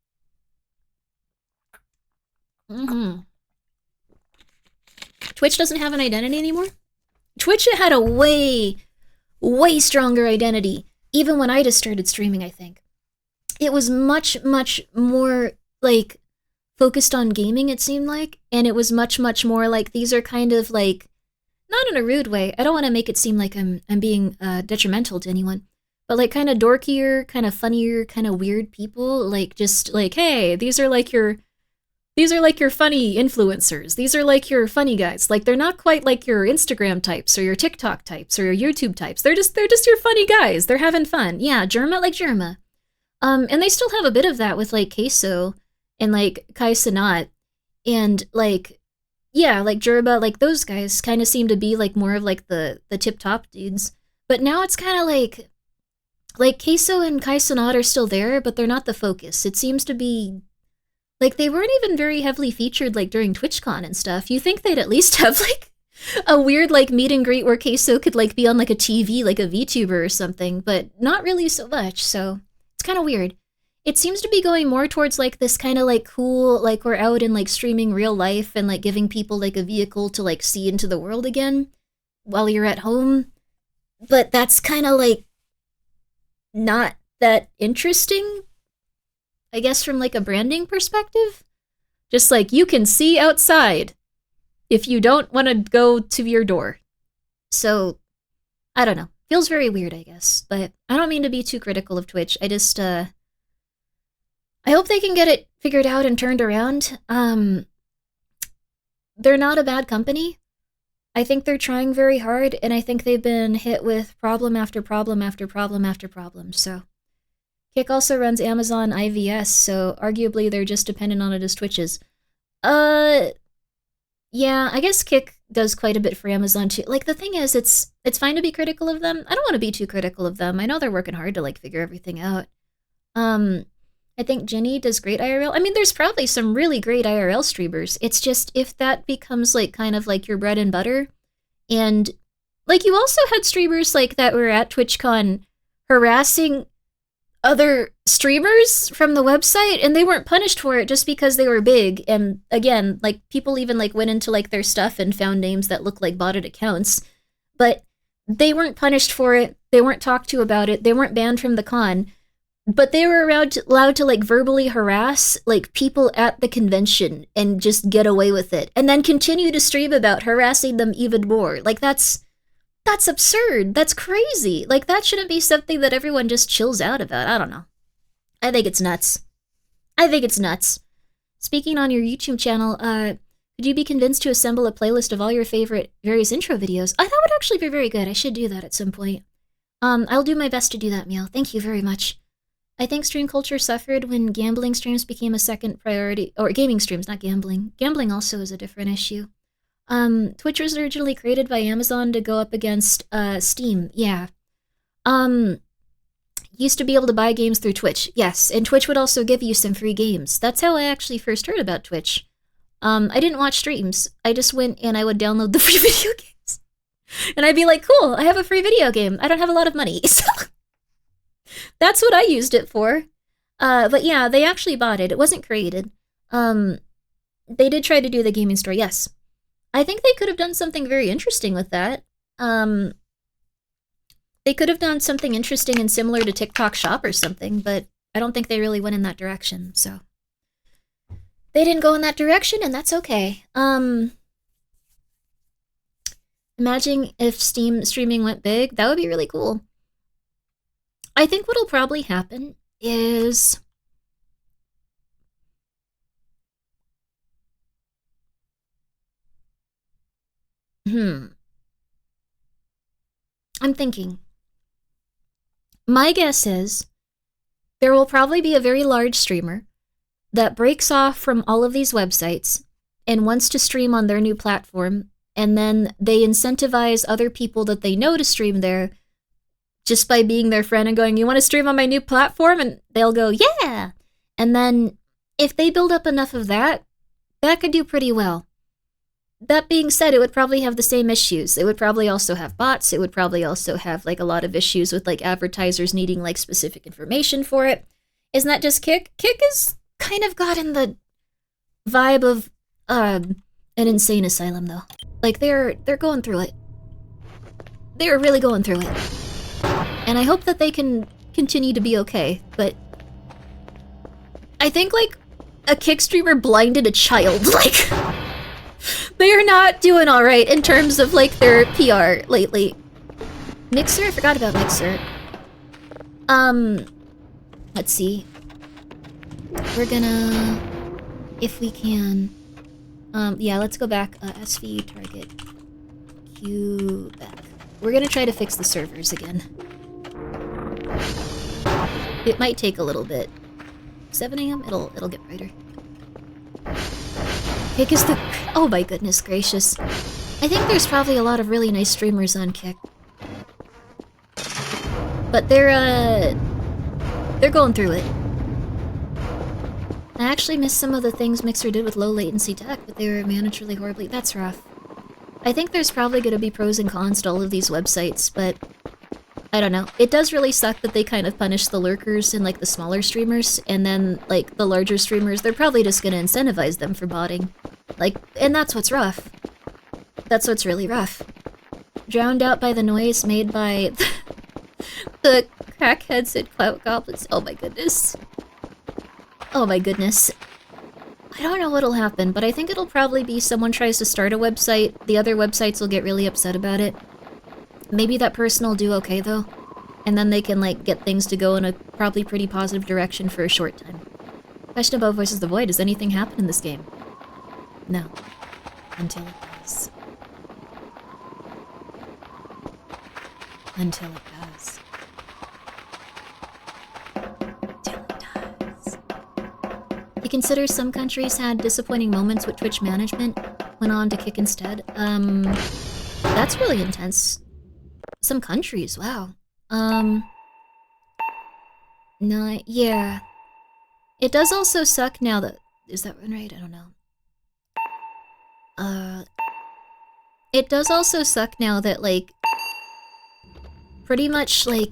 Twitch doesn't have an identity anymore. Twitch had a way stronger identity, even when I just started streaming, I think. It was much, much more, like, focused on gaming, it seemed like, and it was much, much more like, these are kind of, like, not in a rude way, I don't want to make it seem like I'm being detrimental to anyone, but, like, kind of dorkier, kind of funnier, kind of weird people, like, just, like, hey, these are like your funny influencers. These are like your funny guys. Like, they're not quite like your Instagram types or your TikTok types or your YouTube types. They're just your funny guys. They're having fun. Yeah, Germa like Germa. And they still have a bit of that with like Queso and like Kai Sanat. And like, yeah, like Germa, like those guys kind of seem to be like more of like the tip top dudes. But now it's kind of like Queso and Kai Sanat are still there, but they're not the focus. It seems to be like, they weren't even very heavily featured, like, during TwitchCon and stuff. You think they'd at least have, like, a weird, like, meet and greet where Queso could, like, be on, like, a TV, like a VTuber or something, but not really so much, so it's kind of weird. It seems to be going more towards, like, this kind of, like, cool, like, we're out and, like, streaming real life and, like, giving people, like, a vehicle to, like, see into the world again while you're at home. But that's kind of, like, not that interesting, I guess, from like a branding perspective. Just like, you can see outside if you don't want to go to your door. So, I don't know. Feels very weird, I guess. But I don't mean to be too critical of Twitch. I just, I hope they can get it figured out and turned around. They're not a bad company. I think they're trying very hard, and I think they've been hit with problem after problem after problem after problem, so. Kick also runs Amazon IVS, so arguably they're just dependent on it as Twitches. Yeah, I guess Kick does quite a bit for Amazon too. Like, the thing is, it's fine to be critical of them. I don't want to be too critical of them. I know they're working hard to, like, figure everything out. I think Jenny does great IRL. I mean, there's probably some really great IRL streamers. It's just, if that becomes, like, kind of like your bread and butter, and, like, you also had streamers, like, that were at TwitchCon harassing other streamers from the website, and they weren't punished for it just because they were big. And again, like, people even like went into like their stuff and found names that looked like botted accounts, but they weren't punished for it. They weren't talked to about it. They weren't banned from the con, but they were allowed to like verbally harass like people at the convention and just get away with it, and then continue to stream about harassing them even more. Like, that's absurd. That's crazy. Like, that shouldn't be something that everyone just chills out about. I don't know. I think it's nuts. I think it's nuts. Speaking on your YouTube channel, could you be convinced to assemble a playlist of all your favorite various intro videos? That would actually be very good. I should do that at some point. I'll do my best to do that, Meow. Thank you very much. I think stream culture suffered when gambling streams became a second priority. Or gaming streams, not gambling. Gambling also is a different issue. Twitch was originally created by Amazon to go up against Steam. Yeah. Used to be able to buy games through Twitch. Yes, and Twitch would also give you some free games. That's how I actually first heard about Twitch. I didn't watch streams. I just went and I would download the free video games. And I'd be like, cool, I have a free video game. I don't have a lot of money. So that's what I used it for. But yeah, they actually bought it. It wasn't created. They did try to do the gaming store, yes. I think they could have done something very interesting with that. They could have done something interesting and similar to TikTok Shop or something, but I don't think they really went in that direction, so. They didn't go in that direction, and that's okay. Imagine if Steam streaming went big. That would be really cool. I think what'll probably happen is... I'm thinking. My guess is there will probably be a very large streamer that breaks off from all of these websites and wants to stream on their new platform, and then they incentivize other people that they know to stream there just by being their friend and going, you want to stream on my new platform? And they'll go, yeah! And then if they build up enough of that, that could do pretty well. That being said, it would probably have the same issues. It would probably also have bots. It would probably also have like a lot of issues with like advertisers needing like specific information for it. Isn't that just Kick? Kick is kind of gotten the vibe of an insane asylum though. Like they're going through it. They're really going through it. And I hope that they can continue to be okay, but I think like a Kick streamer blinded a child, like they are not doing all right in terms of like their PR lately. Mixer? I forgot about Mixer. Let's see. We're gonna, if we can, yeah, let's go back. SV target Q back. We're gonna try to fix the servers again. It might take a little bit. 7 AM? It'll get brighter. Kick is the... Oh my goodness gracious. I think there's probably a lot of really nice streamers on Kick. But they're going through it. I actually missed some of the things Mixer did with low latency tech, but they were managed really horribly. That's rough. I think there's probably going to be pros and cons to all of these websites, but I don't know. It does really suck that they kind of punish the lurkers and like the smaller streamers, and then like the larger streamers, they're probably just going to incentivize them for botting. Like, and that's what's rough. That's what's really rough. Drowned out by the noise made by the crackheads and clout goblins. Oh my goodness. Oh my goodness. I don't know what'll happen, but I think it'll probably be someone tries to start a website, the other websites will get really upset about it. Maybe that person will do okay though, and then they can like get things to go in a probably pretty positive direction for a short time. Question about Voices of the Void, does anything happen in this game? No. Until it does. Until it does. You consider some countries had disappointing moments with Twitch management, went on to kick instead. That's really intense. Some countries, wow. No, yeah. It does also suck now that... Is that one right? I don't know. It does also suck now that, like... Pretty much the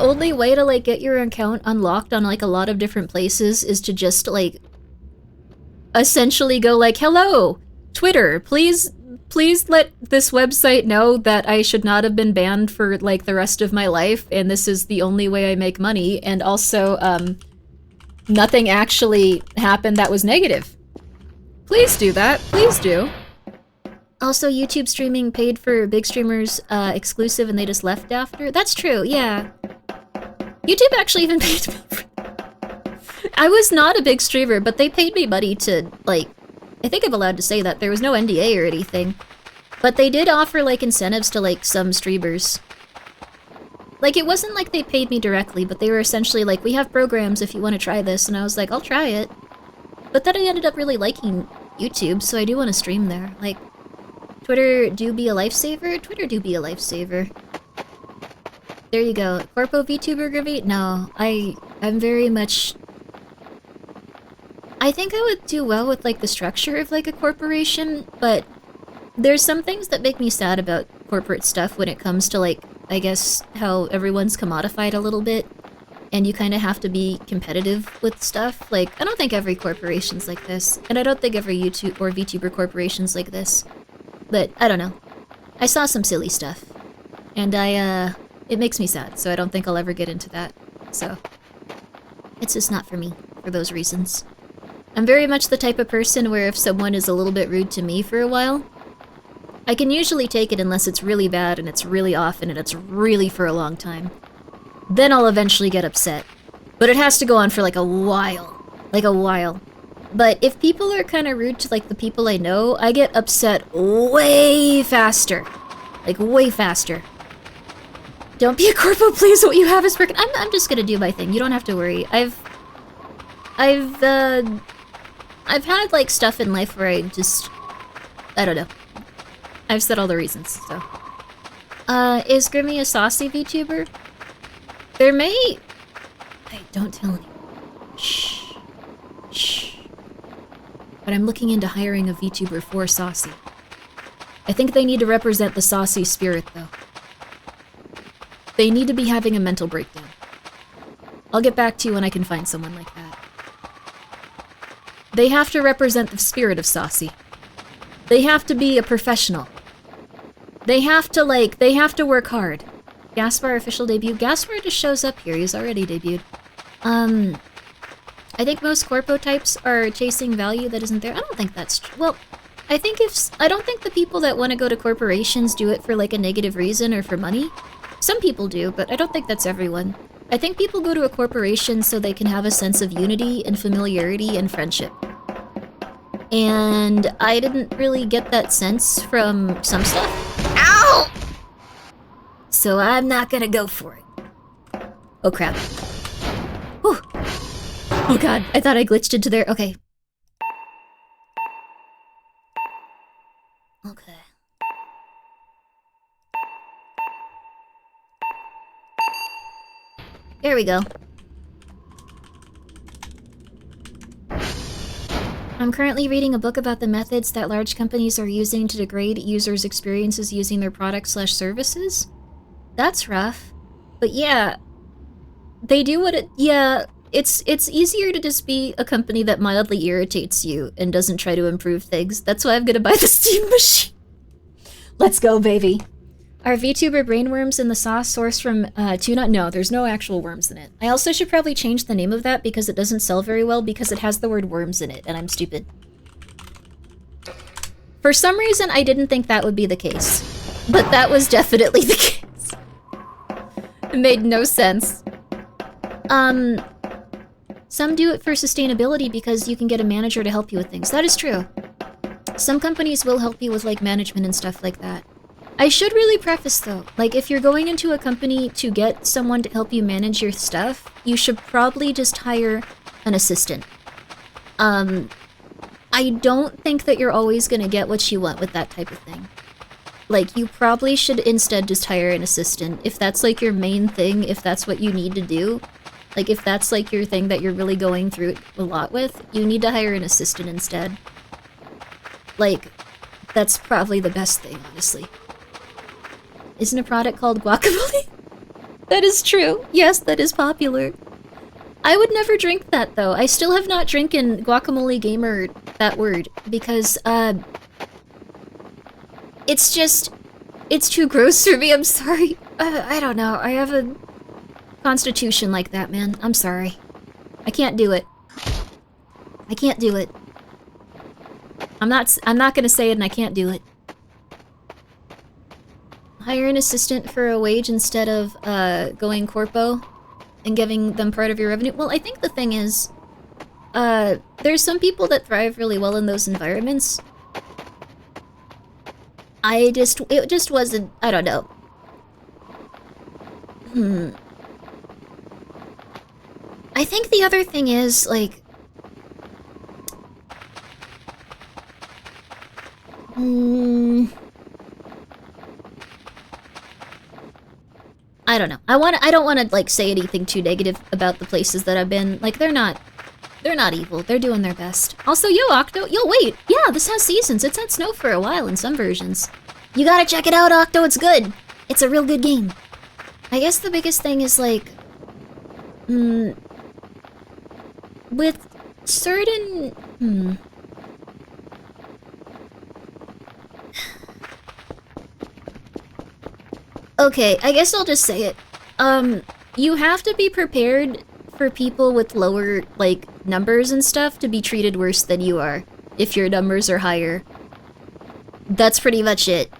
only way to, like, get your account unlocked on, like, a lot of different places is to just, like... essentially go like, hello, Twitter, please let this website know that I should not have been banned for, like, the rest of my life, and this is the only way I make money, and also, nothing actually happened that was negative. Please do that. Please do. Also, YouTube streaming paid for big streamers exclusive and they just left after. That's true, yeah. YouTube actually even paid me for... I was not a big streamer, but they paid me money to, like... I think I'm allowed to say that. There was no NDA or anything. But they did offer, like, incentives to, like, some streamers. Like, it wasn't like they paid me directly, but they were essentially like, we have programs if you want to try this, and I was like, I'll try it. But then I ended up really liking YouTube, so I do want to stream there. Like, Twitter do be a lifesaver? Twitter do be a lifesaver. There you go. Corpo VTuber Grimmi? No, I'm very much... I think I would do well with, like, the structure of, like, a corporation, but there's some things that make me sad about corporate stuff when it comes to, like, I guess how everyone's commodified a little bit, and you kind of have to be competitive with stuff. Like, I don't think every corporation's like this, and I don't think every YouTube or VTuber corporation's like this, but I don't know. I saw some silly stuff, and it makes me sad, so I don't think I'll ever get into that, so it's just not for me, for those reasons. I'm very much the type of person where if someone is a little bit rude to me for a while, I can usually take it unless it's really bad and it's really often and it's really for a long time. Then I'll eventually get upset. But it has to go on for like a while. Like a while. But if people are kind of rude to like the people I know, I get upset way faster. Like way faster. Don't be a corpo, please. What you have is broken. I'm just gonna do my thing. You don't have to worry. I've had like stuff in life where I don't know. I've said all the reasons, so. Is Grimmi a saucy VTuber? There may... Hey, don't tell anyone. Shh. Shh. But I'm looking into hiring a VTuber for saucy. I think they need to represent the saucy spirit, though. They need to be having a mental breakdown. I'll get back to you when I can find someone like that. They have to represent the spirit of saucy. They have to be a professional. They have to work hard. Gaspar official debut. Gaspar just shows up here. He's already debuted. I think most corpo types are chasing value that isn't there. I don't think that's true. Well, I don't think the people that want to go to corporations do it for like a negative reason or for money. Some people do, but I don't think that's everyone. I think people go to a corporation so they can have a sense of unity and familiarity and friendship. And I didn't really get that sense from some stuff. Ow! So I'm not gonna go for it. Oh crap. Whew. Oh god, I thought I glitched into there. Okay. Okay. There we go. I'm currently reading a book about the methods that large companies are using to degrade users' experiences using their products/services. That's rough. But yeah, they do what it... Yeah, it's easier to just be a company that mildly irritates you and doesn't try to improve things. That's why I'm gonna buy the Steam machine. Let's go, baby. Are VTuber brainworms in the sauce sourced from tuna? No, there's no actual worms in it. I also should probably change the name of that because it doesn't sell very well because it has the word worms in it, and I'm stupid. For some reason, I didn't think that would be the case. But that was definitely the case. It made no sense. Some do it for sustainability because you can get a manager to help you with things. That is true. Some companies will help you with, like, management and stuff like that. I should really preface though, like if you're going into a company to get someone to help you manage your stuff, you should probably just hire an assistant. I don't think that you're always gonna get what you want with that type of thing. Like, you probably should instead just hire an assistant. If that's like your main thing, if that's what you need to do, like if that's like your thing that you're really going through a lot with, you need to hire an assistant instead. Like, that's probably the best thing, honestly. Isn't a product called guacamole? That is true. Yes, that is popular. I would never drink that, though. I still have not drinking guacamole gamer, that word, because, it's just... It's too gross for me, I'm sorry. I don't know, I have a constitution like that, man. I'm sorry. I can't do it. I can't do it. I'm not gonna say it and I can't do it. Hire an assistant for a wage instead of, going corpo and giving them part of your revenue. Well, I think the thing is, there's some people that thrive really well in those environments. It just wasn't, I don't know. I think the other thing is, like... I don't know. I don't want to, like, say anything too negative about the places that I've been. Like, they're not evil. They're doing their best. Also, yo, Octo, yo, wait. Yeah, this has seasons. It's had snow for a while in some versions. You gotta check it out, Octo. It's good. It's a real good game. I guess the biggest thing is, like... with certain... Okay, I guess I'll just say it. You have to be prepared for people with lower, like, numbers and stuff to be treated worse than you are, if your numbers are higher. That's pretty much it.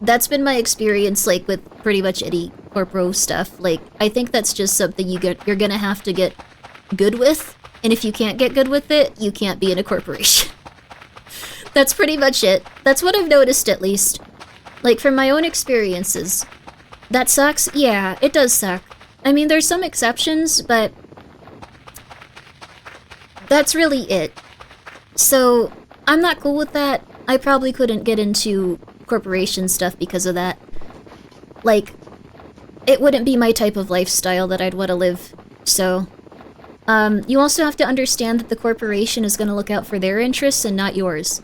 That's been my experience, like, with pretty much any corpo stuff. Like, I think that's just something you're gonna have to get good with, and if you can't get good with it, you can't be in a corporation. That's pretty much it. That's what I've noticed, at least. Like, from my own experiences. That sucks? Yeah, it does suck. I mean, there's some exceptions, but... that's really it. So, I'm not cool with that. I probably couldn't get into corporation stuff because of that. Like, it wouldn't be my type of lifestyle that I'd want to live, so... you also have to understand that the corporation is going to look out for their interests and not yours.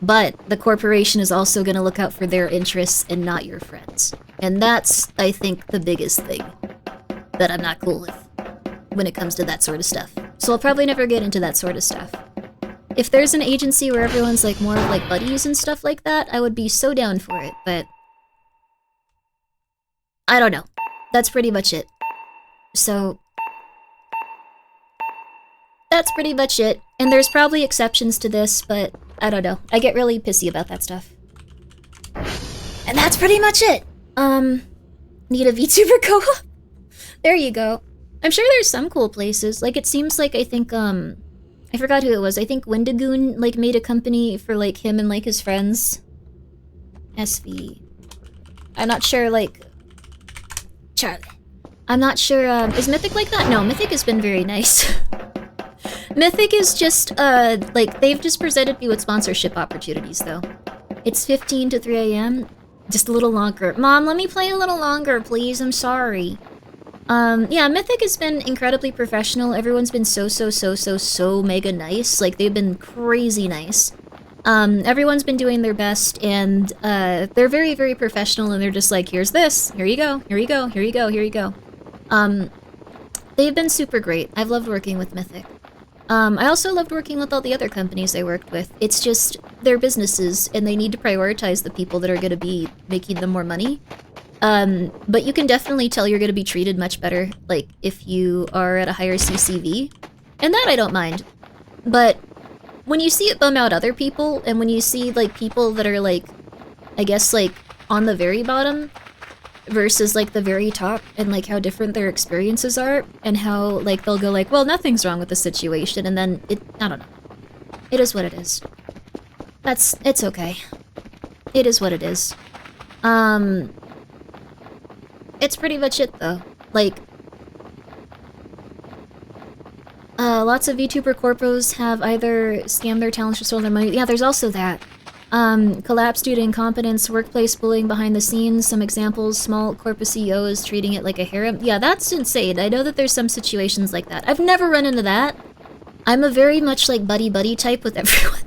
But the corporation is also going to look out for their interests and not your friends. And that's, I think, the biggest thing that I'm not cool with when it comes to that sort of stuff. So I'll probably never get into that sort of stuff. If there's an agency where everyone's like more of like buddies and stuff like that, I would be so down for it, but... I don't know. That's pretty much it. So... that's pretty much it. And there's probably exceptions to this, but I don't know. I get really pissy about that stuff. And that's pretty much it. Need a VTuber co-op? There you go. I'm sure there's some cool places. Like, it seems like, I think, I forgot who it was. I think Wendigoon, like, made a company for, like, him and, like, his friends. SV. I'm not sure, like... Charlie. I'm not sure, is Mythic like that? No, Mythic has been very nice. Mythic is just, like, they've just presented me with sponsorship opportunities, though. It's 15 to 3 a.m. Just a little longer. Mom, let me play a little longer, please. I'm sorry. Yeah, Mythic has been incredibly professional. Everyone's been so mega nice. Like, they've been crazy nice. Everyone's been doing their best, and, they're very, very professional, and they're just like, here's this. Here you go. Here you go. Here you go. Here you go. They've been super great. I've loved working with Mythic. I also loved working with all the other companies I worked with. It's just, they're businesses, and they need to prioritize the people that are going to be making them more money. But you can definitely tell you're going to be treated much better, like, if you are at a higher CCV. And that I don't mind. But when you see it bum out other people, and when you see, like, people that are, like, I guess, like, on the very bottom, versus, like, the very top, and, like, how different their experiences are, and how, like, they'll go, like, well, nothing's wrong with the situation, and then I don't know. It is what it is. It's okay. It is what it is. It's pretty much it, though. Like, lots of VTuber corpos have either scammed their talents or stolen their money. Yeah, there's also that. Collapse due to incompetence, workplace bullying behind the scenes. Some examples, small corporate CEOs treating it like a harem. Yeah, that's insane. I know that there's some situations like that. I've never run into that. I'm a very much, like, buddy-buddy type with everyone.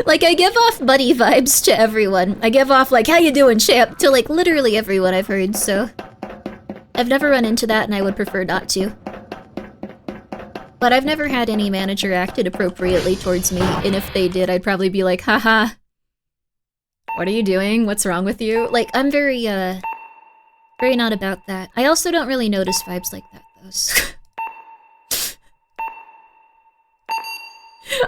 Like, I give off buddy vibes to everyone. I give off, like, how you doing, champ? To, like, literally everyone I've heard, so... I've never run into that, and I would prefer not to. But I've never had any manager acted appropriately towards me, and if they did, I'd probably be like, haha. What are you doing? What's wrong with you? Like, I'm very not about that. I also don't really notice vibes like that, though.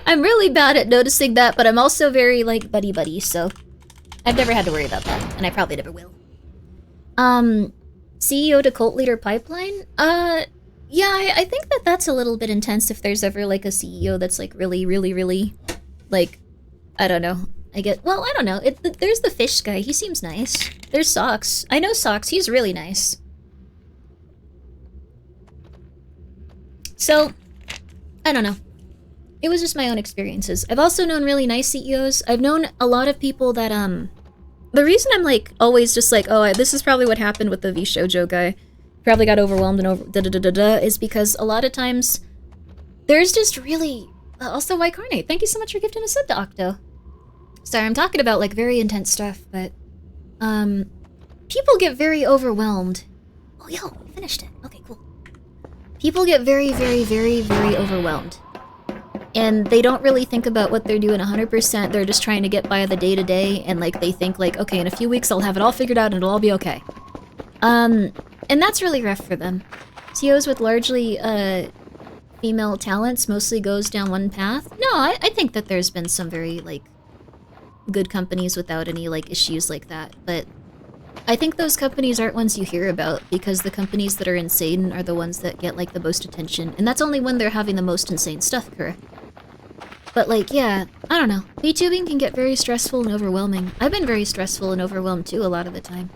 I'm really bad at noticing that, but I'm also very, like, buddy-buddy, so... I've never had to worry about that, and I probably never will. CEO to cult leader pipeline? Yeah, I think that that's a little bit intense if there's ever, like, a CEO that's, like, really, like, I don't know. Well, I don't know. There's the fish guy. He seems nice. There's Socks. I know Socks. He's really nice. So, I don't know. It was just my own experiences. I've also known really nice CEOs. I've known a lot of people that, the reason I'm, like, always just like, oh, this is probably what happened with the V-Shoujo guy. Probably got overwhelmed and is because a lot of times there's just really... Also, White Carnate, thank you so much for gifting a sub to Octo. Sorry, I'm talking about, like, very intense stuff, but... People get very overwhelmed. Oh, yo, we finished it. Okay, cool. People get very overwhelmed. And they don't really think about what they're doing 100%. They're just trying to get by the day-to-day, and, like, they think, like, okay, in a few weeks I'll have it all figured out and it'll all be okay. And that's really rough for them. CEOs with largely, female talents mostly goes down one path. No, I think that there's been some very, like, good companies without any, like, issues like that, but I think those companies aren't ones you hear about, because the companies that are insane are the ones that get, like, the most attention, and that's only when they're having the most insane stuff, correct? But, like, yeah, I don't know. VTubing can get very stressful and overwhelming. I've been very stressful and overwhelmed, too, a lot of the time.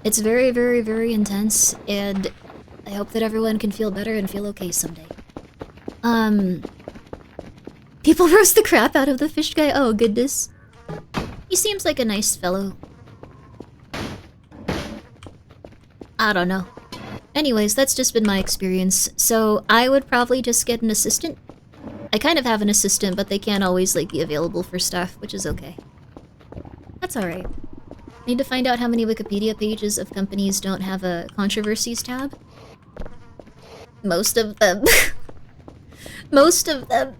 It's very intense, and I hope that everyone can feel better and feel okay someday. People roast the crap out of the fish guy? Oh, goodness. He seems like a nice fellow. I don't know. Anyways, that's just been my experience, so I would probably just get an assistant. I kind of have an assistant, but they can't always, like, be available for stuff, which is okay. That's alright. Need to find out how many Wikipedia pages of companies don't have a controversies tab. Most of them. Most of them.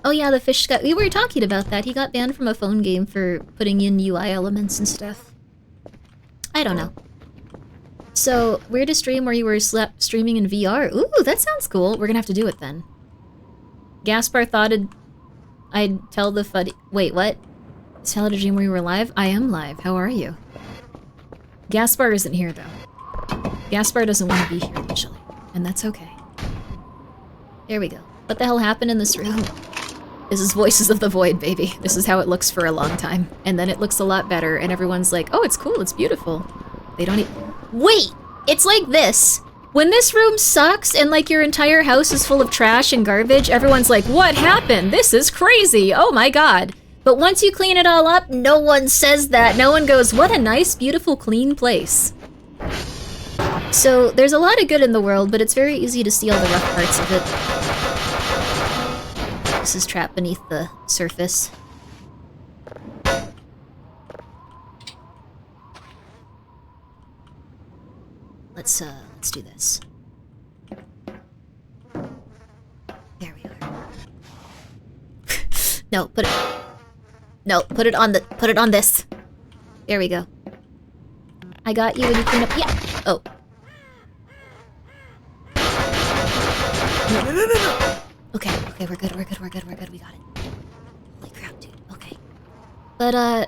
Oh yeah, the fish guy. We were talking about that. He got banned from a phone game for putting in UI elements and stuff. I don't know. So, weirdest stream where you were streaming in VR. Ooh, that sounds cool. We're gonna have to do it then. Gaspar thought I'd tell the fuddy... Wait, what? Tell it a dream where you were live? I am live. How are you? Gaspar isn't here, though. Gaspar doesn't want to be here, usually. And that's okay. There we go. What the hell happened in this room? This is Voices of the Void, baby. This is how it looks for a long time. And then it looks a lot better, and everyone's like, oh, it's cool, it's beautiful. They don't Wait! It's like this. When this room sucks and, like, your entire house is full of trash and garbage, everyone's like, what happened? This is crazy! Oh my god. But once you clean it all up, no one says that. No one goes, what a nice, beautiful, clean place. So, there's a lot of good in the world, but it's very easy to see all the rough parts of it. This is trapped beneath the surface. Let's do this. There we are. No, put it on this. There we go. I got you when you clean up. Yeah. Oh. No. Okay, we're good. We got it. Holy crap, dude. Okay. But, I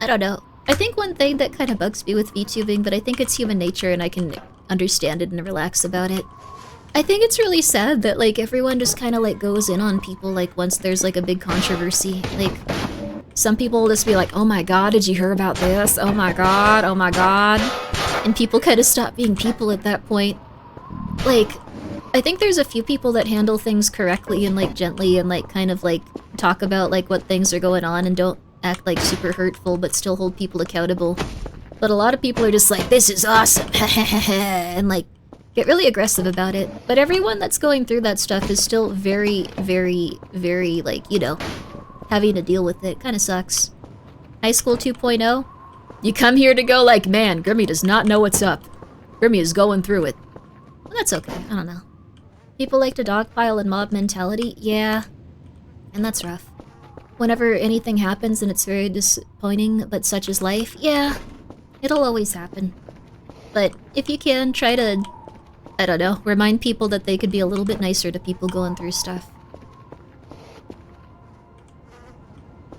don't know. I think one thing that kind of bugs me with VTubing, but I think it's human nature and I can understand it and relax about it. I think it's really sad that, like, everyone just kind of, like, goes in on people, like, once there's, like, a big controversy. Like, Some people will just be like, oh my god, did you hear about this? Oh my god, oh my god. And people kind of stop being people at that point. Like, I think there's a few people that handle things correctly and like gently and like kind of like talk about like what things are going on and don't act like super hurtful but still hold people accountable. But a lot of people are just like, this is awesome, and like get really aggressive about it. But everyone that's going through that stuff is still very, very, very like, you know, having to deal with it. Kind of sucks. High School 2.0? You come here to go like, man, Grimmi does not know what's up. Grimmi is going through it. Well, that's okay. I don't know. People like to dogpile and mob mentality? Yeah. And that's rough. Whenever anything happens and it's very disappointing, but such is life, yeah. It'll always happen. But if you can, try to, I don't know, remind people that they could be a little bit nicer to people going through stuff.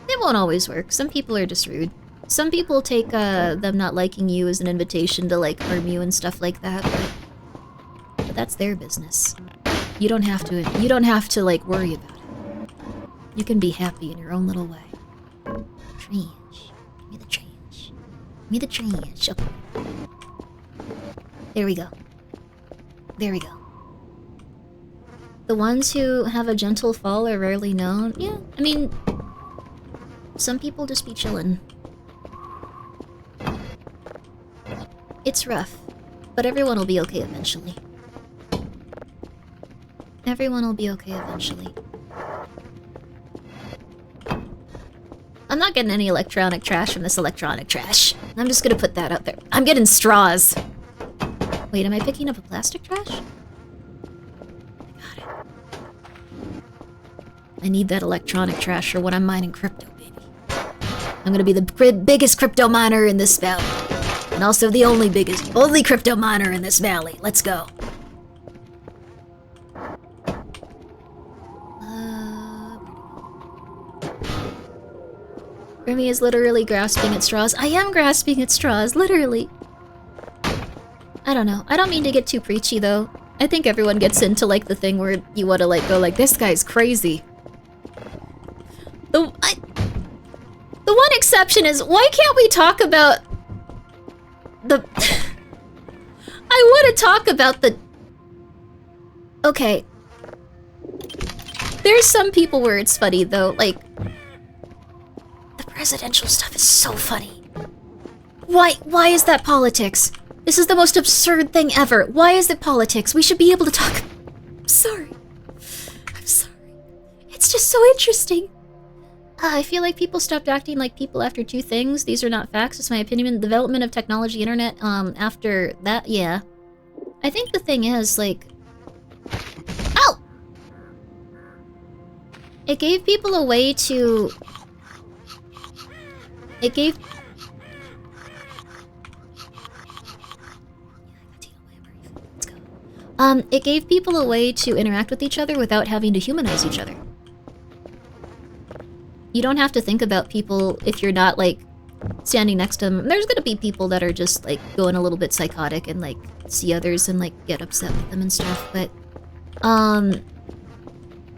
It won't always work. Some people are just rude. Some people take them not liking you as an invitation to like harm you and stuff like that, but that's their business. You don't have to like worry about it. You can be happy in your own little way. Trash. Give me the trash. Give me the trash. Okay. There we go. There we go. The ones who have a gentle fall are rarely known. Yeah, I mean, some people just be chillin'. It's rough, but everyone will be okay eventually. Everyone will be okay eventually. I'm not getting any electronic trash from this electronic trash. I'm just gonna put that out there. I'm getting straws. Wait, am I picking up a plastic trash? I got it. I need that electronic trash for when I'm mining crypto, baby. I'm gonna be the biggest crypto miner in this valley. And also the only crypto miner in this valley. Let's go. Grimmi is literally grasping at straws. I am grasping at straws, literally. I don't know. I don't mean to get too preachy, though. I think everyone gets into, like, the thing where you want to, like, go like, this guy's crazy. The one exception is, why can't we talk about the... I want to talk about the... Okay. There's some people where it's funny, though, like... The presidential stuff is so funny. Why is that politics? This is the most absurd thing ever. Why is it politics? We should be able to talk... I'm sorry. I'm sorry. It's just so interesting. I feel like people stopped acting like people after two things. These are not facts. It's my opinion. The development of technology, internet, after that, yeah. I think the thing is, like... Ow! It gave people a way to... It gave... It gave people a way to interact with each other without having to humanize each other. You don't have to think about people if you're not, like, standing next to them. There's gonna be people that are just, like, going a little bit psychotic and, like, see others and, like, get upset with them and stuff, but,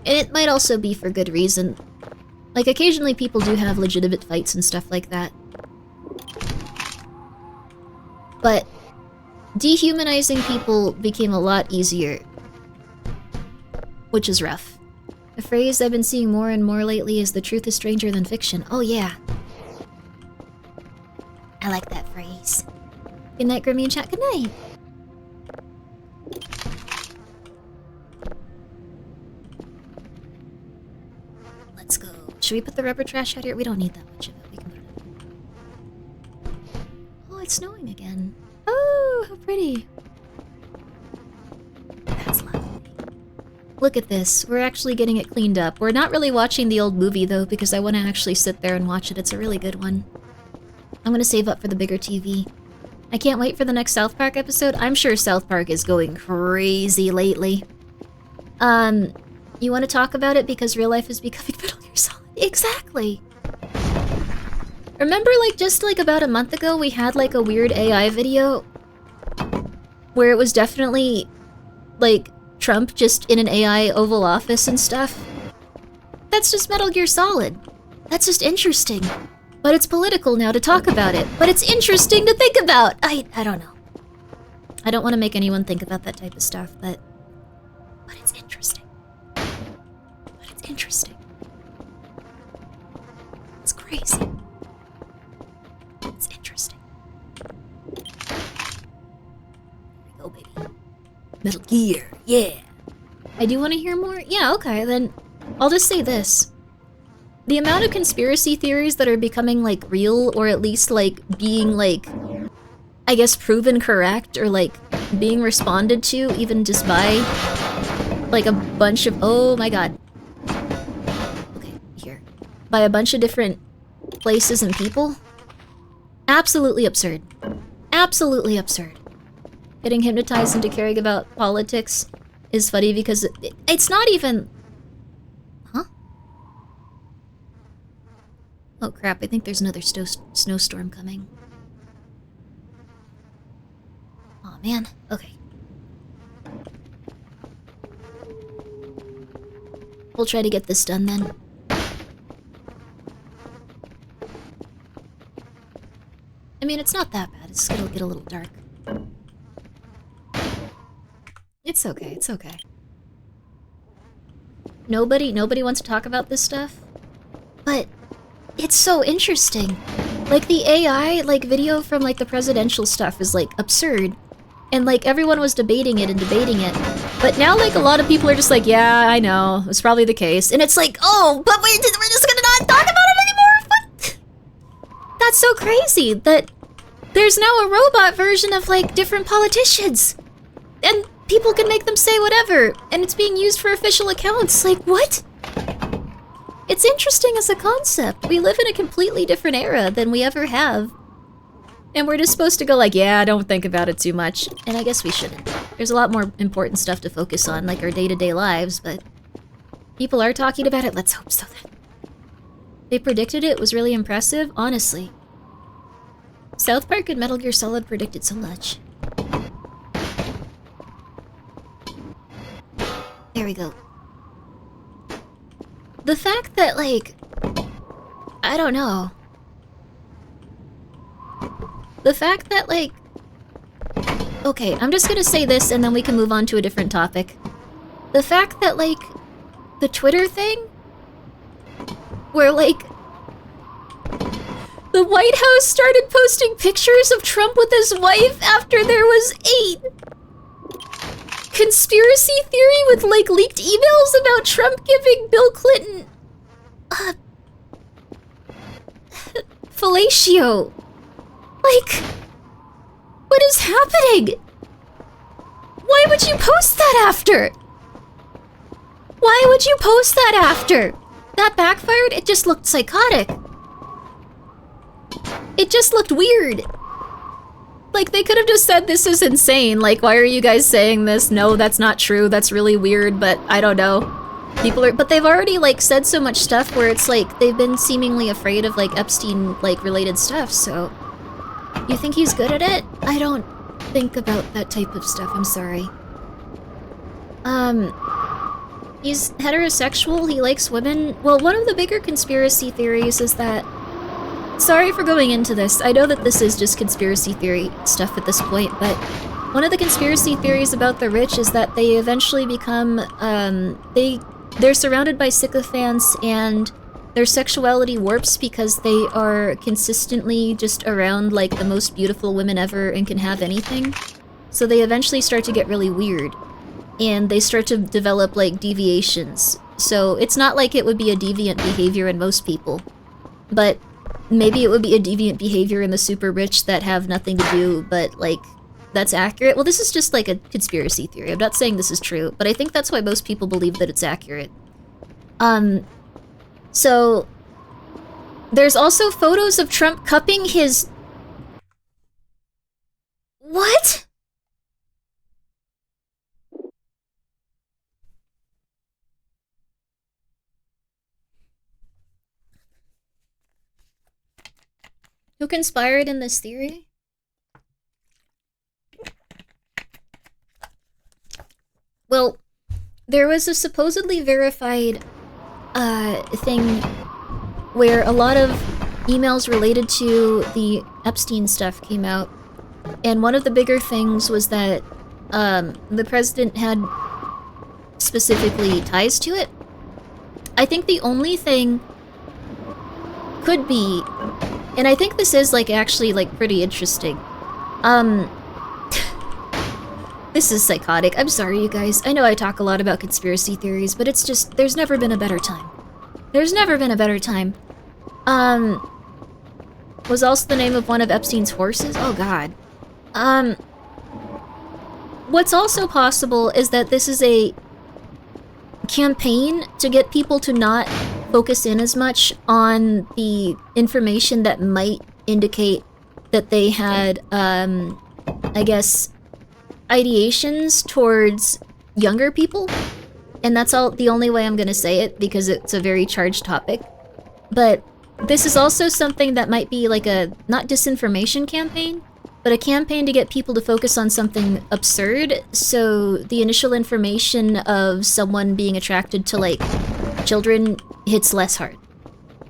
it might also be for good reason. Like, occasionally people do have legitimate fights and stuff like that. But dehumanizing people became a lot easier, which is rough. A phrase I've been seeing more and more lately is the truth is stranger than fiction. Oh yeah. I like that phrase. Good night, Grimmi and chat. Good night. Let's go. Should we put the rubber trash out here? We don't need that much of it. We can put it. Oh, it's snowing again. Oh, how pretty. That's lovely. Look at this. We're actually getting it cleaned up. We're not really watching the old movie, though, because I want to actually sit there and watch it. It's a really good one. I'm going to save up for the bigger TV. I can't wait for the next South Park episode. I'm sure South Park is going crazy lately. You want to talk about it because real life is becoming Metal Gear Solid? Exactly! Remember, like, just, like, about a month ago, we had, like, a weird AI video where it was definitely, like, Trump just in an AI Oval Office and stuff? That's just Metal Gear Solid. That's just interesting. But it's political now to talk about it. But it's interesting to think about. I don't know. I don't want to make anyone think about that type of stuff, but it's interesting. But it's interesting. It's crazy. It's interesting. Here we go, baby. Metal Gear, yeah. I do want to hear more? Yeah, okay, then I'll just say this. The amount of conspiracy theories that are becoming, like, real, or at least, like, being, like, I guess proven correct, or, like, being responded to, even just by, like, a bunch of— oh my god. Okay, here. By a bunch of different places and people. Absolutely absurd. Absolutely absurd. Getting hypnotized into caring about politics is funny because it's not even— huh? Oh crap, I think there's another snowstorm coming. Aw, man. Okay. We'll try to get this done then. I mean, it's not that bad. It's gonna get a little dark. It's okay, it's okay. Nobody wants to talk about this stuff? But it's so interesting. Like, the AI, like, video from, like, the presidential stuff is, like, absurd. And, like, everyone was debating it and debating it. But now, like, a lot of people are just like, yeah, I know, it's probably the case. And it's like, oh, but we're just gonna not talk about it anymore? What? That's so crazy that there's now a robot version of, like, different politicians. And people can make them say whatever. And it's being used for official accounts. Like, what? It's interesting as a concept. We live in a completely different era than we ever have. And we're just supposed to go like, yeah, don't think about it too much. And I guess we shouldn't. There's a lot more important stuff to focus on, like our day-to-day lives, but people are talking about it. Let's hope so then. They predicted it was really impressive, honestly. South Park and Metal Gear Solid predicted so much. There we go. The fact that, like, I don't know. The fact that, like, okay, I'm just gonna say this and then we can move on to a different topic. The fact that, like, the Twitter thing, where, like, the White House started posting pictures of Trump with his wife after there was a conspiracy theory with, like, leaked emails about Trump giving Bill Clinton fellatio. Like, what is happening? Why would you post that after? Why would you post that after? That backfired? It just looked psychotic. It just looked weird. Like, they could have just said, this is insane. Like, why are you guys saying this? No, that's not true. That's really weird, but I don't know. People are— but they've already, like, said so much stuff where it's like, they've been seemingly afraid of, like, Epstein, like, related stuff, so. You think he's good at it? I don't think about that type of stuff, I'm sorry. He's heterosexual, he likes women. Well, one of the bigger conspiracy theories is that— sorry for going into this, I know that this is just conspiracy theory stuff at this point, but one of the conspiracy theories about the rich is that they eventually become, they're surrounded by sycophants and their sexuality warps because they are consistently just around, like, the most beautiful women ever and can have anything. So they eventually start to get really weird. And they start to develop, like, deviations. So it's not like it would be a deviant behavior in most people. But maybe it would be a deviant behavior in the super rich that have nothing to do, but, like, that's accurate. Well, this is just, like, a conspiracy theory. I'm not saying this is true, but I think that's why most people believe that it's accurate. So, there's also photos of Trump cupping his— what? Who conspired in this theory? Well, there was a supposedly verified thing where a lot of emails related to the Epstein stuff came out. And one of the bigger things was that the president had specifically ties to it. I think the only thing could be, and I think this is like actually like pretty interesting. This is psychotic. I'm sorry, you guys. I know I talk a lot about conspiracy theories, but it's just, there's never been a better time. There's never been a better time. Was also the name of one of Epstein's horses? Oh god. What's also possible is that this is a campaign to get people to not focus in as much on the information that might indicate that they had, I guess, ideations towards younger people. And that's the only way I'm gonna say it, because it's a very charged topic. But this is also something that might be like a, not disinformation campaign, but a campaign to get people to focus on something absurd, so the initial information of someone being attracted to, like, children hits less hard.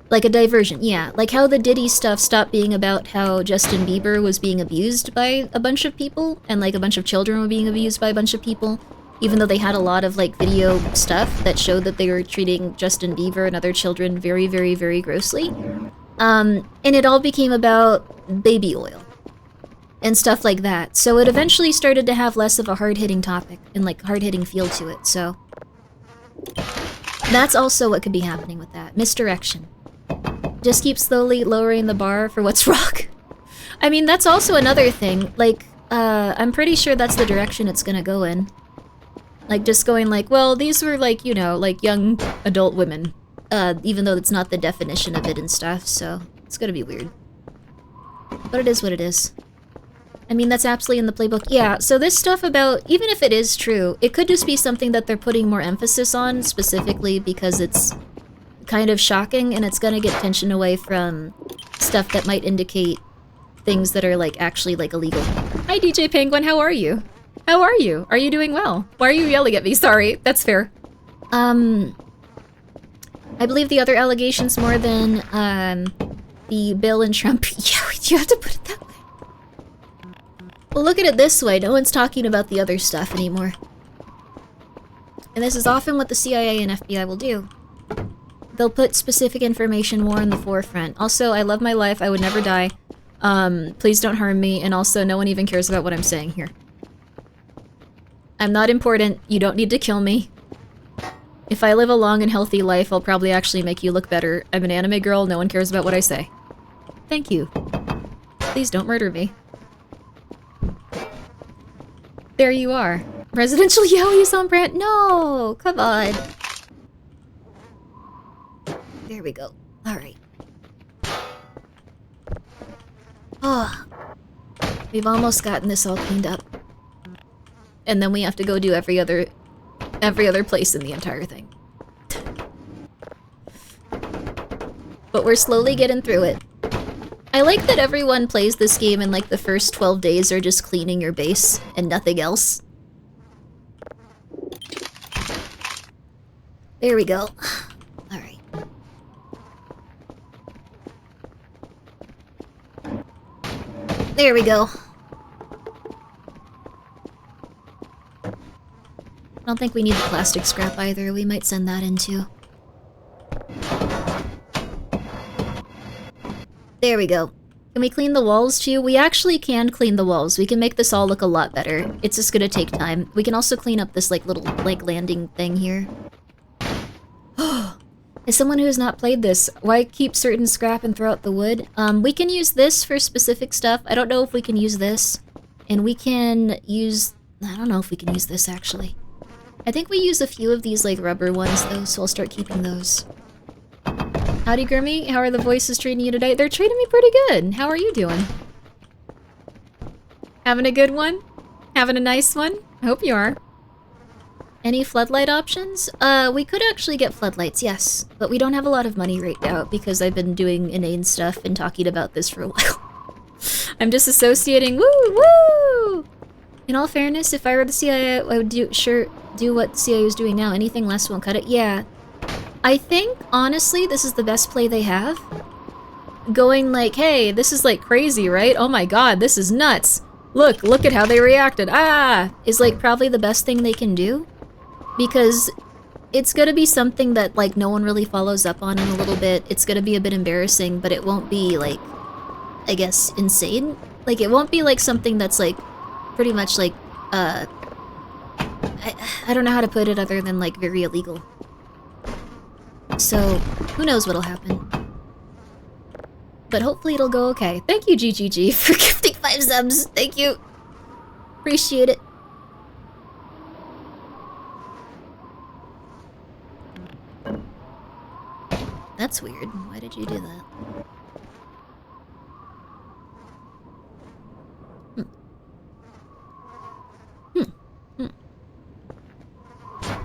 Like a diversion, yeah. Like how the Diddy stuff stopped being about how Justin Bieber was being abused by a bunch of people, and like a bunch of children were being abused by a bunch of people, even though they had a lot of like video stuff that showed that they were treating Justin Bieber and other children very, very, very grossly. And it all became about baby oil and stuff like that. So it eventually started to have less of a hard-hitting topic and like hard-hitting feel to it, so that's also what could be happening with that. Misdirection. Just keep slowly lowering the bar for what's wrong. I mean, that's also another thing. Like, I'm pretty sure that's the direction it's gonna go in. Like, just going like, well, these were like, you know, like young adult women. Even though it's not the definition of it and stuff, so it's gonna be weird. But it is what it is. I mean, that's absolutely in the playbook. Yeah, so this stuff about, even if it is true, it could just be something that they're putting more emphasis on, specifically because it's kind of shocking, and it's gonna get attention away from stuff that might indicate things that are, like, actually, like, illegal. Hi, DJ Penguin, how are you? How are you? Are you doing well? Why are you yelling at me? Sorry, that's fair. I believe the other allegations more than, the Bill and Trump. Yeah, you have to put it that way. Well, look at it this way. No one's talking about the other stuff anymore. And this is often what the CIA and FBI will do. They'll put specific information more in the forefront. Also, I love my life. I would never die. Please don't harm me. And also, no one even cares about what I'm saying here. I'm not important. You don't need to kill me. If I live a long and healthy life, I'll probably actually make you look better. I'm an anime girl. No one cares about what I say. Thank you. Please don't murder me. There you are. Residential Yowie is on brand. No! Come on. There we go. Alright. Oh. We've almost gotten this all cleaned up. And then we have to go do every other place in the entire thing. But we're slowly getting through it. I like that everyone plays this game and like the first 12 days are just cleaning your base and nothing else. There we go. Alright. There we go. I don't think we need the plastic scrap either. We might send that in too. There we go. Can we clean the walls too? We actually can clean the walls. We can make this all look a lot better. It's just gonna take time. We can also clean up this like little like landing thing here. As someone who has not played this, why keep certain scrap and throw out the wood? We can use this for specific stuff. I don't know if we can use this. And we can use... I don't know if we can use this actually. I think we use a few of these like rubber ones though, so I'll start keeping those. Howdy Grimmi, how are the voices treating you today? They're treating me pretty good. How are you doing? Having a good one? Having a nice one? I hope you are. Any floodlight options? We could actually get floodlights, yes. But we don't have a lot of money right now because I've been doing inane stuff and talking about this for a while. I'm just associating, woo! In all fairness, if I were the CIA, I would do what the CIA is doing now. Anything less won't cut it. Yeah. I think, honestly, this is the best play they have. Going like, hey, this is like crazy, right? Oh my god, this is nuts. Look at how they reacted. Ah! Is like probably the best thing they can do. Because it's gonna be something that like no one really follows up on in a little bit. It's gonna be a bit embarrassing, but it won't be like, I guess, insane. Like it won't be like something that's like pretty much like, I don't know how to put it other than like very illegal. So, who knows what'll happen. But hopefully it'll go okay. Thank you, GGG, for gifting 5 subs. Thank you. Appreciate it. That's weird. Why did you do that?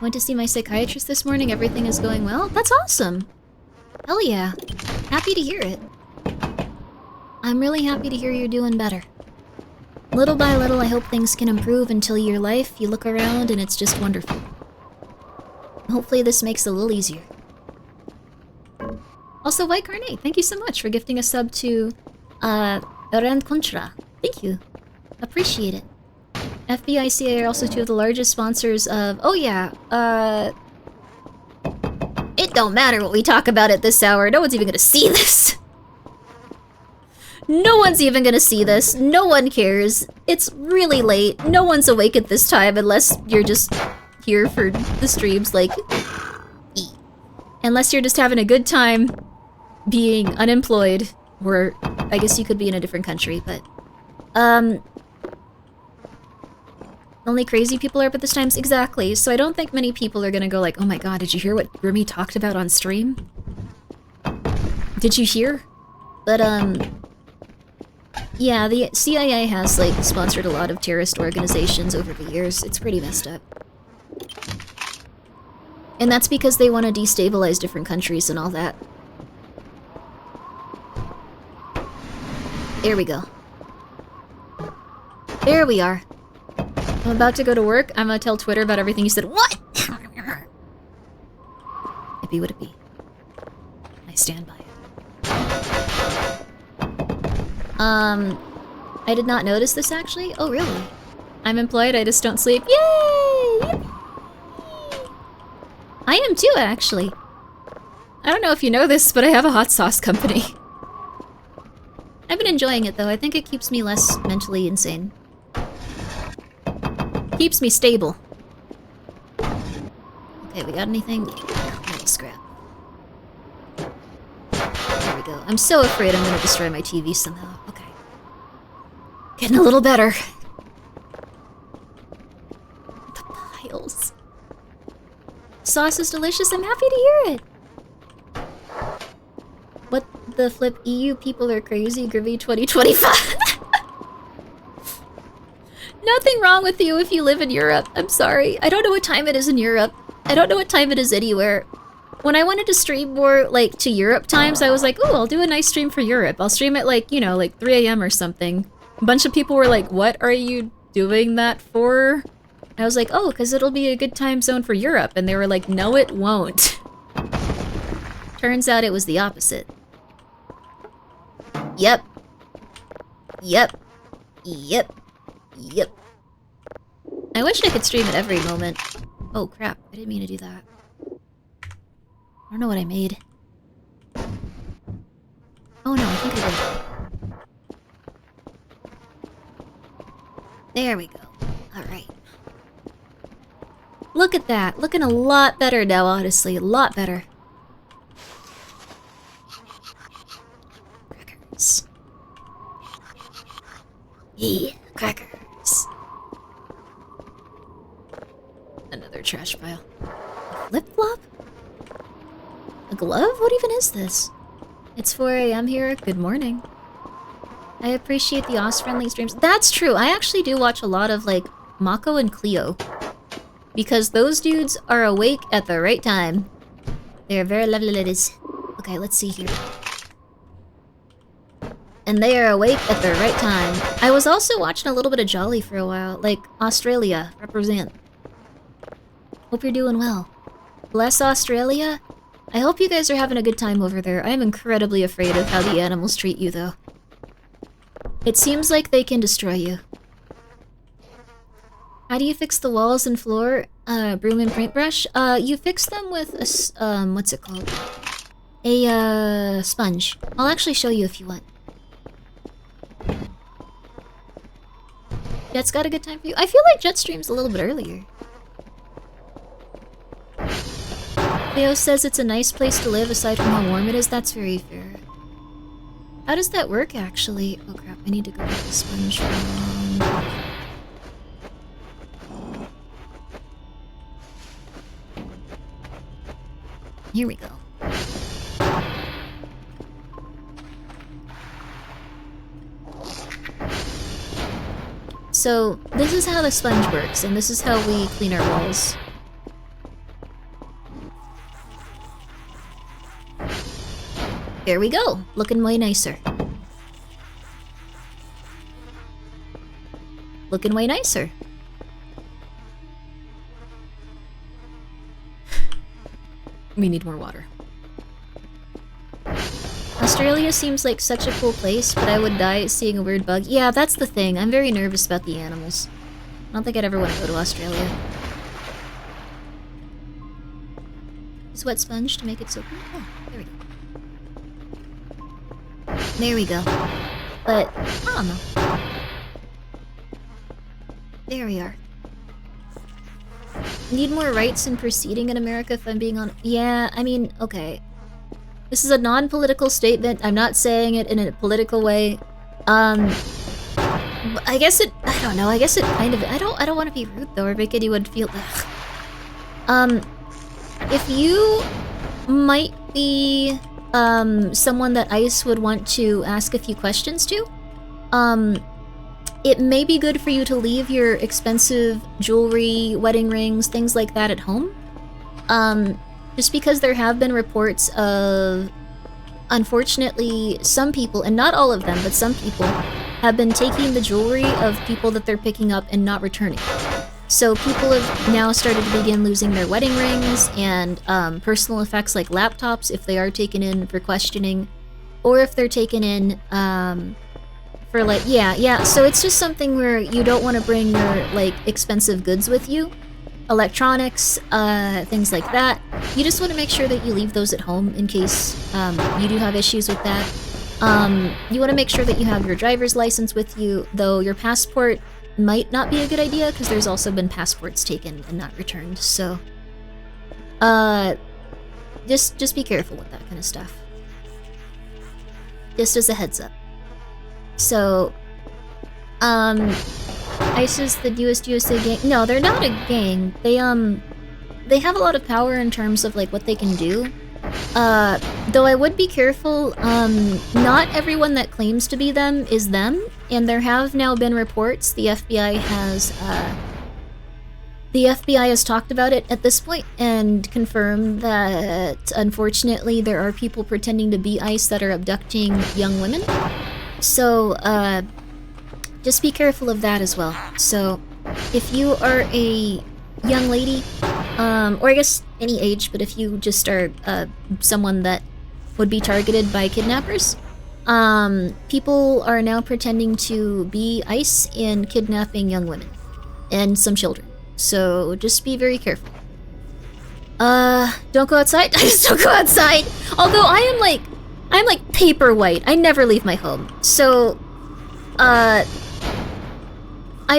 Went to see my psychiatrist this morning. Everything is going well. That's awesome. Hell yeah. Happy to hear it. I'm really happy to hear you're doing better. Little by little, I hope things can improve until your life, you look around and it's just wonderful. Hopefully this makes it a little easier. Also, White Carnate, thank you so much for gifting a sub to, Rand Contra. Thank you. Appreciate it. FBI, CIA are also two of the largest sponsors of... Oh yeah, it don't matter what we talk about at this hour. No one's even gonna see this. No one's even gonna see this. No one cares. It's really late. No one's awake at this time unless you're just here for the streams, like... Unless you're just having a good time being unemployed, or I guess you could be in a different country, but... Only crazy people are up at this times? Exactly. So I don't think many people are gonna go like, oh my god, did you hear what Grimmi talked about on stream? Did you hear? But, yeah, the CIA has, like, sponsored a lot of terrorist organizations over the years. It's pretty messed up. And that's because they want to destabilize different countries and all that. There we go. There we are. I'm about to go to work. I'm gonna tell Twitter about everything you said. What? It be what it be. I stand by it. I did not notice this actually. Oh, really? I'm employed, I just don't sleep. Yay! I am too, actually. I don't know if you know this, but I have a hot sauce company. I've been enjoying it, though. I think it keeps me less mentally insane. Keeps me stable. Okay, we got anything? Little scrap. There we go. I'm so afraid I'm gonna destroy my TV somehow. Okay. Getting a little better. The piles. Sauce is delicious. I'm happy to hear it. What the flip? EU people are crazy. Grimmi 2025. Nothing wrong with you if you live in Europe. I'm sorry. I don't know what time it is in Europe. I don't know what time it is anywhere. When I wanted to stream more, like, to Europe times, I was like, ooh, I'll do a nice stream for Europe. I'll stream it, like, you know, like 3 a.m. or something. A bunch of people were like, what are you doing that for? I was like, oh, because it'll be a good time zone for Europe. And they were like, no, it won't. Turns out it was the opposite. Yep. Yep. Yep. Yep. I wish I could stream at every moment. Oh crap, I didn't mean to do that. I don't know what I made. Oh no, I think I did. There we go. Alright. Look at that. Looking a lot better now, honestly. A lot better. Crackers. Yeah, crackers. Another trash pile. A flip-flop? A glove? What even is this? It's 4 a.m. here. Good morning. I appreciate the OS-friendly streams. That's true. I actually do watch a lot of, like, Mako and Cleo. Because those dudes are awake at the right time. They are very lovely ladies. Okay, let's see here. And they are awake at the right time. I was also watching a little bit of Jolly for a while. Like, Australia. Represent. Hope you're doing well. Bless Australia. I hope you guys are having a good time over there. I am incredibly afraid of how the animals treat you, though. It seems like they can destroy you. How do you fix the walls and floor? Broom and paintbrush? You fix them with a, what's it called? A, sponge. I'll actually show you if you want. Jet's got a good time for you? I feel like Jet streams a little bit earlier. Theo says it's a nice place to live aside from how warm it is. That's very fair. How does that work, actually? Oh crap, I need to go get the sponge from... Here we go. So, this is how the sponge works, and this is how we clean our walls. There we go, looking way nicer. Looking way nicer. We need more water. Australia seems like such a cool place, but I would die seeing a weird bug. Yeah, that's the thing. I'm very nervous about the animals. I don't think I'd ever want to go to Australia. Use wet sponge to make it soapy. Oh, there we go. There we go. But, I don't know. There we are. Need more rights in proceeding in America, if I'm being honest. Yeah, I mean, okay. This is a non-political statement. I'm not saying it in a political way. I guess it, I don't know, I guess it kind of, I don't want to be rude though, or make anyone feel, if you might be, someone that ICE would want to ask a few questions to, it may be good for you to leave your expensive jewelry, wedding rings, things like that at home. Just because there have been reports of, unfortunately, some people, and not all of them, but some people, have been taking the jewelry of people that they're picking up and not returning. So people have now started to begin losing their wedding rings and personal effects like laptops if they are taken in for questioning, or if they're taken in for like, yeah, so it's just something where you don't want to bring your like expensive goods with you. Electronics, things like that. You just want to make sure that you leave those at home in case you do have issues with that. You want to make sure that you have your driver's license with you, though your passport might not be a good idea because there's also been passports taken and not returned, so just be careful with that kind of stuff. Just as a heads up. So, ICE is the newest USA gang. No, they're not a gang. They have a lot of power in terms of like what they can do. Though I would be careful, not everyone that claims to be them is them, and there have now been reports. The FBI has talked about it at this point and confirmed that unfortunately there are people pretending to be ICE that are abducting young women. So, just be careful of that as well. So, if you are a young lady, or I guess any age, but if you just are someone that would be targeted by kidnappers, people are now pretending to be ICE and kidnapping young women and some children. So, just be very careful. Don't go outside. I just don't go outside. Although I'm like paper white. I never leave my home. So, I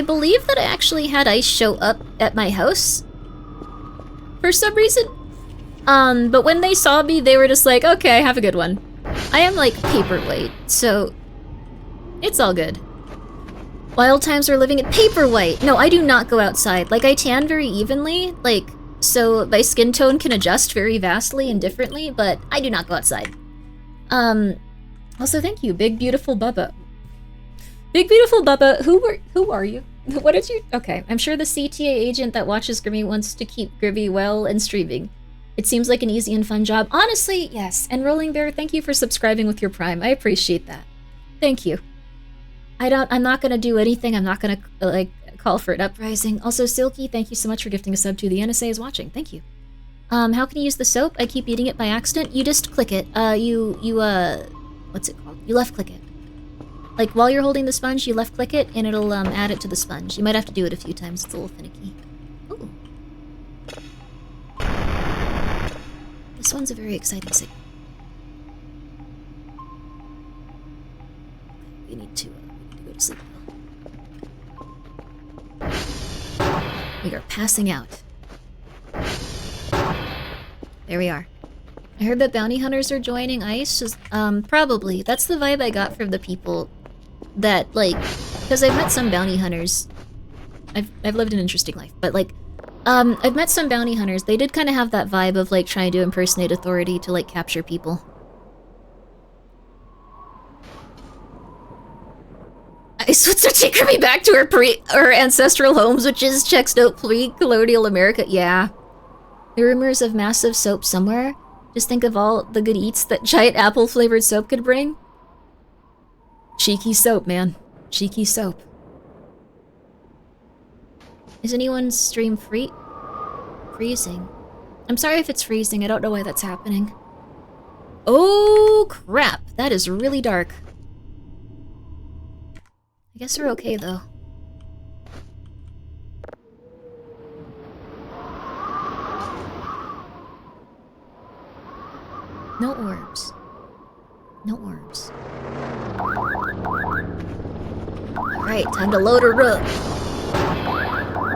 believe that I actually had ICE show up at my house for some reason. But when they saw me, they were just like, okay, have a good one. I am like paperweight, so it's all good. Wild times are living in paperweight. No, I do not go outside. Like, I tan very evenly, like, so my skin tone can adjust very vastly and differently, but I do not go outside. Also, thank you, Big Beautiful Bubba. Big Beautiful Bubba, who are you? What is your... Okay, I'm sure the CTA agent that watches Grimmi wants to keep Grimmi well and streaming. It seems like an easy and fun job. Honestly, yes. And Rolling Bear, thank you for subscribing with your Prime. I appreciate that. Thank you. I'm not gonna do anything. I'm not gonna, like, call for an uprising. Also, Silky, thank you so much for gifting a sub to the NSA is watching. Thank you. How can you use the soap? I keep eating it by accident. You just click it. What's it called? You left click it. Like, while you're holding the sponge, you left click it, and it'll, add it to the sponge. You might have to do it a few times. It's a little finicky. Ooh. This one's a very exciting signal. We need to go to sleep now. We are passing out. There we are. I heard that bounty hunters are joining ICE. Probably. That's the vibe I got from the people that, like, because I've met some bounty hunters. I've lived an interesting life, but, like, I've met some bounty hunters. They did kind of have that vibe of, like, trying to impersonate authority to, like, capture people. ICE would take Grimmi back to her ancestral homes, which is Czechsnote pre-colonial America. Yeah. The rumors of massive soap somewhere. Just think of all the good eats that giant apple-flavored soap could bring. Cheeky soap, man. Cheeky soap. Is anyone's stream freezing? I'm sorry if it's freezing. I don't know why that's happening. Oh, crap. That is really dark. I guess we're okay, though. No orbs. No orbs. Alright, time to load her up.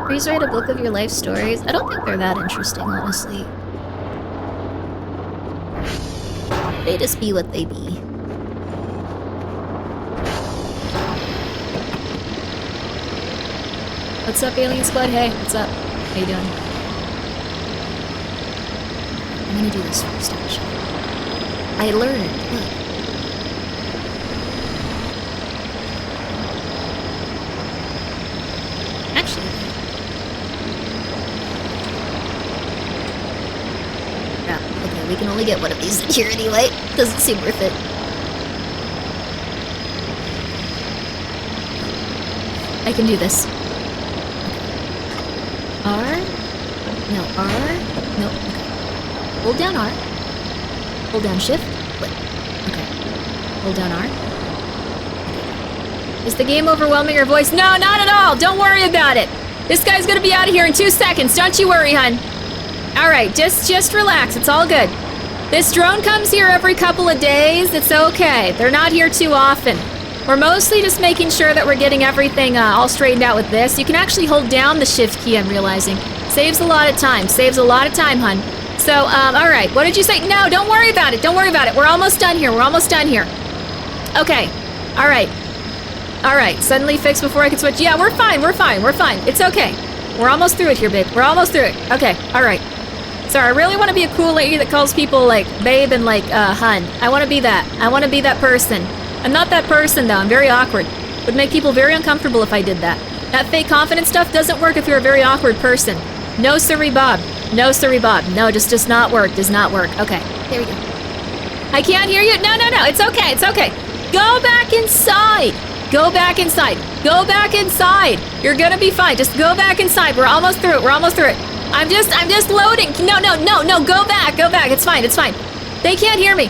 Please write a book of your life stories. I don't think they're that interesting, honestly. They just be what they be. What's up, Alien Squad? Hey, what's up? How you doing? I'm gonna do this first, actually. I learned. Look. Actually. Crap. Okay, we can only get one of these here anyway. Doesn't seem worth it. I can do this. R? No, R? No, okay. Hold down R. Hold down shift, click. Okay. Hold down R. Is the game overwhelming your voice? No, not at all! Don't worry about it! This guy's gonna be out of here in 2 seconds, don't you worry, hun. Alright, just relax, it's all good. This drone comes here every couple of days, it's okay. They're not here too often. We're mostly just making sure that we're getting everything all straightened out with this. You can actually hold down the shift key, I'm realizing. Saves a lot of time, hun. So, alright, what did you say? No, don't worry about it, don't worry about it. We're almost done here, Okay, alright, suddenly fixed before I could switch. Yeah, we're fine, it's okay. We're almost through it here, babe, Okay, alright. Sorry, I really want to be a cool lady that calls people, like, babe and, like, hun. I want to be that person. I'm not that person, though, I'm very awkward. Would make people very uncomfortable if I did that. That fake confidence stuff doesn't work if you're a very awkward person. No siree bob. No, just does not work. Okay, there we go. I can't hear you. No, it's okay. Go back inside. You're gonna be fine. Just go back inside. We're almost through it. I'm just loading. No, go back. It's fine. They can't hear me.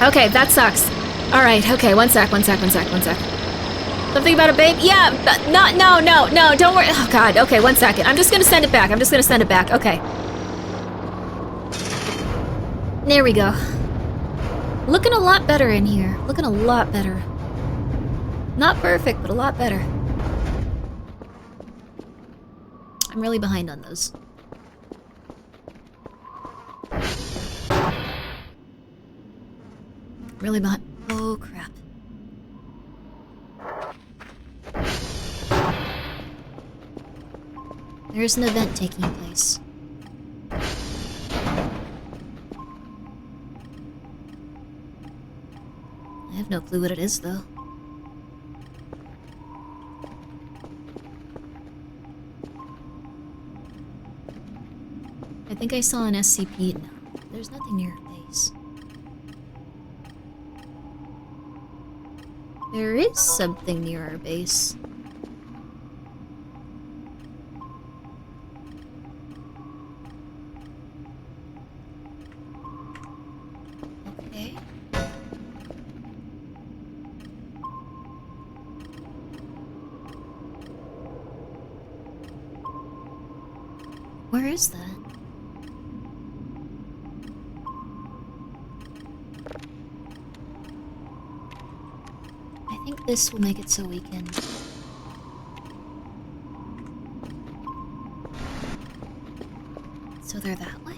Okay, that sucks. Alright, okay, one sec. Something about a babe? Yeah, no, don't worry. Oh god, okay, 1 second. I'm just gonna send it back. Okay. There we go. Looking a lot better in here. Not perfect, but a lot better. I'm really behind on those. Oh, crap. There's an event taking place. I have no clue what it is, though. I think I saw an SCP. No, there's nothing near our base. There is something near our base. Where is that? I think this will make it so we can... So they're that way?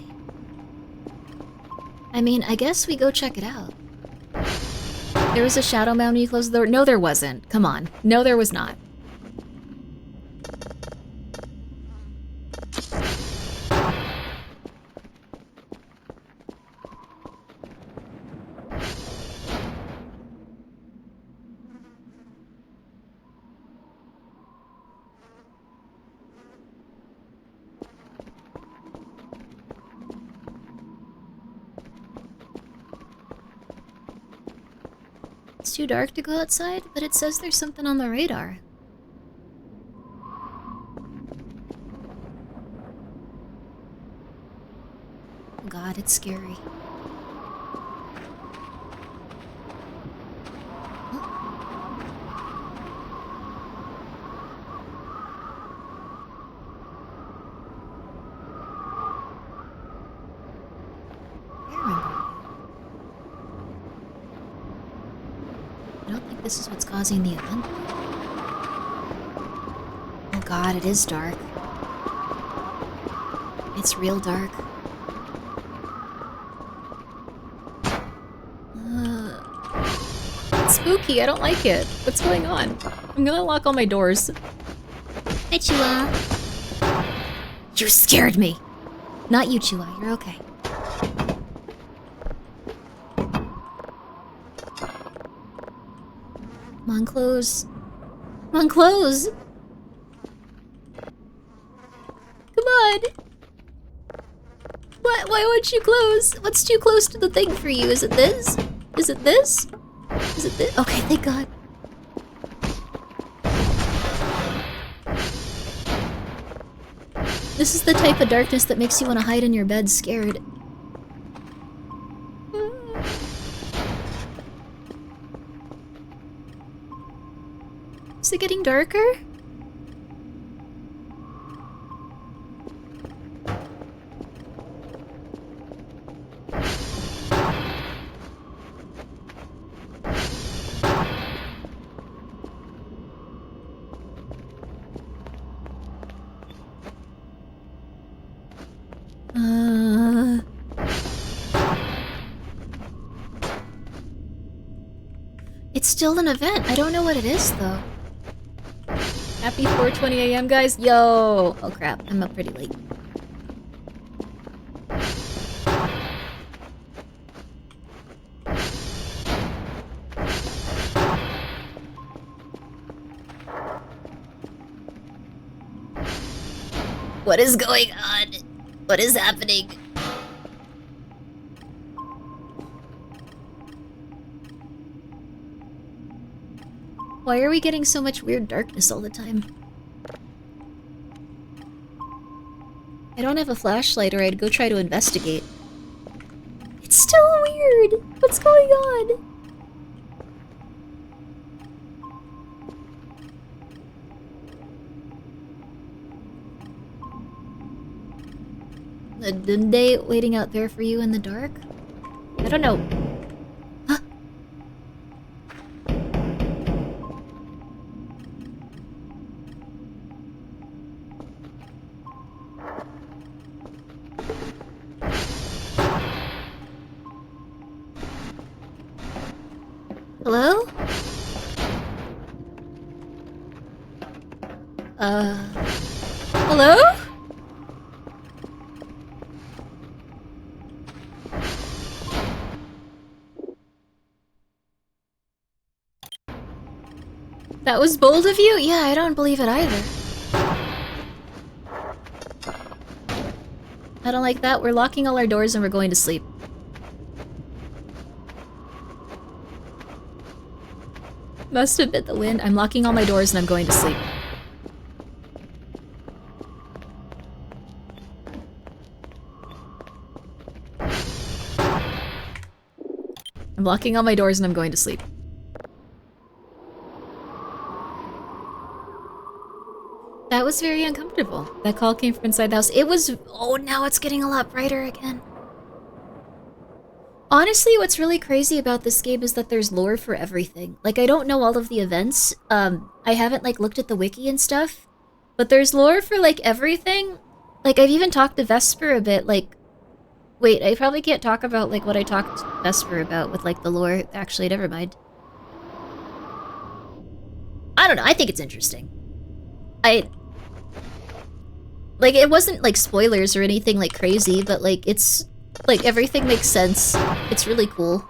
I mean, I guess we go check it out. There was a shadow mound when you closed the door? No, there wasn't. Come on. No, there was not. It's too dark to go outside, but it says there's something on the radar. Oh God, it's scary. I don't think this is what's causing the event. Oh God, it is dark. It's real dark. It's spooky, I don't like it. What's going on? I'm gonna lock all my doors. Hi, Chua. You scared me. Not you, Chua, you're okay. Come on, close. Come on, close! Come on! What? Why won't you close? What's too close to the thing for you? Is it this? Is it this? Is it this? Okay, thank God. This is the type of darkness that makes you want to hide in your bed scared. Is it getting darker? It's still an event. I don't know what it is, though. Happy 4:20 a.m., guys. Yo! Oh, crap. I'm up pretty late. What is going on? What is happening? Why are we getting so much weird darkness all the time? I don't have a flashlight or I'd go try to investigate. It's still weird! What's going on? A day waiting out there for you in the dark? I don't know. Huh? Hello? Hello? That was bold of you? Yeah, I don't believe it either. I don't like that. We're locking all our doors and we're going to sleep. Must have been the wind. I'm locking all my doors and I'm going to sleep. I'm locking all my doors and I'm going to sleep. That was very uncomfortable. That call came from inside the house. It was... Oh, now it's getting a lot brighter again. Honestly, what's really crazy about this game is that there's lore for everything. Like, I don't know all of the events. I haven't, like, looked at the wiki and stuff. But there's lore for, like, everything. Like, I've even talked to Vesper a bit, like... Wait, I probably can't talk about, like, what I talked to Vesper about with, like, the lore. Actually, never mind. I don't know, I think it's interesting. Like, it wasn't, like, spoilers or anything, like, crazy, but, like, it's... Like, everything makes sense. It's really cool.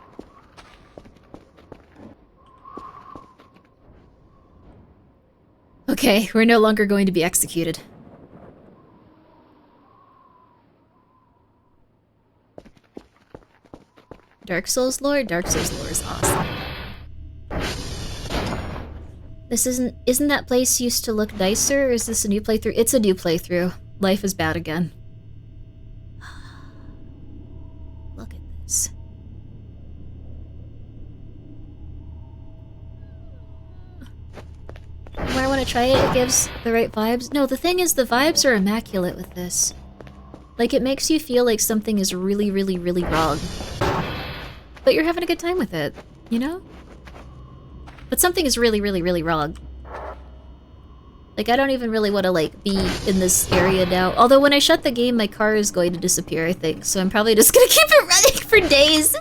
Okay, we're no longer going to be executed. Dark Souls lore? Dark Souls lore is awesome. This isn't that place used to look nicer, or is this a new playthrough? It's a new playthrough. Life is bad again. Look at this. When I want to try it, it gives the right vibes. No, the thing is, the vibes are immaculate with this. Like, it makes you feel like something is really, really, really wrong. But you're having a good time with it, you know? But something is really, really, really wrong. Like, I don't even really want to, like, be in this area now. Although when I shut the game, my car is going to disappear, I think. So I'm probably just gonna keep it running for days.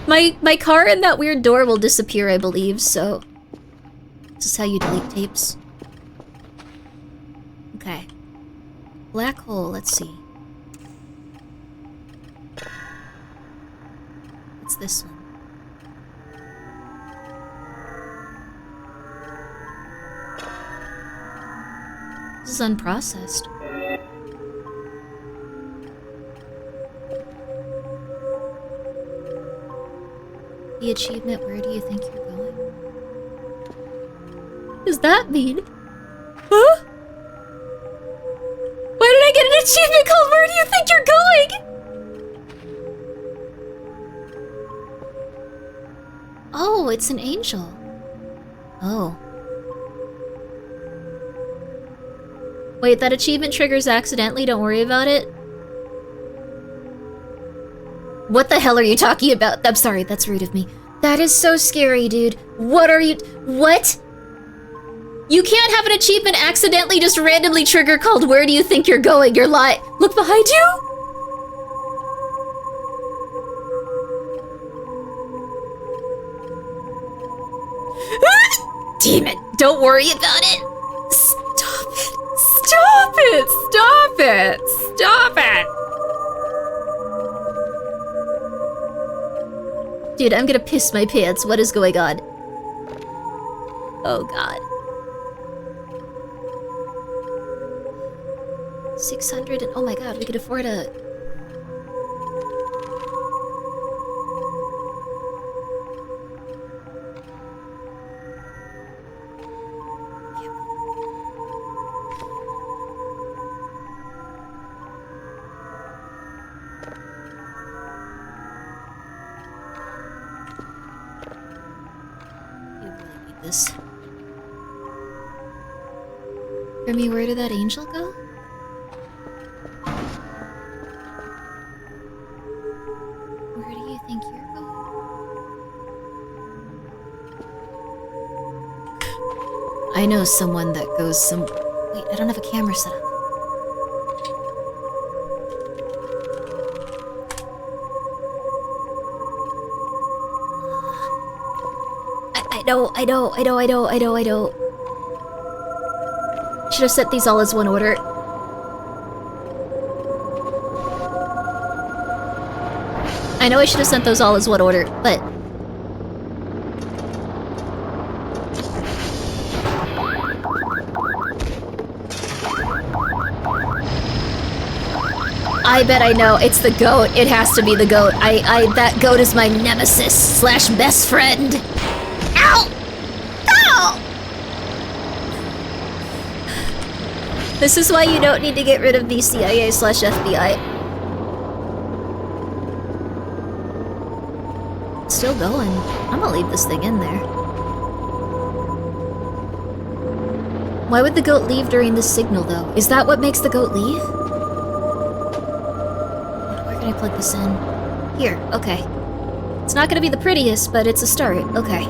My car and that weird door will disappear, I believe, so... This is how you delete tapes. Okay. Black hole, let's see. What's this one? This is unprocessed. The achievement, where do you think you're going? What does that mean? Huh? Why did I get an achievement called Where Do You Think You're Going? Oh, it's an angel. Oh. Wait, that achievement triggers accidentally, don't worry about it? What the hell are you talking about? I'm sorry, that's rude of me. That is so scary, dude. What are you- What? You can't have an achievement accidentally just randomly trigger called Where Do You Think You're Going? You're lying. Look behind you! Demon, don't worry about it. Stop it. Stop it! Stop it! Stop it! Dude, I'm gonna piss my pants. What is going on? Oh god. 600 and oh my god, we could afford a... This. Grimmi, where did that angel go? Where do you think you're going? I know someone that goes some... Wait, I don't have a camera set up. I know. Should have set these all as one order. I know I should have sent those all as one order, but... I bet I know. It's the goat. It has to be the goat. That goat is my nemesis / best friend. Ow! Ow! This is why you don't need to get rid of the CIA / FBI. It's still going. I'm gonna leave this thing in there. Why would the goat leave during this signal, though? Is that what makes the goat leave? Where can I plug this in? Here, okay. It's not gonna be the prettiest, but it's a start. Okay.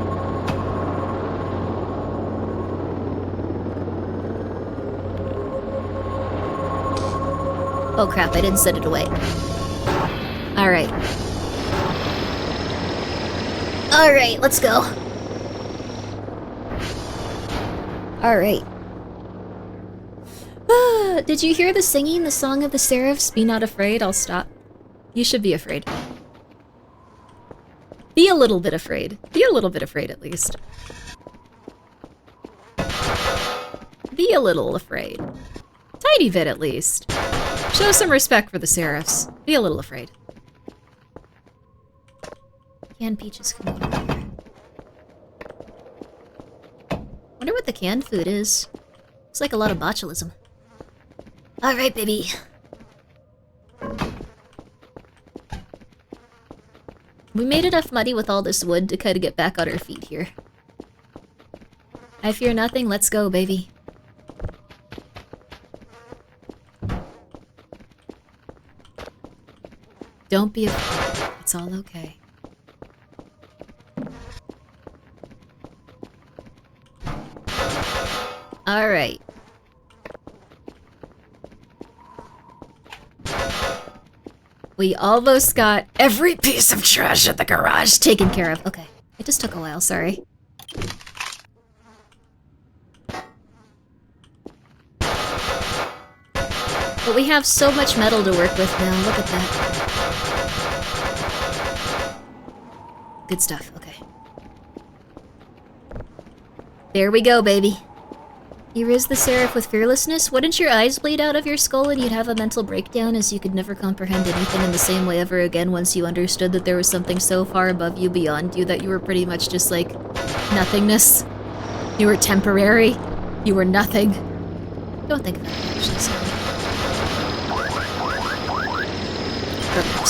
Oh crap, I didn't set it away. Alright. Alright, let's go. Alright. Did you hear the singing, the Song of the Seraphs? Be not afraid, I'll stop. You should be afraid. Be a little bit afraid. Be a little bit afraid, at least. Be a little afraid. Tiny bit, at least. Show some respect for the Seraphs. Be a little afraid. Canned peaches come over here. Wonder what the canned food is. Looks like a lot of botulism. Alright, baby. We made enough money with all this wood to kind of get back on our feet here. I fear nothing, let's go, baby. Don't be afraid. It's all okay. Alright. We almost got every piece of trash at the garage taken care of. Okay. It just took a while, sorry. But we have so much metal to work with now. Look at that. Good stuff. Okay. There we go, baby. You raised the Seraph with fearlessness? Wouldn't your eyes bleed out of your skull and you'd have a mental breakdown as you could never comprehend anything in the same way ever again once you understood that there was something so far above you, beyond you, that you were pretty much just like nothingness? You were temporary. You were nothing. Don't think about it, actually, sorry. There we go.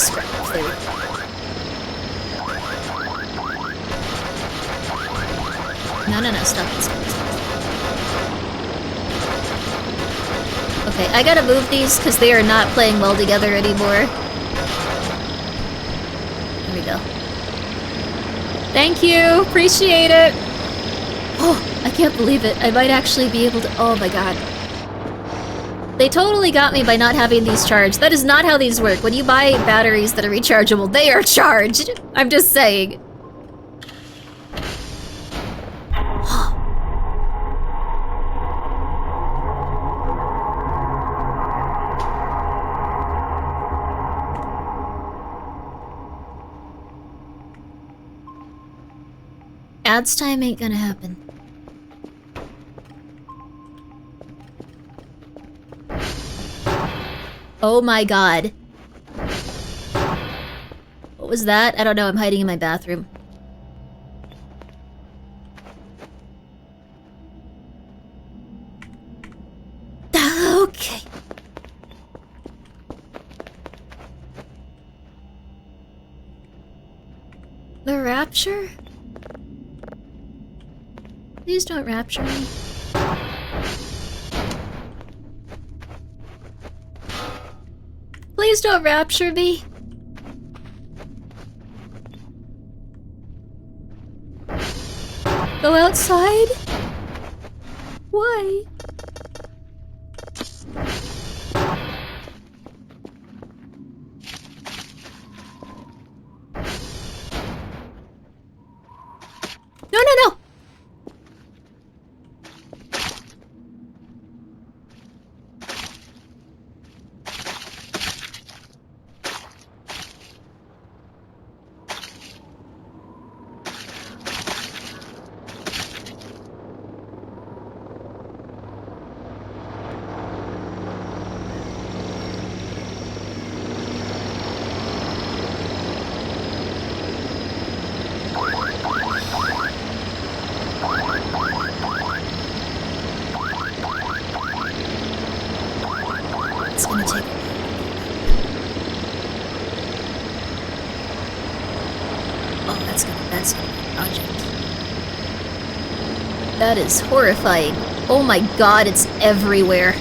No, stop it. Okay, I gotta move these because they are not playing well together anymore. There we go. Thank you! Appreciate it! Oh, I can't believe it. I might actually be able to— oh my god. They totally got me by not having these charged. That is not how these work. When you buy batteries that are rechargeable, they are charged! I'm just saying. Ads time ain't gonna happen. Oh my god. What was that? I don't know, I'm hiding in my bathroom. Okay. The rapture? Please don't rapture me. Please don't rapture me. Go outside? Why? No! It's gonna take a while. Oh, that's gonna be a project. That is horrifying. Oh my god, it's everywhere.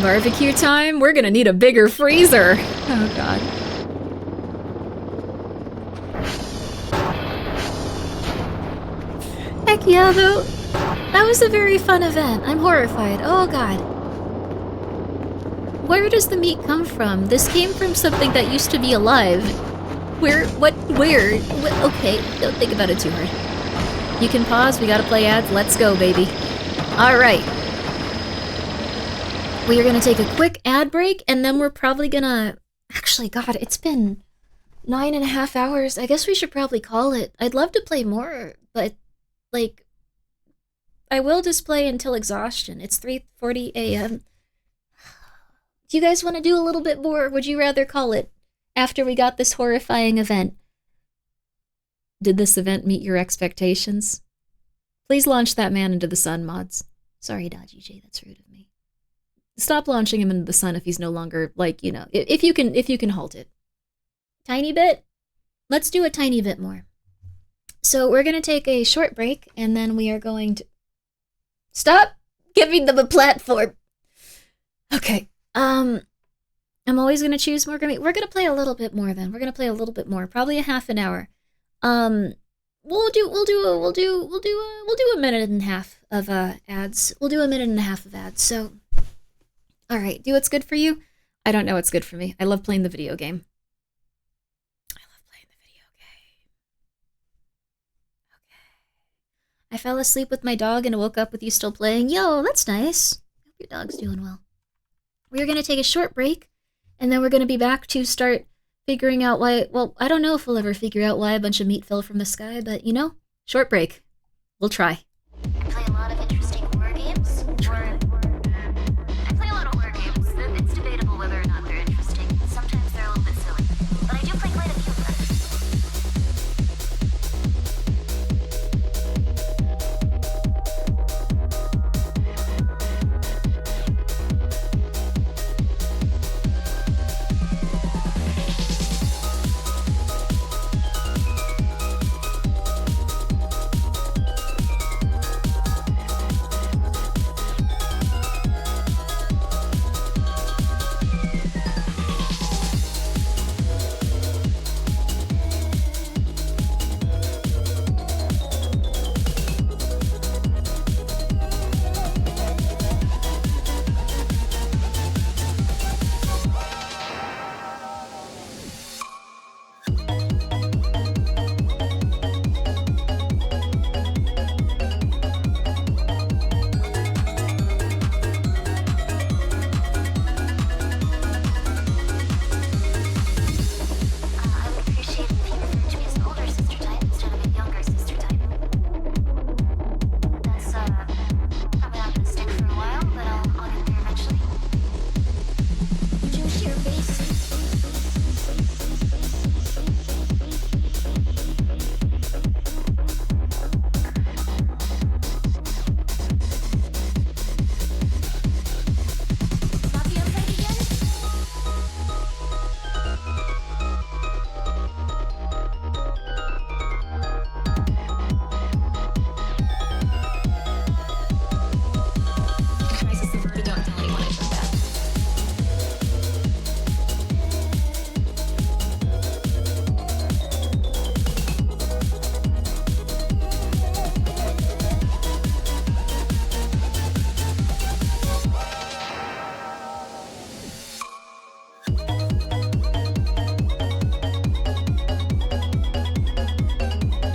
Barbecue time? We're gonna need a bigger freezer. Oh god. Heck yeah, though. That was a very fun event. I'm horrified. Oh god. Where does the meat come from? This came from something that used to be alive. Where? Okay, don't think about it too hard. You can pause, we gotta play ads. Let's go, baby. Alright. We are gonna take a quick ad break, and then we're probably gonna... Actually, god, it's been 9.5 hours. I guess we should probably call it. I'd love to play more, but, like... I will just play until exhaustion. It's 3:40 a.m. Do you guys want to do a little bit more, or would you rather call it after we got this horrifying event? Did this event meet your expectations? Please launch that man into the sun, mods. Sorry, Dodgy J, that's rude of me. Stop launching him into the sun if he's no longer, like, you know, if you can halt it. Tiny bit? Let's do a tiny bit more. So we're going to take a short break, and then we are going to... Stop giving them a platform! Okay, I'm always going to choose more Grimmi. We're going to play a little bit more then. We're going to play a little bit more, probably a half an hour. We'll do a minute and a half of ads. We'll do a minute and a half of ads. So, all right, do what's good for you. I don't know what's good for me. I love playing the video game. I fell asleep with my dog and woke up with you still playing. Yo, that's nice. Hope your dog's doing well. We're gonna take a short break, and then we're gonna be back to start figuring out why. Well, I don't know if we'll ever figure out why a bunch of meat fell from the sky, but you know, short break. We'll try. I play a lot of interesting horror games. I play a lot of horror games. It's debatable whether or not they're interesting. Sometimes they're a little bit silly, but I do play quite a few of them.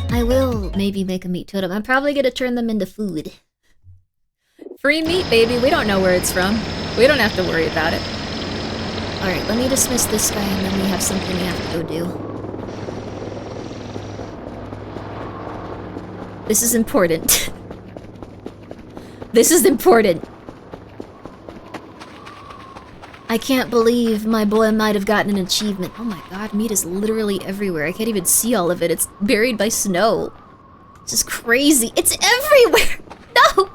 I will maybe make a meat totem. I'm probably gonna turn them into food. Free meat, baby. We don't know where it's from. We don't have to worry about it. Alright, let me dismiss this guy and then we have something we have to go do. This is important. This is important. I can't believe my boy might have gotten an achievement. Oh my god, meat is literally everywhere. I can't even see all of it. It's buried by snow. This is crazy. It's everywhere! No!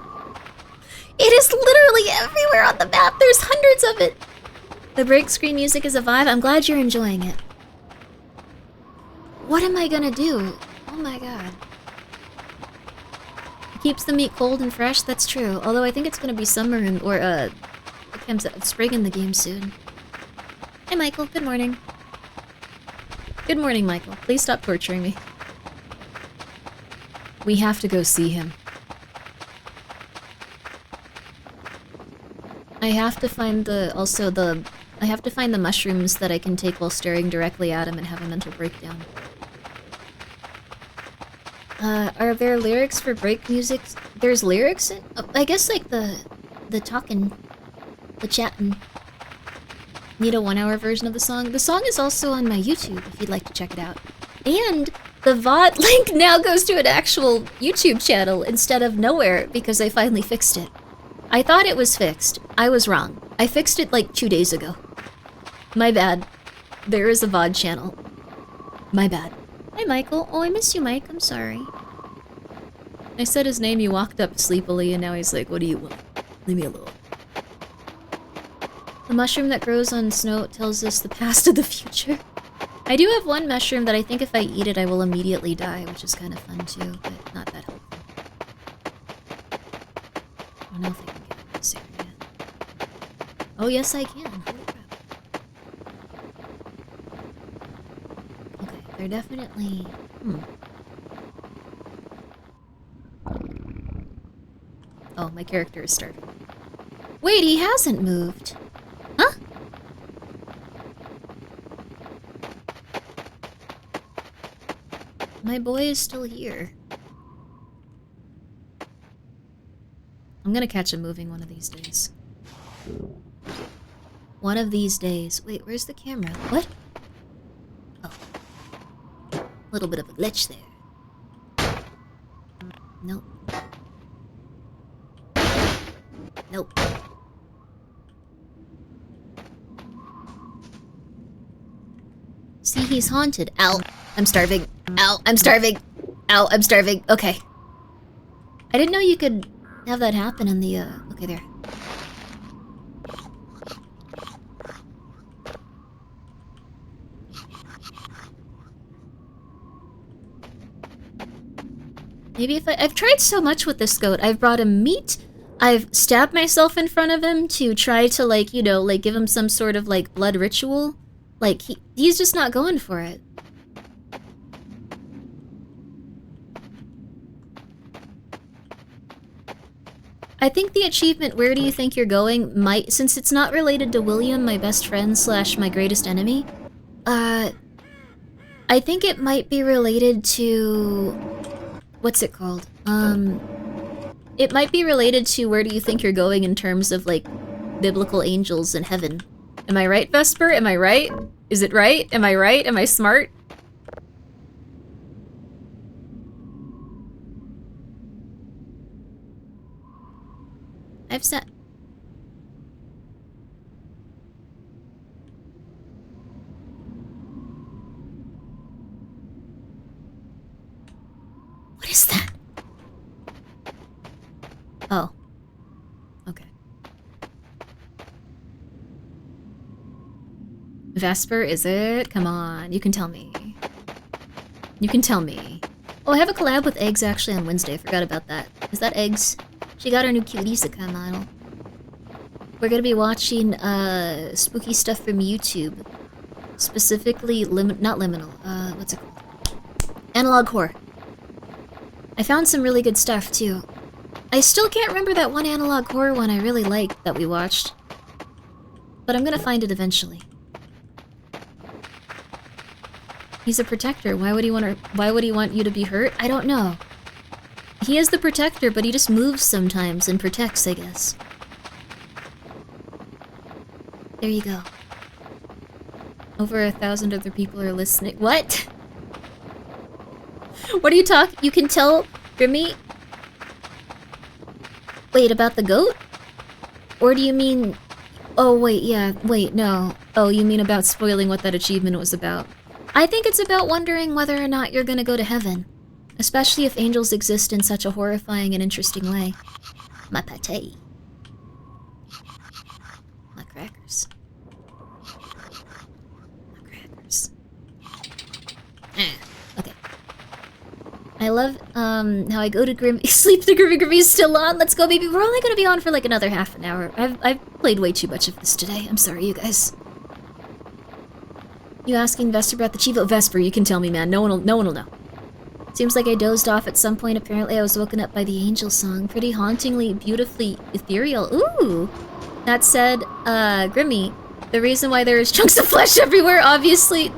It is literally everywhere on the map. There's hundreds of it. The break screen music is a vibe. I'm glad you're enjoying it. What am I gonna do? Oh my god. It keeps the meat cold and fresh, that's true. Although I think it's gonna be summer or it comes spring in the game soon. Hi Michael, good morning. Good morning, Michael. Please stop torturing me. We have to go see him. I have to find I have to find the mushrooms that I can take while staring directly at him and have a mental breakdown. Are there lyrics for break music? There's lyrics? I guess like the talking, the chatting. Need a 1-hour version of the song? The song is also on my YouTube if you'd like to check it out. And the VOD link now goes to an actual YouTube channel instead of nowhere because I finally fixed it. I thought it was fixed. I was wrong. I fixed it like 2 days ago. My bad. There is a VOD channel. My bad. Hi, Michael. Oh, I miss you, Mike. I'm sorry. I said his name, he walked up sleepily, and now he's like, what do you want? Leave me alone. The mushroom that grows on snow tells us the past and the future. I do have one mushroom that I think if I eat it, I will immediately die, which is kind of fun too, but not that helpful. I don't know if I can get out of this area. Oh, yes, I can. Holy crap. Okay, they're definitely... Oh, my character is starving. Wait, he hasn't moved. Huh? My boy is still here. I'm gonna catch him moving one of these days. One of these days. Wait, where's the camera? What? Oh. Little bit of a glitch there. Nope. Nope. See, he's haunted. Ow. I'm starving. Ow. I'm starving. Ow. I'm starving. Okay. I didn't know you could have that happen in the, okay, there. Maybe if I've tried so much with this goat. I've brought him meat. I've stabbed myself in front of him to try to, like, you know, like, give him some sort of, like, blood ritual. Like, he's just not going for it. I think the achievement, where do you think you're going, might, since it's not related to William, my best friend / my greatest enemy, I think it might be related to, what's it called? It might be related to where do you think you're going in terms of, like, biblical angels in heaven. Am I right, Vesper? Am I right? Is it right? Am I right? Am I smart? I've said... What is that? Oh. Okay. Vesper, is it? Come on, you can tell me. You can tell me. Oh, I have a collab with Eggs actually on Wednesday. I forgot about that. Is that Eggs? She got her new Cuties model. We're gonna be watching spooky stuff from YouTube. Specifically, not Liminal. What's it called? Analog Horror. I found some really good stuff too. I still can't remember that one Analog Horror one I really liked that we watched. But I'm gonna find it eventually. He's a protector. Why would he want you to be hurt? I don't know. He is the protector, but he just moves sometimes and protects, I guess. There you go. Over 1,000 other people are listening. What? What are you talking? You can tell, Grimmi? Wait, about the goat? Or do you mean... Oh, wait, yeah, wait, no. Oh, you mean about spoiling what that achievement was about. I think it's about wondering whether or not you're gonna go to heaven. Especially if angels exist in such a horrifying and interesting way. My pate. My crackers. My crackers. I love how I go to Grimmi, sleep the Grimmi is still on. Let's go, baby. We're only gonna be on for like another half an hour. I've played way too much of this today. I'm sorry, you guys. You asking Vesper about the Chivo? Vesper, you can tell me, man. No one will know. Seems like I dozed off at some point. Apparently I was woken up by the angel song. Pretty hauntingly, beautifully ethereal. Ooh! That said, Grimmi, the reason why there is chunks of flesh everywhere, obviously, yeah,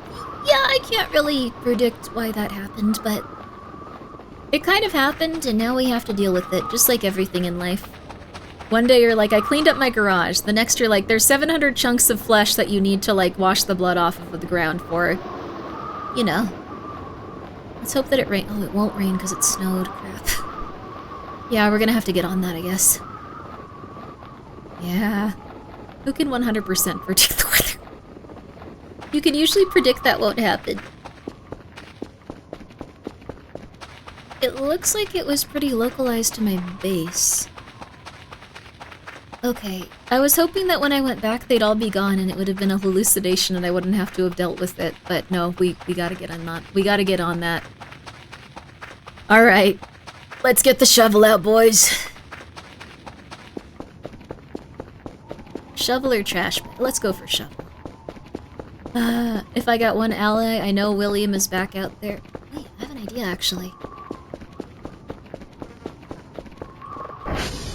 I can't really predict why that happened, but it kind of happened, and now we have to deal with it, just like everything in life. One day you're like, I cleaned up my garage. The next you're like, there's 700 chunks of flesh that you need to, like, wash the blood off of the ground for. You know. Let's hope that it rain. Oh, it won't rain because it snowed. Crap. Yeah, we're gonna have to get on that, I guess. Yeah. Who can 100% predict the weather? You can usually predict that won't happen. It looks like it was pretty localized to my base. Okay, I was hoping that when I went back they'd all be gone and it would have been a hallucination and I wouldn't have to have dealt with it, but no, we gotta get on that. We gotta get on that. Alright, let's get the shovel out, boys. Shovel or trash? Let's go for shovel. If I got one ally, I know William is back out there. Wait, I have an idea, actually.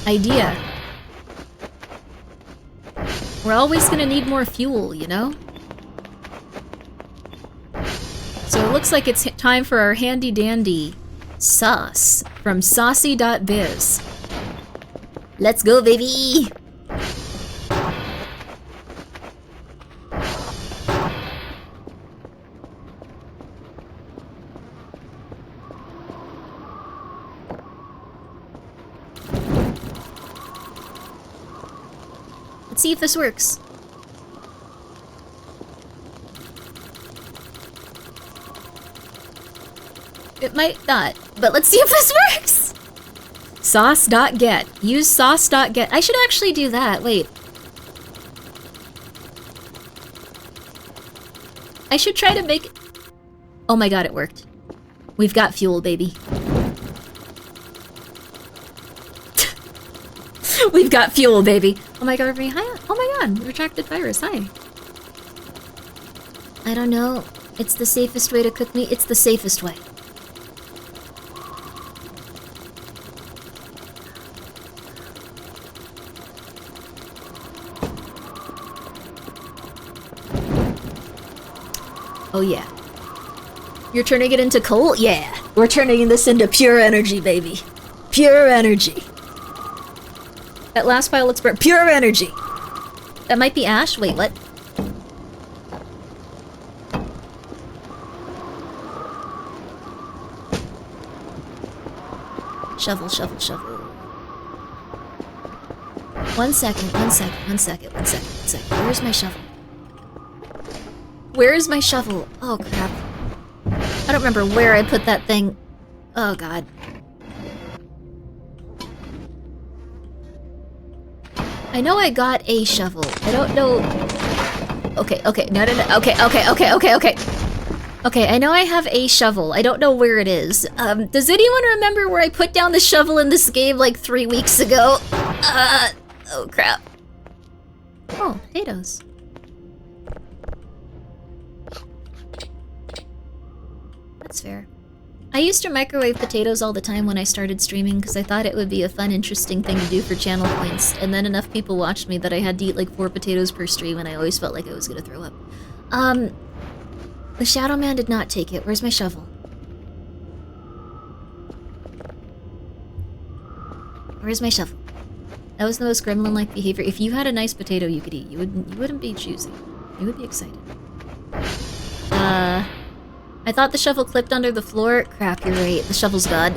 Idea. We're always gonna need more fuel, you know? So it looks like it's time for our handy-dandy sauce from saucy.biz. Let's go, baby! Let's see if this works. It might not, but let's see if this works! Sauce.get. Use sauce.get. I should actually do that. Wait. I should try to make... Oh my god, it worked. We've got fuel, baby. We've got fuel, baby. Oh my god, everybody, hi. Oh my god, retracted virus, hi. I don't know. It's the safest way to cook meat. It's the safest way. Oh yeah. You're turning it into coal? Yeah. We're turning this into pure energy, baby. Pure energy. That last pile looks burnt. Pure energy! That might be ash? Wait, what? Shovel, shovel, shovel. One second. Where's my shovel? Where is my shovel? Oh, crap. I don't remember where I put that thing. Oh, God. I know I got a shovel. I don't know... Okay, no. Okay. Okay, I know I have a shovel. I don't know where it is. Does anyone remember where I put down the shovel in this game like 3 weeks ago? Oh crap. Oh, potatoes. That's fair. I used to microwave potatoes all the time when I started streaming because I thought it would be a fun, interesting thing to do for channel points, and then enough people watched me that I had to eat like 4 potatoes per stream and I always felt like I was gonna throw up. The Shadow Man did not take it. Where's my shovel? Where's my shovel? That was the most gremlin-like behavior. If you had a nice potato you could eat, you wouldn't be choosy. You would be excited. I thought the shovel clipped under the floor. Crap, you're right. The shovel's god.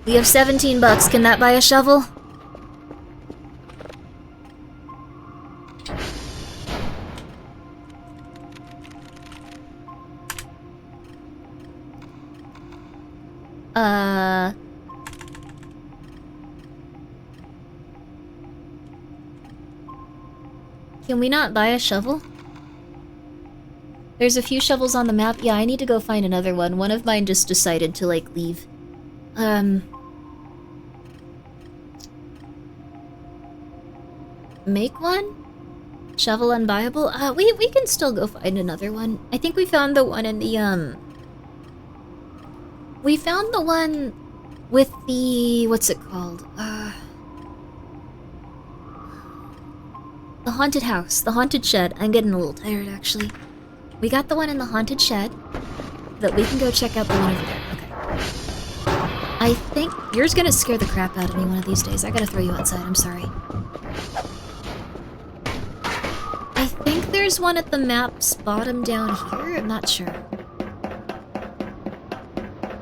We have 17 bucks. Can that buy a shovel? Can we not buy a shovel? There's a few shovels on the map. Yeah, I need to go find another one. One of mine just decided to, like, leave. Make one? Shovel unbuyable? We can still go find another one. I think we found the one in the, we found the one with the... what's it called? The haunted house. The haunted shed. I'm getting a little tired, actually. We got the one in the haunted shed. That we can go check out the one over there. Okay. I think... Yours gonna scare the crap out of me one of these days. I gotta throw you outside. I'm sorry. I think there's one at the map's bottom down here. I'm not sure.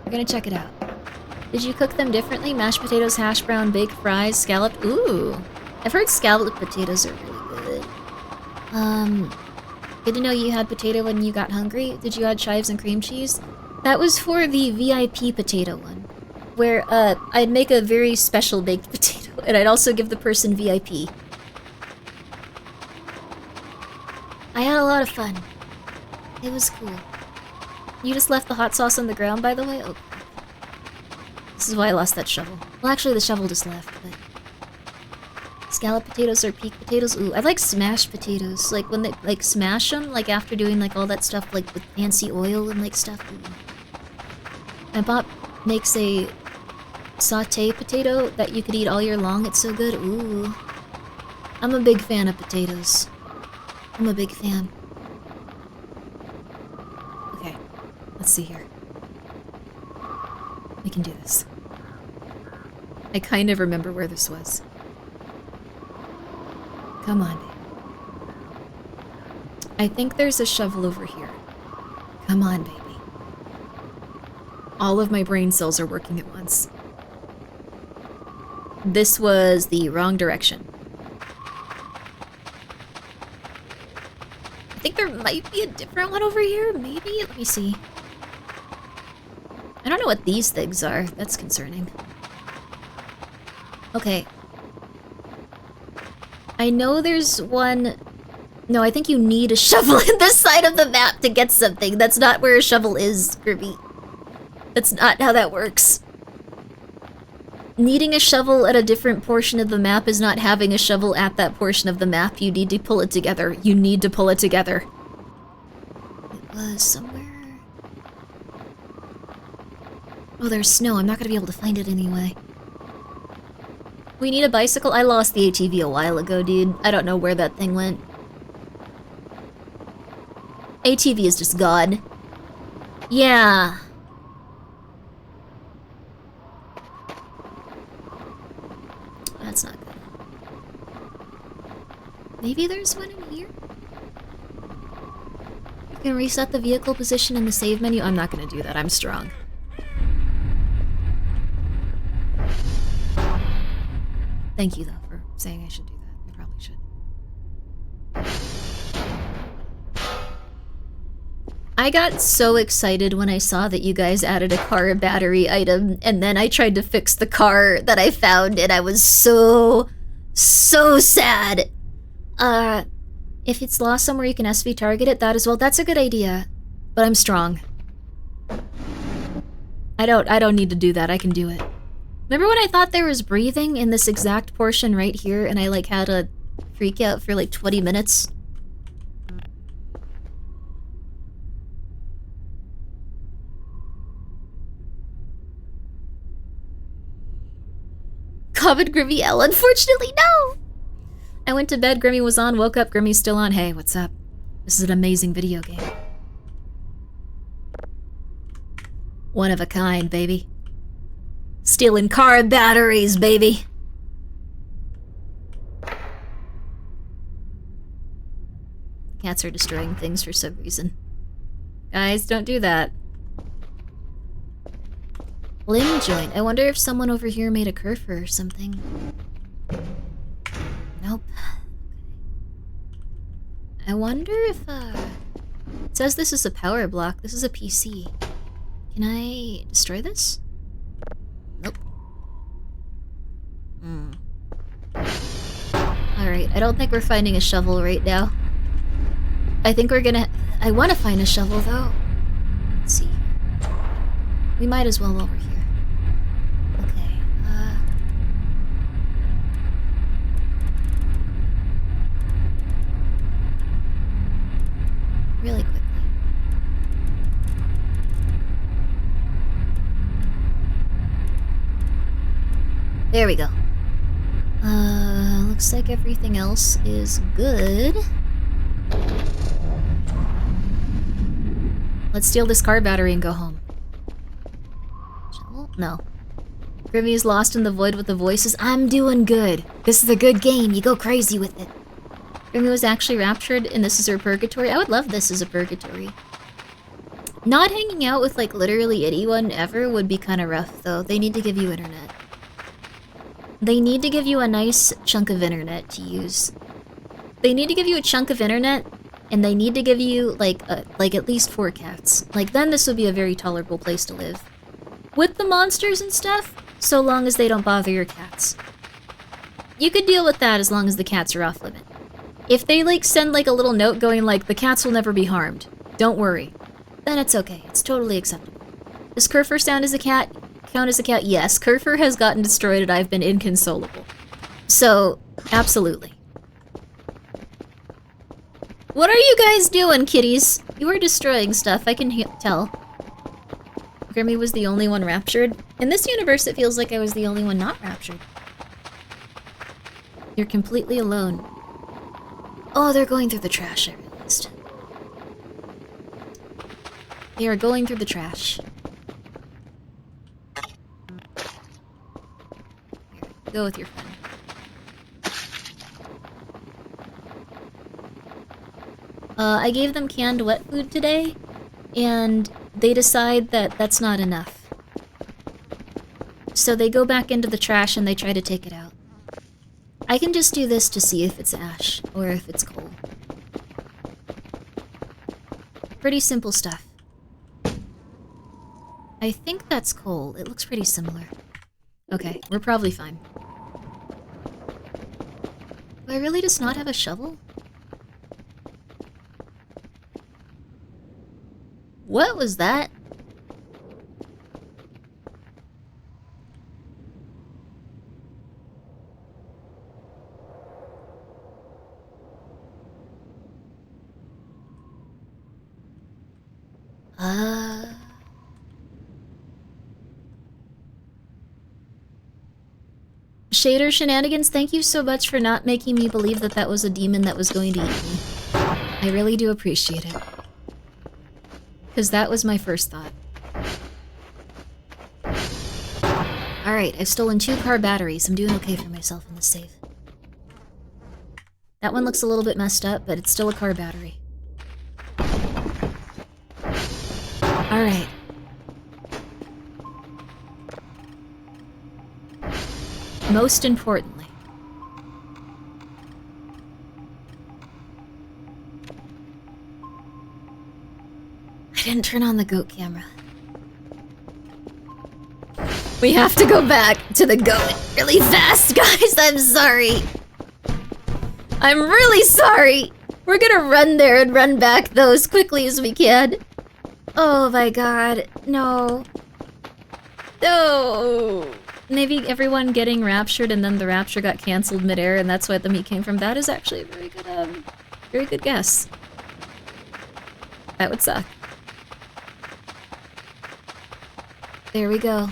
We're gonna check it out. Did you cook them differently? Mashed potatoes, hash brown, baked fries, scalloped? Ooh. I've heard scalloped potatoes are really good. Good to know you had potato when you got hungry. Did you add chives and cream cheese? That was for the VIP potato one. Where, I'd make a very special baked potato, and I'd also give the person VIP. I had a lot of fun. It was cool. You just left the hot sauce on the ground, by the way? Oh. This is why I lost that shovel. Well, actually, the shovel just left, but... Scalloped potatoes or peak potatoes? Ooh, I like smashed potatoes. Like, when they, like, smash them, like, after doing, like, all that stuff, like, with fancy oil and, like, stuff. Ooh. My pop makes a sauté potato that you could eat all year long. It's so good. Ooh. I'm a big fan of potatoes. I'm a big fan. Okay, let's see here. We can do this. I kind of remember where this was. Come on, baby. I think there's a shovel over here. Come on, baby. All of my brain cells are working at once. This was the wrong direction. I think there might be a different one over here, maybe? Let me see. I don't know what these things are. That's concerning. Okay. I know there's one... No, I think you need a shovel in this side of the map to get something. That's not where a shovel is, Grimmi. That's not how that works. Needing a shovel at a different portion of the map is not having a shovel at that portion of the map. You need to pull it together. You need to pull it together. It was somewhere... Oh, there's snow. I'm not gonna be able to find it anyway. We need a bicycle? I lost the ATV a while ago, dude. I don't know where that thing went. ATV is just God. Yeah. That's not good. Maybe there's one in here? You can reset the vehicle position in the save menu. I'm not gonna do that. I'm strong. Thank you, though, for saying I should do that. I probably should. I got so excited when I saw that you guys added a car battery item, and then I tried to fix the car that I found, and I was so sad. If it's lost somewhere, you can SV target it. That as well. That's a good idea, but I'm strong. I don't need to do that. I can do it. Remember when I thought there was breathing in this exact portion right here, and I, like, had a freak out for, like, 20 minutes? Comment Grimmi L. Unfortunately, no! I went to bed, Grimmi was on, woke up, Grimmi's still on. Hey, what's up? This is an amazing video game. One of a kind, baby. Stealing car batteries, baby. Cats are destroying things for some reason. Guys, don't do that. Limb joint. I wonder if someone over here made a kerfer or something. Nope. I wonder if, it says this is a power block. This is a PC. Can I destroy this? Nope. Alright, I don't think we're finding a shovel right now. I think we're gonna... I want to find a shovel, though. Let's see. We might as well while we're here. Okay, really quickly. There we go. Looks like everything else is good. Let's steal this car battery and go home. Shovel? No. Grimmi is lost in the void with the voices. I'm doing good. This is a good game. You go crazy with it. Grimmi was actually raptured and this is her purgatory. I would love this as a purgatory. Not hanging out with like literally anyone ever would be kind of rough though. They need to give you internet. They need to give you a nice chunk of internet to use. They need to give you a chunk of internet, and they need to give you, like at least 4 cats. Like, then this would be a very tolerable place to live. With the monsters and stuff, so long as they don't bother your cats. You could deal with that as long as the cats are off limit. If they, like, send, like, a little note going, like, the cats will never be harmed, don't worry, then it's okay. It's totally acceptable. Does Kerfur count as a cat? Yes, Kerfur has gotten destroyed and I've been inconsolable. So, absolutely. What are you guys doing, kitties? You are destroying stuff, I can tell. Grimmi was the only one raptured. In this universe, it feels like I was the only one not raptured. You're completely alone. Oh, they're going through the trash, I realized. They are going through the trash. Here, go with your friend. I gave them canned wet food today, and they decide that that's not enough. So they go back into the trash and they try to take it out. I can just do this to see if it's ash, or if it's coal. Pretty simple stuff. I think that's coal. It looks pretty similar. Okay, we're probably fine. Do I really just not have a shovel? What was that? Shader Shenanigans, thank you so much for not making me believe that that was a demon that was going to eat me. I really do appreciate it. Because that was my first thought. Alright, I've stolen 2 car batteries. I'm doing okay for myself in this save. That one looks a little bit messed up, but it's still a car battery. Alright. Most importantly. I didn't turn on the goat camera. We have to go back to the goat really fast, guys. I'm sorry. I'm really sorry. We're gonna run there and run back though as quickly as we can. Oh my god. No. No. Maybe everyone getting raptured and then the rapture got cancelled midair and that's why the meat came from. That is actually a very good guess. That would suck. There we go.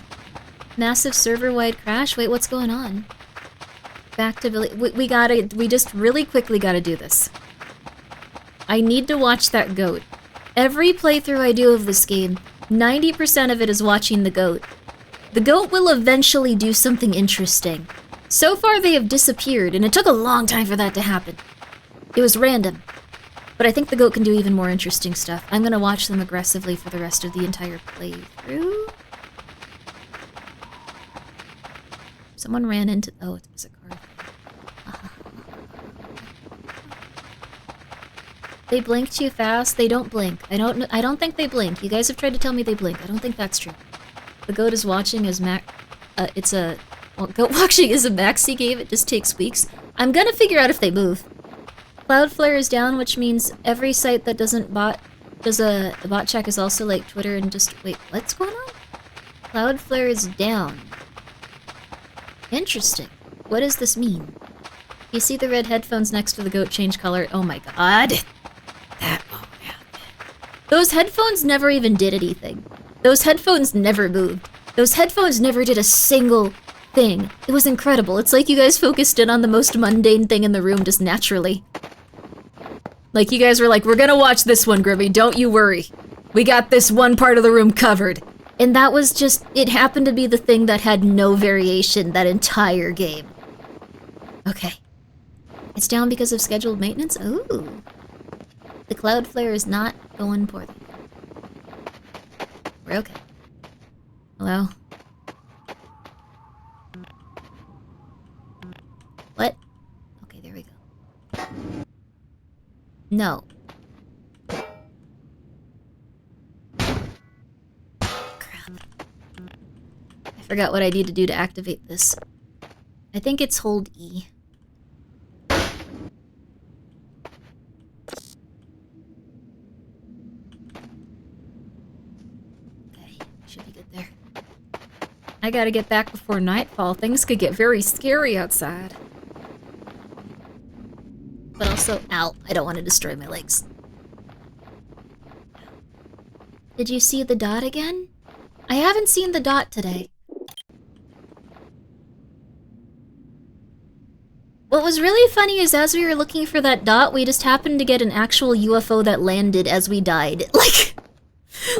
Massive server-wide crash? Wait, what's going on? Back to Billy. We just really quickly gotta do this. I need to watch that goat. Every playthrough I do of this game, 90% of it is watching the goat. The goat will eventually do something interesting. So far they have disappeared, and it took a long time for that to happen. It was random. But I think the goat can do even more interesting stuff. I'm gonna watch them aggressively for the rest of the entire playthrough. Someone ran into... Oh, it was a car. They blink too fast? They don't blink. I don't think they blink. You guys have tried to tell me they blink. I don't think that's true. The goat is watching as goat watching is a maxi game. It just takes weeks. I'm gonna figure out if they move. Cloudflare is down, which means every site that doesn't bot Does a bot check is also like Twitter and just wait, what's going on? Cloudflare is down. Interesting. What does this mean? You see the red headphones next to the goat change color? Oh my god. That won't happen. Those headphones never even did anything. Those headphones never moved. Those headphones never did a single thing. It was incredible. It's like you guys focused in on the most mundane thing in the room just naturally. Like you guys were like, we're gonna watch this one, Grimmi, don't you worry. We got this one part of the room covered. And that was just, it happened to be the thing that had no variation that entire game. Okay. It's down because of scheduled maintenance? Ooh. The Cloudflare is not going poorly. We're okay. Hello? What? Okay, there we go. No. Crap. I forgot what I need to do to activate this. I think it's hold E. Should be good there. I gotta get back before nightfall. Things could get very scary outside. But also, ow, I don't want to destroy my legs. Did you see the dot again? I haven't seen the dot today. What was really funny is as we were looking for that dot, we just happened to get an actual UFO that landed as we died.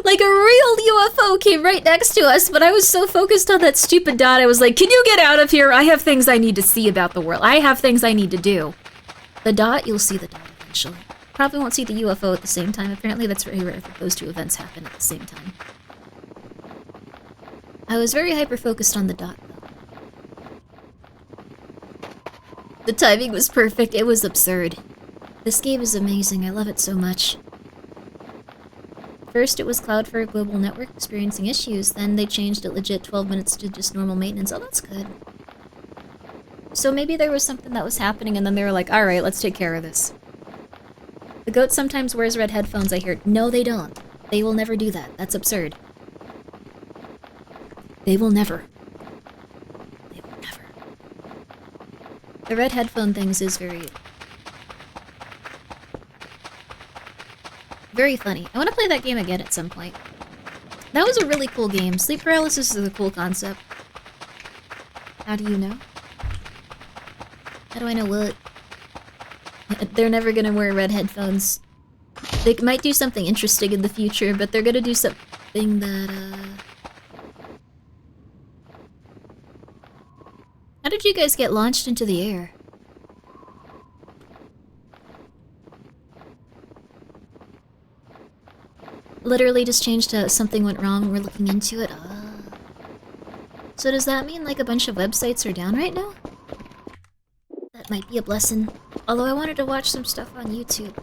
Like a real UFO came right next to us, but I was so focused on that stupid dot, I was like, can you get out of here? I have things I need to see about the world. I have things I need to do. The dot, you'll see the dot eventually. Probably won't see the UFO at the same time. Apparently that's very rare that those two events happen at the same time. I was very hyper-focused on the dot, though. The timing was perfect. It was absurd. This game is amazing. I love it so much. First, it was Cloudflare Global Network experiencing issues, then they changed it legit 12 minutes to just normal maintenance. Oh, that's good. So maybe there was something that was happening and then they were like, alright, let's take care of this. The goat sometimes wears red headphones, I hear. No, they don't. They will never do that. That's absurd. They will never. They will never. The red headphone things is very funny. I want to play that game again at some point. That was a really cool game. Sleep paralysis is a cool concept. How do you know? How do I know what? They're never gonna wear red headphones. They might do something interesting in the future, but they're gonna do something that, How did you guys get launched into the air? Literally just changed to something went wrong, we're looking into it. So does that mean like a bunch of websites are down right now? That might be a blessing. Although I wanted to watch some stuff on YouTube.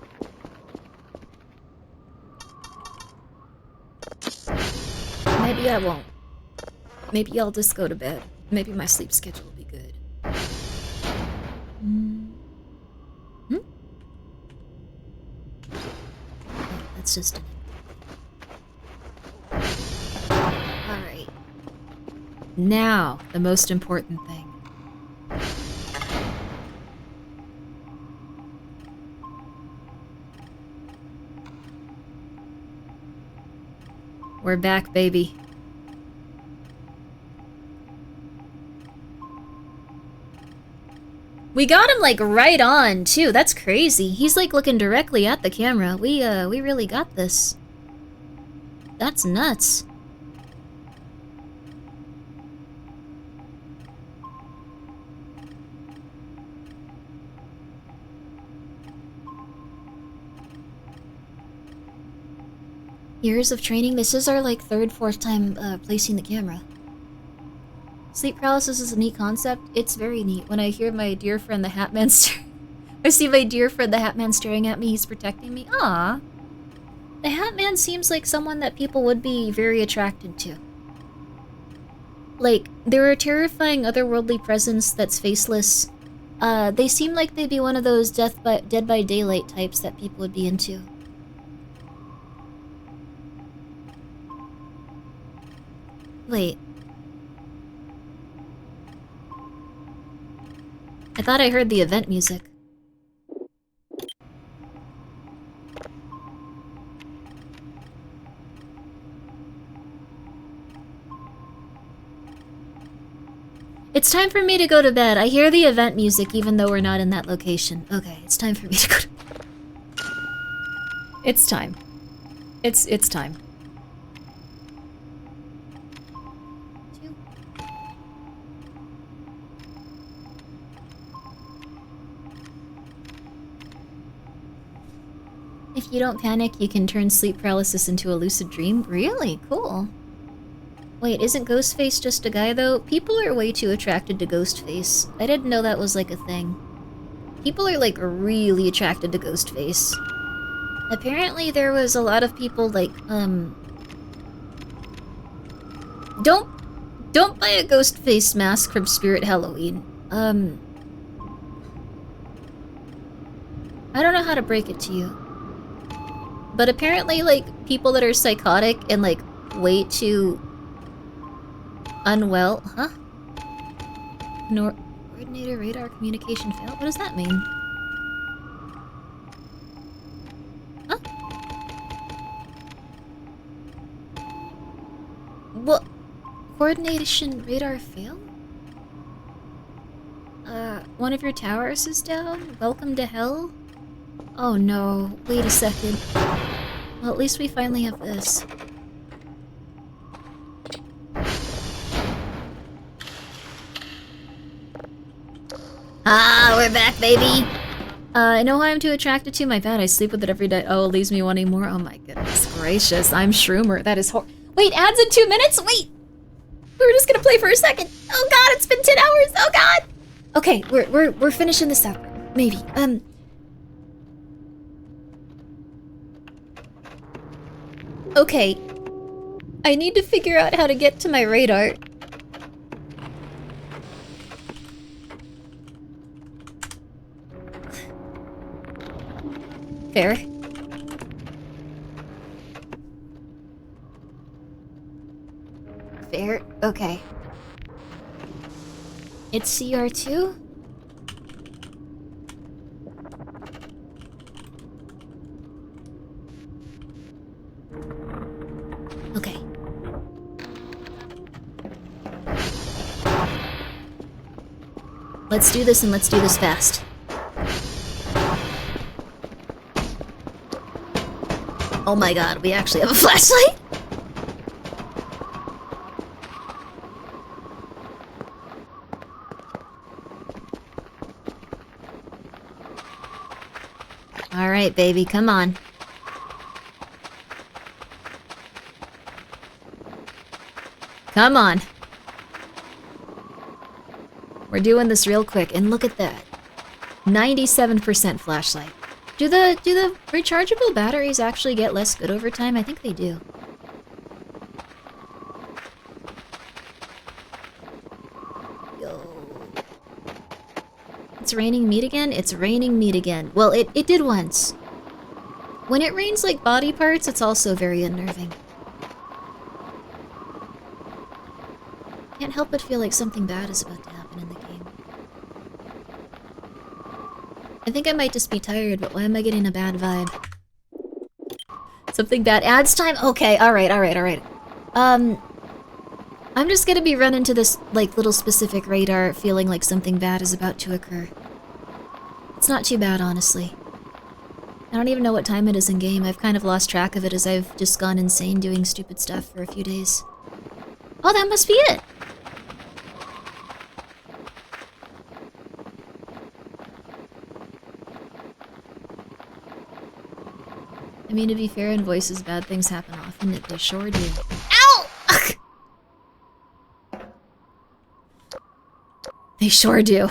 Maybe I won't. Maybe I'll just go to bed. Maybe my sleep schedule will be good. Oh, that's just... Alright. Now, the most important thing. We're back, baby. We got him, like, right on, too. That's crazy. He's, like, looking directly at the camera. We really got this. That's nuts. Years of training. This is our, like, third, fourth time, placing the camera. Sleep paralysis is a neat concept. It's very neat. When I hear my dear friend the Hatman I see my dear friend the Hatman staring at me, he's protecting me. Aww. The Hatman seems like someone that people would be very attracted to. Like, they're a terrifying otherworldly presence that's faceless. They seem like they'd be one of those Dead by Daylight types that people would be into. Wait. I thought I heard the event music. It's time for me to go to bed. I hear the event music even though we're not in that location. Okay, it's time for me to go to bed. It's time. It's time. If you don't panic, you can turn sleep paralysis into a lucid dream? Really? Cool. Wait, isn't Ghostface just a guy, though? People are way too attracted to Ghostface. I didn't know that was, like, a thing. People are, like, really attracted to Ghostface. Apparently there was a lot of people, like, Don't buy a Ghostface mask from Spirit Halloween. I don't know how to break it to you. But apparently, like, people that are psychotic and, like, way too unwell... Huh? Coordinator radar communication failed? What does that mean? Huh? What? Coordination radar failed? One of your towers is down? Welcome to hell? Oh no, wait a second. Well, at least we finally have this. Ah, we're back, baby! I know how I'm too attracted to my bed. I sleep with it every day. Oh, it leaves me wanting more. Oh my goodness gracious. I'm Shroomer. That is Wait, ads in 2 minutes? Wait! We were just gonna play for a second. Oh god, it's been 10 hours! Oh god! Okay, we're finishing this up. Maybe. Okay. I need to figure out how to get to my radar. Fair. Fair. Okay. It's CR2? Okay. Let's do this and let's do this fast. Oh my god, we actually have a flashlight? Alright, baby, come on. Come on. We're doing this real quick, and look at that. 97% flashlight. Do the rechargeable batteries actually get less good over time? I think they do. Yo. It's raining meat again? It's raining meat again. Well, it did once. When it rains like body parts, it's also very unnerving. Can't help but feel like something bad is about to happen in the game. I think I might just be tired, but why am I getting a bad vibe? Something bad. Ads time? Okay, alright. I'm just gonna be running to this, like, little specific radar feeling like something bad is about to occur. It's not too bad, honestly. I don't even know what time it is in game. I've kind of lost track of it as I've just gone insane doing stupid stuff for a few days. Oh, that must be it! I mean, to be fair, in voices, bad things happen often. They sure do. Ow! They sure do.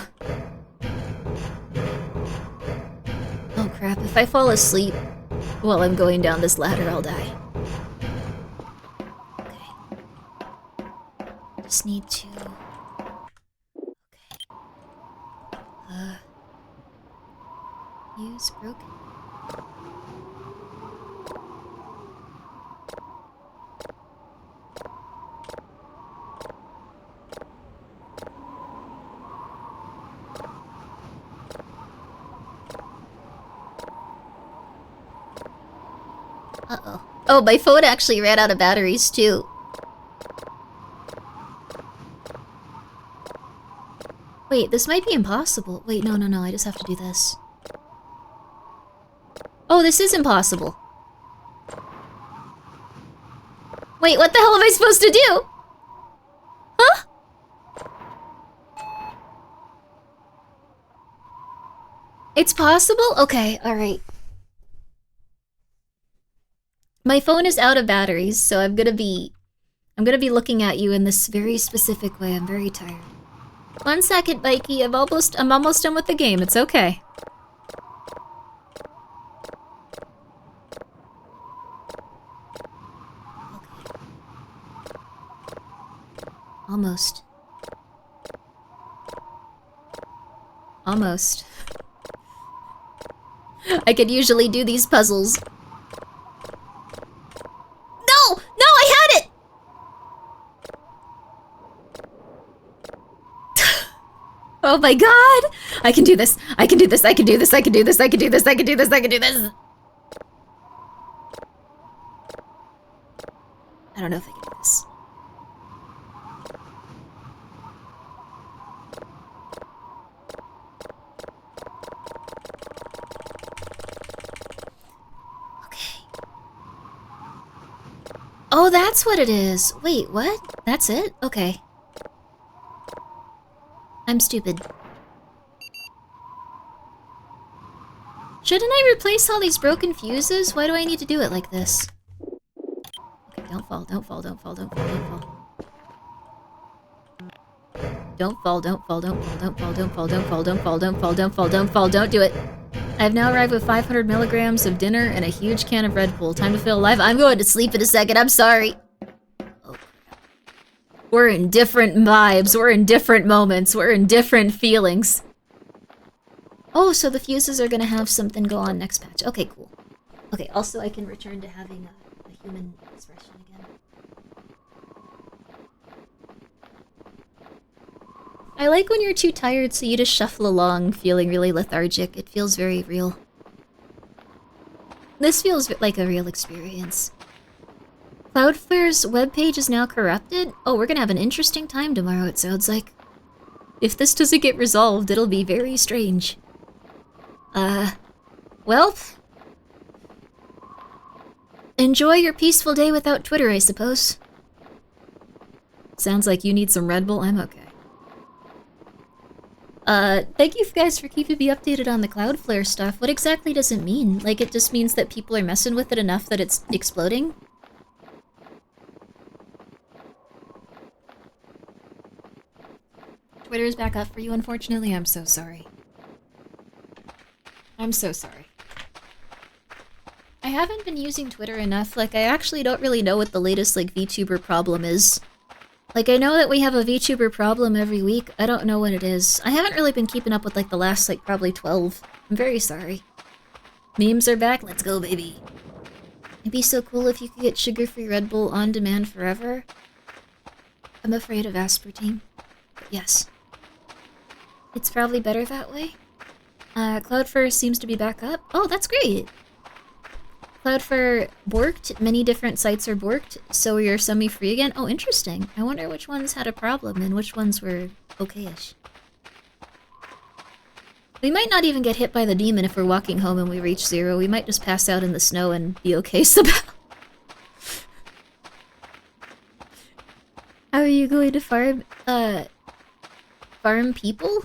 Oh crap, if I fall asleep while I'm going down this ladder, I'll die. Okay. Just need to... Okay. Use broken... Oh, my phone actually ran out of batteries too. Wait, this might be impossible. Wait, no, I just have to do this. Oh, this is impossible. Wait, what the hell am I supposed to do? Huh? It's possible? Okay, alright. My phone is out of batteries, so I'm gonna be looking at you in this very specific way. I'm very tired. 1 second, Mikey. I'm almost done with the game. It's okay. Almost. Almost. I could usually do these puzzles. No! No, I had it! Oh my god! I can do this. I can do this. I can do this. I can do this. I can do this. I can do this. I can do this. I don't know if I can do this. Oh, that's what it is. Wait, what? That's it? Okay. I'm stupid. Shouldn't I replace all these broken fuses? Why do I need to do it like this? Okay, don't fall, don't fall, don't fall, don't fall, don't fall. Don't fall, don't fall, don't fall, don't fall, don't fall, don't fall, don't fall, don't fall, don't fall, don't fall, don't do it. I have now arrived with 500 milligrams of dinner and a huge can of Red Bull. Time to feel alive. I'm going to sleep in a second. I'm sorry. Oh, we're in different vibes. We're in different moments. We're in different feelings. Oh, so the fuses are going to have something go on next patch. Okay, cool. Okay, also I can return to having a human expression again. I like when you're too tired so you just shuffle along feeling really lethargic. It feels very real. This feels like a real experience. Cloudflare's webpage is now corrupted? Oh, we're gonna have an interesting time tomorrow, it sounds like. If this doesn't get resolved, it'll be very strange. Well... enjoy your peaceful day without Twitter, I suppose. Sounds like you need some Red Bull. I'm okay. Thank you guys for keeping me updated on the Cloudflare stuff. What exactly does it mean? Like, it just means that people are messing with it enough that it's exploding? Twitter's back up for you, unfortunately. I'm so sorry. I'm so sorry. I haven't been using Twitter enough. Like, I actually don't really know what the latest, like, VTuber problem is. Like, I know that we have a VTuber problem every week. I don't know what it is. I haven't really been keeping up with, like, the last, like, probably 12. I'm very sorry. Memes are back? Let's go, baby. It'd be so cool if you could get sugar-free Red Bull on demand forever. I'm afraid of aspartame. But yes. It's probably better that way. Cloudflare seems to be back up. Oh, that's great! Cloudflare borked. Many different sites are borked, so you're semi-free again. Oh, interesting. I wonder which ones had a problem and which ones were okay-ish. We might not even get hit by the demon if we're walking home and we reach 0. We might just pass out in the snow and be okay somehow. How are you going to farm, farm people?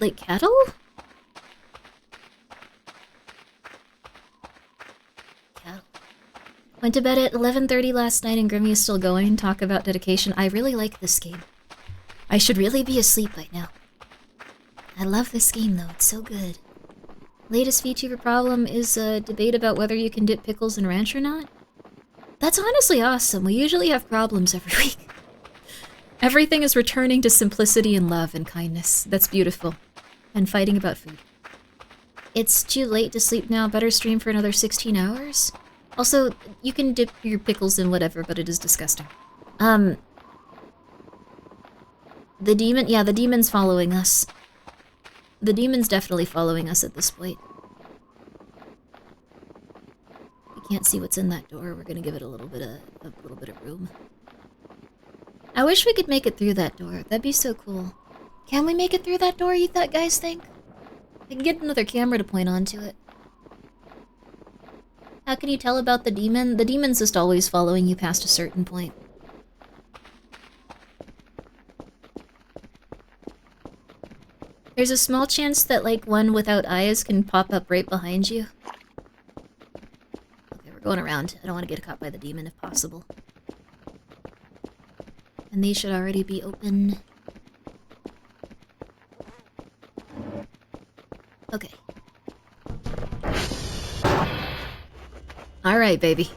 Like cattle? Went to bed at 11:30 last night and Grimmi is still going. Talk about dedication. I really like this game. I should really be asleep by now. I love this game though, it's so good. Latest VTuber problem is a debate about whether you can dip pickles in ranch or not. That's honestly awesome. We usually have problems every week. Everything is returning to simplicity and love and kindness. That's beautiful. And fighting about food. It's too late to sleep now. Better stream for another 16 hours? Also, you can dip your pickles in whatever, but it is disgusting. The demon? Yeah, the demon's following us. The demon's definitely following us at this point. can't see what's in that door. We're gonna give it a little bit of room. I wish we could make it through that door. That'd be so cool. Can we make it through that door, you guys think? I can get another camera to point onto it. How can you tell about the demon? The demon's just always following you past a certain point. There's a small chance that, like, one without eyes can pop up right behind you. Okay, we're going around. I don't want to get caught by the demon if possible. And these should already be open. Okay. Alright, baby.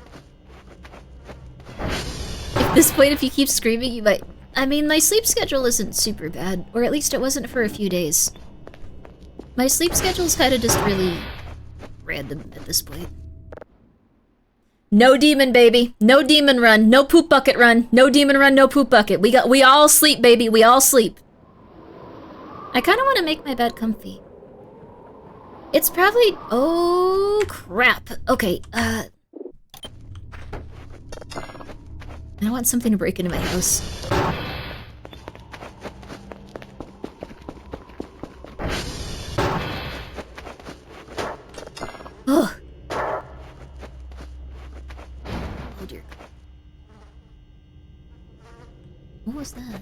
At this point, if you keep screaming, you might... I mean, my sleep schedule isn't super bad. Or at least it wasn't for a few days. My sleep schedule's kind of just really random at this point. No demon, baby. No demon run. No poop bucket run. No demon run, no poop bucket. We all sleep, baby. We all sleep. I kind of want to make my bed comfy. It's probably... Oh, crap. Okay, I don't want something to break into my house. Oh. Oh dear. What was that?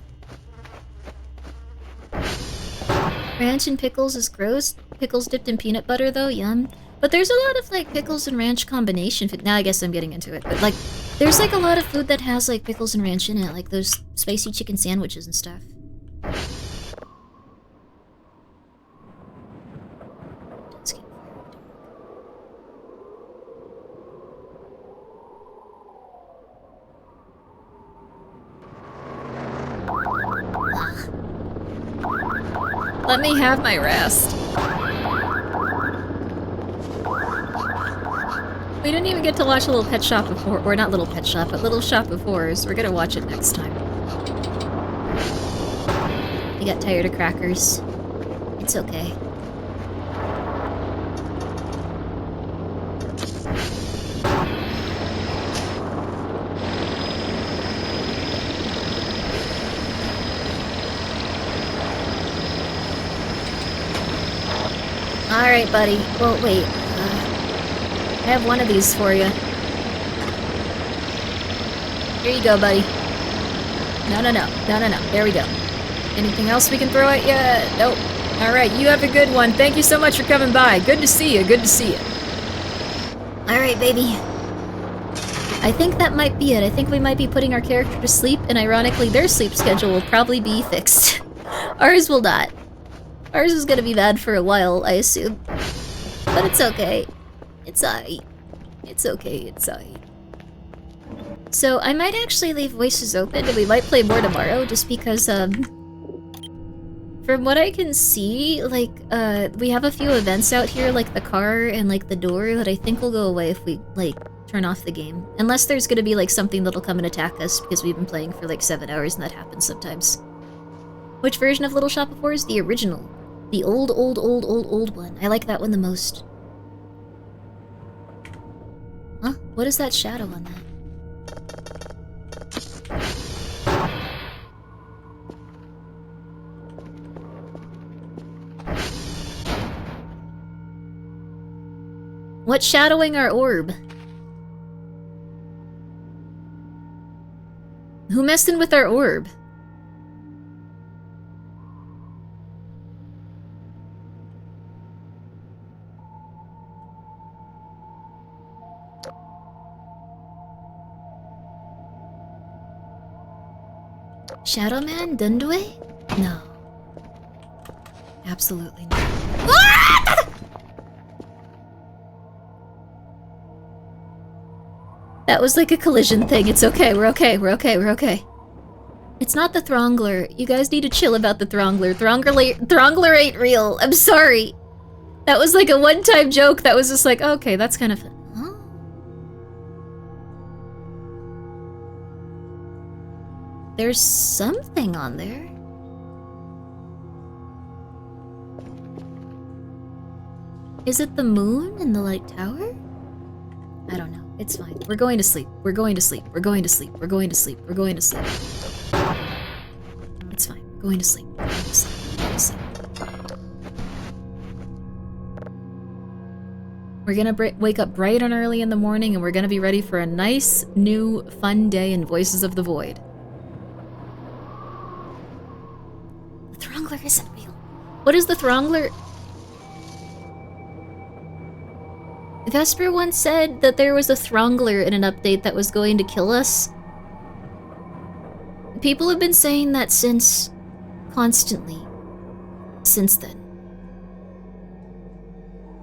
Ranch and pickles is gross. Pickles dipped in peanut butter, though, yum. But there's a lot of, like, pickles and ranch combination food. Now I guess I'm getting into it. But, like, there's, like, a lot of food that has, like, pickles and ranch in it. Like, those spicy chicken sandwiches and stuff. Let me have my rest. We didn't even get to watch Little Pet Shop of Horrors, or not Little Pet Shop, but Little Shop of Horrors. We're gonna watch it next time. We got tired of crackers. It's okay. Alright, buddy. Well, wait. I have one of these for you. Here you go, buddy. No. There we go. Anything else we can throw at you? Nope. Alright, you have a good one. Thank you so much for coming by. Good to see you. Good to see you. Alright, baby. I think that might be it. I think we might be putting our character to sleep, and ironically, their sleep schedule will probably be fixed. Ours will not. Ours is gonna be bad for a while, I assume. But it's okay. It's alright. It's okay, it's alright. So, I might actually leave voices open, and we might play more tomorrow, just because, from what I can see, like, we have a few events out here, like the car and, like, the door, that I think will go away if we, like, turn off the game. Unless there's gonna be, like, something that'll come and attack us, because we've been playing for, like, 7 hours, and that happens sometimes. Which version of Little Shop of Horrors? The original. The old one. I like that one the most. Huh? What is that shadow on that? What's shadowing our orb? Who messing with our orb? Shadow Man? Dundway? No. Absolutely not. Ah! That was like a collision thing. It's okay. We're okay. We're okay. We're okay. It's not the Throngler. You guys need to chill about the Throngler. Throngler ain't real. I'm sorry. That was like a one-time joke that was just like, okay, that's kind of... Huh? There's something on there. Is it the moon in the light tower? I don't know. It's fine. We're going to sleep. We're going to sleep. We're going to sleep. We're going to sleep. We're going to sleep. It's fine. We're going to sleep. We're going to sleep. We're going to sleep. We're gonna wake up bright and early in the morning, and we're gonna be ready for a nice, new, fun day in Voices of the Void. The Throngler isn't real. What is the Throngler? Vesper once said that there was a Throngler in an update that was going to kill us. People have been saying that constantly, since then.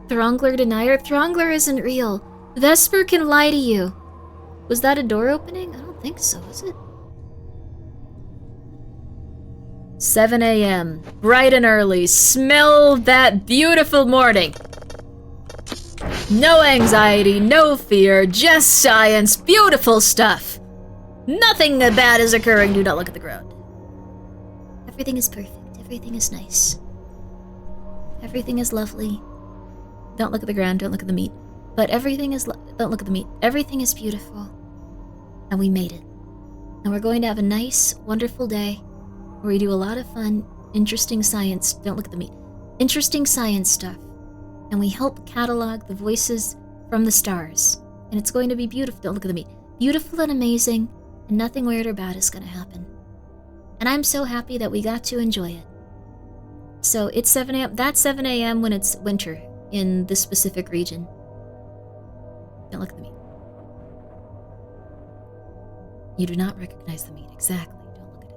Throngler denier? Throngler isn't real. Vesper can lie to you. Was that a door opening? I don't think so, is it? 7 a.m. Bright and early. Smell that beautiful morning. No anxiety, no fear, just science. Beautiful stuff. Nothing bad is occurring. Do not look at the ground. Everything is perfect. Everything is nice. Everything is lovely. Don't look at the ground, don't look at the meat. But everything is don't look at the meat. Everything is beautiful. And we made it. And we're going to have a nice, wonderful day where we do a lot of fun, interesting science. Don't look at the meat. Interesting science stuff. And we help catalog the voices from the stars. And it's going to be beautiful. Don't look at the meat. Beautiful and amazing, and nothing weird or bad is going to happen. And I'm so happy that we got to enjoy it. So it's 7 a.m. That's 7 a.m. when it's winter in this specific region. Don't look at the meat. You do not recognize the meat. Exactly. Don't look at it.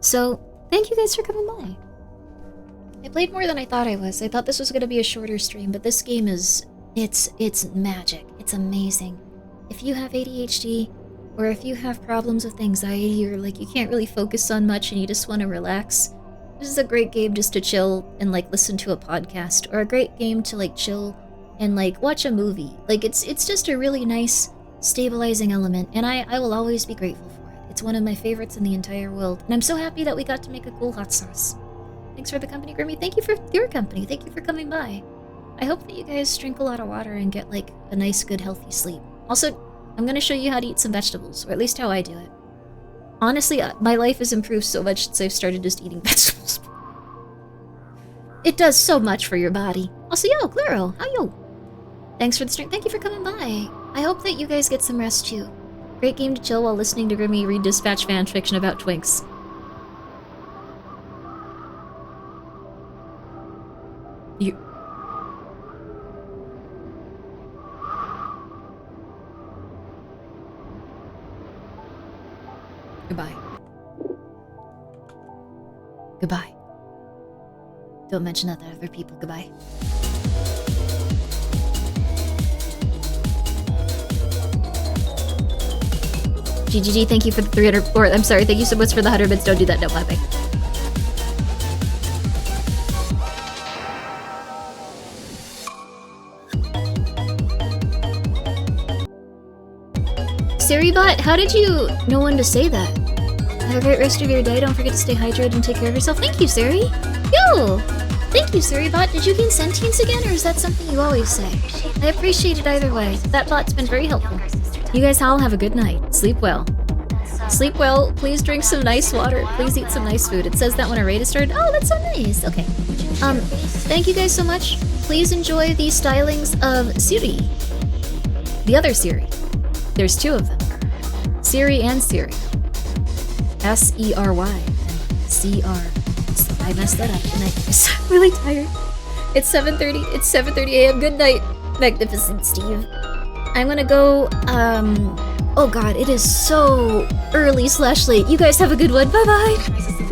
So, thank you guys for coming by. I played more than I thought I was. I thought this was going to be a shorter stream, but this game is... It's magic. It's amazing. If you have ADHD, or if you have problems with anxiety, or like you can't really focus on much and you just want to relax, this is a great game just to chill and like listen to a podcast, or a great game to like chill and like watch a movie. Like it's just a really nice stabilizing element, and I will always be grateful for it. It's one of my favorites in the entire world, and I'm so happy that we got to make a cool hot sauce. Thanks for the company, Grimmi. Thank you for your company. Thank you for coming by. I hope that you guys drink a lot of water and get like a nice, good, healthy sleep. Also, I'm gonna show you how to eat some vegetables, or at least how I do it. Honestly, my life has improved so much since I've started just eating vegetables. It does so much for your body. Also, yo, Claro, how yo? Thanks for the stream. Thank you for coming by. I hope that you guys get some rest too. Great game to chill while listening to Grimmi read dispatch fanfiction about Twinks. You... Goodbye. Goodbye. Don't mention that to other people. Goodbye. GGG, thank you for the 300, or I'm sorry, thank you so much for the 100 bits. Don't do that. No, bye-bye. Siribot, how did you know when to say that? Have a great rest of your day. Don't forget to stay hydrated and take care of yourself. Thank you, Siri. Yo! Thank you, Siribot. Did you gain sentience again, or is that something you always say? I appreciate it either way. That bot's been very helpful. You guys all have a good night. Sleep well. Sleep well. Please drink some nice water. Please eat some nice food. It says that when a raid is started. Oh, that's so nice. Okay. Thank you guys so much. Please enjoy the stylings of Siri. The other Siri. There's two of them. Siri and Siri. S-E-R-Y and C-R. I messed that up tonight. I'm really tired. It's 7:30. It's 7:30 a.m. Good night, Magnificent Steve. I'm gonna go, oh god, it is so early/late. You guys have a good one. Bye-bye.